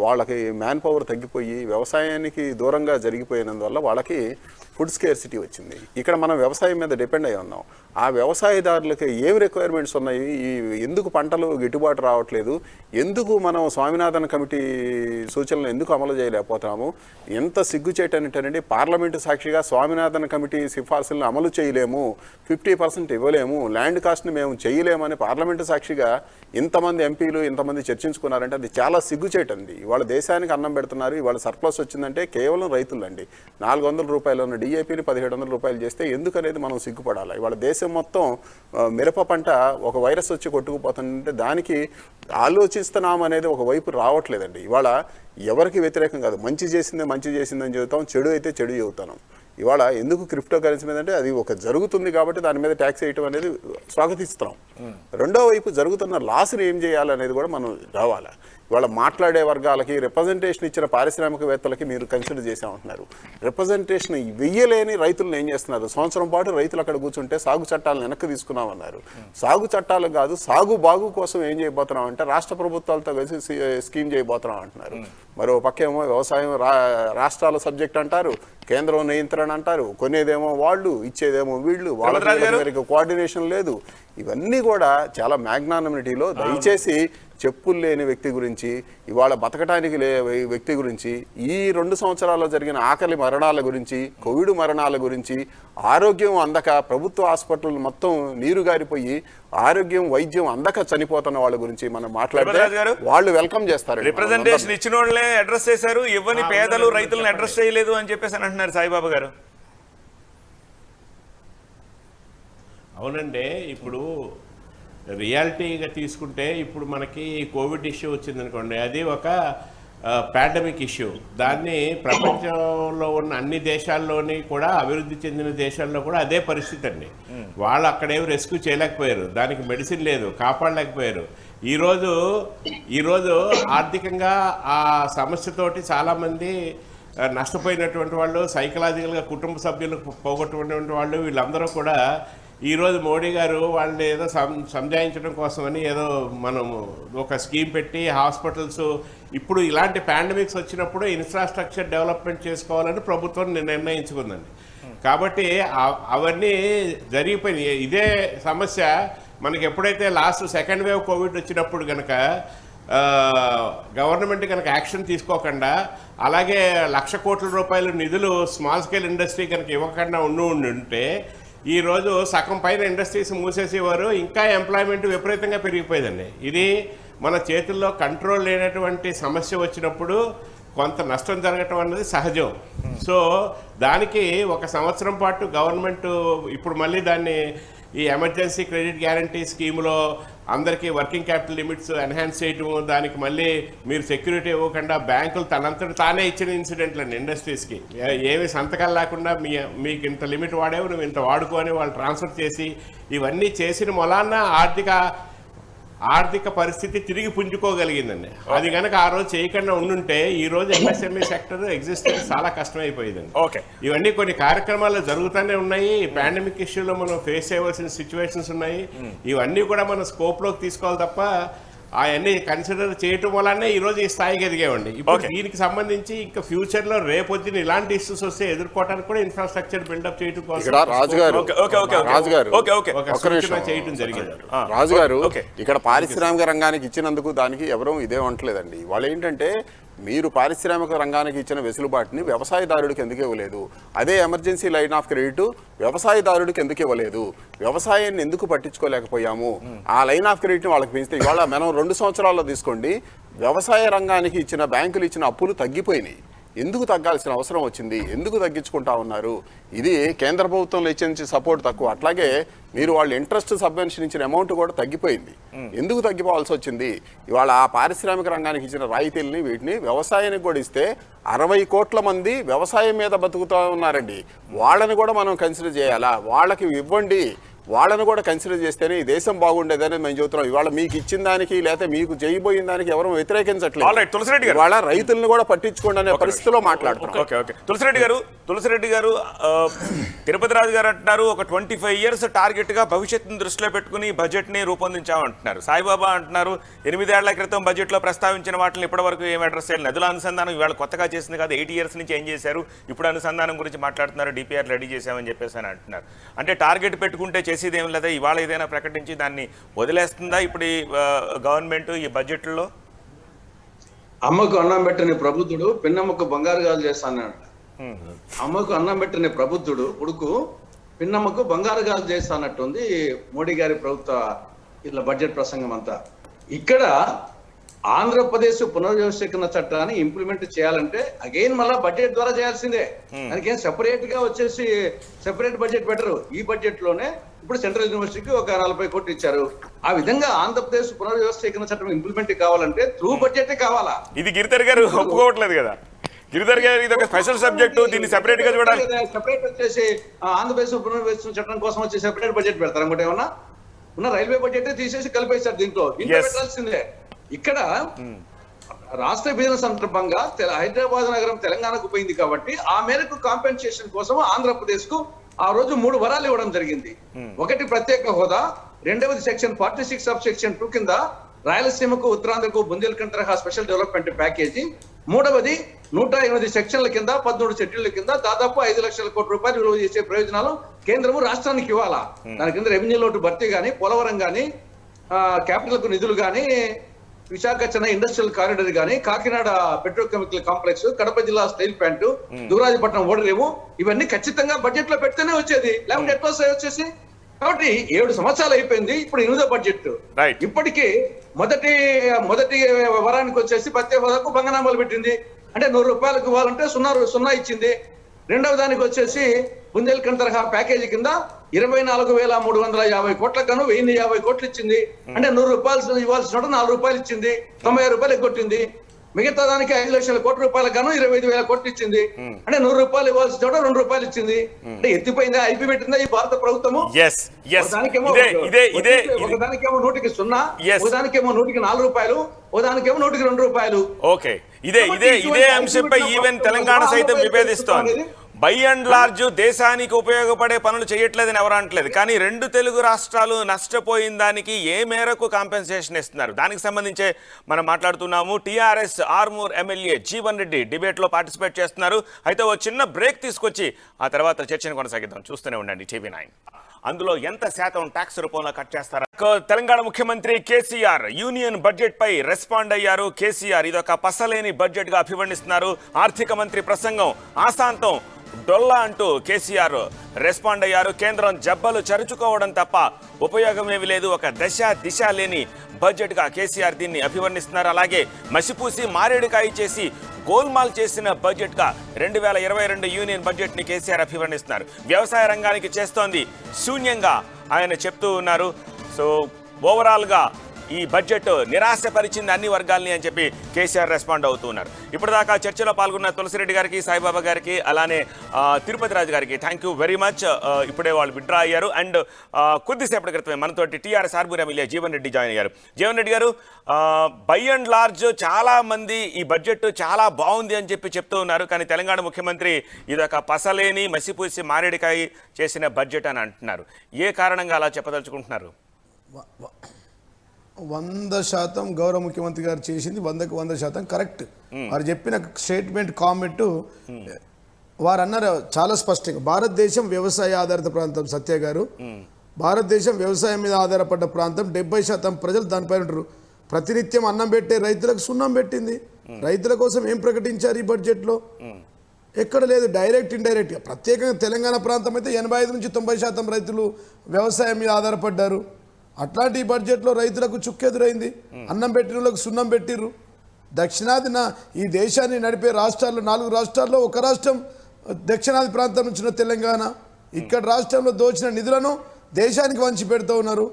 వాళ్ళకి మ్యాన్ పవర్ తగ్గిపోయి వ్యవసాయానికి దూరంగా జరిగిపోయినందువల్ల వాళ్ళకి ఫుడ్ స్కేర్సిటీ వచ్చింది. ఇక్కడ మనం వ్యవసాయం మీద డిపెండ్ అయి ఉన్నాం. ఆ వ్యవసాయదారులకి ఏం రిక్వైర్మెంట్స్ ఉన్నాయి, ఎందుకు పంటలు గిట్టుబాటు రావట్లేదు, ఎందుకు మనం స్వామినాథన్ కమిటీ సూచనలు ఎందుకు అమలు చేయలేకపోతున్నాము, ఎంత సిగ్గుచేటంటేనండి పార్లమెంటు సాక్షిగా స్వామినాథన్ కమిటీ సిఫార్సులను అమలు చేయలేము, 50% ఇవ్వలేము, ల్యాండ్ కాస్ట్ని మేము చేయలేమని పార్లమెంటు సాక్షిగా ఇంతమంది ఎంపీలు ఇంతమంది చర్చించుకున్నారంటే అది చాలా సిగ్గుచేటండి. ఇవాళ దేశానికి అన్నం పెడుతున్నారు. ఇవాళ సర్ప్లస్ వచ్చిందంటే కేవలం రైతులండి. 400 రూపాయలు ఉన్న డిఏపీని 1700 రూపాయలు చేస్తే ఎందుకనేది మనం సిగ్గుపడాలి. ఇవాళ దేశం మొత్తం మిరప పంట ఒక వైరస్ వచ్చి కొట్టుకుపోతుందంటే దానికి ఆలోచిస్తున్నాం అనేది ఒక వైపు రావట్లేదండి. ఇవాళ ఎవరికి వ్యతిరేకం కాదు, మంచి చేసిందని చెబుతాం, చెడు అయితే చెడు చెబుతాను. ఇవాళ ఎందుకు క్రిప్టో కరెన్సీ మీద అంటే అది ఒక జరుగుతుంది కాబట్టి దాని మీద ట్యాక్స్ వేయటం అనేది స్వాగతిస్తున్నాం. రెండో వైపు జరుగుతున్న లాస్ని ఏం చేయాలనేది కూడా మనం రావాలి. ఇవాళ మాట్లాడే వర్గాలకి రిప్రజెంటేషన్ ఇచ్చిన పారిశ్రామికవేత్తలకి మీరు కన్సిడర్ చేసామంటున్నారు. రిప్రజెంటేషన్ వెయ్యలేని రైతులను ఏం చేస్తున్నారు, సంవత్సరం పాటు రైతులు అక్కడ కూర్చుంటే సాగు చట్టాలను వెనక్కి తీసుకున్నామన్నారు. సాగు చట్టాలు కాదు, సాగు బాగు కోసం ఏం చేయబోతున్నామంటే రాష్ట్ర ప్రభుత్వాలతో కలిసి స్కీమ్ చేయబోతున్నాం అంటున్నారు. మరో పక్కేమో వ్యవసాయం రాష్ట్రాల సబ్జెక్ట్ అంటారు, కేంద్రం నియంత్రణ అంటారు, కొనేదేమో వాళ్ళు, ఇచ్చేదేమో వీళ్ళు, వాళ్ళకి కోఆర్డినేషన్ లేదు. ఇవన్నీ కూడా చాలా మ్యాగ్నానిమిటీలో దయచేసి చెప్పులు లేని వ్యక్తి గురించి, ఇవాళ బతకటానికి వ్యక్తి గురించి, ఈ 2 సంవత్సరాల్లో జరిగిన ఆకలి మరణాల గురించి, కోవిడ్ మరణాల గురించి, ఆరోగ్యం అందక ప్రభుత్వ హాస్పిటల్ మొత్తం నీరు గారిపోయి ఆరోగ్యం వైద్యం అందక చనిపోతున్న వాళ్ళ గురించి మనం మాట్లాడితే వాళ్ళు వెల్కమ్ చేస్తారు. రిప్రజెంటేషన్ ఇచ్చిన వాళ్ళే అడ్రస్ చేశారు, ఇవ్వని పేదలు రైతులను అడ్రస్ చేయలేదు అని చెప్పేసి అంటున్నారు సాయిబాబా గారు. అవునండి, ఇప్పుడు రియాలిటీగా తీసుకుంటే ఇప్పుడు మనకి కోవిడ్ ఇష్యూ వచ్చిందనుకోండి, అది ఒక పాండమిక్ ఇష్యూ. దాన్ని ప్రపంచంలో ఉన్న అన్ని దేశాల్లోని కూడా, అభివృద్ధి చెందిన దేశాల్లో కూడా అదే పరిస్థితి అండి. వాళ్ళు అక్కడేమి రెస్క్యూ చేయలేకపోయారు, దానికి మెడిసిన్ లేదు, కాపాడలేకపోయారు. ఈరోజు ఆర్థికంగా ఆ సమస్యతోటి చాలామంది నష్టపోయినటువంటి వాళ్ళు, సైకలాజికల్గా కుటుంబ సభ్యులు పోగొట్టుకున్నటువంటి వాళ్ళు, వీళ్ళందరూ కూడా ఈరోజు మోడీ గారు వాళ్ళని ఏదో సంజాయించడం కోసమని ఏదో మనము ఒక స్కీమ్ పెట్టి హాస్పిటల్స్, ఇప్పుడు ఇలాంటి పాండమిక్స్ వచ్చినప్పుడు ఇన్ఫ్రాస్ట్రక్చర్ డెవలప్మెంట్ చేసుకోవాలని ప్రభుత్వం నిర్ణయించుకుందండి. కాబట్టి అవన్నీ జరిగిపోయినాయి. ఇదే సమస్య మనకి ఎప్పుడైతే లాస్ట్ సెకండ్ వేవ్ కోవిడ్ వచ్చినప్పుడు కనుక గవర్నమెంట్ కనుక యాక్షన్ తీసుకోకుండా, అలాగే 1,00,000 కోట్ల రూపాయల నిధులు స్మాల్ స్కేల్ ఇండస్ట్రీ కనుక ఇవ్వకుండా ఉంటే ఈరోజు సగం పైన ఇండస్ట్రీస్ మూసేసేవారు, ఇంకా ఎంప్లాయ్మెంట్ విపరీతంగా పెరిగిపోయిందండి. ఇది మన చేతుల్లో కంట్రోల్ లేనటువంటి సమస్య వచ్చినప్పుడు కొంత నష్టం జరగటం అన్నది సహజం. సో దానికి 1 సంవత్సరం పాటు గవర్నమెంట్ ఇప్పుడు మళ్ళీ దాన్ని ఈ ఎమర్జెన్సీ క్రెడిట్ గ్యారంటీ స్కీమ్లో అందరికీ వర్కింగ్ క్యాపిటల్ లిమిట్స్ ఎన్హాన్స్ చేయటము, దానికి మళ్ళీ మీరు సెక్యూరిటీ ఇవ్వకుండా బ్యాంకులు తనంతట తానే ఇచ్చిన ఇన్సిడెంట్లు అండి ఇండస్ట్రీస్కి. ఏమి సంతకాలు లేకుండా మీకు ఇంత లిమిట్ వాడేవు, నువ్వు ఇంత వాడుకొని వాళ్ళు ట్రాన్స్ఫర్ చేసి ఇవన్నీ చేసిన మొలాన్న ఆర్థిక పరిస్థితి తిరిగి పుంజుకోగలిగిందండి. అది కనుక ఆ రోజు చేయకుండా ఉండుంటే ఈ రోజు ఎంఎస్ఎంఈ సెక్టర్ ఎగ్జిస్టెన్స్ చాలా కష్టమైపోయిందండి. ఇవన్నీ కొన్ని కార్యక్రమాలు జరుగుతూనే ఉన్నాయి. పాండమిక్ ఇష్యూలో మనం ఫేస్ చేయవలసిన సిచ్యువేషన్స్ ఉన్నాయి. ఇవన్నీ కూడా మనం స్కోప్లోకి తీసుకోవాలి తప్ప అవన్నీ కన్సిడర్ చేయటం వల్లనే ఈ రోజు ఈ స్థాయికి ఎదిగేవండి. ఇప్పుడు దీనికి సంబంధించి ఇంకా ఫ్యూచర్ లో రేపొద్దున ఇలాంటి ఇష్యూస్ వస్తే ఎదుర్కోవడానికి కూడా ఇన్ఫ్రాస్ట్రక్చర్ బిల్డప్ చేయడం కోసం చేయడం జరిగింది. రాజుగారు ఇక్కడ పారిశ్రామిక రంగానికి ఇచ్చినందుకు దానికి ఎవరూ ఇదే అంటలేదండి. వాళ్ళు ఏంటంటే మీరు పారిశ్రామిక రంగానికి ఇచ్చిన వెసులుబాటుని వ్యవసాయదారుడికి ఎందుకు ఇవ్వలేదు, అదే ఎమర్జెన్సీ లైన్ ఆఫ్ క్రెడిట్ వ్యవసాయదారుడికి ఎందుకు ఇవ్వలేదు, వ్యవసాయాన్ని ఎందుకు పట్టించుకోలేకపోయాము, ఆ లైన్ ఆఫ్ క్రెడిట్ని వాళ్ళకి పెంచితే ఇవాళ మనం 2 సంవత్సరాల్లో తీసుకోండి, వ్యవసాయ రంగానికి ఇచ్చిన బ్యాంకులు ఇచ్చిన అప్పులు తగ్గిపోయినాయి. ఎందుకు తగ్గాల్సిన అవసరం వచ్చింది, ఎందుకు తగ్గించుకుంటా ఉన్నారు? ఇది కేంద్ర ప్రభుత్వంలో ఇచ్చే సపోర్ట్ తక్కువ, అట్లాగే మీరు వాళ్ళ ఇంట్రెస్ట్ సబ్వెన్షన్ ఇచ్చిన అమౌంట్ కూడా తగ్గిపోయింది. ఎందుకు తగ్గిపోవాల్సి వచ్చింది? ఇవాళ ఆ పారిశ్రామిక రంగానికి ఇచ్చిన రాయితీలని వీటిని వ్యవసాయానికి కూడా ఇస్తే 60 కోట్ల మంది వ్యవసాయం మీద బతుకుతూ ఉన్నారండి. వాళ్ళని కూడా మనం కన్సిడర్ చేయాలా? వాళ్ళకి ఇవ్వండి, వాళ్ళని కూడా కన్సిడర్ చేస్తేనే ఈ దేశం బాగుండేదని మేము చెబుతున్నాం. ఇవాళ మీకు ఇచ్చిన దానికి లేకపోతే మీకు చేయబోయిన దానికి ఎవరు వ్యతిరేకించట్లేదు. ఇవాళ రైతులను కూడా పట్టించుకోండి అనే పరిస్థితిలో మాట్లాడుతున్నాం. తులసిరెడ్డి గారు తిరుపతి రాజు గారు అంటున్నారు ఒక 25 years టార్గెట్ గా భవిష్యత్తును దృష్టిలో పెట్టుకుని బడ్జెట్ ని రూపొందించామంటున్నారు. సాయిబాబా అంటున్నారు 8 ఏళ్ల క్రితం బడ్జెట్ లో ప్రస్తావించిన వాటిని ఇప్పటి వరకు ఏం అడ్రస్ చేయాలి, నదుల అనుసంధానం ఇవాళ కొత్తగా చేసింది కాదు, 8 years నుంచి ఏం చేశారు, ఇప్పుడు అనుసంధానం గురించి మాట్లాడుతున్నారు, డిపిఆర్ రెడీ చేశామని చెప్పేసి అని అంటున్నారు. అంటే టార్గెట్ పెట్టుకుంటే చేసేదేం లేదా, ఇవాళ ఏదైనా ప్రకటించి దాన్ని వదిలేస్తుందా ఇప్పుడు ఈ గవర్నమెంట్ ఈ బడ్జెట్లో? అమ్మకు అన్నం పెట్టని ప్రబుద్ధుడు పిన్నమ్మకు బంగారు గాజులు చేస్తానన్నాడు. అమ్మకు అన్నం పెట్టని ప్రబుద్ధుడు కొడుకు పిన్నమ్మకు బంగారు గాజులు చేస్తానట్టుంది మోడీ గారి ప్రభుత్వ ఇట్లా బడ్జెట్ ప్రసంగం అంతా. ఇక్కడ ఆంధ్రప్రదేశ్ పునర్వ్యవస్థీకరణ చట్టాన్ని ఇంప్లిమెంట్ చేయాలంటే అగైన్ మళ్ళా బడ్జెట్ ద్వారా చేయాల్సిందే. దానికి ఏం సెపరేట్ గా వచ్చేసి సెపరేట్ బడ్జెట్ పెట్టరు. ఈ బడ్జెట్ లోనే ఇప్పుడు సెంట్రల్ యూనివర్సిటీకి ఒక 40 కోట్లు ఇచ్చారు. ఆ విధంగా ఆంధ్రప్రదేశ్ పునర్వ్యవస్థీకరణ చట్టం ఇంప్లిమెంట్ కావాలంటే త్రూ బడ్జెట్ కావాలా? ఇది గిరిధర్ గారు ఒప్పుకోవట్లేదు కదా. గిరిధర్ గారు ఇది ఒక స్పెషల్ సబ్జెక్టు, దీన్ని సెపరేట్ గా చూడాలి. సెపరేట్ వచ్చేసి ఆంధ్రప్రదేశ్ పునర్వ్యవస్థీకరణ చట్టం కోసం వచ్చి సెపరేట్ బడ్జెట్ పెడతారు. ఇంకోటి ఏమన్నా ఉన్న రైల్వే బడ్జెట్ తీసేసి కలిపేశారు దీంట్లో పెట్టాల్సిందే. ఇక్కడ రాష్ట్ర విభజన సందర్భంగా హైదరాబాద్ నగరం తెలంగాణకు పోయింది కాబట్టి ఆ మేరకు కాంపెన్సేషన్ కోసం ఆంధ్రప్రదేశ్ కు ఆ రోజు 3 వరాలు ఇవ్వడం జరిగింది. ఒకటి ప్రత్యేక హోదా, రెండవది సెక్షన్ 46 ఆఫ్ సెక్షన్ 2 కింద రాయలసీమకు ఉత్తరాంధ్రకు బుందేల్ఖండ్ తరహా స్పెషల్ డెవలప్మెంట్ ప్యాకేజీ, మూడవది 108 సెక్షన్ల కింద 13 షెడ్యూళ్ల కింద దాదాపు 5 లక్షల కోట్ల రూపాయలు విలువ చేసే ప్రయోజనాలు కేంద్రము రాష్ట్రానికి ఇవ్వాలా. దాని కింద రెవెన్యూ లోటు భర్తీ గానీ, పోలవరం గానీ, క్యాపిటల్ కు నిధులు గానీ, విశాఖ చెన్నై ఇండస్ట్రియల్ కారిడార్ గానీ, కాకినాడ పెట్రోకెమికల్ కాంప్లెక్స్, కడప జిల్లా స్టీల్ ప్లాంట్, దూరాజపట్నం ఓడరేవు ఇవన్నీ ఖచ్చితంగా బడ్జెట్ లో పెడితేనే వచ్చేది, లేకుంటే ఎట్లా వచ్చేసి. కాబట్టి 7 సంవత్సరాలు అయిపోయింది, ఇప్పుడు 8వ బడ్జెట్. ఇప్పటికీ మొదటి వరానికి వచ్చేసి ప్రత్యేక హోదాకు భంగనామాలు పెట్టింది. అంటే 100 రూపాయలకు ఇవ్వాలంటే 0 ఇచ్చింది. రెండవ దానికి వచ్చేసి బుందేల్ఖండ్ తరహా ప్యాకేజీ కింద 24,350 కోట్ల కను 1,050 కోట్లు ఇచ్చింది. అంటే 100 రూపాయలు ఇవ్వాల్సిన 4 రూపాయలు ఇచ్చింది, 95 రూపాయలు ఎగ్గొట్టింది. మిగతా దానికి 5 లక్షల కోట్ల రూపాయల కను 25,000 కోట్లు ఇచ్చింది. అంటే 100 రూపాయలు ఇవ్వాల్సిన 2 రూపాయలు ఇచ్చింది. అంటే ఎత్తిపోయిందా, అయిపి పెట్టిందా ఈ భారత ప్రభుత్వము? ఒకదానికేమో 100కి 0, ఒకదానికేమో 100కి 4 రూపాయలు, ఒకదానికేమో 100కి 2 రూపాయలు. ఓకే, ఇదే అంశంపై ఈవెన్ తెలంగాణ సైతం విభేదిస్తోంది. బై అండ్ లార్జ్ దేశానికి ఉపయోగపడే పనులు చేయట్లేదని ఎవరు అనట్లేదు, కానీ 2 తెలుగు రాష్ట్రాలు నష్టపోయిన దానికి ఏ మేరకు కాంపెన్సేషన్ ఇస్తున్నారు, దానికి సంబంధించే మనం మాట్లాడుతున్నాము. టీఆర్ఎస్ ఆర్మూర్ ఎమ్మెల్యే జీవన్ రెడ్డి డిబేట్లో పార్టిసిపేట్ చేస్తున్నారు. అయితే ఓ చిన్న బ్రేక్ తీసుకొచ్చి ఆ తర్వాత చర్చను కొనసాగిద్దాం. చూస్తూనే ఉండండి TV9. అందులో ఎంత శాతం ట్యాక్స్ రూపంలో కట్ చేస్తారా? తెలంగాణ ముఖ్యమంత్రి కేసీఆర్ యూనియన్ బడ్జెట్ పై రెస్పాండ్ అయ్యారు. కేసీఆర్ ఇదొక పసలేని బడ్జెట్ గా అభివర్ణిస్తున్నారు. ఆర్థిక మంత్రి ప్రసంగం ఆశాంతం డొల్లా అంటూ కేసీఆర్ రెస్పాండ్ అయ్యారు. కేంద్రం జబ్బలు చరుచుకోవడం తప్ప ఉపయోగమేమి లేదు, ఒక దిశ లేని బడ్జెట్ గా కేసీఆర్ దీన్ని అభివర్ణిస్తున్నారు. అలాగే మసిపూసి మారేడుకాయ చేసి గోల్మాల్ చేసిన బడ్జెట్ గా 2022 యూనియన్ బడ్జెట్ ని కేసీఆర్ అభివర్ణిస్తున్నారు. వ్యవసాయ రంగానికి చేస్తోంది శూన్యంగా ఆయన చెప్తూ ఉన్నారు. సో ఓవరాల్ గా ఈ బడ్జెట్ నిరాశపరిచింది అన్ని వర్గాల్ని అని చెప్పి కేసీఆర్ రెస్పాండ్ అవుతున్నారు. ఇప్పటిదాకా చర్చలో పాల్గొన్న తులసిరెడ్డి గారికి, సాయిబాబా గారికి, అలానే తిరుపతి రాజు గారికి థ్యాంక్ యూ వెరీ మచ్. ఇప్పుడే వాళ్ళు విత్డ్రా అయ్యారు. అండ్ కొద్దిసేపటి క్రితమే మనతోటి TRS Armoor MLA Jeevan Reddy join అయ్యారు. జీవన్ రెడ్డి గారు, బై అండ్ లార్జ్ చాలా మంది ఈ బడ్జెట్ చాలా బాగుంది అని చెప్పి చెప్తూ ఉన్నారు, కానీ తెలంగాణ ముఖ్యమంత్రి ఇదొక పసలేని మసిపూసి మారేడికాయ చేసిన బడ్జెట్ అని అంటున్నారు. ఏ కారణంగా అలా చెప్పదలుచుకుంటున్నారు? 100% గౌరవ ముఖ్యమంత్రి గారు చేసింది 100కు 100% కరెక్ట్. వారు చెప్పిన స్టేట్మెంట్ కామెంట్ వారు అన్నారు చాలా స్పష్టంగా, భారతదేశం వ్యవసాయ ఆధారిత ప్రాంతం. సత్య గారు, భారతదేశం వ్యవసాయం మీద ఆధారపడ్డ ప్రాంతం. 70% ప్రజలు దానిపైన ఉంటారు. ప్రతినిత్యం అన్నం పెట్టే రైతులకు సున్నం పెట్టింది. రైతుల కోసం ఏం ప్రకటించారు ఈ బడ్జెట్లో? ఎక్కడ లేదు. డైరెక్ట్ ఇండైరెక్ట్గా ప్రత్యేకంగా తెలంగాణ ప్రాంతం అయితే 85 నుంచి 90% రైతులు వ్యవసాయం మీద ఆధారపడ్డారు. అట్లాంటి బడ్జెట్లో రైతులకు చుక్కెదురైంది. అన్నం పెట్టిన వాళ్ళకు సున్నం పెట్టిర్రు. దక్షిణాదిన ఈ దేశాన్ని నడిపే రాష్ట్రాల్లో 4 రాష్ట్రాల్లో ఒక రాష్ట్రం దక్షిణాది ప్రాంతం నుంచి తెలంగాణ. ఇక్కడ రాష్ట్రంలో దోచిన నిధులను దేశానికి వంచి పెడుతూ ఉన్నారు.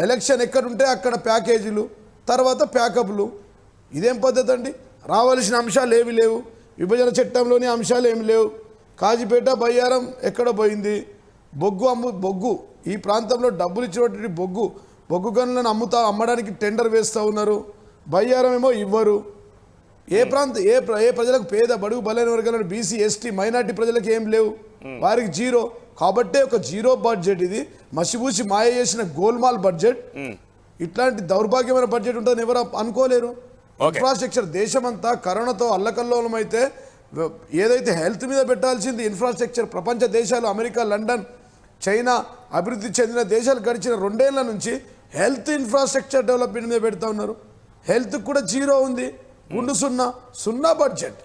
ఎలక్షన్ ఎక్కడుంటే అక్కడ ప్యాకేజీలు, తర్వాత ప్యాకప్లు. ఇదేం పద్ధతి అండి? రావాల్సిన అంశాలు ఏమి లేవు. విభజన చట్టంలోని అంశాలు ఏమి లేవు. కాజీపేట బయ్యారం ఎక్కడ పోయింది? బొగ్గు ఈ ప్రాంతంలో డబ్బులు ఇచ్చినటువంటి బొగ్గు గనులను అమ్మడానికి టెండర్ వేస్తూ ఉన్నారు. బయ్యారం ఏమో ఇవ్వరు. ఏ ప్రజలకు, పేద బడుగు బలైన వర్గాలను, బీసీ ఎస్టీ మైనార్టీ ప్రజలకు ఏం లేవు, వారికి జీరో. కాబట్టే ఒక జీరో బడ్జెట్ ఇది. మసిబూసి మాయ చేసిన గోల్మాల్ బడ్జెట్. ఇట్లాంటి దౌర్భాగ్యమైన బడ్జెట్ ఉంటుందని ఎవరు అనుకోలేరు. ఇన్ఫ్రాస్ట్రక్చర్ దేశమంతా కరోనాతో అల్లకల్లోలం అయితే ఏదైతే హెల్త్ మీద పెట్టాల్సింది ఇన్ఫ్రాస్ట్రక్చర్, ప్రపంచ దేశాలు అమెరికా, లండన్, చైనా అభివృద్ధి చెందిన దేశాలు గడిచిన 2 ఏళ్ల నుంచి హెల్త్ ఇన్ఫ్రాస్ట్రక్చర్ డెవలప్మెంట్ మీద పెడతా ఉన్నారు. హెల్త్ కూడా జీరో ఉంది. గుండు సున్నా బడ్జెట్.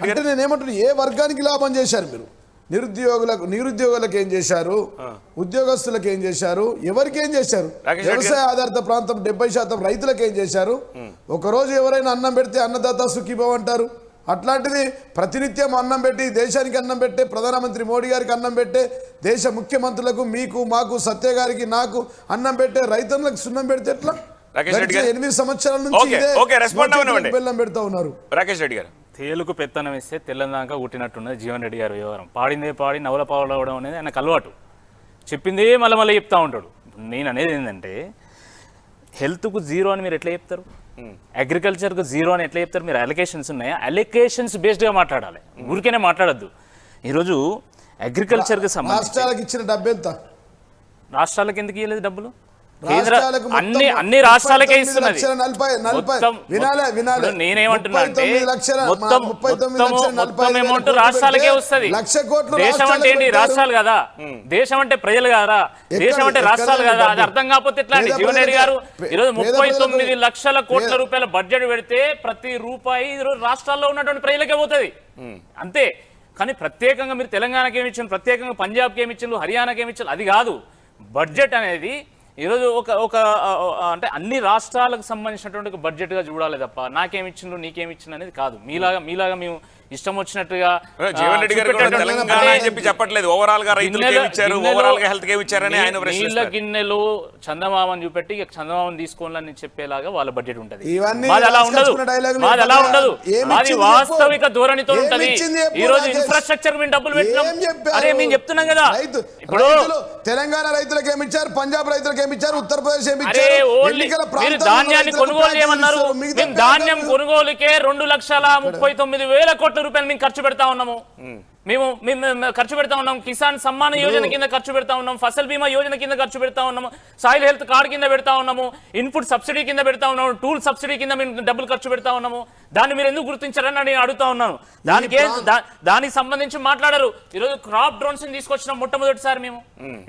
అంటే నేనేమంటున్నా, ఏ వర్గానికి లాభం చేశారు మీరు? నిరుద్యోగులకు ఏం చేశారు? ఉద్యోగస్తులకు ఏం చేశారు? ఎవరికి ఏం చేశారు? వ్యవసాయ ఆధారిత ప్రాంతం 70% రైతులకు ఏం చేశారు? ఒకరోజు ఎవరైనా అన్నం పెడితే అన్నదాత సుఖీభవ అంటారు. అట్లాంటిది ప్రతినిత్యం అన్నం పెట్టి, దేశానికి అన్నం పెట్టే ప్రధానమంత్రి మోడీ గారికి అన్నం పెట్టే, దేశ ముఖ్యమంత్రులకు, మీకు, మాకు, సత్య గారికి, నాకు అన్నం పెట్టే రైతులకు సున్నం పెడితే ఎట్లా? 8 సంవత్సరాల నుంచి బెల్లం పెడతా ఉన్నారు. రాకేష్ రెడ్డి గారు, తేలుకు పెత్తనం ఇస్తే తెల్లందాకా ఉట్టినట్టున్నది జీవన్ రెడ్డి గారు వ్యవహారం. పాడిందే పాడి నవల పాడవడం అనేది ఆయనకు అలవాటు. చెప్పిందే మళ్ళీ చెప్తా ఉంటాడు. నేను అనేది ఏంటంటే, హెల్త్కు జీరో అని మీరు ఎట్లా చెప్తారు? అగ్రికల్చర్కు జీరో అని ఎట్లా చెప్తారు? మీరు అలొకేషన్స్ ఉన్నాయా? అలొకేషన్స్ బేస్డ్గా మాట్లాడాలి, ఊరికేనే మాట్లాడద్దు. ఈరోజు అగ్రికల్చర్కి సంబంధించి ఇచ్చిన డబ్బు ఎంత? రాష్ట్రాలకు ఎందుకు ఇవ్వలేదు డబ్బులు? అన్ని రాష్ట్రాలకే ఇస్తున్నది. నేనేమంటున్నా అంటే మొత్తం అమౌంట్ రాష్ట్రాలకే వస్తుంది. దేశం అంటే ఏంటి? రాష్ట్రాలు కదా. దేశం అంటే ప్రజలు కదా. దేశం అంటే రాష్ట్రాలు కదా. అది అర్థం కాకపోతే ఎట్లా అండి? జీవన్ రెడ్డి గారు ఈరోజు 39 లక్షల కోట్ల రూపాయల బడ్జెట్ పెడితే ప్రతి రూపాయి ఈరోజు రాష్ట్రాల్లో ఉన్నటువంటి ప్రజలకే పోతుంది అంతే. కానీ ప్రత్యేకంగా మీరు తెలంగాణకి ఏమి ఇచ్చారు, ప్రత్యేకంగా పంజాబ్కి ఏమి ఇచ్చారు, హర్యానాకి ఏమి ఇచ్చారు, అది కాదు. బడ్జెట్ అనేది ఈరోజు ఒక అంటే అన్ని రాష్ట్రాలకు సంబంధించినటువంటి ఒక బడ్జెట్గా చూడాలి తప్ప నాకేమిచ్చిండ్రు నీకేమిచ్చిండ్రు అనేది కాదు. మీలాగా మేము ఇష్టం వచ్చినట్టుగా జీవన్ రెడ్డి గారు కూడా తెలంగాణ అని చెప్పి చెప్పట్లేదు, ఓవరాల్ గా రైతులకు ఏమి ఇచ్చారు, ఓవరాల్ గా హెల్త్ కి ఏమి ఇచ్చారని ఆయన నీళ్ళ గిన్నెలో చందమామని చూపెట్టి చందమామని తీసుకోవాలని చెప్పేలాగా వాళ్ళ బడ్జెట్ ఉంటది. ఇవన్నీ మాది అలా ఉండదు, మాది అలా ఉండదు, మాది వాస్తవిక ధోరణితో ఉంటది. ఈ రోజు ఇన్ఫ్రాస్ట్రక్చర్ మేము డబ్బులు పెట్టినాం, అరే మేము చెప్తున్నాం కదా. ఇప్పుడు తెలంగాణ రైతులకు ఏమి ఇచ్చారు, పంజాబ్ రైతులకు ఏమి ఇచ్చారు, ఉత్తరప్రదేశ్ ఏమి ఇచ్చారు? మీరు ధాన్యాన్ని కొనుగోలు చేయమన్నారు, మేము ధాన్యం కొనుగోలుకే 2,39,000 కోట్ల రూపాయలు మేము ఖర్చు పెడతా ఉన్నాము. మేము ఖర్చు పెడతా ఉన్నాం. కిసాన్ సమ్మాన్ యోజన కింద ఖర్చు పెడతా ఉన్నాం, ఫసల్ బీమా యోజన కింద ఖర్చు పెడతా ఉన్నాము, సాయిల్ హెల్త్ కార్డ్ కింద పెడతా ఉన్నాము, ఇన్పుట్ సబ్సిడీ కింద పెడతా ఉన్నాము, టూల్ సబ్సిడీ కింద మేము డబ్బులు ఖర్చు పెడతా ఉన్నాము. దాన్ని మీరు ఎందుకు గుర్తించారని నేను అడుగుతా ఉన్నాను. దానికి సంబంధించి మాట్లాడరు. ఈరోజు క్రాప్ డ్రోన్స్ తీసుకొచ్చిన మొట్టమొదటిసారి మేము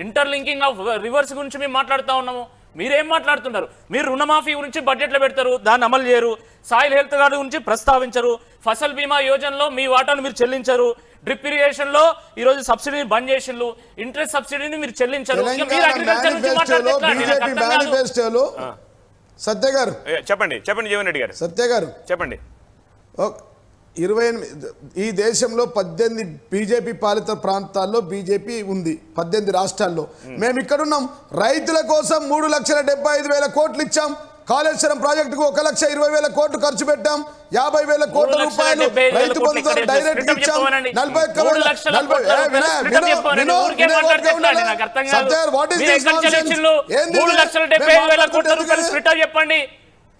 ఇంటర్లింకింగ్ ఆఫ్ రివర్స్ గురించి మేము మాట్లాడుతా ఉన్నాము. మీరేం మాట్లాడుతున్నారు? మీరు రుణమాఫీ గురించి బడ్జెట్లో పెడతారు, దాన్ని అమలు చేయరు. సాయిల్ హెల్త్ కార్డు గురించి ప్రస్తావించరు. ఫసల్ బీమా యోజనలో మీ వాటాను మీరు చెల్లించరు. డ్రిప్ ఇరిగేషన్ లో ఈ రోజు సబ్సిడీని బంద్ చేసిండ్రు, ఇంట్రెస్ట్ సబ్సిడీని మీరు చెల్లింంచరు. సత్య గారు చెప్పండి జీవన్ రెడ్డి గారు. సత్య గారు చెప్పండి. 28 ఈ దేశంలో 18 బీజేపీ పాలిత ప్రాంతాల్లో బీజేపీ ఉంది, 18 రాష్ట్రాల్లో. మేము ఇక్కడున్నాం. రైతుల కోసం 3,75,000 కోట్లు ఇచ్చాం. కాళేశ్వరం ప్రాజెక్టుకు 1,20,000 కోట్లు ఖర్చు పెట్టాం. 50,000 కోట్ల రూపాయలు రైతు బంధు డైరెక్ట్ ఇచ్చాం. 3,75,000 కోట్ల రూపాయలు స్ప్లిట్ అప్ చెప్పండి.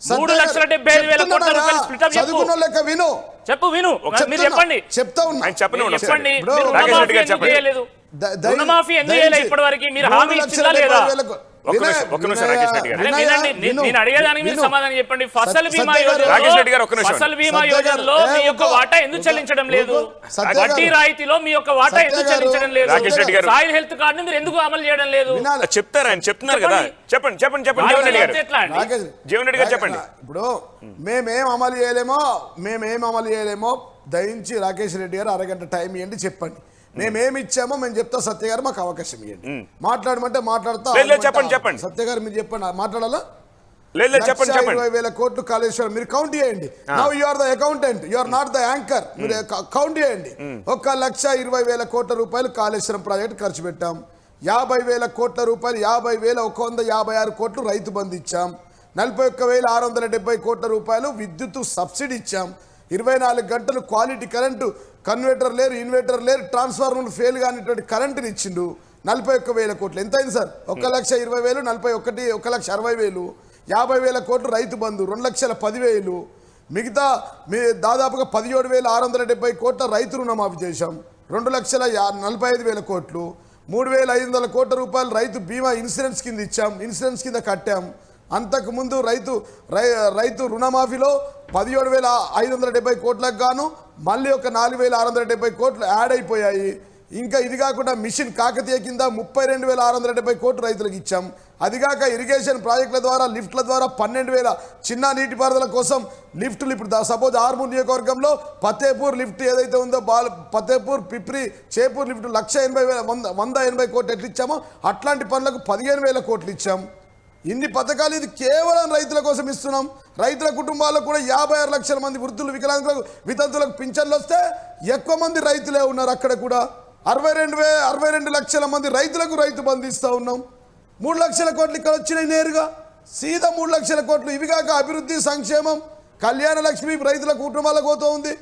3,75,000 కోట్ల రూపాయలు స్ప్లిట్ అప్ చదువుకున్న లెక్క విను. చెప్పు విను, మీరు చెప్పండి. చెప్తా ఉన్నా, చెప్పండి. రుణమాఫీ ఎందుకు చేయలేదు ఇప్పటి వరకు? మీరు హామీ ఇచ్చిందా లేదా? నేను అడిగేదానికి మీరు సమాధానం చెప్పండి. ఫసల్ బీమా యోజనలో మీ యొక్క వాటా ఎందుకు చెల్లించడం లేదు? వడ్డీ రాయితీలో మీ యొక్క వాటా ఎందుకు చెల్లించడం లేదు? సాయిల్ హెల్త్ కార్డు మీరు ఎందుకు అమలు చేయడం లేదు? చెప్తారు, ఆయన చెప్తున్నారు కదా. చెప్పండి జీవన్ రెడ్డి గారు చెప్పండి. ఇప్పుడు మేమేం అమలు చేయలేమో దయించి రాకేష్ రెడ్డి గారు అరగంట టైం ఇవ్వండి, చెప్పండి. మేమేమి ఇచ్చామో మేము చెప్తా. సత్య గారు మాకు అవకాశం ఇవ్వండి, మాట్లాడమంటే మాట్లాడతా. చెప్పండి సత్య గారు మీరు చెప్పండి, మాట్లాడాలా? 20,000 కోట్లు కాళేశ్వరం మీరు కౌంట్ చేయండి. Now you are the accountant, you are not the anchor. మీరు కౌంట్ చేయండి. 1,20,000 కోట్ల రూపాయలు కాళేశ్వరం ప్రాజెక్ట్ ఖర్చు పెట్టాం. 50,000 కోట్ల రూపాయలు 50,156 కోట్లు రైతు బంధు ఇచ్చాం. 41,670 కోట్ల రూపాయలు విద్యుత్ సబ్సిడీ ఇచ్చాం. 24 గంటలు క్వాలిటీ కరెంటు, కన్వర్టర్ లేరు, ఇన్వర్టర్ లేరు, ట్రాన్స్ఫార్మర్ ఫెయిల్ కానిటువంటి కరెంటుని ఇచ్చిండు. 41,000 కోట్లు ఎంత అయింది సార్? 1,20,000, 1,60,000, 50,000 కోట్లు రైతు బంధు, 2,10,000. మిగతా దాదాపుగా 17,670 కోట్ల రైతు రుణమాఫీ చేశాం. 2,45,000 కోట్లు, 3,500 కోట్ల రూపాయలు రైతు బీమా ఇన్సూరెన్స్ కింద ఇచ్చాం, ఇన్సూరెన్స్ కింద కట్టాం. అంతకుముందు రైతు రుణమాఫీలో 17,570 కోట్లకు గాను మళ్ళీ ఒక 4,670 కోట్లు యాడ్ అయిపోయాయి. ఇంకా ఇది కాకుండా మిషన్ కాకతీయ కింద 32,670 కోట్లు రైతులకు ఇచ్చాం. అదిగాక ఇరిగేషన్ ప్రాజెక్టుల ద్వారా, లిఫ్ట్ల ద్వారా 12,000 చిన్న నీటిపారుదల కోసం లిఫ్టులు. ఇప్పుడు సపోజ్ ఆర్మూర్ నియోజకవర్గంలో ఫతేపూర్ లిఫ్ట్ ఏదైతే ఉందో, ఫతేపూర్, పిప్రి, చేపూర్ లిఫ్ట్ 180,000 కోట్లు ఎట్లు ఇచ్చామో అట్లాంటి పనులకు 15,000 కోట్లు ఇచ్చాం. ఇన్ని పథకాలు ఇది కేవలం రైతుల కోసం ఇస్తున్నాం. రైతుల కుటుంబాలకు కూడా 56 లక్షల మంది వృద్ధులు, వికలాంగులకు, వితంతులకు పింఛన్లు వస్తే ఎక్కువ మంది రైతులే ఉన్నారు. అక్కడ కూడా 62 లక్షల మంది రైతులకు రైతు బంధు ఇస్తూ ఉన్నాం. 3 లక్షల కోట్లు ఇక్కడ వచ్చినాయి నేరుగా, సీదా 3 లక్షల కోట్లు. ఇవి కాక అభివృద్ధి, సంక్షేమం, కళ్యాణ లక్ష్మి రైతుల కుటుంబాలకు పోతూ ఉంది.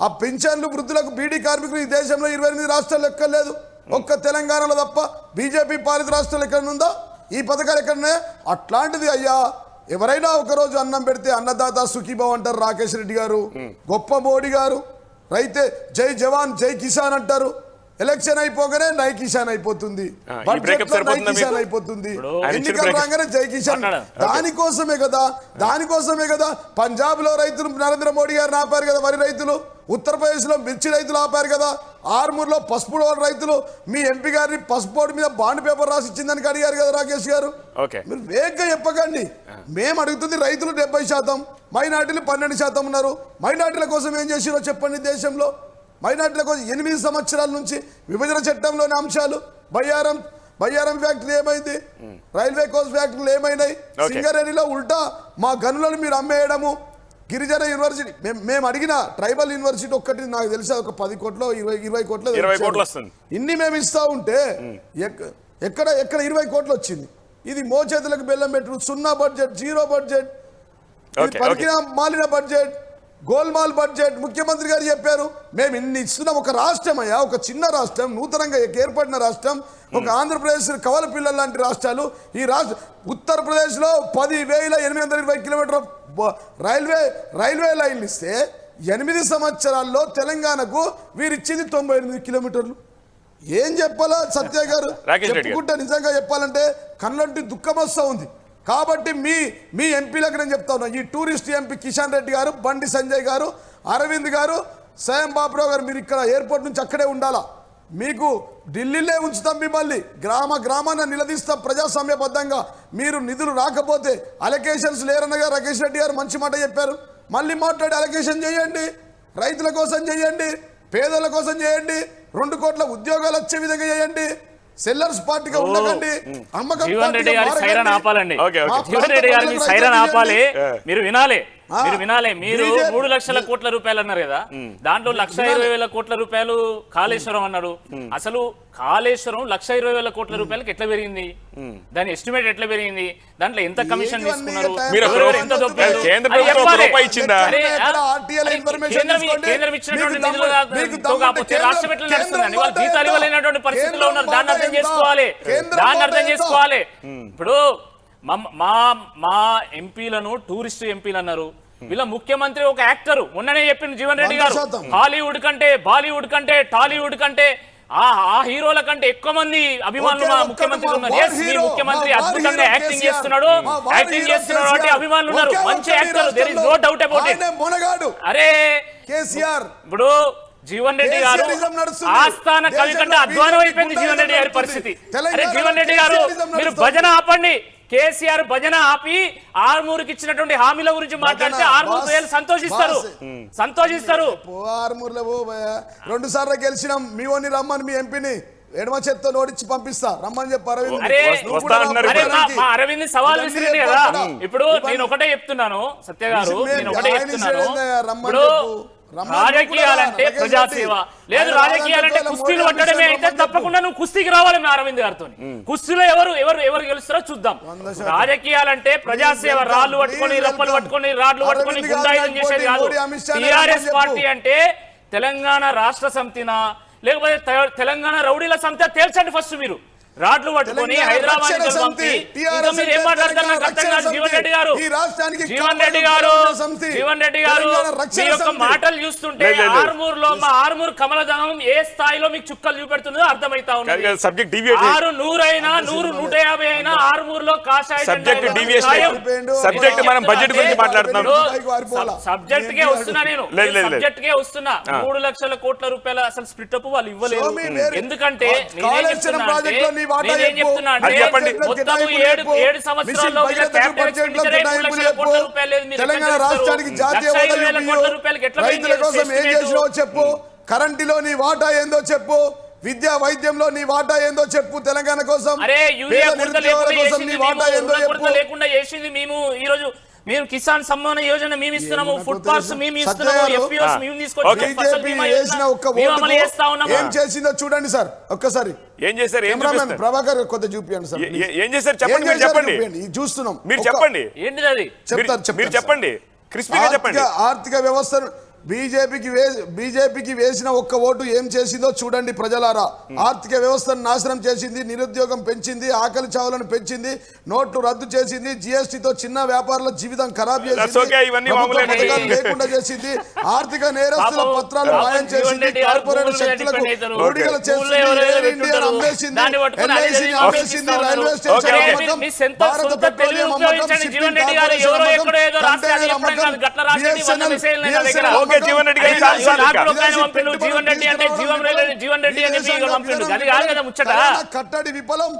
ఆ పింఛన్లు వృద్ధులకు, బీడీ కార్మికులు ఈ దేశంలో 28 రాష్ట్రాలు ఎక్కర్లేదు, ఒక్క తెలంగాణలో తప్ప. బీజేపీ పాలిత రాష్ట్రాలు ఎక్కడుందా ఈ పథకాలు? ఎక్కడున్నాయా? అట్లాంటిది అయ్యా, ఎవరైనా ఒకరోజు అన్నం పెడితే అన్నదాత సుఖీభావ్ అంటారు రాకేష్ రెడ్డి గారు, గొప్ప మోడీ గారు. రైతే జై జవాన్ జై కిసాన్ అంటారు. ఎలక్షన్ అయిపోగానే నై కిసాన్ అయిపోతుంది, నై కిసాన్ అయిపోతుంది, ఎన్నికలు రాగానే జై కిసాన్. దానికోసమే కదా పంజాబ్ లో రైతులు నరేంద్ర మోడీ గారిని ఆపారు కదా, వరి రైతులు. ఉత్తరప్రదేశ్ లో మిర్చి రైతులు ఆపారు కదా. ఆర్మూర్లో పసుపు రైతులు మీ ఎంపీ గారిని పసుపు బోర్డు మీద బాండ్ పేపర్ రాసి ఇచ్చిందని అడిగారు కదా రాకేష్ గారు. మీరు వేగంగా చెప్పకండి. మేము అడుగుతుంది రైతులు 70%, మైనార్టీలు 12% ఉన్నారు. మైనార్టీల కోసం ఏం చేసిరో చెప్పండి. దేశంలో మైనార్టీల కోసం 8 సంవత్సరాల నుంచి విభజన చట్టంలోని అంశాలు, బయ్యారం ఫ్యాక్టరీ ఏమైంది, రైల్వే కోచ్ ఫ్యాక్టరీలు ఏమైనాయి, సింగరేణిలో ఉల్టా మా గనులను మీరు అమ్మేయడము, గిరిజన యూనివర్సిటీ మేము అడిగిన ట్రైబల్ యూనివర్సిటీ ఒక్కటి నాకు తెలిసి ఒక 10 కోట్లు 20 కోట్లు వస్తుంది. ఇన్ని మేము ఇస్తా ఉంటే ఎక్కడ 20 కోట్లు వచ్చింది. ఇది మోచేతులకు బెల్లం పెట్టు, సున్నా బడ్జెట్, జీరో బడ్జెట్, పలికిన మాలిన బడ్జెట్, గోల్మాల్ బడ్జెట్. ముఖ్యమంత్రి గారు చెప్పారు మేము ఇన్ని ఇస్తున్నాం. ఒక రాష్ట్రం అయ్యా, ఒక చిన్న రాష్ట్రం, నూతనంగా ఏర్పడిన రాష్ట్రం, ఒక ఆంధ్రప్రదేశ్ కవల పిల్లల లాంటి రాష్ట్రాలు. ఈ రాష్ట్ర ఉత్తరప్రదేశ్లో 10,820 కిలోమీటర్ రైల్వే లైన్లు ఇస్తే 8 సంవత్సరాల్లో తెలంగాణకు వీరిచ్చింది 98 కిలోమీటర్లు. ఏం చెప్పాలా సత్య గారు? చెప్పుకుంటే నిజంగా చెప్పాలంటే కళ్ళంటి దుఃఖం వస్తూ ఉంది. కాబట్టి మీ ఎంపీలకు నేను చెప్తా ఉన్నా, ఈ టూరిస్ట్ ఎంపీ కిషన్ రెడ్డి గారు, బండి సంజయ్ గారు, అరవింద్ గారు, స్వయం బాబురావు గారు, మీరు ఇక్కడ ఎయిర్పోర్ట్ నుంచి అక్కడే ఉండాలా. మీకు ఢిల్లీలో ఉంచుతాం, మిమ్మల్ని గ్రామాన నిలదీస్తాం ప్రజాస్వామ్యబద్ధంగా. మీరు నిధులు రాకపోతే అలొకేషన్స్ లేరనగా రాకేష్ రెడ్డి గారు మంచి మాట చెప్పారు. మళ్ళీ మాట్లాడి అలొకేషన్ చేయండి, రైతుల కోసం చేయండి, పేదల కోసం చేయండి, 2 కోట్ల ఉద్యోగాలు వచ్చే విధంగా చేయండి. సెల్లర్స్ పార్టీగా ఉండకండి, అమ్మకం పార్టీగా ఆపాలండి. సైరన్ ఆపాలి. మీరు వినాలి. మీరు 3 లక్షల కోట్ల రూపాయలు అన్నారు కదా, దాంట్లో 1,20,000 కోట్ల రూపాయలు కాళేశ్వరం అన్నారు. అసలు కాళేశ్వరం 1,20,000 కోట్ల రూపాయలకి ఎట్లా పెరిగింది? దాని ఎస్టిమేట్ ఎట్లా పెరిగింది? దాంట్లో ఎంత కమిషన్ తీసుకున్నారు? కేంద్రం ఇచ్చినటువంటి నిధులు కాకపోతే రాష్ట్రం ఎట్లా నడుస్తుందండి? వాళ్ళు జీతాలు ఇవ్వలేనటువంటి పరిస్థితిలో ఉన్నారు. దాన్ని అర్థం చేసుకోవాలి. ఇప్పుడు మా ఎంపీలను టూరిస్ట్ ఎంపీలు అన్నారు. వీళ్ళ ముఖ్యమంత్రి ఒక యాక్టర్. మొన్ననే చెప్పింది జీవన్ రెడ్డి గారు, హాలీవుడ్ కంటే, బాలీవుడ్ కంటే, టాలీవుడ్ కంటే, ఆ హీరోల కంటే ఎక్కువ మంది అభిమానులు మా ముఖ్యమంత్రి ఉన్నారు. మీ ముఖ్యమంత్రి అద్భుతంగా యాక్టింగ్ చేస్తున్నాడు అంటే అభిమానులు ఉన్నారు. మంచి actor, there is no doubt about it. అరే కేసీఆర్ ఇప్పుడు జీవన్ రెడ్డి గారు ఆస్థాన కవి కంటే అధ్వానం అయిపోయింది జీవన్ రెడ్డి గారి పరిస్థితి. అరే జీవన్ రెడ్డి గారు, మీరు భజన ఆపండి. కేసీఆర్ భజన ఆపి ఆర్మూరుకి ఇచ్చినటువంటి హామీల గురించి మాట్లాడితే ఆర్మూరు ప్రజలు సంతోషిస్తారు. ఆర్మూరులో 2 సార్లు గెలిచినాం. మీ ఓని రమ్మని మీ ఎంపీని ఎడమ చేత్తో నోడిచ్చి పంపిస్తా రమ్మని చెప్పి అరవింద్ సవాల్ విసిరింది కదా. ఇప్పుడు నేను ఒకటే చెప్తున్నాను సత్య గారు, ఇప్పుడు రాజకీయాలంటే ప్రజాసేవ లేదు, రాజకీయాలంటే కుస్తీలు పట్టడమే అయితే తప్పకుండా నువ్వు కుస్తీకి రావాలి మీ అరవింద్ గారితో. కుస్తీలో ఎవరు గెలుస్తారో చూద్దాం. రాజకీయాలంటే ప్రజాసేవ, రాళ్లు పట్టుకొని, రప్పలు పట్టుకొని, రాళ్లు పట్టుకొని గుండాయిజం చేసేది కాదు. టీఆర్ఎస్ పార్టీ అంటే తెలంగాణ రాష్ట్ర సమితినా లేకపోతే తెలంగాణ రౌడీల సమితి తేల్చండి ఫస్ట్. మీరు రాడ్లు పట్టుకొని హైదరాబాద్ మాటలు చూస్తుంటే ఆర్మూర్లో మా ఆర్మూర్ కమలదనం ఏ స్థాయిలో మీకు చుక్కలు చూపెడుతుందో అర్థమైతా ఉంది. 100 అయినా 100-150 అయినా ఆర్మూర్లో కాషాయ సబ్జెక్ట్ కే వస్తున్నా. నేను సబ్జెక్ట్ కే వస్తున్నా. 3 లక్షల కోట్ల రూపాయల అసలు స్ప్లిట్ అప్ వాళ్ళు ఇవ్వలేదు. ఎందుకంటే తెలంగాణ రాష్ట్రానికి జాతీయ రైతుల కోసం ఏం చేసినావో చెప్పు. కరెంటులో నీ వాటా ఏందో చెప్పు. విద్యా వైద్యంలో నీ వాటా ఏందో చెప్పు. తెలంగాణ కోసం నీ వాటా ఏందో చెప్పు. లేకుండా చేసింది మేము ఈ రోజు. మీరు కిసాన్ సమ్మాన యోజన మేము ఇస్తున్నాము, ఫుడ్ పార్క్స్ మేము ఇస్తున్నాము, ఎఫ్పిఓస్ మేము తీసుకొచ్చి ఏం చేసిందో చూడండి సార్ ఒక్కసారి. ఏం చేశారు? ప్రభాకర్ కొద్దిగా చూపించండి సార్. ఏం చేశారు చెప్పండి. చూస్తున్నాం. మీరు చెప్పండి. ఏంటిది అది చెప్పండి. క్రిస్పీగా చెప్పండి. ఆర్థిక వ్యవస్థను బీజేపీకి వేసిన ఒక్క ఓటు ఏం చేసిందో చూడండి ప్రజలారా. ఆర్థిక వ్యవస్థను నాశనం చేసింది, నిరుద్యోగం పెంచింది, ఆకలి చావులను పెంచింది, నోట్లు రద్దు చేసింది, జీఎస్టీతో చిన్న వ్యాపారుల జీవితం ఖరాబ్ చేసింది, లేకుండా చేసింది, ఆర్థిక నేరస్తుల పత్రాలు మాయం చేసింది, కార్పొరేట్ శక్తులకు ఊడిగల చేసింది, అమ్మేసింది, ఎల్ఐసిని అమ్మేసింది, రైల్వే స్టేషన్ అమ్మకం, భారత పెట్రోలియం అమ్మకం, షిప్పింగ్ కార్పొరేషన్, జీవన్ రెడ్డి కట్టడి విఫలం,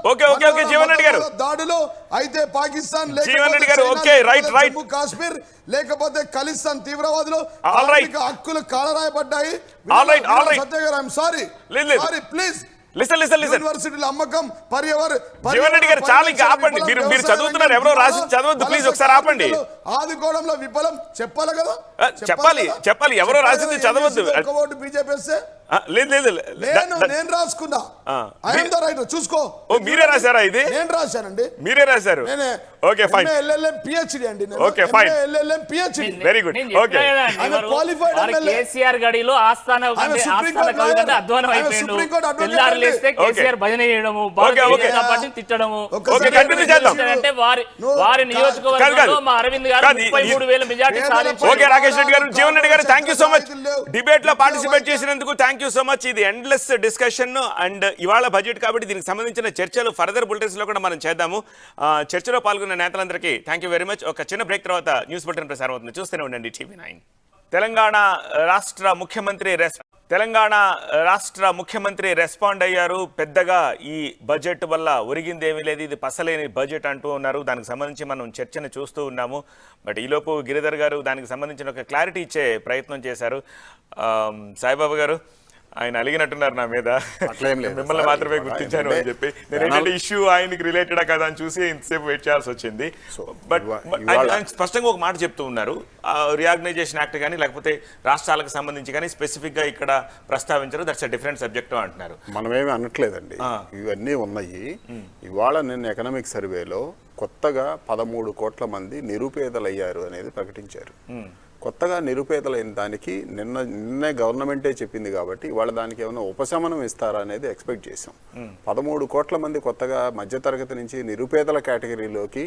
దాడులు అయితే పాకిస్తాన్, జమ్మూ కాశ్మీర్ లేకపోతే ఖలిస్తాన్ తీవ్రవాదులు హక్కులు కాలరాయబడ్డాయి. సత్య గారు ఐఎమ్ సారీ ప్లీజ్ యూనివర్సిటీల అమ్మకం జీవన్ రెడ్డి గారు చాలా ఇంకా ఆపండి. మీరు చదువుతున్నారు, ఎవరో రాసి చదవద్దు ప్లీజ్, ఒకసారి ఆపండి. ఆదుకోవడంలో విఫలం చెప్పాలి కదా, చెప్పాలి ఎవరో రాసింది చదవద్దు. బీజేపీ లేదు నేను రాసుకున్నా, చూసుకో. మీరే రాశారా ఇది? నేను రాశానండి. మీరే రాశారు? Okay fine. ఎల్ఎల్ఎం పిహెచ్డి అండి. Okay fine, LLM PhD. Very good. Okay qualified MLA. KCR గడిలో ఆస్థాన అధ్వానం అయిపోయిండు. తెల్లారు లేస్తే కేసీఆర్ భజన చేయడము, తిట్టడము. అంటే వారి నియోజకవర్గంలో మా అరవింద్ గారు 33,000 మెజార్టీ సాధించారు. ఓకే రాకేష్ రెడ్డి గారు, జీవన్ రెడ్డి గారు, thank you so much debate లో పార్టిసిపేట్ చేసినందుకు. Thank you so much. ఇది ఎండ్లెస్ డిస్కషన్ అండ్ ఇవాళ బడ్జెట్ కాబట్టి దీనికి సంబంధించిన చర్చలు ఫర్దర్ బులెటిన్స్ లో కూడా మనం చేద్దాము. చర్చలో పాల్గొన్న నేతలందరికీ థ్యాంక్ యూ వెరీ మచ్. ఒక చిన్న బ్రేక్ తర్వాత న్యూస్ బులెటిన్ ప్రసారం అవుతుంది, చూస్తూనే ఉండండి TV9. తెలంగాణ రాష్ట్ర ముఖ్యమంత్రి రెస్పాండ్ అయ్యారు. పెద్దగా ఈ బడ్జెట్ వల్ల ఒరిగింది ఏమీ లేదు, ఇది పసలేని బడ్జెట్ అంటూ ఉన్నారు. దానికి సంబంధించి మనం చర్చను చూస్తూ ఉన్నాము. బట్ ఈలోపు గిరిధర్ గారు దానికి సంబంధించిన ఒక క్లారిటీ ఇచ్చే ప్రయత్నం చేశారు. సాయిబాబా గారు ఆయన అలిగినట్టున్నారు నా మీద, మిమ్మల్ని మాత్రమే గుర్తించాను అని చెప్పి. నేను ఏంటంటే ఇష్యూ ఆయనకి రిలేటెడా కదా అని చూసి ఇంతసేపు వెయిట్ చేయాల్సి వచ్చింది. బట్ ఆయన స్పష్టంగా ఒక మాట చెప్తూ ఉన్నారు, రీఆర్గనైజేషన్ యాక్ట్ కానీ లేకపోతే రాష్ట్రాలకు సంబంధించి కానీ స్పెసిఫిక్ గా ఇక్కడ ప్రస్తావించారు. దట్స్ అ డిఫరెంట్ సబ్జెక్ట్ అంటున్నారు. మనమేమి అనట్లేదండి, ఇవన్నీ ఉన్నాయి. ఇవాళ నేను ఎకనామిక్ సర్వేలో కొత్తగా 13 కోట్ల మంది నిరుపేదలయ్యారు అనేది ప్రకటించారు. కొత్తగా నిరుపేదలైన దానికి నిన్నే గవర్నమెంటే చెప్పింది కాబట్టి ఇవాళ దానికి ఏమైనా ఉపశమనం ఇస్తారా అనేది ఎక్స్పెక్ట్ చేసాం. 13 కోట్ల మంది కొత్తగా మధ్యతరగతి నుంచి నిరుపేదల కేటగిరీలోకి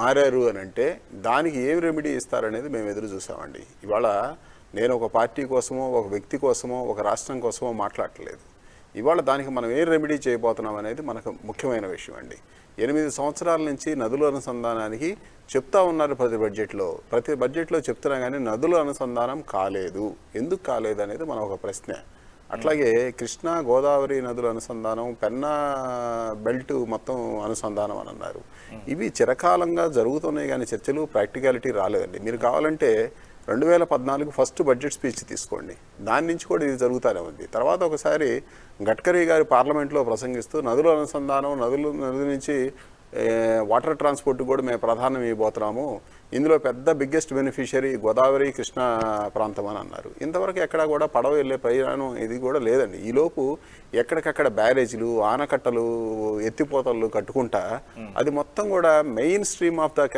మారారు అని అంటే దానికి ఏం రెమెడీ ఇస్తారనేది మేము ఎదురు చూసామండి. ఇవాళ నేను ఒక పార్టీ కోసమో ఒక వ్యక్తి కోసమో ఒక రాష్ట్రం కోసమో మాట్లాడట్లేదు. ఇవాళ దానికి మనం ఏం రెమెడీ చేయబోతున్నాం అనేది మనకు ముఖ్యమైన విషయం అండి. 8 సంవత్సరాల నుంచి నదుల అనుసంధానానికి చెప్తా ఉన్నారు ప్రతి బడ్జెట్లో చెప్తున్నా కానీ నదుల అనుసంధానం కాలేదు. ఎందుకు కాలేదు అనేది మన ఒక ప్రశ్న. అట్లాగే కృష్ణా గోదావరి నదుల అనుసంధానం, పెన్నా బెల్ట్ మొత్తం అనుసంధానం అని అన్నారు. ఇవి చిరకాలంగా జరుగుతున్నాయి కానీ చర్చలు ప్రాక్టికాలిటీ రాలేదండి. మీరు కావాలంటే 2014 ఫస్ట్ బడ్జెట్ స్పీచ్ తీసుకోండి, దాని నుంచి కూడా ఇది జరుగుతూనే ఉంది. తర్వాత ఒకసారి గడ్కరీ గారు పార్లమెంట్లో ప్రసంగిస్తూ నదుల అనుసంధానం, నది నుంచి వాటర్ ట్రాన్స్పోర్ట్ కూడా మేము ప్రాధాన్యం ఇవ్వబోతున్నాము, ఇందులో పెద్ద బిగ్గెస్ట్ బెనిఫిషియరీ గోదావరి కృష్ణా ప్రాంతం అని అన్నారు. ఇంతవరకు ఎక్కడా కూడా పడవ వెళ్ళే ప్రయాణం ఇది కూడా లేదండి. ఈలోపు ఎక్కడికక్కడ బ్యారేజీలు, ఆనకట్టలు, ఎత్తిపోతలు కట్టుకుంటా అది మొత్తం కూడా మెయిన్ స్ట్రీమ్ ఆఫ్ ద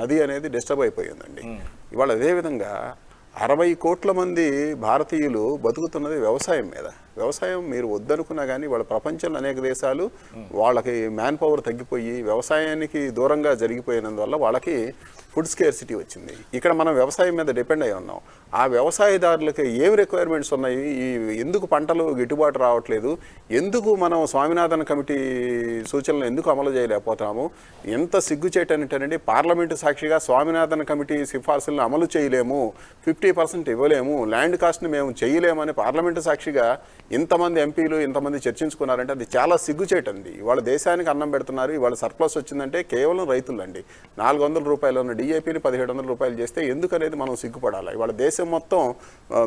నది అనేది డిస్టర్బ్ అయిపోయిందండి. ఇవాళ అదేవిధంగా 60 కోట్ల మంది భారతీయులు బతుకుతున్నది వ్యవసాయం మీద. వ్యవసాయం మీరు వద్దనుకున్నా కానీ వాళ్ళ ప్రపంచంలో అనేక దేశాలు వాళ్ళకి మ్యాన్ పవర్ తగ్గిపోయి వ్యవసాయానికి దూరంగా జరిగిపోయినందువల్ల వాళ్ళకి ఫుడ్ స్కేర్సిటీ వచ్చింది. ఇక్కడ మనం వ్యవసాయం మీద డిపెండ్ అయి ఉన్నాం. ఆ వ్యవసాయదారులకి ఏం రిక్వైర్మెంట్స్ ఉన్నాయి, ఎందుకు పంటలు గిట్టుబాటు రావట్లేదు, ఎందుకు మనం స్వామినాథన్ కమిటీ సూచనలు ఎందుకు అమలు చేయలేకపోతున్నాము, ఎంత సిగ్గుచేటంటేనండి పార్లమెంటు సాక్షిగా స్వామినాథన్ కమిటీ సిఫార్సులను అమలు చేయలేము, 50% ఇవ్వలేము, ల్యాండ్ కాస్ట్ని మేము చేయలేమని పార్లమెంటు సాక్షిగా ఇంతమంది ఎంపీలు ఇంతమంది చర్చించుకున్నారంటే అది చాలా సిగ్గుచేటండి. ఇవాళ దేశానికి అన్నం పెడుతున్నారు. ఇవాళ సర్ప్లస్ వచ్చిందంటే కేవలం రైతులండి. 400 రూపాయలు ఉన్న డిఏపీని 1700 రూపాయలు చేస్తే ఎందుకనేది మనం సిగ్గుపడాలి. ఇవాళ దేశం మొత్తం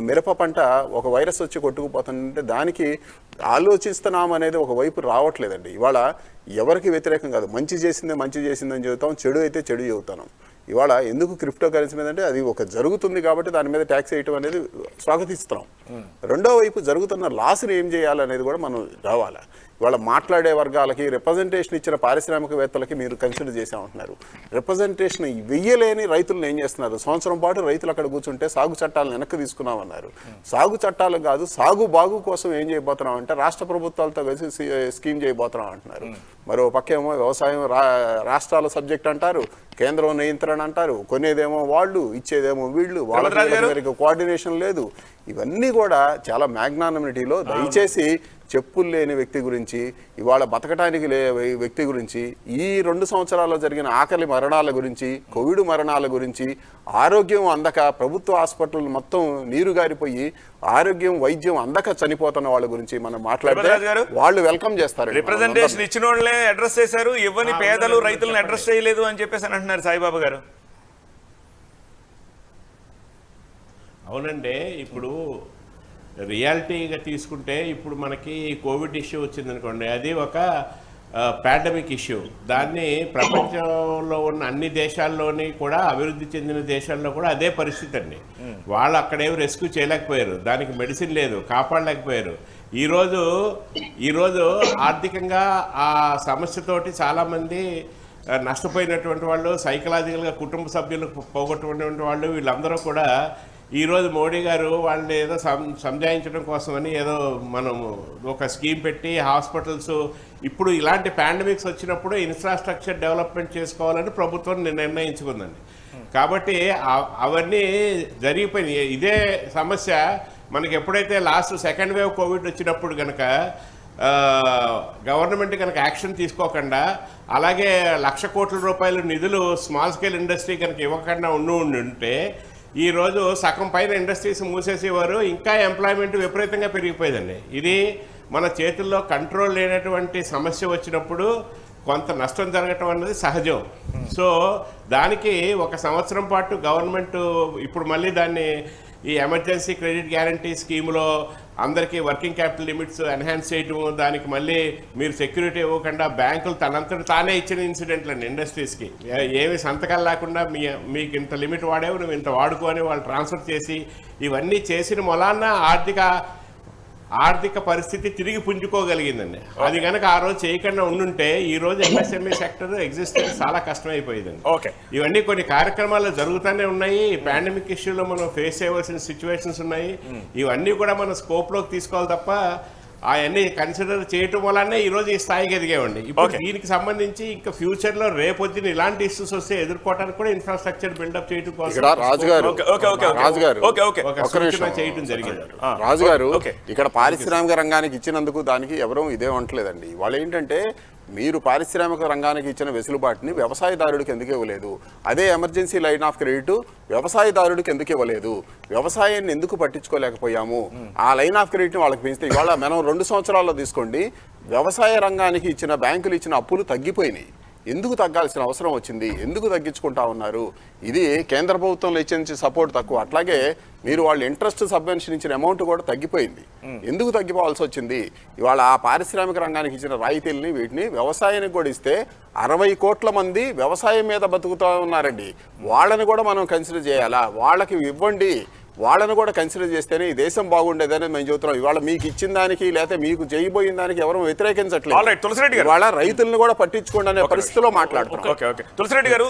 మిరప పంట ఒక వైరస్ వచ్చి కొట్టుకుపోతుందంటే దానికి ఆలోచిస్తున్నాం అనేది ఒక వైపు రావట్లేదండి. ఇవాళ ఎవరికి వ్యతిరేకం కాదు, మంచి చేసిందని చెబుతాం, చెడు అయితే చెడు చెబుతాను. ఇవాళ ఎందుకు క్రిప్టో కరెన్సీ మీద అంటే అది ఒక జరుగుతుంది కాబట్టి దాని మీద ట్యాక్స్ వేయటం అనేది స్వాగతిస్తున్నాం. రెండో వైపు జరుగుతున్న లాస్ని ఏం చేయాలనేది కూడా మనం రావాలి. ఇవాళ మాట్లాడే వర్గాలకి రిప్రజెంటేషన్ ఇచ్చిన పారిశ్రామికవేత్తలకి మీరు కన్సిడర్ చేసామంటున్నారు. రిప్రజెంటేషన్ వెయ్యలేని రైతులను ఏం చేస్తున్నారు, సంవత్సరం పాటు రైతులు అక్కడ కూర్చుంటే సాగు చట్టాలను వెనక్కి తీసుకున్నామన్నారు. సాగు చట్టాలు కాదు, సాగు బాగు కోసం ఏం చేయబోతున్నామంటే రాష్ట్ర ప్రభుత్వాలతో కలిసి స్కీమ్ చేయబోతున్నాం అంటున్నారు. మరో పక్కేమో వ్యవసాయం రాష్ట్రాల సబ్జెక్ట్ అంటారు, కేంద్రం నియంత్రణ అంటారు, కొనేదేమో వాళ్ళు, ఇచ్చేదేమో వీళ్ళు, వాళ్ళకి కోఆర్డినేషన్ లేదు. ఇవన్నీ కూడా చాలా మ్యాగ్నానిమిటీలో దయచేసి చెప్పులు లేని వ్యక్తి గురించి, ఇవాళ బతకటానికి వ్యక్తి గురించి, ఈ 2 సంవత్సరాల్లో జరిగిన ఆకలి మరణాల గురించి, కోవిడ్ మరణాల గురించి, ఆరోగ్యం అందక ప్రభుత్వ హాస్పిటల్ మొత్తం నీరు గారిపోయి ఆరోగ్యం వైద్యం అందక చనిపోతున్న వాళ్ళ గురించి మనం మాట్లాడితే వాళ్ళు వెల్కమ్ చేస్తారు. రిప్రజెంటేషన్ ఇచ్చిన వాళ్ళే అడ్రస్ చేశారు, ఇవ్వని పేదలు రైతులను అడ్రస్ చేయలేదు అని చెప్పేసి అంటున్నారు సాయిబాబా గారు. అవునండి, ఇప్పుడు రియాలిటీగా తీసుకుంటే ఇప్పుడు మనకి కోవిడ్ ఇష్యూ వచ్చిందనుకోండి, అది ఒక పాండమిక్ ఇష్యూ. దాన్ని ప్రపంచంలో ఉన్న అన్ని దేశాల్లోని కూడా, అభివృద్ధి చెందిన దేశాల్లో కూడా అదే పరిస్థితి అండి. వాళ్ళు అక్కడేమి రెస్క్యూ చేయలేకపోయారు, దానికి మెడిసిన్ లేదు, కాపాడలేకపోయారు. ఈరోజు ఆర్థికంగా ఆ సమస్యతోటి చాలామంది నష్టపోయినటువంటి వాళ్ళు, సైకలాజికల్గా కుటుంబ సభ్యులు పోగొట్టుకున్నటువంటి వాళ్ళు, వీళ్ళందరూ కూడా ఈరోజు మోడీ గారు వాళ్ళని ఏదో సంజాయించడం కోసమని ఏదో మనము ఒక స్కీమ్ పెట్టి హాస్పిటల్స్, ఇప్పుడు ఇలాంటి పాండమిక్స్ వచ్చినప్పుడు ఇన్ఫ్రాస్ట్రక్చర్ డెవలప్మెంట్ చేసుకోవాలని ప్రభుత్వం నిర్ణయించుకుందండి. కాబట్టి అవన్నీ జరిగిపోయినాయి. ఇదే సమస్య మనకి ఎప్పుడైతే లాస్ట్ సెకండ్ వేవ్ కోవిడ్ వచ్చినప్పుడు కనుక గవర్నమెంట్ కనుక యాక్షన్ తీసుకోకుండా, అలాగే 1,00,000 కోట్ల రూపాయల నిధులు స్మాల్ స్కేల్ ఇండస్ట్రీ కనుక ఇవ్వకుండా ఉంటే ఈరోజు సగం పైన ఇండస్ట్రీస్ మూసేసేవారు, ఇంకా ఎంప్లాయ్మెంట్ విపరీతంగా పెరిగిపోయిందండి. ఇది మన చేతుల్లో కంట్రోల్ లేనటువంటి సమస్య వచ్చినప్పుడు కొంత నష్టం జరగటం అన్నది సహజం. సో దానికి 1 సంవత్సరం పాటు గవర్నమెంట్ ఇప్పుడు మళ్ళీ దాన్ని ఈ ఎమర్జెన్సీ క్రెడిట్ గ్యారంటీ స్కీమ్లో అందరికీ వర్కింగ్ క్యాపిటల్ లిమిట్స్ ఎన్హాన్స్ చేయటము, దానికి మళ్ళీ మీరు సెక్యూరిటీ ఇవ్వకుండా బ్యాంకులు తనంతట తానే ఇచ్చిన ఇన్సిడెంట్లు అండి. ఇండస్ట్రీస్కి ఏమి సంతకాలు లేకుండా మీకు ఇంత లిమిట్ వాడేవు, నువ్వు ఇంత వాడుకొని వాళ్ళు ట్రాన్స్ఫర్ చేసి ఇవన్నీ చేసిన మొలాన్న ఆర్థిక పరిస్థితి తిరిగి పుంజుకోగలిగిందండి. అది కనుక ఆ రోజు చేయకుండా ఉండుంటే ఈ రోజు ఎంఎస్ఎంఈ సెక్టర్ ఎగ్జిస్టెన్స్ చాలా కష్టమైపోయిందండి. ఇవన్నీ కొన్ని కార్యక్రమాలు జరుగుతూనే ఉన్నాయి. పాండమిక్ ఇష్యూలో మనం ఫేస్ చేయవలసిన సిచ్యువేషన్స్ ఉన్నాయి. ఇవన్నీ కూడా మనం స్కోప్లోకి తీసుకోవాలి తప్ప అవన్నీ కన్సిడర్ చేయటం వల్లనే ఈ రోజు ఈ స్థాయికి ఎదిగేవండి. ఇప్పుడు దీనికి సంబంధించి ఇంకా ఫ్యూచర్ లో రేపొద్దున ఇలాంటి ఇష్యూస్ వస్తే ఎదుర్కోవడానికి కూడా ఇన్ఫ్రాస్ట్రక్చర్ బిల్డప్ చేయడం కోసం చేయడం జరిగింది. రాజుగారు ఇక్కడ పారిశ్రామిక రంగానికి ఇచ్చినందుకు దానికి ఎవరూ ఇదే అనట్లేదండి. వాళ్ళు ఏంటంటే మీరు పారిశ్రామిక రంగానికి ఇచ్చిన వెసులుబాటుని వ్యవసాయదారుడికి ఎందుకు ఇవ్వలేదు, అదే ఎమర్జెన్సీ లైన్ ఆఫ్ క్రెడిట్ వ్యవసాయదారుడికి ఎందుకు ఇవ్వలేదు, వ్యవసాయాన్ని ఎందుకు పట్టించుకోలేకపోయాము, ఆ లైన్ ఆఫ్ క్రెడిట్ని వాళ్ళకి పెంచితే ఇవాళ మనం 2 సంవత్సరాల్లో తీసుకోండి, వ్యవసాయ రంగానికి ఇచ్చిన బ్యాంకులు ఇచ్చిన అప్పులు తగ్గిపోయినాయి. ఎందుకు తగ్గాల్సిన అవసరం వచ్చింది, ఎందుకు తగ్గించుకుంటా ఉన్నారు? ఇది కేంద్ర ప్రభుత్వంలో ఇచ్చే సపోర్ట్ తక్కువ, అట్లాగే మీరు వాళ్ళు ఇంట్రెస్ట్ సబ్వెన్షన్ ఇచ్చిన అమౌంట్ కూడా తగ్గిపోయింది. ఎందుకు తగ్గిపోవాల్సి వచ్చింది? ఇవాళ ఆ పారిశ్రామిక రంగానికి ఇచ్చిన రాయితీలని వీటిని వ్యవసాయానికి కూడా ఇస్తే 60 కోట్ల మంది వ్యవసాయం మీద బతుకుతూ ఉన్నారండి. వాళ్ళని కూడా మనం కన్సిడర్ చేయాలా? వాళ్ళకి ఇవ్వండి, వాళ్ళని కూడా కన్సిడర్ చేస్తేనే ఈ దేశం బాగుండేదని మేము చెబుతున్నాం. ఇవాళ మీకు ఇచ్చిన దానికి లేకపోతే మీకు చేయబోయిన దానికి ఎవరు వ్యతిరేకించట్లేదు. ఇవాళ రైతులను కూడా పట్టించుకోండి అనే పరిస్థితిలో మాట్లాడుతున్నాం. తులసిరెడ్డి గారు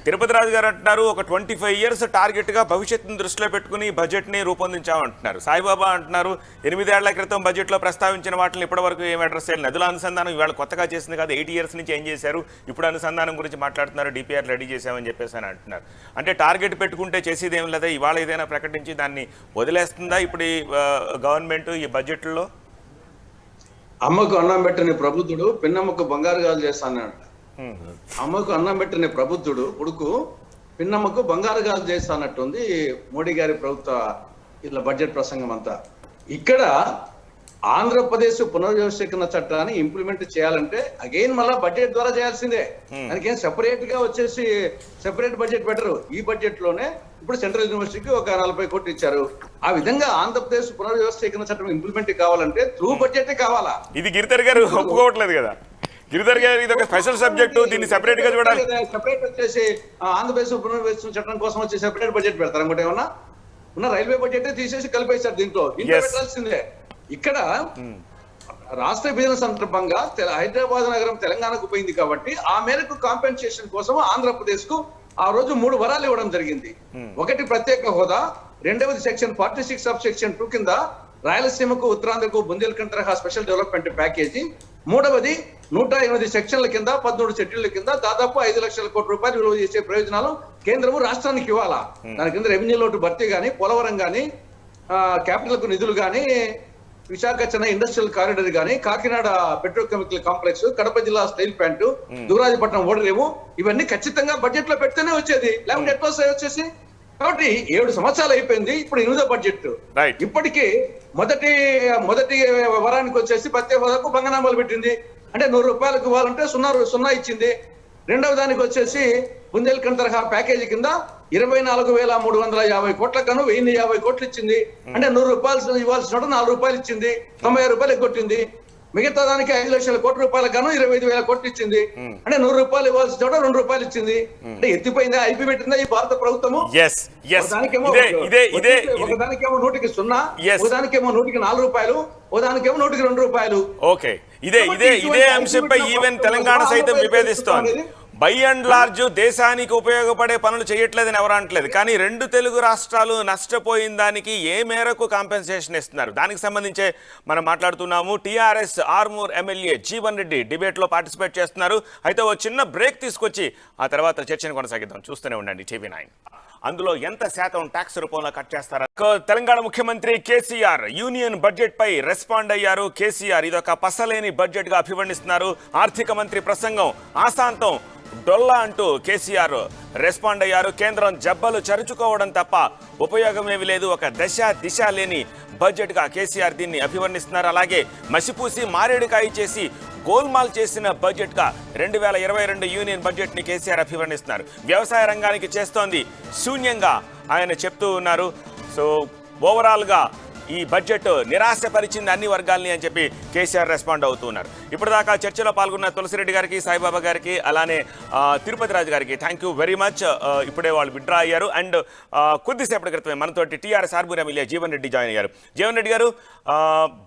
తిరుపతి రాజు గారు అంటున్నారు ఒక 25 years టార్గెట్ గా భవిష్యత్తును దృష్టిలో పెట్టుకుని బడ్జెట్ ని రూపొందించామంటున్నారు. సాయిబాబా అంటున్నారు 8 ఏళ్ల క్రితం బడ్జెట్ లో ప్రస్తావించిన వాటిని ఇప్పటి వరకు ఏం అడ్రస్ చేయాలి, నదుల అనుసంధానం ఇవాళ కొత్తగా చేసింది కాదు, 8 years నుంచి ఏం చేశారు, ఇప్పుడు అనుసంధానం గురించి మాట్లాడుతున్నారు, డిపిఆర్ రెడీ చేశామని చెప్పేసి అని అంటున్నారు. అంటే టార్గెట్ పెట్టుకుంటే చేసేదేం లేదా, ఇవాళ ఏదైనా ప్రకటించి దాన్ని వదిలేస్తుందా ఇప్పుడు ఈ గవర్నమెంట్ ఈ బడ్జెట్లో? అమ్మకు అన్నం పెట్టని ప్రబుద్ధుడు పిన్నమ్మకు బంగారు గాజులు చేస్తానంట. అమ్మకు అన్నం పెట్టని ప్రబుద్ధుడు కొడుకు పిన్నమ్మకు బంగారు గాజులు చేస్తానట్టుంది మోడీ గారి ప్రభుత్వ ఇట్లా బడ్జెట్ ప్రసంగం అంతా. ఇక్కడ ఆంధ్రప్రదేశ్ పునర్వ్యవస్థీకరణ చట్టాన్ని ఇంప్లిమెంట్ చేయాలంటే అగైన్ మళ్ళా బడ్జెట్ ద్వారా చేయాల్సిందే. దానికి ఏం సెపరేట్ గా వచ్చేసి సెపరేట్ బడ్జెట్ పెట్టరు. ఈ బడ్జెట్ లోనే ఇప్పుడు సెంట్రల్ యూనివర్సిటీకి ఒక 40 కోట్లు ఇచ్చారు. ఆ విధంగా ఆంధ్రప్రదేశ్ పునర్వ్యవస్థీకరణ చట్టం ఇంప్లిమెంట్ కావాలంటే త్రూ బడ్జెట్ కావాలా? ఇది గిరిధర్ గారు ఒప్పుకోవట్లేదు కదా. గిరిధర్ గారు ఇది ఒక స్పెషల్ సబ్జెక్టు, దీన్ని సెపరేట్ గా చూడాలి. సెపరేట్ వచ్చేసి ఆంధ్రప్రదేశ్ పునర్వ్యవస్థీకరణ చట్టం కోసం వచ్చి సెపరేట్ బడ్జెట్ పెడతారు. ఇంకోటి ఏమన్నా ఉన్న రైల్వే బడ్జెట్ తీసేసి కలిపేశారు దీంట్లో పెట్టాల్సిందే. ఇక్కడ రాష్ట్ర విభజన సందర్భంగా హైదరాబాద్ నగరం తెలంగాణకు పోయింది కాబట్టి ఆ మేరకు కాంపెన్సేషన్ కోసం ఆంధ్రప్రదేశ్ కు ఆ రోజు 3 వరాలు ఇవ్వడం జరిగింది. ఒకటి ప్రత్యేక హోదా, రెండవది సెక్షన్ 46 ఆఫ్ సెక్షన్ 2 కింద రాయలసీమకు ఉత్తరాంధ్రకు బుందేల్ఖండ్ తరహా స్పెషల్ డెవలప్మెంట్ ప్యాకేజీ, మూడవది 108 సెక్షన్ల కింద 13 షెడ్యూళ్ల కింద దాదాపు 5 లక్షల కోట్ల రూపాయలు విలువ చేసే ప్రయోజనాలు కేంద్రము రాష్ట్రానికి ఇవ్వాలా. దాని కింద రెవెన్యూ లోటు భర్తీ గానీ, పోలవరం గానీ, క్యాపిటల్ కు నిధులు గానీ, విశాఖ చెన్నై ఇండస్ట్రియల్ కారిడార్ గానీ, కాకినాడ పెట్రోకెమికల్ కాంప్లెక్స్, కడప జిల్లా స్టీల్ ప్లాంట్, దురాజపట్నం ఓడరేవు ఇవన్నీ ఖచ్చితంగా బడ్జెట్ లో పెడితేనే వచ్చేది, లేకుంటే ఎట్లా వచ్చేసి. కాబట్టి 7 సంవత్సరాలు అయిపోయింది, ఇప్పుడు 8వ బడ్జెట్. ఇప్పటికీ మొదటి వరానికి వచ్చేసి ప్రత్యేక హోదాకు భంగనామాలు పెట్టింది. అంటే 100 రూపాయలకు ఇవ్వాలంటే 0 ఇచ్చింది. రెండవ దానికి వచ్చేసి బుందేల్ఖండ్ తరహా ప్యాకేజీ కింద 24,350 కోట్ల కను 1,050 కోట్లు ఇచ్చింది. అంటే 100 రూపాయలు ఇవ్వాల్సిన 4 రూపాయలు ఇచ్చింది, 95 రూపాయలు ఎగ్గొట్టింది. మిగతా దానికి 5 లక్షల కోట్ల రూపాయల కను 25,000 కోట్లు ఇచ్చింది. అంటే 100 రూపాయలు ఇవ్వాల్సిన 2 రూపాయలు ఇచ్చింది. అంటే ఎత్తిపోయిందా, అయిపి పెట్టిందా ఈ భారత ప్రభుత్వము? ఒకదానికేమో 100కి 0, ఒకదానికేమో 100కి 4 రూపాయలు, ఒకదానికేమో 100కి 2 రూపాయలు. ఓకే, ఇదే అంశంపై ఈవెన్ తెలంగాణ సైతం విభేదిస్తోంది. బై అండ్ లార్జ్ దేశానికి ఉపయోగపడే పనులు చేయట్లేదని ఎవరు అనట్లేదు, కానీ 2 తెలుగు రాష్ట్రాలు నష్టపోయిన దానికి ఏ మేరకు కాంపెన్సేషన్ ఇస్తున్నారు, దానికి సంబంధించే మనం మాట్లాడుతున్నాము. టీఆర్ఎస్ ఆర్మూర్ ఎమ్మెల్యే జీవన్ రెడ్డి డిబేట్లో పార్టిసిపేట్ చేస్తున్నారు. అయితే ఓ చిన్న బ్రేక్ తీసుకొచ్చి ఆ తర్వాత చర్చను కొనసాగిద్దాం. చూస్తూనే ఉండండి TV9. అందులో ఎంత శాతం ట్యాక్స్ రూపంలో కట్ చేస్తారా? తెలంగాణ ముఖ్యమంత్రి కేసీఆర్ యూనియన్ బడ్జెట్ పై రెస్పాండ్ అయ్యారు. కేసీఆర్ ఇదొక పసలేని బడ్జెట్ గా అభివర్ణిస్తున్నారు. ఆర్థిక మంత్రి ప్రసంగం ఆశాంతం డొల్లా అంటూ కేసీఆర్ రెస్పాండ్ అయ్యారు. కేంద్రం జబ్బలు చరుచుకోవడం తప్ప ఉపయోగమేమి లేదు, ఒక దిశ లేని బడ్జెట్ గా కేసీఆర్ దీన్ని అభివర్ణిస్తున్నారు. అలాగే మసిపూసి మారేడుకాయ చేసి గోల్మాల్ చేసిన బడ్జెట్ గా 2022 యూనియన్ బడ్జెట్ ని కేసీఆర్ అభివర్ణిస్తున్నారు. వ్యవసాయ రంగానికి చేస్తోంది శూన్యంగా ఆయన చెప్తూ ఉన్నారు. సో ఓవరాల్ గా ఈ బడ్జెట్ నిరాశపరిచింది అన్ని వర్గాల్ని అని చెప్పి కేసీఆర్ రెస్పాండ్ అవుతున్నారు. ఇప్పటిదాకా చర్చలో పాల్గొన్న తులసిరెడ్డి గారికి, సాయిబాబా గారికి, అలానే తిరుపతి రాజు గారికి థ్యాంక్ యూ వెరీ మచ్. ఇప్పుడే వాళ్ళు విత్డ్రా అయ్యారు. అండ్ కొద్దిసేపటి క్రితమే మనతోటి TRS Armoor MLA Jeevan Reddy join అయ్యారు. జీవన్ రెడ్డి గారు,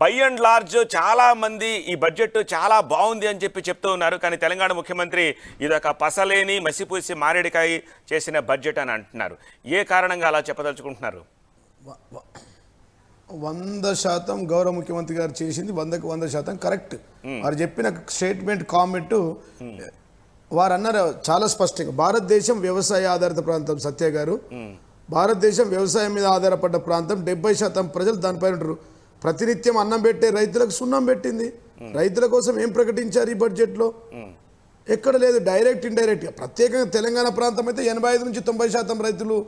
బై అండ్ లార్జ్ చాలా మంది ఈ బడ్జెట్ చాలా బాగుంది అని చెప్పి చెప్తూ ఉన్నారు, కానీ తెలంగాణ ముఖ్యమంత్రి ఇదొక పసలేని మసిపూసి మారేడికాయ చేసిన బడ్జెట్ అని అంటున్నారు. ఏ కారణంగా అలా చెప్పదలుచుకుంటున్నారు? 100% గౌరవ ముఖ్యమంత్రి గారు చేసింది 100కు 100% కరెక్ట్. వారు చెప్పిన స్టేట్మెంట్ కామెంట్ వారు అన్నారు చాలా స్పష్టంగా, భారతదేశం వ్యవసాయ ఆధారిత ప్రాంతం. సత్య గారు, భారతదేశం వ్యవసాయం మీద ఆధారపడ్డ ప్రాంతం. 70% ప్రజలు దానిపైన ఉంటారు. ప్రతినిత్యం అన్నం పెట్టే రైతులకు సున్నం పెట్టింది. రైతుల కోసం ఏం ప్రకటించారు ఈ బడ్జెట్లో? ఎక్కడ లేదు. డైరెక్ట్ ఇండైరెక్ట్గా ప్రత్యేకంగా తెలంగాణ ప్రాంతం అయితే 85 నుంచి 90% రైతులు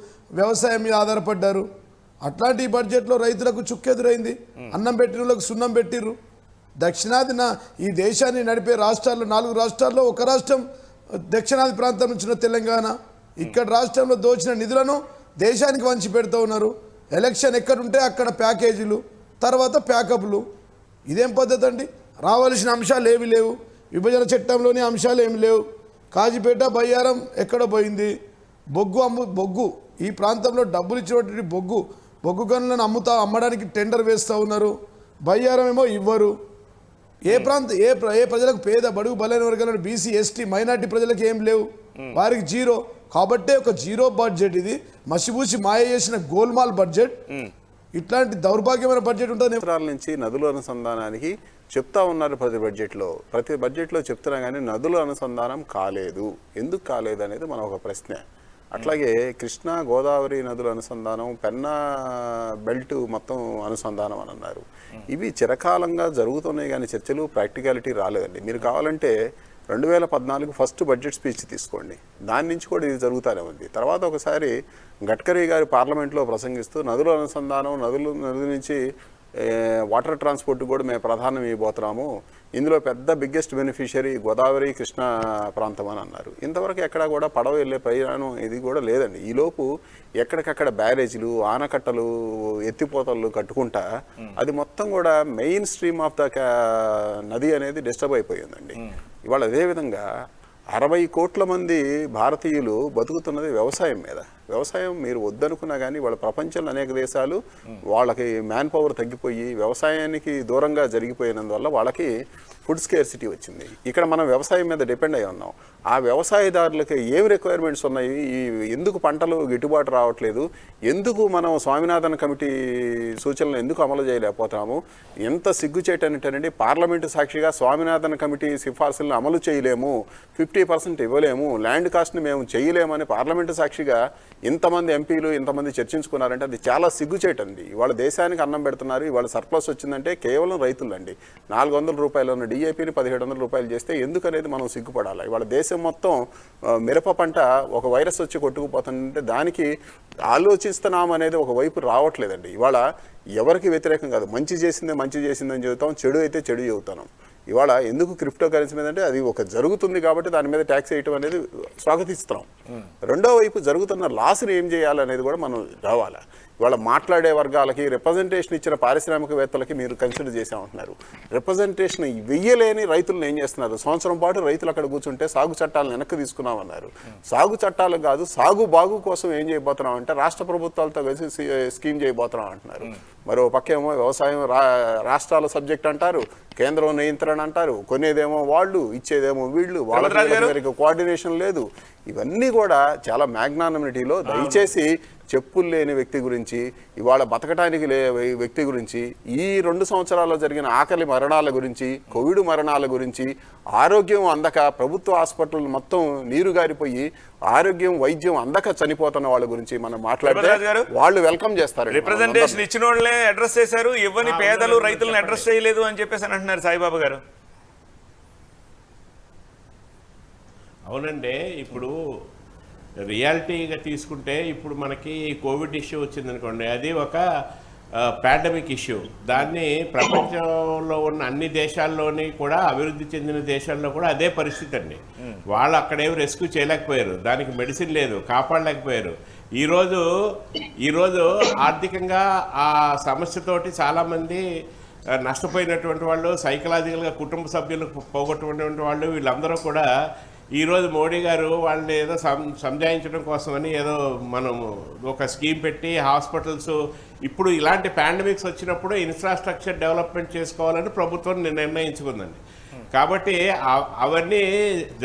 వ్యవసాయం మీద ఆధారపడ్డారు. అట్లాంటి బడ్జెట్లో రైతులకు చుక్కెదురైంది. అన్నం పెట్టిన వాళ్ళకు సున్నం పెట్టిర్రు. దక్షిణాది ఈ దేశాన్ని నడిపే రాష్ట్రాల్లో 4 రాష్ట్రాల్లో ఒక రాష్ట్రం దక్షిణాది ప్రాంతం నుంచి తెలంగాణ. ఇక్కడ రాష్ట్రంలో దోచిన నిధులను దేశానికి వంచి పెడుతూ ఉన్నారు. ఎలక్షన్ ఎక్కడుంటే అక్కడ ప్యాకేజీలు, తర్వాత ప్యాకప్లు. ఇదేం పద్ధతి అండి? రావాల్సిన అంశాలు ఏమి లేవు. విభజన చట్టంలోని అంశాలు ఏమి లేవు. కాజీపేట బయ్యారం ఎక్కడ పోయింది? బొగ్గు ఈ ప్రాంతంలో డబ్బులు ఇచ్చినటువంటి బొగ్గు గనులను అమ్మడానికి టెండర్ వేస్తూ ఉన్నారు. బయ్యారం ఏమో ఇవ్వరు. ఏ ప్రజలకు, పేద బడుగు బలైన వర్గాలను, బీసీ ఎస్టీ మైనార్టీ ప్రజలకు ఏం లేవు, వారికి జీరో. కాబట్టే ఒక జీరో బడ్జెట్ ఇది. మసిబూసి మాయ చేసిన గోల్మాల్ బడ్జెట్. ఇట్లాంటి దౌర్భాగ్యమైన బడ్జెట్ ఉంటుంది. నుంచి నదుల అనుసంధానానికి చెప్తా ఉన్నారు ప్రతి బడ్జెట్లో చెప్తున్నా కానీ నదుల అనుసంధానం కాలేదు. ఎందుకు కాలేదు అనేది మన ఒక ప్రశ్న. అట్లాగే కృష్ణా గోదావరి నదుల అనుసంధానం, పెన్నా బెల్ట్ మొత్తం అనుసంధానం అని అన్నారు. ఇవి చిరకాలంగా జరుగుతున్నాయి కానీ చర్చలు ప్రాక్టికాలిటీ రాలేదండి. మీరు కావాలంటే 2014 ఫస్ట్ బడ్జెట్ స్పీచ్ తీసుకోండి, దాని నుంచి కూడా ఇది జరుగుతూనే ఉంది. తర్వాత ఒకసారి గడ్కరీ గారు పార్లమెంట్లో ప్రసంగిస్తూ నదుల అనుసంధానం, నది నుంచి వాటర్ ట్రాన్స్పోర్ట్ కూడా మేము ప్రాధాన్యం ఇవ్వబోతున్నాము, ఇందులో పెద్ద బిగ్గెస్ట్ బెనిఫిషియరీ గోదావరి కృష్ణా ప్రాంతం అని అన్నారు. ఇంతవరకు ఎక్కడా కూడా పడవ వెళ్ళే ప్రయాణం ఇది కూడా లేదండి. ఈలోపు ఎక్కడికక్కడ బ్యారేజీలు, ఆనకట్టలు, ఎత్తిపోతలు కట్టుకుంటా అది మొత్తం కూడా మెయిన్ స్ట్రీమ్ ఆఫ్ ద నది అనేది డిస్టర్బ్ అయిపోయిందండి. ఇవాళ అదేవిధంగా 60 కోట్ల మంది భారతీయులు బతుకుతున్నది వ్యవసాయం మీద. వ్యవసాయం మీరు వద్దనుకున్నా కానీ వాళ్ళ ప్రపంచంలో అనేక దేశాలు వాళ్ళకి మ్యాన్ పవర్ తగ్గిపోయి వ్యవసాయానికి దూరంగా జరిగిపోయినందువల్ల వాళ్ళకి ఫుడ్ స్కేర్సిటీ వచ్చింది. ఇక్కడ మనం వ్యవసాయం మీద డిపెండ్ అయి ఉన్నాం. ఆ వ్యవసాయదారులకి ఏమి రిక్వైర్మెంట్స్ ఉన్నాయి, ఎందుకు పంటలు గిట్టుబాటు రావట్లేదు, ఎందుకు మనం స్వామినాథన్ కమిటీ సూచనలు ఎందుకు అమలు చేయలేకపోతాము, ఎంత సిగ్గుచేటంటేనండి పార్లమెంటు సాక్షిగా స్వామినాథన్ కమిటీ సిఫార్సులను అమలు చేయలేము, 50% ఇవ్వలేము, ల్యాండ్ కాస్ట్ని మేము చేయలేమని పార్లమెంటు సాక్షిగా ఇంతమంది ఎంపీలు ఇంతమంది చర్చించుకున్నారంటే అది చాలా సిగ్గుచేటండి. ఇవాళ దేశానికి అన్నం పెడుతున్నారు. ఇవాళ సర్ప్లస్ వచ్చిందంటే కేవలం రైతులండి. 400 రూపాయలు ఉన్న డిఏపీని 1700 రూపాయలు చేస్తే ఎందుకనేది మనం సిగ్గుపడాలి. ఇవాళ దేశం మొత్తం మిరప పంట ఒక వైరస్ వచ్చి కొట్టుకుపోతుందంటే దానికి ఆలోచిస్తున్నాం అనేది ఒక వైపు రావట్లేదండి. ఇవాళ ఎవరికి వ్యతిరేకం కాదు, మంచి చేసిందని చెబుతాం, చెడు అయితే చెడు చెబుతున్నాం. ఇవాళ ఎందుకు క్రిప్టో కరెన్సీ మీద అంటే అది ఒక జరుగుతుంది కాబట్టి దాని మీద ట్యాక్స్ వేయటం అనేది స్వాగతిస్తున్నాం. రెండో వైపు జరుగుతున్న లాస్ని ఏం చేయాలనేది కూడా మనం రావాలి. ఇవాళ మాట్లాడే వర్గాలకి రిప్రజెంటేషన్ ఇచ్చిన పారిశ్రామికవేత్తలకి మీరు కన్సిడర్ చేసామంటున్నారు. రిప్రజెంటేషన్ వెయ్యలేని రైతులను ఏం చేస్తున్నారు? సంవత్సరం పాటు రైతులు అక్కడ కూర్చుంటే సాగు చట్టాలను వెనక్కి తీసుకున్నామన్నారు. సాగు చట్టాలు కాదు, సాగు బాగు కోసం ఏం చేయబోతున్నాం అంటే రాష్ట్ర ప్రభుత్వాలతో కలిసి స్కీమ్ చేయబోతున్నాం అంటున్నారు. మరో పక్కేమో వ్యవసాయం రాష్ట్రాల సబ్జెక్ట్ అంటారు, కేంద్రం నియంత్రణ అంటారు, కొనేదేమో వాళ్ళు, ఇచ్చేదేమో వీళ్ళు, వాళ్ళ కోఆర్డినేషన్ లేదు. ఇవన్నీ కూడా చాలా మ్యాగ్నానిమిటీలో దయచేసి చెప్పులు లేని వ్యక్తి గురించి, ఇవాళ బతకటానికి వ్యక్తి గురించి, ఈ 2 సంవత్సరాల్లో జరిగిన ఆకలి మరణాల గురించి, కోవిడ్ మరణాల గురించి, ఆరోగ్యం అందక ప్రభుత్వ హాస్పిటల్ మొత్తం నీరు గారిపోయి ఆరోగ్యం వైద్యం అందక చనిపోతున్న వాళ్ళ గురించి మనం మాట్లాడితే వాళ్ళు వెల్కమ్ చేస్తారు. రిప్రజెంటేషన్ ఇచ్చిన వాళ్ళే అడ్రస్ చేశారు, ఇవ్వని పేదలు రైతులను అడ్రస్ చేయలేదు అని చెప్పేసి అంటున్నారు సాయిబాబా గారు. అవునండి, ఇప్పుడు రియాలిటీగా తీసుకుంటే ఇప్పుడు మనకి కోవిడ్ ఇష్యూ వచ్చిందనుకోండి, అది ఒక పాండమిక్ ఇష్యూ. దాన్ని ప్రపంచంలో ఉన్న అన్ని దేశాల్లోని కూడా, అభివృద్ధి చెందిన దేశాల్లో కూడా అదే పరిస్థితి అండి. వాళ్ళు అక్కడేమి రెస్క్యూ చేయలేకపోయారు, దానికి మెడిసిన్ లేదు, కాపాడలేకపోయారు. ఈరోజు ఆర్థికంగా ఆ సమస్యతోటి చాలామంది నష్టపోయినటువంటి వాళ్ళు, సైకలాజికల్గా కుటుంబ సభ్యులు పోగొట్టుకున్నటువంటి వాళ్ళు, వీళ్ళందరూ కూడా ఈరోజు మోడీ గారు వాళ్ళని ఏదో సంజాయించడం కోసమని ఏదో మనం ఒక స్కీమ్ పెట్టి హాస్పిటల్స్, ఇప్పుడు ఇలాంటి పాండమిక్స్ వచ్చినప్పుడు ఇన్ఫ్రాస్ట్రక్చర్ డెవలప్మెంట్ చేసుకోవాలని ప్రభుత్వం నిర్ణయించుకుందండి. కాబట్టి అవన్నీ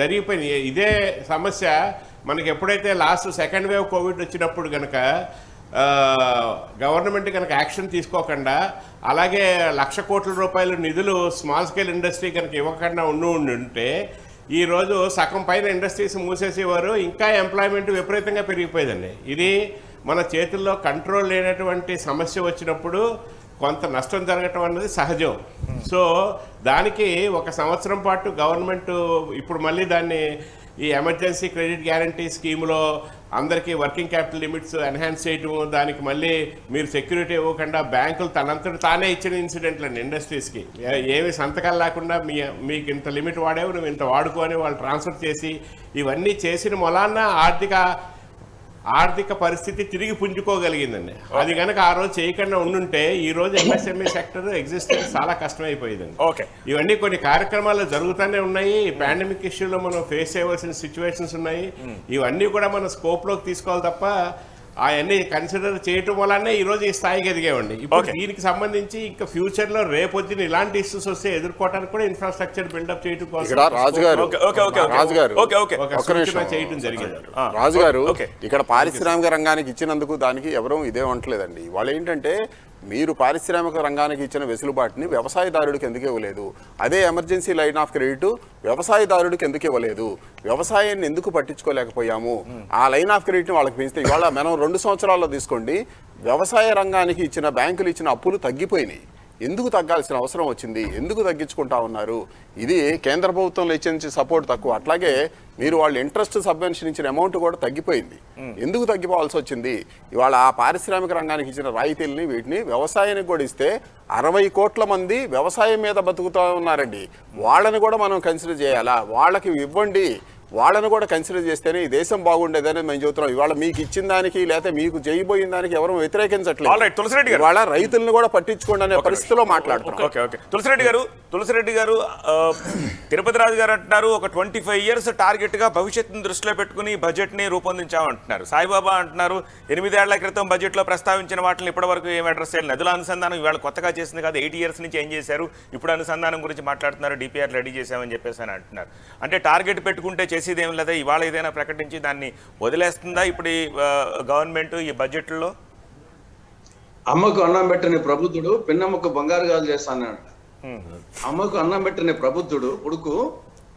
జరిగిపోయినాయి. ఇదే సమస్య మనకి ఎప్పుడైతే లాస్ట్ సెకండ్ వేవ్ కోవిడ్ వచ్చినప్పుడు కనుక గవర్నమెంట్ కనుక యాక్షన్ తీసుకోకుండా, అలాగే 1,00,000 కోట్ల రూపాయల నిధులు స్మాల్ స్కేల్ ఇండస్ట్రీ కనుక ఇవ్వకుండా ఉంటే ఈరోజు సగం పైన ఇండస్ట్రీస్ మూసేసేవారు, ఇంకా ఎంప్లాయ్మెంట్ విపరీతంగా పెరిగిపోయిందండి. ఇది మన చేతుల్లో కంట్రోల్ లేనటువంటి సమస్య వచ్చినప్పుడు కొంత నష్టం జరగటం అన్నది సహజం. సో దానికి 1 సంవత్సరం పాటు గవర్నమెంట్ ఇప్పుడు మళ్ళీ దాన్ని ఈ ఎమర్జెన్సీ క్రెడిట్ గ్యారంటీ స్కీమ్లో అందరికీ వర్కింగ్ క్యాపిటల్ లిమిట్స్ ఎన్హాన్స్ చేయటము, దానికి మళ్ళీ మీరు సెక్యూరిటీ ఇవ్వకుండా బ్యాంకులు తనంతటి తానే ఇచ్చిన ఇన్సిడెంట్లు అండి ఇండస్ట్రీస్కి. ఏమి సంతకాలు లేకుండా మీకు ఇంత లిమిట్ వాడేవు, నువ్వు ఇంత వాడుకో అని వాళ్ళు ట్రాన్స్ఫర్ చేసి, ఇవన్నీ చేసిన మొలాన్న ఆర్థిక పరిస్థితి తిరిగి పుంజుకోగలిగిందండి. అది కనుక ఆ రోజు చేయకుండా ఉండుంటే ఈ రోజు ఎంఎస్ఎంఈ సెక్టర్ ఎగ్జిస్టెన్స్ చాలా కష్టమైపోయిందండి. ఇవన్నీ కొన్ని కార్యక్రమాలు జరుగుతూనే ఉన్నాయి. ఈ పాండమిక్ ఇష్యూలో మనం ఫేస్ చేయవలసిన సిచ్యువేషన్స్ ఉన్నాయి. ఇవన్నీ కూడా మన స్కోప్లోకి తీసుకోవాలి తప్ప అవన్నీ కన్సిడర్ చేయటం వల్లనే ఈ రోజు ఈ స్థాయికి ఎదిగామండి. ఇప్పుడు దీనికి సంబంధించి ఇంకా ఫ్యూచర్ లో రేపొద్దున ఇలాంటి ఇష్యూస్ వస్తే ఎదుర్కోవడానికి కూడా ఇన్ఫ్రాస్ట్రక్చర్ బిల్డప్ చేయడం కోసం చేయడం జరిగింది. రాజుగారు ఇక్కడ పారిశ్రామిక రంగానికి ఇచ్చినందుకు దానికి ఎవరూ ఇదే ఉండలేదండి. వాళ్ళు ఏంటంటే మీరు పారిశ్రామిక రంగానికి ఇచ్చిన వెసులుబాటుని వ్యవసాయదారుడికి ఎందుకు ఇవ్వలేదు? అదే ఎమర్జెన్సీ లైన్ ఆఫ్ క్రెడిట్ వ్యవసాయదారుడికి ఎందుకు ఇవ్వలేదు? వ్యవసాయాన్ని ఎందుకు పట్టించుకోలేకపోయాము? ఆ లైన్ ఆఫ్ క్రెడిట్ని వాళ్ళకి పెంచితే ఇవాళ మనం 2 సంవత్సరాల్లో తీసుకోండి, వ్యవసాయ రంగానికి ఇచ్చిన బ్యాంకులు ఇచ్చిన అప్పులు తగ్గిపోయినాయి. ఎందుకు తగ్గాల్సిన అవసరం వచ్చింది? ఎందుకు తగ్గించుకుంటా ఉన్నారు? ఇది కేంద్ర ప్రభుత్వంలో ఇచ్చిన సపోర్ట్ తక్కువ. అట్లాగే మీరు వాళ్ళు ఇంట్రెస్ట్ సబ్వెన్షన్ ఇచ్చిన అమౌంట్ కూడా తగ్గిపోయింది. ఎందుకు తగ్గిపోవాల్సి వచ్చింది? ఇవాళ ఆ పారిశ్రామిక రంగానికి ఇచ్చిన రాయితీలని వీటిని వ్యవసాయానికి కూడా ఇస్తే 60 కోట్ల మంది వ్యవసాయం మీద బతుకుతూ ఉన్నారండి. వాళ్ళని కూడా మనం కన్సిడర్ చేయాలా? వాళ్ళకి ఇవ్వండి, వాళ్ళను కూడా కన్సిడర్ చేస్తేనే ఈ దేశం బాగుండేదని మేము చెబుతున్నాం. ఇవాళ మీకు ఇచ్చిన దానికి లేకపోతే మీకు చేయబోయిన దానికి ఎవరు వ్యతిరేకించట్లేదు. ఇవాళ రైతులను కూడా పట్టించుకోండి అనే పరిస్థితిలో మాట్లాడుతున్నాం. తులసిరెడ్డి గారు తిరుపతి రాజు గారు అంటున్నారు ఒక 25 years టార్గెట్ గా భవిష్యత్తును దృష్టిలో పెట్టుకుని బడ్జెట్ ని రూపొందించామంటున్నారు. సాయిబాబా అంటున్నారు 8 ఏళ్ల క్రితం బడ్జెట్ లో ప్రస్తావించిన వాటిని ఇప్పటి వరకు ఏం అడ్రస్ చేయాలి? నదుల అనుసంధానం ఇవాళ కొత్తగా చేసింది కాదు, 8 years నుంచి ఏం చేశారు? ఇప్పుడు అనుసంధానం గురించి మాట్లాడుతున్నారు, డిపిఆర్ రెడీ చేశామని చెప్పేసి అని అంటున్నారు. అంటే టార్గెట్ పెట్టుకుంటే చేసేది ఏం లేదా? ఇవాళ ఏదైనా ప్రకటించి దాన్ని వదిలేస్తుందా ఇప్పుడు ఈ గవర్నమెంట్ ఈ బడ్జెట్లో? అమ్మకు అన్నం పెట్టని ప్రబుద్ధుడు పిన్నమ్మకు బంగారు గాజులు చేస్తానన్నాడు. అమ్మకు అన్నం పెట్టని ప్రబుద్ధుడు కొడుకు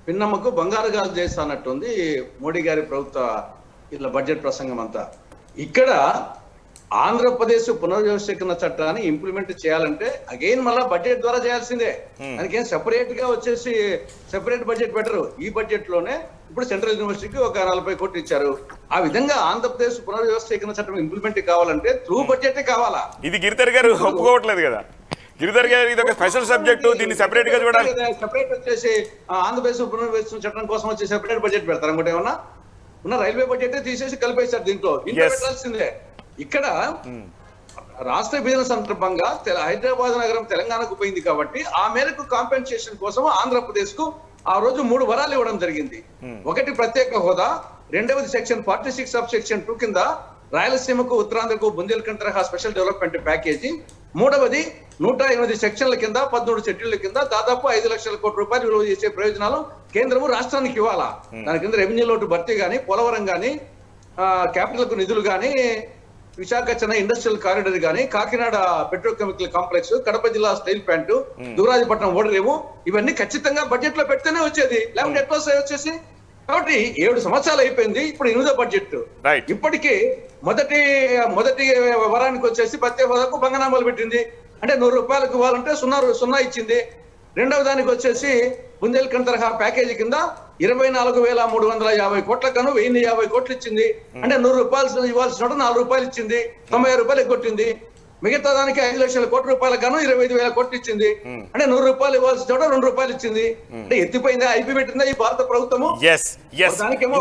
పిన్నమ్మకు బంగారు గాజులు చేస్తానట్టుంది మోడీ గారి ప్రభుత్వ ఇలా బడ్జెట్ ప్రసంగం అంతా. ఇక్కడ ఆంధ్రప్రదేశ్ పునర్వ్యవస్థీకరణ చట్టాన్ని ఇంప్లిమెంట్ చేయాలంటే అగైన్ మళ్ళా బడ్జెట్ ద్వారా చేయాల్సిందే. దానికేం సెపరేట్ గా వచ్చేసి సెపరేట్ బడ్జెట్ పెట్టరు. ఈ బడ్జెట్ లోనే ఇప్పుడు సెంట్రల్ యూనివర్సిటీకి ఒక 40 కోట్లు ఇచ్చారు. ఆ విధంగా ఆంధ్రప్రదేశ్ పునర్వ్యవస్థీకరణ చట్టం ఇంప్లిమెంట్ కావాలంటే త్రూ బడ్జెట్ కావాలా? ఇది గిరిధర్ గారు ఒప్పుకోవట్లేదు కదా. గిరిధర్ గారు ఇది ఒక స్పెషల్ సబ్జెక్ట్, దీన్ని సెపరేట్ గా చూడాలి. సెపరేట్ వచ్చేసి ఆంధ్రప్రదేశ్ పునర్విమర్శన చట్టం కోసం వచ్చి సెపరేట్ బడ్జెట్ పెడతారు అనుకుంటే ఏమన్నా ఉన్న రైల్వే బడ్జెట్ తీసేసి కలిపేశారు దీంట్లో పెట్టాల్సిందే. ఇక్కడ రాష్ట్ర విభజన సందర్భంగా హైదరాబాద్ నగరం తెలంగాణకు పోయింది కాబట్టి ఆ మేరకు కాంపెన్సేషన్ కోసం ఆంధ్రప్రదేశ్ కు ఆ రోజు 3 వరాలు ఇవ్వడం జరిగింది. ఒకటి ప్రత్యేక హోదా, రెండవది సెక్షన్ 46 ఆఫ్ సెక్షన్ 2 కింద రాయలసీమకు ఉత్తరాంధ్రకు బుందేల్ఖండ్ తరహా స్పెషల్ డెవలప్మెంట్ ప్యాకేజీ, మూడవది 108 సెక్షన్ల కింద 13 షెడ్యూళ్ల కింద దాదాపు 5 లక్షల కోట్ల రూపాయలు విలువ చేసే ప్రయోజనాలు కేంద్రము రాష్ట్రానికి ఇవ్వాలా. దాని కింద రెవెన్యూ లోటు భర్తీ గానీ, పోలవరం గానీ, క్యాపిటల్ కు నిధులు గానీ, విశాఖ చెన్నై ఇండస్ట్రియల్ కారిడార్ గానీ, కాకినాడ పెట్రోకెమికల్ కాంప్లెక్స్, కడప జిల్లా స్టీల్ ప్లాంట్, దురాజపట్నం ఓడరేవు ఇవన్నీ ఖచ్చితంగా బడ్జెట్ లో పెడితేనే వచ్చేది, లేకుంటే ఎట్లా వచ్చేసి. కాబట్టి 7 సంవత్సరాలు అయిపోయింది, ఇప్పుడు 8వ బడ్జెట్. ఇప్పటికీ మొదటి వరానికి వచ్చేసి ప్రత్యేక హోదాకు భంగనామాలు పెట్టింది. అంటే 100 రూపాయలకు ఇవ్వాలంటే 0 ఇచ్చింది. రెండవ దానికి వచ్చేసి బుందేల్ఖండ్ తరహా ప్యాకేజీ కింద 24,350 కోట్ల కను 1,050 కోట్లు ఇచ్చింది. అంటే 100 రూపాయలు ఇవ్వాల్సిన 4 రూపాయలు ఇచ్చింది, 90 రూపాయలు ఎగ్గొట్టింది. మిగతా దానికి 5 లక్షల కోట్ల రూపాయల గాను 25,000 కోట్లు ఇచ్చింది. అంటే 100 రూపాయలు ఇవ్వాల్సిన చోట 2 రూపాయలు ఇచ్చింది. అంటే ఎత్తిపోయిందా, అయిపోయి పెట్టిందా ఈ భారత ప్రభుత్వము? ఒకదానికేమో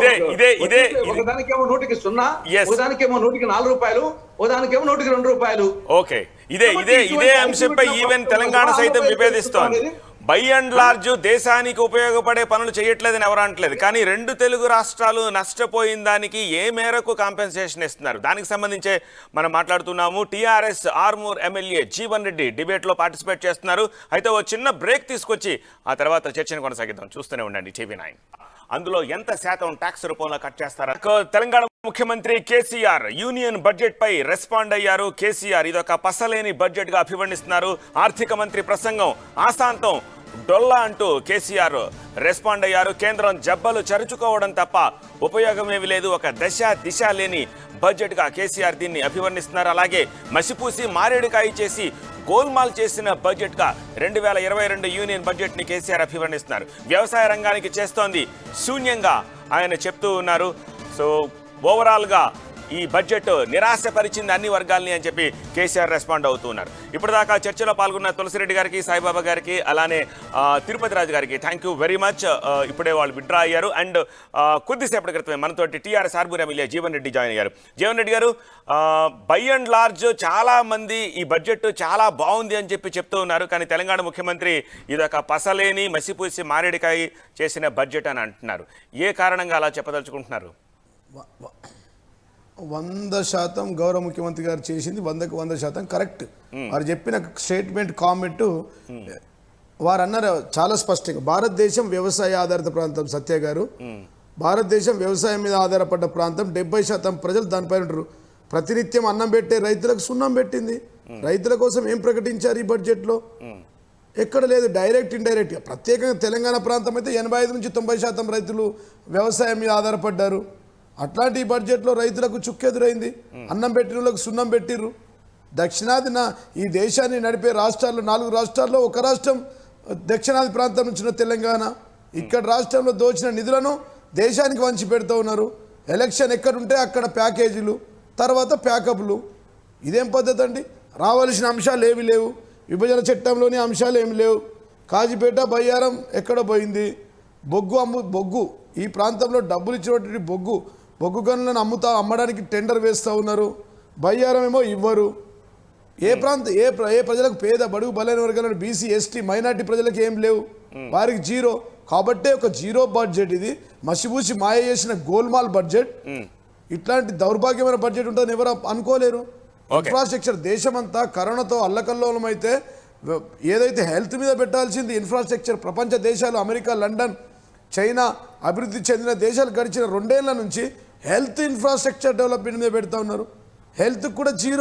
100కి 0, ఒకదానికేమో 100కి 4 రూపాయలు, ఒకదానికేమో 100కి 2 రూపాయలు. ఓకే, ఇదే అంశంపై ఈవెన్ తెలంగాణ సైతం విభేదిస్తోంది. బై అండ్ లార్జ్ దేశానికి ఉపయోగపడే పనులు చేయట్లేదని ఎవరు అనట్లేదు, కానీ 2 తెలుగు రాష్ట్రాలు నష్టపోయిన దానికి ఏ మేరకు కాంపెన్సేషన్ ఇస్తున్నారు, దానికి సంబంధించే మనం మాట్లాడుతున్నాము. టీఆర్ఎస్ ఆర్మూర్ ఎమ్మెల్యే జీవన్ రెడ్డి డిబేట్లో పార్టిసిపేట్ చేస్తున్నారు. అయితే ఓ చిన్న బ్రేక్ తీసుకొచ్చి ఆ తర్వాత చర్చను కొనసాగిద్దాం. చూస్తూనే ఉండండి TV9. అందులో ఎంత శాతం ట్యాక్స్ రూపంలో కట్ చేస్తారా? తెలంగాణ ముఖ్యమంత్రి కేసీఆర్ యూనియన్ బడ్జెట్ పై రెస్పాండ్ అయ్యారు. కేసీఆర్ ఇదొక పసలేని బడ్జెట్ గా అభివర్ణిస్తున్నారు. ఆర్థిక మంత్రి ప్రసంగం ఆశాంతం డొల్లా అంటూ కేసీఆర్ రెస్పాండ్ అయ్యారు. కేంద్రం జబ్బలు చరుచుకోవడం తప్ప ఉపయోగమేమి లేదు, ఒక దిశ లేని బడ్జెట్ గా కేసీఆర్ దీన్ని అభివర్ణిస్తున్నారు. అలాగే మసిపూసి మారేడుకాయ చేసి గోల్మాల్ చేసిన బడ్జెట్ గా 2022 యూనియన్ బడ్జెట్ ని కేసీఆర్ అభివర్ణిస్తున్నారు. వ్యవసాయ రంగానికి చేస్తోంది శూన్యంగా ఆయన చెప్తూ ఉన్నారు. సో ఓవరాల్ గా ఈ బడ్జెట్ నిరాశపరిచింది అన్ని వర్గాల్ని అని చెప్పి కేసీఆర్ రెస్పాండ్ అవుతున్నారు. ఇప్పటిదాకా చర్చలో పాల్గొన్న తులసిరెడ్డి గారికి, సాయిబాబా గారికి, అలానే తిరుపతి రాజు గారికి థ్యాంక్ యూ వెరీ మచ్. ఇప్పుడే వాళ్ళు విత్డ్రా అయ్యారు. అండ్ కొద్దిసేపటి క్రితమే మనతోటి TRS Armoor MLA Jeevan Reddy join అయ్యారు. జీవన్ రెడ్డి గారు, బై అండ్ లార్జ్ చాలా మంది ఈ బడ్జెట్ చాలా బాగుంది అని చెప్పి చెప్తూ ఉన్నారు, కానీ తెలంగాణ ముఖ్యమంత్రి ఇదొక పసలేని మసిపూసి మారేడికాయ చేసిన బడ్జెట్ అని అంటున్నారు. ఏ కారణంగా అలా చెప్పదలుచుకుంటున్నారు? 100% గౌరవ ముఖ్యమంత్రి గారు చేసింది 100కు 100% కరెక్ట్. వారు చెప్పిన స్టేట్మెంట్ కామెంట్ వారు అన్నారు చాలా స్పష్టంగా, భారతదేశం వ్యవసాయ ఆధారిత ప్రాంతం. సత్య గారు, భారతదేశం వ్యవసాయం మీద ఆధారపడ్డ ప్రాంతం. 70% ప్రజలు దానిపైన ఉంటారు. ప్రతినిత్యం అన్నం పెట్టే రైతులకు సున్నం పెట్టింది. రైతుల కోసం ఏం ప్రకటించారు ఈ బడ్జెట్లో? ఎక్కడ లేదు. Direct indirect. ప్రత్యేకంగా తెలంగాణ ప్రాంతం అయితే 85 నుంచి 90% రైతులు వ్యవసాయం మీద ఆధారపడ్డారు. అట్లాంటి బడ్జెట్లో రైతులకు చుక్కెదురైంది. అన్నం పెట్టిన వాళ్ళకు సున్నం పెట్టిర్రు. దక్షిణాదిన ఈ దేశాన్ని నడిపే రాష్ట్రాల్లో 4 రాష్ట్రాల్లో ఒక రాష్ట్రం దక్షిణాది ప్రాంతం నుంచి తెలంగాణ. ఇక్కడ రాష్ట్రంలో దోచిన నిధులను దేశానికి వంచి పెడుతూ ఉన్నారు. ఎలక్షన్ ఎక్కడుంటే అక్కడ ప్యాకేజీలు, తర్వాత ప్యాకప్లు. ఇదేం పద్ధతి అండి? రావాల్సిన అంశాలు ఏమి లేవు. విభజన చట్టంలోని అంశాలు ఏమి లేవు. కాజీపేట బయ్యారం ఎక్కడ పోయింది? బొగ్గు ఈ ప్రాంతంలో డబ్బులు ఇచ్చినటువంటి బొగ్గు గనులను అమ్మడానికి టెండర్ వేస్తూ ఉన్నారు. బయ్యారం ఏమో ఇవ్వరు. ఏ ప్రజలకు, పేద బడుగు బలైన వర్గాలను, బీసీ ఎస్టీ మైనార్టీ ప్రజలకు ఏం లేవు, వారికి జీరో. కాబట్టే ఒక జీరో బడ్జెట్ ఇది. మసిబూసి మాయ చేసిన గోల్మాల్ బడ్జెట్. ఇట్లాంటి దౌర్భాగ్యమైన బడ్జెట్ ఉంటుందని ఎవరు అనుకోలేరు. ఇన్ఫ్రాస్ట్రక్చర్ దేశమంతా కరోనాతో అల్లకల్లోలం అయితే ఏదైతే హెల్త్ మీద పెట్టాల్సింది ఇన్ఫ్రాస్ట్రక్చర్, ప్రపంచ దేశాలు అమెరికా, లండన్, చైనా అభివృద్ధి చెందిన దేశాలు గడిచిన 2 ఏళ్ల నుంచి హెల్త్ ఇన్ఫ్రాస్ట్రక్చర్ డెవలప్మెంట్ మీద పెడతా ఉన్నారు. హెల్త్ కూడా జీరో.